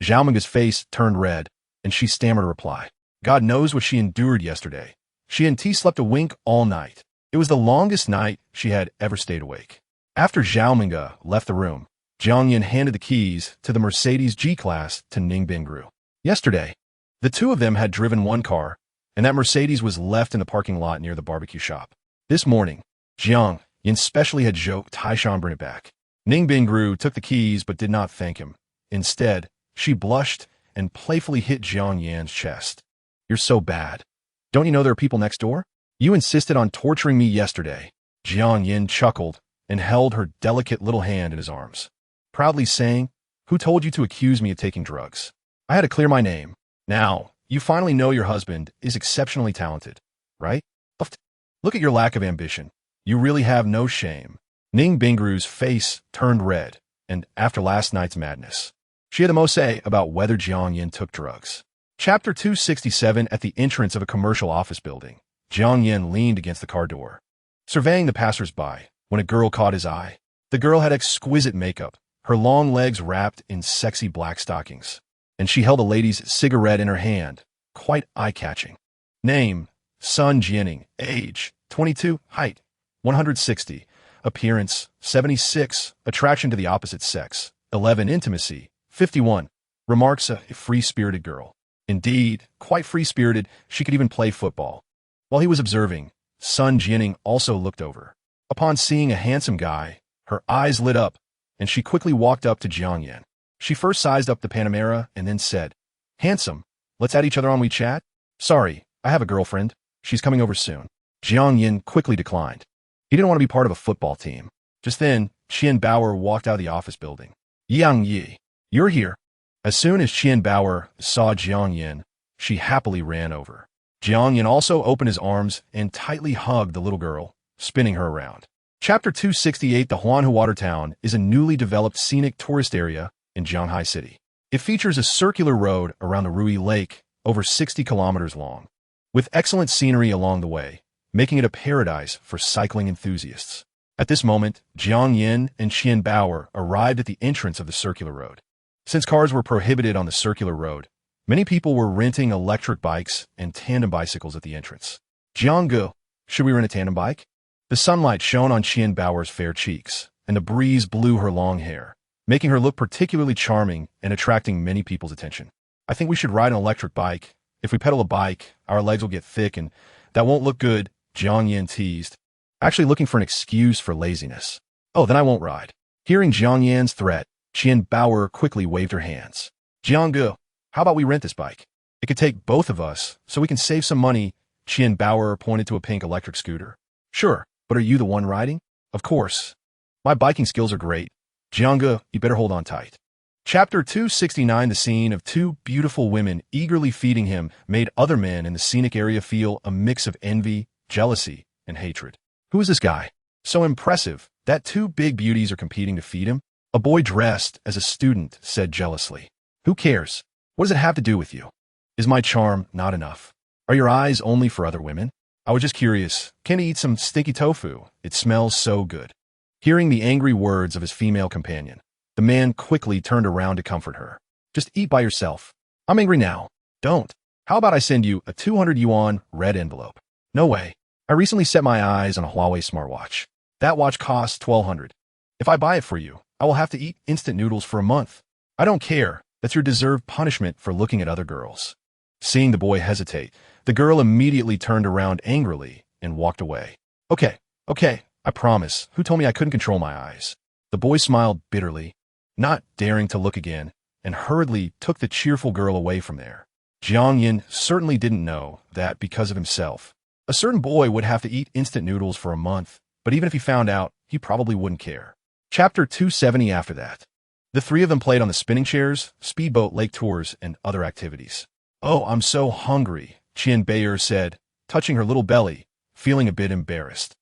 Zhao Munga's face turned red, and she stammered a reply. God knows what she endured yesterday. She and T slept a wink all night. It was the longest night she had ever stayed awake. After Zhao Munga left the room, Jiang Yin handed the keys to the Mercedes G-Class to Ning Bingru. Yesterday, the two of them had driven one car, and that Mercedes was left in the parking lot near the barbecue shop. This morning, Jiang Yin specially had joked Taishan bring it back. Ning Bingru took the keys but did not thank him. Instead, she blushed and playfully hit Jiang Yan's chest. "You're so bad. Don't you know there are people next door? You insisted on torturing me yesterday." Jiang Yin chuckled and held her delicate little hand in his arms, proudly saying, "Who told you to accuse me of taking drugs? I had to clear my name. Now, you finally know your husband is exceptionally talented, right? Look at your lack of ambition. You really have no shame." Ning Bingru's face turned red, and after last night's madness, she had the most say about whether Jiang Yin took drugs. Chapter 267. At the entrance of a commercial office building, Jiang Yin leaned against the car door, surveying the passers-by, when a girl caught his eye. The girl had exquisite makeup, her long legs wrapped in sexy black stockings, and she held a lady's cigarette in her hand, quite eye-catching. Name, Sun Jianing. Age, 22. Height, 160. Appearance, 76. Attraction to the opposite sex, 11. Intimacy, 51. Remarks, a free-spirited girl. Indeed, quite free-spirited, she could even play football. While he was observing, Sun Jianing also looked over. Upon seeing a handsome guy, her eyes lit up, and she quickly walked up to Jiang Yin. She first sized up the Panamera and then said, "Handsome, let's add each other on WeChat?" "Sorry, I have a girlfriend. She's coming over soon." Jiang Yin quickly declined. He didn't want to be part of a football team. Just then, Qian Bauer walked out of the office building. "Yang Yi, you're here." As soon as Qian Bauer saw Jiang Yin, she happily ran over. Jiang Yin also opened his arms and tightly hugged the little girl, spinning her around. Chapter 268. The Huanhu Water Town is a newly developed scenic tourist area in Shanghai City. It features a circular road around the Rui Lake, over 60 kilometers long, with excellent scenery along the way, making it a paradise for cycling enthusiasts. At this moment, Jiang Yin and Qian Bauer arrived at the entrance of the circular road. Since cars were prohibited on the circular road, many people were renting electric bikes and tandem bicycles at the entrance. "Jianggu, should we rent a tandem bike?" The sunlight shone on Qian Bauer's fair cheeks, and the breeze blew her long hair, making her look particularly charming and attracting many people's attention. "I think we should ride an electric bike. If we pedal a bike, our legs will get thick and that won't look good," Jiang Yin teased, actually looking for an excuse for laziness. "Oh, then I won't ride." Hearing Jiang Yin's threat, Qian Bauer quickly waved her hands. "Jianggu, how about we rent this bike? It could take both of us, so we can save some money." Qian Bauer pointed to a pink electric scooter. "Sure, but are you the one riding?" "Of course. My biking skills are great. Jianggu, you better hold on tight." Chapter 269. The scene of two beautiful women eagerly feeding him made other men in the scenic area feel a mix of envy, jealousy, and hatred. Who is this guy? So impressive that two big beauties are competing to feed him? A boy dressed as a student said jealously. Who cares? What does it have to do with you? Is my charm not enough? Are your eyes only for other women? I was just curious. Can he eat some stinky tofu? It smells so good. Hearing the angry words of his female companion, the man quickly turned around to comfort her. Just eat by yourself. I'm angry now. Don't. How about I send you a 200 yuan red envelope? No way. I recently set my eyes on a Huawei smartwatch. That watch costs 1,200. If I buy it for you, I will have to eat instant noodles for a month. I don't care. That's your deserved punishment for looking at other girls. Seeing the boy hesitate, the girl immediately turned around angrily and walked away. Okay, I promise. Who told me I couldn't control my eyes? The boy smiled bitterly, not daring to look again, and hurriedly took the cheerful girl away from there. Jiang Yin certainly didn't know that because of himself, a certain boy would have to eat instant noodles for a month, but even if he found out, he probably wouldn't care. Chapter 270. After that, the three of them played on the spinning chairs, speedboat lake tours, and other activities. Oh, I'm so hungry, Qian Beier said, touching her little belly, feeling a bit embarrassed.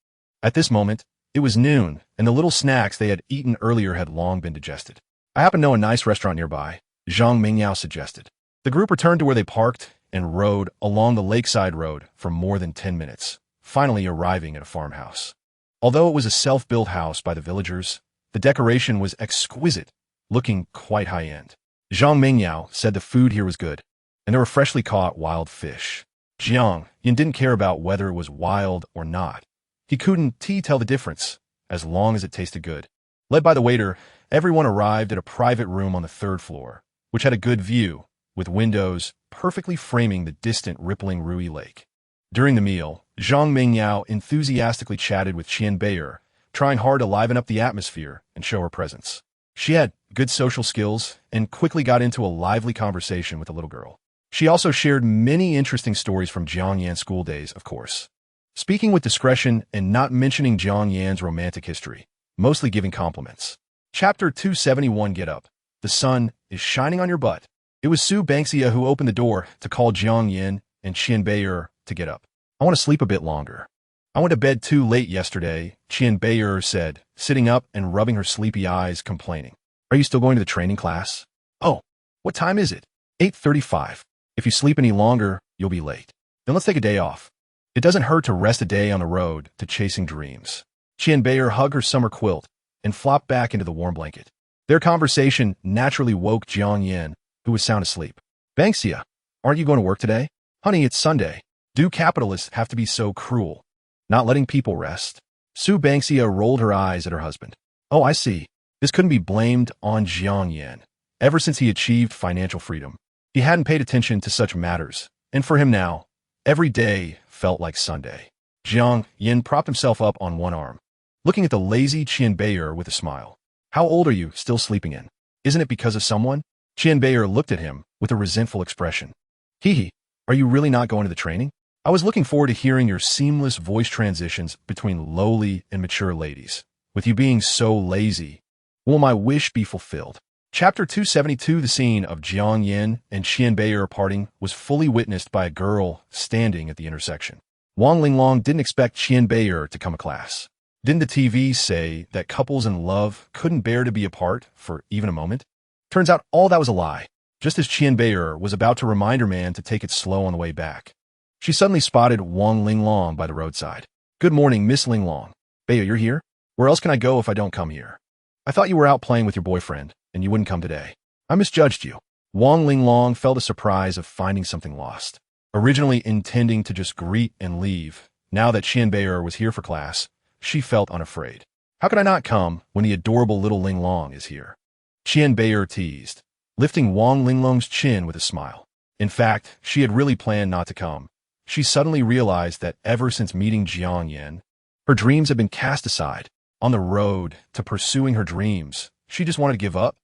At this moment, it was noon, and the little snacks they had eaten earlier had long been digested. I happen to know a nice restaurant nearby, Zhang Mingyao suggested. The group returned to where they parked and rode along the lakeside road for more than 10 minutes, finally arriving at a farmhouse. Although it was a self-built house by the villagers, the decoration was exquisite, looking quite high-end. Zhang Mingyao said the food here was good, and there were freshly caught wild fish. Jiang Yin didn't care about whether it was wild or not. He couldn't tell the difference, as long as it tasted good. Led by the waiter, everyone arrived at a private room on the third floor, which had a good view, with windows perfectly framing the distant rippling Rui Lake. During the meal, Zhang Mingyao enthusiastically chatted with Qian Beier, trying hard to liven up the atmosphere and show her presence. She had good social skills and quickly got into a lively conversation with the little girl. She also shared many interesting stories from Jiang Yan's school days, of course. Speaking with discretion and not mentioning Jiang Yan's romantic history, mostly giving compliments. Chapter 271. Get up. The sun is shining on your butt. It was Su Banksia who opened the door to call Jiang Yin and Qian Beier to get up. I want to sleep a bit longer. I went to bed too late yesterday, Qian Beier said, sitting up and rubbing her sleepy eyes, complaining. Are you still going to the training class? Oh, what time is it? 8:35. If you sleep any longer, you'll be late. Then let's take a day off. It doesn't hurt to rest a day on the road to chasing dreams. Qian Beier hugged her summer quilt and flopped back into the warm blanket. Their conversation naturally woke Jiang Yin, who was sound asleep. Banksia, aren't you going to work today? Honey, it's Sunday. Do capitalists have to be so cruel? Not letting people rest? Su Banksia rolled her eyes at her husband. Oh, I see. This couldn't be blamed on Jiang Yin. Ever since he achieved financial freedom, he hadn't paid attention to such matters, and for him now, every day felt like Sunday. Jiang Yin propped himself up on one arm, looking at the lazy Qian Beier with a smile. How old are you still sleeping in? Isn't it because of someone? Qian Beier looked at him with a resentful expression. Hee, are you really not going to the training? I was looking forward to hearing your seamless voice transitions between lowly and mature ladies. With you being so lazy, will my wish be fulfilled? Chapter 272. The scene of Jiang Yin and Qian Beier parting was fully witnessed by a girl standing at the intersection. Wang Linglong didn't expect Qian Beier to come to class. Didn't the TV say that couples in love couldn't bear to be apart for even a moment? Turns out all that was a lie. Just as Qian Beier was about to remind her man to take it slow on the way back, she suddenly spotted Wang Linglong by the roadside. Good morning, Miss Linglong. Beier, you're here? Where else can I go if I don't come here? I thought you were out playing with your boyfriend, and you wouldn't come today. I misjudged you. Wang Linglong felt a surprise of finding something lost. Originally intending to just greet and leave, now that Qian Beier was here for class, she felt unafraid. How could I not come when the adorable little Linglong is here? Qian Beier teased, lifting Wang Linglong's chin with a smile. In fact, she had really planned not to come. She suddenly realized that ever since meeting Jiang Yin, her dreams had been cast aside. On the road to pursuing her dreams, she just wanted to give up.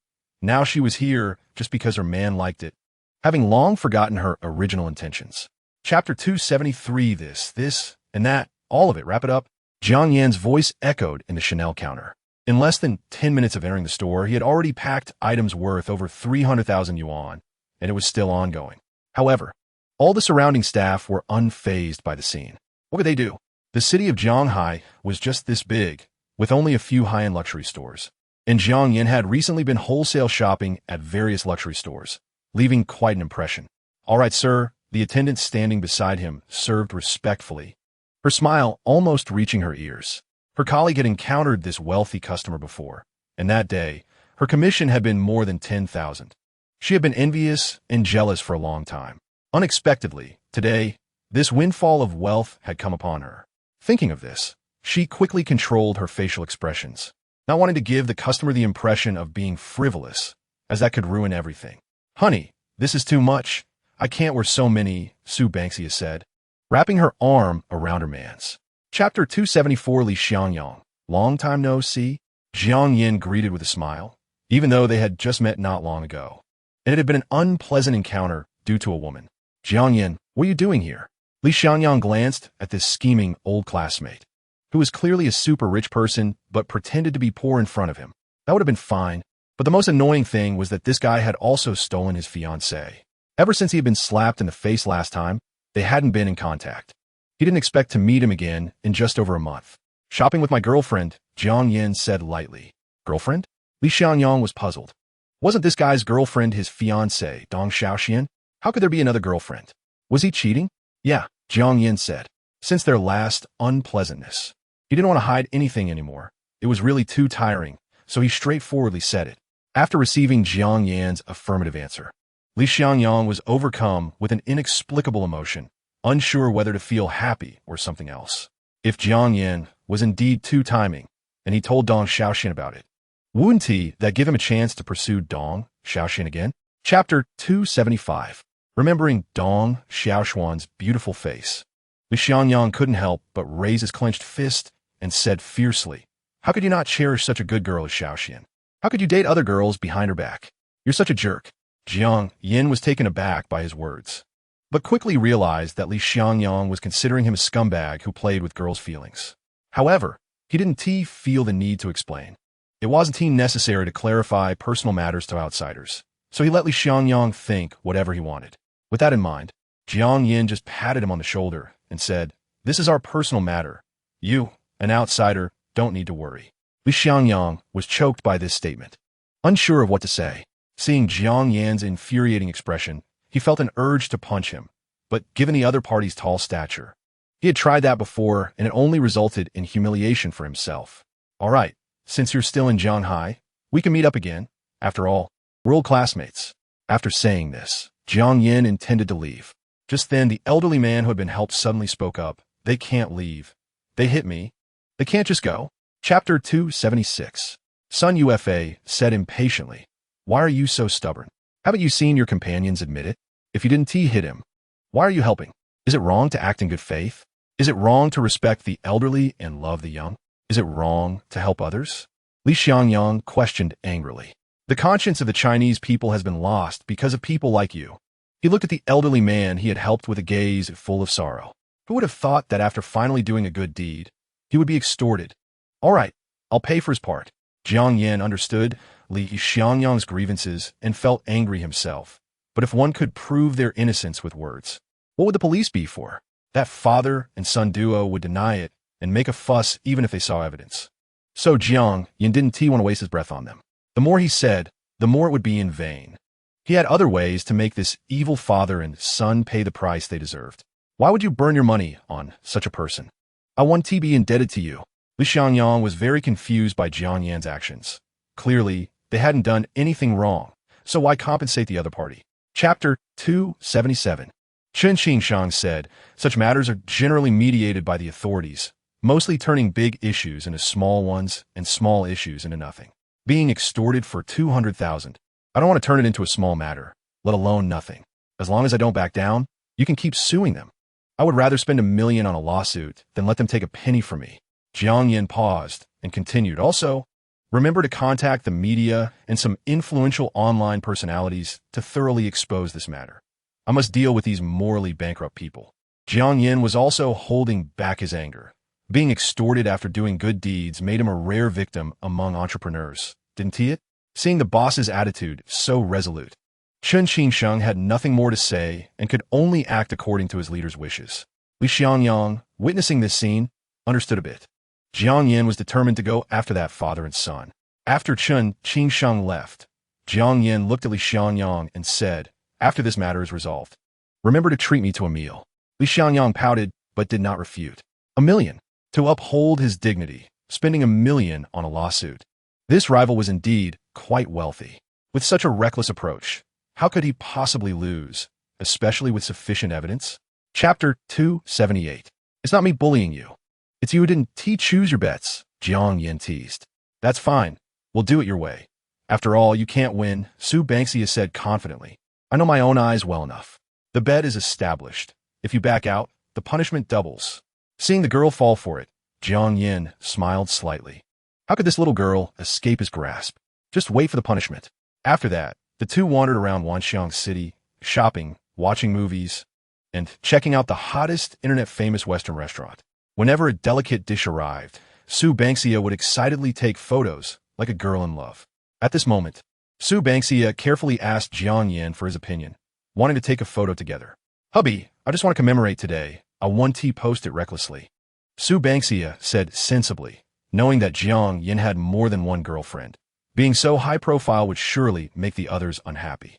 Now she was here just because her man liked it, having long forgotten her original intentions. Chapter 273. This, and that, all of it. Wrap it up. Jiang Yan's voice echoed in the Chanel counter. In less than 10 minutes of entering the store, he had already packed items worth over 300,000 yuan, and it was still ongoing. However, all the surrounding staff were unfazed by the scene. What could they do? The city of Zhanghai was just this big, with only a few high-end luxury stores. And Jiang Yin had recently been wholesale shopping at various luxury stores, leaving quite an impression. "All right, sir," the attendant standing beside him served respectfully, her smile almost reaching her ears. Her colleague had encountered this wealthy customer before, and that day, her commission had been more than 10,000. She had been envious and jealous for a long time. Unexpectedly, today, this windfall of wealth had come upon her. Thinking of this, she quickly controlled her facial expressions, not wanting to give the customer the impression of being frivolous, as that could ruin everything. "Honey, this is too much. I can't wear so many," Sue Banksia said, wrapping her arm around her man's. Chapter 274. Li Xiangyang. Long time no see? Jiang Yin greeted with a smile, even though they had just met not long ago. And it had been an unpleasant encounter due to a woman. "Jiang Yin, what are you doing here?" Li Xiangyang glanced at this scheming old classmate, who was clearly a super rich person but pretended to be poor in front of him. That would have been fine, but the most annoying thing was that this guy had also stolen his fiancée. Ever since he had been slapped in the face last time, they hadn't been in contact. He didn't expect to meet him again in just over a month. "Shopping with my girlfriend," Jiang Yin said lightly. "Girlfriend?" Li Xiangyang was puzzled. Wasn't this guy's girlfriend his fiancée, Dong Xiaoxian? How could there be another girlfriend? Was he cheating? "Yeah," Jiang Yin said. Since their last unpleasantness, he didn't want to hide anything anymore. It was really too tiring, so he straightforwardly said it. After receiving Jiang Yin's affirmative answer, Li Xiangyang was overcome with an inexplicable emotion, unsure whether to feel happy or something else. If Jiang Yin was indeed too timing, and he told Dong Xiaoxian about it, wouldn't that give him a chance to pursue Dong Xiaoxian again? Chapter 275. Remembering Dong Xiaoxian's beautiful face, Li Xiangyang couldn't help but raise his clenched fist and said fiercely, "How could you not cherish such a good girl as Xiaoxian? How could you date other girls behind her back? You're such a jerk." Jiang Yin was taken aback by his words, but quickly realized that Li Xiangyang was considering him a scumbag who played with girls' feelings. However, he didn't feel the need to explain. It wasn't necessary to clarify personal matters to outsiders, so he let Li Xiangyang think whatever he wanted. With that in mind, Jiang Yin just patted him on the shoulder and said, "This is our personal matter. You, an outsider, don't need to worry." Li Xiangyang was choked by this statement, unsure of what to say. Seeing Jiang Yin's infuriating expression, he felt an urge to punch him, but given the other party's tall stature, he had tried that before and it only resulted in humiliation for himself. "All right, since you're still in Shanghai, we can meet up again. After all, we're old classmates." After saying this, Jiang Yin intended to leave. Just then, the elderly man who had been helped suddenly spoke up. "They can't leave. They hit me. They can't just go." Chapter 276. Sun Ufa said impatiently, "Why are you so stubborn? Haven't you seen your companions admit it? If you didn't hit him, why are you helping? Is it wrong to act in good faith? Is it wrong to respect the elderly and love the young? Is it wrong to help others?" Li Xiangyang questioned angrily. "The conscience of the Chinese people has been lost because of people like you." He looked at the elderly man he had helped with a gaze full of sorrow. Who would have thought that after finally doing a good deed, he would be extorted? "All right, I'll pay for his part." Jiang Yin understood Li Xiangyang's grievances and felt angry himself. But if one could prove their innocence with words, what would the police be for? That father and son duo would deny it and make a fuss even if they saw evidence. So Jiang Yin didn't want to waste his breath on them. The more he said, the more it would be in vain. He had other ways to make this evil father and son pay the price they deserved. Why would you burn your money on such a person? "I want to be indebted to you." Li Xiangyang was very confused by Jiang Yan's actions. Clearly, they hadn't done anything wrong, so why compensate the other party? Chapter 277. Chen Xingshang said, "Such matters are generally mediated by the authorities, mostly turning big issues into small ones and small issues into nothing. Being extorted for 200,000. I don't want to turn it into a small matter, let alone nothing. As long as I don't back down, you can keep suing them. I would rather spend $1 million on a lawsuit than let them take a penny from me." Jiang Yin paused and continued, "Also, remember to contact the media and some influential online personalities to thoroughly expose this matter. I must deal with these morally bankrupt people." Jiang Yin was also holding back his anger. Being extorted after doing good deeds made him a rare victim among entrepreneurs, didn't he it? Seeing the boss's attitude so resolute, Chen Qingsheng had nothing more to say and could only act according to his leader's wishes. Li Xiangyang, witnessing this scene, understood a bit. Jiang Yin was determined to go after that father and son. After Chen Qingsheng left, Jiang Yin looked at Li Xiangyang and said, "After this matter is resolved, remember to treat me to a meal." Li Xiangyang pouted, but did not refute. $1 million. To uphold his dignity, spending $1 million on a lawsuit. This rival was indeed quite wealthy. With such a reckless approach, how could he possibly lose, especially with sufficient evidence? Chapter 278. It's not me bullying you. It's you who didn't choose your bets, Jiang Yin teased. That's fine. We'll do it your way. After all, you can't win, Su Bangxia said confidently. I know my own eyes well enough. The bet is established. If you back out, the punishment doubles. Seeing the girl fall for it, Jiang Yin smiled slightly. How could this little girl escape his grasp? Just wait for the punishment. After that, the two wandered around Wanxiang City, shopping, watching movies, and checking out the hottest internet-famous Western restaurant. Whenever a delicate dish arrived, Su Bangxia would excitedly take photos, like a girl in love. At this moment, Su Bangxia carefully asked Jiang Yin for his opinion, wanting to take a photo together. Hubby, I just want to commemorate today. I'll 1T post it recklessly. Su Bangxia said sensibly, knowing that Jiang Yin had more than one girlfriend. Being so high-profile would surely make the others unhappy.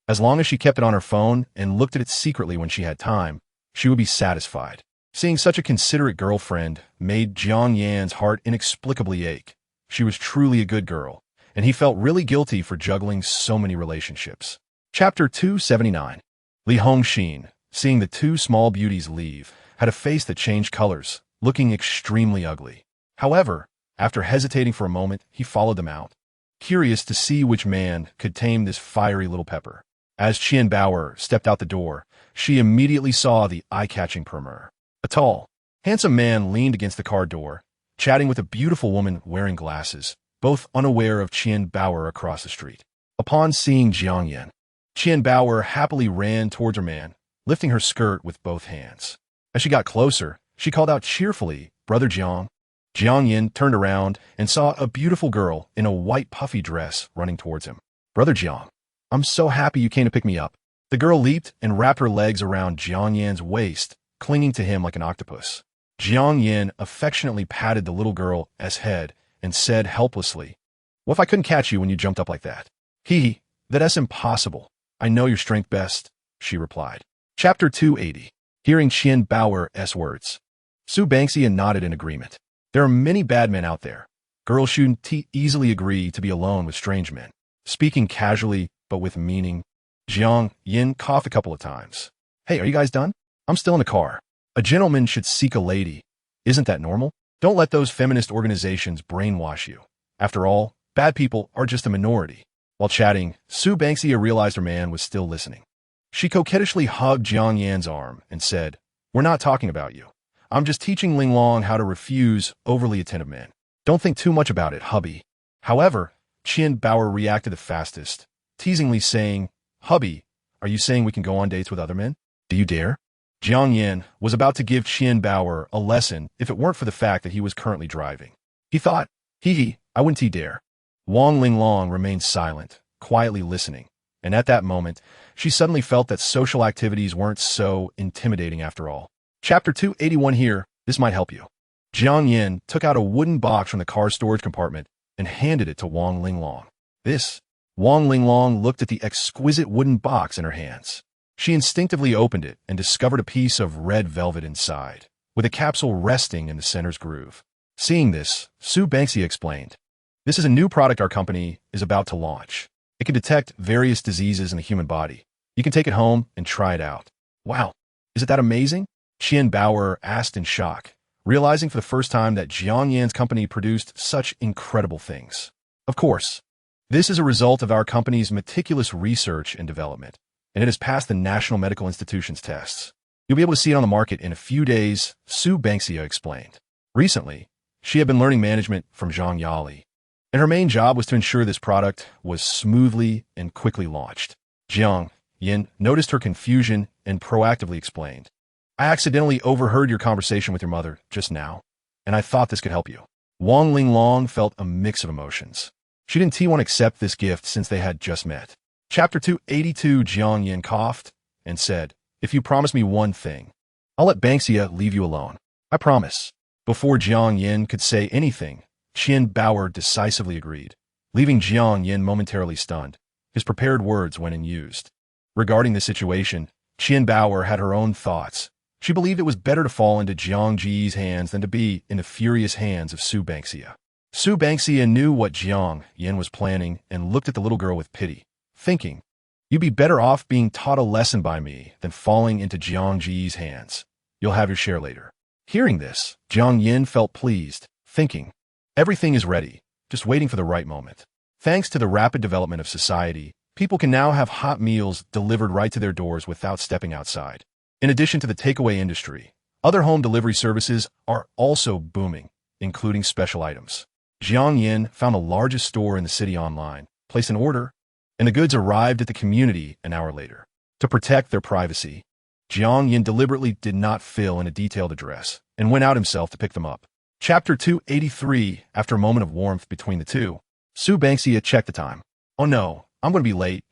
As long as she kept it on her phone and looked at it secretly when she had time, she would be satisfied. Seeing such a considerate girlfriend made Jiang Yan's heart inexplicably ache. She was truly a good girl, and he felt really guilty for juggling so many relationships. Chapter 279. Li Hongxin, seeing the two small beauties leave, had a face that changed colors, looking extremely ugly. However, after hesitating for a moment, he followed them out, curious to see which man could tame this fiery little pepper. As Qian Bauer stepped out the door, she immediately saw the eye-catching Permer. A tall, handsome man leaned against the car door, chatting with a beautiful woman wearing glasses, both unaware of Qian Bauer across the street. Upon seeing Jiang Yin, Qian Bauer happily ran towards her man, lifting her skirt with both hands. As she got closer, she called out cheerfully, "Brother Jiang." Jiang Yin turned around and saw a beautiful girl in a white puffy dress running towards him. "Brother Jiang, I'm so happy you came to pick me up." The girl leaped and wrapped her legs around Jiang Yan's waist, clinging to him like an octopus. Jiang Yin affectionately patted the little girl's head and said helplessly, "What if I couldn't catch you when you jumped up like that?" "Hee, that's impossible. I know your strength best," she replied. Chapter 280. Hearing Qian Bauer's words, Su Bangxia nodded in agreement. There are many bad men out there. Girls shouldn't easily agree to be alone with strange men. Speaking casually, but with meaning, Jiang Yin coughed a couple of times. "Hey, are you guys done? I'm still in the car. A gentleman should seek a lady. Isn't that normal? Don't let those feminist organizations brainwash you. After all, bad people are just a minority." While chatting, Su Bangxia realized her man was still listening. She coquettishly hugged Jiang Yan's arm and said, "We're not talking about you. I'm just teaching Ling Long how to refuse overly attentive men. Don't think too much about it, hubby." However, Qian Bauer reacted the fastest, teasingly saying, "Hubby, are you saying we can go on dates with other men? Do you dare?" Jiang Yin was about to give Qian Bauer a lesson if it weren't for the fact that he was currently driving. He thought, I wouldn't dare." Wang Linglong remained silent, quietly listening, and at that moment, she suddenly felt that social activities weren't so intimidating after all. Chapter 281 here, this might help you. Jiang Yin took out a wooden box from the car's storage compartment and handed it to Wang Linglong. This. Wang Linglong looked at the exquisite wooden box in her hands. She instinctively opened it and discovered a piece of red velvet inside, with a capsule resting in the center's groove. Seeing this, Su Bangxia explained, "This is a new product our company is about to launch. It can detect various diseases in the human body. You can take it home and try it out." "Wow, is it that amazing?" Qian Bauer asked in shock, realizing for the first time that Jiang Yan's company produced such incredible things. "Of course. This is a result of our company's meticulous research and development, and it has passed the National Medical Institution's tests. You'll be able to see it on the market in a few days," Su Bangxia explained. Recently, she had been learning management from Zhang Yali, and her main job was to ensure this product was smoothly and quickly launched. Jiang Yin noticed her confusion and proactively explained, "I accidentally overheard your conversation with your mother just now, and I thought this could help you. Wang Linglong felt a mix of emotions. She didn't want to accept this gift since they had just met. Chapter 282. Jiang Yin coughed and said, "If you promise me one thing, I'll let Banksia leave you alone. I promise." Before Jiang Yin could say anything, Qian Bauer decisively agreed, leaving Jiang Yin momentarily stunned. His prepared words went unused. Regarding the situation, Qian Bauer had her own thoughts. She believed it was better to fall into Jiang Ji's hands than to be in the furious hands of Su Banksia. Su Banksia knew what Jiang Yin was planning and looked at the little girl with pity, thinking, "You'd be better off being taught a lesson by me than falling into Jiang Ji's hands. You'll have your share later." Hearing this, Jiang Yin felt pleased, thinking, "Everything is ready, just waiting for the right moment." Thanks to the rapid development of society, people can now have hot meals delivered right to their doors without stepping outside. In addition to the takeaway industry, other home delivery services are also booming, including special items. Jiang Yin found the largest store in the city online, placed an order, and the goods arrived at the community an hour later. To protect their privacy, Jiang Yin deliberately did not fill in a detailed address and went out himself to pick them up. Chapter 283. After a moment of warmth between the two, Su Banksia checked the time. "Oh no, I'm going to be late.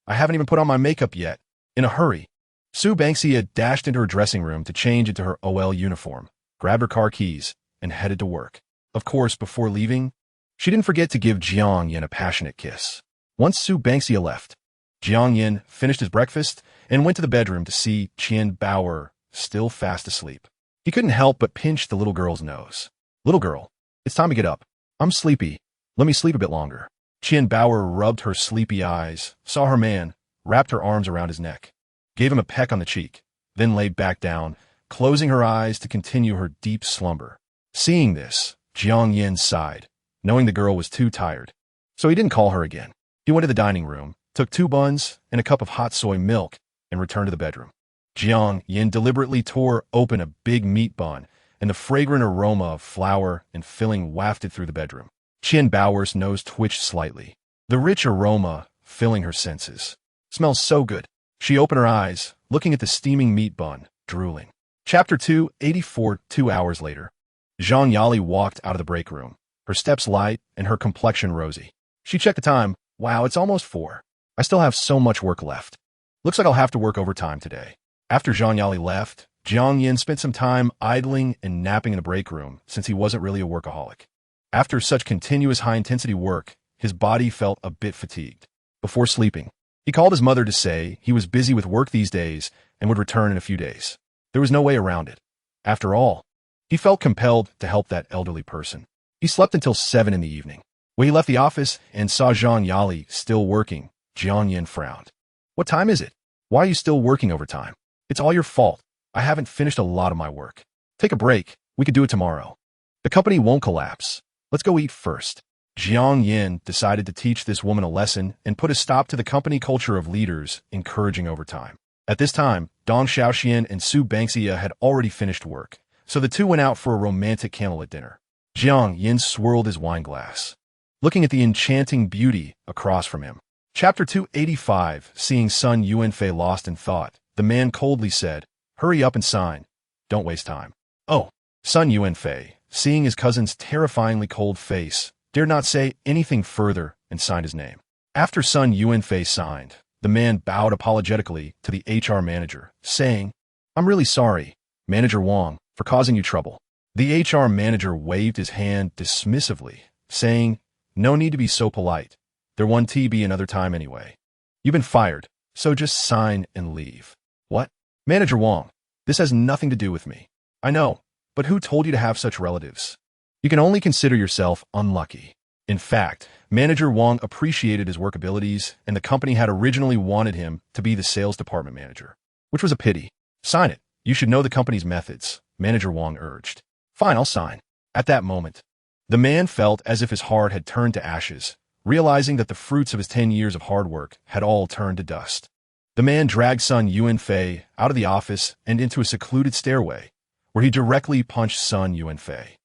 I haven't even put on my makeup yet." In a hurry, Su Banksia dashed into her dressing room to change into her OL uniform, grabbed her car keys, and headed to work. Of course, before leaving, she didn't forget to give Jiang Yin a passionate kiss. Once Su Banksia left, Jiang Yin finished his breakfast and went to the bedroom to see Qian Bauer still fast asleep. He couldn't help but pinch the little girl's nose. "Little girl, it's time to get up. I'm sleepy. Let me sleep a bit longer." Qian Bauer rubbed her sleepy eyes, saw her man, wrapped her arms around his neck, gave him a peck on the cheek, then laid back down, closing her eyes to continue her deep slumber. Seeing this, Jiang Yin sighed, knowing the girl was too tired. So he didn't call her again. He went to the dining room, took 2 buns and a cup of hot soy milk, and returned to the bedroom. Jiang Yin deliberately tore open a big meat bun, and the fragrant aroma of flour and filling wafted through the bedroom. Qian Bauer's nose twitched slightly, the rich aroma filling her senses. "Smells so good." She opened her eyes, looking at the steaming meat bun, drooling. Chapter 284. 2 hours later, Zhang Yali walked out of the break room, her steps light and her complexion rosy. She checked the time. "Wow, it's almost 4. I still have so much work left. Looks like I'll have to work overtime today." After Zhang Yali left, Jiang Yin spent some time idling and napping in the break room since he wasn't really a workaholic. After such continuous high-intensity work, his body felt a bit fatigued. Before sleeping, he called his mother to say he was busy with work these days and would return in a few days. There was no way around it. After all, he felt compelled to help that elderly person. He slept until 7 in the evening. When he left the office and saw Zhang Yali still working, Jiang Yin frowned. "What time is it? Why are you still working overtime? It's all your fault. I haven't finished a lot of my work. Take a break. We could do it tomorrow. The company won't collapse. Let's go eat first." Jiang Yin decided to teach this woman a lesson and put a stop to the company culture of leaders encouraging overtime. At this time, Dong Xiaoxian and Su Banksia had already finished work, so the two went out for a romantic candlelit dinner. Jiang Yin swirled his wine glass, looking at the enchanting beauty across from him. Chapter 285. Seeing Sun Yuanfei lost in thought, the man coldly said, "Hurry up and sign. Don't waste time." "Oh." Sun Yuanfei, seeing his cousin's terrifyingly cold face, dared not say anything further and signed his name. After Sun Yuanfei signed, the man bowed apologetically to the HR manager, saying, "I'm really sorry, Manager Wang, for causing you trouble." The HR manager waved his hand dismissively, saying, "No need to be so polite. There won't be another time anyway. You've been fired, so just sign and leave." "What? Manager Wang, this has nothing to do with me." "I know, but who told you to have such relatives? You can only consider yourself unlucky." In fact, Manager Wang appreciated his work abilities, and the company had originally wanted him to be the sales department manager, which was a pity. "Sign it. You should know the company's methods," Manager Wang urged. "Fine, I'll sign." At that moment, the man felt as if his heart had turned to ashes, realizing that the fruits of his 10 years of hard work had all turned to dust. The man dragged Sun Yuanfei out of the office and into a secluded stairway, where he directly punched Sun Yuanfei.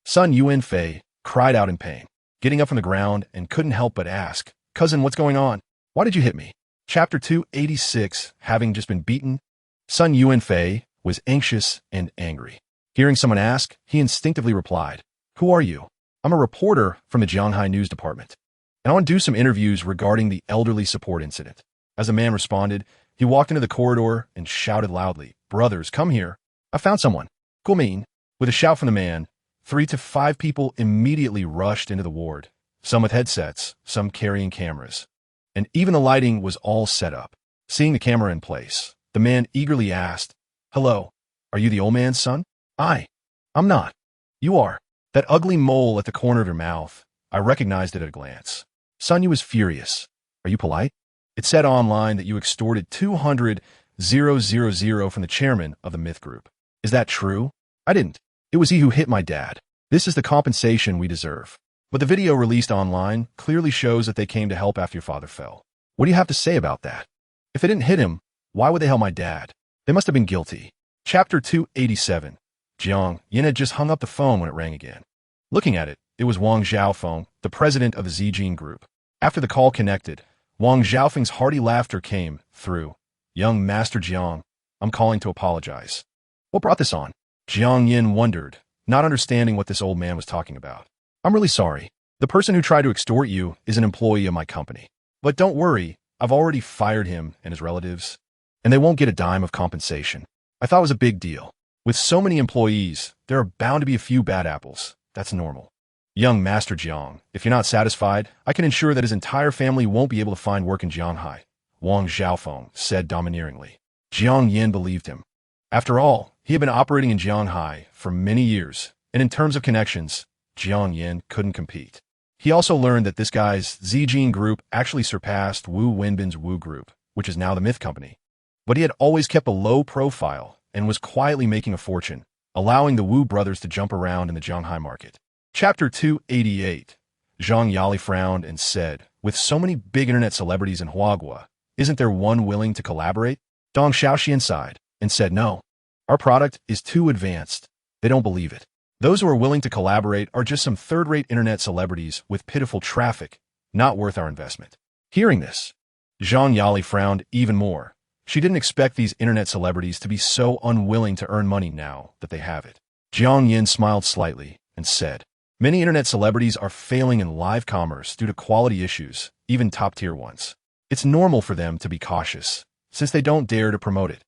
Sun Yuanfei cried out in pain, getting up from the ground, and couldn't help but ask, "Cousin, what's going on? Why did you hit me?" Chapter 286. Having just been beaten, Sun Yuanfei was anxious and angry. Hearing someone ask, he instinctively replied, "Who are you?" "I'm a reporter from the Jianghai News Department, and I want to do some interviews regarding the elderly support incident." As the man responded, he walked into the corridor and shouted loudly, "Brothers, come here. I found someone." "Gumin." With a shout from the man, 3 to 5 people immediately rushed into the ward, some with headsets, some carrying cameras. And even the lighting was all set up. Seeing the camera in place, the man eagerly asked, "Hello, are you the old man's son?" I'm not." "You are. That ugly mole at the corner of your mouth. I recognized it at a glance." Sun Yu was furious. "Are you polite? It said online that you extorted 200,000 from the chairman of the Myth Group. Is that true?" "I didn't. It was he who hit my dad. This is the compensation we deserve." "But the video released online clearly shows that they came to help after your father fell. What do you have to say about that? If they didn't hit him, why would they help my dad? They must have been guilty." Chapter 287. Jiang Yin had just hung up the phone when it rang again. Looking at it, it was Wang Xiaofeng, the president of the Zijin Group. After the call connected, Wang Xiaofeng's hearty laughter came through. "Young Master Jiang, I'm calling to apologize." "What brought this on?" Jiang Yin wondered, not understanding what this old man was talking about. "I'm really sorry. The person who tried to extort you is an employee of my company. But don't worry, I've already fired him and his relatives, and they won't get a dime of compensation. I thought it was a big deal. With so many employees, there are bound to be a few bad apples. That's normal." "Young Master Jiang, if you're not satisfied, I can ensure that his entire family won't be able to find work in Jianghai," Wang Xiaofeng said domineeringly. Jiang Yin believed him. After all, he had been operating in Jianghai for many years, and in terms of connections, Jiang Yin couldn't compete. He also learned that this guy's Zijin Group actually surpassed Wu Wenbin's Wu Group, which is now the Myth Company. But he had always kept a low profile and was quietly making a fortune, allowing the Wu brothers to jump around in the Jianghai market. Chapter 288. Zhang Yali frowned and said, "With so many big internet celebrities in Huagua, isn't there one willing to collaborate?" Dong Xiaoxian sighed and said, "No. Our product is too advanced. They don't believe it. Those who are willing to collaborate are just some third-rate internet celebrities with pitiful traffic, not worth our investment." Hearing this, Zhang Yali frowned even more. She didn't expect these internet celebrities to be so unwilling to earn money now that they have it. Jiang Yin smiled slightly and said, "Many internet celebrities are failing in live commerce due to quality issues, even top-tier ones. It's normal for them to be cautious, since they don't dare to promote it.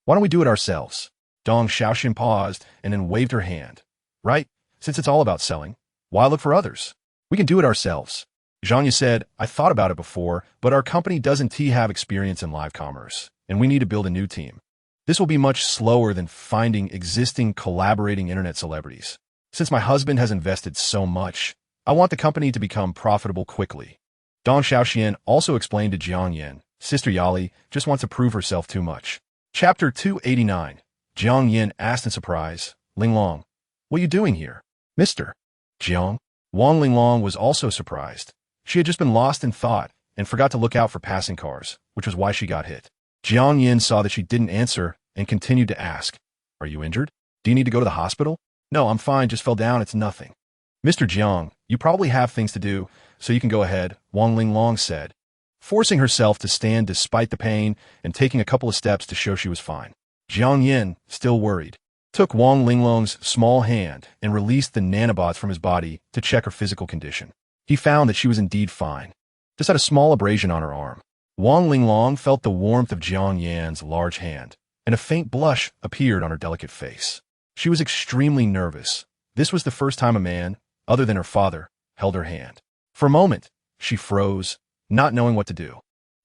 Why don't we do it ourselves?" Dong Xiaoxian paused and then waved her hand. "Right, since it's all about selling, why look for others? We can do it ourselves." Zhang Yu said, "I thought about it before, but our company doesn't have experience in live commerce, and we need to build a new team. This will be much slower than finding existing collaborating internet celebrities. Since my husband has invested so much, I want the company to become profitable quickly." Dong Xiaoxian also explained to Jiang Yin, "Sister Yali just wants to prove herself too much." Chapter 289. Jiang Yin asked in surprise, "Linglong, what are you doing here?" "Mr. Jiang?" Wang Linglong was also surprised. She had just been lost in thought and forgot to look out for passing cars, which was why she got hit. Jiang Yin saw that she didn't answer and continued to ask, "Are you injured? Do you need to go to the hospital?" "No, I'm fine, just fell down, it's nothing." "Mr. Jiang, you probably have things to do, so you can go ahead," Wang Linglong said, forcing herself to stand despite the pain and taking a couple of steps to show she was fine. Jiang Yin, still worried, took Wang Linglong's small hand and released the nanobots from his body to check her physical condition. He found that she was indeed fine, just had a small abrasion on her arm. Wang Linglong felt the warmth of Jiang Yan's large hand, and a faint blush appeared on her delicate face. She was extremely nervous. This was the first time a man, other than her father, held her hand. For a moment, she froze, not knowing what to do.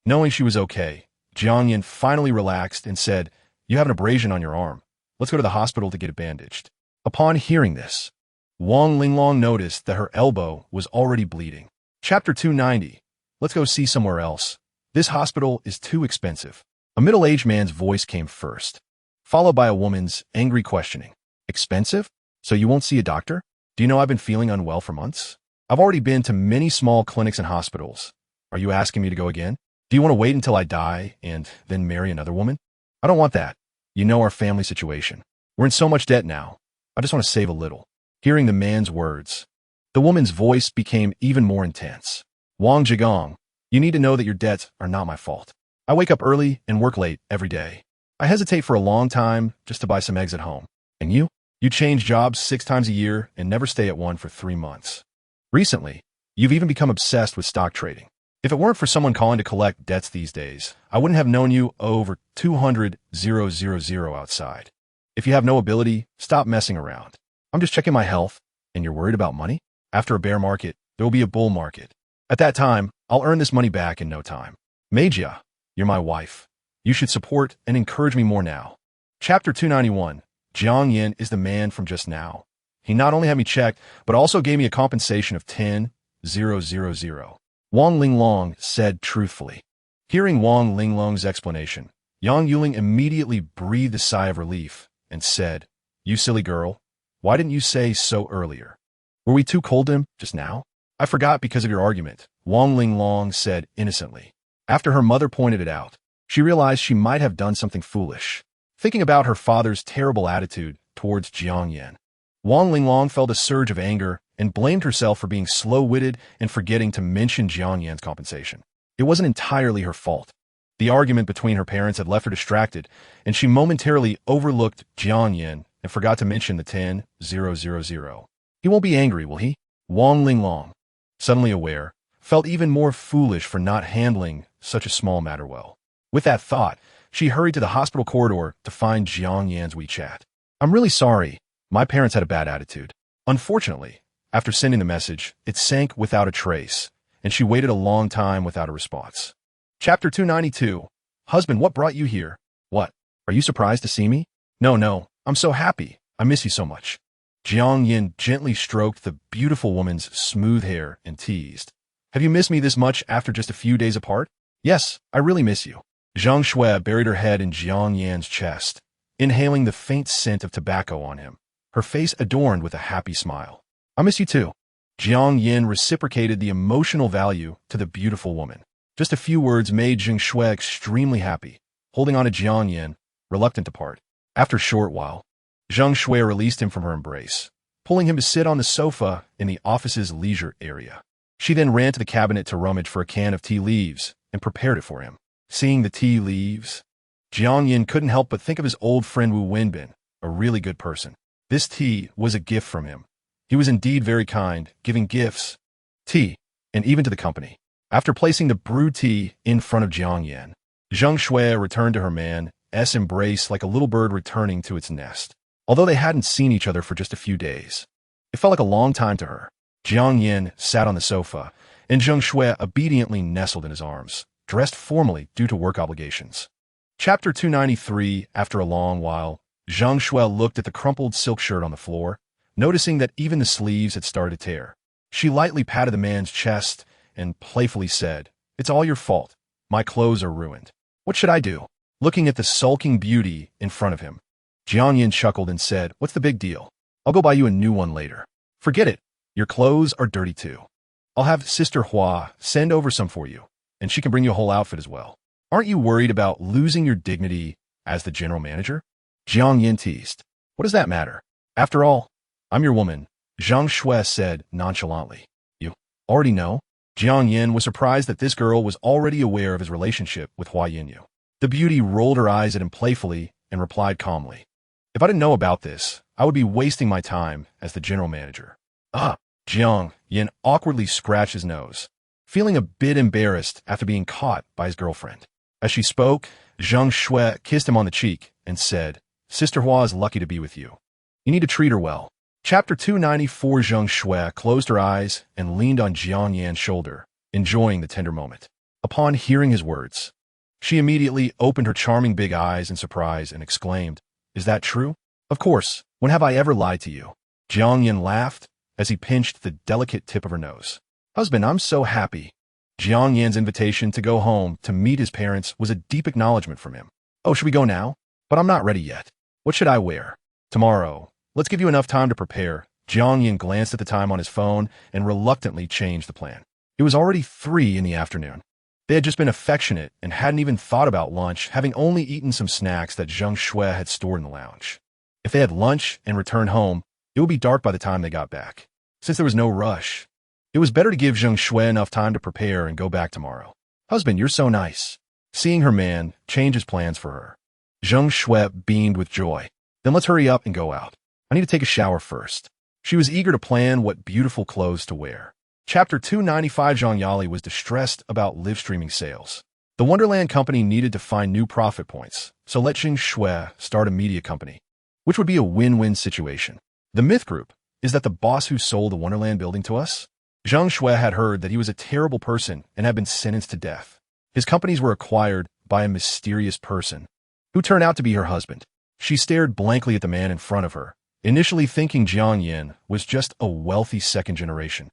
Knowing she was okay, Jiang Yan finally relaxed and said, "You have an abrasion on your arm. Let's go to the hospital to get it bandaged." Upon hearing this, Wang Linglong noticed that her elbow was already bleeding. Chapter 290. Let's go see somewhere else. This hospital is too expensive. A middle-aged man's voice came first, followed by a woman's angry questioning. "Expensive? So you won't see a doctor? Do you know I've been feeling unwell for months? I've already been to many small clinics and hospitals. Are you asking me to go again? Do you want to wait until I die and then marry another woman? I don't want that. You know our family situation. We're in so much debt now. I just want to save a little." Hearing the man's words, the woman's voice became even more intense. "Wang Zhigong, you need to know that your debts are not my fault. I wake up early and work late every day. I hesitate for a long time just to buy some eggs at home. And you? You change jobs 6 times a year and never stay at one for 3 months. Recently, you've even become obsessed with stock trading. If it weren't for someone calling to collect debts these days, I wouldn't have known you over 200,000 outside. If you have no ability, stop messing around. I'm just checking my health, and you're worried about money? After a bear market, there will be a bull market. At that time, I'll earn this money back in no time. Majia, you're my wife. You should support and encourage me more now. Chapter 291. Jiang Yin is the man from just now. He not only had me checked, but also gave me a compensation of 10,000. Wang Linglong said truthfully. Hearing Wang Linglong's explanation, Yang Yuling immediately breathed a sigh of relief and said, "You silly girl, why didn't you say so earlier? Were we too cold to him just now?" "I forgot because of your argument," Wang Linglong said innocently. After her mother pointed it out, she realized she might have done something foolish. Thinking about her father's terrible attitude towards Jiang Yan, Wang Linglong felt a surge of anger and blamed herself for being slow-witted and forgetting to mention Jiang Yan's compensation. It wasn't entirely her fault. The argument between her parents had left her distracted, and she momentarily overlooked Jiang Yan and forgot to mention the 10,000. He won't be angry, will he? Wang Linglong, suddenly aware, felt even more foolish for not handling such a small matter well. With that thought, she hurried to the hospital corridor to find Jiang Yan's WeChat. "I'm really sorry. My parents had a bad attitude." Unfortunately, after sending the message, it sank without a trace, and she waited a long time without a response. Chapter 292. Husband, what brought you here? What? Are you surprised to see me? No, I'm so happy. I miss you so much. Jiang Yin gently stroked the beautiful woman's smooth hair and teased. "Have you missed me this much after just a few days apart?" "Yes, I really miss you." Zhang Shui buried her head in Jiang Yan's chest, inhaling the faint scent of tobacco on him, her face adorned with a happy smile. "I miss you too." Jiang Yin reciprocated the emotional value to the beautiful woman. Just a few words made Zhang Shui extremely happy, holding on to Jiang Yin, reluctant to part. After a short while, Zhang Shui released him from her embrace, pulling him to sit on the sofa in the office's leisure area. She then ran to the cabinet to rummage for a can of tea leaves and prepared it for him. Seeing the tea leaves, Jiang Yin couldn't help but think of his old friend Wu Wenbin, a really good person. This tea was a gift from him. He was indeed very kind, giving gifts, tea, and even to the company. After placing the brewed tea in front of Jiang Yan, Zhang Shui returned to her man's embrace like a little bird returning to its nest. Although they hadn't seen each other for just a few days, it felt like a long time to her. Jiang Yin sat on the sofa, and Zhang Shui obediently nestled in his arms, dressed formally due to work obligations. Chapter 293. After a long while, Zhang Shui looked at the crumpled silk shirt on the floor, noticing that even the sleeves had started to tear. She lightly patted the man's chest and playfully said, "It's all your fault. My clothes are ruined. What should I do?" Looking at the sulking beauty in front of him, Jiang Yin chuckled and said, "What's the big deal? I'll go buy you a new one later." "Forget it. Your clothes are dirty too. I'll have Sister Hua send over some for you, and she can bring you a whole outfit as well. Aren't you worried about losing your dignity as the general manager?" Jiang Yin teased. "What does that matter? After all, I'm your woman," Zhang Shui said nonchalantly. "You already know?" Jiang Yin was surprised that this girl was already aware of his relationship with Hua Yinyu. The beauty rolled her eyes at him playfully and replied calmly, "If I didn't know about this, I would be wasting my time as the general manager." Jiang Yin awkwardly scratched his nose, feeling a bit embarrassed after being caught by his girlfriend. As she spoke, Zhang Shui kissed him on the cheek and said, "Sister Hua is lucky to be with you. You need to treat her well." Chapter 294. Zhang Shui closed her eyes and leaned on Jiang Yan's shoulder, enjoying the tender moment. Upon hearing his words, she immediately opened her charming big eyes in surprise and exclaimed, "Is that true?" "Of course. When have I ever lied to you?" Jiang Yan laughed as he pinched the delicate tip of her nose. "Husband, I'm so happy." Jiang Yan's invitation to go home to meet his parents was a deep acknowledgement from him. "Oh, should we go now? But I'm not ready yet. What should I wear?" "Tomorrow. Let's give you enough time to prepare." Jiang Yan glanced at the time on his phone and reluctantly changed the plan. It was already 3 in the afternoon. They had just been affectionate and hadn't even thought about lunch, having only eaten some snacks that Zhang Shui had stored in the lounge. If they had lunch and returned home, it would be dark by the time they got back. Since there was no rush, it was better to give Zhang Shui enough time to prepare and go back tomorrow. "Husband, you're so nice." Seeing her man change his plans for her, Zhang Shui beamed with joy. "Then let's hurry up and go out." I need to take a shower first. She was eager to plan what beautiful clothes to wear. Chapter 295. Zhang Yali was distressed about live streaming sales. The Wonderland company needed to find new profit points, so let Jing Shui start a media company, which would be a win-win situation. The myth group is that the boss who sold the Wonderland building to us, Zhang Shui, had heard that he was a terrible person and had been sentenced to death. His companies were acquired by a mysterious person, who turned out to be her husband. She stared blankly at the man in front of her, initially thinking Jiang Yin was just a wealthy second generation,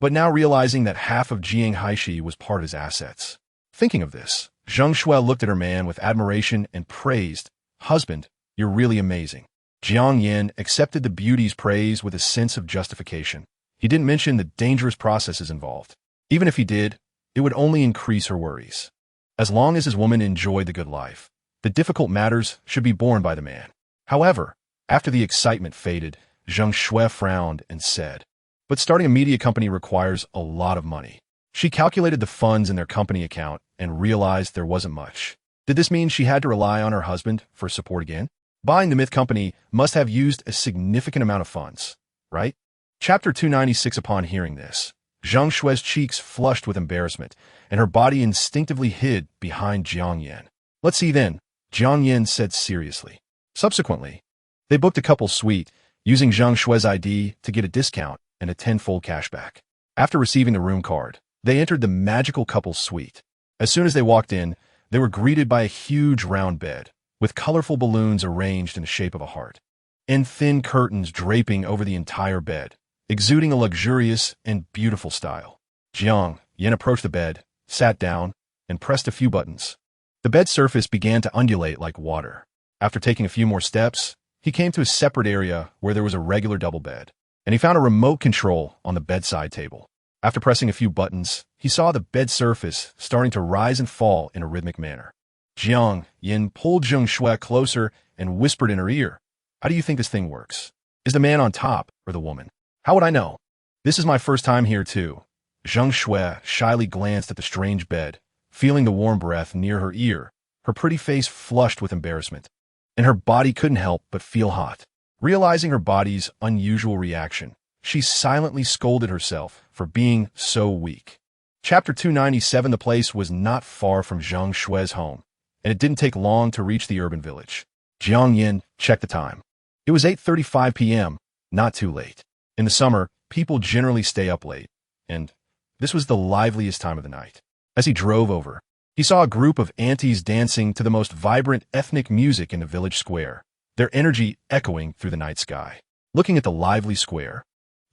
but now realizing that half of Jiang Haishi was part of his assets. Thinking of this, Zhang Shui looked at her man with admiration and praised, "Husband, you're really amazing." Jiang Yin accepted the beauty's praise with a sense of justification. He didn't mention the dangerous processes involved. Even if he did, it would only increase her worries. As long as his woman enjoyed the good life, the difficult matters should be borne by the man. However, after the excitement faded, Zhang Shui frowned and said, "But starting a media company requires a lot of money." She calculated the funds in their company account and realized there wasn't much. Did this mean she had to rely on her husband for support again? Buying the myth company must have used a significant amount of funds, right? Chapter 296. Upon hearing this, Zhang Shui's cheeks flushed with embarrassment, and her body instinctively hid behind Jiang Yin. "Let's see then," Jiang Yin said seriously. Subsequently, they booked a couple's suite, using Zhang Shui's ID to get a discount and a tenfold cashback. After receiving the room card, they entered the magical couple's suite. As soon as they walked in, they were greeted by a huge round bed, with colorful balloons arranged in the shape of a heart, and thin curtains draping over the entire bed, exuding a luxurious and beautiful style. Jiang Yin approached the bed, sat down, and pressed a few buttons. The bed surface began to undulate like water. After taking a few more steps, he came to a separate area where there was a regular double bed, and he found a remote control on the bedside table. After pressing a few buttons, he saw the bed surface starting to rise and fall in a rhythmic manner. Jiang Yin pulled Zhang Shui closer and whispered in her ear, "How do you think this thing works? Is the man on top or the woman? How would I know? This is my first time here too." Zhang Shui shyly glanced at the strange bed, feeling the warm breath near her ear. Her pretty face flushed with embarrassment, and her body couldn't help but feel hot. Realizing her body's unusual reaction, she silently scolded herself for being so weak. Chapter 297. The place was not far from Zhang Shui's home, and it didn't take long to reach the urban village. Jiang Yin checked the time. It was 8:35 p.m., not too late. In the summer, people generally stay up late, and this was the liveliest time of the night. As he drove over, he saw a group of aunties dancing to the most vibrant ethnic music in the village square, their energy echoing through the night sky. Looking at the lively square,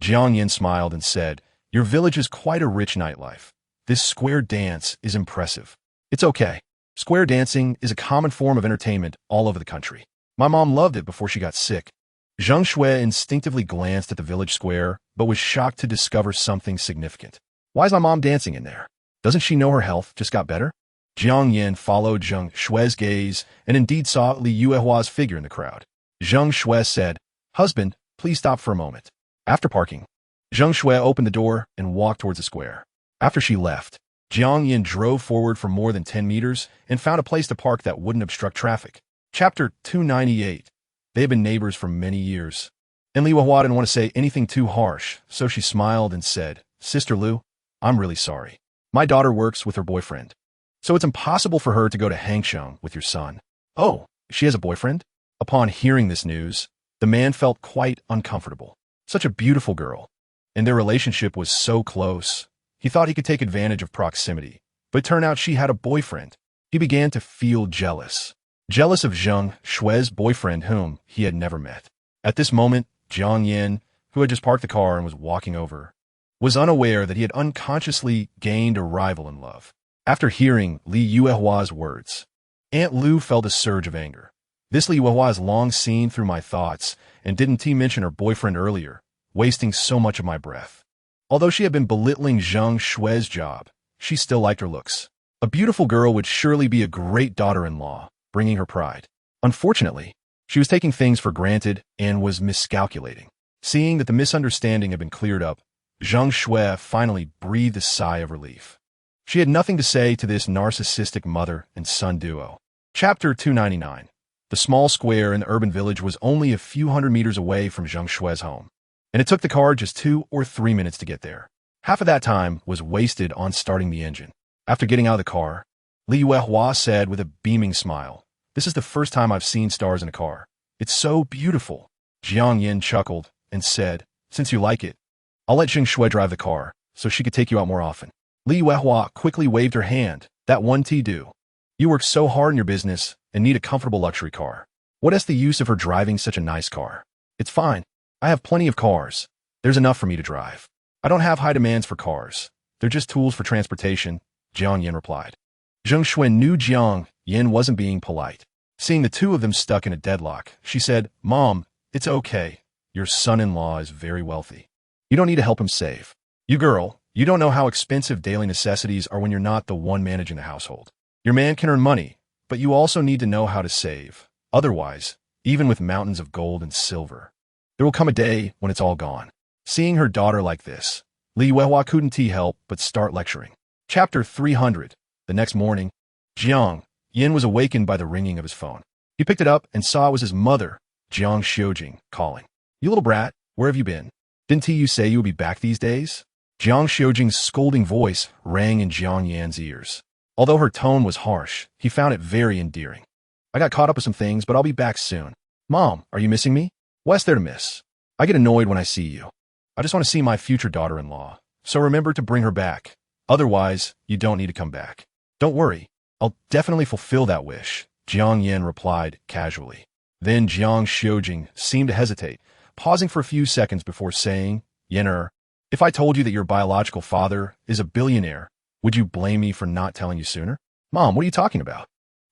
Jiang Yin smiled and said, "Your village is quite a rich nightlife. This square dance is impressive." "It's okay. Square dancing is a common form of entertainment all over the country. My mom loved it before she got sick." Zhang Shui instinctively glanced at the village square, but was shocked to discover something significant. "Why is my mom dancing in there? Doesn't she know her health just got better?" Jiang Yin followed Zhang Shui's gaze and indeed saw Li Yuehua's figure in the crowd. Zhang Shui said, "Husband, please stop for a moment." After parking, Zhang Shui opened the door and walked towards the square. After she left, Jiang Yin drove forward for more than 10 meters and found a place to park that wouldn't obstruct traffic. Chapter 298. They had been neighbors for many years, and Li Yuehua didn't want to say anything too harsh, so she smiled and said, "Sister Lu, I'm really sorry. My daughter works with her boyfriend, so it's impossible for her to go to Hangsheng with your son." "Oh, she has a boyfriend?" Upon hearing this news, the man felt quite uncomfortable. Such a beautiful girl, and their relationship was so close. He thought he could take advantage of proximity, but it turned out she had a boyfriend. He began to feel jealous. Jealous of Zhang Shui's boyfriend whom he had never met. At this moment, Jiang Yin, who had just parked the car and was walking over, was unaware that he had unconsciously gained a rival in love. After hearing Li Yuehua's words, Aunt Lu felt a surge of anger. "This Li Yuehua has long seen through my thoughts, and didn't he mention her boyfriend earlier, wasting so much of my breath?" Although she had been belittling Zhang Shui's job, she still liked her looks. A beautiful girl would surely be a great daughter-in-law, bringing her pride. Unfortunately, she was taking things for granted and was miscalculating. Seeing that the misunderstanding had been cleared up, Zhang Shui finally breathed a sigh of relief. She had nothing to say to this narcissistic mother and son duo. Chapter 299. The The small square in the urban village was only a few hundred meters away from Zheng Shui's home, and it took the car just 2 or 3 minutes to get there. Half of that time was wasted on starting the engine. After getting out of the car, Li Yuehua said with a beaming smile, "This is the first time I've seen stars in a car. It's so beautiful." Jiang Yin chuckled and said, "Since you like it, I'll let Zheng Shui drive the car so she could take you out more often." Li Yuehua quickly waved her hand. "That one do. You work so hard in your business and need a comfortable luxury car. What is the use of her driving such a nice car? It's fine. I have plenty of cars. There's enough for me to drive. I don't have high demands for cars. They're just tools for transportation," Jiang Yin replied. Zheng Shui knew Jiang Yin wasn't being polite. Seeing the two of them stuck in a deadlock, she said, "Mom, it's okay. Your son-in-law is very wealthy. You don't need to help him save. You girl, you don't know how expensive daily necessities are when you're not the one managing the household. Your man can earn money, but you also need to know how to save. Otherwise, even with mountains of gold and silver, there will come a day when it's all gone." Seeing her daughter like this, Li Yuehua couldn't help but start lecturing. Chapter 300. The next morning, Jiang Yin was awakened by the ringing of his phone. He picked it up and saw it was his mother, Jiang Xiujing, calling. "You little brat, where have you been? Didn't you say you would be back these days?" Jiang Xiujing's scolding voice rang in Jiang Yan's ears. Although her tone was harsh, he found it very endearing. "I got caught up with some things, but I'll be back soon." "Mom, are you missing me?" "What's there to miss? I get annoyed when I see you. I just want to see my future daughter-in-law, so remember to bring her back. Otherwise, you don't need to come back." "Don't worry, I'll definitely fulfill that wish," Jiang Yin replied casually. Then Jiang Xiujing seemed to hesitate, pausing for a few seconds before saying, "Yin'er, if I told you that your biological father is a billionaire, would you blame me for not telling you sooner?" "Mom, what are you talking about?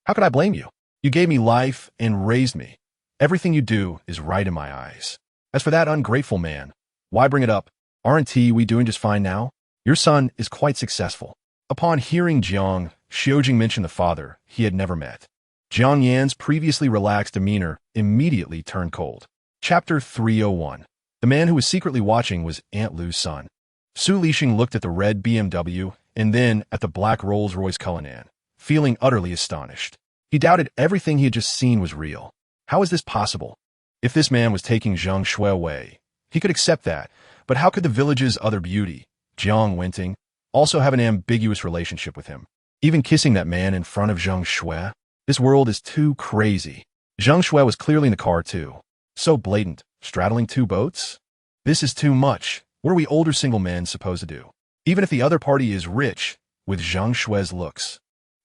How could I blame you? You gave me life and raised me. Everything you do is right in my eyes. As for that ungrateful man, why bring it up? Aren't we doing just fine now? Your son is quite successful." Upon hearing Jiang Xiujing mention the father he had never met, Jiang Yan's previously relaxed demeanor immediately turned cold. Chapter 301. The man who was secretly watching was Aunt Lu's son. Su Lixing looked at the red BMW and then at the black Rolls-Royce Cullinan, feeling utterly astonished. He doubted everything he had just seen was real. How is this possible? If this man was taking Zheng Shui away, he could accept that, but how could the village's other beauty, Jiang Wenting, also have an ambiguous relationship with him? Even kissing that man in front of Zheng Shui? This world is too crazy. Zheng Shui was clearly in the car too. So blatant, straddling two boats? This is too much. What are we older single men supposed to do? Even if the other party is rich, with Zheng Shui's looks,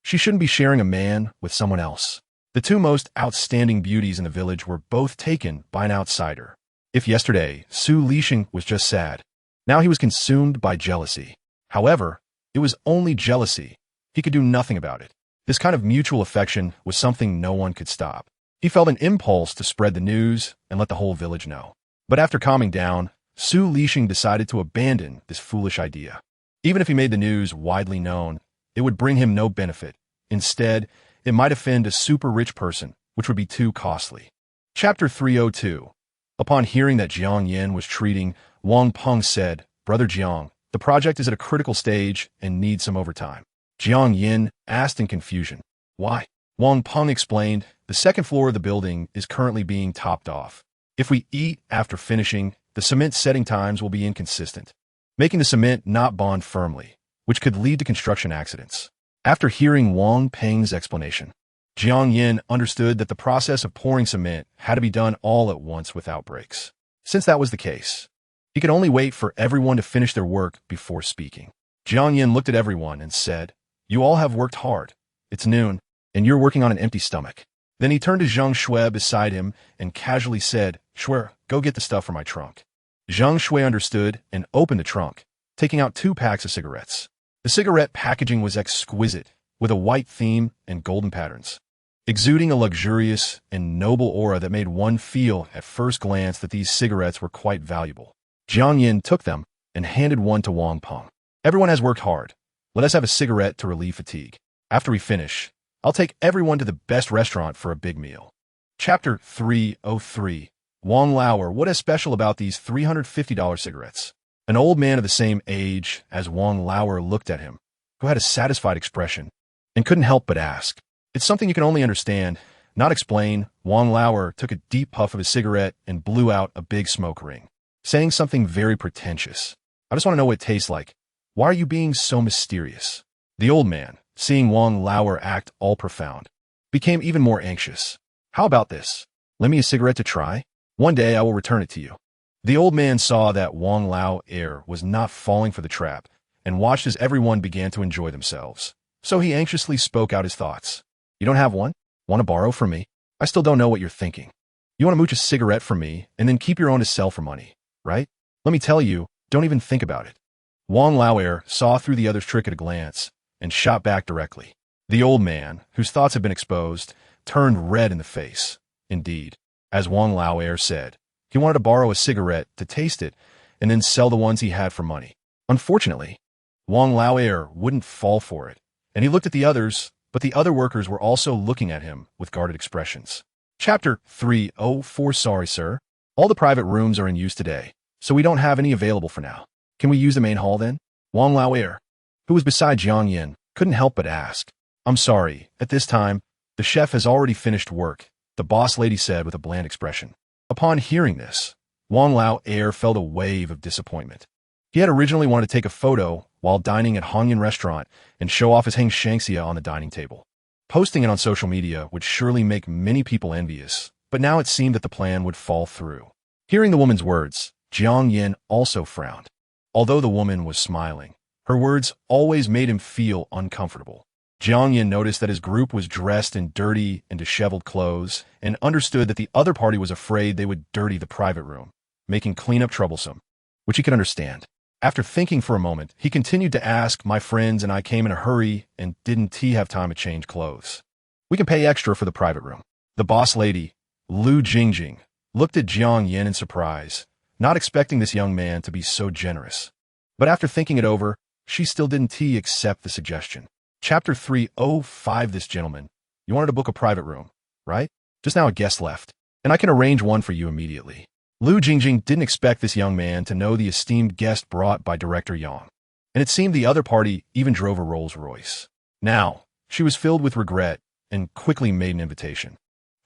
she shouldn't be sharing a man with someone else. The two most outstanding beauties in the village were both taken by an outsider. If yesterday Su Lixing was just sad, now he was consumed by jealousy. However, it was only jealousy. He could do nothing about it. This kind of mutual affection was something no one could stop. He felt an impulse to spread the news and let the whole village know. But after calming down, Su Lixing decided to abandon this foolish idea. Even if he made the news widely known, it would bring him no benefit. Instead, it might offend a super rich person, which would be too costly. Chapter 302. Upon hearing that Jiang Yin was treating, Wang Peng said, "Brother Jiang, the project is at a critical stage and needs some overtime." Jiang Yin asked in confusion, "Why?" Wang Peng explained, "The second floor of the building is currently being topped off. If we eat after finishing, the cement setting times will be inconsistent, making the cement not bond firmly, which could lead to construction accidents." After hearing Wang Peng's explanation, Jiang Yin understood that the process of pouring cement had to be done all at once without breaks. Since that was the case, he could only wait for everyone to finish their work before speaking. Jiang Yin looked at everyone and said, "You all have worked hard. It's noon, and you're working on an empty stomach." Then he turned to Zheng Shui beside him and casually said, "Shui, go get the stuff from my trunk." Zheng Shui understood and opened the trunk, taking out 2 packs of cigarettes. The cigarette packaging was exquisite, with a white theme and golden patterns, exuding a luxurious and noble aura that made one feel at first glance that these cigarettes were quite valuable. Jiang Yin took them and handed one to Wang Peng. "Everyone has worked hard. Let us have a cigarette to relieve fatigue. After we finish, I'll take everyone to the best restaurant for a big meal." Chapter 303. Wang Lauer, what is special about these $350 cigarettes? An old man of the same age as Wang Lauer looked at him, who had a satisfied expression, and couldn't help but ask. "It's something you can only understand Not explain, Wang Lauer took a deep puff of his cigarette and blew out a big smoke ring, saying something very pretentious. I just want to know what it tastes like. Why are you being so mysterious? The old man, seeing Wang Lauer act all profound, became even more anxious. How about this? Lend me a cigarette to try? One day I will return it to you. The old man saw that Wang Lauer was not falling for the trap and watched as everyone began to enjoy themselves. So he anxiously spoke out his thoughts. You don't have one? Want to borrow from me? I still don't know what you're thinking. You want to mooch a cigarette from me and then keep your own to sell for money, right? Let me tell you, don't even think about it. Wang Lauer saw through the other's trick at a glance and shot back directly. The old man, whose thoughts had been exposed, turned red in the face. Indeed, as Wang Lauer said, he wanted to borrow a cigarette to taste it and then sell the ones he had for money. Unfortunately, Wang Lauer wouldn't fall for it, and he looked at the others, but the other workers were also looking at him with guarded expressions. Chapter 304. Sorry, sir. All the private rooms are in use today, so we don't have any available for now. Can we use the main hall then? Wang Lauer, who was beside Jiang Yin, couldn't help but ask. I'm sorry, at this time, the chef has already finished work, the boss lady said with a bland expression. Upon hearing this, Wang Lauer felt a wave of disappointment. He had originally wanted to take a photo while dining at Hongyan restaurant and show off his Heng Shangxia on the dining table. Posting it on social media would surely make many people envious, but now it seemed that the plan would fall through. Hearing the woman's words, Jiang Yin also frowned. Although the woman was smiling, her words always made him feel uncomfortable. Jiang Yin noticed that his group was dressed in dirty and disheveled clothes and understood that the other party was afraid they would dirty the private room, making cleanup troublesome, which he could understand. After thinking for a moment, he continued to ask, my friends and I came in a hurry and didn't have time to change clothes. We can pay extra for the private room. The boss lady, Lu Jingjing, looked at Jiang Yin in surprise, not expecting this young man to be so generous. But after thinking it over, she still didn't accept the suggestion. Chapter 305. This gentleman, you wanted to book a private room, right? Just now a guest left, and I can arrange one for you immediately. Lu Jingjing didn't expect this young man to know the esteemed guest brought by Director Yang, and it seemed the other party even drove a Rolls-Royce. Now, she was filled with regret and quickly made an invitation.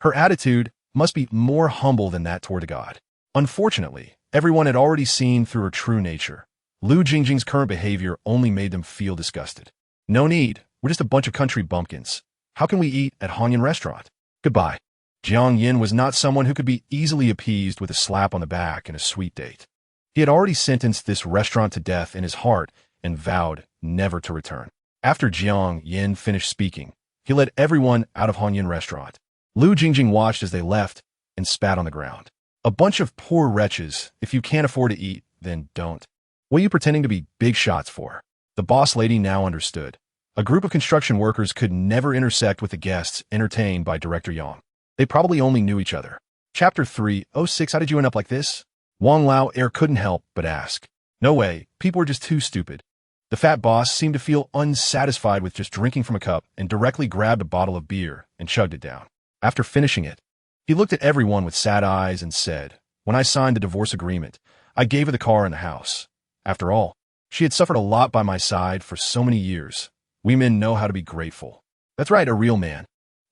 Her attitude must be more humble than that toward the god. Unfortunately, everyone had already seen through her true nature. Lu Jingjing's current behavior only made them feel disgusted. No need, we're just a bunch of country bumpkins. How can we eat at Hongyan restaurant? Goodbye. Jiang Yin was not someone who could be easily appeased with a slap on the back and a sweet date. He had already sentenced this restaurant to death in his heart and vowed never to return. After Jiang Yin finished speaking, he led everyone out of Hongyan restaurant. Lu Jingjing watched as they left and spat on the ground. A bunch of poor wretches. If you can't afford to eat, then don't. What are you pretending to be big shots for? The boss lady now understood. A group of construction workers could never intersect with the guests entertained by Director Yang. They probably only knew each other. Chapter 306. How did you end up like this? Wang Lauer couldn't help but ask. No way, people were just too stupid. The fat boss seemed to feel unsatisfied with just drinking from a cup and directly grabbed a bottle of beer and chugged it down. After finishing it, he looked at everyone with sad eyes and said, when I signed the divorce agreement, I gave her the car and the house. After all, she had suffered a lot by my side for so many years. We men know how to be grateful. That's right, a real man.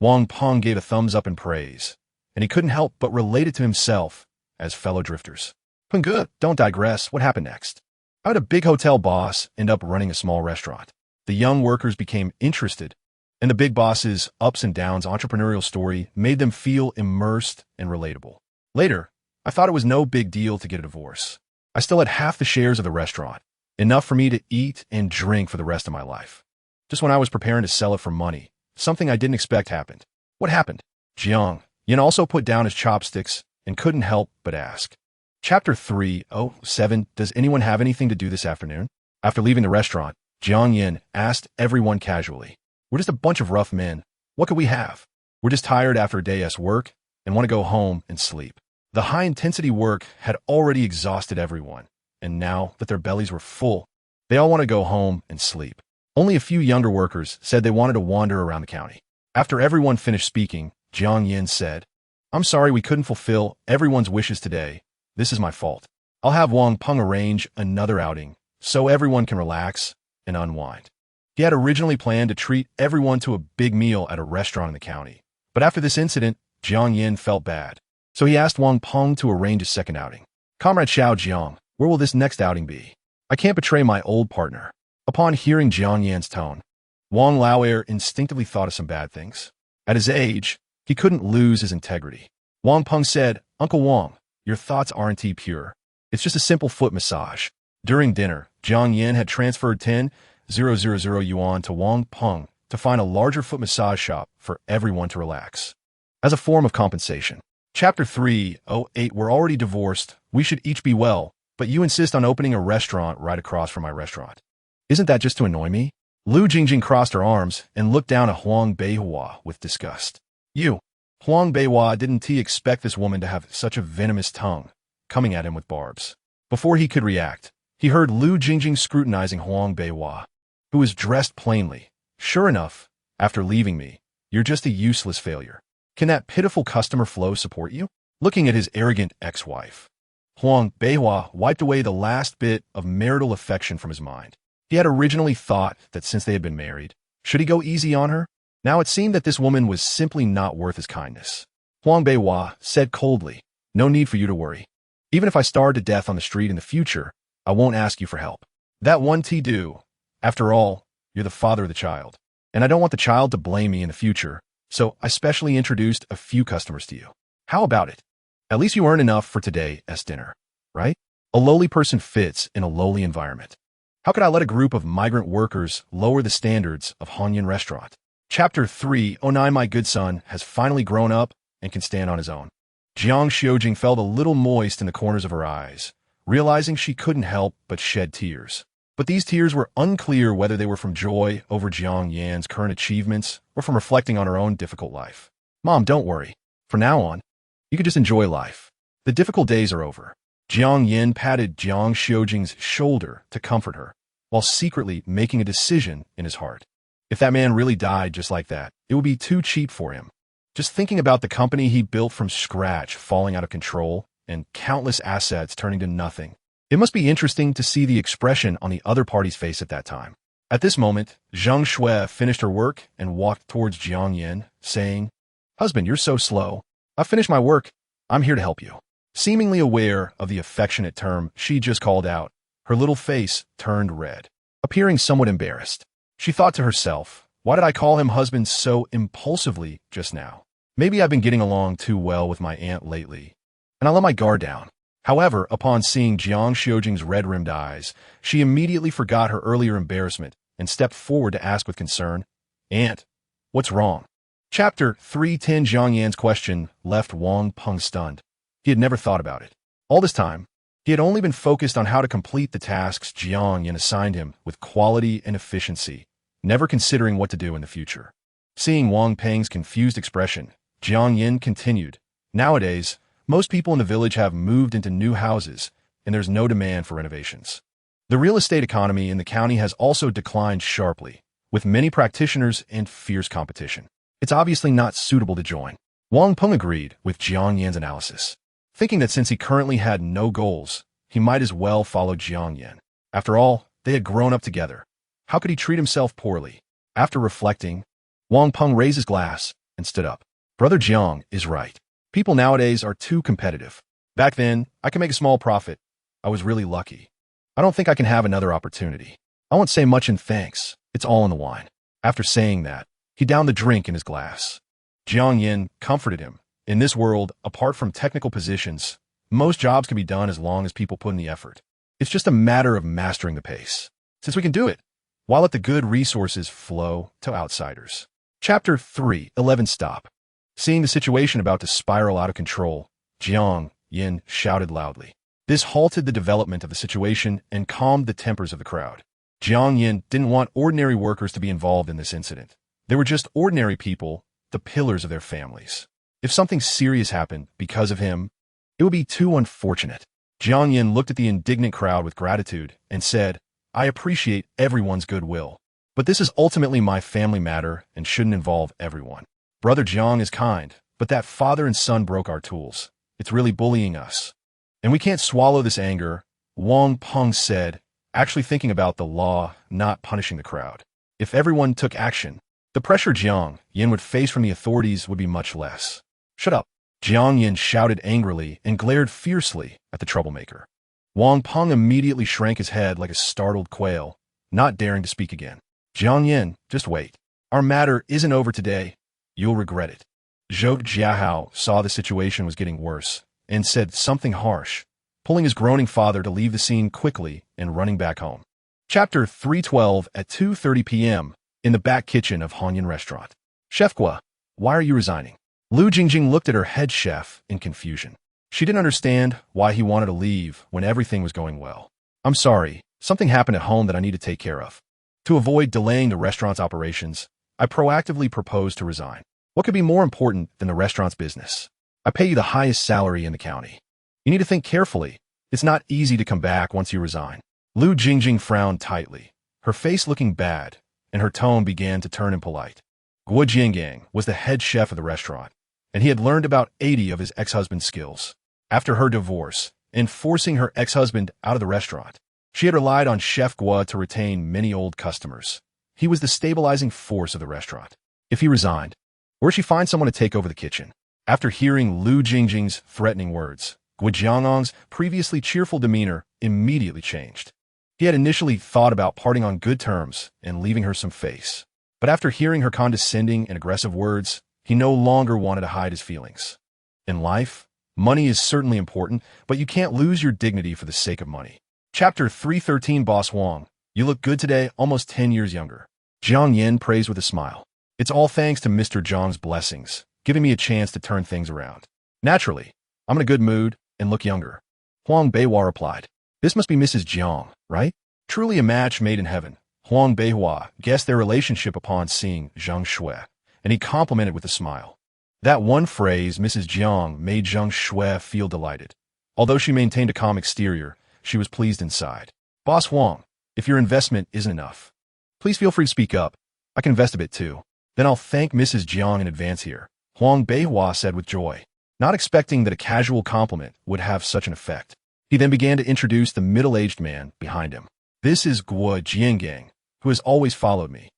Wang Peng gave a thumbs up in praise, and he couldn't help but relate it to himself as fellow drifters. Good, don't digress. What happened next? How did a big hotel boss end up running a small restaurant? The young workers became interested, and the big boss's ups and downs entrepreneurial story made them feel immersed and relatable. Later, I thought it was no big deal to get a divorce. I still had half the shares of the restaurant, enough for me to eat and drink for the rest of my life. Just when I was preparing to sell it for money, something I didn't expect happened. What happened? Jiang Yin also put down his chopsticks and couldn't help but ask. Chapter 307. Does anyone have anything to do this afternoon? After leaving the restaurant, Jiang Yin asked everyone casually. We're just a bunch of rough men. What could we have? We're just tired after a day's work and want to go home and sleep. The high-intensity work had already exhausted everyone, and now that their bellies were full, they all want to go home and sleep. Only a few younger workers said they wanted to wander around the county. After everyone finished speaking, Jiang Yin said, I'm sorry we couldn't fulfill everyone's wishes today. This is my fault. I'll have Wang Peng arrange another outing so everyone can relax and unwind. He had originally planned to treat everyone to a big meal at a restaurant in the county, But after this incident, Jiang Yin felt bad. So he asked Wang Peng to arrange a second outing. Comrade Xiao Jiang, where will this next outing be? I can't betray my old partner. Upon hearing Jiang Yan's tone, Wang Lauer instinctively thought of some bad things. At his age, he couldn't lose his integrity. Wang Peng said, Uncle Wang, your thoughts aren't pure. It's just a simple foot massage. During dinner, Jiang Yin had transferred 10,000 yuan to Wang Peng to find a larger foot massage shop for everyone to relax. As a form of compensation. Chapter 308. We're already divorced. We should each be well, but you insist on opening a restaurant right across from my restaurant. Isn't that just to annoy me? Lu Jingjing crossed her arms and looked down at Huang Beihua with disgust. Huang Beihua, didn't he expect this woman to have such a venomous tongue, coming at him with barbs? Before he could react, he heard Lu Jingjing scrutinizing Huang Beihua, who was dressed plainly. Sure enough, after leaving me, you're just a useless failure. Can that pitiful customer flow support you? Looking at his arrogant ex-wife, Huang Beihua wiped away the last bit of marital affection from his mind. He had originally thought that since they had been married, should he go easy on her? Now it seemed that this woman was simply not worth his kindness. Huang Beihua said coldly, no need for you to worry. Even if I starve to death on the street in the future, I won't ask you for help. That won't do. After all, you're the father of the child. And I don't want the child to blame me in the future, so I specially introduced a few customers to you. How about it? At least you earn enough for today's dinner, right? A lowly person fits in a lowly environment. How could I let a group of migrant workers lower the standards of Hanyun restaurant? Chapter 309. My good son has finally grown up and can stand on his own. Jiang Xiujing felt a little moist in the corners of her eyes, realizing she couldn't help but shed tears. But these tears were unclear whether they were from joy over Jiang Yan's current achievements or from reflecting on her own difficult life. Mom, don't worry. From now on, you can just enjoy life. The difficult days are over. Jiang Yin patted Jiang Xiujing's shoulder to comfort her, while secretly making a decision in his heart. If that man really died just like that, it would be too cheap for him. Just thinking about the company he built from scratch falling out of control and countless assets turning to nothing. It must be interesting to see the expression on the other party's face at that time. At this moment, Zhang Shui finished her work and walked towards Jiang Yin, saying, Husband, you're so slow. I've finished my work. I'm here to help you. Seemingly aware of the affectionate term she just called out, her little face turned red, appearing somewhat embarrassed. She thought to herself, why did I call him husband so impulsively just now? Maybe I've been getting along too well with my aunt lately, and I let my guard down. However, upon seeing Jiang Xiujing's red-rimmed eyes, she immediately forgot her earlier embarrassment and stepped forward to ask with concern, Aunt, what's wrong? Chapter 310. Jiang Yan's question left Wang Peng stunned. He had never thought about it. All this time, he had only been focused on how to complete the tasks Jiang Yan assigned him with quality and efficiency, never considering what to do in the future. Seeing Wang Peng's confused expression, Jiang Yin continued, Nowadays, most people in the village have moved into new houses, and there's no demand for renovations. The real estate economy in the county has also declined sharply, with many practitioners and fierce competition. It's obviously not suitable to join. Wang Peng agreed with Jiang Yan's analysis, thinking that since he currently had no goals, he might as well follow Jiang Yan. After all, they had grown up together. How could he treat himself poorly? After reflecting, Wang Peng raised his glass and stood up. Brother Jiang is right. People nowadays are too competitive. Back then, I could make a small profit. I was really lucky. I don't think I can have another opportunity. I won't say much in thanks. It's all in the wine. After saying that, he downed the drink in his glass. Jiang Yin comforted him. In this world, apart from technical positions, most jobs can be done as long as people put in the effort. It's just a matter of mastering the pace. Since we can do it, why let the good resources flow to outsiders? Chapter 311. Stop. Seeing the situation about to spiral out of control, Jiang Yin shouted loudly. This halted the development of the situation and calmed the tempers of the crowd. Jiang Yin didn't want ordinary workers to be involved in this incident. They were just ordinary people, the pillars of their families. If something serious happened because of him, it would be too unfortunate. Jiang Yin looked at the indignant crowd with gratitude and said, I appreciate everyone's goodwill, but this is ultimately my family matter and shouldn't involve everyone. Brother Jiang is kind, but that father and son broke our tools. It's really bullying us. And we can't swallow this anger, Wang Peng said, actually thinking about the law, not punishing the crowd. If everyone took action, The pressure Jiang Yin would face from the authorities would be much less. Shut up! Jiang Yin shouted angrily and glared fiercely at the troublemaker. Wang Peng immediately shrank his head like a startled quail, not daring to speak again. Jiang Yin, just wait. Our matter isn't over today. You'll regret it. Zhou Jiahao saw the situation was getting worse and said something harsh, pulling his groaning father to leave the scene quickly and running back home. Chapter 312 at 2:30 p.m. in the back kitchen of Hanyan Restaurant. Chef Gua, why are you resigning? Lu Jingjing looked at her head chef in confusion. She didn't understand why he wanted to leave when everything was going well. I'm sorry, something happened at home that I need to take care of. To avoid delaying the restaurant's operations, I proactively proposed to resign. What could be more important than the restaurant's business? I pay you the highest salary in the county. You need to think carefully. It's not easy to come back once you resign. Lu Jingjing frowned tightly, her face looking bad, and her tone began to turn impolite. Guo Jiangang was the head chef of the restaurant, and he had learned about 80 of his ex-husband's skills. After her divorce and forcing her ex-husband out of the restaurant, she had relied on Chef Gua to retain many old customers. He was the stabilizing force of the restaurant. If he resigned, where would she find someone to take over the kitchen? After hearing Lu Jingjing's threatening words, Guo Jiangang's previously cheerful demeanor immediately changed. He had initially thought about parting on good terms and leaving her some face. But after hearing her condescending and aggressive words, he no longer wanted to hide his feelings. In life, money is certainly important, but you can't lose your dignity for the sake of money. Chapter 313 Boss Wang, you look good today, almost 10 years younger. Jiang Yin praised with a smile. It's all thanks to Mr. Zhang's blessings, giving me a chance to turn things around. Naturally, I'm in a good mood and look younger. Huang Beihua replied. This must be Mrs. Jiang, right? Truly a match made in heaven. Huang Beihua guessed their relationship upon seeing Zhang Shui, and he complimented with a smile. That one phrase, Mrs. Jiang, made Zhang Shui feel delighted. Although she maintained a calm exterior, she was pleased inside. Boss Huang, if your investment isn't enough, please feel free to speak up. I can invest a bit too. Then I'll thank Mrs. Jiang in advance here, Huang Beihua said with joy, not expecting that a casual compliment would have such an effect. He then began to introduce the middle-aged man behind him. This is Guo Jiangang, who has always followed me.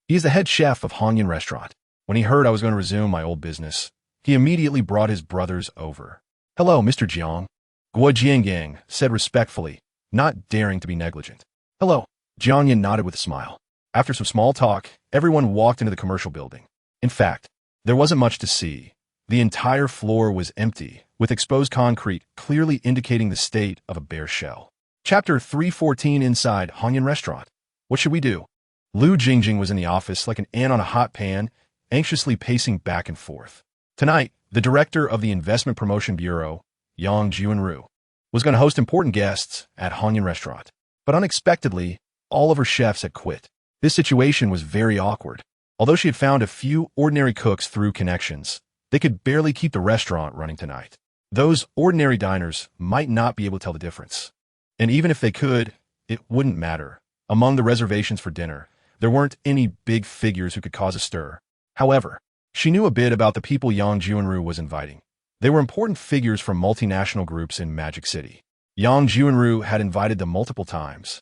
He is the head chef of Hanyan Restaurant. When he heard I was going to resume my old business, he immediately brought his brothers over. Hello, Mr. Jiang. Guo Jiangang said respectfully, not daring to be negligent. Hello. Jiang Yin nodded with a smile. After some small talk, everyone walked into the commercial building. In fact, there wasn't much to see. The entire floor was empty, with exposed concrete clearly indicating the state of a bare shell. Chapter 314 inside Hanyan Restaurant. What should we do? Lu Jingjing was in the office like an ant on a hot pan, anxiously pacing back and forth. Tonight, the director of the Investment Promotion Bureau, Yang Jianru, was going to host important guests at Hanyan Restaurant. But unexpectedly, all of her chefs had quit. This situation was very awkward. Although she had found a few ordinary cooks through connections, they could barely keep the restaurant running tonight. Those ordinary diners might not be able to tell the difference. And even if they could, it wouldn't matter. Among the reservations for dinner, there weren't any big figures who could cause a stir. However, she knew a bit about the people Yang Jianru was inviting. They were important figures from multinational groups in Magic City. Yang Jianru had invited them multiple times,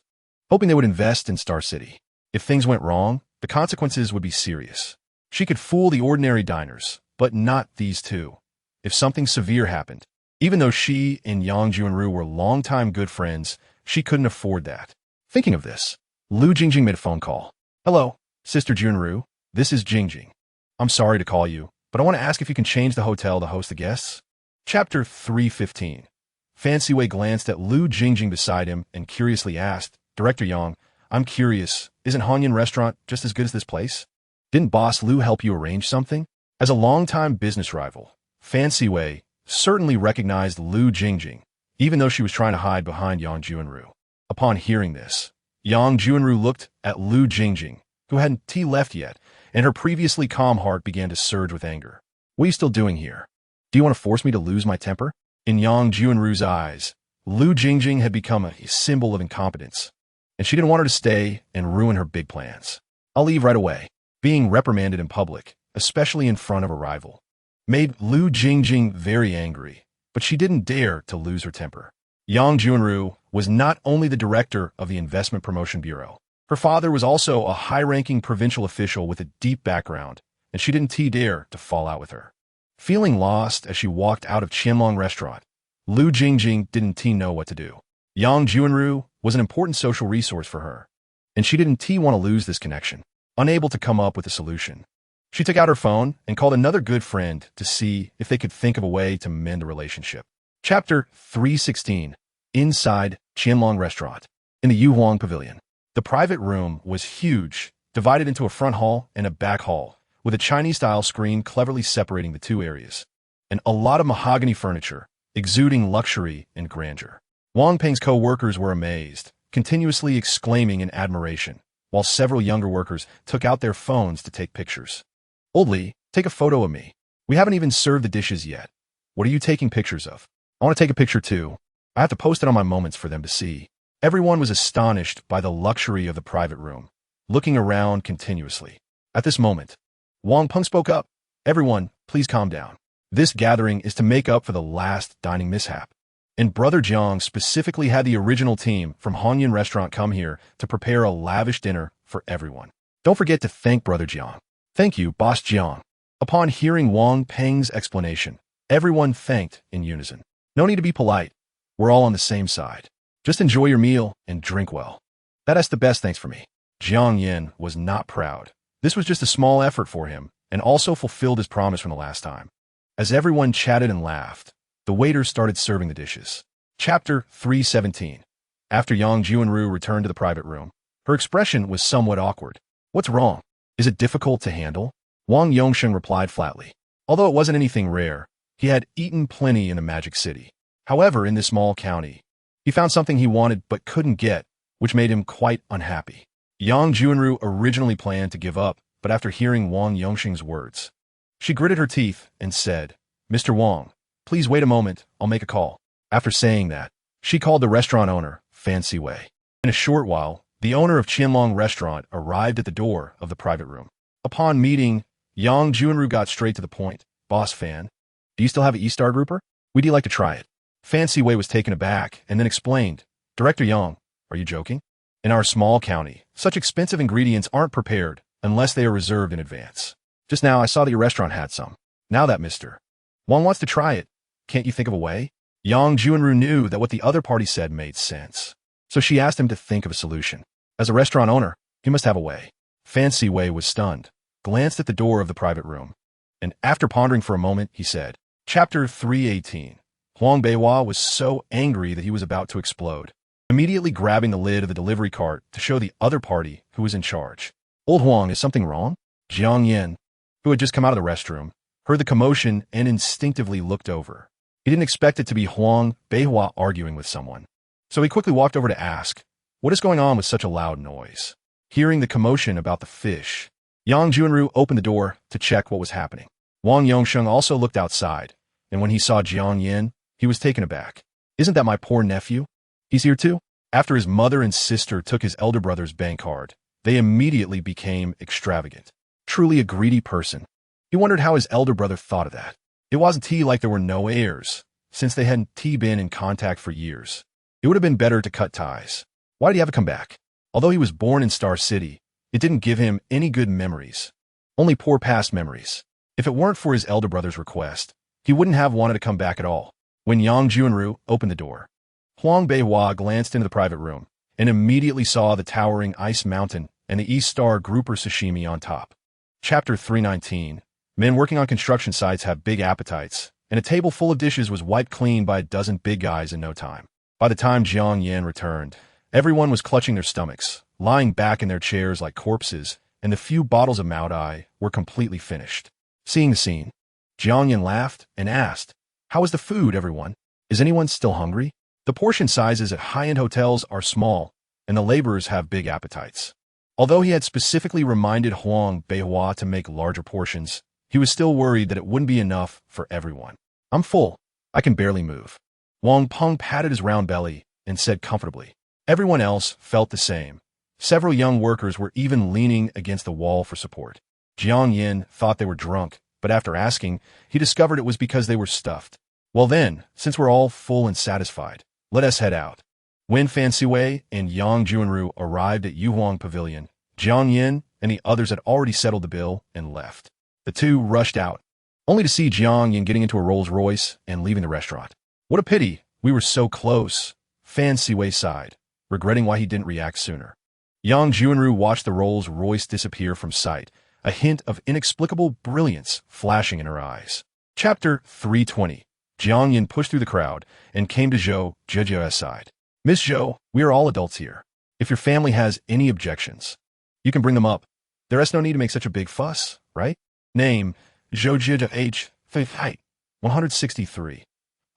hoping they would invest in Star City. If things went wrong, the consequences would be serious. She could fool the ordinary diners, but not these two. If something severe happened, even though she and Yang Jianru were longtime good friends, she couldn't afford that. Thinking of this, Lu Jingjing made a phone call. Hello, Sister Jianru. This is Jingjing. I'm sorry to call you, but I want to ask if you can change the hotel to host the guests. Chapter 315. Fancy Wei glanced at Lu Jingjing beside him and curiously asked, Director Yang, I'm curious, isn't Hanyan Restaurant just as good as this place? Didn't Boss Lu help you arrange something? As a longtime business rival, Fancy Wei certainly recognized Lu Jingjing, even though she was trying to hide behind Yang Jianru. Upon hearing this, Yang Jianru looked at Lu Jingjing, who hadn't tea left yet, and her previously calm heart began to surge with anger. What are you still doing here? Do you want to force me to lose my temper? In Yang Jianru's eyes, Lu Jingjing had become a symbol of incompetence, and she didn't want her to stay and ruin her big plans. I'll leave right away. Being reprimanded in public, especially in front of a rival, made Lu Jingjing very angry, but she didn't dare to lose her temper. Yang Jianru was not only the director of the Investment Promotion Bureau, Her father was also a high-ranking provincial official with a deep background, and she didn't dare to fall out with her. Feeling lost as she walked out of Qianlong restaurant, Lu Jingjing didn't know what to do. Yang Juanru was an important social resource for her, and she didn't want to lose this connection. Unable to come up with a solution, she took out her phone and called another good friend to see if they could think of a way to mend the relationship. Chapter 316. Inside Qianlong restaurant. In the Yuhuang Pavilion. The private room was huge, divided into a front hall and a back hall, with a Chinese-style screen cleverly separating the two areas, and a lot of mahogany furniture, exuding luxury and grandeur. Wang Peng's co-workers were amazed, continuously exclaiming in admiration, while several younger workers took out their phones to take pictures. "Old Li, take a photo of me. We haven't even served the dishes yet. What are you taking pictures of? I want to take a picture too. I have to post it on my moments for them to see." Everyone was astonished by the luxury of the private room, looking around continuously. At this moment, Wang Peng spoke up. "Everyone, please calm down. This gathering is to make up for the last dining mishap. And Brother Jiang specifically had the original team from Hongyan Restaurant come here to prepare a lavish dinner for everyone. Don't forget to thank Brother Jiang." "Thank you, Boss Jiang." Upon hearing Wang Peng's explanation, everyone thanked in unison. "No need to be polite. We're all on the same side. Just enjoy your meal and drink well. That's the best thanks for me." Jiang Yin was not proud. This was just a small effort for him, and also fulfilled his promise from the last time. As everyone chatted and laughed, the waiters started serving the dishes. Chapter 317. After Yang Juanru returned to the private room, her expression was somewhat awkward. "What's wrong? Is it difficult to handle?" Wang Yongsheng replied flatly. Although it wasn't anything rare, he had eaten plenty in the Magic City. However, in this small county, he found something he wanted but couldn't get, which made him quite unhappy. Yang Juanru originally planned to give up, but after hearing Wang Yongsheng's words, she gritted her teeth and said, "Mr. Wang, please wait a moment, I'll make a call." After saying that, she called the restaurant owner, Fancy Wei. In a short while, the owner of Qianlong Restaurant arrived at the door of the private room. Upon meeting, Yang Juanru got straight to the point. "Boss Fan, do you still have an E-Star grouper? We'd like to try it." Fancy Wei was taken aback and then explained, "Director Yang, are you joking? In our small county, such expensive ingredients aren't prepared unless they are reserved in advance. Just now I saw that your restaurant had some. Now that Mr. Wang wants to try it, can't you think of a way?" Yang Juanru knew that what the other party said made sense, so she asked him to think of a solution. As a restaurant owner, he must have a way. Fancy Wei was stunned, glanced at the door of the private room, and after pondering for a moment, he said, Chapter 318. Huang Beihua was so angry that he was about to explode, immediately grabbing the lid of the delivery cart to show the other party who was in charge. "Old Huang, is something wrong?" Jiang Yin, who had just come out of the restroom, heard the commotion and instinctively looked over. He didn't expect it to be Huang Beihua arguing with someone, so he quickly walked over to ask, "What is going on with such a loud noise?" Hearing the commotion about the fish, Yang Juanru opened the door to check what was happening. Wang Yongsheng also looked outside, and when he saw Jiang Yin, he was taken aback. "Isn't that my poor nephew? He's here too?" After his mother and sister took his elder brother's bank card, they immediately became extravagant. Truly a greedy person. He wondered how his elder brother thought of that. It wasn't like there were no heirs, since they hadn't been in contact for years. It would have been better to cut ties. Why did he have to come back? Although he was born in Star City, it didn't give him any good memories. Only poor past memories. If it weren't for his elder brother's request, he wouldn't have wanted to come back at all. When Yang Juanru opened the door, Huang Beihua glanced into the private room and immediately saw the towering ice mountain and the East Star grouper sashimi on top. Chapter 319. Men working on construction sites have big appetites, and a table full of dishes was wiped clean by a dozen big guys in no time. By the time Jiang Yan returned, everyone was clutching their stomachs, lying back in their chairs like corpses, and the few bottles of Maodai were completely finished. Seeing the scene, Jiang Yan laughed and asked, "How is the food, everyone? Is anyone still hungry?" The portion sizes at high-end hotels are small, and the laborers have big appetites. Although he had specifically reminded Huang Beihua to make larger portions, he was still worried that it wouldn't be enough for everyone. "I'm full. I can barely move." Wang Peng patted his round belly and said comfortably. Everyone else felt the same. Several young workers were even leaning against the wall for support. Jiang Yin thought they were drunk, but after asking, he discovered it was because they were stuffed. "Well then, since we're all full and satisfied, let us head out." When Fan Siwei and Yang Junru arrived at Yuhuang Pavilion, Jiang Yin and the others had already settled the bill and left. The two rushed out, only to see Jiang Yin getting into a Rolls-Royce and leaving the restaurant. What a pity, we were so close, Fan Siwei sighed, regretting why he didn't react sooner. Yang Junru watched the Rolls-Royce disappear from sight, a hint of inexplicable brilliance flashing in her eyes. Chapter 320. Jiang Yin pushed through the crowd and came to Zhou Zhejia's side. Miss Zhou, we are all adults here. If your family has any objections, you can bring them up. There is no need to make such a big fuss, right? Name, Zhou Zhejia, age, height, 163.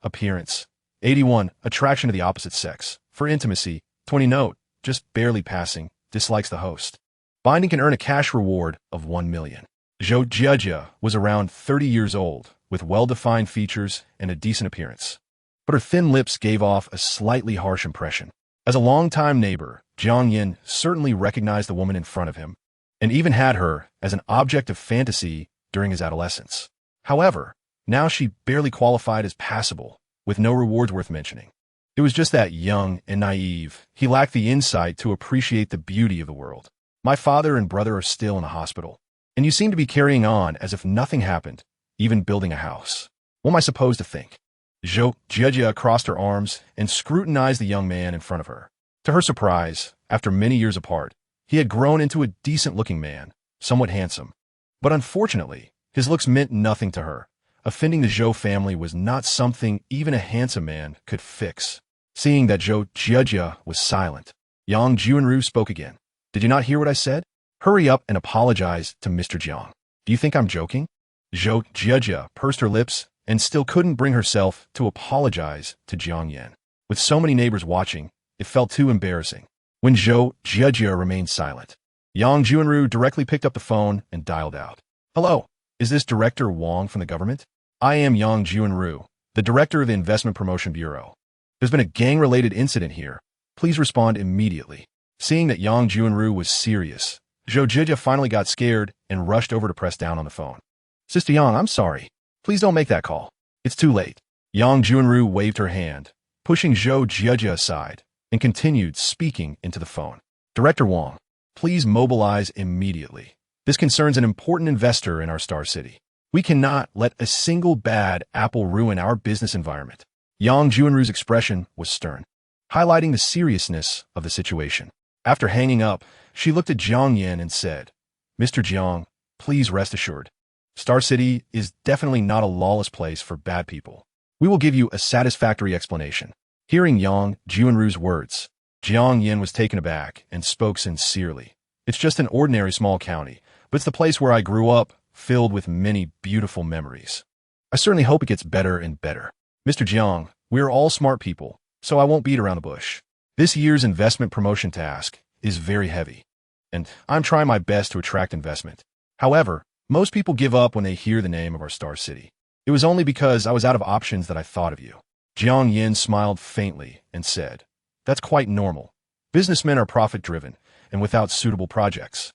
Appearance, 81. Attraction to the opposite sex. For intimacy, 20. Note, just barely passing, dislikes the host. Binding can earn a cash reward of 1 million. Zhou Zhejia was around 30 years old, with well-defined features and a decent appearance. But her thin lips gave off a slightly harsh impression. As a longtime neighbor, Jiang Yin certainly recognized the woman in front of him, and even had her as an object of fantasy during his adolescence. However, now she barely qualified as passable, with no rewards worth mentioning. It was just that young and naive, he lacked the insight to appreciate the beauty of the world. My father and brother are still in the hospital, and you seem to be carrying on as if nothing happened, even building a house. What am I supposed to think? Zhou Zhejia crossed her arms and scrutinized the young man in front of her. To her surprise, after many years apart, he had grown into a decent-looking man, somewhat handsome. But unfortunately, his looks meant nothing to her. Offending the Zhou family was not something even a handsome man could fix. Seeing that Zhou Zhejia was silent, Yang Junru spoke again. Did you not hear what I said? Hurry up and apologize to Mr. Jiang. Do you think I'm joking? Zhou Zhejia pursed her lips and still couldn't bring herself to apologize to Jiang Yin. With so many neighbors watching, it felt too embarrassing. When Zhou Zhejia remained silent, Yang Junru directly picked up the phone and dialed out. Hello, is this Director Wang from the government? I am Yang Junru, the Director of the Investment Promotion Bureau. There's been a gang-related incident here. Please respond immediately. Seeing that Yang Junru was serious, Zhou Zhejia finally got scared and rushed over to press down on the phone. Sister Yang, I'm sorry. Please don't make that call. It's too late. Yang Junru waved her hand, pushing Zhou Zhejia aside, and continued speaking into the phone. Director Wang, please mobilize immediately. This concerns an important investor in our star city. We cannot let a single bad apple ruin our business environment. Yang Junru's expression was stern, highlighting the seriousness of the situation. After hanging up, she looked at Jiang Yin and said, Mr. Jiang, please rest assured. Star City is definitely not a lawless place for bad people. We will give you a satisfactory explanation. Hearing Yang Junru's words, Jiang Yin was taken aback and spoke sincerely. It's just an ordinary small county, but it's the place where I grew up, filled with many beautiful memories. I certainly hope it gets better and better. Mr. Jiang, we are all smart people, so I won't beat around the bush. This year's investment promotion task is very heavy, and I'm trying my best to attract investment. However, most people give up when they hear the name of our star city. It was only because I was out of options that I thought of you. Jiang Yin smiled faintly and said, That's quite normal. Businessmen are profit-driven and without suitable projects.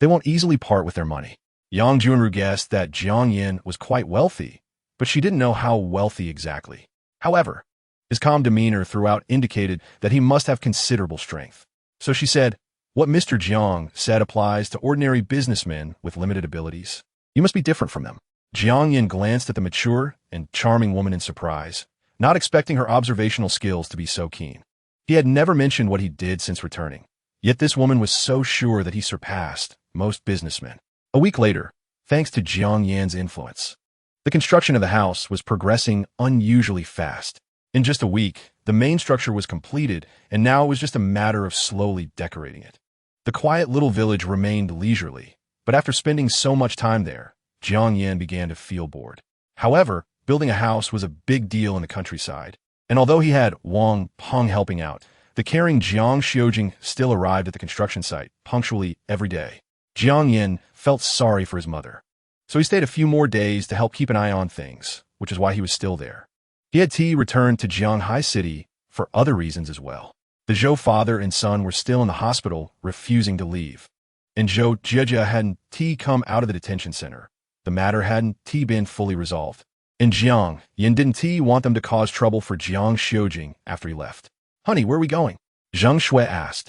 They won't easily part with their money. Yang Junru guessed that Jiang Yin was quite wealthy, but she didn't know how wealthy exactly. However, his calm demeanor throughout indicated that he must have considerable strength. So she said, What Mr. Jiang said applies to ordinary businessmen with limited abilities. You must be different from them. Jiang Yin glanced at the mature and charming woman in surprise, not expecting her observational skills to be so keen. He had never mentioned what he did since returning, yet this woman was so sure that he surpassed most businessmen. A week later, thanks to Jiang Yin's influence, the construction of the house was progressing unusually fast. In just a week, the main structure was completed, and now it was just a matter of slowly decorating it. The quiet little village remained leisurely, but after spending so much time there, Jiang Yin began to feel bored. However, building a house was a big deal in the countryside, and although he had Wang Peng helping out, the caring Jiang Xiujing still arrived at the construction site punctually every day. Jiang Yin felt sorry for his mother, so he stayed a few more days to help keep an eye on things, which is why he was still there. He had returned to Jianghai City for other reasons as well. The Zhou father and son were still in the hospital, refusing to leave. And Zhou Zhejia hadn't come out of the detention center. The matter hadn't been fully resolved. And Jiang Yin didn't want them to cause trouble for Jiang Xiujing after he left. Honey, where are we going? Zhang Shui asked,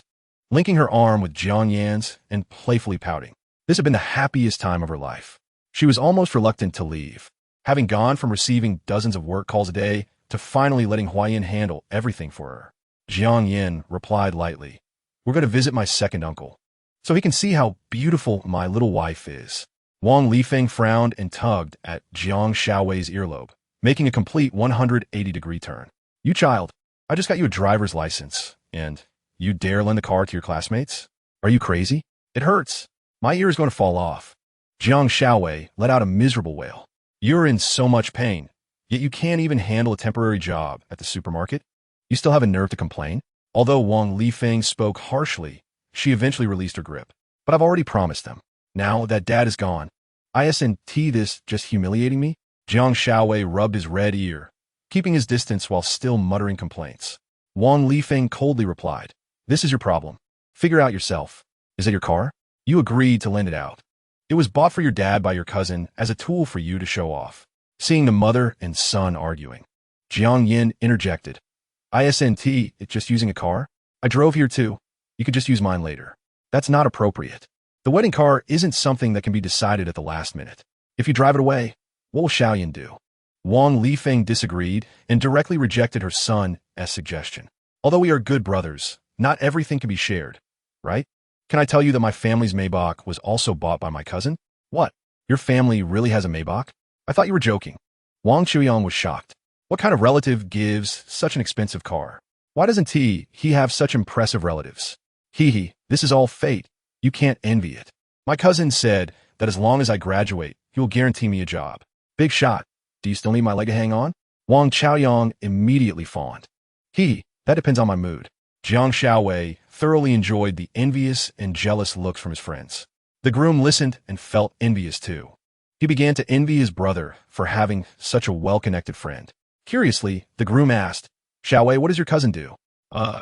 linking her arm with Jiang Yan's and playfully pouting. This had been the happiest time of her life. She was almost reluctant to leave, having gone from receiving dozens of work calls a day to finally letting Huayan handle everything for her. Jiang Yan replied lightly, "We're going to visit my second uncle, so he can see how beautiful my little wife is." Wang Lifeng frowned and tugged at Jiang Xiaowei's earlobe, making a complete 180-degree turn. "You child, I just got you a driver's license, and you dare lend the car to your classmates? Are you crazy? It hurts. My ear is going to fall off." Jiang Xiaowei let out a miserable wail. "You're in so much pain, yet you can't even handle a temporary job at the supermarket? You still have a nerve to complain?" Although Wang Lifeng spoke harshly, she eventually released her grip. "But I've already promised them. Now that Dad is gone, isn't this just humiliating me?" Jiang Xiaowei rubbed his red ear, keeping his distance while still muttering complaints. Wang Lifeng coldly replied, "This is your problem. Figure out yourself. Is it your car? You agreed to lend it out. It was bought for your dad by your cousin as a tool for you to show off." Seeing the mother and son arguing, Jiang Yin interjected, "Isn't it just using a car? I drove here too. You could just use mine later. That's not appropriate. The wedding car isn't something that can be decided at the last minute. If you drive it away, what will Xiaoyan do?" Wang Lifeng disagreed and directly rejected her son's suggestion. "Although we are good brothers, not everything can be shared, right? Can I tell you that my family's Maybach was also bought by my cousin?" "What? Your family really has a Maybach? I thought you were joking." Wang Chuyang was shocked. What kind of relative gives such an expensive car? Why doesn't he have such impressive relatives? This is all fate. You can't envy it. My cousin said that as long as I graduate, he will guarantee me a job. Big shot. Do you still need my leg to hang on? Wang Chaoyang immediately fawned. That depends on my mood." Jiang Xiaowei thoroughly enjoyed the envious and jealous looks from his friends. The groom listened and felt envious too. He began to envy his brother for having such a well-connected friend. Curiously, the groom asked, "Xiaowei, what does your cousin do?"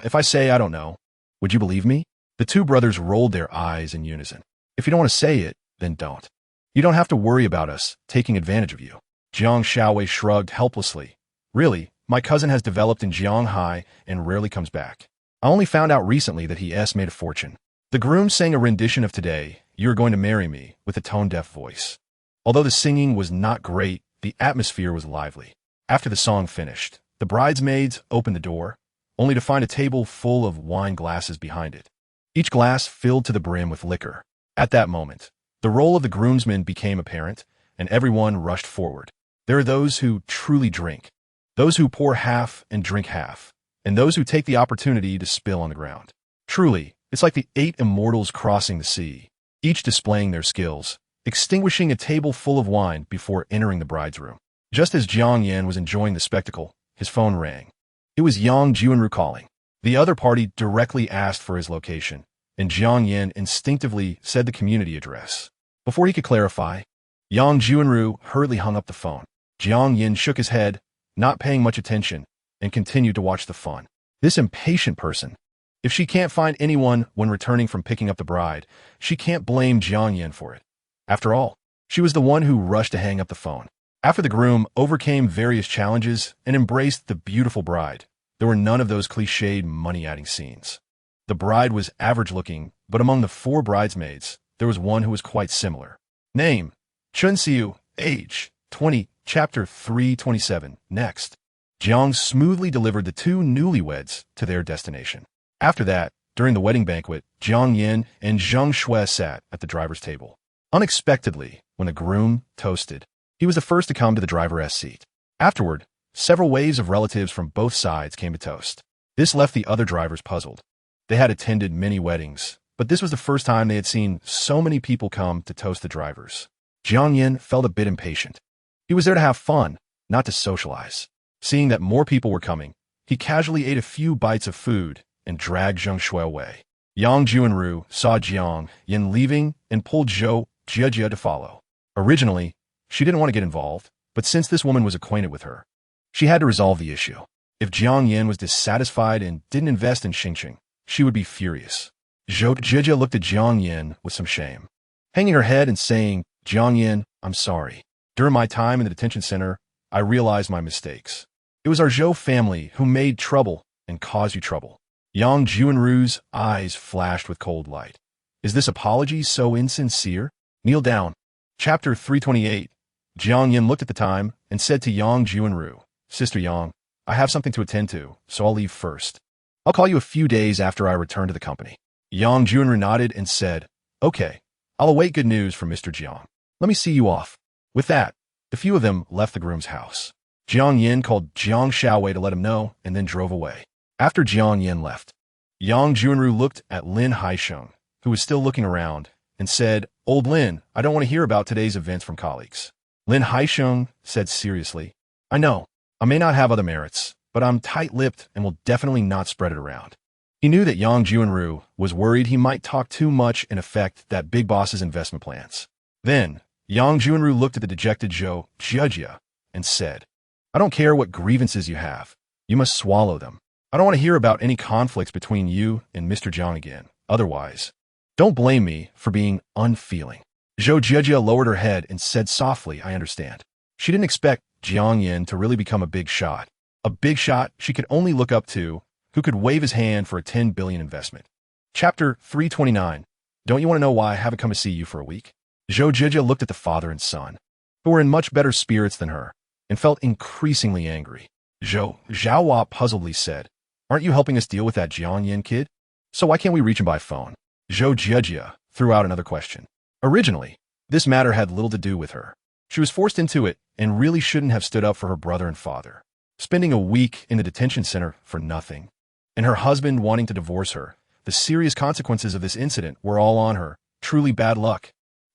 If I say I don't know, would you believe me?" The two brothers rolled their eyes in unison. "If you don't want to say it, then don't. You don't have to worry about us taking advantage of you." Jiang Xiaowei shrugged helplessly. "Really, my cousin has developed in Jianghai and rarely comes back. I only found out recently that he made a fortune." The groom sang a rendition of Today, You're Going to Marry Me with a tone-deaf voice. Although the singing was not great, the atmosphere was lively. After the song finished, the bridesmaids opened the door, only to find a table full of wine glasses behind it, each glass filled to the brim with liquor. At that moment, the role of the groomsmen became apparent, and everyone rushed forward. There are those who truly drink, those who pour half and drink half, and those who take the opportunity to spill on the ground. Truly, it's like the 8 immortals crossing the sea, each displaying their skills, extinguishing a table full of wine before entering the bride's room. Just as Jiang Yan was enjoying the spectacle, his phone rang. It was Yang Juanru calling. The other party directly asked for his location, and Jiang Yan instinctively said the community address. Before he could clarify, Yang Juanru hurriedly hung up the phone. Jiang Yin shook his head, not paying much attention, and continued to watch the fun. This impatient person. If she can't find anyone when returning from picking up the bride, she can't blame Jiang Yin for it. After all, she was the one who rushed to hang up the phone. After the groom overcame various challenges and embraced the beautiful bride, there were none of those cliched money-adding scenes. The bride was average-looking, but among the 4 bridesmaids, there was one who was quite similar. Name, Chun Siu, age, 20, chapter 327. Next, Jiang smoothly delivered the 2 newlyweds to their destination. After that, during the wedding banquet, Jiang Yin and Zheng Shui sat at the driver's table. Unexpectedly, when the groom toasted, he was the first to come to the driver's seat. Afterward, several waves of relatives from both sides came to toast. This left the other drivers puzzled. They had attended many weddings, but this was the first time they had seen so many people come to toast the drivers. Jiang Yin felt a bit impatient. He was there to have fun, not to socialize. Seeing that more people were coming, he casually ate a few bites of food and dragged Zheng Shui away. Yang Juanru saw Jiang Yin leaving and pulled Zhou Jie to follow. Originally, she didn't want to get involved, but since this woman was acquainted with her, she had to resolve the issue. If Jiang Yin was dissatisfied and didn't invest in Xingqing, she would be furious. Zhou Jie looked at Jiang Yin with some shame, hanging her head and saying, "Jiang Yin, I'm sorry. During my time in the detention center, I realized my mistakes. It was our Zhou family who made trouble and cause you trouble. Yang Junru's eyes flashed with cold light. Is this apology so insincere? Kneel down. Chapter 328. Jiang Yin looked at the time and said to Yang Junru, Sister Yang, I have something to attend to, so I'll leave first. I'll call you a few days after I return to the company. Yang Junru nodded and said, Okay, I'll await good news from Mr. Jiang. Let me see you off. With that, the few of them left the groom's house. Jiang Yin called Jiang Shaowei to let him know and then drove away. After Jiang Yin left, Yang Junru looked at Lin Haisheng, who was still looking around, and said, Old Lin, I don't want to hear about today's events from colleagues. Lin Haisheng said seriously, I know, I may not have other merits, but I'm tight-lipped and will definitely not spread it around. He knew that Yang Junru was worried he might talk too much and affect that big boss's investment plans. Then, Yang Junru looked at the dejected Zhou Jia and said, I don't care what grievances you have. You must swallow them. I don't want to hear about any conflicts between you and Mr. Jiang again. Otherwise, don't blame me for being unfeeling. Zhou Jia lowered her head and said softly, I understand. She didn't expect Jiang Yin to really become a big shot. A big shot she could only look up to, who could wave his hand for a 10 billion investment. Chapter 329. Don't you want to know why I haven't come to see you for a week? Zhou Jia looked at the father and son, who were in much better spirits than her, and felt increasingly angry. Zhou Zhaohua puzzledly said, Aren't you helping us deal with that Jiang Yin kid? So why can't we reach him by phone? Zhou Jia threw out another question. Originally, this matter had little to do with her. She was forced into it and really shouldn't have stood up for her brother and father. Spending a week in the detention center for nothing, and her husband wanting to divorce her, the serious consequences of this incident were all on her. Truly bad luck.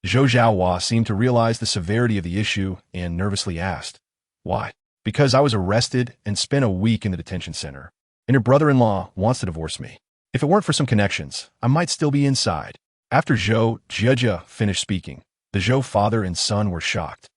Zhou Zhaohua seemed to realize the severity of the issue and nervously asked, Why? Because I was arrested and spent a week in the detention center, and your brother-in-law wants to divorce me. If it weren't for some connections, I might still be inside. After Zhou Jia finished speaking, the Zhou father and son were shocked,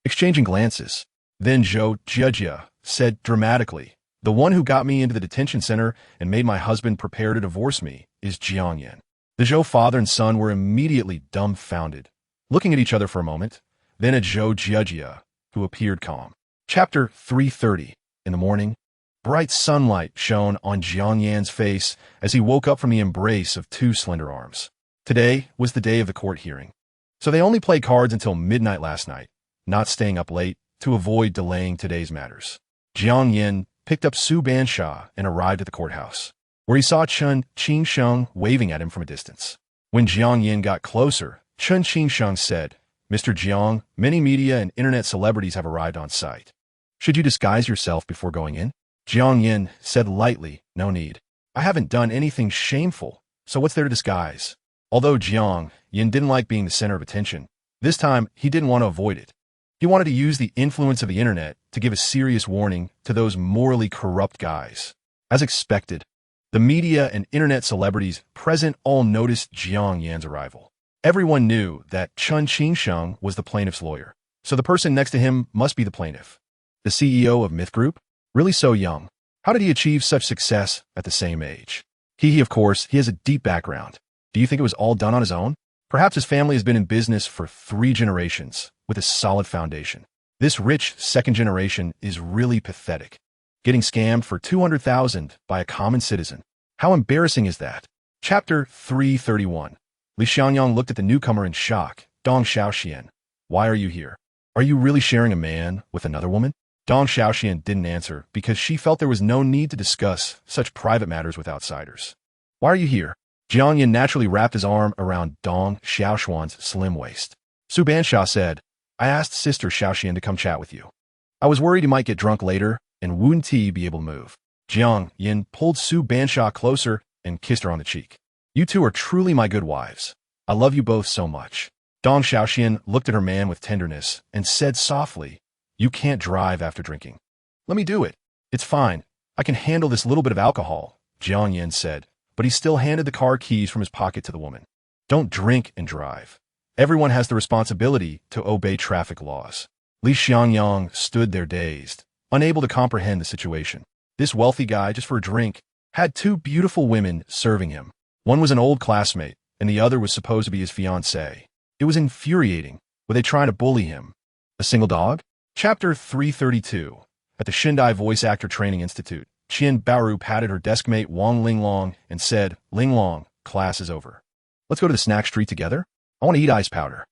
exchanging glances. Then Zhou Jia said dramatically, The one who got me into the detention center and made my husband prepare to divorce me is Jiang Yin. The Zhou father and son were immediately dumbfounded, looking at each other for a moment, then at Zhou Jia, who appeared calm. Chapter 330. In the morning, bright sunlight shone on Jiang Yan's face as he woke up from the embrace of two slender arms. Today was the day of the court hearing, so they only played cards until midnight last night, not staying up late to avoid delaying today's matters. Jiang Yin picked up Su Bansha and arrived at the courthouse, where he saw Chen Qingsheng waving at him from a distance. When Jiang Yin got closer, Chen Qingsheng said, Mr. Jiang, many media and internet celebrities have arrived on site. Should you disguise yourself before going in? Jiang Yin said lightly, No need. I haven't done anything shameful, so what's there to disguise? Although Jiang Yin didn't like being the center of attention, this time he didn't want to avoid it. He wanted to use the influence of the internet to give a serious warning to those morally corrupt guys. As expected, the media and internet celebrities present all noticed Jiang Yan's arrival. Everyone knew that Chen Qingsheng was the plaintiff's lawyer, so the person next to him must be the plaintiff. The CEO of Myth Group? Really so young? How did he achieve such success at the same age? Of course, he has a deep background. Do you think it was all done on his own? Perhaps his family has been in business for 3 generations with a solid foundation. This rich second generation is really pathetic. Getting scammed for 200,000 by a common citizen. How embarrassing is that? Chapter 331. Li Xiangyang looked at the newcomer in shock. Dong Xiaoxian, why are you here? Are you really sharing a man with another woman? Dong Xiaoxian didn't answer because she felt there was no need to discuss such private matters with outsiders. Why are you here? Jiang Yin naturally wrapped his arm around Dong Xiaoxuan's slim waist. Su Bansha said, I asked Sister Xiaoxian to come chat with you. I was worried he might get drunk later and wouldn't he be able to move. Jiang Yin pulled Su Bansha closer and kissed her on the cheek. You two are truly my good wives. I love you both so much. Dong Xiaoxian looked at her man with tenderness and said softly, You can't drive after drinking. Let me do it. It's fine. I can handle this little bit of alcohol, Jiang Yin said, but he still handed the car keys from his pocket to the woman. Don't drink and drive. Everyone has the responsibility to obey traffic laws. Li Xiangyang stood there dazed, unable to comprehend the situation. This wealthy guy, just for a drink, had 2 beautiful women serving him. One was an old classmate, and the other was supposed to be his fiancée. It was infuriating. Were they trying to bully him? A single dog? Chapter 332. At the Shindai Voice Actor Training Institute, Qian Baoru patted her desk mate Wang Linglong and said, "Linglong, class is over. Let's go to the snack street together? I want to eat ice powder."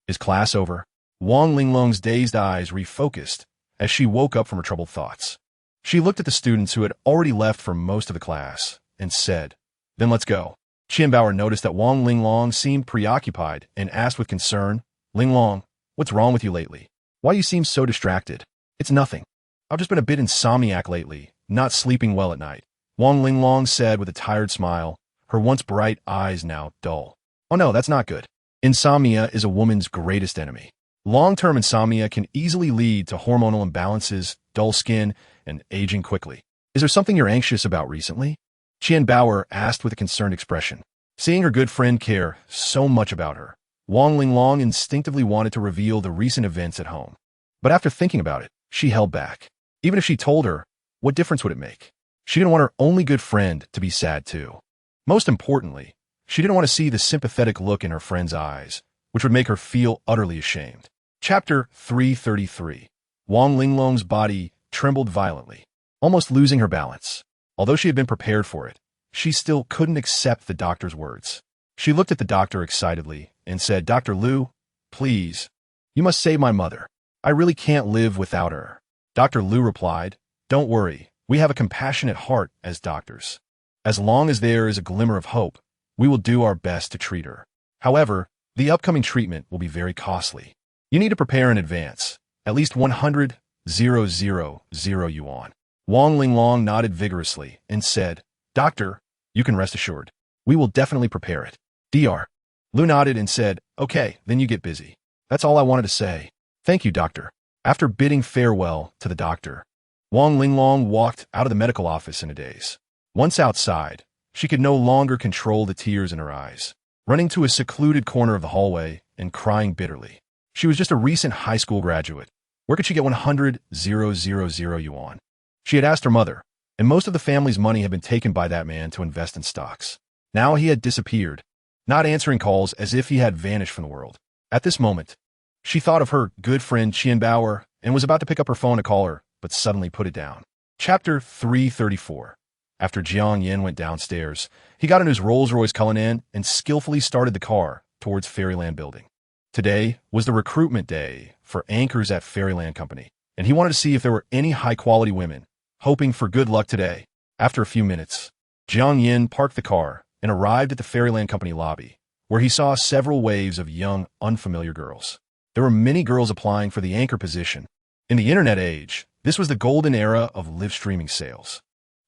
Is class over? Wang Linglong's dazed eyes refocused as she woke up from her troubled thoughts. She looked at the students who had already left for most of the class and said, "Then let's go." Qian Baoru noticed that Wang Linglong seemed preoccupied and asked with concern, "Linglong, what's wrong with you lately? Why you seem so distracted?" "It's nothing. I've just been a bit insomniac lately, not sleeping well at night," Wang Linglong said with a tired smile, her once bright eyes now dull. "Oh no, that's not good. Insomnia is a woman's greatest enemy. Long-term insomnia can easily lead to hormonal imbalances, dull skin, and aging quickly. Is there something you're anxious about recently?" Qian Baoru asked with a concerned expression. Seeing her good friend care so much about her, Wang Linglong instinctively wanted to reveal the recent events at home. But after thinking about it, she held back. Even if she told her, what difference would it make? She didn't want her only good friend to be sad too. Most importantly, she didn't want to see the sympathetic look in her friend's eyes, which would make her feel utterly ashamed. Chapter 333. Wang Linglong's body trembled violently, almost losing her balance. Although she had been prepared for it, she still couldn't accept the doctor's words. She looked at the doctor excitedly and said, "Dr. Liu, please, you must save my mother. I really can't live without her." Dr. Liu replied, "Don't worry, we have a compassionate heart as doctors. As long as there is a glimmer of hope, we will do our best to treat her. However, the upcoming treatment will be very costly. You need to prepare in advance, at least 100,000 yuan. Wang Linglong nodded vigorously and said, "Doctor, you can rest assured. We will definitely prepare it." Dr. Liu nodded and said, "Okay, then you get busy. That's all I wanted to say. Thank you, doctor." After bidding farewell to the doctor, Wang Linglong walked out of the medical office in a daze. Once outside, she could no longer control the tears in her eyes, running to a secluded corner of the hallway and crying bitterly. She was just a recent high school graduate. Where could she get 100,000 yuan? She had asked her mother, and most of the family's money had been taken by that man to invest in stocks. Now he had disappeared, not answering calls as if he had vanished from the world. At this moment, she thought of her good friend Qian Baoru and was about to pick up her phone to call her, but suddenly put it down. Chapter 334. After Jiang Yin went downstairs, he got in his Rolls-Royce Cullinan and skillfully started the car towards Fairyland Building. Today was the recruitment day for anchors at Fairyland Company, and he wanted to see if there were any high-quality women, hoping for good luck today. After a few minutes, Jiang Yin parked the car and arrived at the Fairyland Company lobby, where he saw several waves of young, unfamiliar girls. There were many girls applying for the anchor position. In the internet age, this was the golden era of live streaming sales.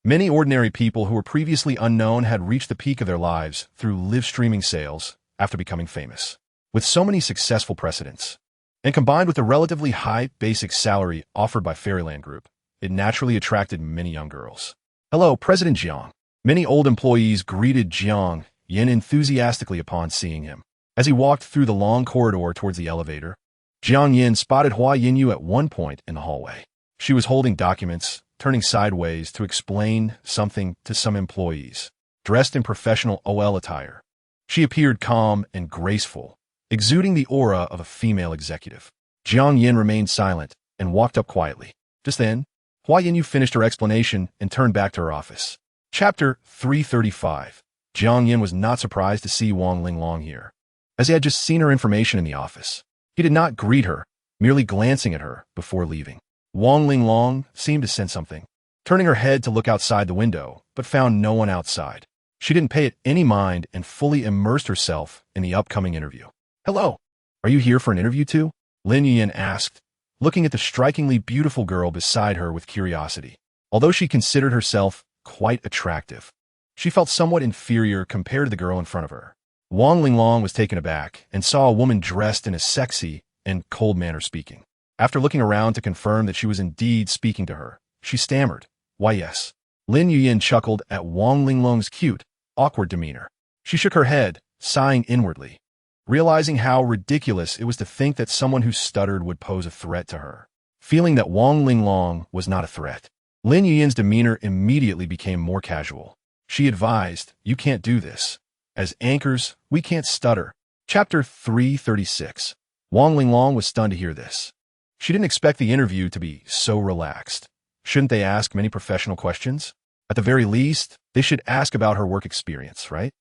Many ordinary people who were previously unknown had reached the peak of their lives through live streaming sales after becoming famous. With so many successful precedents, and combined with the relatively high basic salary offered by Fairyland Group, it naturally attracted many young girls. "Hello, President Jiang." Many old employees greeted Jiang Yin enthusiastically upon seeing him. As he walked through the long corridor towards the elevator, Jiang Yin spotted Hua Yinyu at one point in the hallway. She was holding documents, turning sideways to explain something to some employees, dressed in professional OL attire. She appeared calm and graceful, exuding the aura of a female executive. Jiang Yin remained silent and walked up quietly. Just then, Hua Yinyu finished her explanation and turned back to her office. Chapter 335. Jiang Yin was not surprised to see Wang Linglong here, as he had just seen her information in the office. He did not greet her, merely glancing at her before leaving. Wang Linglong seemed to sense something, turning her head to look outside the window, but found no one outside. She didn't pay it any mind and fully immersed herself in the upcoming interview. "Hello, are you here for an interview too?" Lin Yuyin asked, looking at the strikingly beautiful girl beside her with curiosity. Although she considered herself quite attractive, she felt somewhat inferior compared to the girl in front of her. Wang Linglong was taken aback and saw a woman dressed in a sexy and cold manner speaking. After looking around to confirm that she was indeed speaking to her, she stammered, "Why yes." Lin Yuyin chuckled at Wang Linglong's cute, awkward demeanor. She shook her head, sighing inwardly, realizing how ridiculous it was to think that someone who stuttered would pose a threat to her. Feeling that Wang Linglong was not a threat, Lin Yuyin's demeanor immediately became more casual. She advised, "You can't do this. As anchors, we can't stutter." Chapter 336. Wang Linglong was stunned to hear this. She didn't expect the interview to be so relaxed. Shouldn't they ask many professional questions? At the very least, they should ask about her work experience, right?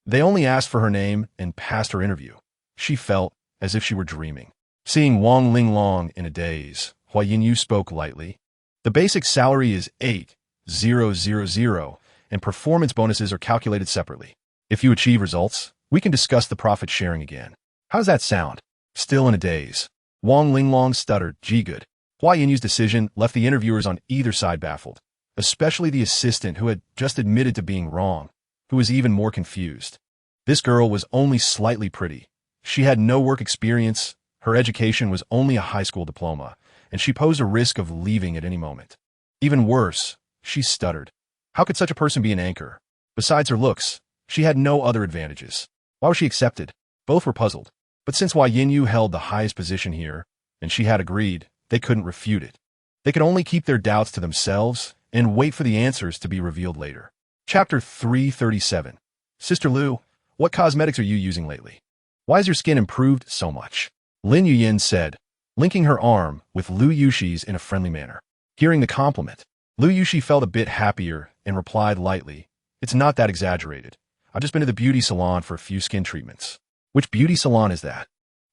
They only asked for her name and passed her interview. She felt as if she were dreaming. Seeing Wang Linglong in a daze, Hua Yinyu spoke lightly. The basic salary is 8,000, and performance bonuses are calculated separately. If you achieve results, we can discuss the profit sharing again. How does that sound? Still in a daze, Wang Linglong stuttered, "Gee, good." Hua Yinyu's decision left the interviewers on either side baffled, especially the assistant who had just admitted to being wrong, who was even more confused. This girl was only slightly pretty. She had no work experience, her education was only a high school diploma, and she posed a risk of leaving at any moment. Even worse, she stuttered. How could such a person be an anchor? Besides her looks, she had no other advantages. Why was she accepted? Both were puzzled. But since Hua Yinyu held the highest position here, and she had agreed, they couldn't refute it. They could only keep their doubts to themselves and wait for the answers to be revealed later. Chapter 337. Sister Lu, what cosmetics are you using lately? Why has your skin improved so much? Lin Yuyin said, linking her arm with Lu Yushi's in a friendly manner. Hearing the compliment, Lu Yushi felt a bit happier and replied lightly, "It's not that exaggerated. I've just been to the beauty salon for a few skin treatments." "Which beauty salon is that?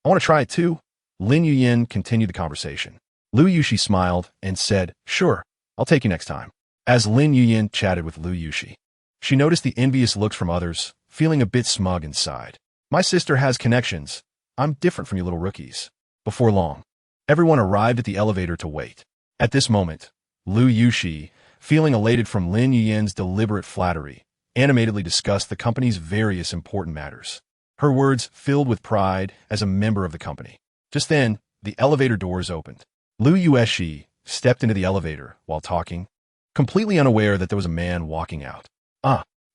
I want to try it too." Lin Yuyin continued the conversation. Lu Yushi smiled and said, "Sure, I'll take you next time." As Lin Yuyin chatted with Lu Yushi, she noticed the envious looks from others, feeling a bit smug inside. "My sister has connections. I'm different from you little rookies." Before long, everyone arrived at the elevator to wait. At this moment, Lu Yushi, feeling elated from Lin Yuyin's deliberate flattery, animatedly discussed the company's various important matters. Her words filled with pride as a member of the company. Just then, the elevator doors opened. Lu Yueshi stepped into the elevator while talking, completely unaware that there was a man walking out.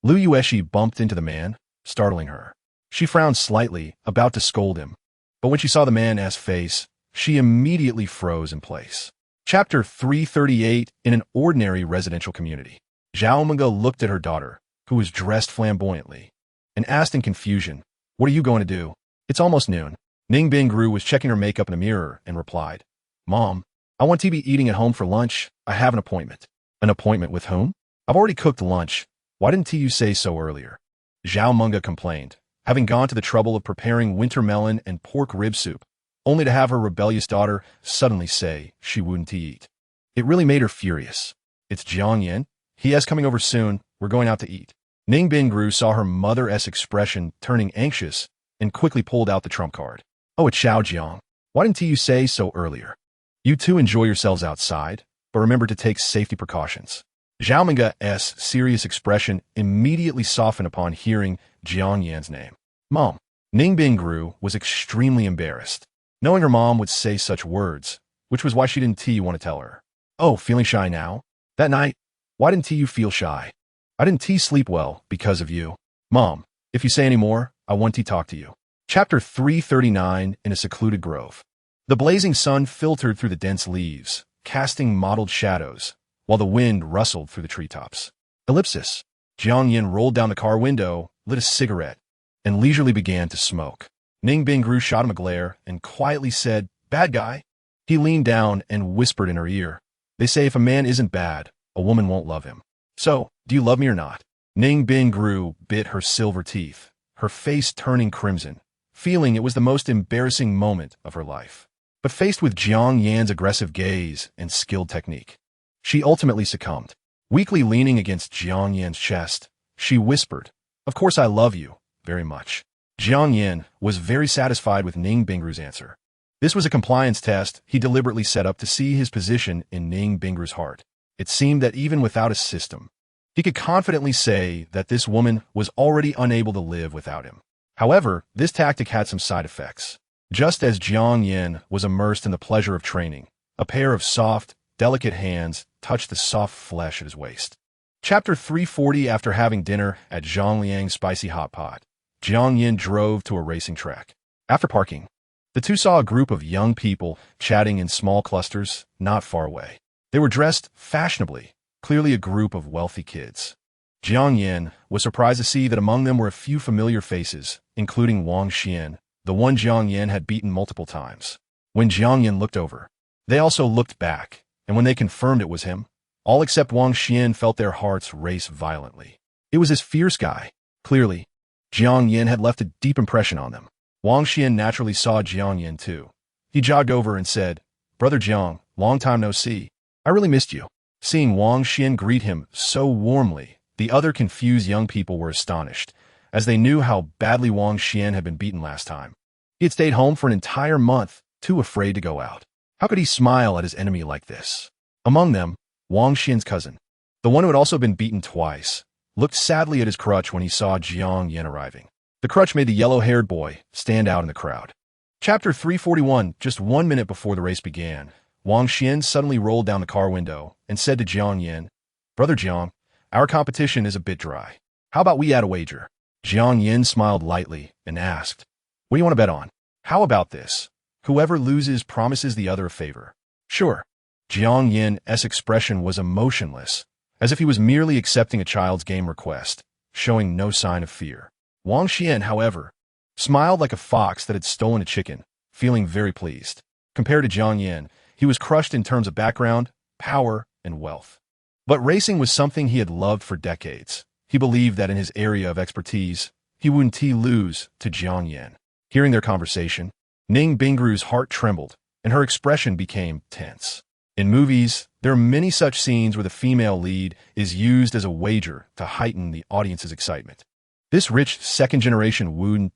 Lu Yueshi bumped into the man, startling her. She frowned slightly, about to scold him, but when she saw the man's face, she immediately froze in place. Chapter 338. In an ordinary residential community, Zhao Munga looked at her daughter, who was dressed flamboyantly, and asked in confusion, "What are you going to do?" "It's almost noon." Ning Bingru was checking her makeup in the mirror and replied, "Mom, I want to be eating at home for lunch. I have an appointment." "An appointment with whom?" "I've already cooked lunch. Why didn't you say so earlier?" Zhao Munga complained, having gone to the trouble of preparing winter melon and pork rib soup, only to have her rebellious daughter suddenly say she wouldn't eat. It really made her furious. "It's Jiang Yin. He is coming over soon. We're going out to eat." Ning Bingru saw her mother-esque expression turning anxious and quickly pulled out the trump card. "Oh, it's Xiao Jiang. Why didn't you say so earlier? You two enjoy yourselves outside, but remember to take safety precautions." Zhao Munga's serious expression immediately softened upon hearing Jiang Yan's name. "Mom." Ning Bingru was extremely embarrassed, knowing her mom would say such words, which was why she didn't want to tell her. "Oh, feeling shy now? That night, why didn't you feel shy?" "I didn't sleep well because of you." "Mom, if you say any more, I want to talk to you." Chapter 339. In a secluded grove. The blazing sun filtered through the dense leaves, casting mottled shadows, while the wind rustled through the treetops. Ellipsis. Jiang Yin rolled down the car window, lit a cigarette, and leisurely began to smoke. Ning Bingru shot him a glare and quietly said, "Bad guy." He leaned down and whispered in her ear, "They say if a man isn't bad, a woman won't love him. So, do you love me or not?" Ning Bingru bit her silver teeth, her face turning crimson, feeling it was the most embarrassing moment of her life. But faced with Jiang Yan's aggressive gaze and skilled technique, she ultimately succumbed. Weakly leaning against Jiang Yan's chest, she whispered, "Of course I love you, very much." Jiang Yan was very satisfied with Ning Bingru's answer. This was a compliance test he deliberately set up to see his position in Ning Bingru's heart. It seemed that even without a system, he could confidently say that this woman was already unable to live without him. However, this tactic had some side effects. Just as Jiang Yan was immersed in the pleasure of training, a pair of soft, delicate hands touched the soft flesh at his waist. Chapter 340. After having dinner at Zhongliang's spicy hot pot, Jiang Yin drove to a racing track. After parking, the two saw a group of young people chatting in small clusters not far away. They were dressed fashionably, clearly a group of wealthy kids. Jiang Yin was surprised to see that among them were a few familiar faces, including Wang Xian, the one Jiang Yin had beaten multiple times. When Jiang Yin looked over, they also looked back, and when they confirmed it was him, All except Wang Xian felt their hearts race violently. It was this fierce guy. Clearly, Jiang Yin had left a deep impression on them. Wang Xian naturally saw Jiang Yin too. He jogged over and said, "Brother Jiang, long time no see. I really missed you." Seeing Wang Xian greet him so warmly, the other confused young people were astonished, as they knew how badly Wang Xian had been beaten last time. He had stayed home for an entire month, too afraid to go out. How could he smile at his enemy like this? Among them, Wang Xian's cousin, the one who had also been beaten twice, looked sadly at his crutch when he saw Jiang Yin arriving. The crutch made the yellow-haired boy stand out in the crowd. Chapter 341, just 1 minute before the race began, Wang Xian suddenly rolled down the car window and said to Jiang Yin, "Brother Jiang, our competition is a bit dry. How about we add a wager?" Jiang Yin smiled lightly and asked, "What do you want to bet on?" "How about this? Whoever loses promises the other a favor." "Sure." Jiang Yin's expression was emotionless, as if he was merely accepting a child's game request, showing no sign of fear. Wang Xian, however, smiled like a fox that had stolen a chicken, feeling very pleased. Compared to Jiang Yin, he was crushed in terms of background, power, and wealth. But racing was something he had loved for decades. He believed that in his area of expertise, he wouldn't lose to Jiang Yin. Hearing their conversation, Ning Bingru's heart trembled, and her expression became tense. In movies, there are many such scenes where the female lead is used as a wager to heighten the audience's excitement. This rich second-generation wouldn't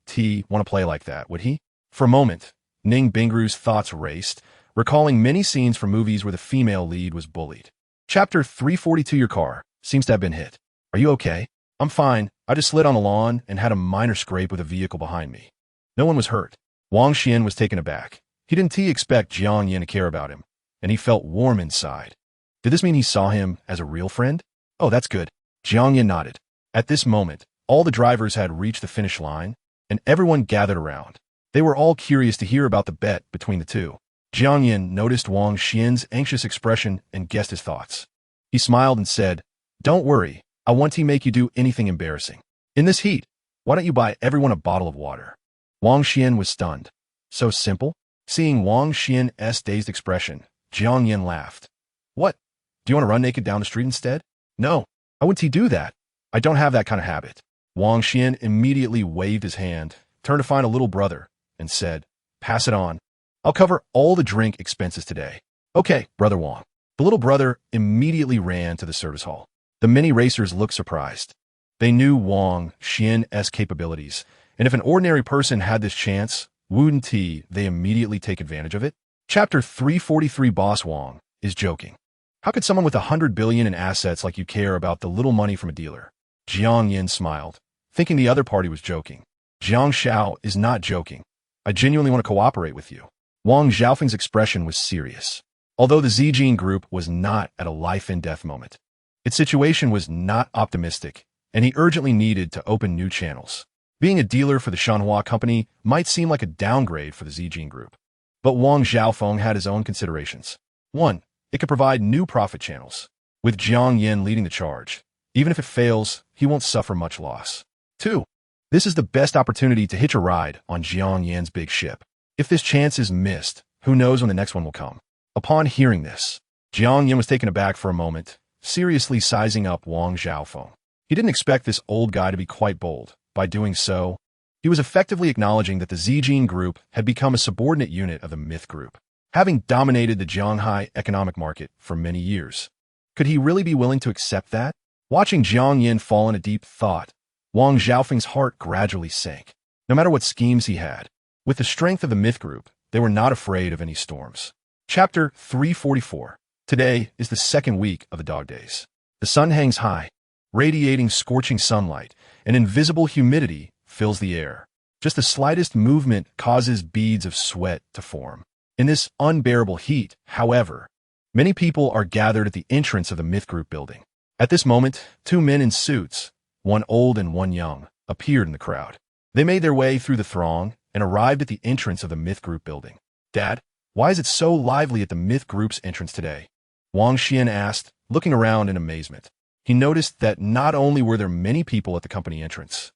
want to play like that, would he? For a moment, Ning Bingru's thoughts raced, recalling many scenes from movies where the female lead was bullied. Chapter 342, your car seems to have been hit. Are you okay? I'm fine. I just slid on the lawn and had a minor scrape with a vehicle behind me. No one was hurt. Wang Xian was taken aback. He didn't expect Jiang Yin to care about him, and he felt warm inside. Did this mean he saw him as a real friend? Oh, that's good. Jiang Yin nodded. At this moment, all the drivers had reached the finish line, and everyone gathered around. They were all curious to hear about the bet between the two. Jiang Yin noticed Wang Xian's anxious expression and guessed his thoughts. He smiled and said, "Don't worry, I won't make you do anything embarrassing. In this heat, why don't you buy everyone a bottle of water?" Wang Xian was stunned. So simple? Seeing Wang Xian's dazed expression, Jiang Yin laughed. "What? Do you want to run naked down the street instead?" "No, I wouldn't do that. I don't have that kind of habit." Wang Xian immediately waved his hand, turned to find a little brother, and said, "Pass it on. I'll cover all the drink expenses today." "Okay, Brother Wang." The little brother immediately ran to the service hall. The many racers looked surprised. They knew Wang Xian's capabilities, and if an ordinary person had this chance, wouldn't they immediately take advantage of it? Chapter 343, Boss Wang is joking. How could someone with 100 billion in assets like you care about the little money from a dealer? Jiang Yin smiled, thinking the other party was joking. Jiang Xiao is not joking. I genuinely want to cooperate with you. Wang Xiaofeng's expression was serious. Although the Zijin group was not at a life-and-death moment, its situation was not optimistic, and he urgently needed to open new channels. Being a dealer for the Shanhua company might seem like a downgrade for the Zijin group. But Wang Xiaofeng had his own considerations. 1. It could provide new profit channels. With Jiang Yin leading the charge, even if it fails, he won't suffer much loss. 2. This is the best opportunity to hitch a ride on Jiang Yin's big ship. If this chance is missed, who knows when the next one will come. Upon hearing this, Jiang Yin was taken aback for a moment, seriously sizing up Wang Xiaofeng. He didn't expect this old guy to be quite bold. By doing so, he was effectively acknowledging that the Zijin group had become a subordinate unit of the Myth group, having dominated the Shanghai economic market for many years. Could he really be willing to accept that? Watching Jiang Yin fall in a deep thought, Wang Xiaofeng's heart gradually sank. No matter what schemes he had, with the strength of the Myth group, they were not afraid of any storms. Chapter 344. Today is the second week of the dog days. The sun hangs high, radiating scorching sunlight, and invisible humidity fills the air. Just the slightest movement causes beads of sweat to form. In this unbearable heat, however, many people are gathered at the entrance of the Myth Group building. At this moment, 2 men in suits, one old and one young, appeared in the crowd. They made their way through the throng and arrived at the entrance of the Myth Group building. "Dad, why is it so lively at the Myth Group's entrance today?" Wang Xian asked, looking around in amazement. He noticed that not only were there many people at the company entrance,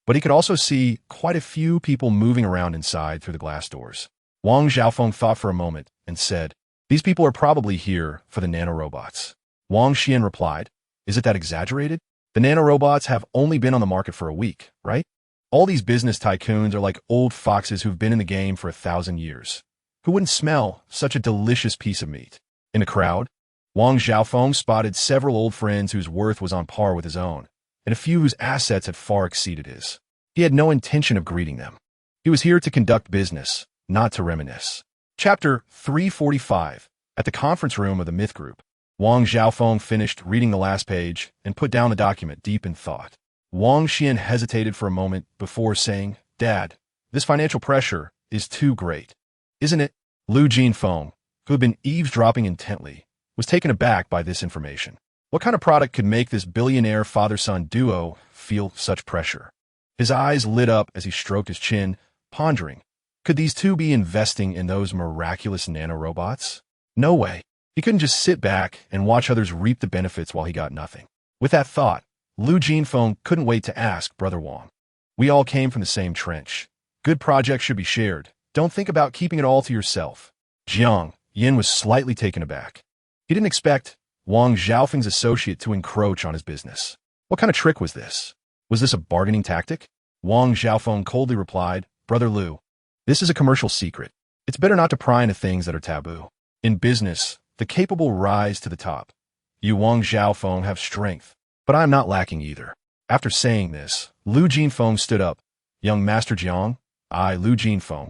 but he could also see quite a few people moving around inside through the glass doors. Wang Xiaofeng thought for a moment and said, "These people are probably here for the nanorobots." Wang Xian replied, "Is it that exaggerated? The nanorobots have only been on the market for a week, right? All these business tycoons are like old foxes who've been in the game for 1,000 years. Who wouldn't smell such a delicious piece of meat?" In the crowd, Wang Xiaofeng spotted several old friends whose worth was on par with his own, and a few whose assets had far exceeded his. He had no intention of greeting them. He was here to conduct business, not to reminisce. Chapter 345. At the conference room of the Myth Group, Wang Xiaofeng finished reading the last page and put down the document deep in thought. Wang Xian hesitated for a moment before saying, "Dad, this financial pressure is too great. Isn't it?" Lu Jinfeng, who had been eavesdropping intently, was taken aback by this information. What kind of product could make this billionaire father-son duo feel such pressure? His eyes lit up as he stroked his chin, pondering, could these two be investing in those miraculous nanorobots? No way. He couldn't just sit back and watch others reap the benefits while he got nothing. With that thought, Lu Jinfeng couldn't wait to ask Brother Wang. "We all came from the same trench. Good projects should be shared. Don't think about keeping it all to yourself." Jiang Yin was slightly taken aback. He didn't expect Wang Xiaofeng's associate to encroach on his business. What kind of trick was this? Was this a bargaining tactic? Wang Xiaofeng coldly replied, "Brother Lu, this is a commercial secret. It's better not to pry into things that are taboo. In business, the capable rise to the top. You, Wang Xiaofeng, have strength, but I am not lacking either." After saying this, Lu Jinfeng stood up. "Young Master Jiang, I, Lu Jinfeng,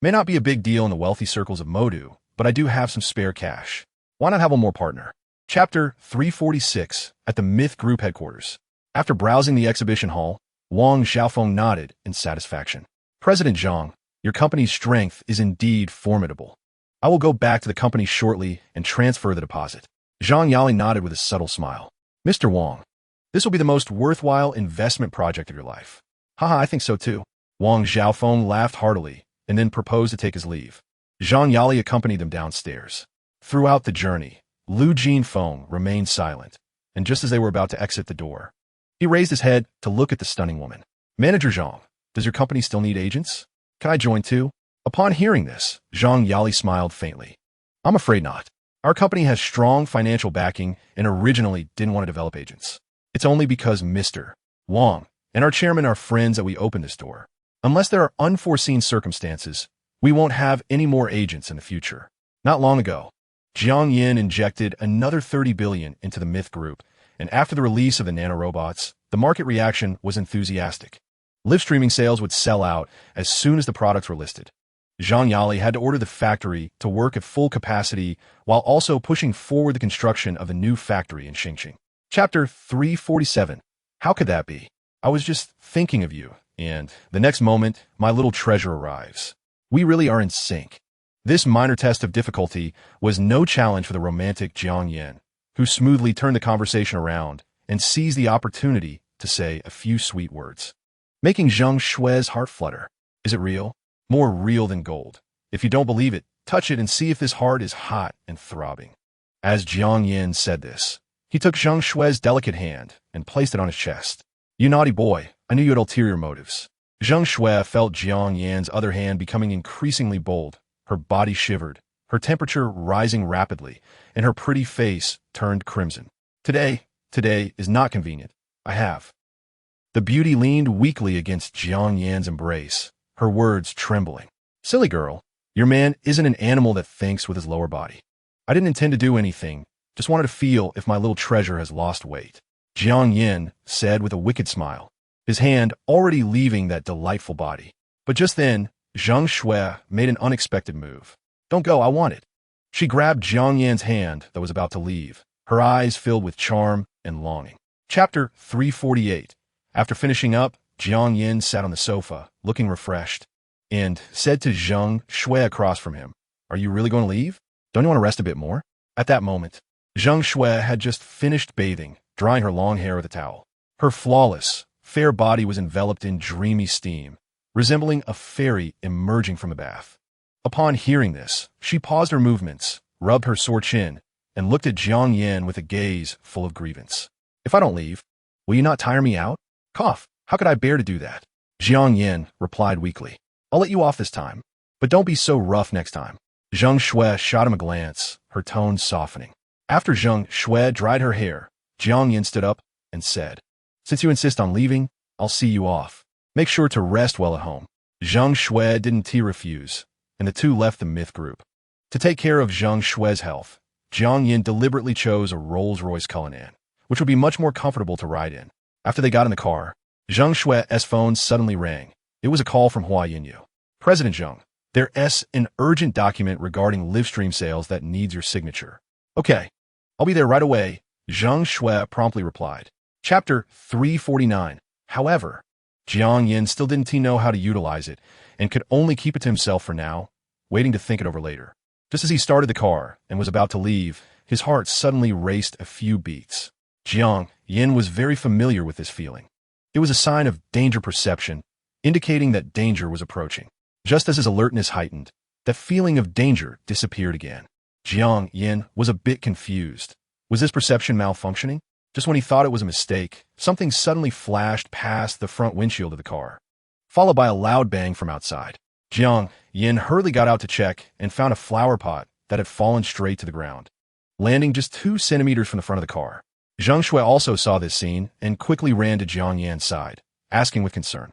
may not be a big deal in the wealthy circles of Modu, but I do have some spare cash. Why not have one more partner?" Chapter 346. At the Myth Group headquarters. After browsing the exhibition hall, Wang Xiaofeng nodded in satisfaction. "President Zhang, your company's strength is indeed formidable. I will go back to the company shortly and transfer the deposit." Zhang Yali nodded with a subtle smile. "Mr. Wang, this will be the most worthwhile investment project of your life." "Haha, I think so too." Wang Xiaofeng laughed heartily and then proposed to take his leave. Zhang Yali accompanied them downstairs. Throughout the journey, Lu Jinfeng remained silent, and just as they were about to exit the door, he raised his head to look at the stunning woman. "Manager Zhang, does your company still need agents? Can I join too?" Upon hearing this, Zhang Yali smiled faintly. "I'm afraid not. Our company has strong financial backing and originally didn't want to develop agents. It's only because Mr. Wang and our chairman are friends that we opened this door. Unless there are unforeseen circumstances, we won't have any more agents in the future." Not long ago, Jiang Yin injected another 30 billion into the Myth Group, and after the release of the nanorobots, the market reaction was enthusiastic. Live streaming sales would sell out as soon as the products were listed. Zhang Yali had to order the factory to work at full capacity while also pushing forward the construction of a new factory in Xingqing. Chapter 347. How could that be? I was just thinking of you, and the next moment, my little treasure arrives. We really are in sync. This minor test of difficulty was no challenge for the romantic Jiang Yin, who smoothly turned the conversation around and seized the opportunity to say a few sweet words, making Zheng Shui's heart flutter. Is it real? More real than gold. If you don't believe it, touch it and see if this heart is hot and throbbing. As Jiang Yin said this, he took Zheng Shui's delicate hand and placed it on his chest. "You naughty boy, I knew you had ulterior motives." Zheng Shui felt Jiang Yan's other hand becoming increasingly bold. Her body shivered, her temperature rising rapidly, and her pretty face turned crimson. Today is not convenient. I have." The beauty leaned weakly against Jiang Yan's embrace, her words trembling. "Silly girl, your man isn't an animal that thinks with his lower body. I didn't intend to do anything, just wanted to feel if my little treasure has lost weight," Jiang Yin said with a wicked smile, his hand already leaving that delightful body. But just then, Zheng Shui made an unexpected move. "Don't go, I want it." She grabbed Jiang Yan's hand that was about to leave, her eyes filled with charm and longing. Chapter 348. After finishing up, Jiang Yin sat on the sofa, looking refreshed, and said to Zheng Shui across from him, "Are you really going to leave? Don't you want to rest a bit more?" At that moment, Zheng Shui had just finished bathing, drying her long hair with a towel. Her flawless, fair body was enveloped in dreamy steam, resembling a fairy emerging from a bath. Upon hearing this, she paused her movements, rubbed her sore chin, and looked at Jiang Yin with a gaze full of grievance. "If I don't leave, will you not tire me out?" "Cough, how could I bear to do that?" Jiang Yin replied weakly. "I'll let you off this time, but don't be so rough next time." Zheng Shui shot him a glance, her tone softening. After Zhang Shui dried her hair, Jiang Yin stood up and said, "Since you insist on leaving, I'll see you off. Make sure to rest well at home." Zhang Shui didn't refuse, and the two left the myth group. To take care of Zhang Shui's health, Jiang Yin deliberately chose a Rolls-Royce Cullinan, which would be much more comfortable to ride in. After they got in the car, Zhang Shui's phone suddenly rang. It was a call from Hua Yinyu. "President Zhang, there's an urgent document regarding live stream sales that needs your signature." "Okay, I'll be there right away," Zhang Shui promptly replied. Chapter 349. However, Jiang Yin still didn't know how to utilize it and could only keep it to himself for now, waiting to think it over later. Just as he started the car and was about to leave, his heart suddenly raced a few beats. Jiang Yin was very familiar with this feeling. It was a sign of danger perception, indicating that danger was approaching. Just as his alertness heightened, that feeling of danger disappeared again. Jiang Yin was a bit confused. Was his perception malfunctioning? Just when he thought it was a mistake, something suddenly flashed past the front windshield of the car, followed by a loud bang from outside. Jiang Yin hurriedly got out to check and found a flower pot that had fallen straight to the ground, landing just 2 centimeters from the front of the car. Zhang Shui also saw this scene and quickly ran to Jiang Yin's side, asking with concern,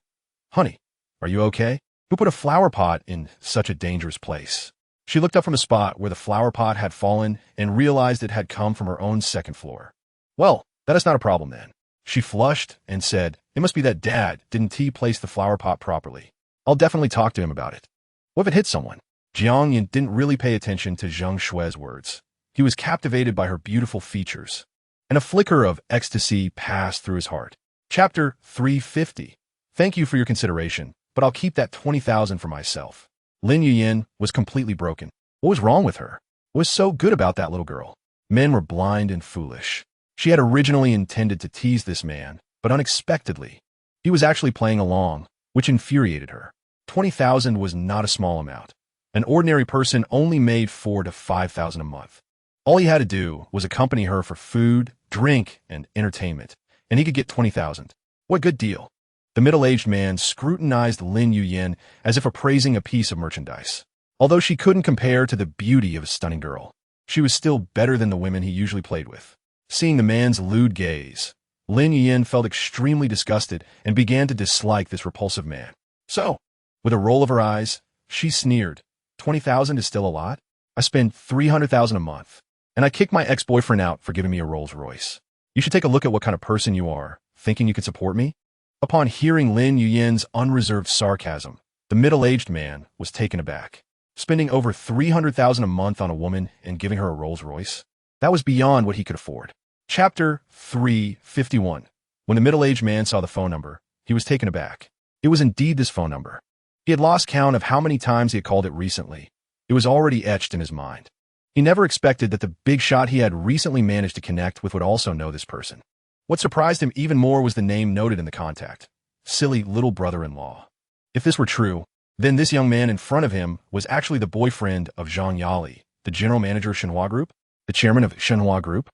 "Honey, are you okay? Who put a flower pot in such a dangerous place?" She looked up from the spot where the flower pot had fallen and realized it had come from her own second floor. "Well, that is not a problem then." She flushed and said, "It must be that Dad didn't place the flower pot properly. I'll definitely talk to him about it." "What if it hit someone?" Jiang Yin didn't really pay attention to Zhang Shui's words. He was captivated by her beautiful features, and a flicker of ecstasy passed through his heart. Chapter 350. Thank you for your consideration, but I'll keep that 20,000 for myself. Lin Yuyin was completely broken. What was wrong with her? What was so good about that little girl? Men were blind and foolish. She had originally intended to tease this man, but unexpectedly, he was actually playing along, which infuriated her. 20,000 was not a small amount. An ordinary person only made 4,000 to 5,000 a month. All he had to do was accompany her for food, drink, and entertainment, and he could get 20,000. What good deal. The middle-aged man scrutinized Lin Yuyin as if appraising a piece of merchandise. Although she couldn't compare to the beauty of a stunning girl, she was still better than the women he usually played with. Seeing the man's lewd gaze, Lin Yuyin felt extremely disgusted and began to dislike this repulsive man. So, with a roll of her eyes, she sneered, 20,000 is still a lot? I spend 300,000 a month, and I kicked my ex-boyfriend out for giving me a Rolls Royce. You should take a look at what kind of person you are, thinking you can support me?" Upon hearing Lin Yuyin's unreserved sarcasm, the middle-aged man was taken aback. Spending over 300,000 a month on a woman and giving her a Rolls Royce? That was beyond what he could afford. Chapter 351. When the middle-aged man saw the phone number, he was taken aback. It was indeed this phone number. He had lost count of how many times he had called it recently. It was already etched in his mind. He never expected that the big shot he had recently managed to connect with would also know this person. What surprised him even more was the name noted in the contact. Silly little brother-in-law. If this were true, then this young man in front of him was actually the boyfriend of Zhang Yali, the general manager of Shenhua Group, the chairman of Shenhua Group.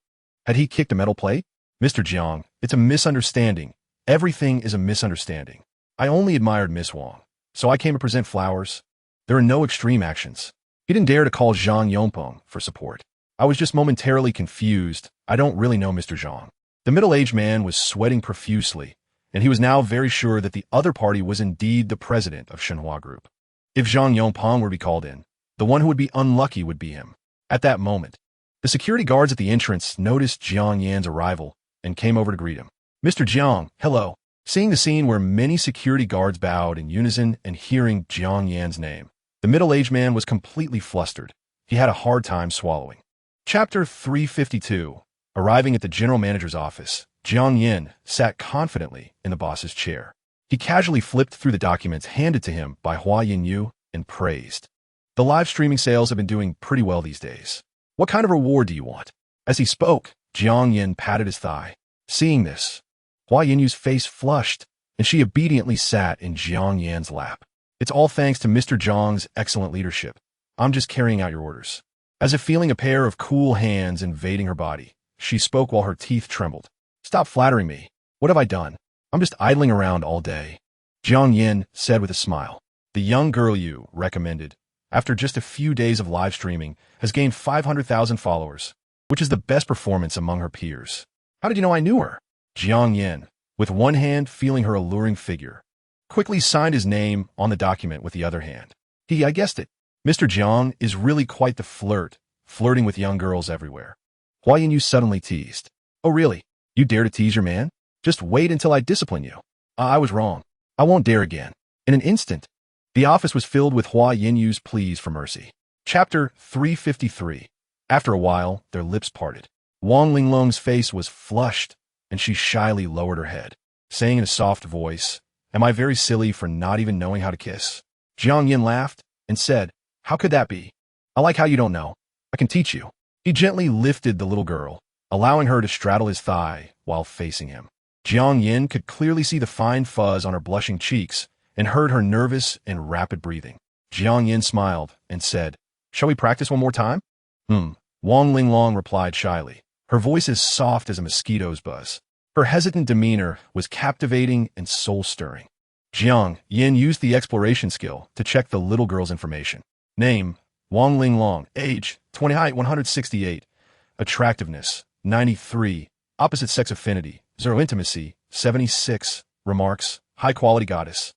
Had he kicked a metal plate? "Mr. Jiang, it's a misunderstanding. Everything is a misunderstanding. I only admired Miss Wang, so I came to present flowers. There are no extreme actions." He didn't dare to call Zhang Yongpeng for support. "I was just momentarily confused. I don't really know Mr. Zhang." The middle-aged man was sweating profusely, and he was now very sure that the other party was indeed the president of Shenhua Group. If Zhang Yongpeng were to be called in, the one who would be unlucky would be him. At that moment, the security guards at the entrance noticed Jiang Yan's arrival and came over to greet him. "Mr. Jiang, hello." Seeing the scene where many security guards bowed in unison and hearing Jiang Yan's name, the middle-aged man was completely flustered. He had a hard time swallowing. Chapter 352. Arriving at the general manager's office, Jiang Yan sat confidently in the boss's chair. He casually flipped through the documents handed to him by Hua Yinyu and praised. "The live streaming sales have been doing pretty well these days. What kind of reward do you want?" As he spoke, Jiang Yan patted his thigh. Seeing this, Hua Yinyu's face flushed, and she obediently sat in Jiang Yan's lap. "It's all thanks to Mr. Zhang's excellent leadership. I'm just carrying out your orders." As if feeling a pair of cool hands invading her body, she spoke while her teeth trembled. "Stop flattering me. What have I done? I'm just idling around all day." Jiang Yin said with a smile. "The young girl you recommended, after just a few days of live streaming, has gained 500,000 followers. which is the best performance among her peers. How did you know I knew her? Jiang Yin, with one hand feeling her alluring figure, quickly signed his name on the document with the other hand. I guessed it. Mr. Jiang is really quite the flirt, flirting with young girls everywhere. Hua Yin suddenly teased. Oh really? You dare to tease your man? Just wait until I discipline you. I was wrong. I won't dare again. In an instant, the office was filled with Hua Yinyu's pleas for mercy. Chapter 353. After a while, their lips parted. Wang Linglong's face was flushed, and she shyly lowered her head, saying in a soft voice, Am I very silly for not even knowing how to kiss? Jiang Yin laughed and said, How could that be? I like how you don't know. I can teach you. He gently lifted the little girl, allowing her to straddle his thigh while facing him. Jiang Yin could clearly see the fine fuzz on her blushing cheeks and heard her nervous and rapid breathing. Jiang Yin smiled and said, Shall we practice one more time? Wang Linglong replied shyly, her voice as soft as a mosquito's buzz. Her hesitant demeanor was captivating and soul-stirring. Jiang Yin used the exploration skill to check the little girl's information. Name, Wang Linglong. Age, 20. Height, 168. Attractiveness, 93. Opposite sex affinity, 0. Intimacy, 76. Remarks, high-quality goddess.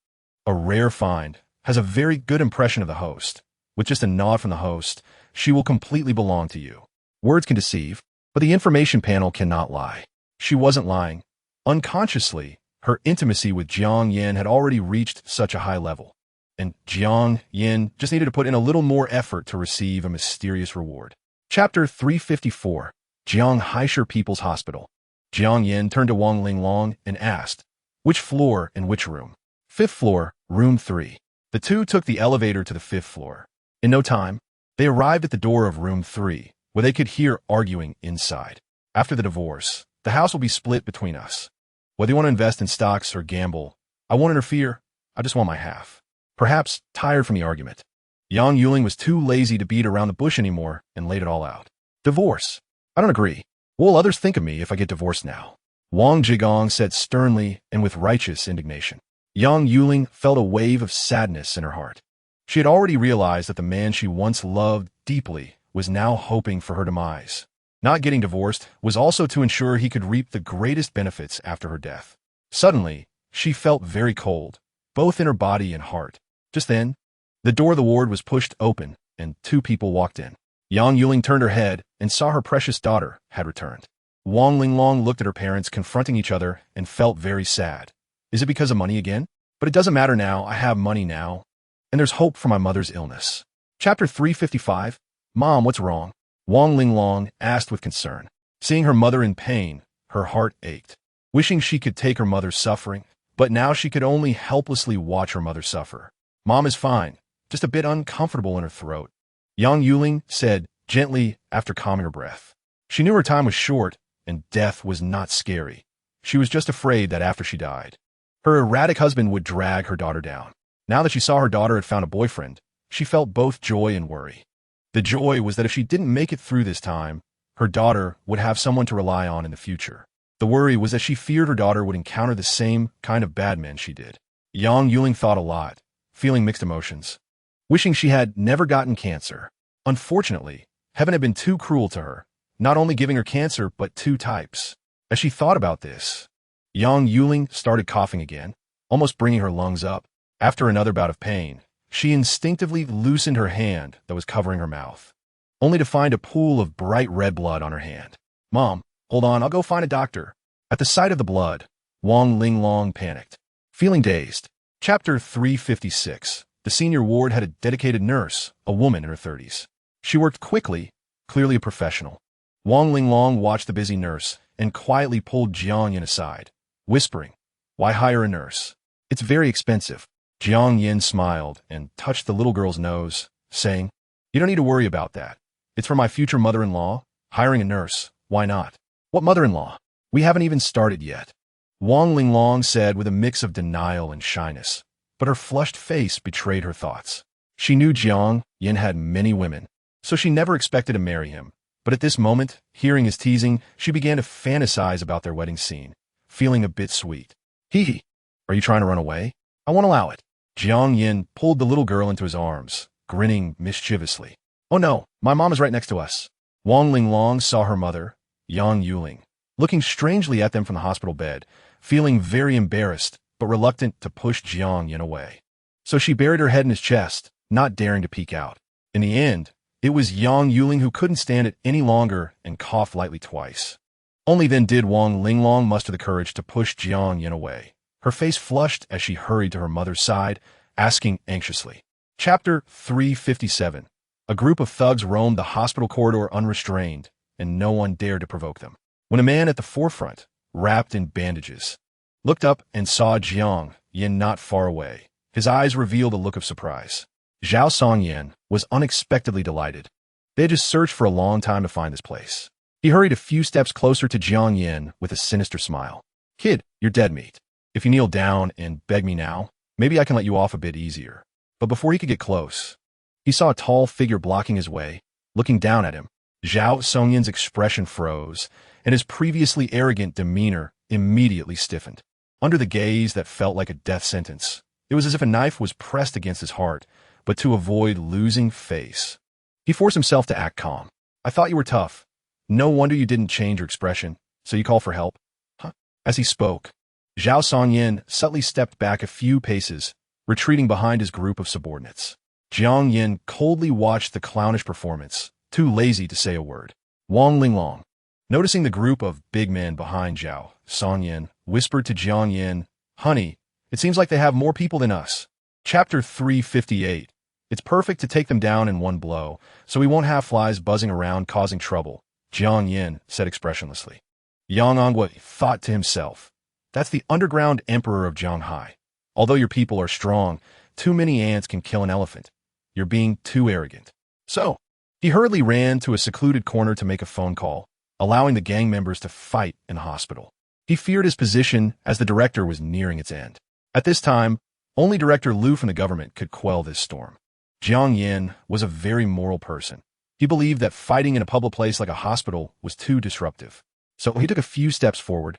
A rare find, has a very good impression of the host. With just a nod from the host, she will completely belong to you. Words can deceive, but the information panel cannot lie. She wasn't lying. Unconsciously, her intimacy with Jiang Yin had already reached such a high level, and Jiang Yin just needed to put in a little more effort to receive a mysterious reward. Chapter 354. Jiang Haisher People's Hospital. Jiang Yin turned to Wang Linglong and asked, Which floor and which room? 5th floor, room 3. The two took the elevator to the 5th floor. In no time, they arrived at the door of room 3, where they could hear arguing inside. After the divorce, the house will be split between us. Whether you want to invest in stocks or gamble, I won't interfere. I just want my half. Perhaps tired from the argument, Yang Yuling was too lazy to beat around the bush anymore and laid it all out. Divorce. I don't agree. What will others think of me if I get divorced now? Wang Jigong said sternly and with righteous indignation. Yang Yuling felt a wave of sadness in her heart. She had already realized that the man she once loved deeply was now hoping for her demise. Not getting divorced was also to ensure he could reap the greatest benefits after her death. Suddenly, she felt very cold, both in her body and heart. Just then, the door of the ward was pushed open, and two people walked in. Yang Yuling turned her head and saw her precious daughter had returned. Wang Linglong looked at her parents confronting each other and felt very sad. Is it because of money again? But it doesn't matter now, I have money now. And there's hope for my mother's illness. Chapter 355. Mom, what's wrong? Wang Linglong asked with concern. Seeing her mother in pain, her heart ached. Wishing she could take her mother's suffering, but now she could only helplessly watch her mother suffer. Mom is fine, just a bit uncomfortable in her throat, Yang Yuling said gently after calming her breath. She knew her time was short, and death was not scary. She was just afraid that after she died, her erratic husband would drag her daughter down. Now that she saw her daughter had found a boyfriend, she felt both joy and worry. The joy was that if she didn't make it through this time, her daughter would have someone to rely on in the future. The worry was that she feared her daughter would encounter the same kind of bad men she did. Yang Yuling thought a lot, feeling mixed emotions, wishing she had never gotten cancer. Unfortunately, heaven had been too cruel to her, not only giving her cancer, but 2 types. As she thought about this, Yang Yuling started coughing again, almost bringing her lungs up. After another bout of pain, she instinctively loosened her hand that was covering her mouth, only to find a pool of bright red blood on her hand. Mom, hold on, I'll go find a doctor. At the sight of the blood, Wang Linglong panicked. Feeling dazed. Chapter 356. The senior ward had a dedicated nurse, a woman in her 30s. She worked quickly, clearly a professional. Wang Linglong watched the busy nurse and quietly pulled Jiang Yin aside, whispering, Why hire a nurse? It's very expensive. Jiang Yin smiled and touched the little girl's nose, saying, You don't need to worry about that. It's for my future mother-in-law. Hiring a nurse, why not? What mother-in-law? We haven't even started yet. Wang Linglong said with a mix of denial and shyness, but her flushed face betrayed her thoughts. She knew Jiang Yin had many women, so she never expected to marry him. But at this moment, hearing his teasing, she began to fantasize about their wedding scene, feeling a bit sweet. Hee. Are you trying to run away? I won't allow it. Jiang Yin pulled the little girl into his arms, grinning mischievously. Oh no, my mom is right next to us. Wang Linglong saw her mother, Yang Yuling, looking strangely at them from the hospital bed, feeling very embarrassed but reluctant to push Jiang Yin away. So she buried her head in his chest, not daring to peek out. In the end, it was Yang Yuling who couldn't stand it any longer and coughed lightly twice. Only then did Wang Linglong muster the courage to push Jiang Yin away. Her face flushed as she hurried to her mother's side, asking anxiously. Chapter 357. A group of thugs roamed the hospital corridor unrestrained, and no one dared to provoke them. When a man at the forefront, wrapped in bandages, looked up and saw Jiang Yin not far away, his eyes revealed a look of surprise. Zhao Songyan was unexpectedly delighted. They had just searched for a long time to find this place. He hurried a few steps closer to Jiang Yin with a sinister smile. Kid, you're dead meat. If you kneel down and beg me now, maybe I can let you off a bit easier. But before he could get close, he saw a tall figure blocking his way, looking down at him. Zhao Songyan's expression froze, and his previously arrogant demeanor immediately stiffened. Under the gaze that felt like a death sentence, it was as if a knife was pressed against his heart, but to avoid losing face, he forced himself to act calm. I thought you were tough. No wonder you didn't change your expression, so you call for help? Huh? As he spoke, Zhao Songyan subtly stepped back a few paces, retreating behind his group of subordinates. Jiang Yin coldly watched the clownish performance, too lazy to say a word. Wang Linglong, noticing the group of big men behind Zhao Songyan, whispered to Jiang Yin, Honey, it seems like they have more people than us. Chapter 358. It's perfect to take them down in one blow, so we won't have flies buzzing around causing trouble, Jiang Yin said expressionlessly. Yang Angwa thought to himself, That's the underground emperor of Zhanghai. Although your people are strong, too many ants can kill an elephant. You're being too arrogant. So, he hurriedly ran to a secluded corner to make a phone call, allowing the gang members to fight in the hospital. He feared his position as the director was nearing its end. At this time, only Director Liu from the government could quell this storm. Jiang Yin was a very moral person. He believed that fighting in a public place like a hospital was too disruptive. So he took a few steps forward,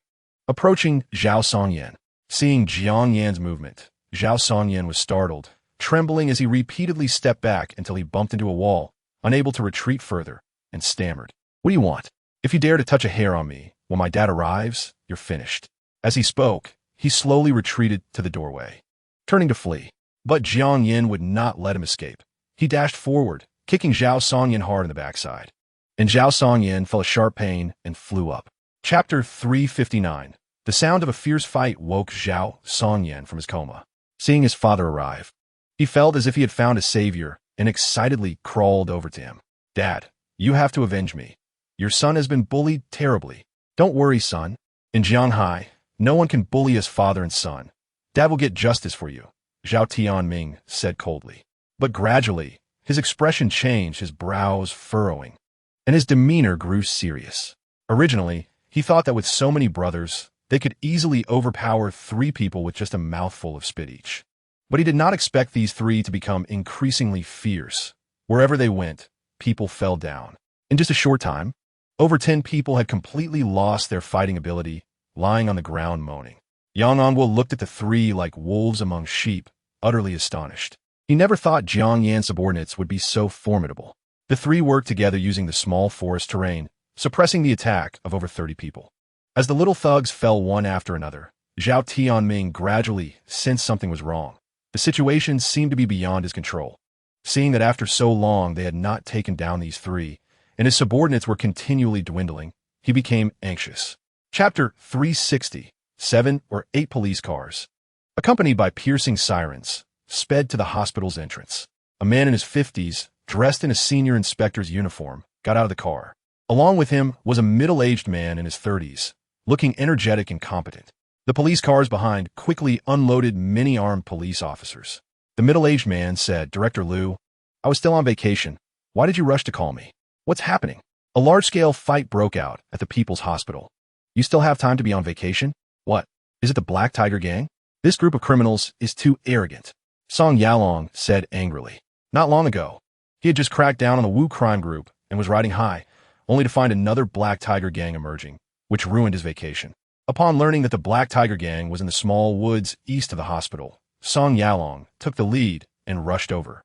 approaching Zhao Songyan. Seeing Jiang Yan's movement, Zhao Songyan was startled, trembling as he repeatedly stepped back until he bumped into a wall, unable to retreat further, and stammered. What do you want? If you dare to touch a hair on me, when my dad arrives, you're finished. As he spoke, he slowly retreated to the doorway, turning to flee. But Jiang Yin would not let him escape. He dashed forward, kicking Zhao Songyan hard in the backside. And Zhao Songyan felt a sharp pain and flew up. Chapter 359. The sound of a fierce fight woke Zhao Songyan from his coma. Seeing his father arrive, he felt as if he had found a savior and excitedly crawled over to him. Dad, you have to avenge me. Your son has been bullied terribly. Don't worry, son. In Zhanghai, no one can bully his father and son. Dad will get justice for you, Zhao Tianming said coldly. But gradually, his expression changed, his brows furrowing, and his demeanor grew serious. Originally, he thought that with so many brothers, they could easily overpower 3 people with just a mouthful of spit each. But he did not expect these 3 to become increasingly fierce. Wherever they went, people fell down. In just a short time, over 10 people had completely lost their fighting ability, lying on the ground moaning. Yang Angwo looked at the 3 like wolves among sheep, utterly astonished. He never thought Jiang Yan's subordinates would be so formidable. The 3 worked together using the small forest terrain, suppressing the attack of over 30 people. As the little thugs fell one after another, Zhao Tianming gradually sensed something was wrong. The situation seemed to be beyond his control. Seeing that after so long they had not taken down these 3, and his subordinates were continually dwindling, he became anxious. Chapter 360. 7 or 8 police cars, accompanied by piercing sirens, sped to the hospital's entrance. A man in his 50s, dressed in a senior inspector's uniform, got out of the car. Along with him was a middle-aged man in his 30s, looking energetic and competent. The police cars behind quickly unloaded many armed police officers. The middle-aged man said, Director Liu, I was still on vacation. Why did you rush to call me? What's happening? A large-scale fight broke out at the People's Hospital. You still have time to be on vacation? What? Is it the Black Tiger Gang? This group of criminals is too arrogant, Song Yalong said angrily. Not long ago, he had just cracked down on the Wu crime group and was riding high, only to find another Black Tiger Gang emerging, which ruined his vacation. Upon learning that the Black Tiger Gang was in the small woods east of the hospital, Song Yalong took the lead and rushed over,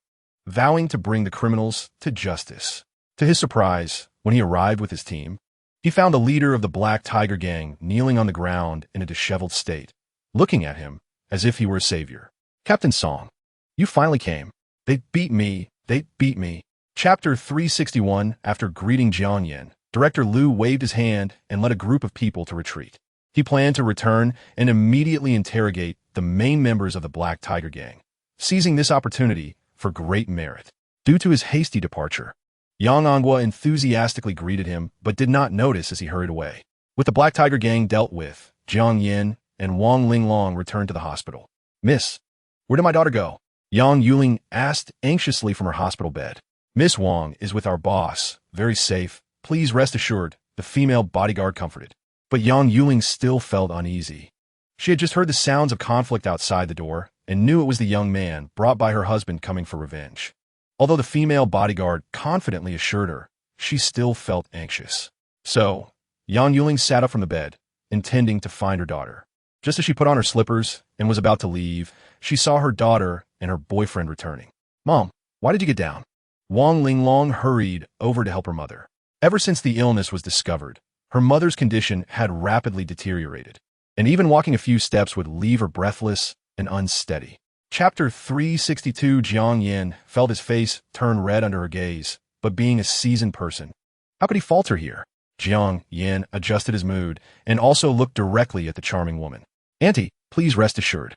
vowing to bring the criminals to justice. To his surprise, When he arrived with his team, he found the leader of the Black Tiger Gang kneeling on the ground in a disheveled state, looking at him as if he were a savior. Captain Song, you finally came. They beat me. They beat me. Chapter 361. After greeting Jiang Yin, Director Liu waved his hand and led a group of people to retreat. He planned to return and immediately interrogate the main members of the Black Tiger Gang, seizing this opportunity for great merit. Due to his hasty departure, Yang Angua enthusiastically greeted him but did not notice as he hurried away. With the Black Tiger Gang dealt with, Jiang Yin and Wang Linglong returned to the hospital. Miss, where did my daughter go? Yang Yuling asked anxiously from her hospital bed. Miss Wang is with our boss, very safe. Please rest assured, the female bodyguard comforted. But Yang Yuling still felt uneasy. She had just heard the sounds of conflict outside the door and knew it was the young man brought by her husband coming for revenge. Although the female bodyguard confidently assured her, she still felt anxious. So, Yang Yuling sat up from the bed, intending to find her daughter. Just as she put on her slippers and was about to leave, she saw her daughter and her boyfriend returning. Mom, why did you get down? Wang Linglong hurried over to help her mother. Ever since the illness was discovered, her mother's condition had rapidly deteriorated, and even walking a few steps would leave her breathless and unsteady. Chapter 362. Jiang Yin felt his face turn red under her gaze, but being a seasoned person, how could he falter here? Jiang Yin adjusted his mood and also looked directly at the charming woman. Auntie, please rest assured.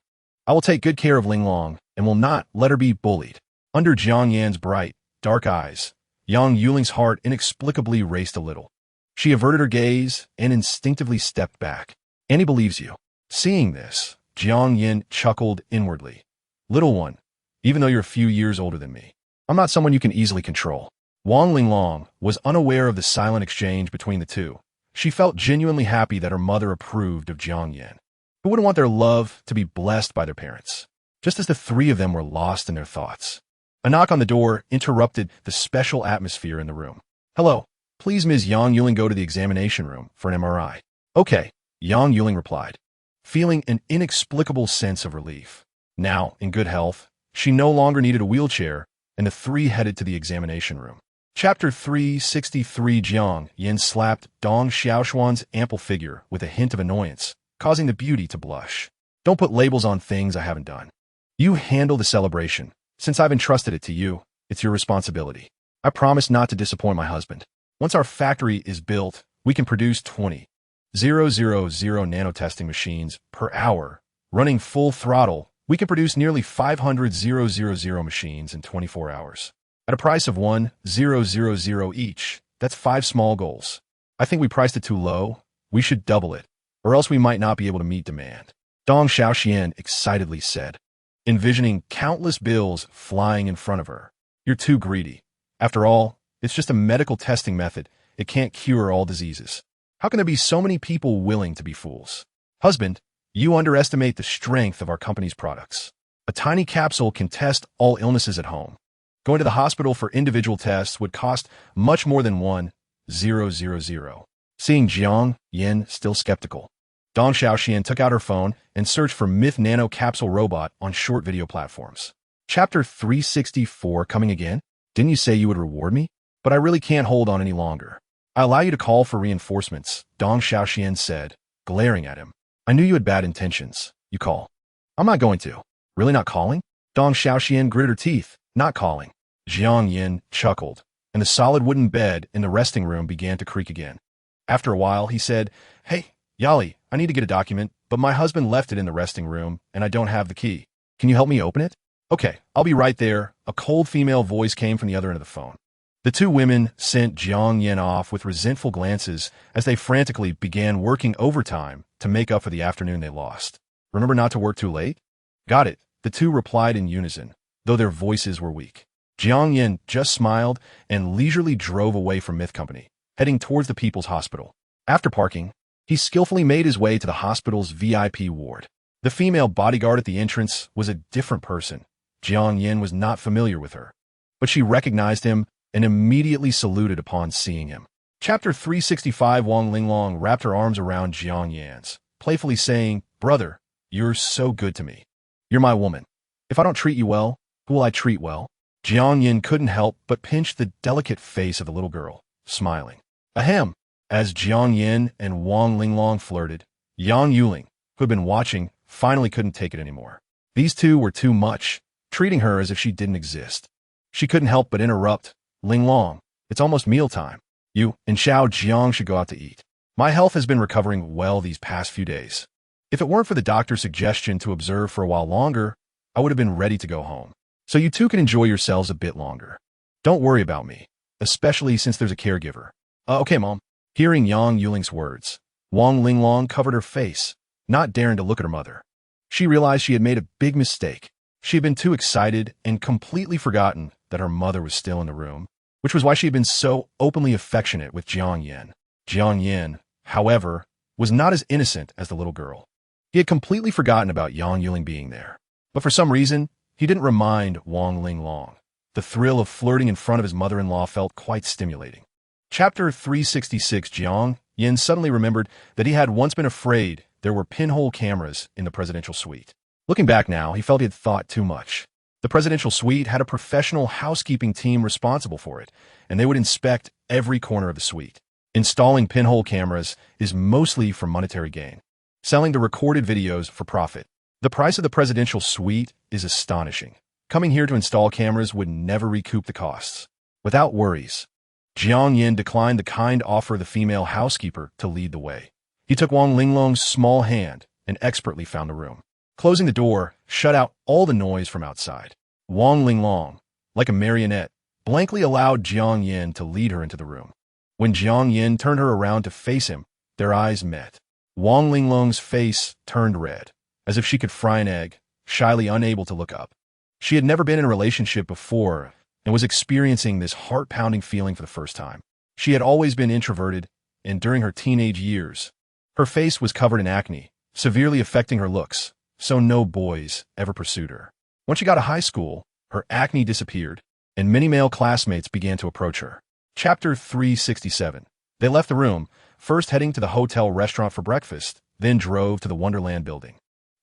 I will take good care of Linglong and will not let her be bullied. Under Jiang Yan's bright, dark eyes, Yang Yuling's heart inexplicably raced a little. She averted her gaze and instinctively stepped back. Annie believes you. Seeing this, Jiang Yin chuckled inwardly. Little one, even though you're a few years older than me, I'm not someone you can easily control. Wang Linglong was unaware of the silent exchange between the two. She felt genuinely happy that her mother approved of Jiang Yin. Who wouldn't want their love to be blessed by their parents? Just as the three of them were lost in their thoughts, a knock on the door interrupted the special atmosphere in the room. Hello, please Ms. Yang Yuling go to the examination room for an MRI. Okay, Yang Yuling replied, feeling an inexplicable sense of relief. Now, in good health, she no longer needed a wheelchair, and the three headed to the examination room. Chapter 363. Jiang Yin slapped Dong Xiaoshuan's ample figure with a hint of annoyance, causing the beauty to blush. Don't put labels on things I haven't done. You handle the celebration. Since I've entrusted it to you, it's your responsibility. I promise not to disappoint my husband. Once our factory is built, we can produce 20,000 nanotesting machines per hour. Running full throttle, we can produce nearly 500,000 machines in 24 hours. At a price of 1,000 each, that's 5 small goals. I think we priced it too low. We should double it, or else we might not be able to meet demand. Dong Xiaoxian excitedly said, envisioning countless bills flying in front of her. You're too greedy. After all, it's just a medical testing method. It can't cure all diseases. How can there be so many people willing to be fools? Husband, you underestimate the strength of our company's products. A tiny capsule can test all illnesses at home. Going to the hospital for individual tests would cost much more than 1,000. Seeing Jiang Yin still skeptical, Dong Xiaoxian took out her phone and searched for Myth Nano Capsule Robot on short video platforms. Chapter 364. Coming again? Didn't you say you would reward me? But I really can't hold on any longer. I allow you to call for reinforcements, Dong Xiaoxian said, glaring at him. I knew you had bad intentions. You call. I'm not going to. Really not calling? Dong Xiaoxian gritted her teeth. Not calling. Jiang Yin chuckled, and the solid wooden bed in the resting room began to creak again. After a while, he said, Hey, Yali, I need to get a document, but my husband left it in the resting room, and I don't have the key. Can you help me open it? Okay, I'll be right there. A cold female voice came from the other end of the phone. The two women sent Jiang Yin off with resentful glances as they frantically began working overtime to make up for the afternoon they lost. Remember not to work too late? Got it, the two replied in unison, though their voices were weak. Jiang Yin just smiled and leisurely drove away from Myth Company, heading towards the People's Hospital. After parking, he skillfully made his way to the hospital's VIP ward. The female bodyguard at the entrance was a different person. Jiang Yin was not familiar with her, but she recognized him and immediately saluted upon seeing him. Chapter 365. Wang Linglong wrapped her arms around Jiang Yan's, playfully saying, Brother, you're so good to me. You're my woman. If I don't treat you well, who will I treat well? Jiang Yin couldn't help but pinch the delicate face of the little girl, smiling. Ahem. As Jiang Yin and Wang Linglong flirted, Yang Yuling, who had been watching, finally couldn't take it anymore. These two were too much, treating her as if she didn't exist. She couldn't help but interrupt. Linglong, it's almost mealtime. You and Xiao Jiang should go out to eat. My health has been recovering well these past few days. If it weren't for the doctor's suggestion to observe for a while longer, I would have been ready to go home. So you two can enjoy yourselves a bit longer. Don't worry about me, especially since there's a caregiver. Okay, Mom. Hearing Yang Yuling's words, Wang Linglong covered her face, not daring to look at her mother. She realized she had made a big mistake. She had been too excited and completely forgotten that her mother was still in the room, which was why she had been so openly affectionate with Jiang Yin. Jiang Yin, however, was not as innocent as the little girl. He had completely forgotten about Yang Yuling being there. But for some reason, he didn't remind Wang Linglong. The thrill of flirting in front of his mother-in-law felt quite stimulating. Chapter 366. Jiang Yin suddenly remembered that he had once been afraid there were pinhole cameras in the presidential suite. Looking back now, he felt he had thought too much. The presidential suite had a professional housekeeping team responsible for it, and they would inspect every corner of the suite. Installing pinhole cameras is mostly for monetary gain, selling the recorded videos for profit. The price of the presidential suite is astonishing. Coming here to install cameras would never recoup the costs. Without worries, Jiang Yin declined the kind offer of the female housekeeper to lead the way. He took Wang Linglong's small hand and expertly found the room. Closing the door, shut out all the noise from outside. Wang Linglong, like a marionette, blankly allowed Jiang Yin to lead her into the room. When Jiang Yin turned her around to face him, their eyes met. Wang Linglong's face turned red, as if she could fry an egg, shyly unable to look up. She had never been in a relationship before and was experiencing this heart-pounding feeling for the first time. She had always been introverted, and during her teenage years, her face was covered in acne, severely affecting her looks, so no boys ever pursued her. When she got to high school, her acne disappeared, and many male classmates began to approach her. Chapter 367. They left the room, first heading to the hotel restaurant for breakfast, then drove to the Wonderland building.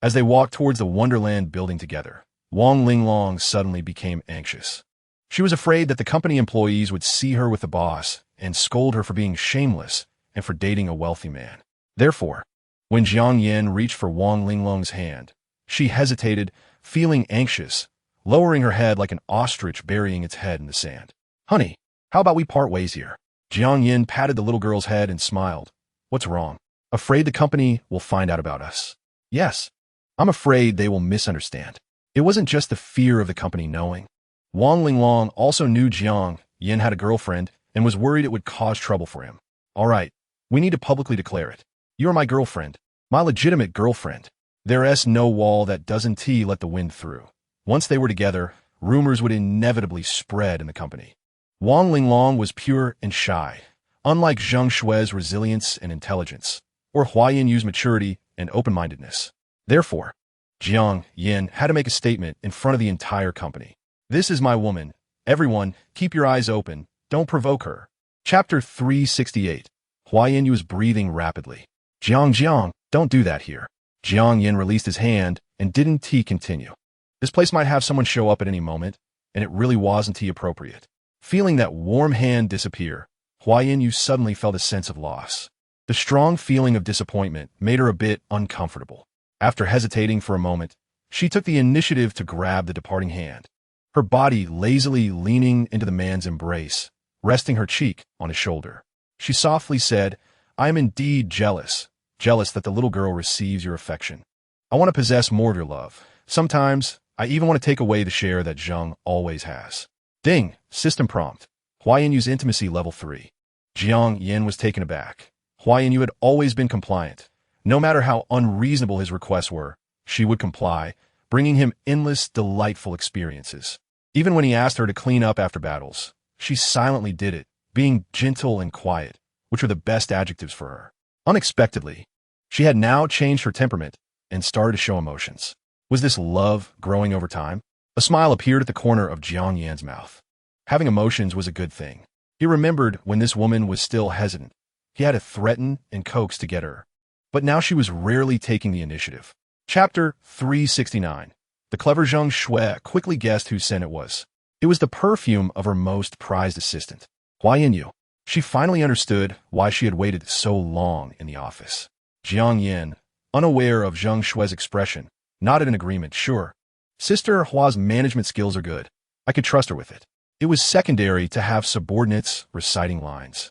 As they walked towards the Wonderland building together, Wang Linglong suddenly became anxious. She was afraid that the company employees would see her with the boss and scold her for being shameless and for dating a wealthy man. Therefore, when Jiang Yin reached for Wang Linglong's hand, she hesitated, feeling anxious, lowering her head like an ostrich burying its head in the sand. Honey, how about we part ways here? Jiang Yin patted the little girl's head and smiled. What's wrong? Afraid the company will find out about us? Yes. I'm afraid they will misunderstand. It wasn't just the fear of the company knowing. Wang Linglong also knew Jiang Yin had a girlfriend and was worried it would cause trouble for him. All right, we need to publicly declare it. You're my girlfriend, my legitimate girlfriend. There's no wall that doesn't let the wind through. Once they were together, rumors would inevitably spread in the company. Wang Linglong was pure and shy, unlike Zheng Shui's resilience and intelligence, or Hua Yinyu's maturity and open-mindedness. Therefore, Jiang Yin had to make a statement in front of the entire company. This is my woman. Everyone, keep your eyes open. Don't provoke her. Chapter 368. Hua Yinyu was breathing rapidly. Jiang, don't do that here. Jiang Yin released his hand and didn't continue. This place might have someone show up at any moment, and it really wasn't appropriate. Feeling that warm hand disappear, Hua Yinyu suddenly felt a sense of loss. The strong feeling of disappointment made her a bit uncomfortable. After hesitating for a moment, she took the initiative to grab the departing hand, her body lazily leaning into the man's embrace, resting her cheek on his shoulder. She softly said, I am indeed jealous that the little girl receives your affection. I want to possess more of your love. Sometimes, I even want to take away the share that Zheng always has. Ding, system prompt. Hua Yinyu's intimacy level 3. Jiang Yin was taken aback. Hua Yinyu had always been compliant. No matter how unreasonable his requests were, she would comply, bringing him endless, delightful experiences. Even when he asked her to clean up after battles, she silently did it, being gentle and quiet, which were the best adjectives for her. Unexpectedly, she had now changed her temperament and started to show emotions. Was this love growing over time? A smile appeared at the corner of Jiang Yan's mouth. Having emotions was a good thing. He remembered when this woman was still hesitant. He had to threaten and coax to get her. But now she was rarely taking the initiative. Chapter 369. The clever Zheng Shui quickly guessed whose scent it was. It was the perfume of her most prized assistant. Hua Yinyu. She finally understood why she had waited so long in the office. Jiang Yin, unaware of Zheng Shui's expression, nodded in agreement. Sure. Sister Hua's management skills are good. I could trust her with it. It was secondary to have subordinates reciting lines.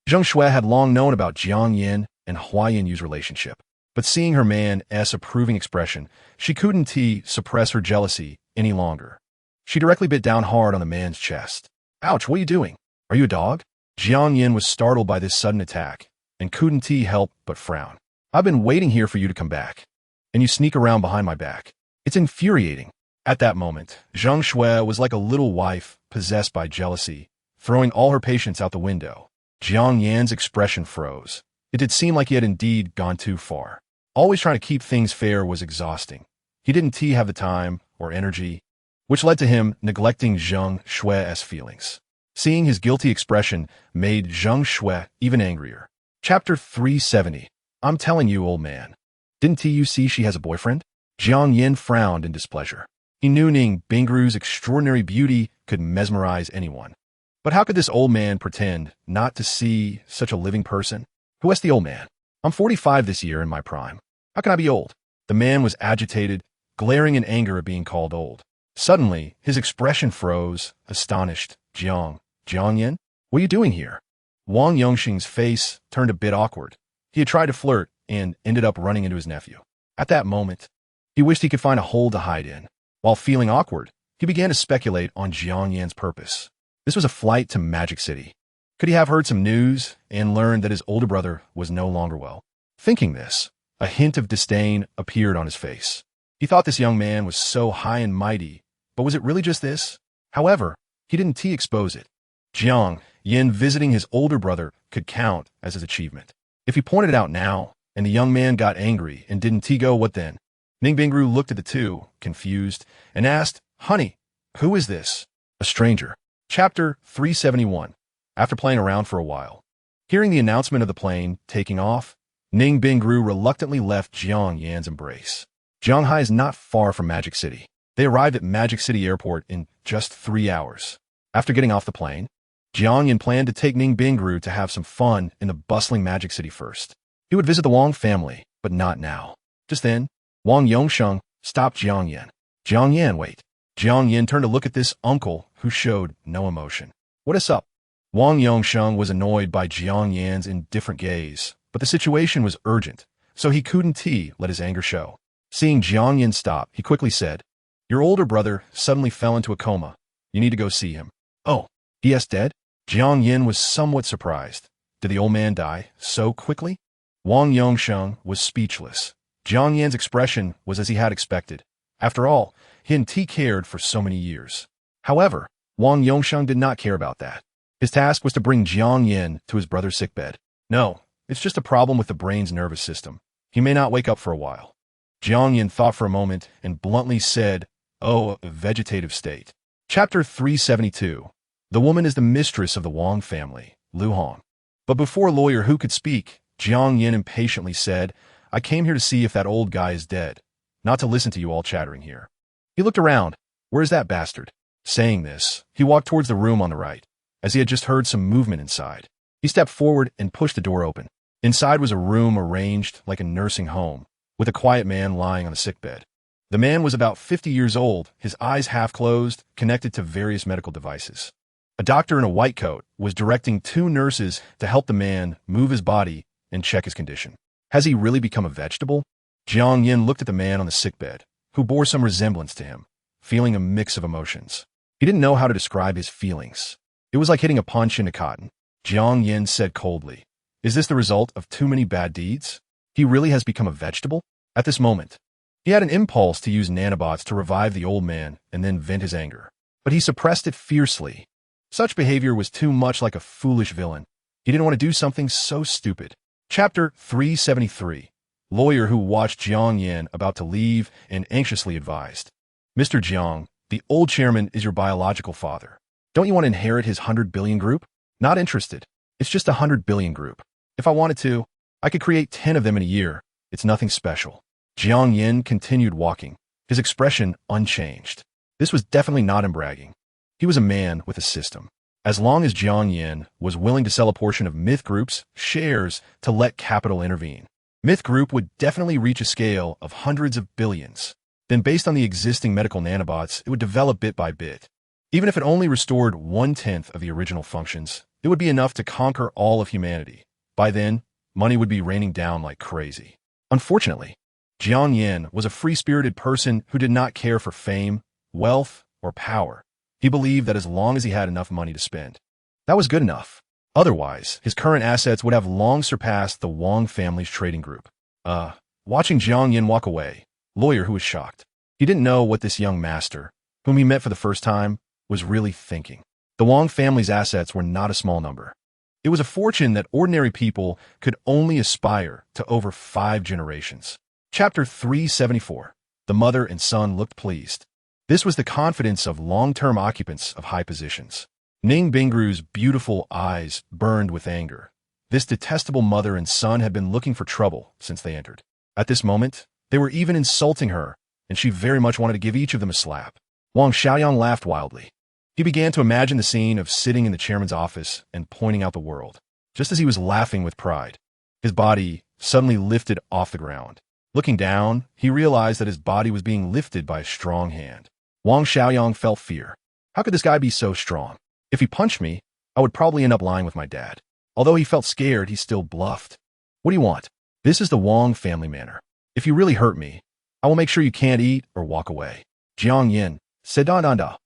Zheng Shui had long known about Jiang Yin and Hua Yinyu's relationship, but seeing her man's approving expression, she couldn't suppress her jealousy any longer. She directly bit down hard on the man's chest. Ouch, what are you doing? Are you a dog? Jiang Yin was startled by this sudden attack and couldn't help but frown. I've been waiting here for you to come back, and you sneak around behind my back. It's infuriating. At that moment, Zheng Shui was like a little wife possessed by jealousy, throwing all her patience out the window. Jiang Yan's expression froze. It did seem like he had indeed gone too far. Always trying to keep things fair was exhausting. He didn't have the time or energy, which led to him neglecting Zheng Shui's feelings. Seeing his guilty expression made Zheng Shui even angrier. Chapter 370. I'm telling you, old man. Didn't you see she has a boyfriend? Jiang Yin frowned in displeasure. He knew Ning Bingru's extraordinary beauty could mesmerize anyone. But how could this old man pretend not to see such a living person? Who is the old man? I'm 45 this year in my prime. How can I be old? The man was agitated, glaring in anger at being called old. Suddenly, his expression froze, astonished. Jiang Yin? What are you doing here? Wang Yongxing's face turned a bit awkward. He had tried to flirt and ended up running into his nephew. At that moment, he wished he could find a hole to hide in. While feeling awkward, he began to speculate on Jiang Yan's purpose. This was a flight to Magic City. Could he have heard some news and learned that his older brother was no longer well? Thinking this, a hint of disdain appeared on his face. He thought this young man was so high and mighty, but was it really just this? However, he didn't expose it. Jiang Yin visiting his older brother could count as his achievement. If he pointed it out now, and the young man got angry and didn't go, what then? Ning Bingru looked at the two, confused, and asked, Honey, who is this? A stranger. Chapter 371. After playing around for a while, hearing the announcement of the plane taking off, Ning Bingru reluctantly left Jiang Yan's embrace. Shanghai is not far from Magic City. They arrived at Magic City Airport in just 3 hours. After getting off the plane, Jiang Yan planned to take Ning Bingru to have some fun in the bustling Magic City first. He would visit the Wang family, but not now. Just then, Wang Yongsheng stopped Jiang Yan. Jiang Yan, wait. Jiang Yan turned to look at this uncle who showed no emotion. What is up? Wang Yongsheng was annoyed by Jiang Yan's indifferent gaze, but the situation was urgent, so he couldn't let his anger show. Seeing Jiang Yan stop, he quickly said, Your older brother suddenly fell into a coma. You need to go see him. Oh, he is dead? Jiang Yan was somewhat surprised. Did the old man die so quickly? Wang Yongsheng was speechless. Jiang Yan's expression was as he had expected. After all, he hadn't cared for so many years. However, Wang Yongsheng did not care about that. His task was to bring Jiang Yan to his brother's sickbed. No, it's just a problem with the brain's nervous system. He may not wake up for a while. Jiang Yan thought for a moment and bluntly said, Oh, a vegetative state. Chapter 372. The woman is the mistress of the Wang family, Lu Hong. But before lawyer who could speak, Jiang Yan impatiently said, I came here to see if that old guy is dead, not to listen to you all chattering here. He looked around. Where's that bastard? Saying this, he walked towards the room on the right, as he had just heard some movement inside. He stepped forward and pushed the door open. Inside was a room arranged like a nursing home, with a quiet man lying on a sickbed. The man was about 50 years old, his eyes half closed, connected to various medical devices. A doctor in a white coat was directing 2 nurses to help the man move his body and check his condition. Has he really become a vegetable? Jiang Yin looked at the man on the sickbed, who bore some resemblance to him, feeling a mix of emotions. He didn't know how to describe his feelings. It was like hitting a punch into cotton. Jiang Yin said coldly, Is this the result of too many bad deeds? He really has become a vegetable? At this moment, he had an impulse to use nanobots to revive the old man and then vent his anger. But he suppressed it fiercely. Such behavior was too much like a foolish villain. He didn't want to do something so stupid. Chapter 373. Lawyer who watched Jiang Yan about to leave and anxiously advised. Mr. Jiang, the old chairman is your biological father. Don't you want to inherit his 100 billion group? Not interested. It's just a 100 billion group. If I wanted to, I could create 10 of them in a year. It's nothing special. Jiang Yan continued walking, his expression unchanged. This was definitely not him bragging. He was a man with a system. as long as Jiang Yin was willing to sell a portion of Myth Group's shares to let capital intervene. Myth Group would definitely reach a scale of hundreds of billions. Then based on the existing medical nanobots, it would develop bit by bit. Even if it only restored 1/10 of the original functions, it would be enough to conquer all of humanity. By then, money would be raining down like crazy. Unfortunately, Jiang Yin was a free-spirited person who did not care for fame, wealth, or power. He believed that as long as he had enough money to spend, that was good enough. Otherwise, his current assets would have long surpassed the Wang family's trading group. Watching Jiang Yin walk away, lawyer who was shocked. He didn't know what this young master, whom he met for the first time, was really thinking. The Wang family's assets were not a small number. It was a fortune that ordinary people could only aspire to over 5 generations. Chapter 374. The mother and son looked pleased. This was the confidence of long-term occupants of high positions. Ning Bingru's beautiful eyes burned with anger. This detestable mother and son had been looking for trouble since they entered. At this moment, they were even insulting her, and she very much wanted to give each of them a slap. Wang Xiaoyang laughed wildly. He began to imagine the scene of sitting in the chairman's office and pointing out the world. Just as he was laughing with pride, his body suddenly lifted off the ground. Looking down, he realized that his body was being lifted by a strong hand. Wang Xiaoyang felt fear. How could this guy be so strong? If he punched me, I would probably end up lying with my dad. Although he felt scared, he still bluffed. What do you want? This is the Wang family manner. If you really hurt me, I will make sure you can't eat or walk away. Jiang Yin said, "Da.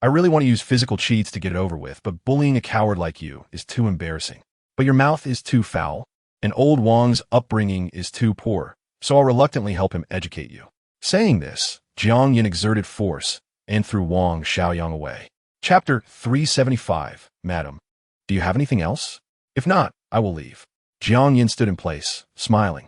I really want to use physical cheats to get it over with, but bullying a coward like you is too embarrassing. But your mouth is too foul, and old Wang's upbringing is too poor, so I'll reluctantly help him educate you." Saying this, Jiang Yin exerted force and threw Wang Xiaoyang away. Chapter 375. Madam, do you have anything else? If not, I will leave. Jiang Yin stood in place, smiling.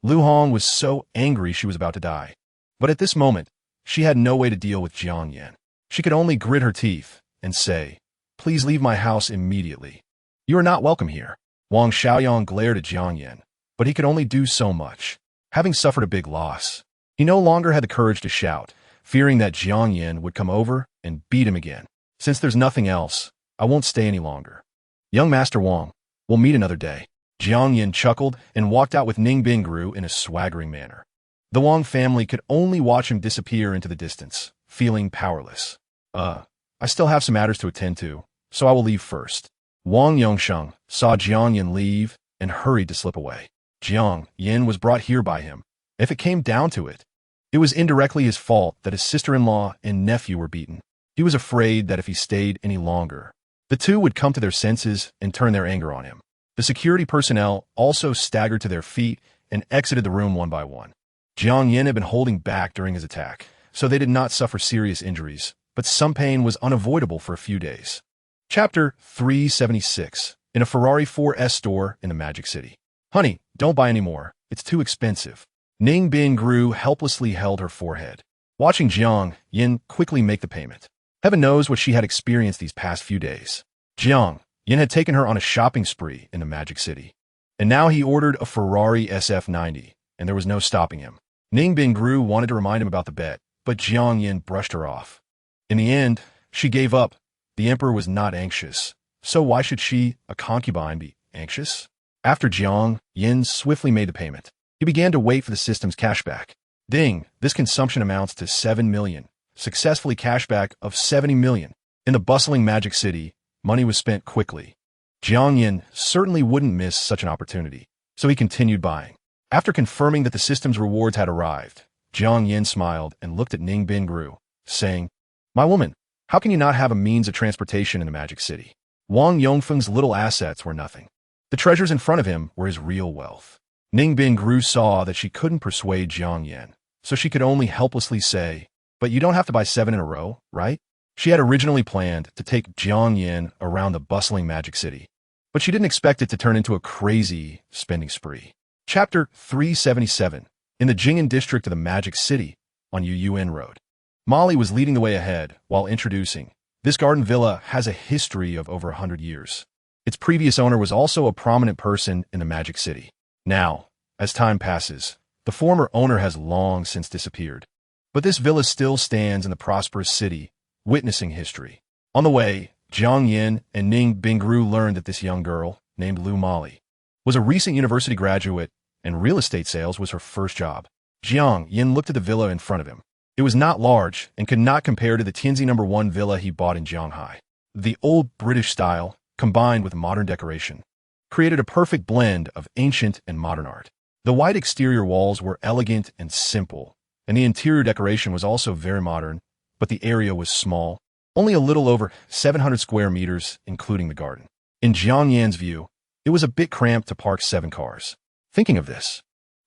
Lu Hong was so angry she was about to die. But at this moment, she had no way to deal with Jiang Yin. She could only grit her teeth and say, "Please leave my house immediately. You are not welcome here." Wang Xiaoyang glared at Jiang Yin, but he could only do so much. Having suffered a big loss, he no longer had the courage to shout, fearing that Jiang Yin would come over and beat him again. "Since there's nothing else, I won't stay any longer. Young Master Wang, we'll meet another day." Jiang Yin chuckled and walked out with Ning Bingru in a swaggering manner. The Wang family could only watch him disappear into the distance, feeling powerless. I still have some matters to attend to, so I will leave first." Wang Yongsheng saw Jiang Yin leave and hurried to slip away. Jiang Yin was brought here by him. If it came down to it, it was indirectly his fault that his sister-in-law and nephew were beaten. He was afraid that if he stayed any longer, the two would come to their senses and turn their anger on him. The security personnel also staggered to their feet and exited the room one by one. Jiang Yin had been holding back during his attack, so they did not suffer serious injuries, but some pain was unavoidable for a few days. Chapter 376. In a Ferrari 4S store in the Magic City. "Honey, don't buy any more. It's too expensive." Ning Bingru helplessly held her forehead, watching Jiang Yin quickly make the payment. Heaven knows what she had experienced these past few days. Jiang Yin had taken her on a shopping spree in the Magic City, and now he ordered a Ferrari SF90, and there was no stopping him. Ning Bingru wanted to remind him about the bet, but Jiang Yin brushed her off. In the end, she gave up. The emperor was not anxious, so why should she, a concubine, be anxious? After Jiang Yin swiftly made the payment, he began to wait for the system's cashback. Ding, this consumption amounts to 7 million. Successfully cashback of 70 million. In the bustling Magic City, money was spent quickly. Jiang Yin certainly wouldn't miss such an opportunity, so he continued buying. After confirming that the system's rewards had arrived, Jiang Yin smiled and looked at Ning Bingru, saying, "My woman, how can you not have a means of transportation in the Magic City?" Wang Yongfeng's little assets were nothing. The treasures in front of him were his real wealth. Ning Bingru saw that she couldn't persuade Jiang Yin, so she could only helplessly say, "But you don't have to buy 7 in a row, right?" She had originally planned to take Jiang Yin around the bustling Magic City, but she didn't expect it to turn into a crazy spending spree. Chapter 377. In the Jing'an district of the Magic City, on Yuyuan Road. Molly was leading the way ahead while introducing, "This garden villa has a history of over 100 years. Its previous owner was also a prominent person in the Magic City. Now, as time passes, the former owner has long since disappeared. But this villa still stands in the prosperous city, witnessing history." On the way, Jiang Yin and Ning Bingru learned that this young girl, named Lu Mali, was a recent university graduate, and real estate sales was her first job. Jiang Yin looked at the villa in front of him. It was not large and could not compare to the Tianzi No. 1 villa he bought in Shanghai. The old British style, combined with modern decoration, created a perfect blend of ancient and modern art. The white exterior walls were elegant and simple, and the interior decoration was also very modern, but the area was small, only a little over 700 square meters, including the garden. In Jiang Yan's view, it was a bit cramped to park 7 cars. Thinking of this,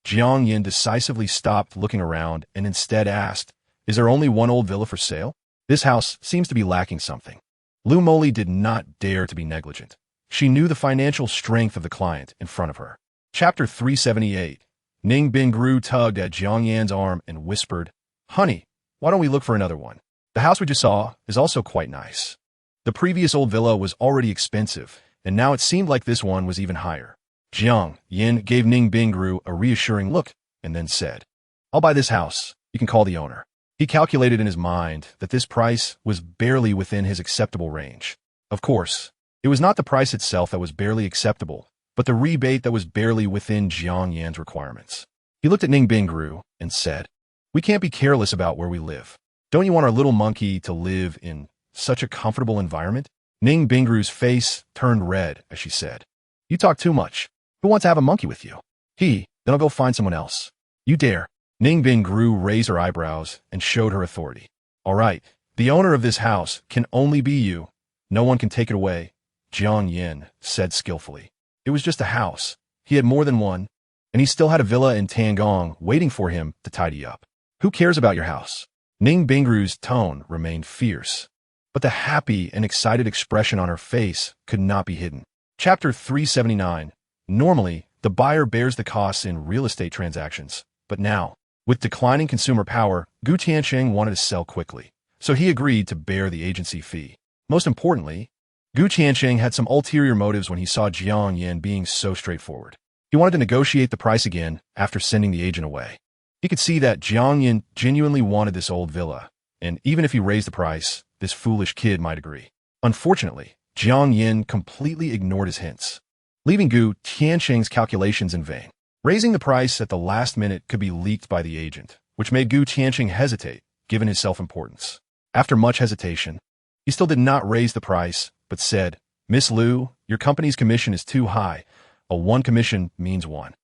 Jiang Yin decisively stopped looking around and instead asked, "Is there only one old villa for sale? This house seems to be lacking something." Lu Moli did not dare to be negligent. She knew the financial strength of the client in front of her. Chapter 378. Ning Bingru tugged at Jiang Yan's arm and whispered, "Honey, why don't we look for another one? The house we just saw is also quite nice." The previous old villa was already expensive, and now it seemed like this one was even higher. Jiang Yin gave Ning Bingru a reassuring look and then said, "I'll buy this house. You can call the owner." He calculated in his mind that this price was barely within his acceptable range. Of course, it was not the price itself that was barely acceptable, but the rebate that was barely within Jiang Yan's requirements. He looked at Ning Bingru and said, "We can't be careless about where we live. Don't you want our little monkey to live in such a comfortable environment?" Ning Bingru's face turned red as she said, "You talk too much. Who wants to have a monkey with you?" Then I'll go find someone else." "You dare?" Ning Bingru raised her eyebrows and showed her authority. "All right, the owner of this house can only be you. No one can take it away," Jiang Yin said skillfully. It was just a house. He had more than one, and he still had a villa in Tangong waiting for him to tidy up. "Who cares about your house?" Ning Bingru's tone remained fierce, but the happy and excited expression on her face could not be hidden. Chapter 379. Normally, the buyer bears the costs in real estate transactions, but now, with declining consumer power, Gu Tiansheng wanted to sell quickly, so he agreed to bear the agency fee. Most importantly, Gu Tiansheng had some ulterior motives when he saw Jiang Yin being so straightforward. He wanted to negotiate the price again after sending the agent away. He could see that Jiang Yin genuinely wanted this old villa, and even if he raised the price, this foolish kid might agree. Unfortunately, Jiang Yin completely ignored his hints, leaving Gu Tiansheng's calculations in vain. Raising the price at the last minute could be leaked by the agent, which made Gu Tiansheng hesitate, given his self-importance. After much hesitation, he still did not raise the price, but said, "Miss Lu, your company's commission is too high. A 1 commission means 1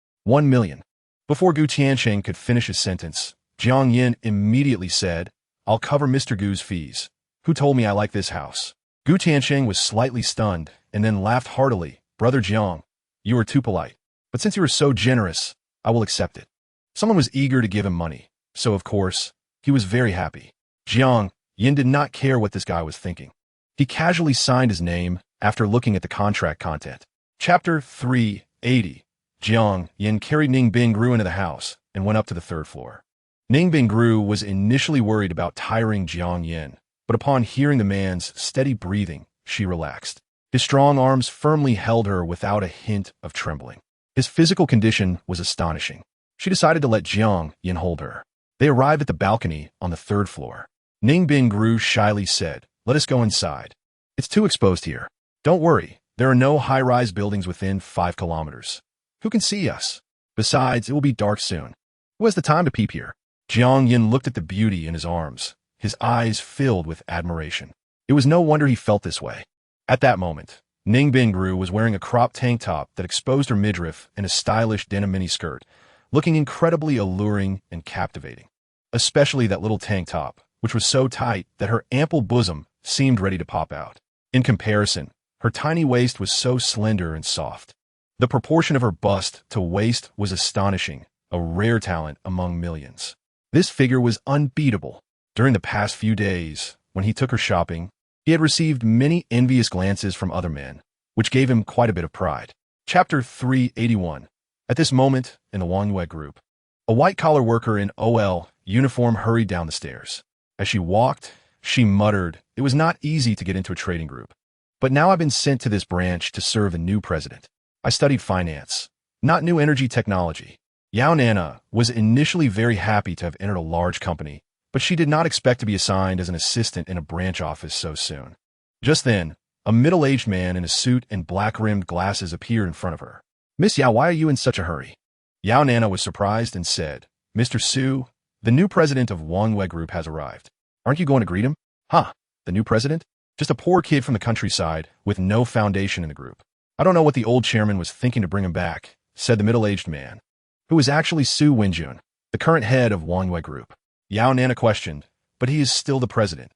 million. Before Gu Tiansheng could finish his sentence, Jiang Yin immediately said, "I'll cover Mr. Gu's fees. Who told me I like this house?" Gu Tiansheng was slightly stunned and then laughed heartily. "Brother Jiang, you are too polite. But since you are so generous, I will accept it." Someone was eager to give him money, so of course, he was very happy. Jiang Yin did not care what this guy was thinking. He casually signed his name after looking at the contract content. Chapter 380. Jiang Yin carried Ning Bingru into the house and went up to the 3rd floor. Ning Bingru was initially worried about tiring Jiang Yin, but upon hearing the man's steady breathing, she relaxed. His strong arms firmly held her without a hint of trembling. His physical condition was astonishing. She decided to let Jiang Yin hold her. They arrived at the balcony on the 3rd floor. Ning Bingru shyly said, "Let us go inside. It's too exposed here." "Don't worry, there are no high-rise buildings within 5 kilometers. Who can see us? Besides, it will be dark soon. Who has the time to peep here?" Jiang Yin looked at the beauty in his arms, his eyes filled with admiration. It was no wonder he felt this way. At that moment, Ning Bingru was wearing a cropped tank top that exposed her midriff and a stylish denim miniskirt, looking incredibly alluring and captivating. Especially that little tank top, which was so tight that her ample bosom seemed ready to pop out. In comparison, her tiny waist was so slender and soft. The proportion of her bust to waist was astonishing, a rare talent among millions. This figure was unbeatable. During the past few days, when he took her shopping, he had received many envious glances from other men, which gave him quite a bit of pride. Chapter 381. At this moment, in the Wang Yue group, a white-collar worker in OL uniform hurried down the stairs. As she walked, she muttered, "It was not easy to get into a trading group. But now I've been sent to this branch to serve the new president. I studied finance, not new energy technology." Yao Nana was initially very happy to have entered a large company, but she did not expect to be assigned as an assistant in a branch office so soon. Just then, A middle-aged man in a suit and black-rimmed glasses appeared in front of her. "Miss Yao, why are you in such a hurry?" Yao Nana was surprised and said, "Mr. Su, the new president of Wangwei Group has arrived. Aren't you going to greet him?" "Huh, the new president? Just a poor kid from the countryside with no foundation in the group. I don't know what the old chairman was thinking to bring him back," said the middle-aged man, who was actually Su Wenjun, the current head of Wangwei Group. Yao Nana questioned, "But he is still the president.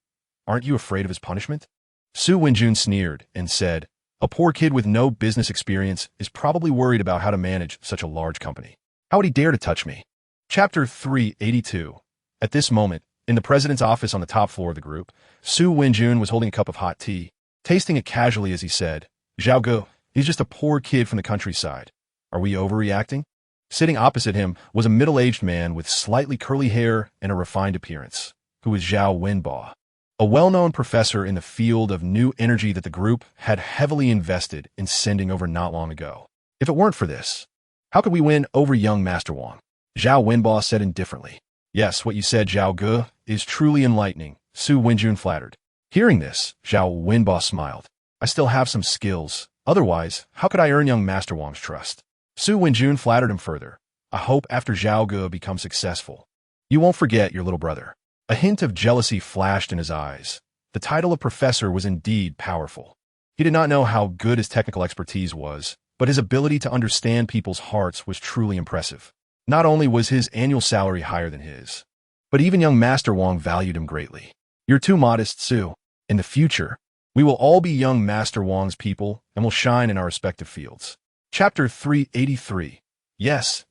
Aren't you afraid of his punishment?" Su Wenjun sneered and said, "A poor kid with no business experience is probably worried about how to manage such a large company. How would he dare to touch me?" Chapter 382. At this moment, in the president's office on the top floor of the group, Su Wenjun was holding a cup of hot tea, tasting it casually as he said, "Zhao Ge, he's just a poor kid from the countryside. Are we overreacting?" Sitting opposite him was a middle-aged man with slightly curly hair and a refined appearance, who was Zhao Wenbo, a well-known professor in the field of new energy that the group had heavily invested in sending over not long ago. "If it weren't for this, how could we win over young Master Wang?" Zhao Wenbo said indifferently. "Yes, what you said, Zhao Ge, is truly enlightening," Su Wenjun flattered. Hearing this, Zhao Wenbo smiled. "I still have some skills. Otherwise, how could I earn young Master Wang's trust?" Su Wenjun flattered him further. "I hope after Zhao Ge becomes successful, you won't forget your little brother." A hint of jealousy flashed in his eyes. The title of professor was indeed powerful. He did not know how good his technical expertise was, but his ability to understand people's hearts was truly impressive. Not only was his annual salary higher than his, but even young Master Wang valued him greatly. "You're too modest, Su. In the future, we will all be young Master Wang's people and will shine in our respective fields." Chapter 383. Yes,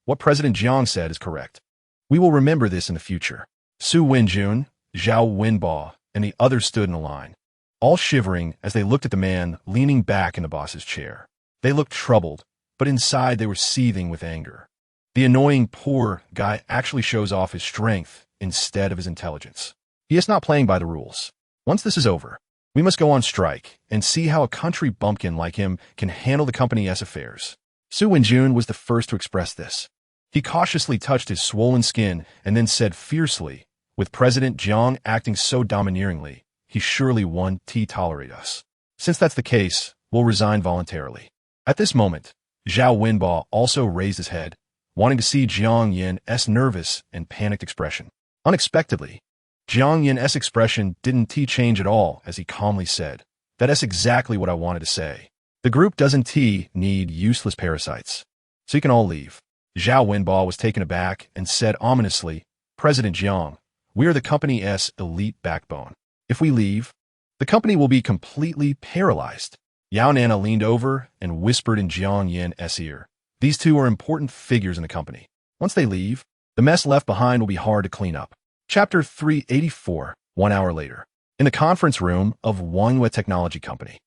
what President Jiang said is correct. We will remember this in the future. Su Wenjun, Zhao Wenbo, and the others stood in a line, all shivering as they looked at the man leaning back in the boss's chair. They looked troubled, but inside they were seething with anger. The annoying poor guy actually shows off his strength instead of his intelligence. He is not playing by the rules. Once this is over, we must go on strike and see how a country bumpkin like him can handle the company's affairs. Su Wenjun was the first to express this. He cautiously touched his swollen skin and then said fiercely, "With President Jiang acting so domineeringly, he surely won't tolerate us. Since that's the case, we'll resign voluntarily." At this moment, Zhao Wenbo also raised his head, wanting to see Jiang Yin's nervous and panicked expression. Unexpectedly, Jiang Yin's expression didn't change at all as he calmly said, "That's exactly what I wanted to say. The group doesn't need useless parasites. So you can all leave." Zhao Wenbo was taken aback and said ominously, "President Jiang, we are the company's elite backbone. If we leave, the company will be completely paralyzed." Yao Nana leaned over and whispered in Jiang Yin's ear, "These two are important figures in the company. Once they leave, the mess left behind will be hard to clean up." Chapter 384. 1 hour later. In the conference room of Wangwei Technology Company,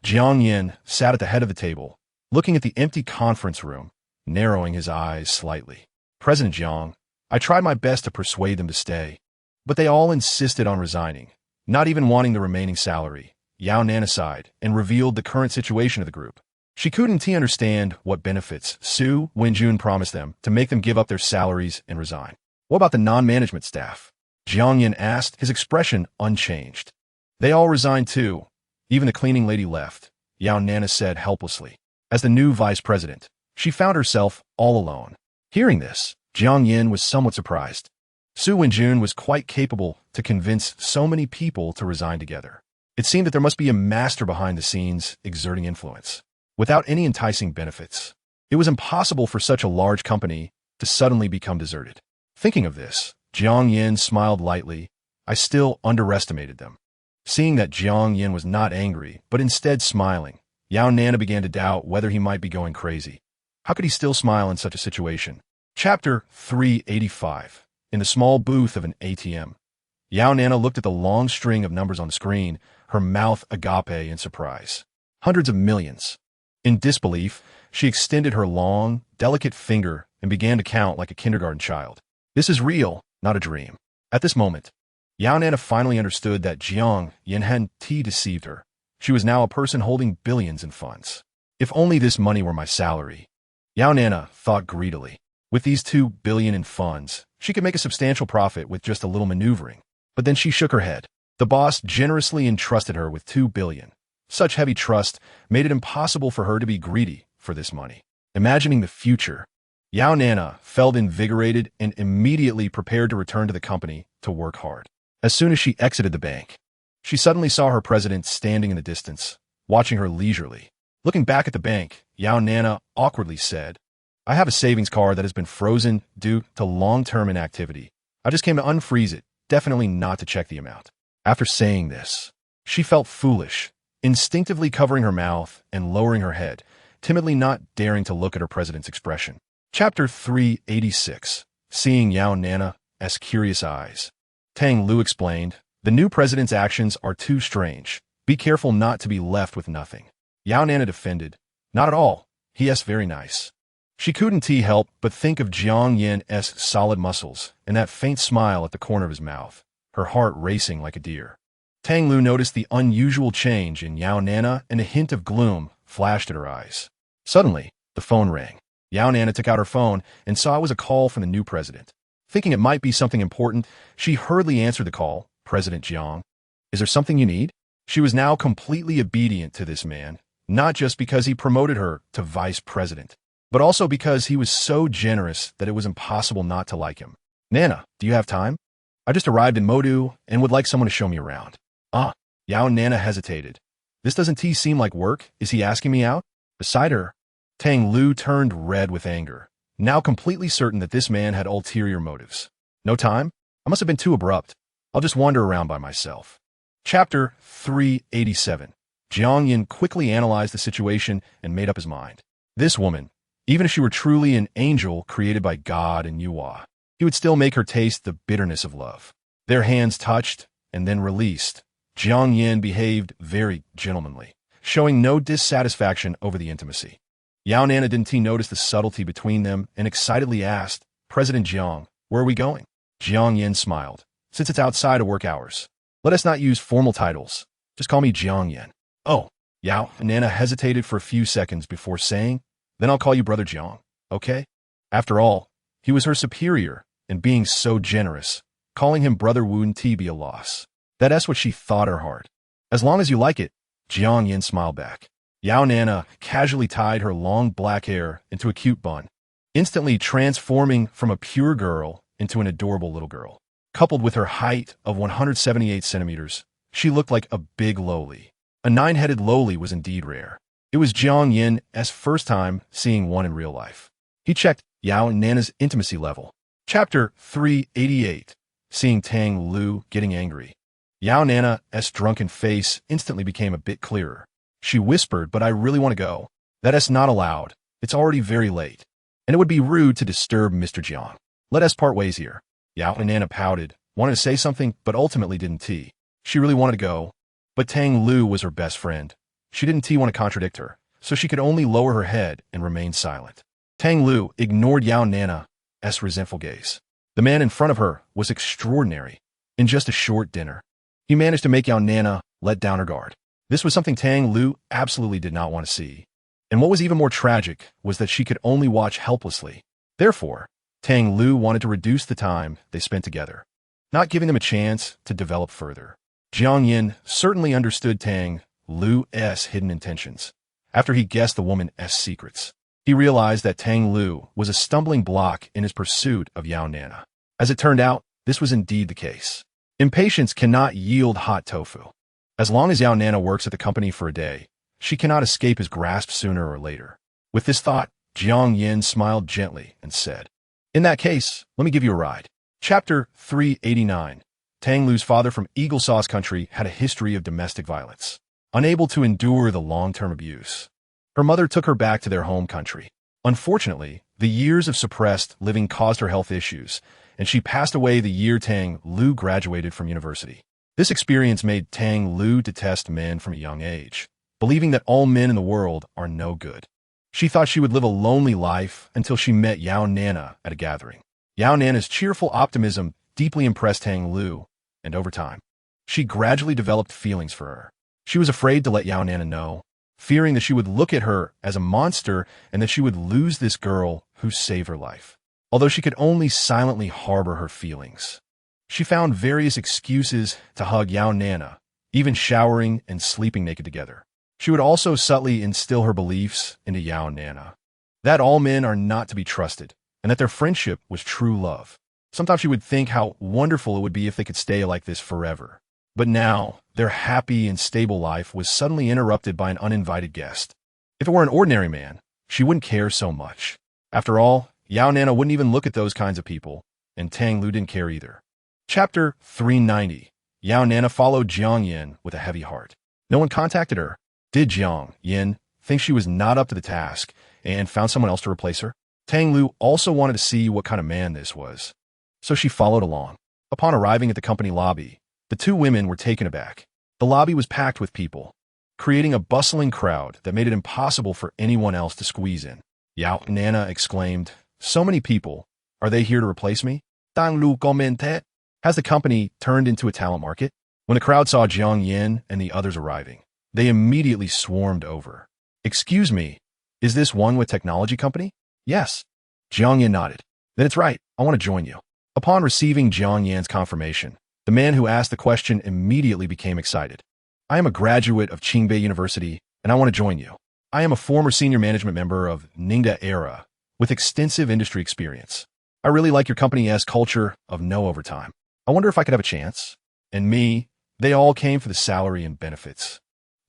Jiang Yin sat at the head of the table, looking at the empty conference room, narrowing his eyes slightly. "President Jiang, I tried my best to persuade them to stay, but they all insisted on resigning, not even wanting the remaining salary." Yao Nana sighed and revealed the current situation of the group. She couldn't understand what benefits Su Wenjun promised them to make them give up their salaries and resign. "What about the non-management staff?" Jiang Yin asked, his expression unchanged. "They all resigned too. Even the cleaning lady left," Yao Nana said helplessly. As the new vice president, she found herself all alone. Hearing this, Jiang Yin was somewhat surprised. Su Wenjun was quite capable to convince so many people to resign together. It seemed that there must be a master behind the scenes exerting influence. Without any enticing benefits, it was impossible for such a large company to suddenly become deserted. Thinking of this, Jiang Yin smiled lightly. "I still underestimated them." Seeing that Jiang Yin was not angry, but instead smiling, Yao Nana began to doubt whether he might be going crazy. How could he still smile in such a situation? Chapter 385. In the small booth of an ATM, Yao Nana looked at the long string of numbers on the screen, her mouth agape in surprise. Hundreds of millions. In disbelief, she extended her long, delicate finger and began to count like a kindergarten child. This is real, not a dream. At this moment, Yao Nana finally understood that Jiang Yin hadn't deceived her. She was now a person holding billions in funds. If only this money were my salary, Yao Nana thought greedily. With these 2 billion in funds, she could make a substantial profit with just a little maneuvering. But then she shook her head. The boss generously entrusted her with 2 billion, Such heavy trust made it impossible for her to be greedy for this money. Imagining the future, Yao Nana felt invigorated and immediately prepared to return to the company to work hard. As soon as she exited the bank, she suddenly saw her president standing in the distance, watching her leisurely. Looking back at the bank, Yao Nana awkwardly said, "I have a savings card that has been frozen due to long-term inactivity. I just came to unfreeze it, definitely not to check the amount." After saying this, she felt foolish, instinctively covering her mouth and lowering her head, timidly not daring to look at her president's expression. Chapter 386. Seeing Yao Nana's curious eyes. Tang Lu explained, "The new president's actions are too strange. Be careful not to be left with nothing." Yao Nana defended, "Not at all. He's very nice." She couldn't help but think of Jiang Yin's solid muscles and that faint smile at the corner of his mouth, her heart racing like a deer. Tang Lu noticed the unusual change in Yao Nana and a hint of gloom flashed at her eyes. Suddenly, the phone rang. Yao Nana took out her phone and saw it was a call from the new president. Thinking it might be something important, she hurriedly answered the call. "President Jiang, is there something you need?" She was now completely obedient to this man, not just because he promoted her to vice president, but also because he was so generous that it was impossible not to like him. "Nana, do you have time? I just arrived in Modu and would like someone to show me around." "Ah." Yao Nana hesitated. "This doesn't seem like work. Is he asking me out?" Beside her, Tang Lu turned red with anger, now completely certain that this man had ulterior motives. "No time? I must have been too abrupt. I'll just wander around by myself." Chapter 387. Jiang Yin quickly analyzed the situation and made up his mind. This woman, even if she were truly an angel created by God and Yuhua, he would still make her taste the bitterness of love. Their hands touched and then released. Jiang Yin behaved very gentlemanly, showing no dissatisfaction over the intimacy. Yao Nana didn't notice the subtlety between them and excitedly asked, "President Jiang, where are we going?" Jiang Yin smiled. "Since it's outside of work hours, let us not use formal titles. Just call me Jiang Yin." "Oh." Yao Nana hesitated for a few seconds before saying, "Then I'll call you Brother Jiang, okay?" After all, he was her superior, and being so generous, calling him Brother wouldn't be a loss. That's what she thought her heart. "As long as you like it," Jiang Yin smiled back. Yao Nana casually tied her long black hair into a cute bun, instantly transforming from a pure girl into an adorable little girl. Coupled with her height of 178 centimeters, she looked like a big loli. A 9-headed loli was indeed rare. It was Jiang Yin's first time seeing one in real life. He checked Yao Nana's intimacy level. Chapter 388. Seeing Tang Lu getting angry. Yao Nana's drunken face instantly became a bit clearer. She whispered, "But I really want to go." "That's not allowed. It's already very late. And it would be rude to disturb Mr. Jiang. Let us part ways here." Yao Nana pouted, wanted to say something, but ultimately didn't. She really wanted to go. But Tang Lu was her best friend. She didn't want to contradict her, so she could only lower her head and remain silent. Tang Lu ignored Yao Nana's resentful gaze. The man in front of her was extraordinary. In just a short dinner, he managed to make Yao Nana let down her guard. This was something Tang Lu absolutely did not want to see. And what was even more tragic was that she could only watch helplessly. Therefore, Tang Lu wanted to reduce the time they spent together, not giving them a chance to develop further. Jiang Yin certainly understood Tang Lu's hidden intentions. After he guessed the woman's secrets, he realized that Tang Lu was a stumbling block in his pursuit of Yao Nana. As it turned out, this was indeed the case. Impatience cannot yield hot tofu. As long as Yao Nana works at the company for a day, she cannot escape his grasp sooner or later. With this thought, Jiang Yin smiled gently and said, "In that case, let me give you a ride." Chapter 389. Tang Lu's father from Eagle Sauce Country had a history of domestic violence. Unable to endure the long-term abuse, her mother took her back to their home country. Unfortunately, the years of suppressed living caused her health issues, and she passed away the year Tang Lu graduated from university. This experience made Tang Lu detest men from a young age, believing that all men in the world are no good. She thought she would live a lonely life until she met Yao Nana at a gathering. Yao Nana's cheerful optimism deeply impressed Tang Lu, and over time, she gradually developed feelings for her. She was afraid to let Yao Nana know, fearing that she would look at her as a monster and that she would lose this girl who saved her life. Although she could only silently harbor her feelings, she found various excuses to hug Yao Nana, even showering and sleeping naked together. She would also subtly instill her beliefs into Yao Nana, that all men are not to be trusted, and that their friendship was true love. Sometimes she would think how wonderful it would be if they could stay like this forever. But now, their happy and stable life was suddenly interrupted by an uninvited guest. If it were an ordinary man, she wouldn't care so much. After all, Yao Nana wouldn't even look at those kinds of people, and Tang Lu didn't care either. Chapter 390. Yao Nana followed Jiang Yin with a heavy heart. No one contacted her. Did Jiang Yin think she was not up to the task and found someone else to replace her? Tang Lu also wanted to see what kind of man this was, so she followed along. Upon arriving at the company lobby, the two women were taken aback. The lobby was packed with people, creating a bustling crowd that made it impossible for anyone else to squeeze in. Yao Nana exclaimed, "So many people. Are they here to replace me?" Tang Lu commented. Has the company turned into a talent market? When the crowd saw Jiang Yin and the others arriving, they immediately swarmed over. "Excuse me, is this one with technology company?" "Yes." Jiang Yin nodded. "Then it's right. I want to join you." Upon receiving Jiang Yin's confirmation, the man who asked the question immediately became excited. "I am a graduate of Qingbei University, and I want to join you. I am a former senior management member of Ningda Era with extensive industry experience. I really like your company's culture of no overtime. I wonder if I could have a chance." And me, they all came for the salary and benefits.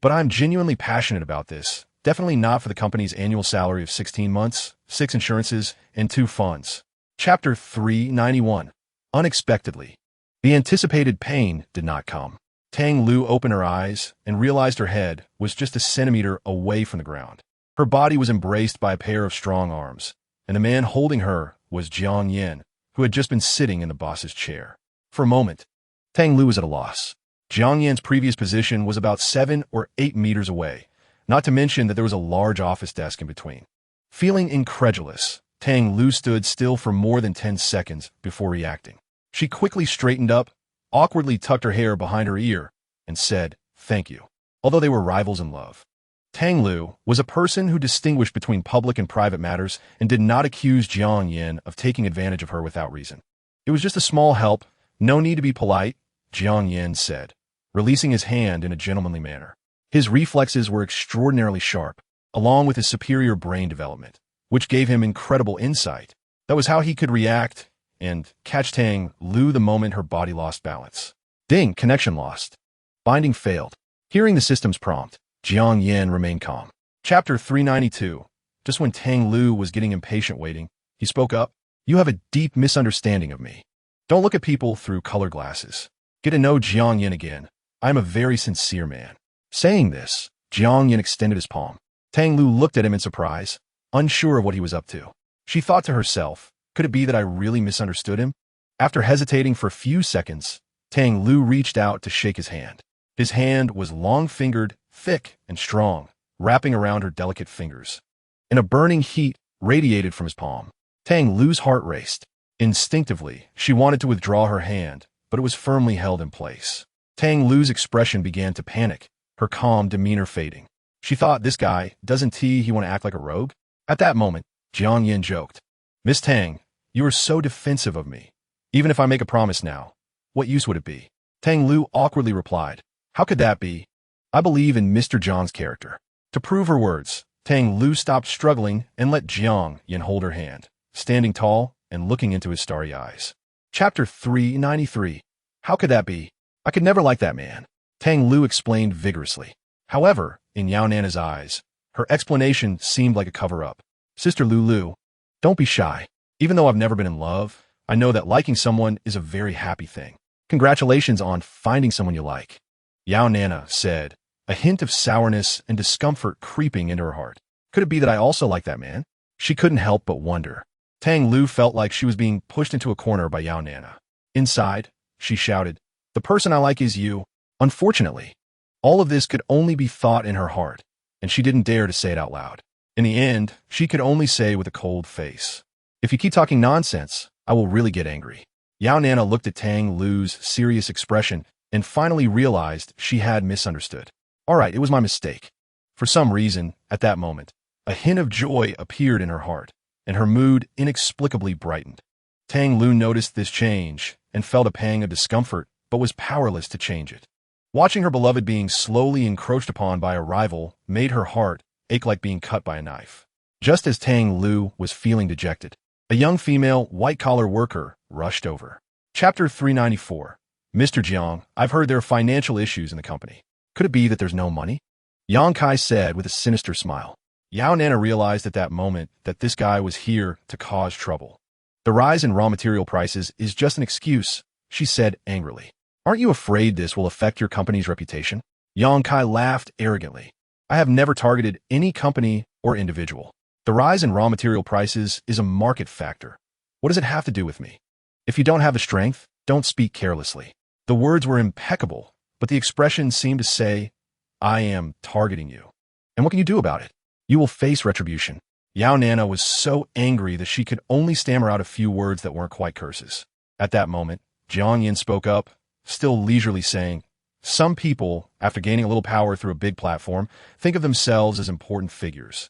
But I'm genuinely passionate about this. Definitely not for the company's annual salary of 16 months, 6 insurances, and 2 funds. Chapter 391. Unexpectedly. The anticipated pain did not come. Tang Lu opened her eyes and realized her head was just a centimeter away from the ground. Her body was embraced by a pair of strong arms, and the man holding her was Jiang Yin, who had just been sitting in the boss's chair. For a moment, Tang Lu was at a loss. Jiang Yin's previous position was about 7 or 8 meters away, not to mention that there was a large office desk in between. Feeling incredulous, Tang Lu stood still for more than 10 seconds before reacting. She quickly straightened up, awkwardly tucked her hair behind her ear, and said, "Thank you." Although they were rivals in love, Tang Lu was a person who distinguished between public and private matters and did not accuse Jiang Yin of taking advantage of her without reason. "It was just a small help. No need to be polite," Jiang Yin said, releasing his hand in a gentlemanly manner. His reflexes were extraordinarily sharp, along with his superior brain development, which gave him incredible insight. That was how he could react and catch Tang Lu the moment her body lost balance. Ding, connection lost. Binding failed. Hearing the system's prompt, Jiang Yin remained calm. Chapter 392. Just when Tang Lu was getting impatient waiting, he spoke up. "You have a deep misunderstanding of me. Don't look at people through color glasses. Get to know Jiang Yin again. I am a very sincere man." Saying this, Jiang Yin extended his palm. Tang Lu looked at him in surprise, unsure of what he was up to. She thought to herself, could it be that I really misunderstood him? After hesitating for a few seconds, Tang Lu reached out to shake his hand. His hand was long-fingered, thick, and strong, wrapping around her delicate fingers. And a burning heat radiated from his palm. Tang Lu's heart raced. Instinctively, she wanted to withdraw her hand, but it was firmly held in place. Tang Lu's expression began to panic, her calm demeanor fading. She thought, this guy, doesn't he want to act like a rogue? At that moment, Jiang Yin joked, "Miss Tang, you are so defensive of me. Even if I make a promise now, what use would it be?" Tang Lu awkwardly replied, "How could that be? I believe in Mr. Zhang's character." To prove her words, Tang Lu stopped struggling and let Jiang Yin hold her hand, standing tall and looking into his starry eyes. Chapter 393. How could that be? I could never like that man, Tang Lu explained vigorously. However, in Yao Nana's eyes, her explanation seemed like a cover-up. "Sister Lulu, don't be shy. Even though I've never been in love, I know that liking someone is a very happy thing. Congratulations on finding someone you like," Yao Nana said, a hint of sourness and discomfort creeping into her heart. Could it be that I also like that man? She couldn't help but wonder. Tang Lu felt like she was being pushed into a corner by Yao Nana. Inside, she shouted, "The person I like is you." Unfortunately, all of this could only be thought in her heart, and she didn't dare to say it out loud. In the end, she could only say with a cold face, "If you keep talking nonsense, I will really get angry." Yao Nana looked at Tang Lu's serious expression and finally realized she had misunderstood. All right, it was my mistake. For some reason, at that moment, a hint of joy appeared in her heart, and her mood inexplicably brightened. Tang Lu noticed this change and felt a pang of discomfort, but was powerless to change it. Watching her beloved being slowly encroached upon by a rival made her heart ache like being cut by a knife. Just as Tang Lu was feeling dejected, a young female white-collar worker rushed over. Chapter 394. Mr. Jiang, I've heard there are financial issues in the company. Could it be that there's no money? Yang Kai said with a sinister smile. Yao Nana realized at that moment that this guy was here to cause trouble. The rise in raw material prices is just an excuse, she said angrily. Aren't you afraid this will affect your company's reputation? Yang Kai laughed arrogantly. I have never targeted any company or individual. The rise in raw material prices is a market factor. What does it have to do with me? If you don't have the strength, don't speak carelessly. The words were impeccable, but the expression seemed to say, I am targeting you. And what can you do about it? You will face retribution. Yao Nana was so angry that she could only stammer out a few words that weren't quite curses. At that moment, Jiang Yin spoke up, still leisurely saying, some people, after gaining a little power through a big platform, think of themselves as important figures,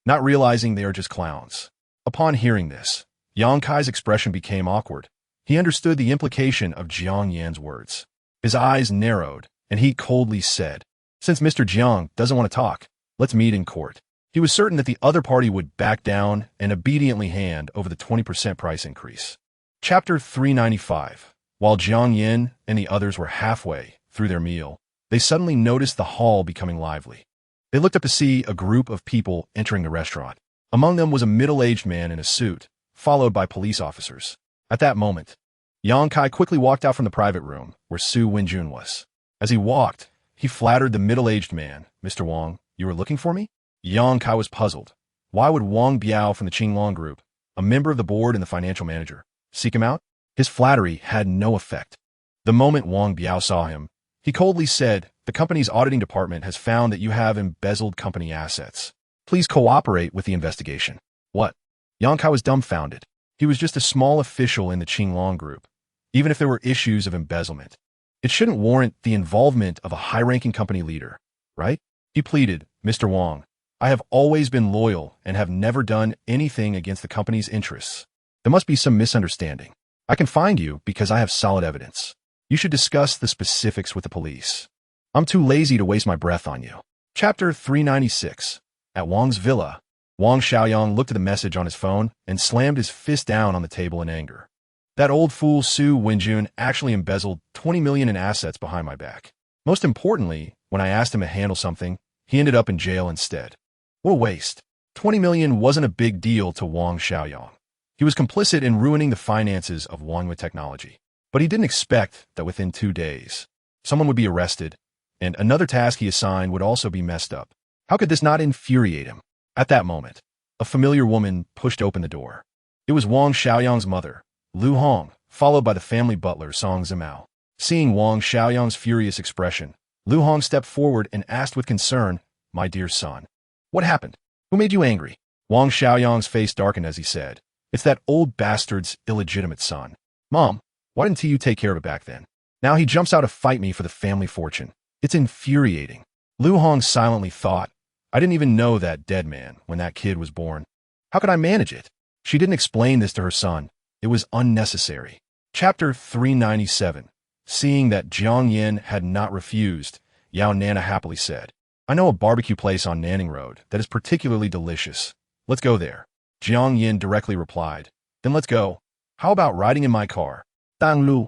not realizing they are just clowns. Upon hearing this, Yang Kai's expression became awkward. He understood the implication of Jiang Yan's words. His eyes narrowed, and he coldly said, since Mr. Jiang doesn't want to talk, let's meet in court. He was certain that the other party would back down and obediently hand over the 20% price increase. Chapter 395. While Jiang Yin and the others were halfway through their meal, they suddenly noticed the hall becoming lively. They looked up to see a group of people entering the restaurant. Among them was a middle-aged man in a suit, followed by police officers. At that moment, Yang Kai quickly walked out from the private room where Su Wenjun was. As he walked, he flattered the middle-aged man. Mr. Wang, you were looking for me? Yang Kai was puzzled. Why would Wang Biao from the Qinglong Group, a member of the board and the financial manager, seek him out? His flattery had no effect. The moment Wang Biao saw him, he coldly said, the company's auditing department has found that you have embezzled company assets. Please cooperate with the investigation. What? Yang Kai was dumbfounded. He was just a small official in the Qinglong Group. Even if there were issues of embezzlement, it shouldn't warrant the involvement of a high-ranking company leader, right? He pleaded, Mr. Wang, I have always been loyal and have never done anything against the company's interests. There must be some misunderstanding. I can find you because I have solid evidence. You should discuss the specifics with the police. I'm too lazy to waste my breath on you. Chapter 396. At Wang's villa, Wang Xiaoyang looked at the message on his phone and slammed his fist down on the table in anger. That old fool Su Wenjun actually embezzled 20 million in assets behind my back. Most importantly, when I asked him to handle something, he ended up in jail instead. What a waste. 20 million wasn't a big deal to Wang Xiaoyang. He was complicit in ruining the finances of Wangyue Technology. But he didn't expect that within 2 days, someone would be arrested, and another task he assigned would also be messed up. How could this not infuriate him? At that moment, a familiar woman pushed open the door. It was Wang Xiaoyang's mother, Lu Hong, followed by the family butler Song Zimao. Seeing Wang Xiaoyang's furious expression, Lu Hong stepped forward and asked with concern, my dear son, what happened? Who made you angry? Wang Xiaoyang's face darkened as he said, it's that old bastard's illegitimate son. Mom, why didn't you take care of it back then? Now he jumps out to fight me for the family fortune. It's infuriating. Lu Hong silently thought, I didn't even know that dead man when that kid was born. How could I manage it? She didn't explain this to her son. It was unnecessary. Chapter 397. Seeing that Jiang Yin had not refused, Yao Nana happily said, I know a barbecue place on Nanning Road that is particularly delicious. Let's go there. Jiang Yin directly replied, then let's go. How about riding in my car? Dang Lu,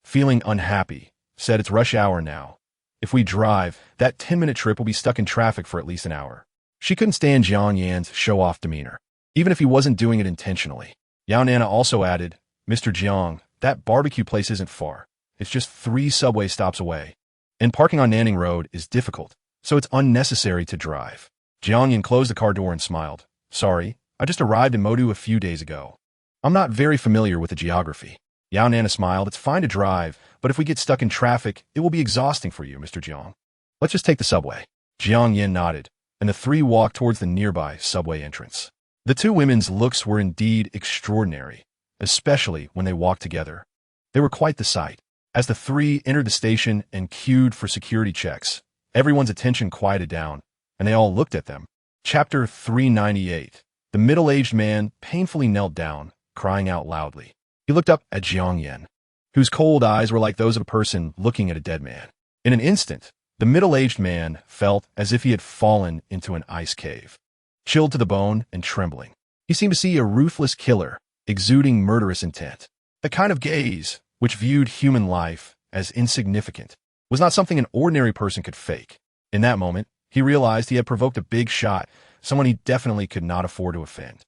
feeling unhappy, said it's rush hour now. If we drive, that 10-minute trip will be stuck in traffic for at least an hour. She couldn't stand Jiang Yan's show-off demeanor, even if he wasn't doing it intentionally. Yao Nana also added, Mr. Jiang, that barbecue place isn't far. It's just 3 subway stops away. And parking on Nanning Road is difficult, so it's unnecessary to drive. Jiang Yan closed the car door and smiled. Sorry, I just arrived in Modu a few days ago. I'm not very familiar with the geography. Yao Nana smiled. It's fine to drive, but if we get stuck in traffic, it will be exhausting for you, Mr. Jiang. Let's just take the subway. Jiang Yin nodded, and the 3 walked towards the nearby subway entrance. The 2 women's looks were indeed extraordinary, especially when they walked together. They were quite the sight. As the 3 entered the station and queued for security checks, everyone's attention quieted down, and they all looked at them. Chapter 398. The middle-aged man painfully knelt down, crying out loudly. He looked up at Jiang Yin, whose cold eyes were like those of a person looking at a dead man. In an instant, the middle-aged man felt as if he had fallen into an ice cave. Chilled to the bone and trembling, he seemed to see a ruthless killer, exuding murderous intent. The kind of gaze which viewed human life as insignificant was not something an ordinary person could fake. In that moment, he realized he had provoked a big shot, someone he definitely could not afford to offend.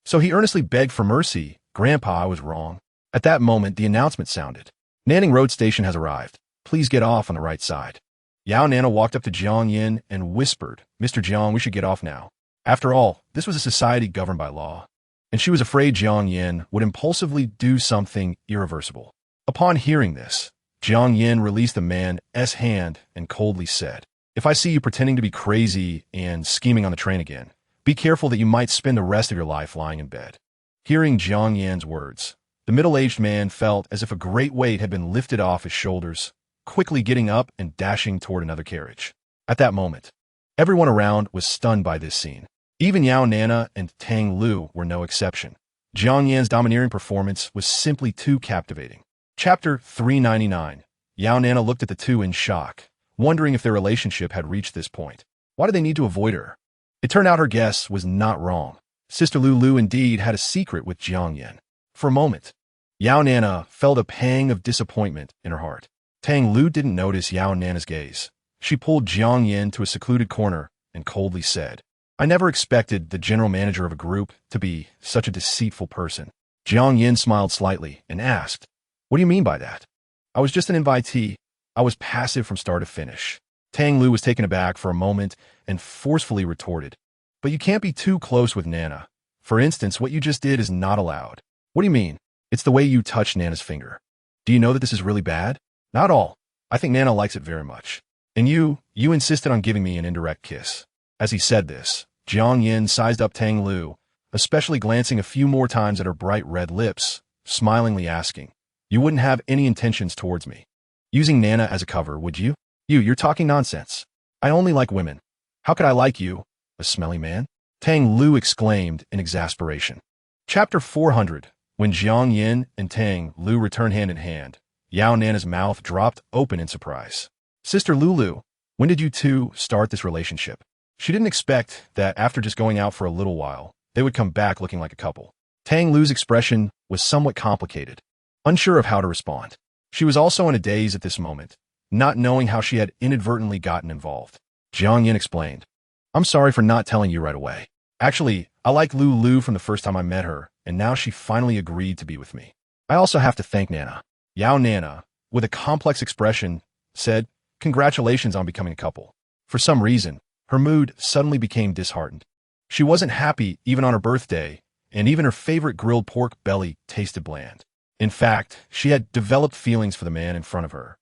So he earnestly begged for mercy. "Grandpa, I was wrong." At that moment, the announcement sounded. "Nanning Road Station has arrived. Please get off on the right side." Yao Nana walked up to Jiang Yin and whispered, "Mr. Jiang, we should get off now." After all, this was a society governed by law, and she was afraid Jiang Yin would impulsively do something irreversible. Upon hearing this, Jiang Yin released the man's hand and coldly said, "If I see you pretending to be crazy and scheming on the train again, be careful that you might spend the rest of your life lying in bed." Hearing Jiang Yin's words, the middle-aged man felt as if a great weight had been lifted off his shoulders, quickly getting up and dashing toward another carriage. At that moment, everyone around was stunned by this scene. Even Yao Nana and Tang Lu were no exception. Jiang Yan's domineering performance was simply too captivating. Chapter 399. Yao Nana looked at the two in shock, wondering if their relationship had reached this point. Why did they need to avoid her? It turned out her guess was not wrong. Sister Lulu indeed had a secret with Jiang Yan. For a moment, Yao Nana felt a pang of disappointment in her heart. Tang Lu didn't notice Yao Nana's gaze. She pulled Jiang Yin to a secluded corner and coldly said, "I never expected the general manager of a group to be such a deceitful person." Jiang Yin smiled slightly and asked, "What do you mean by that?" "I was just an invitee. I was passive from start to finish." Tang Lu was taken aback for a moment and forcefully retorted, "But you can't be too close with Nana. For instance, what you just did is not allowed." "What do you mean?" "It's the way you touched Nana's finger." "Do you know that this is really bad?" "Not all. I think Nana likes it very much." "And you insisted on giving me an indirect kiss." As he said this, Jiang Yin sized up Tang Lu, especially glancing a few more times at her bright red lips, smilingly asking, "You wouldn't have any intentions towards me? Using Nana as a cover, would you?" You're talking nonsense. I only like women. How could I like you, a smelly man?" Tang Lu exclaimed in exasperation. Chapter 400. When Jiang Yin and Tang Lu returned hand in hand, Yao Nana's mouth dropped open in surprise. "Sister Lulu, when did you two start this relationship?" She didn't expect that after just going out for a little while, they would come back looking like a couple. Tang Lu's expression was somewhat complicated, unsure of how to respond. She was also in a daze at this moment, not knowing how she had inadvertently gotten involved. Jiang Yin explained, "I'm sorry for not telling you right away. Actually, I liked Lulu from the first time I met her, and now she finally agreed to be with me. I also have to thank Nana." Yao Nana, with a complex expression, said, "Congratulations on becoming a couple." For some reason, her mood suddenly became disheartened. She wasn't happy even on her birthday, and even her favorite grilled pork belly tasted bland. In fact, she had developed feelings for the man in front of her,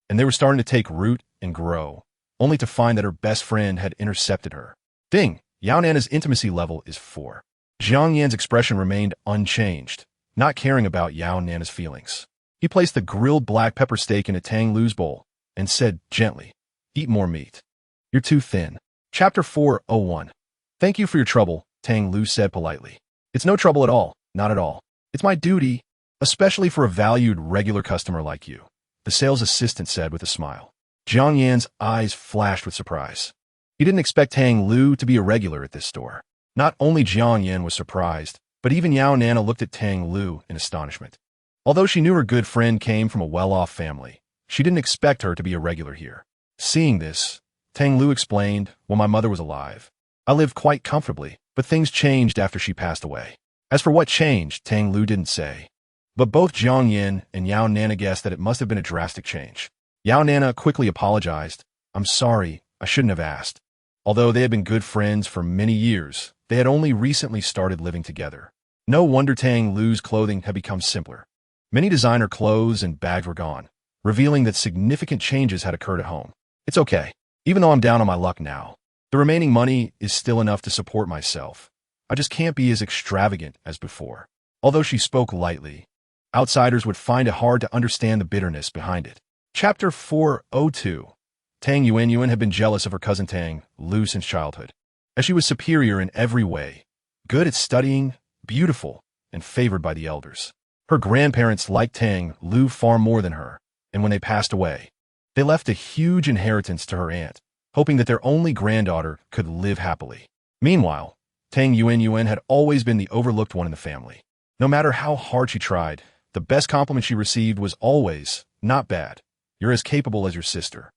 and they were starting to take root and grow, only to find that her best friend had intercepted her. Ding! Yao Nana's intimacy level is 4. Jiang Yan's expression remained unchanged, not caring about Yao Nana's feelings. He placed the grilled black pepper steak into Tang Lu's bowl and said gently, "Eat more meat. You're too thin." Chapter 401. "Thank you for your trouble," Tang Lu said politely. "It's no trouble at all, not at all. It's my duty, especially for a valued regular customer like you," the sales assistant said with a smile. Jiang Yan's eyes flashed with surprise. He didn't expect Tang Lu to be a regular at this store. Not only Jiang Yan was surprised, but even Yao Nana looked at Tang Lu in astonishment. Although she knew her good friend came from a well-off family, she didn't expect her to be a regular here. Seeing this, Tang Lu explained, "When my mother was alive, I lived quite comfortably, but things changed after she passed away." As for what changed, Tang Lu didn't say. But both Jiang Yin and Yao Nana guessed that it must have been a drastic change. Yao Nana quickly apologized. "I'm sorry, I shouldn't have asked." Although they had been good friends for many years, they had only recently started living together. No wonder Tang Lu's clothing had become simpler. Many designer clothes and bags were gone, revealing that significant changes had occurred at home. "It's okay. Even though I'm down on my luck now, the remaining money is still enough to support myself. I just can't be as extravagant as before." Although she spoke lightly, outsiders would find it hard to understand the bitterness behind it. Chapter 402. Tang Yuan had been jealous of her cousin Tang Lu since childhood, as she was superior in every way, good at studying, beautiful, and favored by the elders. Her grandparents liked Tang Lu far more than her, and when they passed away, They left a huge inheritance to her aunt, hoping that their only granddaughter could live happily. Meanwhile, Tang Yuan had always been the overlooked one in the family. No matter how hard she tried, the best compliment she received was always, "Not bad. You're as capable as your sister."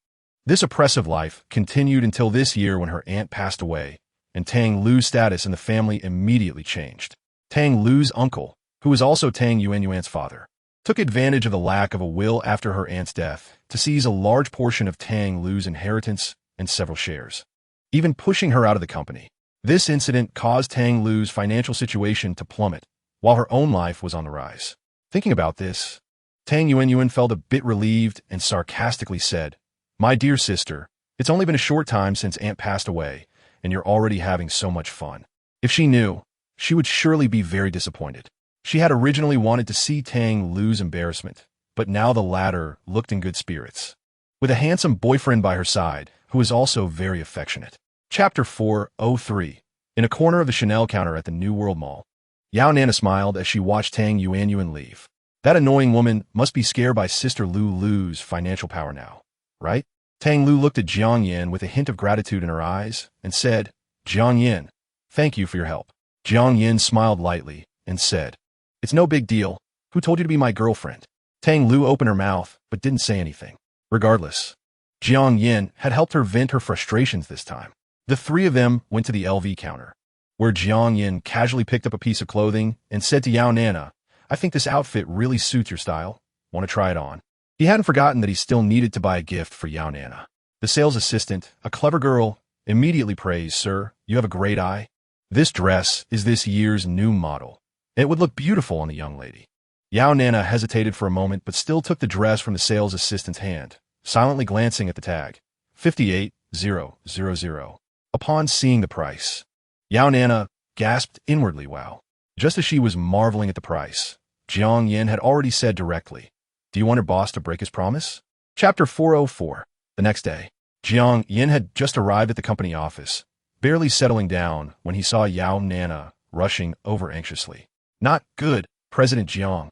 This oppressive life continued until this year when her aunt passed away, and Tang Lu's status in the family immediately changed. Tang Lu's uncle, who was also Tang Yuan's father, took advantage of the lack of a will after her aunt's death to seize a large portion of Tang Lu's inheritance and several shares, even pushing her out of the company. This incident caused Tang Lu's financial situation to plummet, while her own life was on the rise. Thinking about this, Tang Yuan felt a bit relieved and sarcastically said, "My dear sister, it's only been a short time since Aunt passed away, and you're already having so much fun." If she knew, she would surely be very disappointed. She had originally wanted to see Tang Lu's embarrassment, but now the latter looked in good spirits, with a handsome boyfriend by her side who was also very affectionate. Chapter 403. In a corner of the Chanel counter at the New World Mall, Yao Nana smiled as she watched Tang Yuan leave. That annoying woman must be scared by Sister Lu's financial power now, right? Tang Lu looked at Jiang Yin with a hint of gratitude in her eyes and said, "Jiang Yin, thank you for your help." Jiang Yin smiled lightly and said, "It's no big deal. Who told you to be my girlfriend?" Tang Lu opened her mouth but didn't say anything. Regardless, Jiang Yin had helped her vent her frustrations this time. The three of them went to the LV counter, where Jiang Yin casually picked up a piece of clothing and said to Yao Nana, "I think this outfit really suits your style. Want to try it on?" He hadn't forgotten that he still needed to buy a gift for Yao Nana. The sales assistant, a clever girl, immediately praised, "Sir, you have a great eye. This dress is this year's new model. It would look beautiful on a young lady." Yao Nana hesitated for a moment but still took the dress from the sales assistant's hand, silently glancing at the tag, 58,000. Upon seeing the price, Yao Nana gasped inwardly, "Wow." Just as she was marveling at the price, Jiang Yin had already said directly, "Do you want your boss to break his promise?" Chapter 404. The next day, Jiang Yin had just arrived at the company office, barely settling down when he saw Yao Nana rushing over anxiously. "Not good, President Jiang.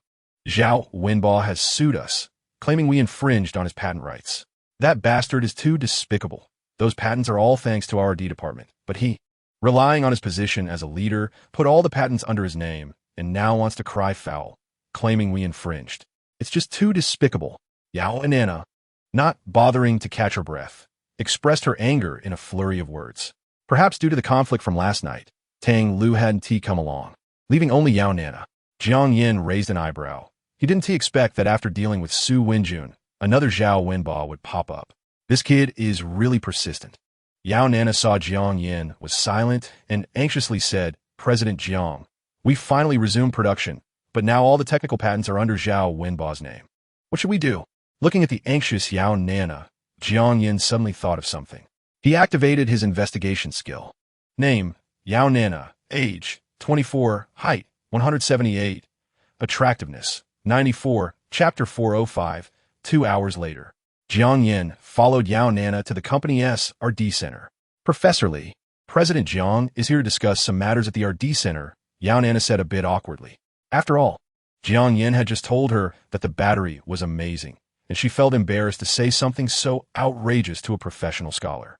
Zhao Wenbo has sued us, claiming we infringed on his patent rights. That bastard is too despicable. Those patents are all thanks to our R&D department, but he, relying on his position as a leader, put all the patents under his name and now wants to cry foul, claiming we infringed. It's just too despicable." Yao Nana, not bothering to catch her breath, expressed her anger in a flurry of words. Perhaps due to the conflict from last night, Tang Lu hadn't come along, leaving only Yao Nana. Jiang Yin raised an eyebrow. He didn't expect that after dealing with Su Wenjun, another Zhao Wenbo would pop up. This kid is really persistent. Yao Nana saw Jiang Yin was silent and anxiously said, "President Jiang, we finally resumed production, but now all the technical patents are under Zhao Wenbo's name. What should we do?" Looking at the anxious Yao Nana, Jiang Yin suddenly thought of something. He activated his investigation skill. Name, Yao Nana. Age, 24. Height, 178. Attractiveness, 94. Chapter 405. 2 hours later, Jiang Yin followed Yao Nana to the company's R&D center. "Professor Li, President Jiang is here to discuss some matters at the R&D center," Yao Nana said a bit awkwardly. After all, Jiang Yin had just told her that the battery was amazing, and she felt embarrassed to say something so outrageous to a professional scholar.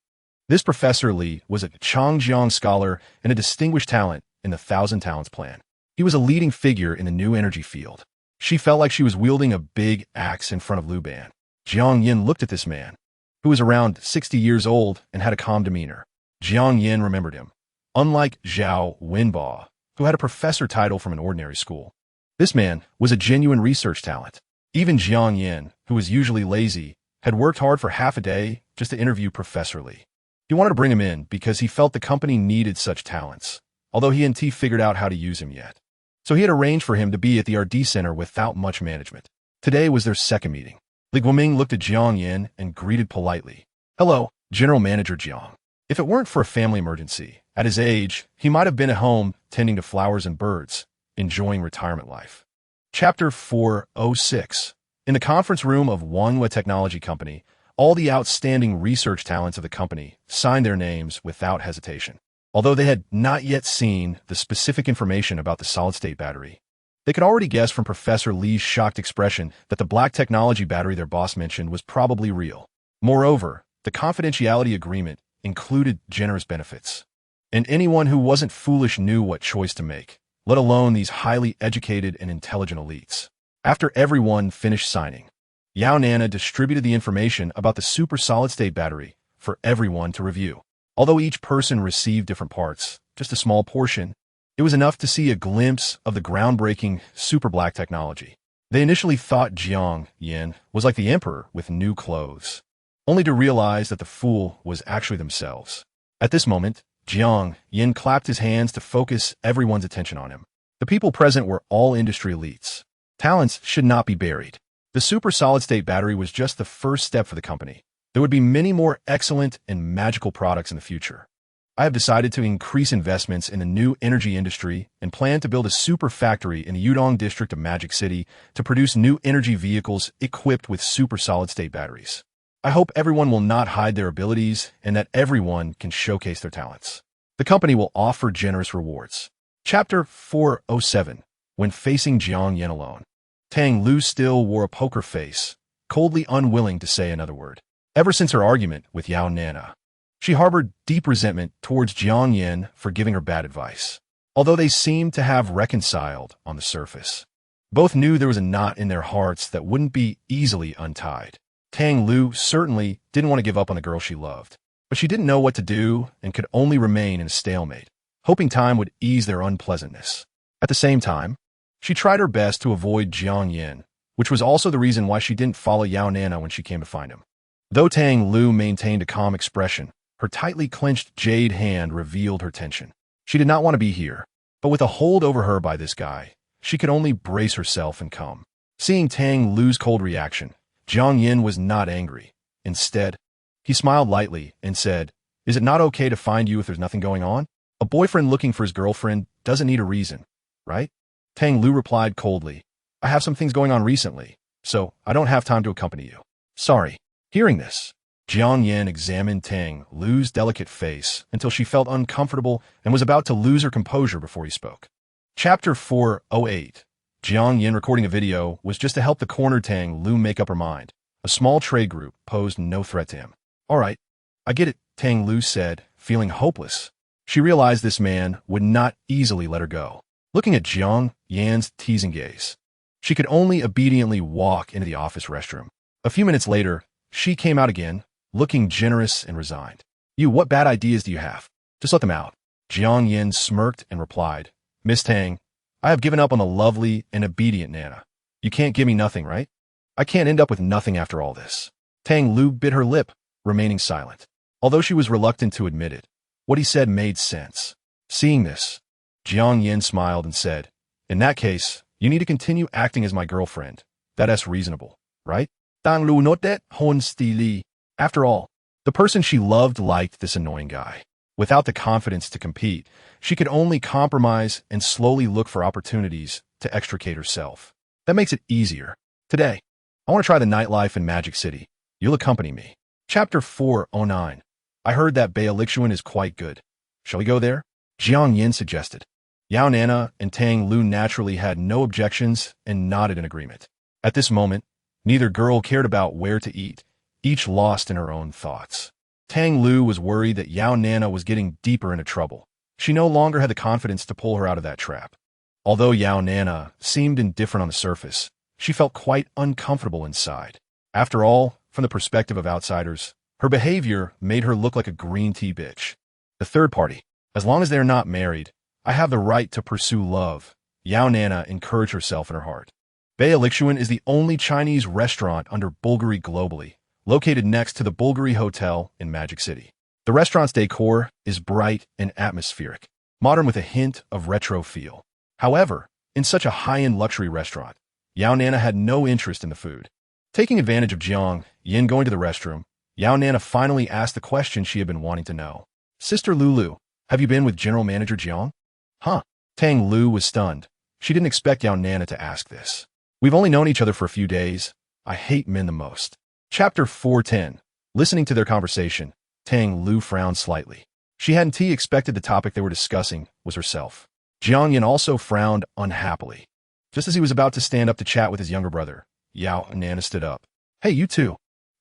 This Professor Li was a Changjiang scholar and a distinguished talent in the Thousand Talents Plan. He was a leading figure in the new energy field. She felt like she was wielding a big axe in front of Lu Ban. Jiang Yin looked at this man, who was around 60 years old and had a calm demeanor. Jiang Yin remembered him. Unlike Zhao Wenbo, who had a professor title from an ordinary school, this man was a genuine research talent. Even Jiang Yin, who was usually lazy, had worked hard for half a day just to interview Professor Li. He wanted to bring him in because he felt the company needed such talents, although he hadn't figured out how to use him yet. So he had arranged for him to be at the R&D center without much management. Today was their second meeting. Li Guoming looked at Jiang Yin and greeted politely. "Hello, General Manager Jiang. If it weren't for a family emergency, at his age, he might have been at home tending to flowers and birds, enjoying retirement life." Chapter 406. In the conference room of Wanhua Technology Company, all the outstanding research talents of the company signed their names without hesitation. Although they had not yet seen the specific information about the solid-state battery, they could already guess from Professor Li's shocked expression that the black technology battery their boss mentioned was probably real. Moreover, the confidentiality agreement included generous benefits. And anyone who wasn't foolish knew what choice to make, let alone these highly educated and intelligent elites. After everyone finished signing, Yao Nana distributed the information about the super solid-state battery for everyone to review. Although each person received different parts, just a small portion, it was enough to see a glimpse of the groundbreaking super black technology. They initially thought Jiang Yin was like the emperor with new clothes, only to realize that the fool was actually themselves. At this moment, Jiang Yin clapped his hands to focus everyone's attention on him. The people present were all industry elites. Talents should not be buried. The super solid-state battery was just the first step for the company. There would be many more excellent and magical products in the future. I have decided to increase investments in the new energy industry and plan to build a super factory in the Yudong district of Magic City to produce new energy vehicles equipped with super solid-state batteries. I hope everyone will not hide their abilities and that everyone can showcase their talents. The company will offer generous rewards. Chapter 407. When facing Jiang Yin alone, Tang Lu still wore a poker face, coldly unwilling to say another word. Ever since her argument with Yao Nana, she harbored deep resentment towards Jiang Yin for giving her bad advice. Although they seemed to have reconciled on the surface, both knew there was a knot in their hearts that wouldn't be easily untied. Tang Lu certainly didn't want to give up on the girl she loved, but she didn't know what to do and could only remain in a stalemate, hoping time would ease their unpleasantness. At the same time, she tried her best to avoid Jiang Yin, which was also the reason why she didn't follow Yao Nana when she came to find him. Though Tang Lu maintained a calm expression, her tightly clenched jade hand revealed her tension. She did not want to be here, but with a hold over her by this guy, she could only brace herself and calm. Seeing Tang Lu's cold reaction, Jiang Yin was not angry. Instead, he smiled lightly and said, "Is it not okay to find you if there's nothing going on? A boyfriend looking for his girlfriend doesn't need a reason, right?" Tang Lu replied coldly, "I have some things going on recently, so I don't have time to accompany you. Sorry." Hearing this, Jiang Yin examined Tang Lu's delicate face until she felt uncomfortable and was about to lose her composure before he spoke. Chapter 408. Jiang Yin recording a video was just to help the cornered Tang Lu make up her mind. A small trade group posed no threat to him. "All right, I get it," Tang Lu said, feeling hopeless. She realized this man would not easily let her go. Looking at Jiang Yin's teasing gaze, she could only obediently walk into the office restroom. A few minutes later, she came out again, looking generous and resigned. What bad ideas do you have? Just let them out." Jiang Yin smirked and replied, "Miss Tang, I have given up on the lovely and obedient Nana. You can't give me nothing, right? I can't end up with nothing after all this." Tang Lu bit her lip, remaining silent. Although she was reluctant to admit it, what he said made sense. Seeing this, Jiang Yin smiled and said, "In that case, you need to continue acting as my girlfriend. That's reasonable, right?" Tang Lu noted Hon Stili. After all, the person she loved liked this annoying guy. Without the confidence to compete, she could only compromise and slowly look for opportunities to extricate herself. That makes it easier. Today, I want to try the nightlife in Magic City. You'll accompany me. Chapter 409. I heard that Billionaire is quite good. Shall we go there? Jiang Yin suggested. Yao Nana and Tang Lu naturally had no objections and nodded in agreement. At this moment, neither girl cared about where to eat, each lost in her own thoughts. Tang Lu was worried that Yao Nana was getting deeper into trouble. She no longer had the confidence to pull her out of that trap. Although Yao Nana seemed indifferent on the surface, she felt quite uncomfortable inside. After all, from the perspective of outsiders, her behavior made her look like a green tea bitch. The third party, as long as they are not married, I have the right to pursue love, Yao Nana encouraged herself in her heart. Billionaire is the only Chinese restaurant under Bulgari globally, located next to the Bulgari Hotel in Magic City. The restaurant's decor is bright and atmospheric, modern with a hint of retro feel. However, in such a high-end luxury restaurant, Yao Nana had no interest in the food. Taking advantage of Jiang Yin going to the restroom, Yao Nana finally asked the question she had been wanting to know. "Sister Lulu, have you been with General Manager Jiang?" Huh? Tang Lu was stunned. She didn't expect Yao Nana to ask this. "We've only known each other for a few days. I hate men the most." Chapter 410. Listening to their conversation, Tang Lu frowned slightly. She hadn't expected the topic they were discussing was herself. Jiang Yin also frowned unhappily. Just as he was about to stand up to chat with his younger brother, Yao Nana stood up. "Hey, you two."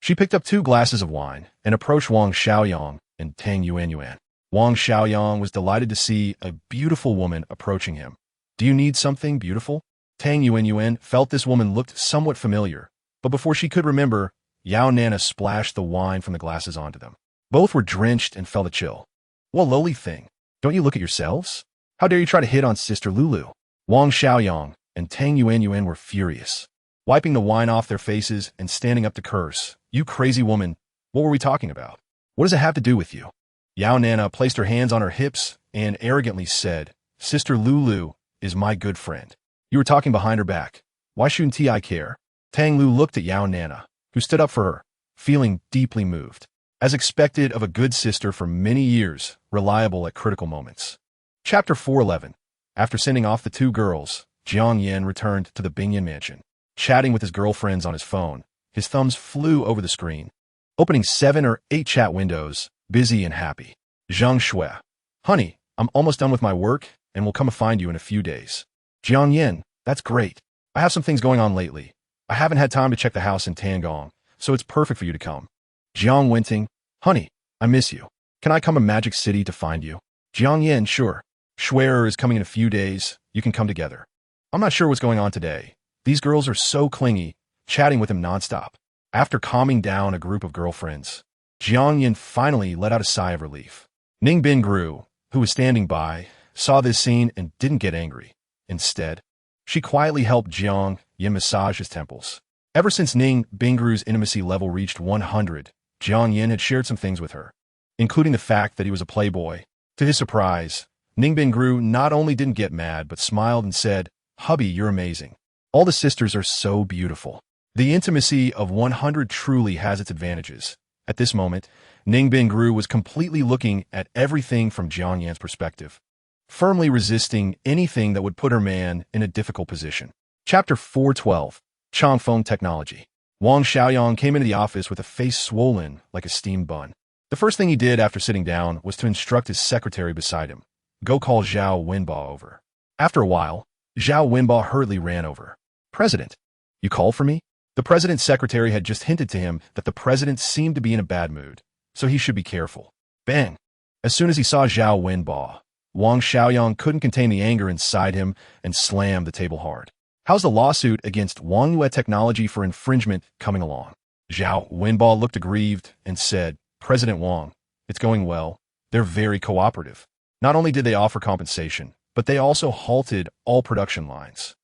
She picked up 2 glasses of wine and approached Wang Xiaoyang and Tang Yuanyuan. Wang Xiaoyang was delighted to see a beautiful woman approaching him. Do you need something beautiful? Tang Yuanyuan felt this woman looked somewhat familiar, but before she could remember, Yao Nana splashed the wine from the glasses onto them. Both were drenched and felt a chill. What lowly thing! Don't you look at yourselves? How dare you try to hit on Sister Lulu? Wang Xiaoyang and Tang Yuanyuan were furious, wiping the wine off their faces and standing up to curse. You crazy woman, what were we talking about? What does it have to do with you? Yao Nana placed her hands on her hips and arrogantly said, Sister Lulu is my good friend. You were talking behind her back. Why shouldn't I care? Tang Lu looked at Yao Nana, who stood up for her, feeling deeply moved. As expected of a good sister for many years, reliable at critical moments. Chapter 411. After sending off the 2 girls, Jiang Yen returned to the Bingyan mansion. Chatting with his girlfriends on his phone, his thumbs flew over the screen, opening 7 or 8 chat windows, busy and happy. Zhang Shui. Honey, I'm almost done with my work, and will come and find you in a few days. Jiang Yen, that's great. I have some things going on lately. I haven't had time to check the house in Tangong, so it's perfect for you to come. Jiang Wenting, honey, I miss you. Can I come to Magic City to find you? Jiang Yen, sure. Schwerer is coming in a few days. You can come together. I'm not sure what's going on today. These girls are so clingy, chatting with him nonstop. After calming down a group of girlfriends, Jiang Yen finally let out a sigh of relief. Ning Bingru, who was standing by, saw this scene and didn't get angry. Instead, she quietly helped Jiang Yen massage his temples. Ever since Ning Bingru's intimacy level reached 100, Jiang Yen had shared some things with her, including the fact that he was a playboy. To his surprise, Ning Bingru not only didn't get mad, but smiled and said, Hubby, you're amazing. All the sisters are so beautiful. The intimacy of 100 truly has its advantages. At this moment, Ning Bingru was completely looking at everything from Jiang Yan's perspective, firmly resisting anything that would put her man in a difficult position. Chapter 412. Changfeng Technology. Wang Xiaoyang came into the office with a face swollen like a steamed bun. The first thing he did after sitting down was to instruct his secretary beside him, go call Zhao Wenbo over. After a while, Zhao Wenbo hurriedly ran over. President, you called for me? The president's secretary had just hinted to him that the president seemed to be in a bad mood, so he should be careful. Bang! As soon as he saw Zhao Wenbo, Wang Xiaoyang couldn't contain the anger inside him and slammed the table hard. How's the lawsuit against Wangyue Technology for infringement coming along? Zhao Wenbo looked aggrieved and said, President Wang, it's going well. They're very cooperative. Not only did they offer compensation, but they also halted all production lines.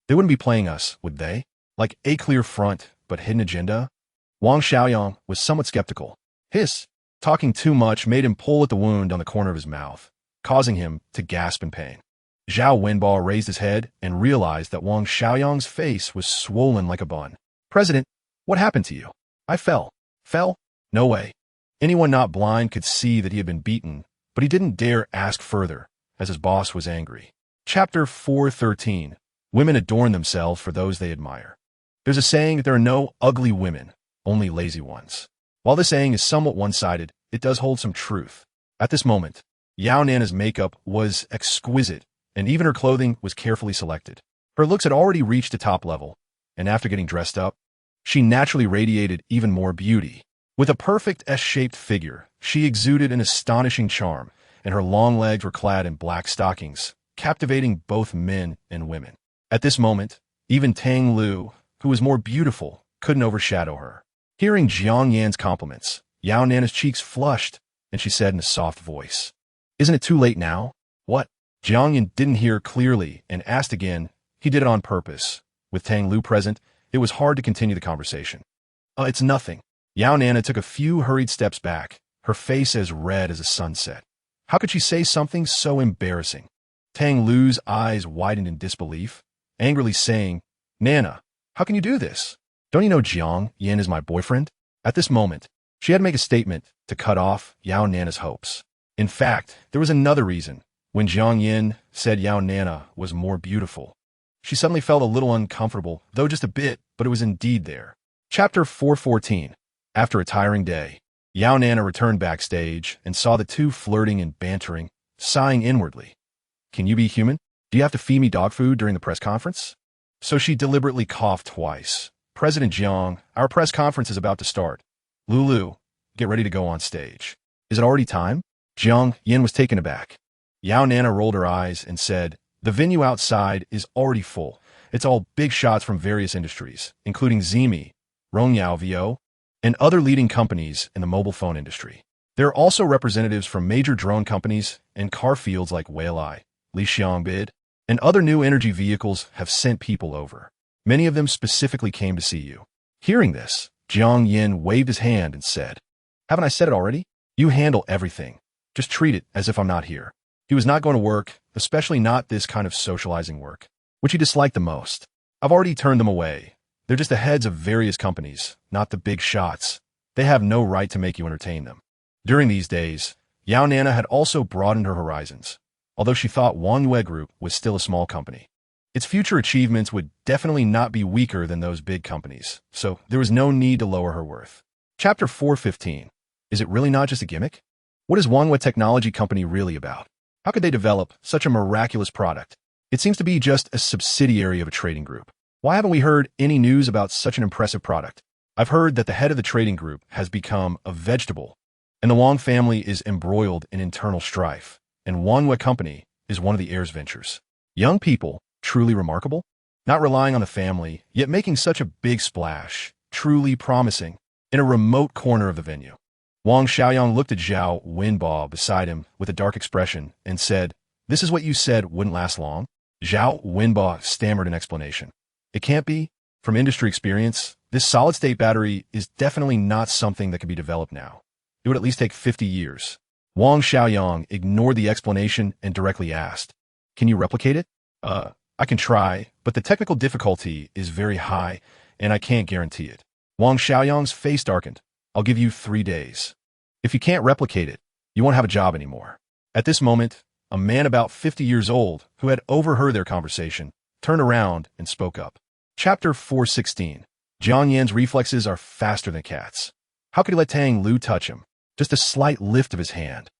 They wouldn't be playing us, would they? Like a clear front, but hidden agenda? Wang Xiaoyang was somewhat skeptical. Talking too much made him pull at the wound on the corner of his mouth, causing him to gasp in pain. Zhao Wenbo raised his head and realized that Wang Xiaoyang's face was swollen like a bun. President, what happened to you? I fell. Fell? No way. Anyone not blind could see that he had been beaten, but he didn't dare ask further, as his boss was angry. Chapter 413. Women adorn themselves for those they admire. There's a saying that there are no ugly women, only lazy ones. While this saying is somewhat one-sided, it does hold some truth. At this moment, Yao Nana's makeup was exquisite, and even her clothing was carefully selected. Her looks had already reached a top level, and after getting dressed up, she naturally radiated even more beauty. With a perfect S-shaped figure, she exuded an astonishing charm, and her long legs were clad in black stockings, captivating both men and women. At this moment, even Tang Lu, who was more beautiful, couldn't overshadow her. Hearing Jiang Yan's compliments, Yao Nana's cheeks flushed, and she said in a soft voice, Isn't it too late now? What? Jiang Yan didn't hear clearly and asked again. He did it on purpose. With Tang Lu present, it was hard to continue the conversation. It's nothing. Yao Nana took a few hurried steps back, her face as red as a sunset. How could she say something so embarrassing? Tang Lu's eyes widened in disbelief, angrily saying, Nana, how can you do this? Don't you know Jiang Yan is my boyfriend? At this moment, she had to make a statement to cut off Yao Nana's hopes. In fact, there was another reason. When Jiang Yan said Yao Nana was more beautiful, she suddenly felt a little uncomfortable, though just a bit, but it was indeed there. Chapter 414. After a tiring day, Yao Nana returned backstage and saw the two flirting and bantering, sighing inwardly. Can you be human? Do you have to feed me dog food during the press conference? So she deliberately coughed twice. President Jiang, our press conference is about to start. Lulu, get ready to go on stage. Is it already time? Jiang Yin was taken aback. Yao Nana rolled her eyes and said, the venue outside is already full. It's all big shots from various industries, including Zimi, Rongyao VO, and other leading companies in the mobile phone industry. There are also representatives from major drone companies and car fields like Weilai, Li Xiangbid, and other new energy vehicles have sent people over. Many of them specifically came to see you. Hearing this, Jiang Yin waved his hand and said, haven't I said it already? You handle everything. Just treat it as if I'm not here. He was not going to work, especially not this kind of socializing work, which he disliked the most. I've already turned them away. They're just the heads of various companies, not the big shots. They have no right to make you entertain them. During these days, Yao Nana had also broadened her horizons, although she thought Wangyue Group was still a small company. Its future achievements would definitely not be weaker than those big companies, so there was no need to lower her worth. Chapter 415. Is it really not just a gimmick? What is Wangyue Technology Company really about? How could they develop such a miraculous product? It seems to be just a subsidiary of a trading group. Why haven't we heard any news about such an impressive product? I've heard that the head of the trading group has become a vegetable, and the Wang family is embroiled in internal strife, and Wangyue Company is one of the heirs' ventures. Young people, truly remarkable? Not relying on the family, yet making such a big splash, truly promising, in a remote corner of the venue. Wang Xiaoyang looked at Zhao Wenbo beside him with a dark expression and said, this is what you said wouldn't last long? Zhao Wenbo stammered an explanation. It can't be. From industry experience, this solid-state battery is definitely not something that can be developed now. It would at least take 50 years. Wang Xiaoyang ignored the explanation and directly asked, can you replicate it? I can try, but the technical difficulty is very high, and I can't guarantee it. Wang Xiaoyang's face darkened. I'll give you 3 days. If you can't replicate it, you won't have a job anymore. At this moment, a man about 50 years old, who had overheard their conversation, turned around and spoke up. Chapter 416. Jiang Yan's reflexes are faster than cats. How could he let Tang Lu touch him? Just a slight lift of his hand,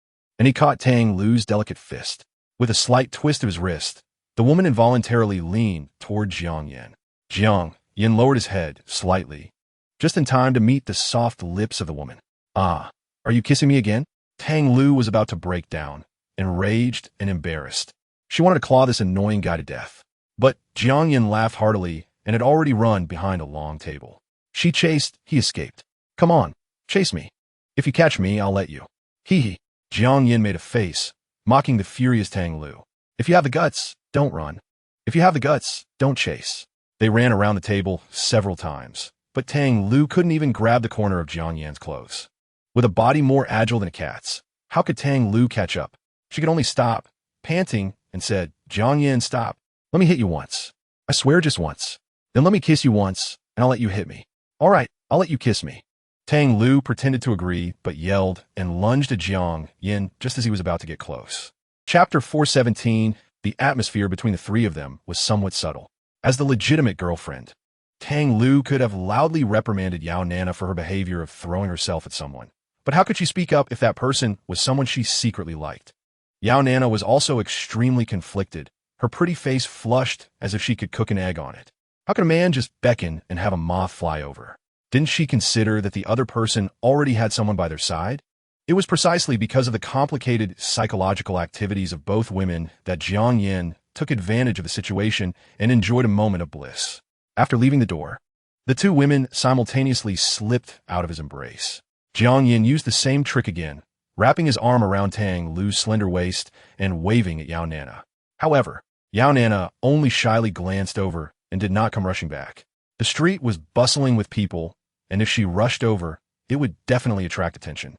and he caught Tang Lu's delicate fist. With a slight twist of his wrist, the woman involuntarily leaned toward Jiang Yan. Jiang Yan lowered his head slightly, just in time to meet the soft lips of the woman. Ah, are you kissing me again? Tang Lu was about to break down, enraged and embarrassed. She wanted to claw this annoying guy to death. But Jiang Yan laughed heartily and had already run behind a long table. She chased, he escaped. Come on, chase me. If you catch me, I'll let you. Hee hee. Jiang Yan made a face, mocking the furious Tang Lu. If you have the guts, don't run. If you have the guts, don't chase. They ran around the table several times, but Tang Lu couldn't even grab the corner of Jiang Yan's clothes. With a body more agile than a cat's, how could Tang Lu catch up? She could only stop, panting, and said, Jiang Yan, stop. Let me hit you once. I swear just once. Then let me kiss you once, and I'll let you hit me. All right, I'll let you kiss me. Tang Lu pretended to agree, but yelled and lunged at Jiang Yan just as he was about to get close. Chapter 417. The atmosphere between the three of them was somewhat subtle. As the legitimate girlfriend, Tang Lu could have loudly reprimanded Yao Nana for her behavior of throwing herself at someone. But how could she speak up if that person was someone she secretly liked? Yao Nana was also extremely conflicted, her pretty face flushed as if she could cook an egg on it. How could a man just beckon and have a moth fly over? Didn't she consider that the other person already had someone by their side? It was precisely because of the complicated psychological activities of both women that Jiang Yan took advantage of the situation and enjoyed a moment of bliss. After leaving the door, the two women simultaneously slipped out of his embrace. Jiang Yan used the same trick again, wrapping his arm around Tang Lu's slender waist and waving at Yao Nana. However, Yao Nana only shyly glanced over and did not come rushing back. The street was bustling with people, and if she rushed over, it would definitely attract attention.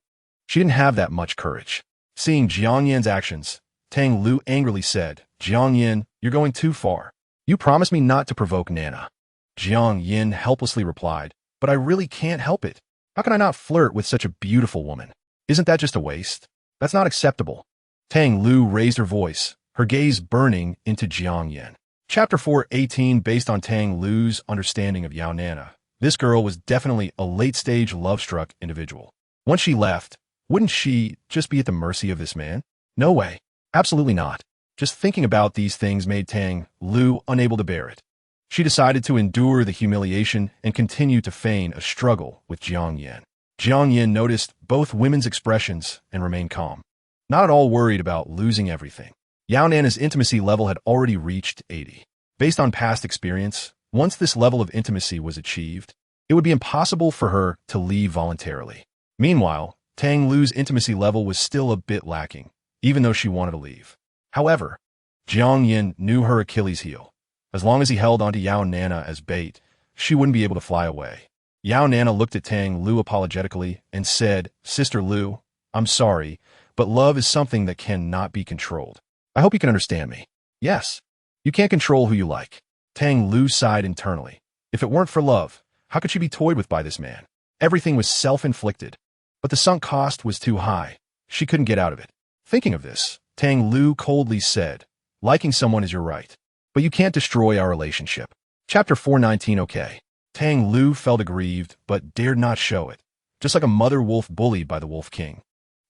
She didn't have that much courage. Seeing Jiang Yan's actions, Tang Lu angrily said, Jiang Yan, you're going too far. You promised me not to provoke Nana. Jiang Yan helplessly replied, but I really can't help it. How can I not flirt with such a beautiful woman? Isn't that just a waste? That's not acceptable. Tang Lu raised her voice, her gaze burning into Jiang Yan. Chapter 418. Based on Tang Lu's understanding of Yao Nana, this girl was definitely a late-stage love-struck individual. Once she left, wouldn't she just be at the mercy of this man? No way. Absolutely not. Just thinking about these things made Tang Lu unable to bear it. She decided to endure the humiliation and continue to feign a struggle with Jiang Yan. Jiang Yin noticed both women's expressions and remained calm, not at all worried about losing everything. Yao Nana's intimacy level had already reached 80. Based on past experience, once this level of intimacy was achieved, it would be impossible for her to leave voluntarily. Meanwhile, Tang Lu's intimacy level was still a bit lacking, even though she wanted to leave. However, Jiang Yin knew her Achilles heel. As long as he held onto Yao Nana as bait, she wouldn't be able to fly away. Yao Nana looked at Tang Lu apologetically and said, "Sister Lu, I'm sorry, but love is something that cannot be controlled. I hope you can understand me." "Yes, you can't control who you like." Tang Lu sighed internally. If it weren't for love, how could she be toyed with by this man? Everything was self-inflicted, but the sunk cost was too high. She couldn't get out of it. Thinking of this, Tang Lu coldly said, "Liking someone is your right, but you can't destroy our relationship." Chapter 419. Okay. Tang Lu felt aggrieved, but dared not show it, just like a mother wolf bullied by the Wolf King,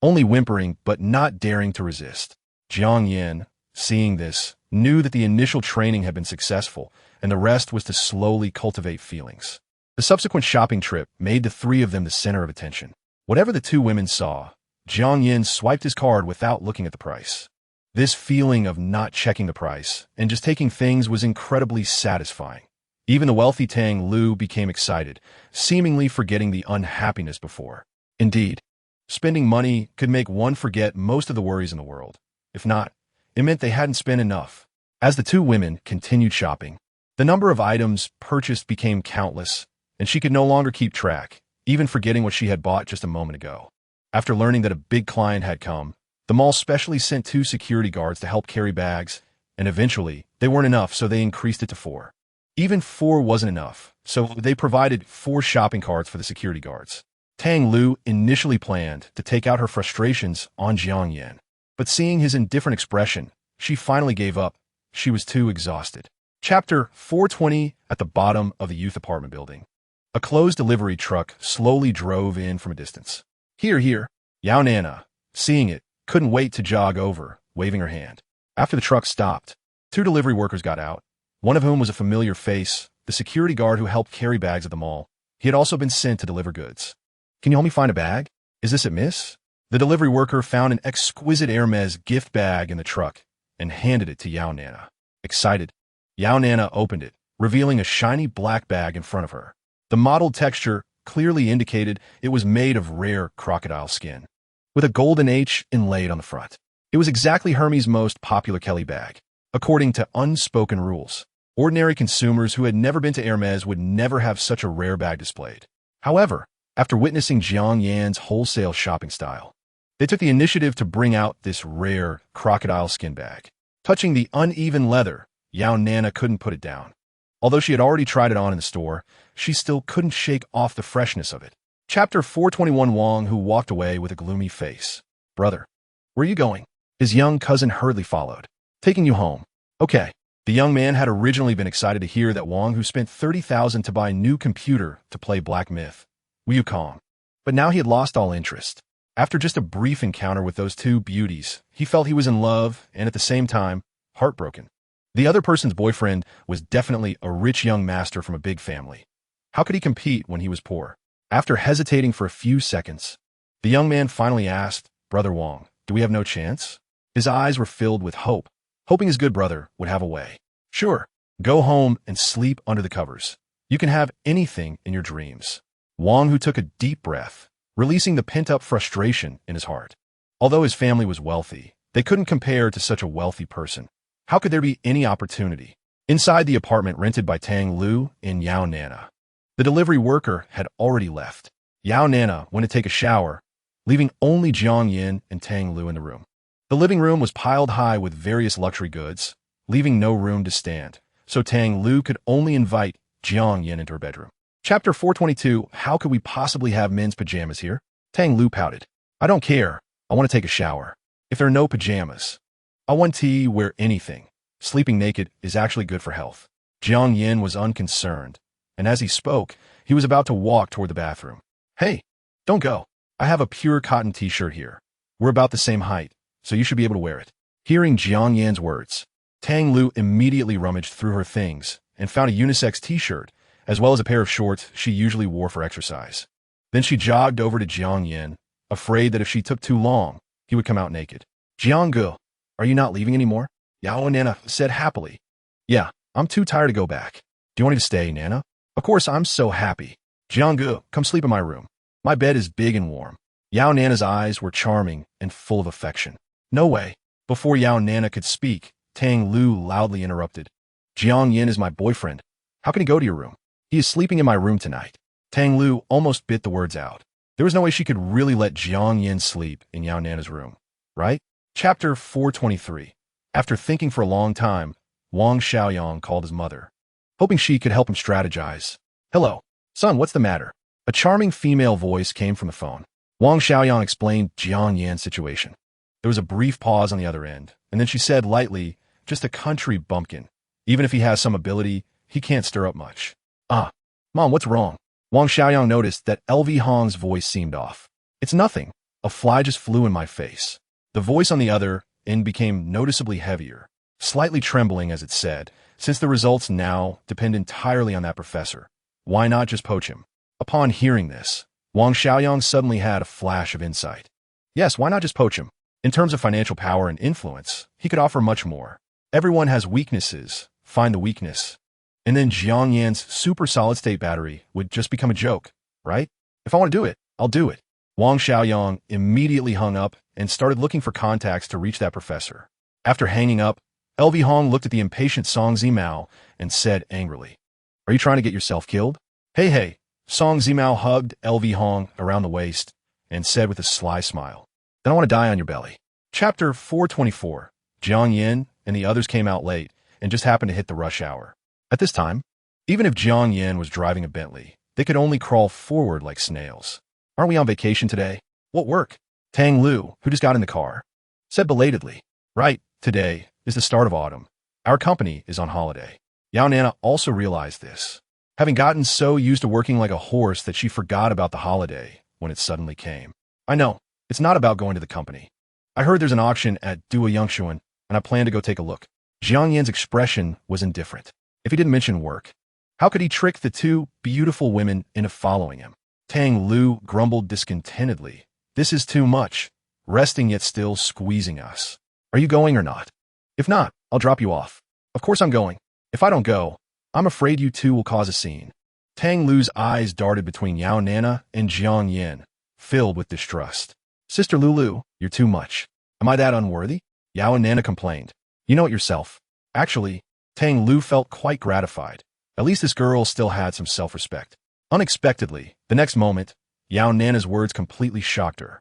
only whimpering but not daring to resist. Jiang Yin, seeing this, knew that the initial training had been successful, and the rest was to slowly cultivate feelings. The subsequent shopping trip made the three of them the center of attention. Whatever the two women saw, Jiang Yin swiped his card without looking at the price. This feeling of not checking the price and just taking things was incredibly satisfying. Even the wealthy Tang Lu became excited, seemingly forgetting the unhappiness before. Indeed, spending money could make one forget most of the worries in the world. If not, it meant they hadn't spent enough. As the two women continued shopping, the number of items purchased became countless, and she could no longer keep track, even forgetting what she had bought just a moment ago. After learning that a big client had come, the mall specially sent 2 security guards to help carry bags, and eventually, they weren't enough, so they increased it to 4. Even 4 wasn't enough, so they provided 4 shopping carts for the security guards. Tang Lu initially planned to take out her frustrations on Jiang Yin, but seeing his indifferent expression, she finally gave up. She was too exhausted. Chapter 420. At the bottom of the youth apartment building, a closed delivery truck slowly drove in from a distance. Here. Yao Nana, seeing it, couldn't wait to jog over, waving her hand. After the truck stopped, 2 delivery workers got out, one of whom was a familiar face, the security guard who helped carry bags at the mall. He had also been sent to deliver goods. "Can you help me find a bag? Is this it, miss?" The delivery worker found an exquisite Hermes gift bag in the truck and handed it to Yao Nana. Excited, Yao Nana opened it, revealing a shiny black bag in front of her. The mottled texture clearly indicated it was made of rare crocodile skin, with a golden H inlaid on the front. It was exactly Hermes' most popular Kelly bag. According to unspoken rules, ordinary consumers who had never been to Hermes would never have such a rare bag displayed. However, after witnessing Jiang Yan's wholesale shopping style, they took the initiative to bring out this rare crocodile skin bag. Touching the uneven leather, Yao Nana couldn't put it down. Although she had already tried it on in the store, she still couldn't shake off the freshness of it. Chapter 421. Wong, who walked away with a gloomy face. "Brother, where are you going?" His young cousin hurriedly followed. "Taking you home." "Okay." The young man had originally been excited to hear that Wong, who spent $30,000 to buy a new computer to play Black Myth, Wukong. But now he had lost all interest. After just a brief encounter with those 2 beauties, he felt he was in love and at the same time, heartbroken. The other person's boyfriend was definitely a rich young master from a big family. How could he compete when he was poor? After hesitating for a few seconds, the young man finally asked, "Brother Wong, do we have no chance?" His eyes were filled with hope, hoping his good brother would have a way. "Sure, go home and sleep under the covers. You can have anything in your dreams." Wong, who took a deep breath, releasing the pent-up frustration in his heart. Although his family was wealthy, they couldn't compare to such a wealthy person. How could there be any opportunity? Inside the apartment rented by Tang Lu and Yao Nana, the delivery worker had already left. Yao Nana went to take a shower, leaving only Jiang Yin and Tang Lu in the room. The living room was piled high with various luxury goods, leaving no room to stand, so Tang Lu could only invite Jiang Yin into her bedroom. Chapter 422. How could we possibly have men's pajamas here? Tang Lu pouted. "I don't care. I want to take a shower. If there are no pajamas, I want to wear anything. Sleeping naked is actually good for health." Jiang Yin was unconcerned, and as he spoke, he was about to walk toward the bathroom. "Hey, don't go. I have a pure cotton t-shirt here. We're about the same height, so you should be able to wear it." Hearing Jiang Yan's words, Tang Lu immediately rummaged through her things and found a unisex t-shirt, as well as a pair of shorts she usually wore for exercise. Then she jogged over to Jiang Yin, afraid that if she took too long, he would come out naked. Jiang Gu, are you not leaving anymore? Yao and Nana said happily. Yeah, I'm too tired to go back. Do you want me to stay, Nana? Of course, I'm so happy. Jiang Gu, come sleep in my room. My bed is big and warm. Yao Nana's eyes were charming and full of affection. No way. Before Yao Nana could speak, Tang Lu loudly interrupted. Jiang Yin is my boyfriend. How can he go to your room? He is sleeping in my room tonight. Tang Lu almost bit the words out. There was no way she could really let Jiang Yin sleep in Yao Nana's room, right? Chapter 423. After thinking for a long time, Wang Xiaoyang called his mother, hoping she could help him strategize. Hello, son, what's the matter? A charming female voice came from the phone. Wang Xiaoyang explained Jiang Yan's situation. There was a brief pause on the other end, and then she said lightly, just a country bumpkin. Even if he has some ability, he can't stir up much. Ah, Mom, what's wrong? Wang Xiaoyang noticed that LV Hong's voice seemed off. It's nothing. A fly just flew in my face. The voice on the other end became noticeably heavier, slightly trembling as it said, since the results now depend entirely on that professor. Why not just poach him? Upon hearing this, Wang Xiaoyang suddenly had a flash of insight. Yes, why not just poach him? In terms of financial power and influence, he could offer much more. Everyone has weaknesses. Find the weakness. And then Jiang Yan's super solid-state battery would just become a joke, right? If I want to do it, I'll do it. Wang Xiaoyang immediately hung up and started looking for contacts to reach that professor. After hanging up, LV Hong looked at the impatient Song Zimao and said angrily, Are you trying to get yourself killed? Hey. Song Zimao hugged LV Hong around the waist and said with a sly smile, Then I want to die on your belly. Chapter 424. Jiang Yin and the others came out late and just happened to hit the rush hour. At this time, even if Jiang Yin was driving a Bentley, they could only crawl forward like snails. Aren't we on vacation today? What work? Tang Lu, who just got in the car, said belatedly, Right, today is the start of autumn. Our company is on holiday. Yao Nana also realized this, having gotten so used to working like a horse that she forgot about the holiday when it suddenly came. I know, it's not about going to the company. I heard there's an auction at Dua Yongshuan, and I plan to go take a look. Jiang Yin's expression was indifferent. If he didn't mention work, how could he trick the two beautiful women into following him? Tang Lu grumbled discontentedly. This is too much, resting yet still squeezing us. Are you going or not? If not, I'll drop you off. Of course I'm going. If I don't go, I'm afraid you two will cause a scene. Tang Lu's eyes darted between Yao Nana and Jiang Yin, filled with distrust. Sister Lulu, you're too much. Am I that unworthy? Yao and Nana complained. You know it yourself. Actually, Tang Lu felt quite gratified. At least this girl still had some self-respect. Unexpectedly, the next moment, Yao Nana's words completely shocked her.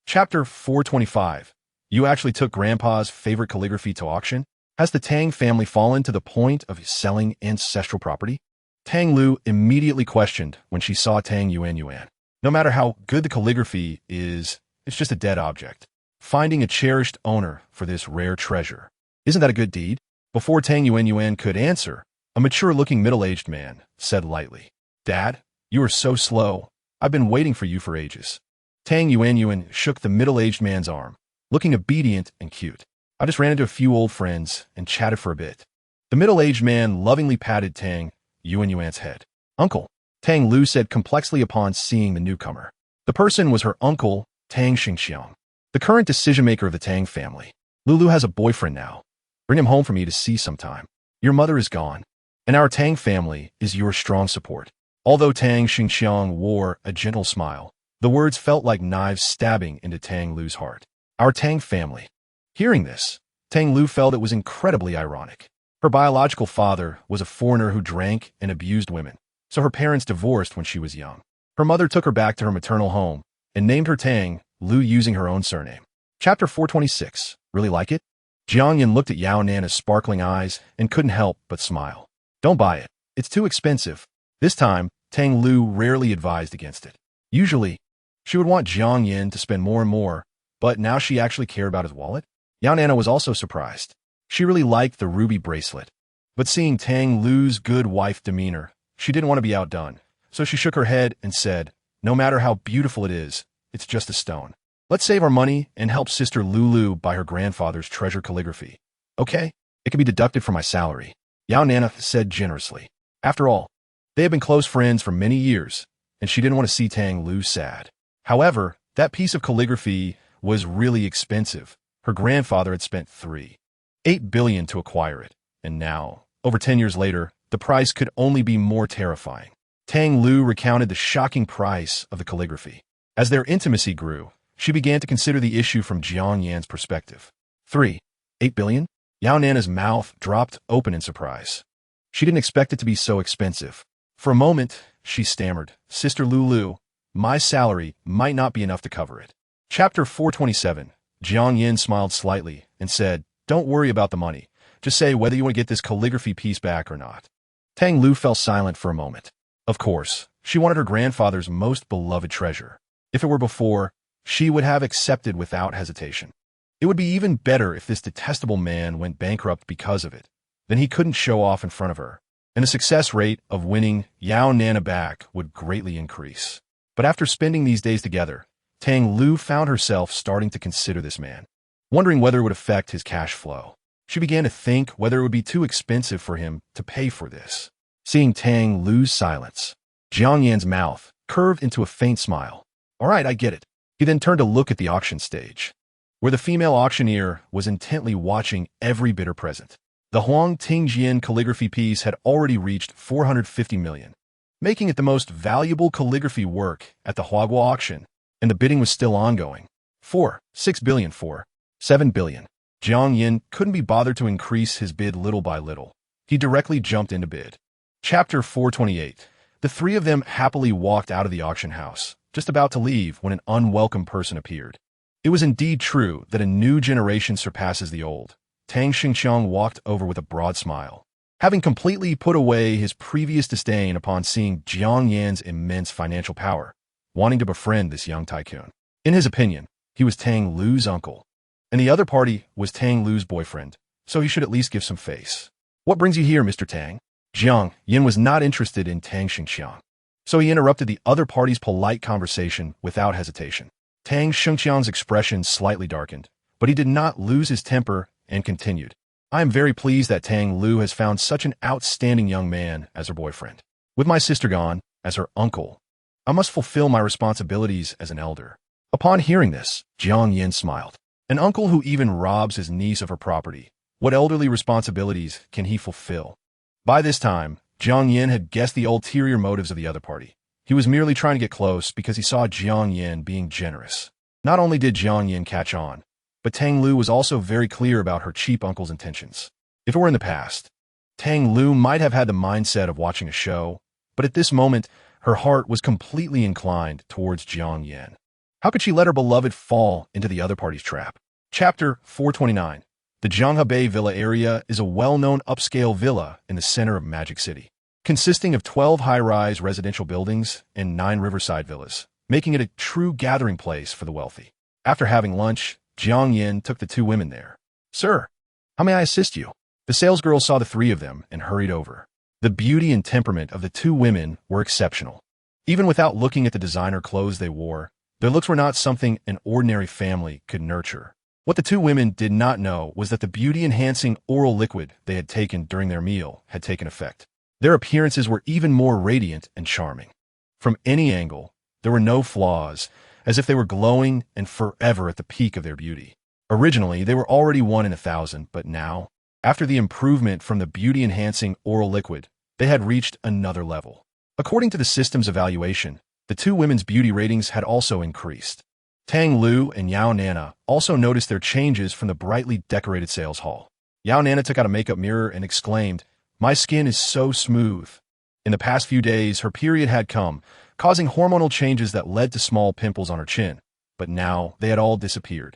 Chapter 425. You actually took Grandpa's favorite calligraphy to auction? Has the Tang family fallen to the point of selling ancestral property? Tang Lu immediately questioned when she saw Tang Yuan. No matter how good the calligraphy is, it's just a dead object. Finding a cherished owner for this rare treasure. Isn't that a good deed? Before Tang Yuan could answer, a mature-looking middle-aged man said lightly, Dad, you are so slow. I've been waiting for you for ages. Tang Yuan shook the middle-aged man's arm, looking obedient and cute. I just ran into a few old friends and chatted for a bit. The middle-aged man lovingly patted Tang Yuan's head. Uncle, Tang Lu said complexly upon seeing the newcomer. The person was her uncle, Tang Xingxiang, the current decision-maker of the Tang family. Lulu has a boyfriend now. Bring him home for me to see sometime. Your mother is gone, and our Tang family is your strong support. Although Tang Xingxiang wore a gentle smile, the words felt like knives stabbing into Tang Lu's heart. Our Tang family. Hearing this, Tang Lu felt it was incredibly ironic. Her biological father was a foreigner who drank and abused women, so her parents divorced when she was young. Her mother took her back to her maternal home and named her Tang Lu using her own surname. Chapter 426. Really like it? Jiang Yin looked at Yao Nana's sparkling eyes and couldn't help but smile. Don't buy it. It's too expensive. This time, Tang Lu rarely advised against it. Usually, she would want Jiang Yin to spend more and more, but now she actually cared about his wallet? Yao Nana was also surprised. She really liked the ruby bracelet, but seeing Tang Lu's good wife demeanor, she didn't want to be outdone, so she shook her head and said, No matter how beautiful it is, it's just a stone. Let's save our money and help Sister Lulu buy her grandfather's treasure calligraphy. Okay? It can be deducted from my salary. Yao Nana said generously. After all, they have been close friends for many years, and she didn't want to see Tang Lu sad. However, that piece of calligraphy was really expensive. Her grandfather had spent $3.8 billion to acquire it, and now, over 10 years later, the price could only be more terrifying. Tang Lu recounted the shocking price of the calligraphy. As their intimacy grew, she began to consider the issue from Jiang Yan's perspective. $3.8 billion? Yao Nana's mouth dropped open in surprise. She didn't expect it to be so expensive. For a moment, she stammered, "Sister Lulu, my salary might not be enough to cover it." Chapter 427. Jiang Yan smiled slightly and said, "Don't worry about the money. Just say whether you want to get this calligraphy piece back or not." Tang Lu fell silent for a moment. Of course, she wanted her grandfather's most beloved treasure. If it were before, she would have accepted without hesitation. It would be even better if this detestable man went bankrupt because of it. Then he couldn't show off in front of her, and the success rate of winning Yao Nana back would greatly increase. But after spending these days together, Tang Lu found herself starting to consider this man, wondering whether it would affect his cash flow. She began to think whether it would be too expensive for him to pay for this. Seeing Tang Lu's silence, Jiang Yan's mouth curved into a faint smile. "All right, I get it." He then turned to look at the auction stage, where the female auctioneer was intently watching every bidder present. The Huang Tingjian calligraphy piece had already reached 450 million, making it the most valuable calligraphy work at the Huagua auction, and the bidding was still ongoing. 6 billion, 7 billion. Jiang Yan couldn't be bothered to increase his bid little by little. He directly jumped into bid. Chapter 428. The three of them happily walked out of the auction house, just about to leave when an unwelcome person appeared. It was indeed true that a new generation surpasses the old. Tang Xingqiang walked over with a broad smile, having completely put away his previous disdain upon seeing Jiang Yan's immense financial power, wanting to befriend this young tycoon. In his opinion, he was Tang Lu's uncle, and the other party was Tang Lu's boyfriend, so he should at least give some face. "What brings you here, Mr. Tang?" Jiang Yan was not interested in Tang Xingqiang, so he interrupted the other party's polite conversation without hesitation. Tang Xingqiang's expression slightly darkened, but he did not lose his temper and continued, "I am very pleased that Tang Lu has found such an outstanding young man as her boyfriend. With my sister gone, as her uncle, I must fulfill my responsibilities as an elder." Upon hearing this, Jiang Yan smiled. An uncle who even robs his niece of her property, what elderly responsibilities can he fulfill? By this time, Jiang Yan had guessed the ulterior motives of the other party. He was merely trying to get close because he saw Jiang Yan being generous. Not only did Jiang Yan catch on, but Tang Lu was also very clear about her cheap uncle's intentions. If it were in the past, Tang Lu might have had the mindset of watching a show, but at this moment, her heart was completely inclined towards Jiang Yan. How could she let her beloved fall into the other party's trap? Chapter 429. The Zhanghe Villa area is a well-known upscale villa in the center of Magic City, consisting of 12 high-rise residential buildings and 9 riverside villas, making it a true gathering place for the wealthy. After having lunch, Jiang Yan took the two women there. "Sir, how may I assist you?" The salesgirl saw the three of them and hurried over. The beauty and temperament of the two women were exceptional. Even without looking at the designer clothes they wore, their looks were not something an ordinary family could nurture. What the two women did not know was that the beauty-enhancing oral liquid they had taken during their meal had taken effect. Their appearances were even more radiant and charming. From any angle, there were no flaws, as if they were glowing and forever at the peak of their beauty. Originally, they were already 1 in 1,000, but now, after the improvement from the beauty-enhancing oral liquid, they had reached another level. According to the system's evaluation, the two women's beauty ratings had also increased. Tang Lu and Yao Nana also noticed their changes from the brightly decorated sales hall. Yao Nana took out a makeup mirror and exclaimed, "My skin is so smooth." In the past few days, her period had come, causing hormonal changes that led to small pimples on her chin, but now they had all disappeared.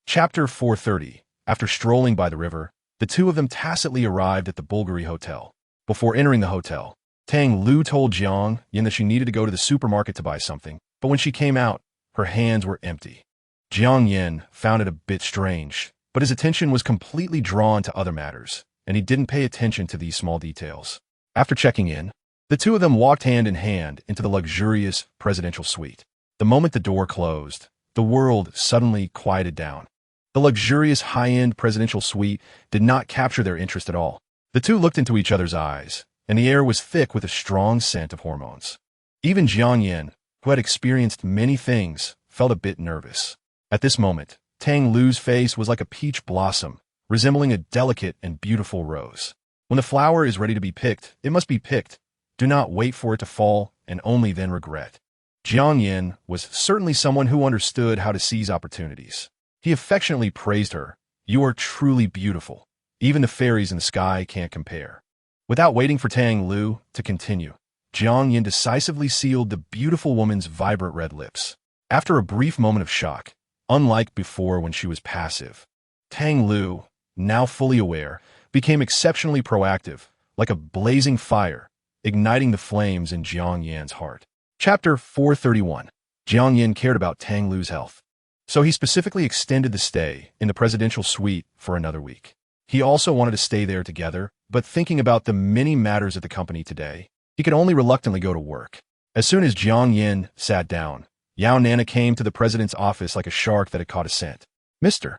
Chapter 430. After strolling by the river, the two of them tacitly arrived at the Bulgari Hotel. Before entering the hotel, Tang Lu told Jiang Yan that she needed to go to the supermarket to buy something, but when she came out, her hands were empty. Jiang Yan found it a bit strange, but his attention was completely drawn to other matters, and he didn't pay attention to these small details. After checking in, the two of them walked hand in hand into the luxurious presidential suite. The moment the door closed, the world suddenly quieted down. The luxurious high-end presidential suite did not capture their interest at all. The two looked into each other's eyes, and the air was thick with a strong scent of hormones. Even Jiang Yin, who had experienced many things, felt a bit nervous. At this moment, Tang Lu's face was like a peach blossom, resembling a delicate and beautiful rose. When the flower is ready to be picked, it must be picked. Do not wait for it to fall and only then regret. Jiang Yin was certainly someone who understood how to seize opportunities. He affectionately praised her. You are truly beautiful. Even the fairies in the sky can't compare. Without waiting for Tang Lu to continue, Jiang Yin decisively sealed the beautiful woman's vibrant red lips. After a brief moment of shock, unlike before when she was passive, Tang Lu, now fully aware, became exceptionally proactive, like a blazing fire, igniting the flames in Jiang Yan's heart. Chapter 431. Jiang Yin cared about Tang Lu's health, so he specifically extended the stay in the presidential suite for another week. He also wanted to stay there together, but thinking about the many matters at the company today, he could only reluctantly go to work. As soon as Jiang Yin sat down, Yao Nana came to the president's office like a shark that had caught a scent. Mr.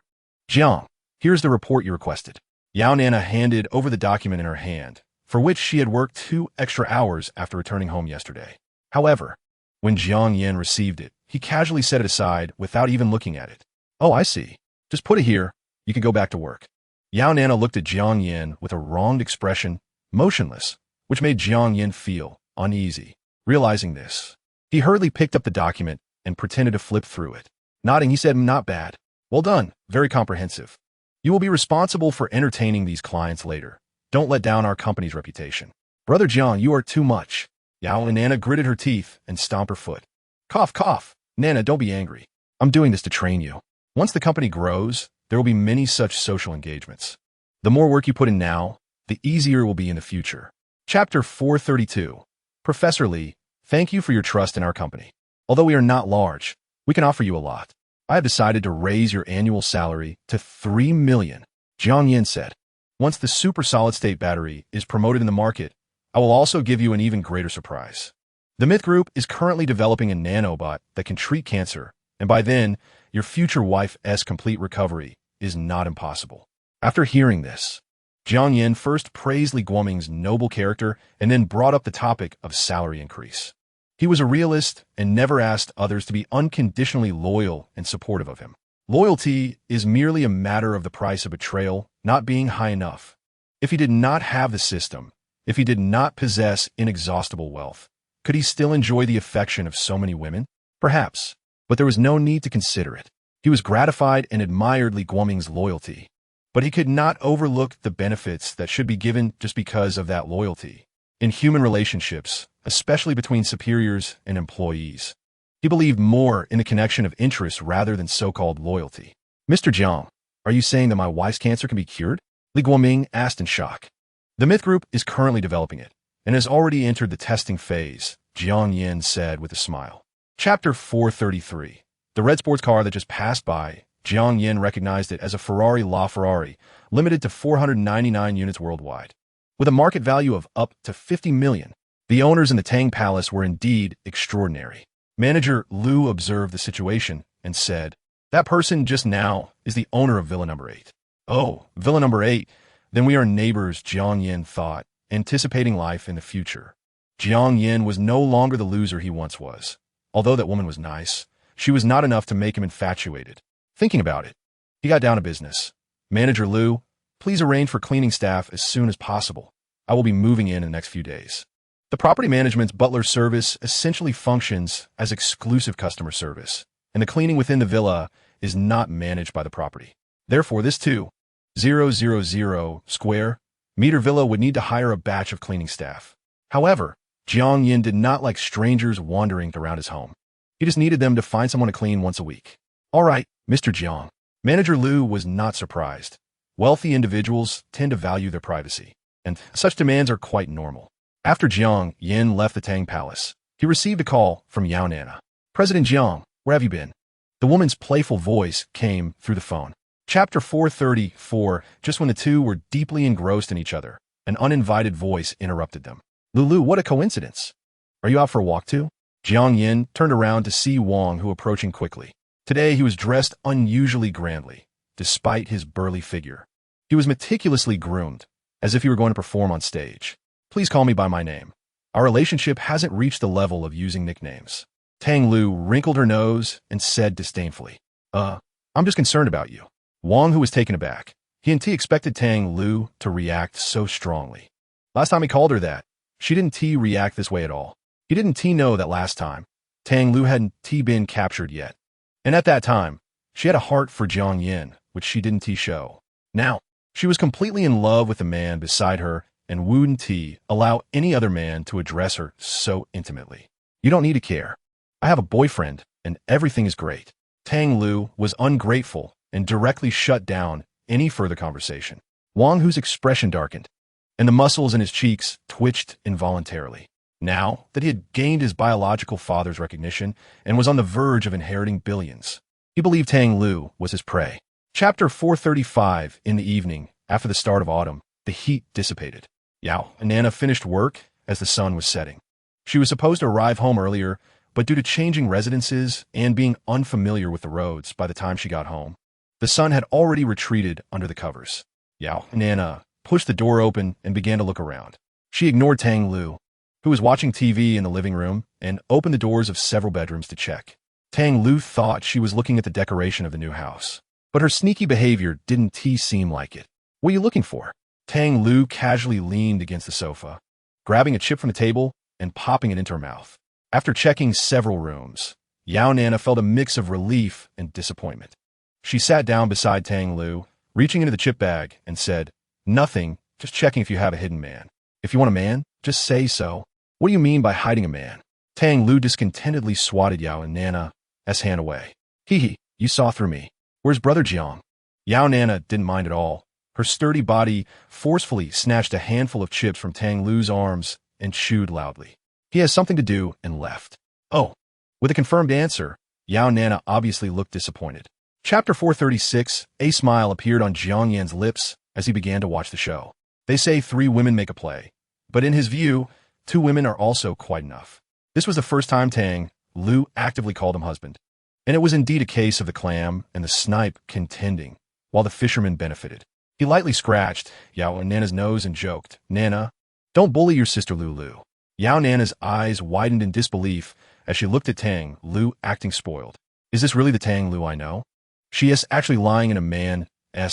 Jiang, here's the report you requested. Yao Nana handed over the document in her hand, for which she had worked 2 extra hours after returning home yesterday. However, when Jiang Yin received it, he casually set it aside without even looking at it. Oh, I see. Just put it here. You can go back to work. Yao Nana looked at Jiang Yin with a wronged expression, motionless, which made Jiang Yin feel uneasy. Realizing this, he hurriedly picked up the document and pretended to flip through it. Nodding, he said, not bad. Well done. Very comprehensive. You will be responsible for entertaining these clients later. Don't let down our company's reputation. Brother Jiang, you are too much. Yao Nana gritted her teeth and stomped her foot. Cough, cough. Nana, don't be angry. I'm doing this to train you. Once the company grows, there will be many such social engagements. The more work you put in now, the easier it will be in the future. Chapter 432. Professor Lee, thank you for your trust in our company. Although we are not large, we can offer you a lot. I have decided to raise your annual salary to 3 million, Jiang Yin said. Once the super solid-state battery is promoted in the market, I will also give you an even greater surprise. The Myth Group is currently developing a nanobot that can treat cancer, and by then, your future wife's complete recovery is not impossible. After hearing this, Jiang Yin first praised Li Guoming's noble character and then brought up the topic of salary increase. He was a realist and never asked others to be unconditionally loyal and supportive of him. Loyalty is merely a matter of the price of betrayal not being high enough. If he did not have the system, if he did not possess inexhaustible wealth, could he still enjoy the affection of so many women? Perhaps, but there was no need to consider it. He was gratified and admired Li Guoming's loyalty, but he could not overlook the benefits that should be given just because of that loyalty. In human relationships, especially between superiors and employees, he believed more in the connection of interest rather than so-called loyalty. Mr. Jiang, are you saying that my wife's cancer can be cured? Li Guoming asked in shock. The Myth Group is currently developing it and has already entered the testing phase, Jiang Yin said with a smile. Chapter 433. The red sports car that just passed by, Jiang Yin recognized it as a Ferrari LaFerrari, limited to 499 units worldwide. With a market value of up to 50 million, the owners in the Tang Palace were indeed extraordinary. Manager Lu observed the situation and said, that person just now is the owner of Villa Number 8. Oh, Villa Number 8, then we are neighbors, Jiang Yin thought, anticipating life in the future. Jiang Yin was no longer the loser he once was. Although that woman was nice, she was not enough to make him infatuated. Thinking about it, he got down to business. Manager Lu, please arrange for cleaning staff as soon as possible. I will be moving in the next few days. The property management's butler service essentially functions as exclusive customer service, and the cleaning within the villa is not managed by the property. Therefore, this 2,000 square meter villa would need to hire a batch of cleaning staff. However, Jiang Yin did not like strangers wandering around his home. He just needed them to find someone to clean once a week. All right, Mr. Jiang. Manager Lu was not surprised. Wealthy individuals tend to value their privacy, and such demands are quite normal. After Jiang Yin left the Tang Palace, he received a call from Yao Nana. President Jiang, where have you been? The woman's playful voice came through the phone. Chapter 434. Just when the two were deeply engrossed in each other, an uninvited voice interrupted them. Lulu, what a coincidence. Are you out for a walk too? Jiang Yin turned around to see Wang, who approaching quickly. Today he was dressed unusually grandly, despite his burly figure. He was meticulously groomed, as if he were going to perform on stage. Please call me by my name. Our relationship hasn't reached the level of using nicknames. Tang Lu wrinkled her nose and said disdainfully, I'm just concerned about you. Wang, who was taken aback. He and T expected Tang Lu to react so strongly. Last time he called her that, she didn't T react this way at all. He didn't T know that last time, Tang Lu hadn't T been captured yet. And at that time, she had a heart for Jiang Yin, which she didn't T show. Now, she was completely in love with the man beside her and wouldn't T allow any other man to address her so intimately. You don't need to care. I have a boyfriend, and everything is great. Tang Lu was ungrateful and directly shut down any further conversation. Wang, whose expression darkened, and the muscles in his cheeks twitched involuntarily. Now that he had gained his biological father's recognition and was on the verge of inheriting billions, he believed Tang Lu was his prey. Chapter 435. In the evening, after the start of autumn, the heat dissipated. Yao and Nana finished work as the sun was setting. She was supposed to arrive home earlier, but due to changing residences and being unfamiliar with the roads by the time she got home, the sun had already retreated under the covers. Yao and Nana pushed the door open and began to look around. She ignored Tang Lu, who was watching TV in the living room, and opened the doors of several bedrooms to check. Tang Lu thought she was looking at the decoration of the new house, but her sneaky behavior didn't seem like it. What are you looking for? Tang Lu casually leaned against the sofa, grabbing a chip from the table and popping it into her mouth. After checking several rooms, Yao Nana felt a mix of relief and disappointment. She sat down beside Tang Lu, reaching into the chip bag, and said, Nothing, just checking if you have a hidden man. If you want a man, just say so. What do you mean by hiding a man? Tang Lu discontentedly swatted Yao and Nana's hand away. Hee, you saw through me. Where's Brother Jiang? Yao Nana didn't mind at all. Her sturdy body forcefully snatched a handful of chips from Tang Lu's arms and chewed loudly. He has something to do, and left. Oh. With a confirmed answer, Yao Nana obviously looked disappointed. Chapter 436. A smile appeared on Jiang Yan's lips as he began to watch the show. They say 3 women make a play, but in his view, 2 women are also quite enough. This was the first time Tang Lu actively called him husband, and it was indeed a case of the clam and the snipe contending, while the fisherman benefited. He lightly scratched Yao and Nana's nose and joked, Nana, don't bully your sister Lulu. Yao Nana's eyes widened in disbelief as she looked at Tang Lu acting spoiled. Is this really the Tang Lu I know? She is actually lying in a man's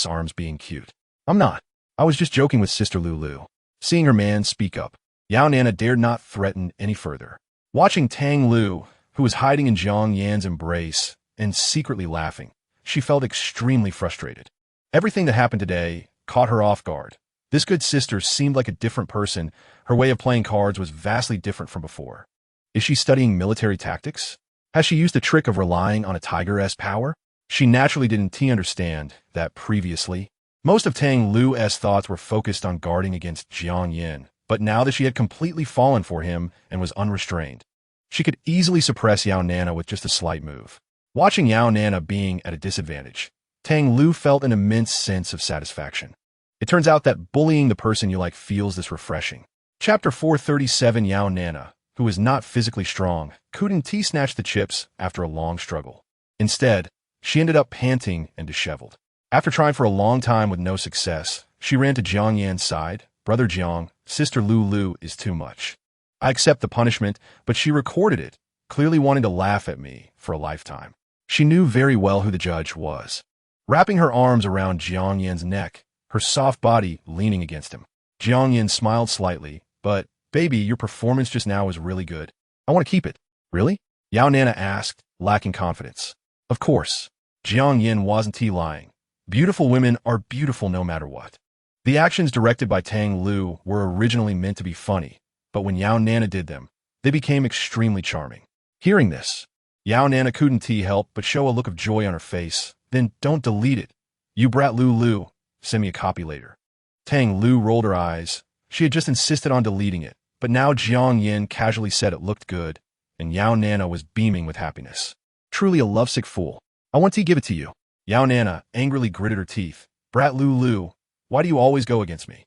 arms being cute. I'm not. I was just joking with Sister Lulu. Seeing her man speak up, Yao Nana dared not threaten any further. Watching Tang Lu, who was hiding in Jiang Yan's embrace and secretly laughing, she felt extremely frustrated. Everything that happened today caught her off guard. This good sister seemed like a different person. Her way of playing cards was vastly different from before. Is she studying military tactics? Has she used the trick of relying on a tiger's power? She naturally didn't understand that previously. Most of Tang Lu's thoughts were focused on guarding against Jiang Yin, but now that she had completely fallen for him and was unrestrained, she could easily suppress Yao Nana with just a slight move. Watching Yao Nana being at a disadvantage, Tang Lu felt an immense sense of satisfaction. It turns out that bullying the person you like feels this refreshing. Chapter 437. Yao Nana, who was not physically strong, couldn't snatch the chips after a long struggle. Instead, she ended up panting and disheveled. After trying for a long time with no success, she ran to Jiang Yan's side. Brother Jiang, Sister Lulu is too much. I accept the punishment, but she recorded it, clearly wanting to laugh at me for a lifetime. She knew very well who the judge was. Wrapping her arms around Jiang Yan's neck, her soft body leaning against him, Jiang Yan smiled slightly, but, baby, your performance just now was really good. I want to keep it. Really? Yao Nana asked, lacking confidence. Of course. Jiang Yan wasn't lying. Beautiful women are beautiful no matter what. The actions directed by Tang Lu were originally meant to be funny, but when Yao Nana did them, they became extremely charming. Hearing this, Yao Nana couldn't help but show a look of joy on her face. Then don't delete it. You brat Lulu. Send me a copy later. Tang Lu rolled her eyes. She had just insisted on deleting it, but now Jiang Yin casually said it looked good, and Yao Nana was beaming with happiness. Truly a lovesick fool. I want to give it to you. Yao Nana angrily gritted her teeth. Brat Lulu, why do you always go against me?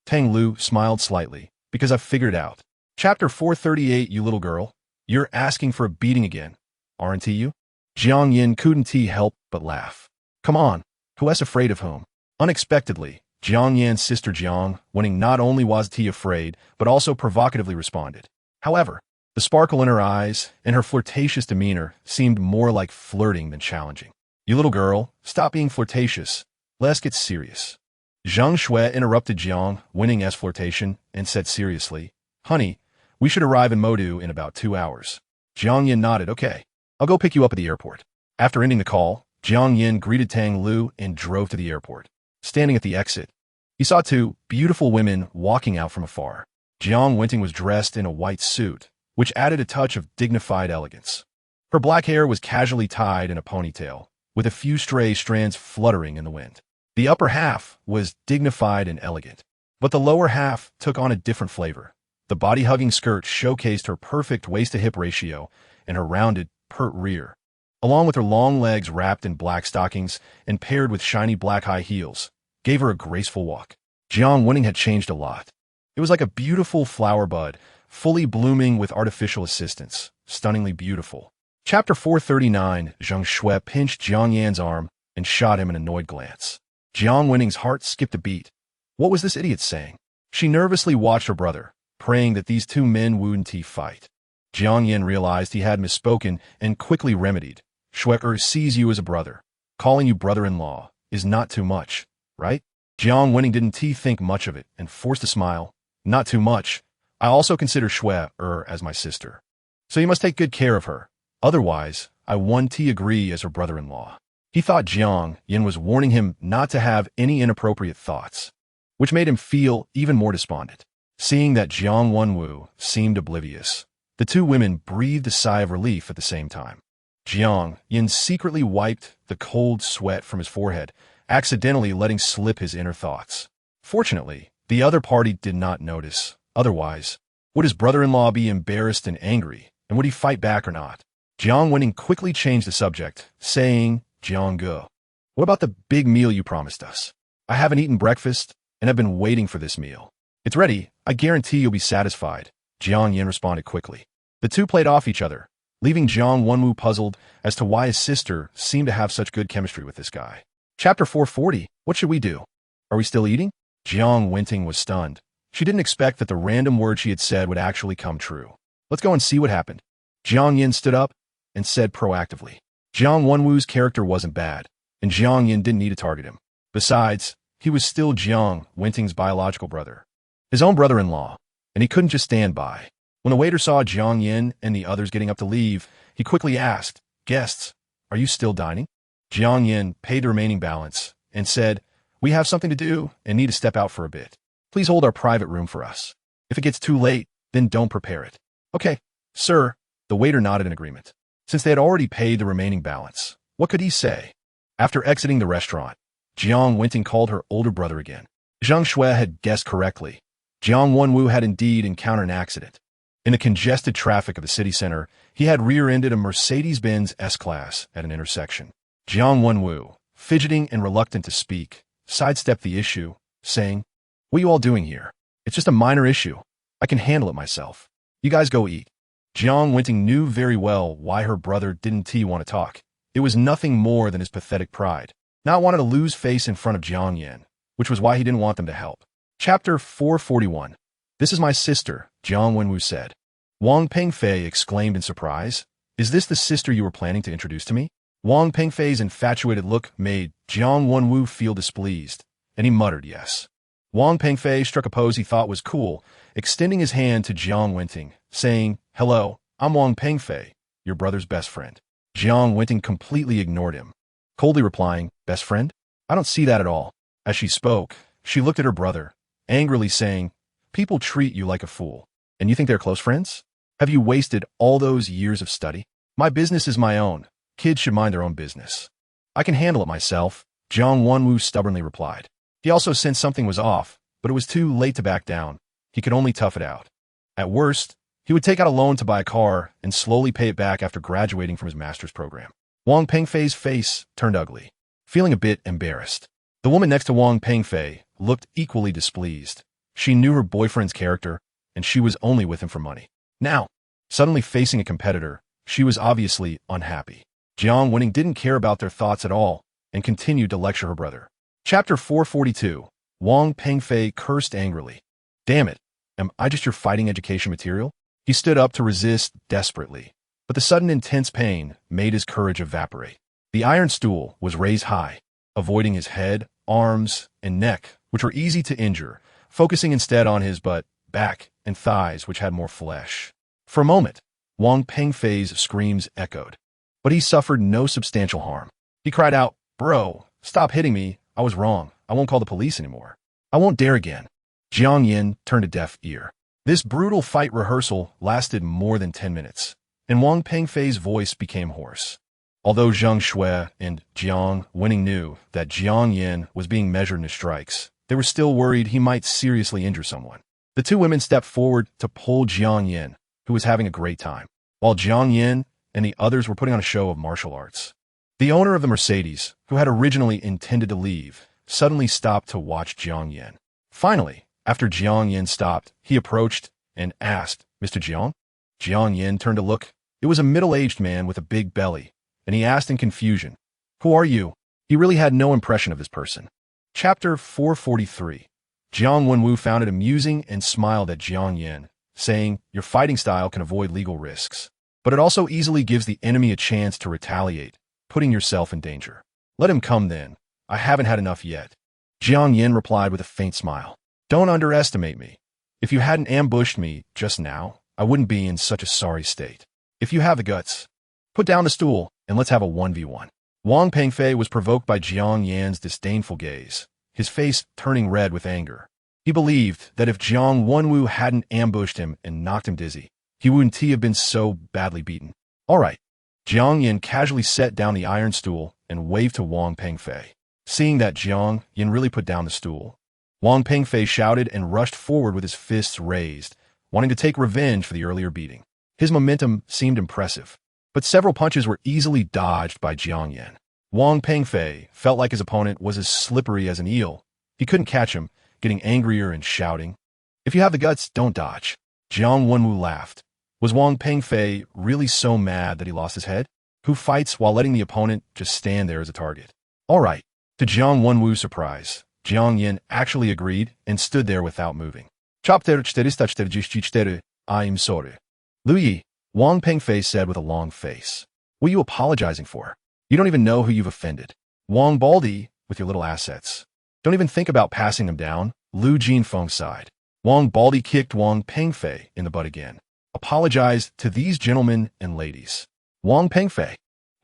Tang Lu smiled slightly, because I've figured it out. Chapter 438. You little girl, you're asking for a beating again, aren't you? Jiang Yin couldn't help but laugh. Come on, who is afraid of whom? Unexpectedly, Jiang Yan's sister Jiang, winning not only was afraid, but also provocatively responded. However, the sparkle in her eyes and her flirtatious demeanor seemed more like flirting than challenging. "You little girl, stop being flirtatious. Let's get serious." Zhang Shui interrupted Jiang Winning's flirtation and said seriously, "Honey, we should arrive in Modu in about 2 hours." Jiang Yin nodded, "Okay, I'll go pick you up at the airport." After ending the call, Jiang Yin greeted Tang Lu and drove to the airport. Standing at the exit, he saw two beautiful women walking out from afar. Jiang Winting was dressed in a white suit, which added a touch of dignified elegance. Her black hair was casually tied in a ponytail, with a few stray strands fluttering in the wind. The upper half was dignified and elegant, but the lower half took on a different flavor. The body-hugging skirt showcased her perfect waist-to-hip ratio and her rounded, pert rear, along with her long legs wrapped in black stockings and paired with shiny black high heels, gave her a graceful walk. Jiang Winning had changed a lot. It was like a beautiful flower bud, fully blooming with artificial assistance, stunningly beautiful. Chapter 439, Zhang Shui pinched Jiang Yan's arm and shot him an annoyed glance. Jiang Winning's heart skipped a beat. What was this idiot saying? She nervously watched her brother, praying that these two men wouldn't fight. Jiang Yan realized he had misspoken and quickly remedied. "Shui sees you as a brother. Calling you brother-in-law is not too much, right?" Jiang Winning didn't think much of it and forced a smile. "Not too much. I also consider Shui as my sister. So you must take good care of her. Otherwise, I won't agree as her brother-in-law." He thought Jiang Yin was warning him not to have any inappropriate thoughts, which made him feel even more despondent. Seeing that Jiang Wenwu seemed oblivious, the two women breathed a sigh of relief at the same time. Jiang Yin secretly wiped the cold sweat from his forehead, accidentally letting slip his inner thoughts. Fortunately, the other party did not notice. Otherwise, would his brother-in-law be embarrassed and angry, and would he fight back or not? Jiang Winning quickly changed the subject, saying, "Jiang Ge, what about the big meal you promised us? I haven't eaten breakfast, and have been waiting for this meal. It's ready. I guarantee you'll be satisfied." Jiang Yin responded quickly. The two played off each other, leaving Jiang Wenwu puzzled as to why his sister seemed to have such good chemistry with this guy. Chapter 440, what should we do? Are we still eating? Jiang Winting was stunned. She didn't expect that the random word she had said would actually come true. "Let's go and see what happened." Jiang Yin stood up and said proactively. Jiang Wenwu's character wasn't bad, and Jiang Yin didn't need to target him. Besides, he was still Jiang Winting's biological brother, his own brother-in-law, and he couldn't just stand by. When the waiter saw Jiang Yin and the others getting up to leave, he quickly asked, "Guests, are you still dining?" Jiang Yin paid the remaining balance and said, "We have something to do and need to step out for a bit. Please hold our private room for us. If it gets too late, then don't prepare it." "Okay, sir." The waiter nodded in agreement. Since they had already paid the remaining balance, what could he say? After exiting the restaurant, Jiang Winting called her older brother again. Zhang Shui had guessed correctly. Jiang Wenwu had indeed encountered an accident. In the congested traffic of the city center, he had rear-ended a Mercedes-Benz S-Class at an intersection. Jiang Wenwu, fidgeting and reluctant to speak, sidestepped the issue, saying, "What are you all doing here? It's just a minor issue. I can handle it myself. You guys go eat." Jiang Winting knew very well why her brother didn't want to talk. It was nothing more than his pathetic pride, not wanting to lose face in front of Jiang Yin, which was why he didn't want them to help. Chapter 441. "This is my sister," Jiang Wenwu said. Wang Pengfei exclaimed in surprise. "Is this the sister you were planning to introduce to me?" Wang Pengfei's infatuated look made Jiang Wenwu feel displeased, and he muttered yes. Wang Pengfei struck a pose he thought was cool, extending his hand to Jiang Winting, saying, "Hello, I'm Wang Pengfei, your brother's best friend." Jiang Winting completely ignored him, coldly replying, "Best friend? I don't see that at all." As she spoke, she looked at her brother, angrily saying, "People treat you like a fool, and you think they're close friends? Have you wasted all those years of study? My business is my own. Kids should mind their own business." "I can handle it myself," Jiang Wenwu stubbornly replied. He also sensed something was off, but it was too late to back down. He could only tough it out. At worst, he would take out a loan to buy a car and slowly pay it back after graduating from his master's program. Wang Pengfei's face turned ugly, feeling a bit embarrassed. The woman next to Wang Pengfei looked equally displeased. She knew her boyfriend's character, and she was only with him for money. Now, suddenly facing a competitor, she was obviously unhappy. Jiang Winning didn't care about their thoughts at all and continued to lecture her brother. Chapter 442. Wang Pengfei cursed angrily. "Damn it, am I just your fighting education material? He stood up to resist desperately, but the sudden intense pain made his courage evaporate. The iron stool was raised high, avoiding his head, arms, and neck, which were easy to injure, focusing instead on his butt, back, and thighs, which had more flesh. For a moment, Wang Pengfei's screams echoed, but he suffered no substantial harm. He cried out, "Bro, stop hitting me. I was wrong. I won't call the police anymore. I won't dare again." Jiang Yin turned a deaf ear. This brutal fight rehearsal lasted more than 10 minutes, and Wang Pengfei's voice became hoarse. Although Zheng Shui and Jiang Winning knew that Jiang Yin was being measured in his strikes, they were still worried he might seriously injure someone. The two women stepped forward to pull Jiang Yin, who was having a great time, while Jiang Yin and the others were putting on a show of martial arts. The owner of the Mercedes, who had originally intended to leave, suddenly stopped to watch Jiang Yin. Finally, after Jiang Yin stopped, he approached and asked, "Mr. Jiang?" Jiang Yin turned to look. It was a middle-aged man with a big belly, and he asked in confusion, "Who are you?" He really had no impression of this person. Chapter 443. Jiang Wenwu found it amusing and smiled at Jiang Yin, saying, "Your fighting style can avoid legal risks, but it also easily gives the enemy a chance to retaliate, putting yourself in danger. Let him come then. I haven't had enough yet." Jiang Yin replied with a faint smile, "Don't underestimate me. If you hadn't ambushed me just now, I wouldn't be in such a sorry state. If you have the guts, put down the stool and let's have a 1v1. Wang Pengfei was provoked by Jiang Yan's disdainful gaze, his face turning red with anger. He believed that if Jiang Wenwu hadn't ambushed him and knocked him dizzy, he wouldn't have been so badly beaten. "All right." Jiang Yin casually set down the iron stool and waved to Wang Pengfei. Seeing that Jiang Yin really put down the stool, Wang Pengfei shouted and rushed forward with his fists raised, wanting to take revenge for the earlier beating. His momentum seemed impressive, but several punches were easily dodged by Jiang Yin. Wang Pengfei felt like his opponent was as slippery as an eel. He couldn't catch him, getting angrier and shouting, "If you have the guts, don't dodge." Jiang Wenwu laughed. Was Wang Pengfei really so mad that he lost his head? Who fights while letting the opponent just stand there as a target? "All right." To Jiang Wenwu's surprise, Jiang Yin actually agreed and stood there without moving. "Chapter 444. I'm sorry." "Lu Yi," Wang Pengfei said with a long face. "What are you apologizing for? You don't even know who you've offended. Wang Baldi, with your little assets. Don't even think about passing them down." Lu Jinfeng sighed. Wang Baldi kicked Wang Pengfei in the butt again. "Apologize to these gentlemen and ladies." Wang Pengfei,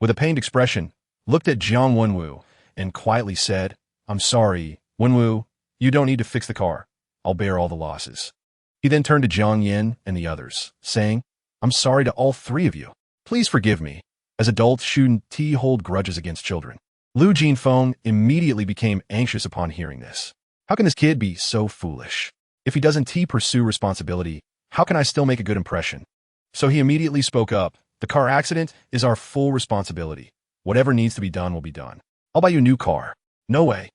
with a pained expression, looked at Jiang Wenwu and quietly said, "I'm sorry, Wenwu, you don't need to fix the car. I'll bear all the losses." He then turned to Jiang Yin and the others, saying, "I'm sorry to all three of you. Please forgive me. As adults shouldn't hold grudges against children." Lu Jinfeng immediately became anxious upon hearing this. How can this kid be so foolish? If he doesn't pursue responsibility, how can I still make a good impression? So he immediately spoke up. "The car accident is our full responsibility. Whatever needs to be done will be done. I'll buy you a new car." "No way.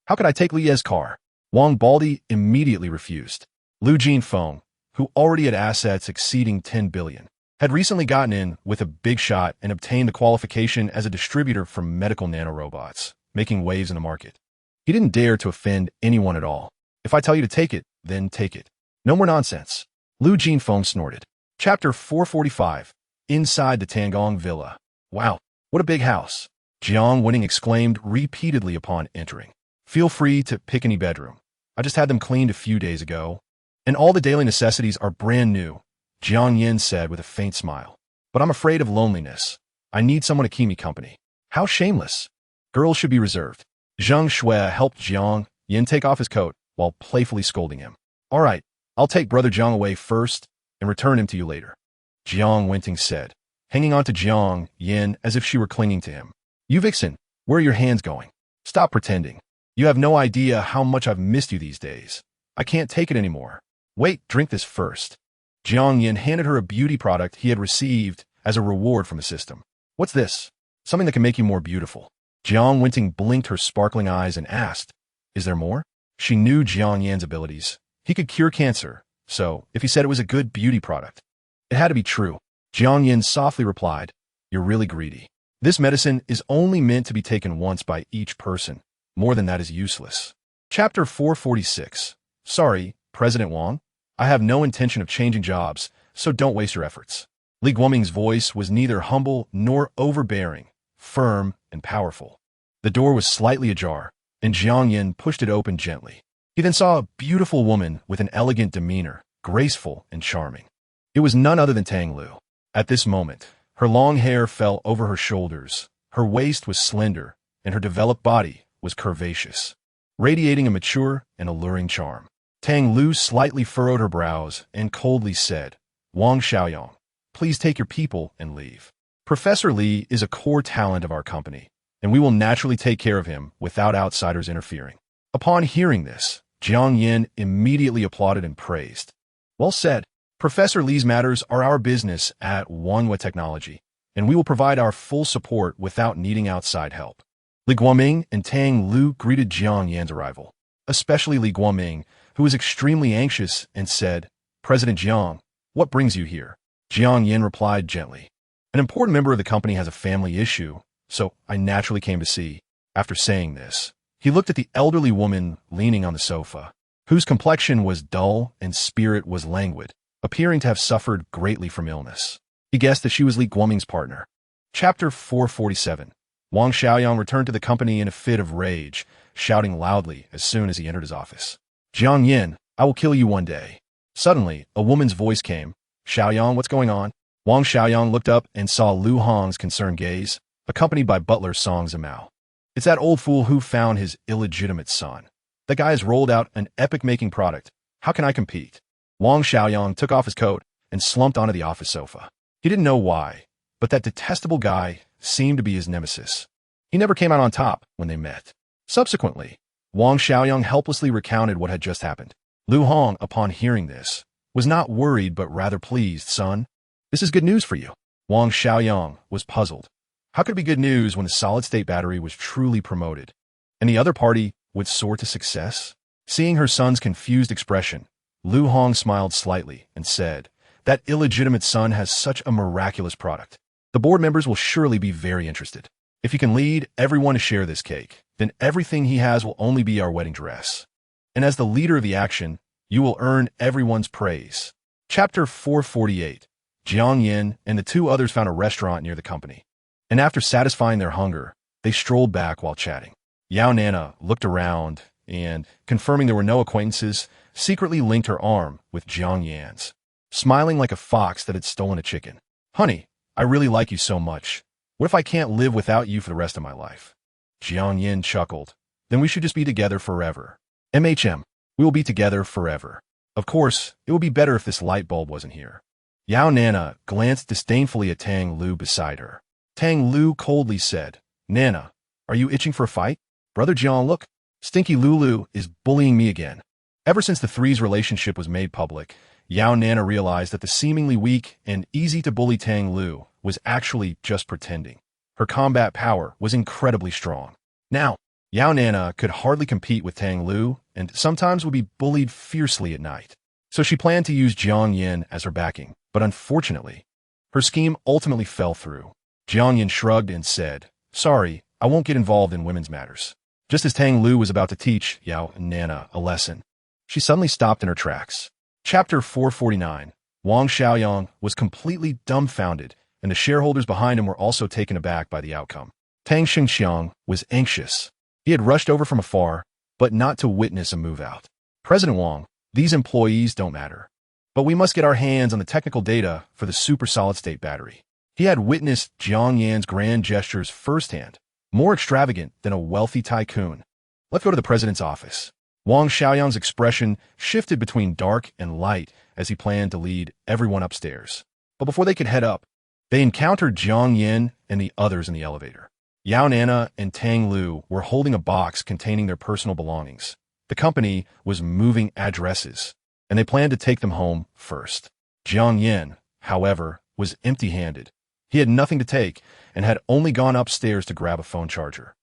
How could I take Lie's car?" Wang Baldi immediately refused. Lu Jinfeng, who already had assets exceeding 10 billion, had recently gotten in with a big shot and obtained the qualification as a distributor for medical nanorobots, making waves in the market. He didn't dare to offend anyone at all. "If I tell you to take it, then take it. No more nonsense." Lu Jinfeng snorted. Chapter 445. Inside the Tangong Villa. "Wow, what a big house," Jiang Winning exclaimed repeatedly upon entering. "Feel free to pick any bedroom. I just had them cleaned a few days ago, and all the daily necessities are brand new," Jiang Yin said with a faint smile. "But I'm afraid of loneliness. I need someone to keep me company." "How shameless. Girls should be reserved." Zheng Shui helped Jiang Yin take off his coat while playfully scolding him. "All right, I'll take Brother Jiang away first and return him to you later," Jiang Wenting said, hanging on to Jiang Yin as if she were clinging to him. "You vixen, where are your hands going? Stop pretending. You have no idea how much I've missed you these days. I can't take it anymore. Wait, drink this first." Jiang Yin handed her a beauty product he had received as a reward from the system. "What's this?" "Something that can make you more beautiful." Jiang Wenting blinked her sparkling eyes and asked, "Is there more?" She knew Jiang Yan's abilities. He could cure cancer, so if he said it was a good beauty product, it had to be true. Jiang Yin softly replied, "You're really greedy. This medicine is only meant to be taken once by each person. More than that is useless." Chapter 446. "Sorry, President Wang. I have no intention of changing jobs, so don't waste your efforts. Li Guoming's voice was neither humble nor overbearing, firm and powerful. The door was slightly ajar, and Jiang Yin pushed it open gently. He then saw a beautiful woman with an elegant demeanor, graceful and charming. It was none other than Tang Lu. At this moment, her long hair fell over her shoulders, her waist was slender, and her developed body was curvaceous, radiating a mature and alluring charm. Tang Lu slightly furrowed her brows and coldly said, "Wang Xiaoyang, please take your people and leave. Professor Li is a core talent of our company, and we will naturally take care of him without outsiders interfering." Upon hearing this, Jiang Yin immediately applauded and praised. "Well said. Professor Li's matters are our business at Wanhua Technology, and we will provide our full support without needing outside help." Li Guoming and Tang Lu greeted Jiang Yan's arrival, especially Li Guoming, who was extremely anxious and said, "President Jiang, what brings you here?" Jiang Yin replied gently, "An important member of the company has a family issue, so I naturally came to see." After saying this, he looked at the elderly woman leaning on the sofa, whose complexion was dull and spirit was languid, appearing to have suffered greatly from illness. He guessed that she was Li Guoming's partner. Chapter 447. Wang Xiaoyang returned to the company in a fit of rage, shouting loudly as soon as he entered his office, "Jiang Yin, I will kill you one day." Suddenly, a woman's voice came, "Xiaoyang, what's going on?" Wang Xiaoyang looked up and saw Lu Hong's concerned gaze, accompanied by butler Song Zimao. "It's that old fool who found his illegitimate son. The guy has rolled out an epic-making product. How can I compete?" Wang Xiaoyang took off his coat and slumped onto the office sofa. He didn't know why, but that detestable guy seemed to be his nemesis. He never came out on top when they met. Subsequently, Wang Xiaoyang helplessly recounted what had just happened. Lu Hong, upon hearing this, was not worried but rather pleased. "Son, this is good news for you." Wang Xiaoyang was puzzled. How could it be good news when the solid-state battery was truly promoted, and the other party would soar to success? Seeing her son's confused expression, Lu Hong smiled slightly and said, "That illegitimate son has such a miraculous product. The board members will surely be very interested. If he can lead everyone to share this cake, then everything he has will only be our wedding dress. And as the leader of the action, you will earn everyone's praise." Chapter 448. Jiang Yin and the two others found a restaurant near the company, and after satisfying their hunger, they strolled back while chatting. Yao Nana looked around and, confirming there were no acquaintances, secretly linked her arm with Jiang Yan's, smiling like a fox that had stolen a chicken. "Honey, I really like you so much. What if I can't live without you for the rest of my life?" Jiang Yin chuckled. "Then we should just be together forever. We will be together forever. Of course, it would be better if this light bulb wasn't here." Yao Nana glanced disdainfully at Tang Lu beside her. Tang Lu coldly said, "Nana, are you itching for a fight? Brother Jiang, look, Stinky Lulu is bullying me again." Ever since the three's relationship was made public, Yao Nana realized that the seemingly weak and easy-to-bully Tang Lu was actually just pretending. Her combat power was incredibly strong. Now, Yao Nana could hardly compete with Tang Lu and sometimes would be bullied fiercely at night. So she planned to use Jiang Yin as her backing, but unfortunately, her scheme ultimately fell through. Jiang Yin shrugged and said, "Sorry, I won't get involved in women's matters." Just as Tang Lu was about to teach Yao Nana a lesson, she suddenly stopped in her tracks. Chapter 449. Wang Xiaoyang was completely dumbfounded, and the shareholders behind him were also taken aback by the outcome. Tang Xingxiang was anxious. He had rushed over from afar, but not to witness a move-out. "President Wang, these employees don't matter, but we must get our hands on the technical data for the super solid-state battery." He had witnessed Jiang Yan's grand gestures firsthand, more extravagant than a wealthy tycoon. "Let's go to the president's office." Wang Xiaoyang's expression shifted between dark and light as he planned to lead everyone upstairs. But before they could head up, they encountered Jiang Yin and the others in the elevator. Yao Nana and Tang Lu were holding a box containing their personal belongings. The company was moving addresses, and they planned to take them home first. Jiang Yin, however, was empty-handed. He had nothing to take and had only gone upstairs to grab a phone charger.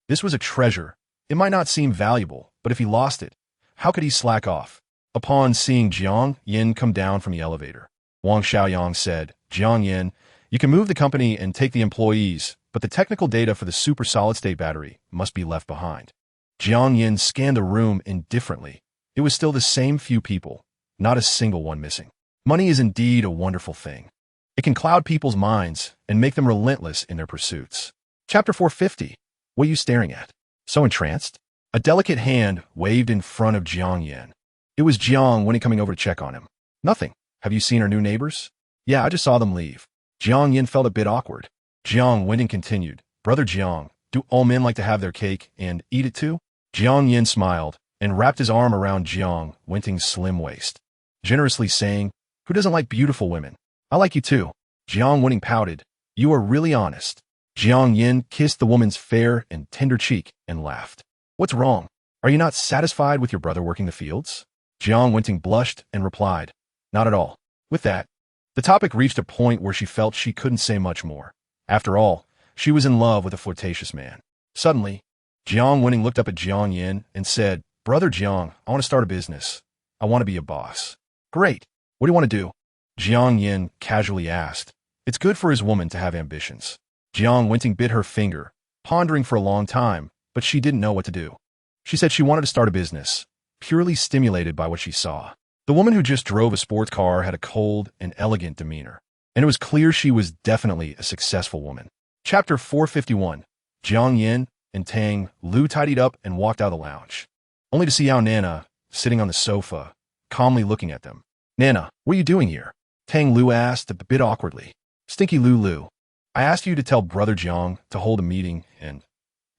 This was a treasure. It might not seem valuable, but if he lost it, how could he slack off? Upon seeing Jiang Yin come down from the elevator, Wang Xiaoyang said, "Jiang Yin, you can move the company and take the employees, but the technical data for the super solid-state battery must be left behind." Jiang Yin scanned the room indifferently. It was still the same few people, not a single one missing. Money is indeed a wonderful thing. It can cloud people's minds and make them relentless in their pursuits. Chapter 450. What are you staring at? So entranced? A delicate hand waved in front of Jiang Yin. It was Jiang Wen coming over to check on him. Nothing. Have you seen our new neighbors? Yeah, I just saw them leave. Jiang Yin felt a bit awkward. Jiang Wen continued, Brother Jiang, do all men like to have their cake and eat it too? Jiang Yin smiled and wrapped his arm around Jiang Wenting's slim waist, generously saying, Who doesn't like beautiful women? I like you too. Jiang Wenting pouted. You are really honest. Jiang Yin kissed the woman's fair and tender cheek and laughed. What's wrong? Are you not satisfied with your brother working the fields? Jiang Wenting blushed and replied, Not at all. With that, the topic reached a point where she felt she couldn't say much more. After all, she was in love with a flirtatious man. Suddenly, Jiang Wenting looked up at Jiang Yin and said, Brother Jiang, I want to start a business. I want to be a boss. Great. What do you want to do? Jiang Yin casually asked. It's good for his woman to have ambitions. Jiang Wenting bit her finger, pondering for a long time, but she didn't know what to do. She said she wanted to start a business, purely stimulated by what she saw. The woman who just drove a sports car had a cold and elegant demeanor, and it was clear she was definitely a successful woman. Chapter 451. Jiang Yin and Tang Lu tidied up and walked out of the lounge, only to see Yao Nana sitting on the sofa, calmly looking at them. Nana, what are you doing here? Tang Lu asked a bit awkwardly. Stinky Lu, I asked you to tell Brother Jiang to hold a meeting, and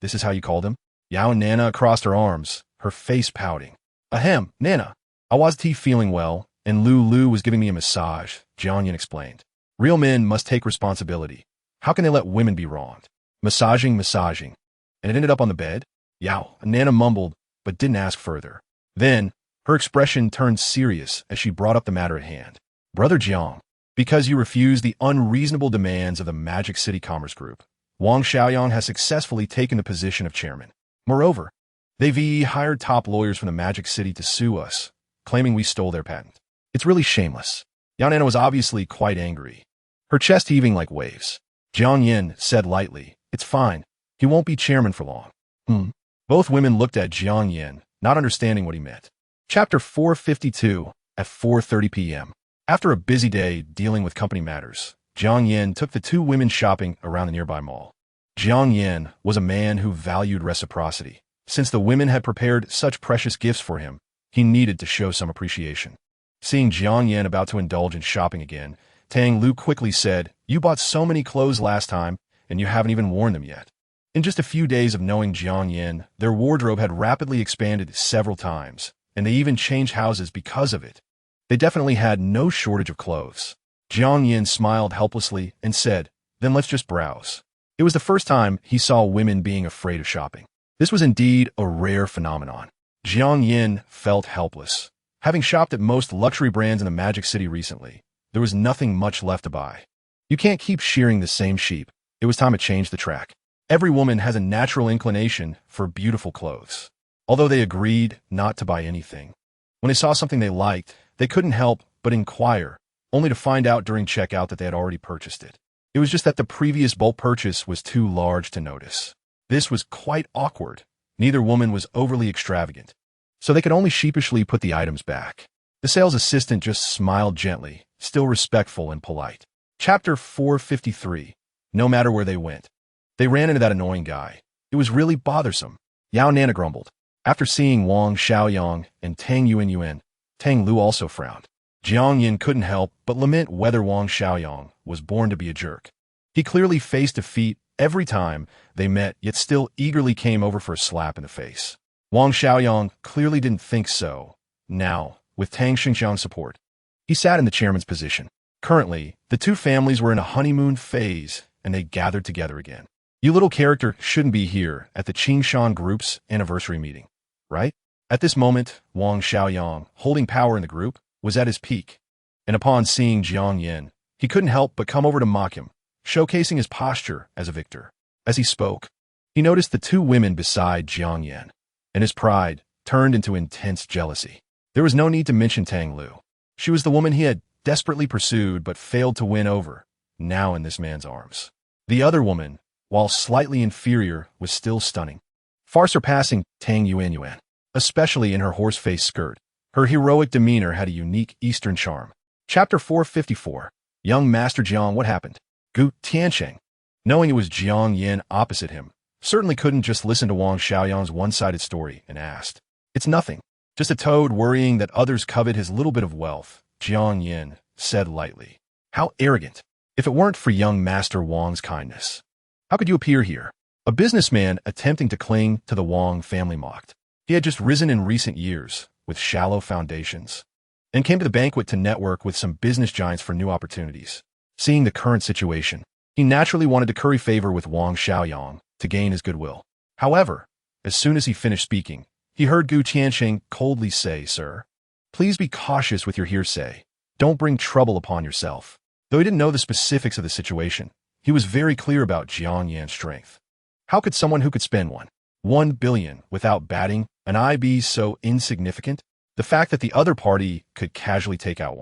this is how you called him? Yao Nana crossed her arms, her face pouting. Ahem, Nana. I wasn't feeling well, and Lu was giving me a massage, Jiang Yin explained. Real men must take responsibility. How can they let women be wronged? Massaging. And it ended up on the bed? Yao, Nana mumbled, but didn't ask further. Then, her expression turned serious as she brought up the matter at hand. Brother Jiang, because you refused the unreasonable demands of the Magic City Commerce Group, Wang Xiaoyang has successfully taken the position of chairman. Moreover, they've hired top lawyers from the Magic City to sue us, claiming we stole their patent. It's really shameless. Yao Nana was obviously quite angry, her chest heaving like waves. Jiang Yin said lightly, It's fine. He won't be chairman for long. Both women looked at Jiang Yin, not understanding what he meant. Chapter 452. At 4:30 p.m. After a busy day dealing with company matters, Jiang Yin took the two women shopping around the nearby mall. Jiang Yin was a man who valued reciprocity. Since the women had prepared such precious gifts for him, he needed to show some appreciation. Seeing Jiang Yin about to indulge in shopping again, Tang Lu quickly said, You bought so many clothes last time, and you haven't even worn them yet. In just a few days of knowing Jiang Yin, their wardrobe had rapidly expanded several times, and they even changed houses because of it. They definitely had no shortage of clothes. Jiang Yin smiled helplessly and said, Then let's just browse. It was the first time he saw women being afraid of shopping. This was indeed a rare phenomenon. Jiang Yin felt helpless. Having shopped at most luxury brands in the Magic City recently, there was nothing much left to buy. You can't keep shearing the same sheep. It was time to change the track. Every woman has a natural inclination for beautiful clothes. Although they agreed not to buy anything, when they saw something they liked, they couldn't help but inquire, only to find out during checkout that they had already purchased it. It was just that the previous bulk purchase was too large to notice. This was quite awkward. Neither woman was overly extravagant, so they could only sheepishly put the items back. The sales assistant just smiled gently, still respectful and polite. Chapter 453. No matter where they went, they ran into that annoying guy. It was really bothersome. Yao Nana grumbled. After seeing Wang Xiaoyang and Tang Yuan, Tang Lu also frowned. Jiang Yin couldn't help but lament whether Wang Xiaoyang was born to be a jerk. He clearly faced defeat every time they met, yet still eagerly came over for a slap in the face. Wang Xiaoyang clearly didn't think so. Now, with Tang Xingxiang's support, he sat in the chairman's position. Currently, the two families were in a honeymoon phase, and they gathered together again. You little character shouldn't be here at the Qingshan Group's anniversary meeting, right? At this moment, Wang Xiaoyang, holding power in the group, was at his peak, and upon seeing Jiang Yin, he couldn't help but come over to mock him, showcasing his posture as a victor. As he spoke, he noticed the two women beside Jiang Yin, and his pride turned into intense jealousy. There was no need to mention Tang Lu. She was the woman he had desperately pursued but failed to win over, now in this man's arms. The other woman, while slightly inferior, was still stunning, far surpassing Tang Yuan, especially in her horse-faced skirt. Her heroic demeanor had a unique Eastern charm. Chapter 454. Young Master Jiang, what happened? Gu Tiancheng, knowing it was Jiang Yin opposite him, certainly couldn't just listen to Wang Xiaoyang's one-sided story and asked. It's nothing. Just a toad worrying that others covet his little bit of wealth, Jiang Yin said lightly. How arrogant. If it weren't for young Master Wang's kindness. How could you appear here? A businessman attempting to cling to the Wang family mocked. He had just risen in recent years, with shallow foundations, and came to the banquet to network with some business giants for new opportunities. Seeing the current situation, he naturally wanted to curry favor with Wang Xiaoyang to gain his goodwill. However, as soon as he finished speaking, he heard Gu Tiancheng coldly say, Sir, please be cautious with your hearsay. Don't bring trouble upon yourself. Though he didn't know the specifics of the situation, he was very clear about Jiang Yan's strength. How could someone who could spend 1 billion without batting an eye be so insignificant? The fact that the other party could casually take out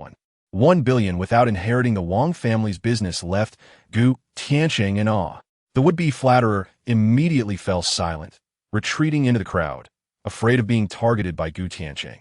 1 billion without inheriting the Wang family's business left Gu Tiancheng in awe. The would-be flatterer immediately fell silent, retreating into the crowd, afraid of being targeted by Gu Tiancheng.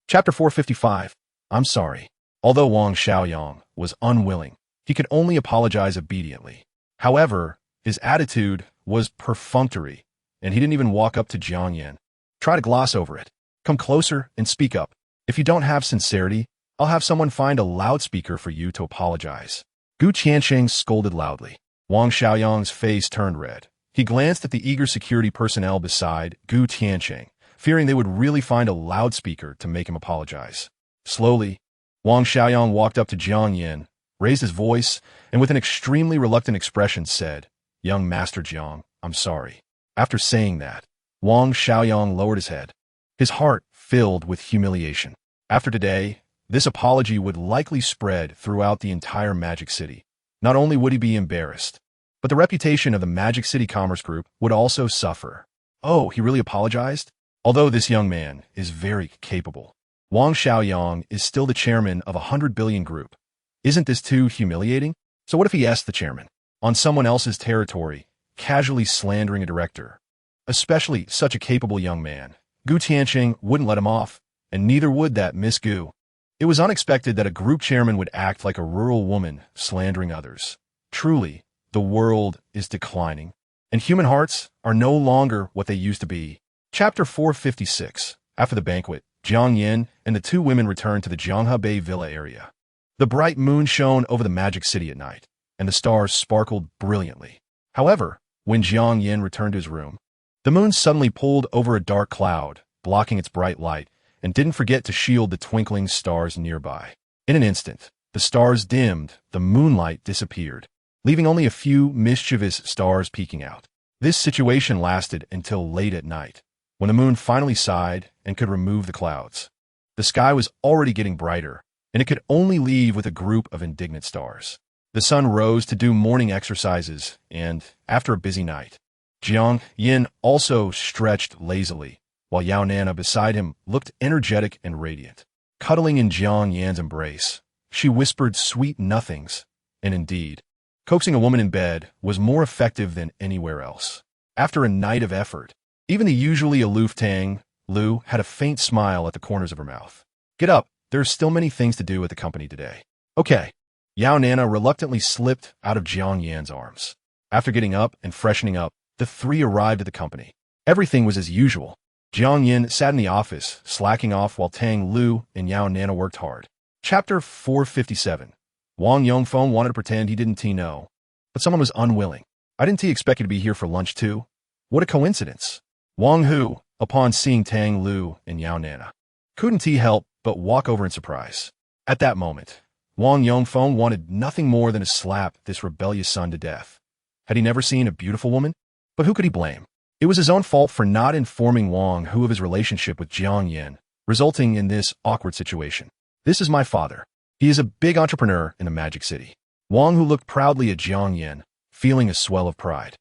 Chapter 455. I'm sorry. Although Wang Xiaoyang was unwilling, he could only apologize obediently. However, his attitude was perfunctory, and he didn't even walk up to Jiang Yin. Try to gloss over it. Come closer and speak up. If you don't have sincerity, I'll have someone find a loudspeaker for you to apologize. Gu Tiancheng scolded loudly. Wang Xiaoyang's face turned red. He glanced at the eager security personnel beside Gu Tiancheng, fearing they would really find a loudspeaker to make him apologize. Slowly, Wang Xiaoyang walked up to Jiang Yin, raised his voice, and with an extremely reluctant expression said, Young Master Jiang, I'm sorry. After saying that, Wang Xiaoyang lowered his head, his heart filled with humiliation. After today, this apology would likely spread throughout the entire Magic City. Not only would he be embarrassed, but the reputation of the Magic City Commerce Group would also suffer. Oh, he really apologized? Although this young man is very capable, Wang Xiaoyang is still the chairman of a 100 billion group. Isn't this too humiliating? So what if he asked the chairman, on someone else's territory, casually slandering a director? Especially such a capable young man. Gu Tiancheng wouldn't let him off, and neither would that Miss Gu. It was unexpected that a group chairman would act like a rural woman slandering others. Truly, the world is declining, and human hearts are no longer what they used to be. Chapter 456. After the banquet, Jiang Yin and the two women returned to the Jianghe Bay Villa area. The bright moon shone over the Magic City at night, and the stars sparkled brilliantly. However, when Jiang Yin returned to his room, the moon suddenly pulled over a dark cloud, blocking its bright light, and didn't forget to shield the twinkling stars nearby. In an instant, the stars dimmed, the moonlight disappeared, leaving only a few mischievous stars peeking out. This situation lasted until late at night, when the moon finally sighed and could remove the clouds. The sky was already getting brighter, and it could only leave with a group of indignant stars. The sun rose to do morning exercises, and, after a busy night, Jiang Yin also stretched lazily, while Yao Nana beside him looked energetic and radiant. Cuddling in Jiang Yan's embrace, she whispered sweet nothings, and indeed, coaxing a woman in bed was more effective than anywhere else. After a night of effort, even the usually aloof Tang Lu had a faint smile at the corners of her mouth. Get up, there are still many things to do at the company today. Okay. Yao Nana reluctantly slipped out of Jiang Yan's arms. After getting up and freshening up, the three arrived at the company. Everything was as usual. Jiang Yin sat in the office, slacking off while Tang Lu and Yao Nana worked hard. Chapter 457. Wang Yongfeng wanted to pretend he didn't know, but someone was unwilling. I didn't expect you to be here for lunch too. What a coincidence. Wang Hu, upon seeing Tang Lu and Yao Nana, couldn't help but walk over in surprise. At that moment, Wang Yongfeng wanted nothing more than to slap this rebellious son to death. Had he never seen a beautiful woman? But who could he blame? It was his own fault for not informing Wang Hu of his relationship with Jiang Yin, resulting in this awkward situation. This is my father. He is a big entrepreneur in the Magic City. Wang Hu looked proudly at Jiang Yin, feeling a swell of pride.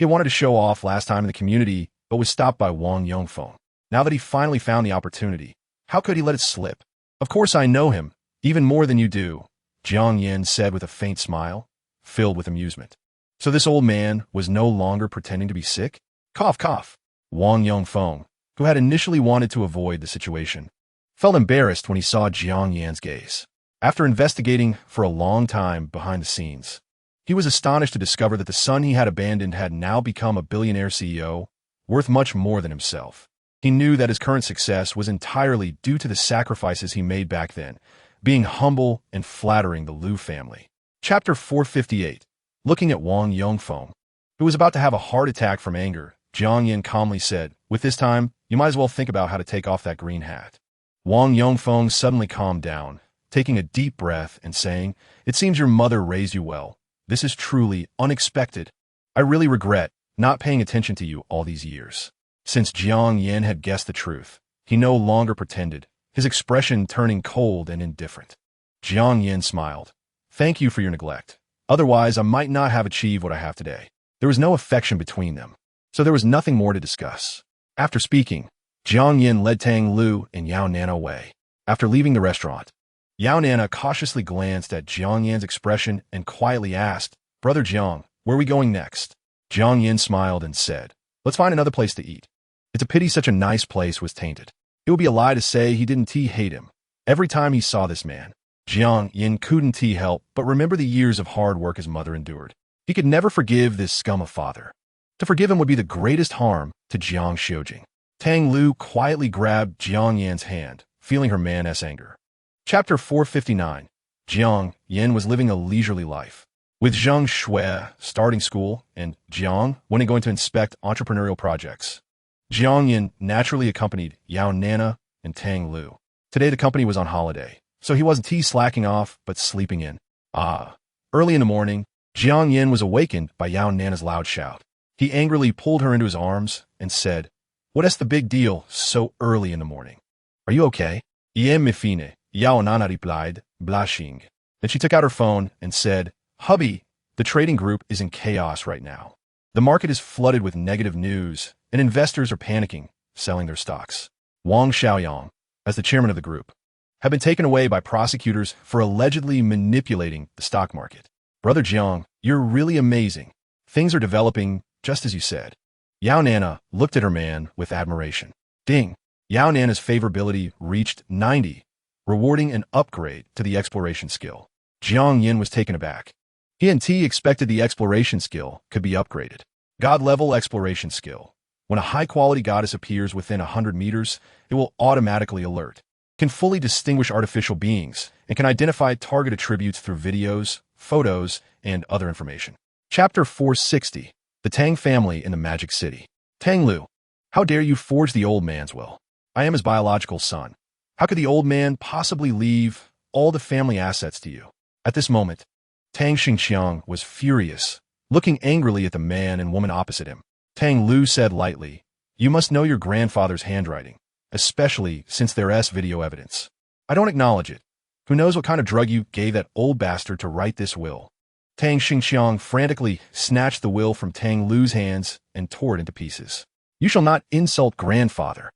He wanted to show off last time in the community, but was stopped by Wang Yongfeng. Now that he finally found the opportunity, how could he let it slip? Of course I know him, even more than you do, Jiang Yin said with a faint smile, filled with amusement. So this old man was no longer pretending to be sick? Cough, cough. Wang Yongfeng, who had initially wanted to avoid the situation, felt embarrassed when he saw Jiang Yan's gaze. After investigating for a long time behind the scenes, he was astonished to discover that the son he had abandoned had now become a billionaire CEO, worth much more than himself. He knew that his current success was entirely due to the sacrifices he made back then, being humble and flattering the Liu family. Chapter 458. Looking at Wang Yongfeng, who was about to have a heart attack from anger, Jiang Yin calmly said, "With this time, you might as well think about how to take off that green hat." Wang Yongfeng suddenly calmed down, taking a deep breath and saying, "It seems your mother raised you well. This is truly unexpected. I really regret not paying attention to you all these years." Since Jiang Yin had guessed the truth, he no longer pretended, his expression turning cold and indifferent. Jiang Yin smiled. "Thank you for your neglect. Otherwise, I might not have achieved what I have today." There was no affection between them, so there was nothing more to discuss. After speaking, Jiang Yin led Tang Lu and Yao Nana away. After leaving the restaurant, Yao Nana cautiously glanced at Jiang Yin's expression and quietly asked, "Brother Jiang, where are we going next?" Jiang Yin smiled and said, "Let's find another place to eat. It's a pity such a nice place was tainted." It would be a lie to say he didn't hate him. Every time he saw this man, Jiang Yin couldn't help but remember the years of hard work his mother endured. He could never forgive this scum of father. To forgive him would be the greatest harm to Jiang Xiujing. Tang Lu quietly grabbed Jiang Yan's hand, feeling her man's anger. Chapter 459. Jiang Yin was living a leisurely life, with Zheng Shui starting school and Jiang going to inspect entrepreneurial projects. Jiang Yin naturally accompanied Yao Nana and Tang Lu. Today the company was on holiday, so he wasn't slacking off but sleeping in. Early in the morning, Jiang Yin was awakened by Yao Nana's loud shout. He angrily pulled her into his arms and said, "What's the big deal so early in the morning? Are you okay?" "Iem me fine," Yao Nana replied, blushing. Then she took out her phone and said, "Hubby, the trading group is in chaos right now. The market is flooded with negative news, and investors are panicking, selling their stocks. Wang Xiaoyang, as the chairman of the group, have been taken away by prosecutors for allegedly manipulating the stock market. Brother Jiang, you're really amazing. Things are developing just as you said." Yao Nana looked at her man with admiration. Ding! Yao Nana's favorability reached 90, rewarding an upgrade to the exploration skill. Jiang Yin was taken aback. He expected the exploration skill could be upgraded. God-level exploration skill. When a high-quality goddess appears within 100 meters, it will automatically alert. Can fully distinguish artificial beings, and can identify target attributes through videos, photos, and other information. Chapter 460. The Tang family in the Magic City. Tang Lu, how dare you forge the old man's will? I am his biological son. How could the old man possibly leave all the family assets to you? At this moment, Tang Xingqiang was furious, looking angrily at the man and woman opposite him. Tang Lu said lightly, "You must know your grandfather's handwriting, especially since there's video evidence." "I don't acknowledge it. Who knows what kind of drug you gave that old bastard to write this will?" Tang Xingqiang frantically snatched the will from Tang Lu's hands and tore it into pieces. "You shall not insult grandfather."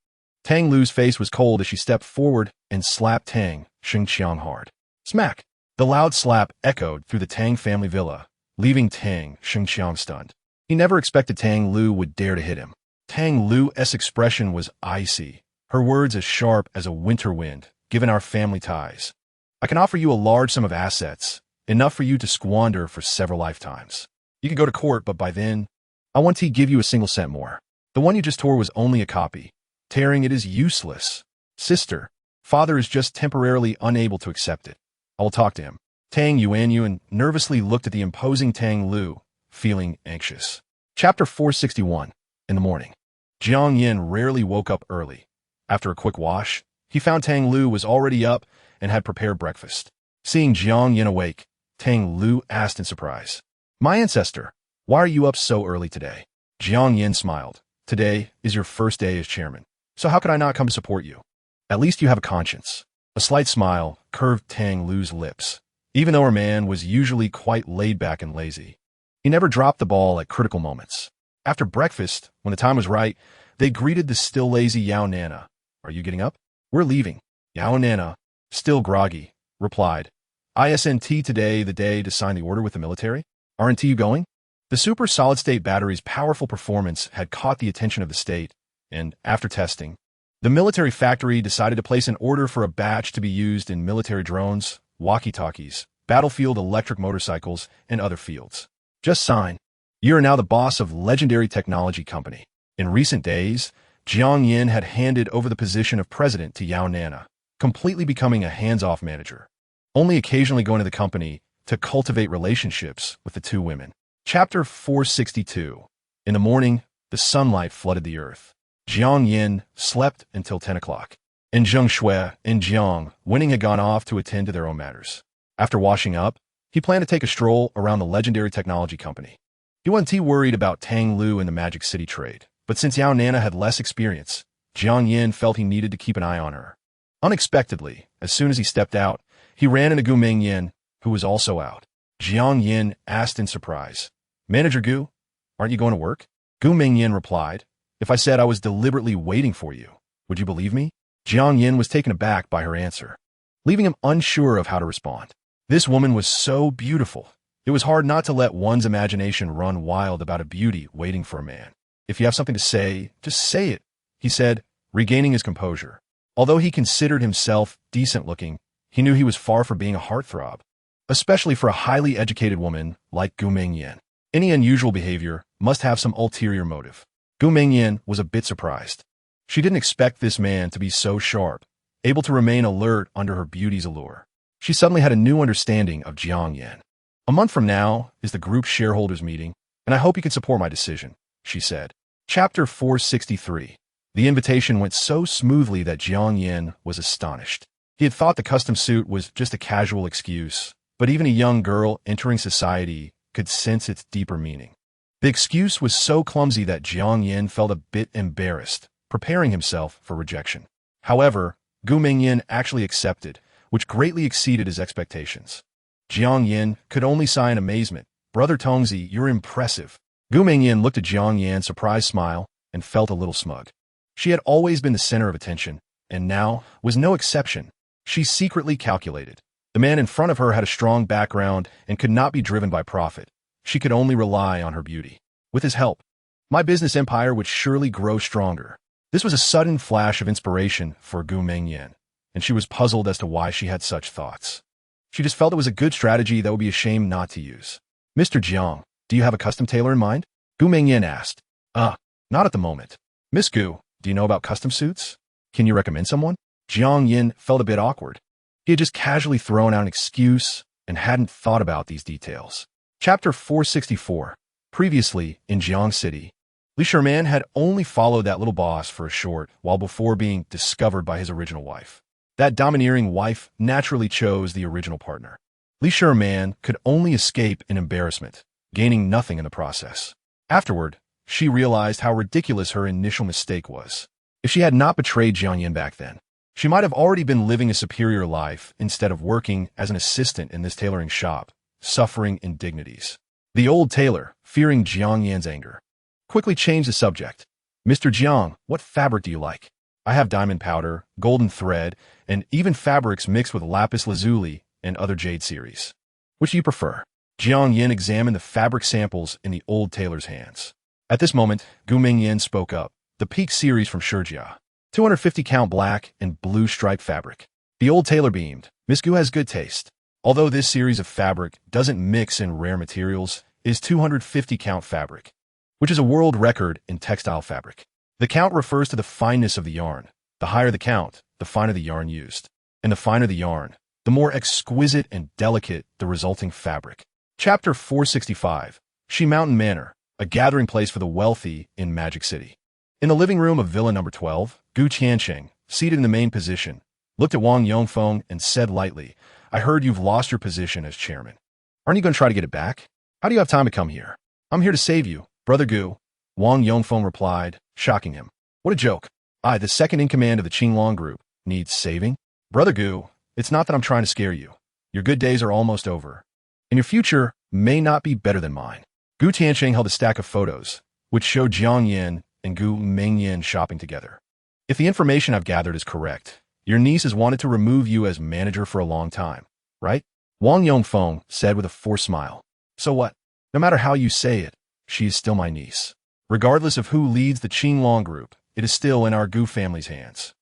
Tang Lu's face was cold as she stepped forward and slapped Tang Xingqiang hard. Smack! The loud slap echoed through the Tang family villa, leaving Tang Xingqiang stunned. He never expected Tang Lu would dare to hit him. Tang Lu's expression was icy, her words as sharp as a winter wind, given our family ties. "I can offer you a large sum of assets, enough for you to squander for several lifetimes. You could go to court, but by then, I want to give you a single cent more. The one you just tore was only a copy. Tearing it is useless. Sister, father is just temporarily unable to accept it. I will talk to him." Tang Yuanyuan nervously looked at the imposing Tang Lu, feeling anxious. Chapter 461. In the morning. Jiang Yin rarely woke up early. After a quick wash, he found Tang Lu was already up and had prepared breakfast. Seeing Jiang Yin awake, Tang Lu asked in surprise, "My ancestor, why are you up so early today?" Jiang Yin smiled. "Today is your first day as chairman, so how could I not come to support you? At least you have a conscience." A slight smile curved Tang Lu's lips. Even though her man was usually quite laid back and lazy, he never dropped the ball at critical moments. After breakfast, when the time was right, they greeted the still lazy Yao Nana. "Are you getting up?" "We're leaving." Yao Nana, still groggy, replied, "Isn't today the day to sign the order with the military? Aren't you going?" The super solid-state battery's powerful performance had caught the attention of the state, and after testing, the military factory decided to place an order for a batch to be used in military drones, walkie-talkies, battlefield electric motorcycles, and other fields. Just sign. You are now the boss of legendary technology company. In recent days, Jiang Yin had handed over the position of president to Yao Nana, completely becoming a hands-off manager, only occasionally going to the company to cultivate relationships with the two women. Chapter 462. In the morning, the sunlight flooded the earth. Jiang Yin slept until 10 o'clock. And Zheng Shui and Jiang Winning had gone off to attend to their own matters. After washing up, he planned to take a stroll around the legendary technology company. He wasn't too worried about Tang Lu and the Magic City trade, but since Yao Nana had less experience, Jiang Yin felt he needed to keep an eye on her. Unexpectedly, as soon as he stepped out, he ran into Gu Mingyan, who was also out. Jiang Yin asked in surprise, "Manager Gu, aren't you going to work?" Gu Mingyan replied, "If I said I was deliberately waiting for you, would you believe me?" Jiang Yin was taken aback by her answer, leaving him unsure of how to respond. This woman was so beautiful. It was hard not to let one's imagination run wild about a beauty waiting for a man. "If you have something to say, just say it," he said, regaining his composure. Although he considered himself decent-looking, he knew he was far from being a heartthrob, especially for a highly educated woman like Gu Mingyan. Any unusual behavior must have some ulterior motive. Gu Mingyan was a bit surprised. She didn't expect this man to be so sharp, able to remain alert under her beauty's allure. She suddenly had a new understanding of Jiang Yin. "A month from now is the group shareholders meeting, and I hope you can support my decision," she said. Chapter 463. The invitation went so smoothly that Jiang Yin was astonished. He had thought the custom suit was just a casual excuse, but even a young girl entering society could sense its deeper meaning. The excuse was so clumsy that Jiang Yin felt a bit embarrassed, preparing himself for rejection. However, Gu Mingyan actually accepted, which greatly exceeded his expectations. Jiang Yin could only sigh in amazement. "Brother Tongzi, you're impressive." Gu Mingyan looked at Jiang Yan's surprised smile and felt a little smug. She had always been the center of attention, and now was no exception. She secretly calculated. The man in front of her had a strong background and could not be driven by profit. She could only rely on her beauty. With his help, my business empire would surely grow stronger. This was a sudden flash of inspiration for Gu Mingyan, and she was puzzled as to why she had such thoughts. She just felt it was a good strategy that would be a shame not to use. "Mr. Jiang, do you have a custom tailor in mind?" Gu Mingyan asked. Not at the moment." "Miss Gu, do you know about custom suits? Can you recommend someone?" Jiang Yin felt a bit awkward. He had just casually thrown out an excuse and hadn't thought about these details. Chapter 464. Previously, in Jiang City, Li Sherman had only followed that little boss for a short while before being discovered by his original wife. That domineering wife naturally chose the original partner. Li Sherman could only escape in embarrassment, gaining nothing in the process. Afterward, she realized how ridiculous her initial mistake was. If she had not betrayed Jiang Yin back then, she might have already been living a superior life instead of working as an assistant in this tailoring shop, suffering indignities. The old tailor, fearing Jiang Yan's anger, quickly changed the subject. "Mr. Jiang, what fabric do you like? I have diamond powder, golden thread, and even fabrics mixed with lapis lazuli and other jade series. Which do you prefer?" Jiang Yin examined the fabric samples in the old tailor's hands. At this moment, Gu Mingyan spoke up. "The Peak series from Shurjia. 250 count black and blue striped fabric." The old tailor beamed. "Miss Gu has good taste. Although this series of fabric doesn't mix in rare materials, it is 250 count fabric, which is a world record in textile fabric. The count refers to the fineness of the yarn. The higher the count, the finer the yarn used. And the finer the yarn, the more exquisite and delicate the resulting fabric." Chapter 465. Shi Mountain Manor, a gathering place for the wealthy in Magic City. In the living room of Villa Number 12, Gu Qiansheng, seated in the main position, looked at Wang Yongfeng and said lightly, "I heard you've lost your position as chairman. Aren't you going to try to get it back? How do you have time to come here?" "I'm here to save you, Brother Gu," Wang Yongfeng replied, shocking him. "What a joke. I, the second in command of the Qinglong group, needs saving?" "Brother Gu, it's not that I'm trying to scare you. Your good days are almost over, and your future may not be better than mine." Gu Tiansheng held a stack of photos, which showed Jiang Yin and Gu Mingyan shopping together. "If the information I've gathered is correct, your niece has wanted to remove you as manager for a long time, right?" Wang Yongfeng said with a forced smile. "So what? No matter how you say it, she is still my niece. Regardless of who leads the Qinglong group, it is still in our Gu family's hands.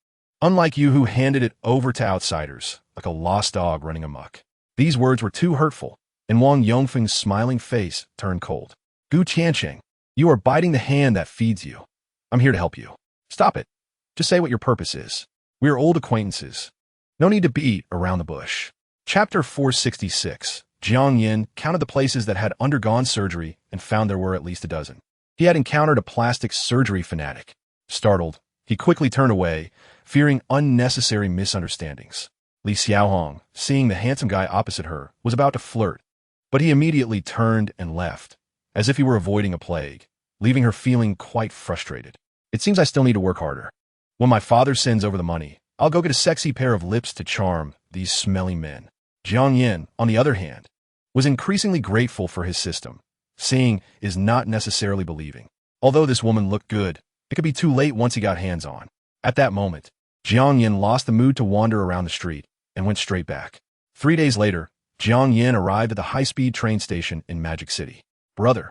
Unlike you who handed it over to outsiders, like a lost dog running amok." These words were too hurtful, and Wang Yongfeng's smiling face turned cold. Gu Qiansheng, you are biting the hand that feeds you. I'm here to help you. Stop it. Just say what your purpose is. We are old acquaintances. No need to beat around the bush. Chapter 466. Jiang Yin counted the places that had undergone surgery and found there were at least a dozen. He had encountered a plastic surgery fanatic. Startled, he quickly turned away, fearing unnecessary misunderstandings. Li Xiaohong, seeing the handsome guy opposite her, was about to flirt, but he immediately turned and left, as if he were avoiding a plague, leaving her feeling quite frustrated. It seems I still need to work harder. When my father sends over the money, I'll go get a sexy pair of lips to charm these smelly men. Jiang Yin, on the other hand, was increasingly grateful for his system. Seeing is not necessarily believing. Although this woman looked good, it could be too late once he got hands on. At that moment, Jiang Yin lost the mood to wander around the street and went straight back. 3 days later, Jiang Yin arrived at the high-speed train station in Magic City. Brother.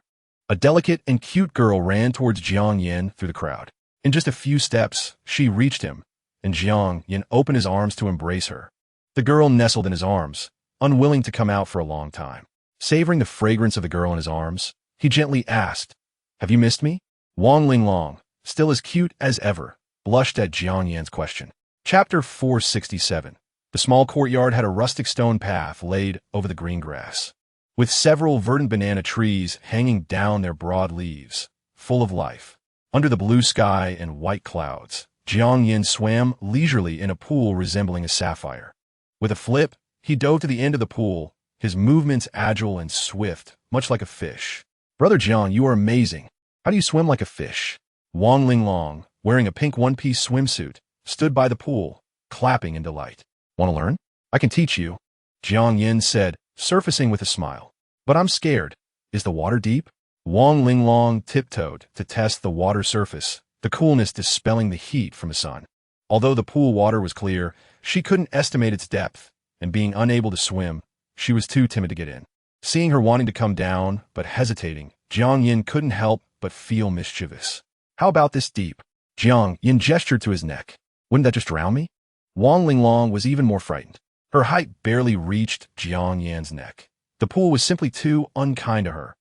A delicate and cute girl ran towards Jiang Yin through the crowd. In just a few steps, she reached him, and Jiang Yin opened his arms to embrace her. The girl nestled in his arms, unwilling to come out for a long time. Savoring the fragrance of the girl in his arms, he gently asked, "Have you missed me?" Wang Linglong, still as cute as ever, blushed at Jiang Yin's question. Chapter 467. The small courtyard had a rustic stone path laid over the green grass, with several verdant banana trees hanging down their broad leaves, full of life. Under the blue sky and white clouds, Jiang Yin swam leisurely in a pool resembling a sapphire. With a flip, he dove to the end of the pool, his movements agile and swift, much like a fish. Brother Jiang, you are amazing. How do you swim like a fish? Wang Linglong, wearing a pink one-piece swimsuit, stood by the pool, clapping in delight. Want to learn? I can teach you, Jiang Yin said, surfacing with a smile. But I'm scared. Is the water deep? Wang Linglong tiptoed to test the water surface, the coolness dispelling the heat from the sun. Although the pool water was clear, she couldn't estimate its depth, and being unable to swim, she was too timid to get in. Seeing her wanting to come down, but hesitating, Jiang Yin couldn't help but feel mischievous. How about this deep? Jiang Yin gestured to his neck. Wouldn't that just drown me? Wang Linglong was even more frightened. Her height barely reached Jiang Yin's neck. The pool was simply too unkind to her.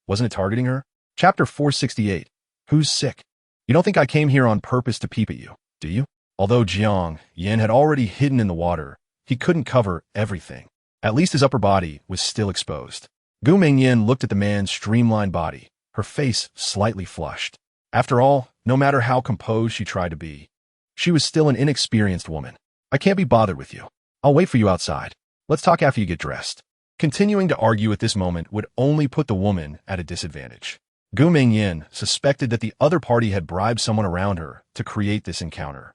Wasn't it targeting her? Chapter 468. Who's sick? You don't think I came here on purpose to peep at you, do you? Although Jiang Yin had already hidden in the water, he couldn't cover everything. At least his upper body was still exposed. Gu Mingyin looked at the man's streamlined body, her face slightly flushed. After all, no matter how composed she tried to be, she was still an inexperienced woman. I can't be bothered with you. I'll wait for you outside. Let's talk after you get dressed. Continuing to argue at this moment would only put the woman at a disadvantage. Gu Mingyin suspected that the other party had bribed someone around her to create this encounter.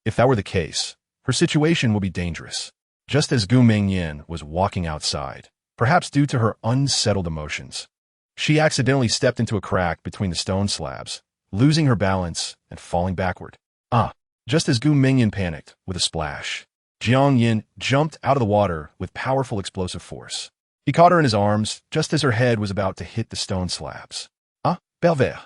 If that were the case, her situation would be dangerous. Just as Gu Mingyin was walking outside, perhaps due to her unsettled emotions, she accidentally stepped into a crack between the stone slabs, losing her balance and falling backward. Just as Gu Mingyin panicked with a splash, Jiang Yin jumped out of the water with powerful explosive force. He caught her in his arms just as her head was about to hit the stone slabs. Belvere!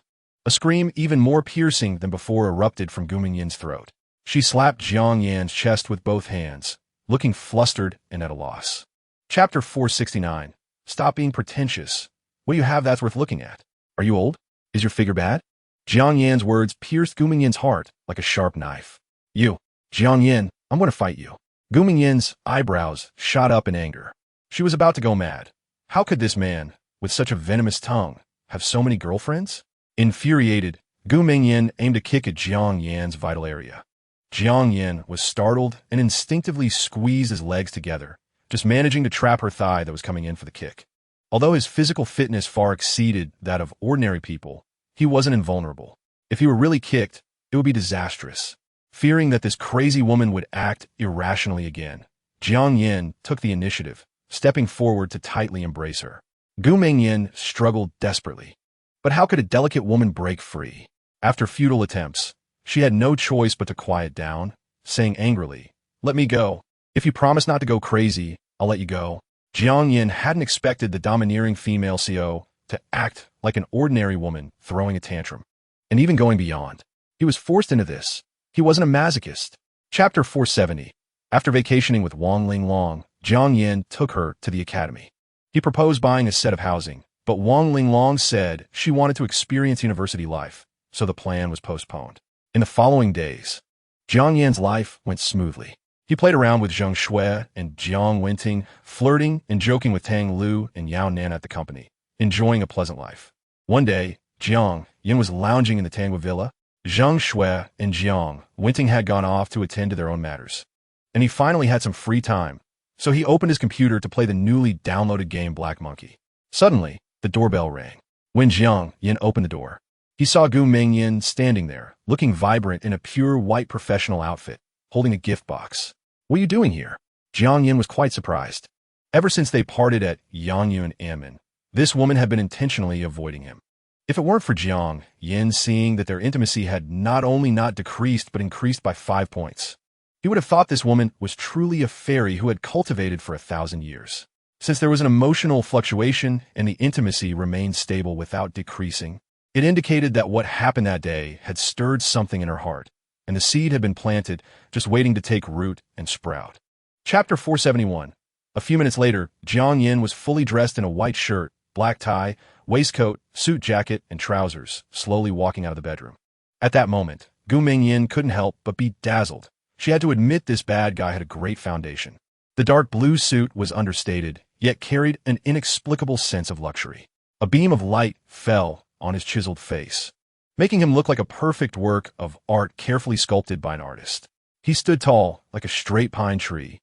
A scream even more piercing than before erupted from Gu Mingyin's throat. She slapped Jiang Yin's chest with both hands, looking flustered and at a loss. Chapter 469. Stop being pretentious. What do you have that's worth looking at? Are you old? Is your figure bad? Jiang Yan's words pierced Gu Mingyin's heart like a sharp knife. You, Jiang Yin, I'm going to fight you. Gu Mingyin's eyebrows shot up in anger. She was about to go mad. How could this man, with such a venomous tongue, have so many girlfriends? Infuriated, Gu Mingyin aimed a kick at Jiang Yan's vital area. Jiang Yin was startled and instinctively squeezed his legs together, just managing to trap her thigh that was coming in for the kick. Although his physical fitness far exceeded that of ordinary people, he wasn't invulnerable. If he were really kicked, it would be disastrous. Fearing that this crazy woman would act irrationally again, Jiang Yin took the initiative, stepping forward to tightly embrace her. Gu Mingyin struggled desperately. But how could a delicate woman break free? After futile attempts, she had no choice but to quiet down, saying angrily, "Let me go. If you promise not to go crazy, I'll let you go." Jiang Yin hadn't expected the domineering female CO to act like an ordinary woman throwing a tantrum, and even going beyond. He was forced into this. He wasn't a masochist. Chapter 470. After vacationing with Wang Linglong, Jiang Yin took her to the academy. He proposed buying a set of housing, but Wang Linglong said she wanted to experience university life, so the plan was postponed. In the following days, Jiang Yan's life went smoothly. He played around with Zheng Shui and Jiang Wenting, flirting and joking with Tang Lu and Yao Nan at the company, enjoying a pleasant life. One day, Jiang Yin was lounging in the Tangwa villa. Zheng Shui and Jiang Wenting had gone off to attend to their own matters, and he finally had some free time, so he opened his computer to play the newly downloaded game Black Monkey. Suddenly, the doorbell rang. When Jiang Yin opened the door, he saw Gu Mingyan standing there, looking vibrant in a pure white professional outfit, holding a gift box. "What are you doing here?" Jiang Yin was quite surprised. Ever since they parted at Yangyun Amen, this woman had been intentionally avoiding him. If it weren't for Jiang Yin seeing that their intimacy had not only not decreased but increased by 5 points, he would have thought this woman was truly a fairy who had cultivated for 1,000 years. Since there was an emotional fluctuation and the intimacy remained stable without decreasing, it indicated that what happened that day had stirred something in her heart, and the seed had been planted, just waiting to take root and sprout. Chapter 471. A few minutes later, Jiang Yin was fully dressed in a white shirt, black tie, waistcoat, suit jacket, and trousers, slowly walking out of the bedroom. At that moment, Gu Mingyan couldn't help but be dazzled. She had to admit this bad guy had a great foundation. The dark blue suit was understated, yet carried an inexplicable sense of luxury. A beam of light fell on his chiseled face, making him look like a perfect work of art carefully sculpted by an artist. He stood tall, like a straight pine tree,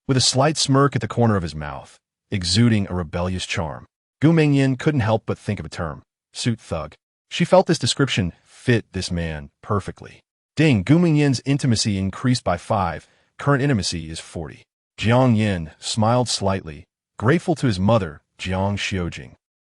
with a slight smirk at the corner of his mouth, exuding a rebellious charm. Gu Mingyan couldn't help but think of a term: suit thug. She felt this description fit this man perfectly. Ding, Gu Mingyan's intimacy increased by 5, current intimacy is 40. Jiang Yin smiled slightly, grateful to his mother, Jiang Xiujing,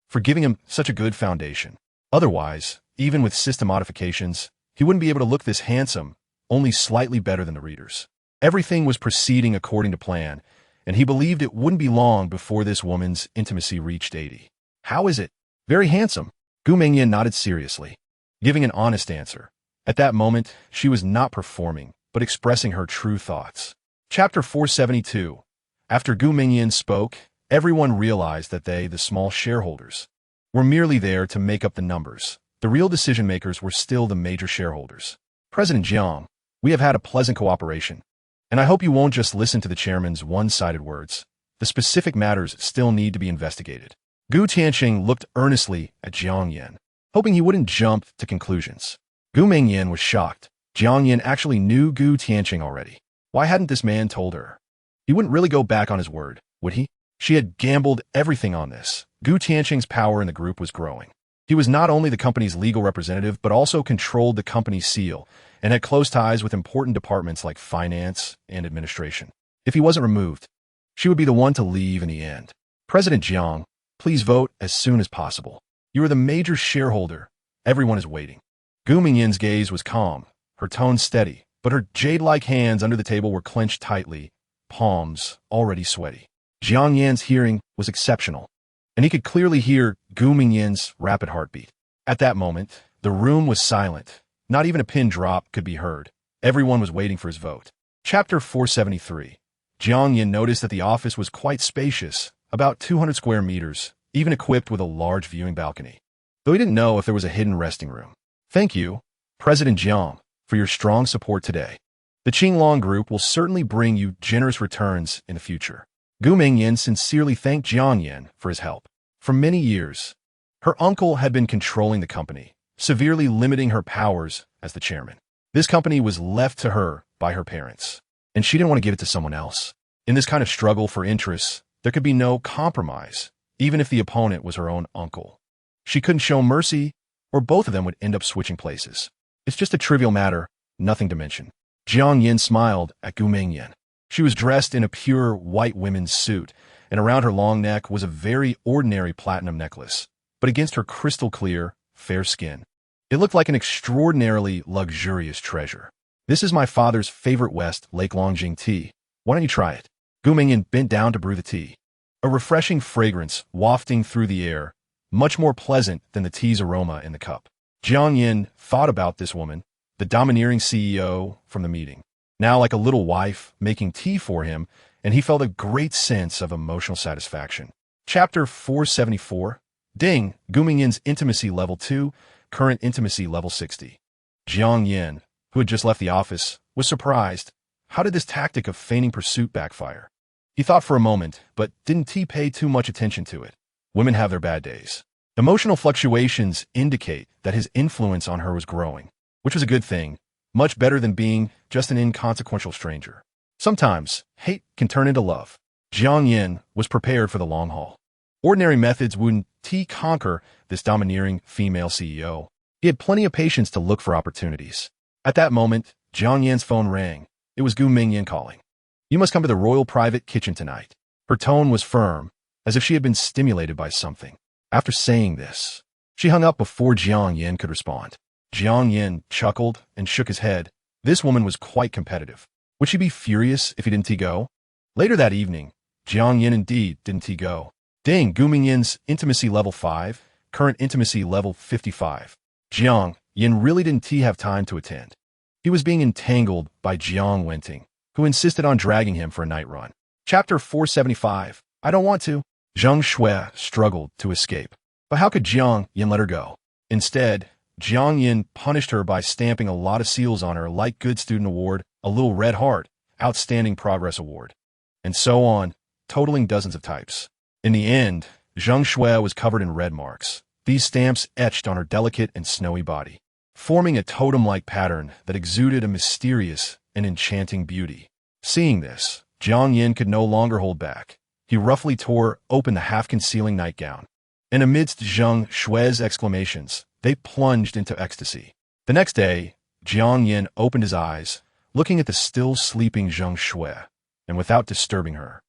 for giving him such a good foundation. Otherwise, even with system modifications, he wouldn't be able to look this handsome, only slightly better than the readers. Everything was proceeding according to plan, and he believed it wouldn't be long before this woman's intimacy reached 80. "How is it?" "Very handsome." Gu Mingyan nodded seriously, giving an honest answer. At that moment, she was not performing, but expressing her true thoughts. Chapter 472. After Gu Mingyan spoke, everyone realized that they, the small shareholders, were merely there to make up the numbers. The real decision-makers were still the major shareholders. "President Jiang, we have had a pleasant cooperation, and I hope you won't just listen to the chairman's one-sided words. The specific matters still need to be investigated." Gu Tianqing looked earnestly at Jiang Yin, hoping he wouldn't jump to conclusions. Gu Mingyan was shocked. Jiang Yin actually knew Gu Tianqing already. Why hadn't this man told her? He wouldn't really go back on his word, would he? She had gambled everything on this. Gu Tianqing's power in the group was growing. He was not only the company's legal representative, but also controlled the company's seal and had close ties with important departments like finance and administration. If he wasn't removed, she would be the one to leave in the end. "President Jiang, please vote as soon as possible. You are the major shareholder. Everyone is waiting." Gu Mingyan's gaze was calm, her tone steady, but her jade-like hands under the table were clenched tightly, palms already sweaty. Jiang Yan's hearing was exceptional, and he could clearly hear Gu Mingyan's rapid heartbeat. At that moment, the room was silent. Not even a pin drop could be heard. Everyone was waiting for his vote. Chapter 473. Jiang Yin noticed that the office was quite spacious, about 200 square meters, even equipped with a large viewing balcony, though he didn't know if there was a hidden resting room. "Thank you, President Jiang, for your strong support today. The Qinglong Group will certainly bring you generous returns in the future." Gu Mingyan sincerely thanked Jiang Yin for his help. For many years, her uncle had been controlling the company, severely limiting her powers as the chairman. This company was left to her by her parents, and she didn't want to give it to someone else. In this kind of struggle for interests, there could be no compromise, even if the opponent was her own uncle. She couldn't show mercy, or both of them would end up switching places. It's just a trivial matter, nothing to mention. Jiang Yin smiled at Gu Mingyan. She was dressed in a pure white women's suit, and around her long neck was a very ordinary platinum necklace, but against her crystal-clear, fair skin, it looked like an extraordinarily luxurious treasure. "This is my father's favorite West Lake Longjing tea. Why don't you try it?" Gu Mingyan bent down to brew the tea. A refreshing fragrance wafting through the air, much more pleasant than the tea's aroma in the cup. Jiang Yin thought about this woman, the domineering CEO from the meeting. now like a little wife, making tea for him, and he felt a great sense of emotional satisfaction. Chapter 474. Ding, Gu Mingyin's Intimacy Level 2, Current Intimacy Level 60. Jiang Yin, who had just left the office, was surprised. How did this tactic of feigning pursuit backfire? He thought for a moment, but didn't pay too much attention to it. Women have their bad days. Emotional fluctuations indicate that his influence on her was growing, which was a good thing, much better than being just an inconsequential stranger. Sometimes, hate can turn into love. Jiang Yin was prepared for the long haul. Ordinary methods wouldn't conquer this domineering female CEO. He had plenty of patience to look for opportunities. At that moment, Jiang Yin's phone rang. It was Gu Mingyin calling. You must come to the royal private kitchen tonight. Her tone was firm, as if she had been stimulated by something. After saying this, she hung up before Jiang Yin could respond. Jiang Yin chuckled and shook his head. This woman was quite competitive. Would she be furious if he didn't go? Later that evening, Jiang Yin indeed didn't go. Ding, Gu Mingyin's Intimacy Level 5, Current Intimacy Level 55. Jiang Yin really didn't have time to attend. He was being entangled by Jiang Wenting, who insisted on dragging him for a night run. Chapter 475. I don't want to. Zheng Shui struggled to escape. But how could Jiang Yin let her go? Instead, Jiang Yin punished her by stamping a lot of seals on her like Good Student Award, a little red heart, Outstanding Progress Award, and so on, totaling dozens of types. In the end, Zheng Shui was covered in red marks, these stamps etched on her delicate and snowy body, forming a totem-like pattern that exuded a mysterious and enchanting beauty. Seeing this, Jiang Yin could no longer hold back. He roughly tore open the half-concealing nightgown, and amidst Zheng Shui's exclamations, they plunged into ecstasy. The next day, Jiang Yin opened his eyes, looking at the still sleeping Zheng Shui, and without disturbing her,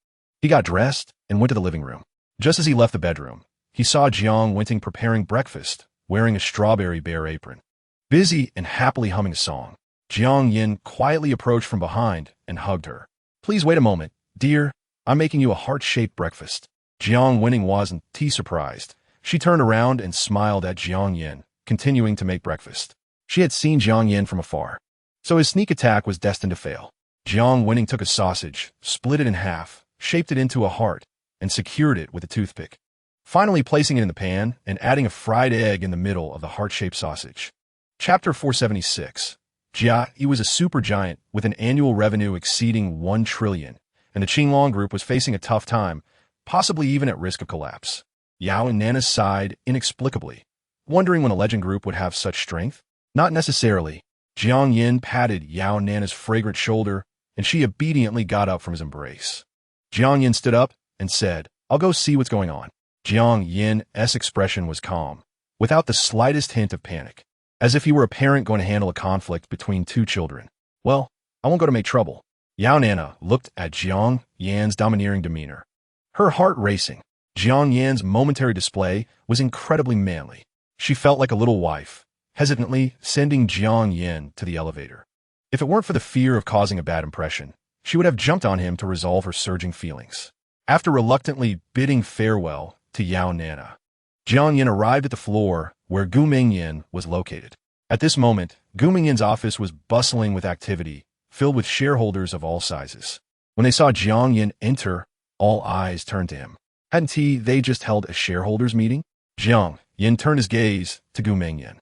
he got dressed and went to the living room. Just as he left the bedroom, he saw Jiang Wenting preparing breakfast, wearing a strawberry bear apron. Busy and happily humming a song, Jiang Yin quietly approached from behind and hugged her. Please wait a moment, dear. I'm making you a heart-shaped breakfast. Jiang Wenting wasn't surprised. She turned around and smiled at Jiang Yin, continuing to make breakfast. She had seen Jiang Yin from afar, so his sneak attack was destined to fail. Jiang Wenting took a sausage, split it in half, shaped it into a heart, and secured it with a toothpick, finally placing it in the pan and adding a fried egg in the middle of the heart-shaped sausage. Chapter 476. Jia Yi was a supergiant with an annual revenue exceeding 1 trillion, and the Qinglong Group was facing a tough time, possibly even at risk of collapse. Yao and Nana sighed inexplicably, wondering when a legend group would have such strength. Not necessarily. Jiang Yin patted Yao and Nana's fragrant shoulder, and she obediently got up from his embrace. Jiang Yin stood up and said, I'll go see what's going on. Jiang Yin's expression was calm, without the slightest hint of panic, as if he were a parent going to handle a conflict between two children. Well, I won't go to make trouble. Yao Nana looked at Jiang Yan's domineering demeanor, her heart racing. Jiang Yan's momentary display was incredibly manly. She felt like a little wife, hesitantly sending Jiang Yin to the elevator. If it weren't for the fear of causing a bad impression, she would have jumped on him to resolve her surging feelings. After reluctantly bidding farewell to Yao Nana, Jiang Yin arrived at the floor where Gu Mingyin was located. At this moment, Gu Mingyin's office was bustling with activity, filled with shareholders of all sizes. When they saw Jiang Yin enter, all eyes turned to him. Hadn't they just held a shareholders meeting? Jiang Yin turned his gaze to Gu Mingyin,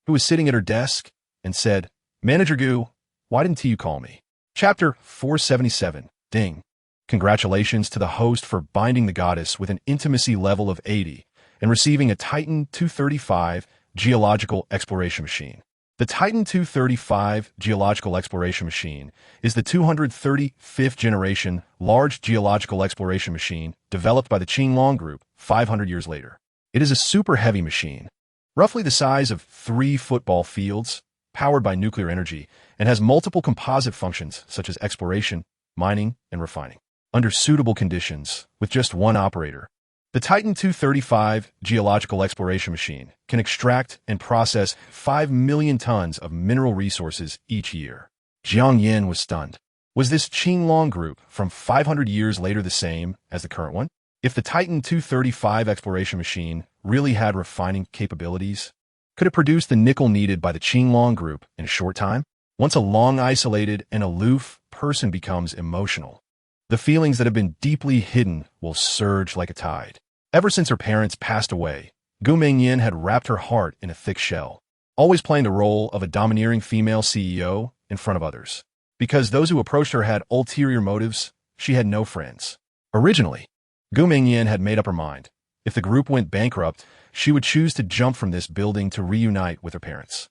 who was sitting at her desk, and said, Manager Gu, why didn't you call me? Chapter 477. Ding. Congratulations to the host for binding the goddess with an intimacy level of 80 and receiving a Titan 235 geological exploration machine. The Titan 235 geological exploration machine is the 235th generation large geological exploration machine developed by the Qinglong Group 500 years later. It is a super heavy machine, roughly the size of 3 football fields, powered by nuclear energy, and has multiple composite functions such as exploration, mining, and refining. Under suitable conditions, with just one operator, the Titan 235 geological exploration machine can extract and process 5 million tons of mineral resources each year. Jiang Yin was stunned. Was this Qinglong Group from 500 years later the same as the current one? If the Titan 235 exploration machine really had refining capabilities, could it produce the nickel needed by the Qinglong Group in a short time? Once a long-isolated and aloof person becomes emotional. The feelings that have been deeply hidden will surge like a tide. Ever since her parents passed away, Gu Mingyin had wrapped her heart in a thick shell, always playing the role of a domineering female CEO in front of others. Because those who approached her had ulterior motives, she had no friends. Originally, Gu Mingyin had made up her mind. If the group went bankrupt, she would choose to jump from this building to reunite with her parents.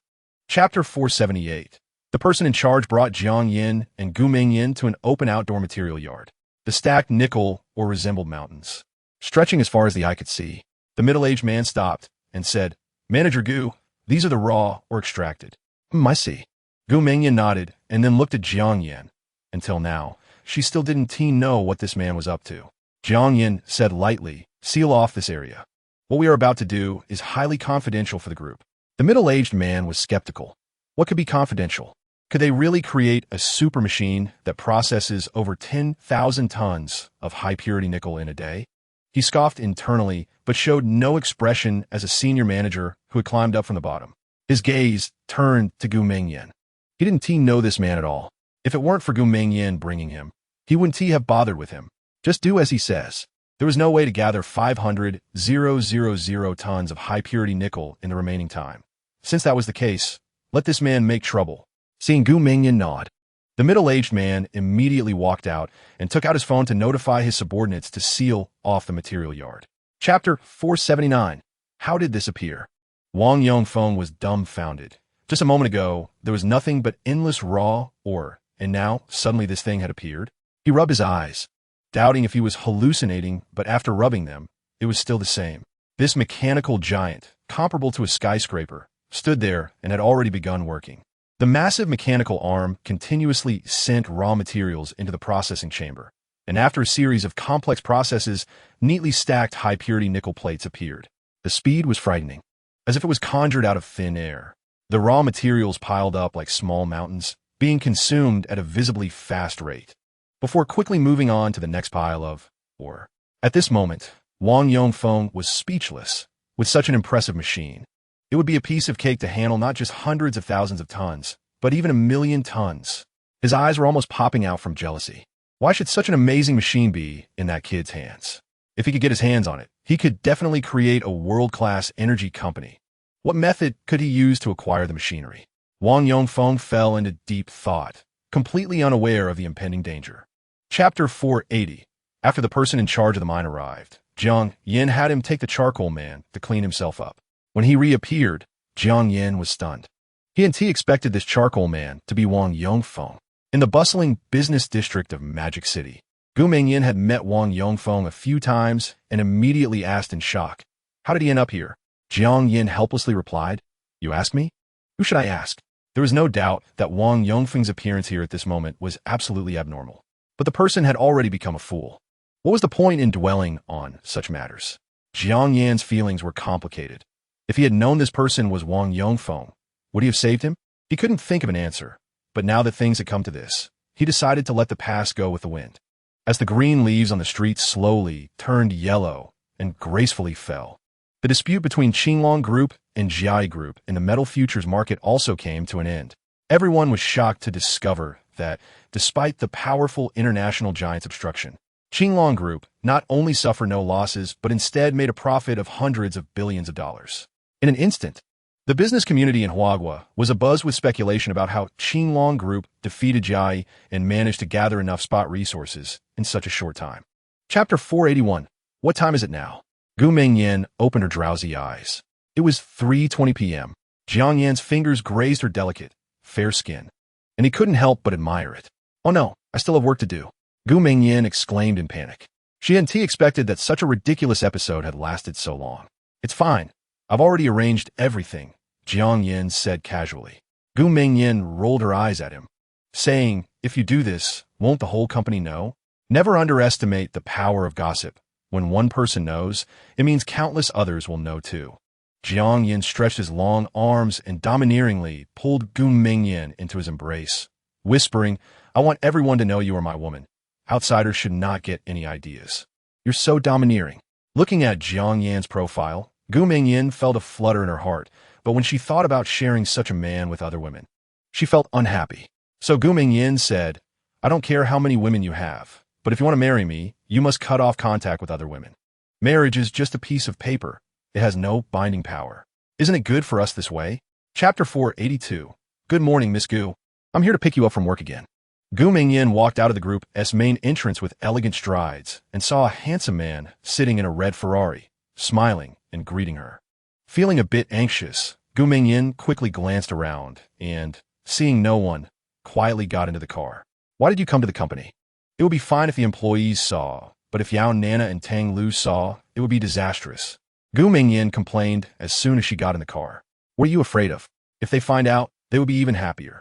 Chapter 478. The person in charge brought Jiang Yin and Gu Mingyin to an open outdoor material yard. The stacked nickel or resembled mountains, stretching as far as the eye could see. The middle-aged man stopped and said, "Manager Gu, these are the raw or extracted." I see." Gu Mingyin nodded and then looked at Jiang Yin. Until now, she still didn't know what this man was up to. Jiang Yin said lightly, "Seal off this area. What we are about to do is highly confidential for the group." The middle-aged man was skeptical. What could be confidential? Could they really create a super machine that processes over 10,000 tons of high-purity nickel in a day? He scoffed internally, but showed no expression as a senior manager who had climbed up from the bottom. His gaze turned to Gu Mingyin. He didn't know this man at all. If it weren't for Gu Mingyin bringing him, he wouldn't have bothered with him. Just do as he says. There was no way to gather 500,000 tons of high-purity nickel in the remaining time. Since that was the case, let this man make trouble. Seeing Gu Mingyin nod, the middle-aged man immediately walked out and took out his phone to notify his subordinates to seal off the material yard. Chapter 479. How did this appear? Wang Yongfeng was dumbfounded. Just a moment ago, there was nothing but endless raw ore, and now, suddenly this thing had appeared. He rubbed his eyes, doubting if he was hallucinating, but after rubbing them, it was still the same. This mechanical giant, comparable to a skyscraper, stood there and had already begun working. The massive mechanical arm continuously sent raw materials into the processing chamber, and after a series of complex processes, neatly stacked high-purity nickel plates appeared. The speed was frightening, as if it was conjured out of thin air. The raw materials piled up like small mountains, being consumed at a visibly fast rate, before quickly moving on to the next pile of ore. At this moment, Wang Yongfeng was speechless. With such an impressive machine, it would be a piece of cake to handle not just hundreds of thousands of tons, but even 1,000,000 tons. His eyes were almost popping out from jealousy. Why should such an amazing machine be in that kid's hands? If he could get his hands on it, he could definitely create a world-class energy company. What method could he use to acquire the machinery? Wang Yongfeng fell into deep thought, completely unaware of the impending danger. Chapter 480. After the person in charge of the mine arrived, Jiang Yin had him take the charcoal man to clean himself up. When he reappeared, Jiang Yin was stunned. He expected this charcoal man to be Wang Yongfeng. In the bustling business district of Magic City, Gu Mingyin had met Wang Yongfeng a few times and immediately asked in shock, "How did he end up here?" Jiang Yin helplessly replied, "You ask me? Who should I ask?" There was no doubt that Wang Yongfeng's appearance here at this moment was absolutely abnormal. But the person had already become a fool. What was the point in dwelling on such matters? Jiang Yin's feelings were complicated. If he had known this person was Wang Yongfeng, would he have saved him? He couldn't think of an answer. But now that things had come to this, he decided to let the past go with the wind. As the green leaves on the street slowly turned yellow and gracefully fell, the dispute between Qinglong Group and Jiai Group in the metal futures market also came to an end. Everyone was shocked to discover that, despite the powerful international giant's obstruction, Qinglong Group not only suffered no losses, but instead made a profit of hundreds of billions of dollars. In an instant, the business community in Huagua was abuzz with speculation about how Qinglong Group defeated Jiai and managed to gather enough spot resources in such a short time. Chapter 481. What time is it now? Gu Mingyin opened her drowsy eyes. It was 3:20 p.m. Jiang Yan's fingers grazed her delicate, fair skin, and he couldn't help but admire it. "Oh no, I still have work to do," Gu Mingyin exclaimed in panic. She hadn't expected that such a ridiculous episode had lasted so long. "It's fine. I've already arranged everything," Jiang Yin said casually. Gu Mingyin rolled her eyes at him, saying, "If you do this, won't the whole company know?" Never underestimate the power of gossip. When one person knows, it means countless others will know too. Jiang Yin stretched his long arms and domineeringly pulled Gu Mingyin into his embrace, whispering, "I want everyone to know you are my woman. Outsiders should not get any ideas. You're so domineering." Looking at Jiang Yan's profile, Gu Mingyin felt a flutter in her heart, but when she thought about sharing such a man with other women, she felt unhappy. So Gu Mingyin said, I don't care how many women you have, but if you want to marry me, you must cut off contact with other women. Marriage is just a piece of paper. It has no binding power. Isn't it good for us this way? Chapter 482. Good morning, Miss Gu. I'm here to pick you up from work again. Gu Mingyin walked out of the group's main entrance with elegant strides and saw a handsome man sitting in a red Ferrari, smiling and greeting her. Feeling a bit anxious, Gu Mingyin quickly glanced around and, seeing no one, quietly got into the car. Why did you come to the company? It would be fine if the employees saw, but if Yao Nana and Tang Lu saw, it would be disastrous. Gu Mingyin complained as soon as she got in the car. What are you afraid of? If they find out, they would be even happier.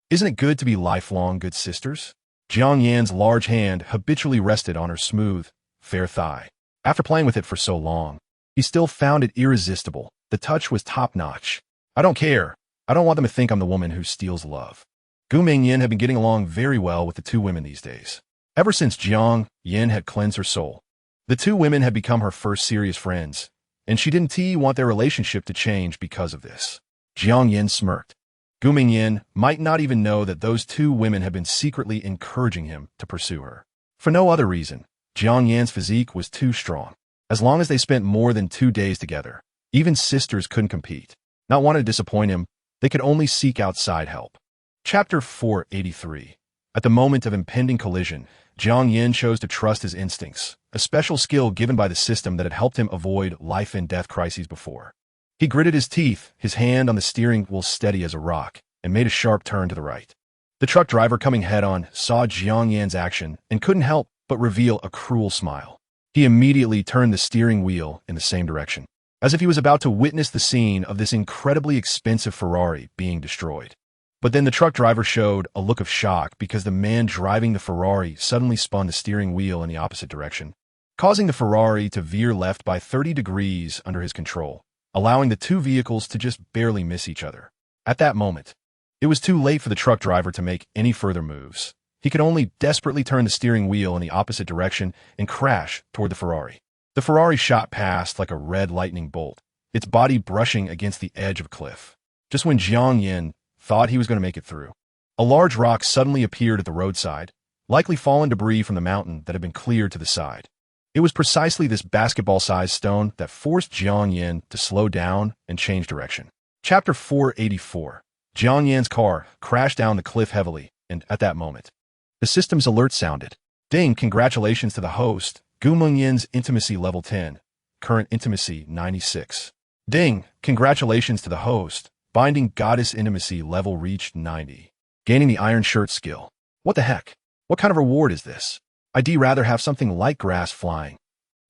Isn't it good to be lifelong good sisters? Jiang Yan's large hand habitually rested on her smooth, fair thigh. After playing with it for so long, he still found it irresistible. The touch was top-notch. I don't care. I don't want them to think I'm the woman who steals love. Gu Mingyin had been getting along very well with the two women these days. Ever since Jiang Yan had cleansed her soul, the two women had become her first serious friends, and she didn't want their relationship to change because of this. Jiang Yan smirked. Gu Mingyin might not even know that those two women had been secretly encouraging him to pursue her. For no other reason, Jiang Yan's physique was too strong. As long as they spent more than 2 days together, even sisters couldn't compete. Not wanting to disappoint him, they could only seek outside help. Chapter 483. At the moment of impending collision, Jiang Yan chose to trust his instincts, a special skill given by the system that had helped him avoid life-and-death crises before. He gritted his teeth, his hand on the steering wheel steady as a rock, and made a sharp turn to the right. The truck driver coming head-on saw Jiang Yan's action and couldn't help but reveal a cruel smile. He immediately turned the steering wheel in the same direction, as if he was about to witness the scene of this incredibly expensive Ferrari being destroyed. But then the truck driver showed a look of shock because the man driving the Ferrari suddenly spun the steering wheel in the opposite direction, causing the Ferrari to veer left by 30 degrees under his control, allowing the two vehicles to just barely miss each other. At that moment, it was too late for the truck driver to make any further moves. He could only desperately turn the steering wheel in the opposite direction and crash toward the Ferrari. The Ferrari shot past like a red lightning bolt, its body brushing against the edge of a cliff. Just when Jiang Yan thought he was going to make it through, a large rock suddenly appeared at the roadside, likely fallen debris from the mountain that had been cleared to the side. It was precisely this basketball-sized stone that forced Jiang Yan to slow down and change direction. Chapter 484. Jiang Yan's car crashed down the cliff heavily, and at that moment, the system's alert sounded. Ding, congratulations to the host, Gu Mingyin's intimacy level 10, current intimacy 96. Ding, congratulations to the host, binding goddess intimacy level reached 90. Gaining the iron shirt skill. What the heck? What kind of reward is this? I'd rather have something like grass flying.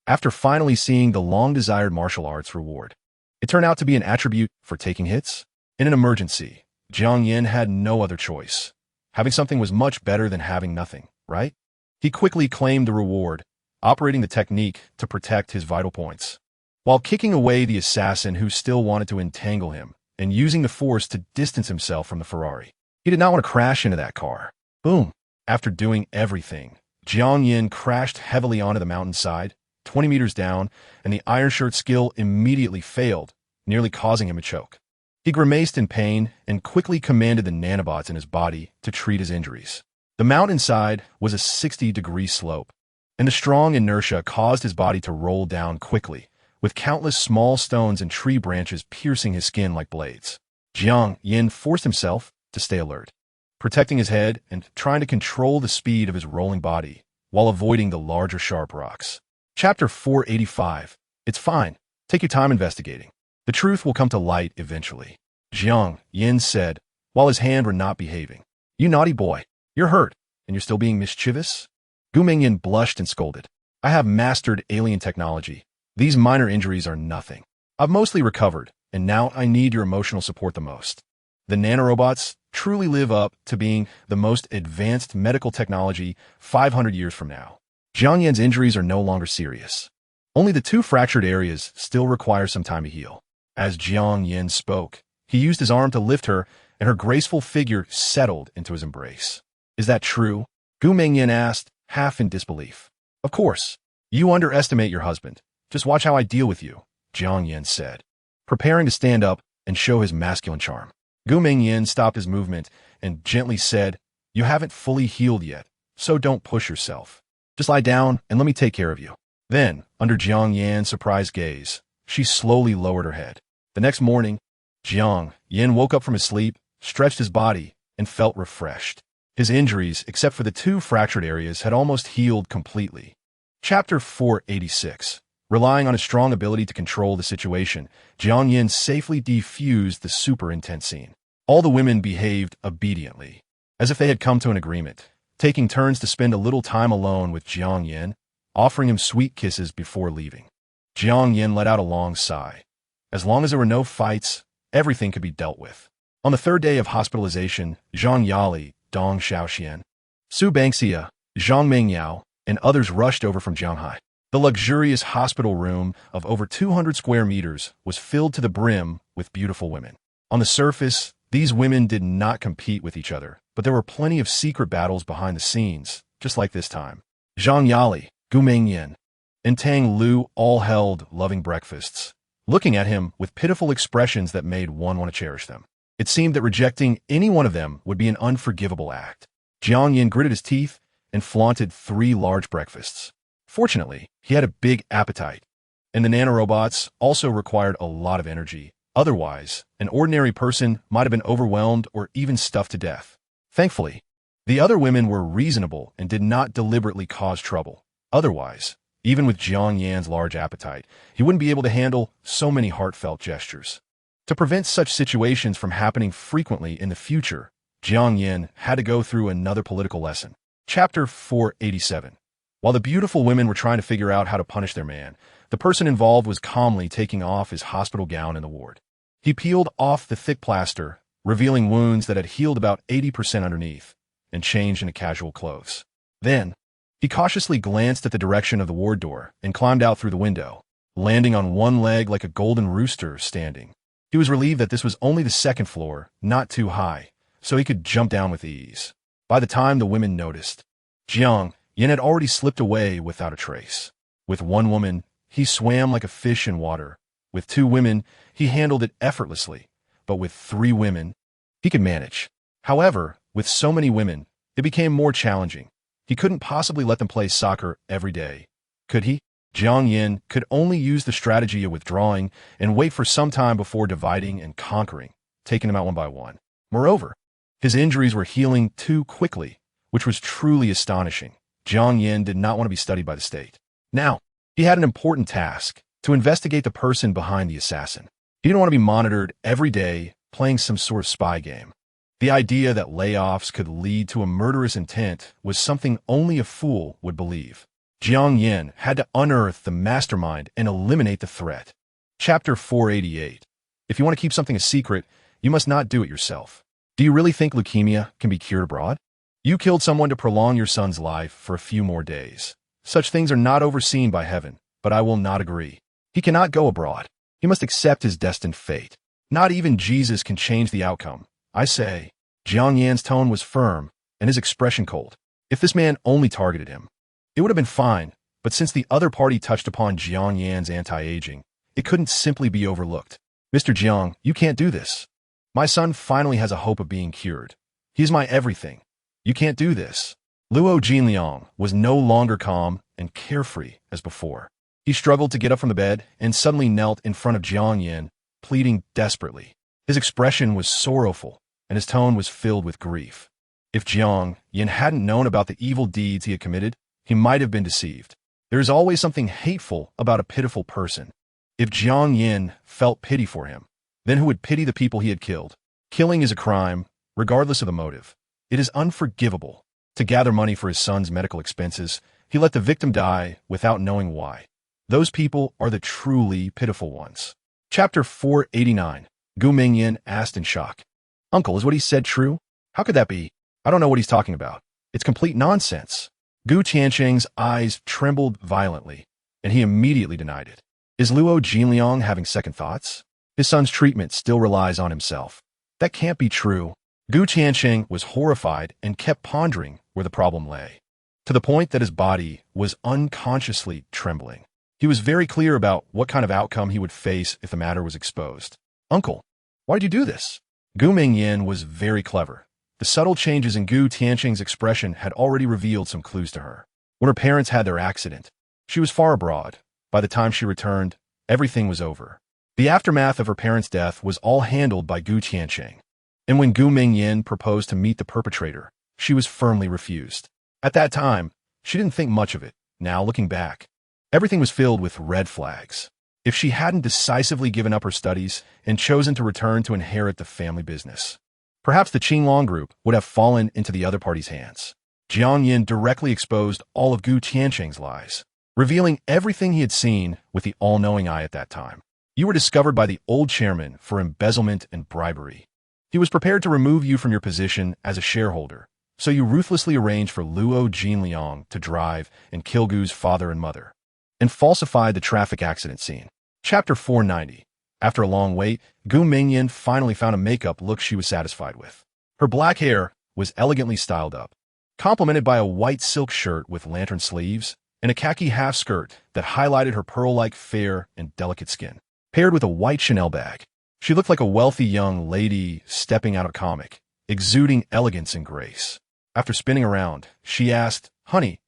After finally seeing the long-desired martial arts reward, it turned out to be an attribute for taking hits. In an emergency, Jiang Yan had no other choice. Having something was much better than having nothing, right? He quickly claimed the reward, operating the technique to protect his vital points, while kicking away the assassin who still wanted to entangle him and using the force to distance himself from the Ferrari. He did not want to crash into that car. Boom! After doing everything, Jiang Yan crashed heavily onto the mountainside, 20 meters down, and the iron shirt skill immediately failed, nearly causing him a choke. He grimaced in pain and quickly commanded the nanobots in his body to treat his injuries. The mountainside was a 60-degree slope, and the strong inertia caused his body to roll down quickly, with countless small stones and tree branches piercing his skin like blades. Jiang Yan forced himself to stay alert, protecting his head and trying to control the speed of his rolling body while avoiding the larger sharp rocks. Chapter 485. It's fine. Take your time investigating. The truth will come to light eventually, Jiang Yan said, while his hand were not behaving. You naughty boy. You're hurt, and you're still being mischievous? Gu Mingyin blushed and scolded. I have mastered alien technology. These minor injuries are nothing. I've mostly recovered, and now I need your emotional support the most. The nanorobots truly live up to being the most advanced medical technology 500 years from now. Jiang Yan's injuries are no longer serious. Only the 2 fractured areas still require some time to heal. As Jiang Yan spoke, he used his arm to lift her, and her graceful figure settled into his embrace. Is that true? Gu Mingyin asked, half in disbelief. Of course. You underestimate your husband. Just watch how I deal with you, Jiang Yan said, preparing to stand up and show his masculine charm. Gu Mingyin stopped his movement and gently said, You haven't fully healed yet. so don't push yourself. Just lie down and let me take care of you. Then, under Jiang Yan's surprised gaze, she slowly lowered her head. The next morning, Jiang Yan woke up from his sleep, stretched his body, and felt refreshed. His injuries, except for the 2 fractured areas, had almost healed completely. Chapter 486. Relying on his strong ability to control the situation, Jiang Yan safely defused the super intense scene. All the women behaved obediently, as if they had come to an agreement, taking turns to spend a little time alone with Jiang Yan, offering him sweet kisses before leaving. Jiang Yan let out a long sigh. As long as there were no fights, everything could be dealt with. On the 3rd day of hospitalization, Zhang Yali, Dong Xiaoxian, Su Bangxia, Zhang Mengyao, and others rushed over from Shanghai. The luxurious hospital room of over 200 square meters was filled to the brim with beautiful women. On the surface, these women did not compete with each other, but there were plenty of secret battles behind the scenes, just like this time. Zhang Yali, Gu Mengyan, and Tang Lu all held loving breakfasts, looking at him with pitiful expressions that made one want to cherish them. It seemed that rejecting any one of them would be an unforgivable act. Jiang Yan gritted his teeth and flaunted 3 large breakfasts. Fortunately, he had a big appetite, and the nanorobots also required a lot of energy. Otherwise, an ordinary person might have been overwhelmed or even stuffed to death. Thankfully, the other women were reasonable and did not deliberately cause trouble. Otherwise, even with Jiang Yan's large appetite, he wouldn't be able to handle so many heartfelt gestures. To prevent such situations from happening frequently in the future, Jiang Yan had to go through another political lesson. Chapter 487. While the beautiful women were trying to figure out how to punish their man, the person involved was calmly taking off his hospital gown in the ward. He peeled off the thick plaster, revealing wounds that had healed about 80% underneath, and changed into casual clothes. Then, he cautiously glanced at the direction of the ward door and climbed out through the window, landing on one leg like a golden rooster standing. He was relieved that this was only the 2nd floor, not too high, so he could jump down with ease. By the time the women noticed, Jiang Yan had already slipped away without a trace. With 1 woman, he swam like a fish in water. With 2 women, he handled it effortlessly. But with 3 women, he could manage. However, with so many women, it became more challenging. He couldn't possibly let them play soccer every day. Could he? Jiang Yan could only use the strategy of withdrawing and wait for some time before dividing and conquering, taking them out one by one. Moreover, his injuries were healing too quickly, which was truly astonishing. Jiang Yan did not want to be studied by the state. Now, he had an important task, to investigate the person behind the assassin. He didn't want to be monitored every day, playing some sort of spy game. The idea that layoffs could lead to a murderous intent was something only a fool would believe. Jiang Yan had to unearth the mastermind and eliminate the threat. Chapter 488. If you want to keep something a secret, you must not do it yourself. Do you really think leukemia can be cured abroad? You killed someone to prolong your son's life for a few more days. Such things are not overseen by heaven, but I will not agree. He cannot go abroad. He must accept his destined fate. Not even Jesus can change the outcome. I say. Jiang Yan's tone was firm, and his expression cold. If this man only targeted him, it would have been fine, but since the other party touched upon Jiang Yan's anti-aging, it couldn't simply be overlooked. Mr. Jiang, you can't do this. My son finally has a hope of being cured. He's my everything. You can't do this. Luo Jinliang was no longer calm and carefree as before. He struggled to get up from the bed and suddenly knelt in front of Jiang Yan, pleading desperately. His expression was sorrowful, and his tone was filled with grief. If Jiang Yan hadn't known about the evil deeds he had committed, he might have been deceived. There is always something hateful about a pitiful person. If Jiang Yan felt pity for him, then who would pity the people he had killed? Killing is a crime, regardless of the motive. It is unforgivable. To gather money for his son's medical expenses, he let the victim die without knowing why. Those people are the truly pitiful ones. Chapter 489. Gu Mengyan asked in shock. Uncle, is what he said true? How could that be? I don't know what he's talking about. It's complete nonsense. Gu Tiansheng's eyes trembled violently, and he immediately denied it. Is Luo Jinliang having second thoughts? His son's treatment still relies on himself. That can't be true. Gu Tiansheng was horrified and kept pondering where the problem lay, to the point that his body was unconsciously trembling. He was very clear about what kind of outcome he would face if the matter was exposed. Uncle, why did you do this? Gu Mengyan was very clever. The subtle changes in Gu Tianqing's expression had already revealed some clues to her. When her parents had their accident, she was far abroad. By the time she returned, everything was over. The aftermath of her parents' death was all handled by Gu Tianqing. And when Gu Mingyan proposed to meet the perpetrator, she was firmly refused. At that time, she didn't think much of it. Now, looking back, everything was filled with red flags. If she hadn't decisively given up her studies and chosen to return to inherit the family business, perhaps the Qinglong group would have fallen into the other party's hands. Jiang Yin directly exposed all of Gu Tianqing's lies, revealing everything he had seen with the all-knowing eye at that time. You were discovered by the old chairman for embezzlement and bribery. He was prepared to remove you from your position as a shareholder, so you ruthlessly arranged for Luo Jinliang to drive and kill Gu's father and mother, and falsified the traffic accident scene. Chapter 490. After a long wait, Gu Mingyan finally found a makeup look she was satisfied with. Her black hair was elegantly styled up, complemented by a white silk shirt with lantern sleeves and a khaki half-skirt that highlighted her pearl-like fair and delicate skin. Paired with a white Chanel bag, she looked like a wealthy young lady stepping out of a comic, exuding elegance and grace. After spinning around, she asked, "Honey,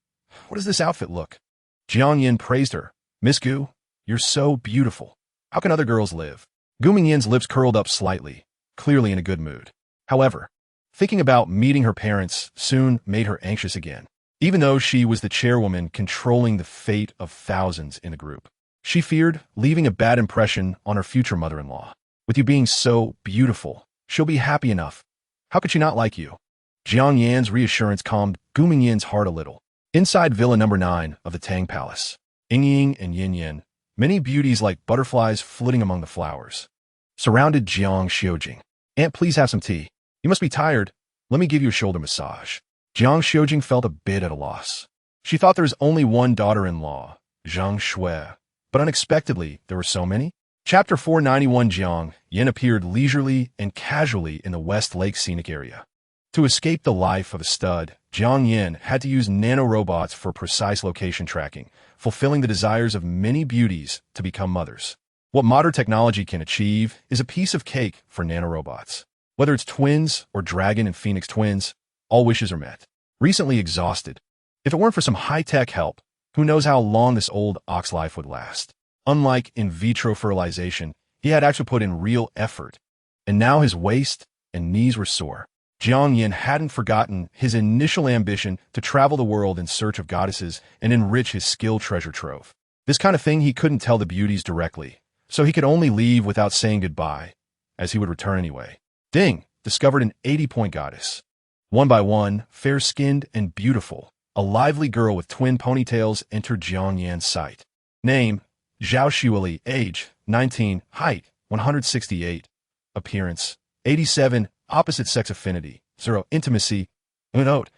what does this outfit look?" Jiang Yin praised her. "Miss Gu, you're so beautiful. How can other girls live?" Gu Mingyan's lips curled up slightly, clearly in a good mood. However, thinking about meeting her parents soon made her anxious again. Even though she was the chairwoman controlling the fate of thousands in the group, she feared leaving a bad impression on her future mother-in-law. With you being so beautiful, she'll be happy enough. How could she not like you? Jiang Yan's reassurance calmed Gu Mingyan's heart a little. Inside Villa Number 9 of the Tang Palace, Ying and Yin Yin, many beauties like butterflies flitting among the flowers, surrounded Jiang Xiujing. "Aunt, please have some tea. You must be tired. Let me give you a shoulder massage." Jiang Xiujing felt a bit at a loss. She thought there was only one daughter-in-law, Zhang Shui, but unexpectedly, there were so many. Chapter 491. Jiang Yin appeared leisurely and casually in the West Lake scenic area. To escape the life of a stud, Jiang Yin had to use nanorobots for precise location tracking, fulfilling the desires of many beauties to become mothers. What modern technology can achieve is a piece of cake for nanorobots. Whether it's twins or dragon and phoenix twins, all wishes are met. Recently exhausted, if it weren't for some high-tech help, who knows how long this old ox life would last. Unlike in vitro fertilization, he had actually put in real effort, and now his waist and knees were sore. Jiang Yin hadn't forgotten his initial ambition to travel the world in search of goddesses and enrich his skill treasure trove. This kind of thing he couldn't tell the beauties directly, so he could only leave without saying goodbye, as he would return anyway. Ding! Discovered an 80-point goddess. One by one, fair-skinned and beautiful, a lively girl with twin ponytails entered Jiang Yan's sight. Name, Zhao Xueli. Age, 19. Height, 168. Appearance, 87. Opposite sex affinity, 0. Intimacy, note.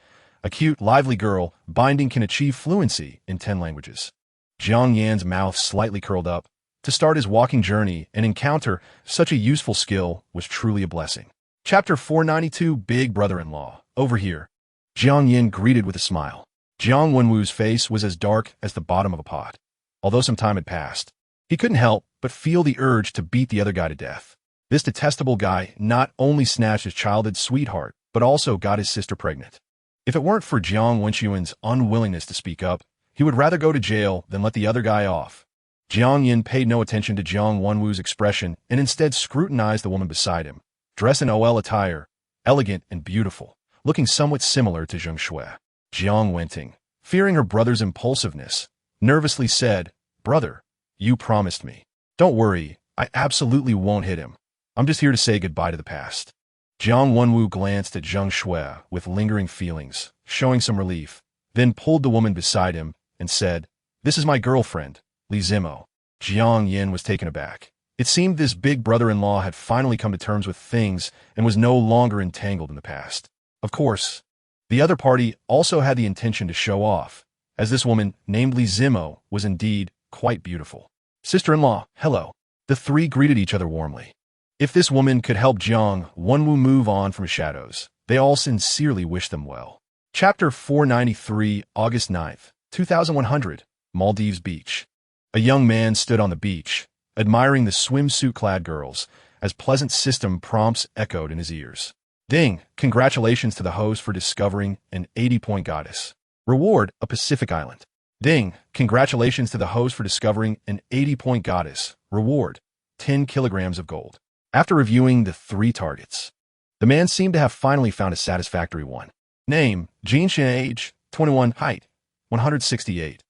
A cute, lively girl, binding can achieve fluency in 10 languages. Jiang Yan's mouth slightly curled up. To start his walking journey and encounter such a useful skill was truly a blessing. Chapter 492. Big brother-in-law. Over here. Jiang Yin greeted with a smile. Jiang Wenwu's face was as dark as the bottom of a pot. Although some time had passed, he couldn't help but feel the urge to beat the other guy to death. This detestable guy not only snatched his childhood sweetheart, but also got his sister pregnant. If it weren't for Jiang Wenxuan's unwillingness to speak up, he would rather go to jail than let the other guy off. Jiang Yin paid no attention to Jiang Wenwu's expression and instead scrutinized the woman beside him, dressed in OL attire, elegant and beautiful, looking somewhat similar to Zheng Shui. Jiang Wenting, fearing her brother's impulsiveness, nervously said, "Brother, you promised me. Don't worry, I absolutely won't hit him. I'm just here to say goodbye to the past." Jiang Wenwu glanced at Zheng Shui with lingering feelings, showing some relief, then pulled the woman beside him and said, "This is my girlfriend, Li Zimo." Jiang Yin was taken aback. It seemed this big brother-in-law had finally come to terms with things and was no longer entangled in the past. Of course, the other party also had the intention to show off, as this woman, named Li Zimo, was indeed quite beautiful. "Sister-in-law, hello." The three greeted each other warmly. If this woman could help Jiang Wenwu move on from shadows, they all sincerely wished them well. Chapter 493. August 9th, 2100, Maldives Beach. A young man stood on the beach, admiring the swimsuit-clad girls, as pleasant system prompts echoed in his ears. Ding! Congratulations to the host for discovering an 80-point goddess. Reward, a Pacific island. Ding! Congratulations to the host for discovering an 80-point goddess. Reward, 10 kilograms of gold. After reviewing the 3 targets, the man seemed to have finally found a satisfactory one. Name, Jean Shin. Age, 21. Height, 168.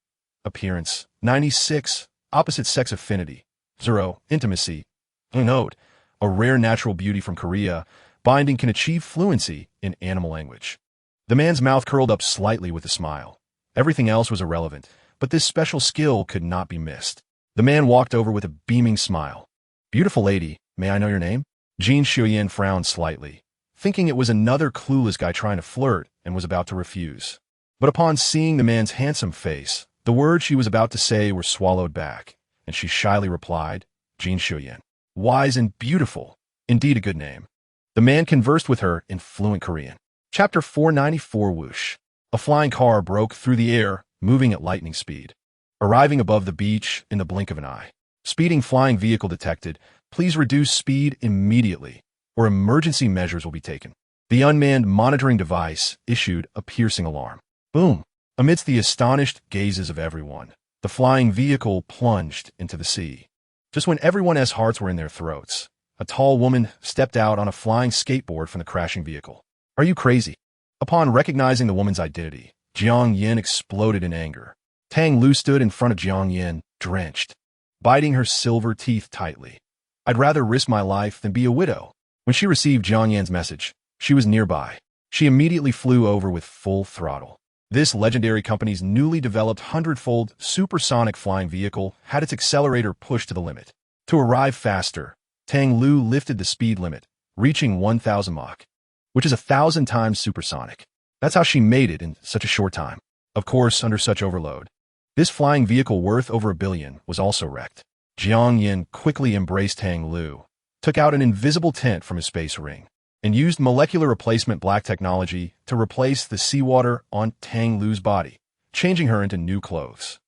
Appearance, 96. Opposite sex affinity, 0. Intimacy, note, a rare natural beauty from Korea. Binding can achieve fluency in animal language. The man's mouth curled up slightly with a smile. Everything else was irrelevant, but this special skill could not be missed. The man walked over with a beaming smile. Beautiful lady, may I know your name? Jean Shuyan frowned slightly, thinking it was another clueless guy trying to flirt, and was about to refuse. But upon seeing the man's handsome face, the words she was about to say were swallowed back, and she shyly replied, Jean Shuyan. Wise and beautiful. Indeed a good name. The man conversed with her in fluent Korean. Chapter 494. Whoosh. A flying car broke through the air, moving at lightning speed. Arriving above the beach in the blink of an eye. Speeding flying vehicle detected. Please reduce speed immediately, or emergency measures will be taken. The unmanned monitoring device issued a piercing alarm. Boom! Amidst the astonished gazes of everyone, the flying vehicle plunged into the sea. Just when everyone's hearts were in their throats, a tall woman stepped out on a flying skateboard from the crashing vehicle. Are you crazy? Upon recognizing the woman's identity, Jiang Yin exploded in anger. Tang Lu stood in front of Jiang Yin, drenched, biting her silver teeth tightly. I'd rather risk my life than be a widow. When she received Jiang Yin's message, she was nearby. She immediately flew over with full throttle. This legendary company's newly developed 100-fold supersonic flying vehicle had its accelerator pushed to the limit. To arrive faster, Tang Lu lifted the speed limit, reaching 1,000 Mach, which is 1,000 times supersonic. That's how she made it in such a short time. Of course, under such overload. This flying vehicle worth over $1 billion was also wrecked. Jiang Yin quickly embraced Tang Lu, took out an invisible tent from his space ring, and used molecular replacement black technology to replace the seawater on Tang Lu's body, changing her into new clothes.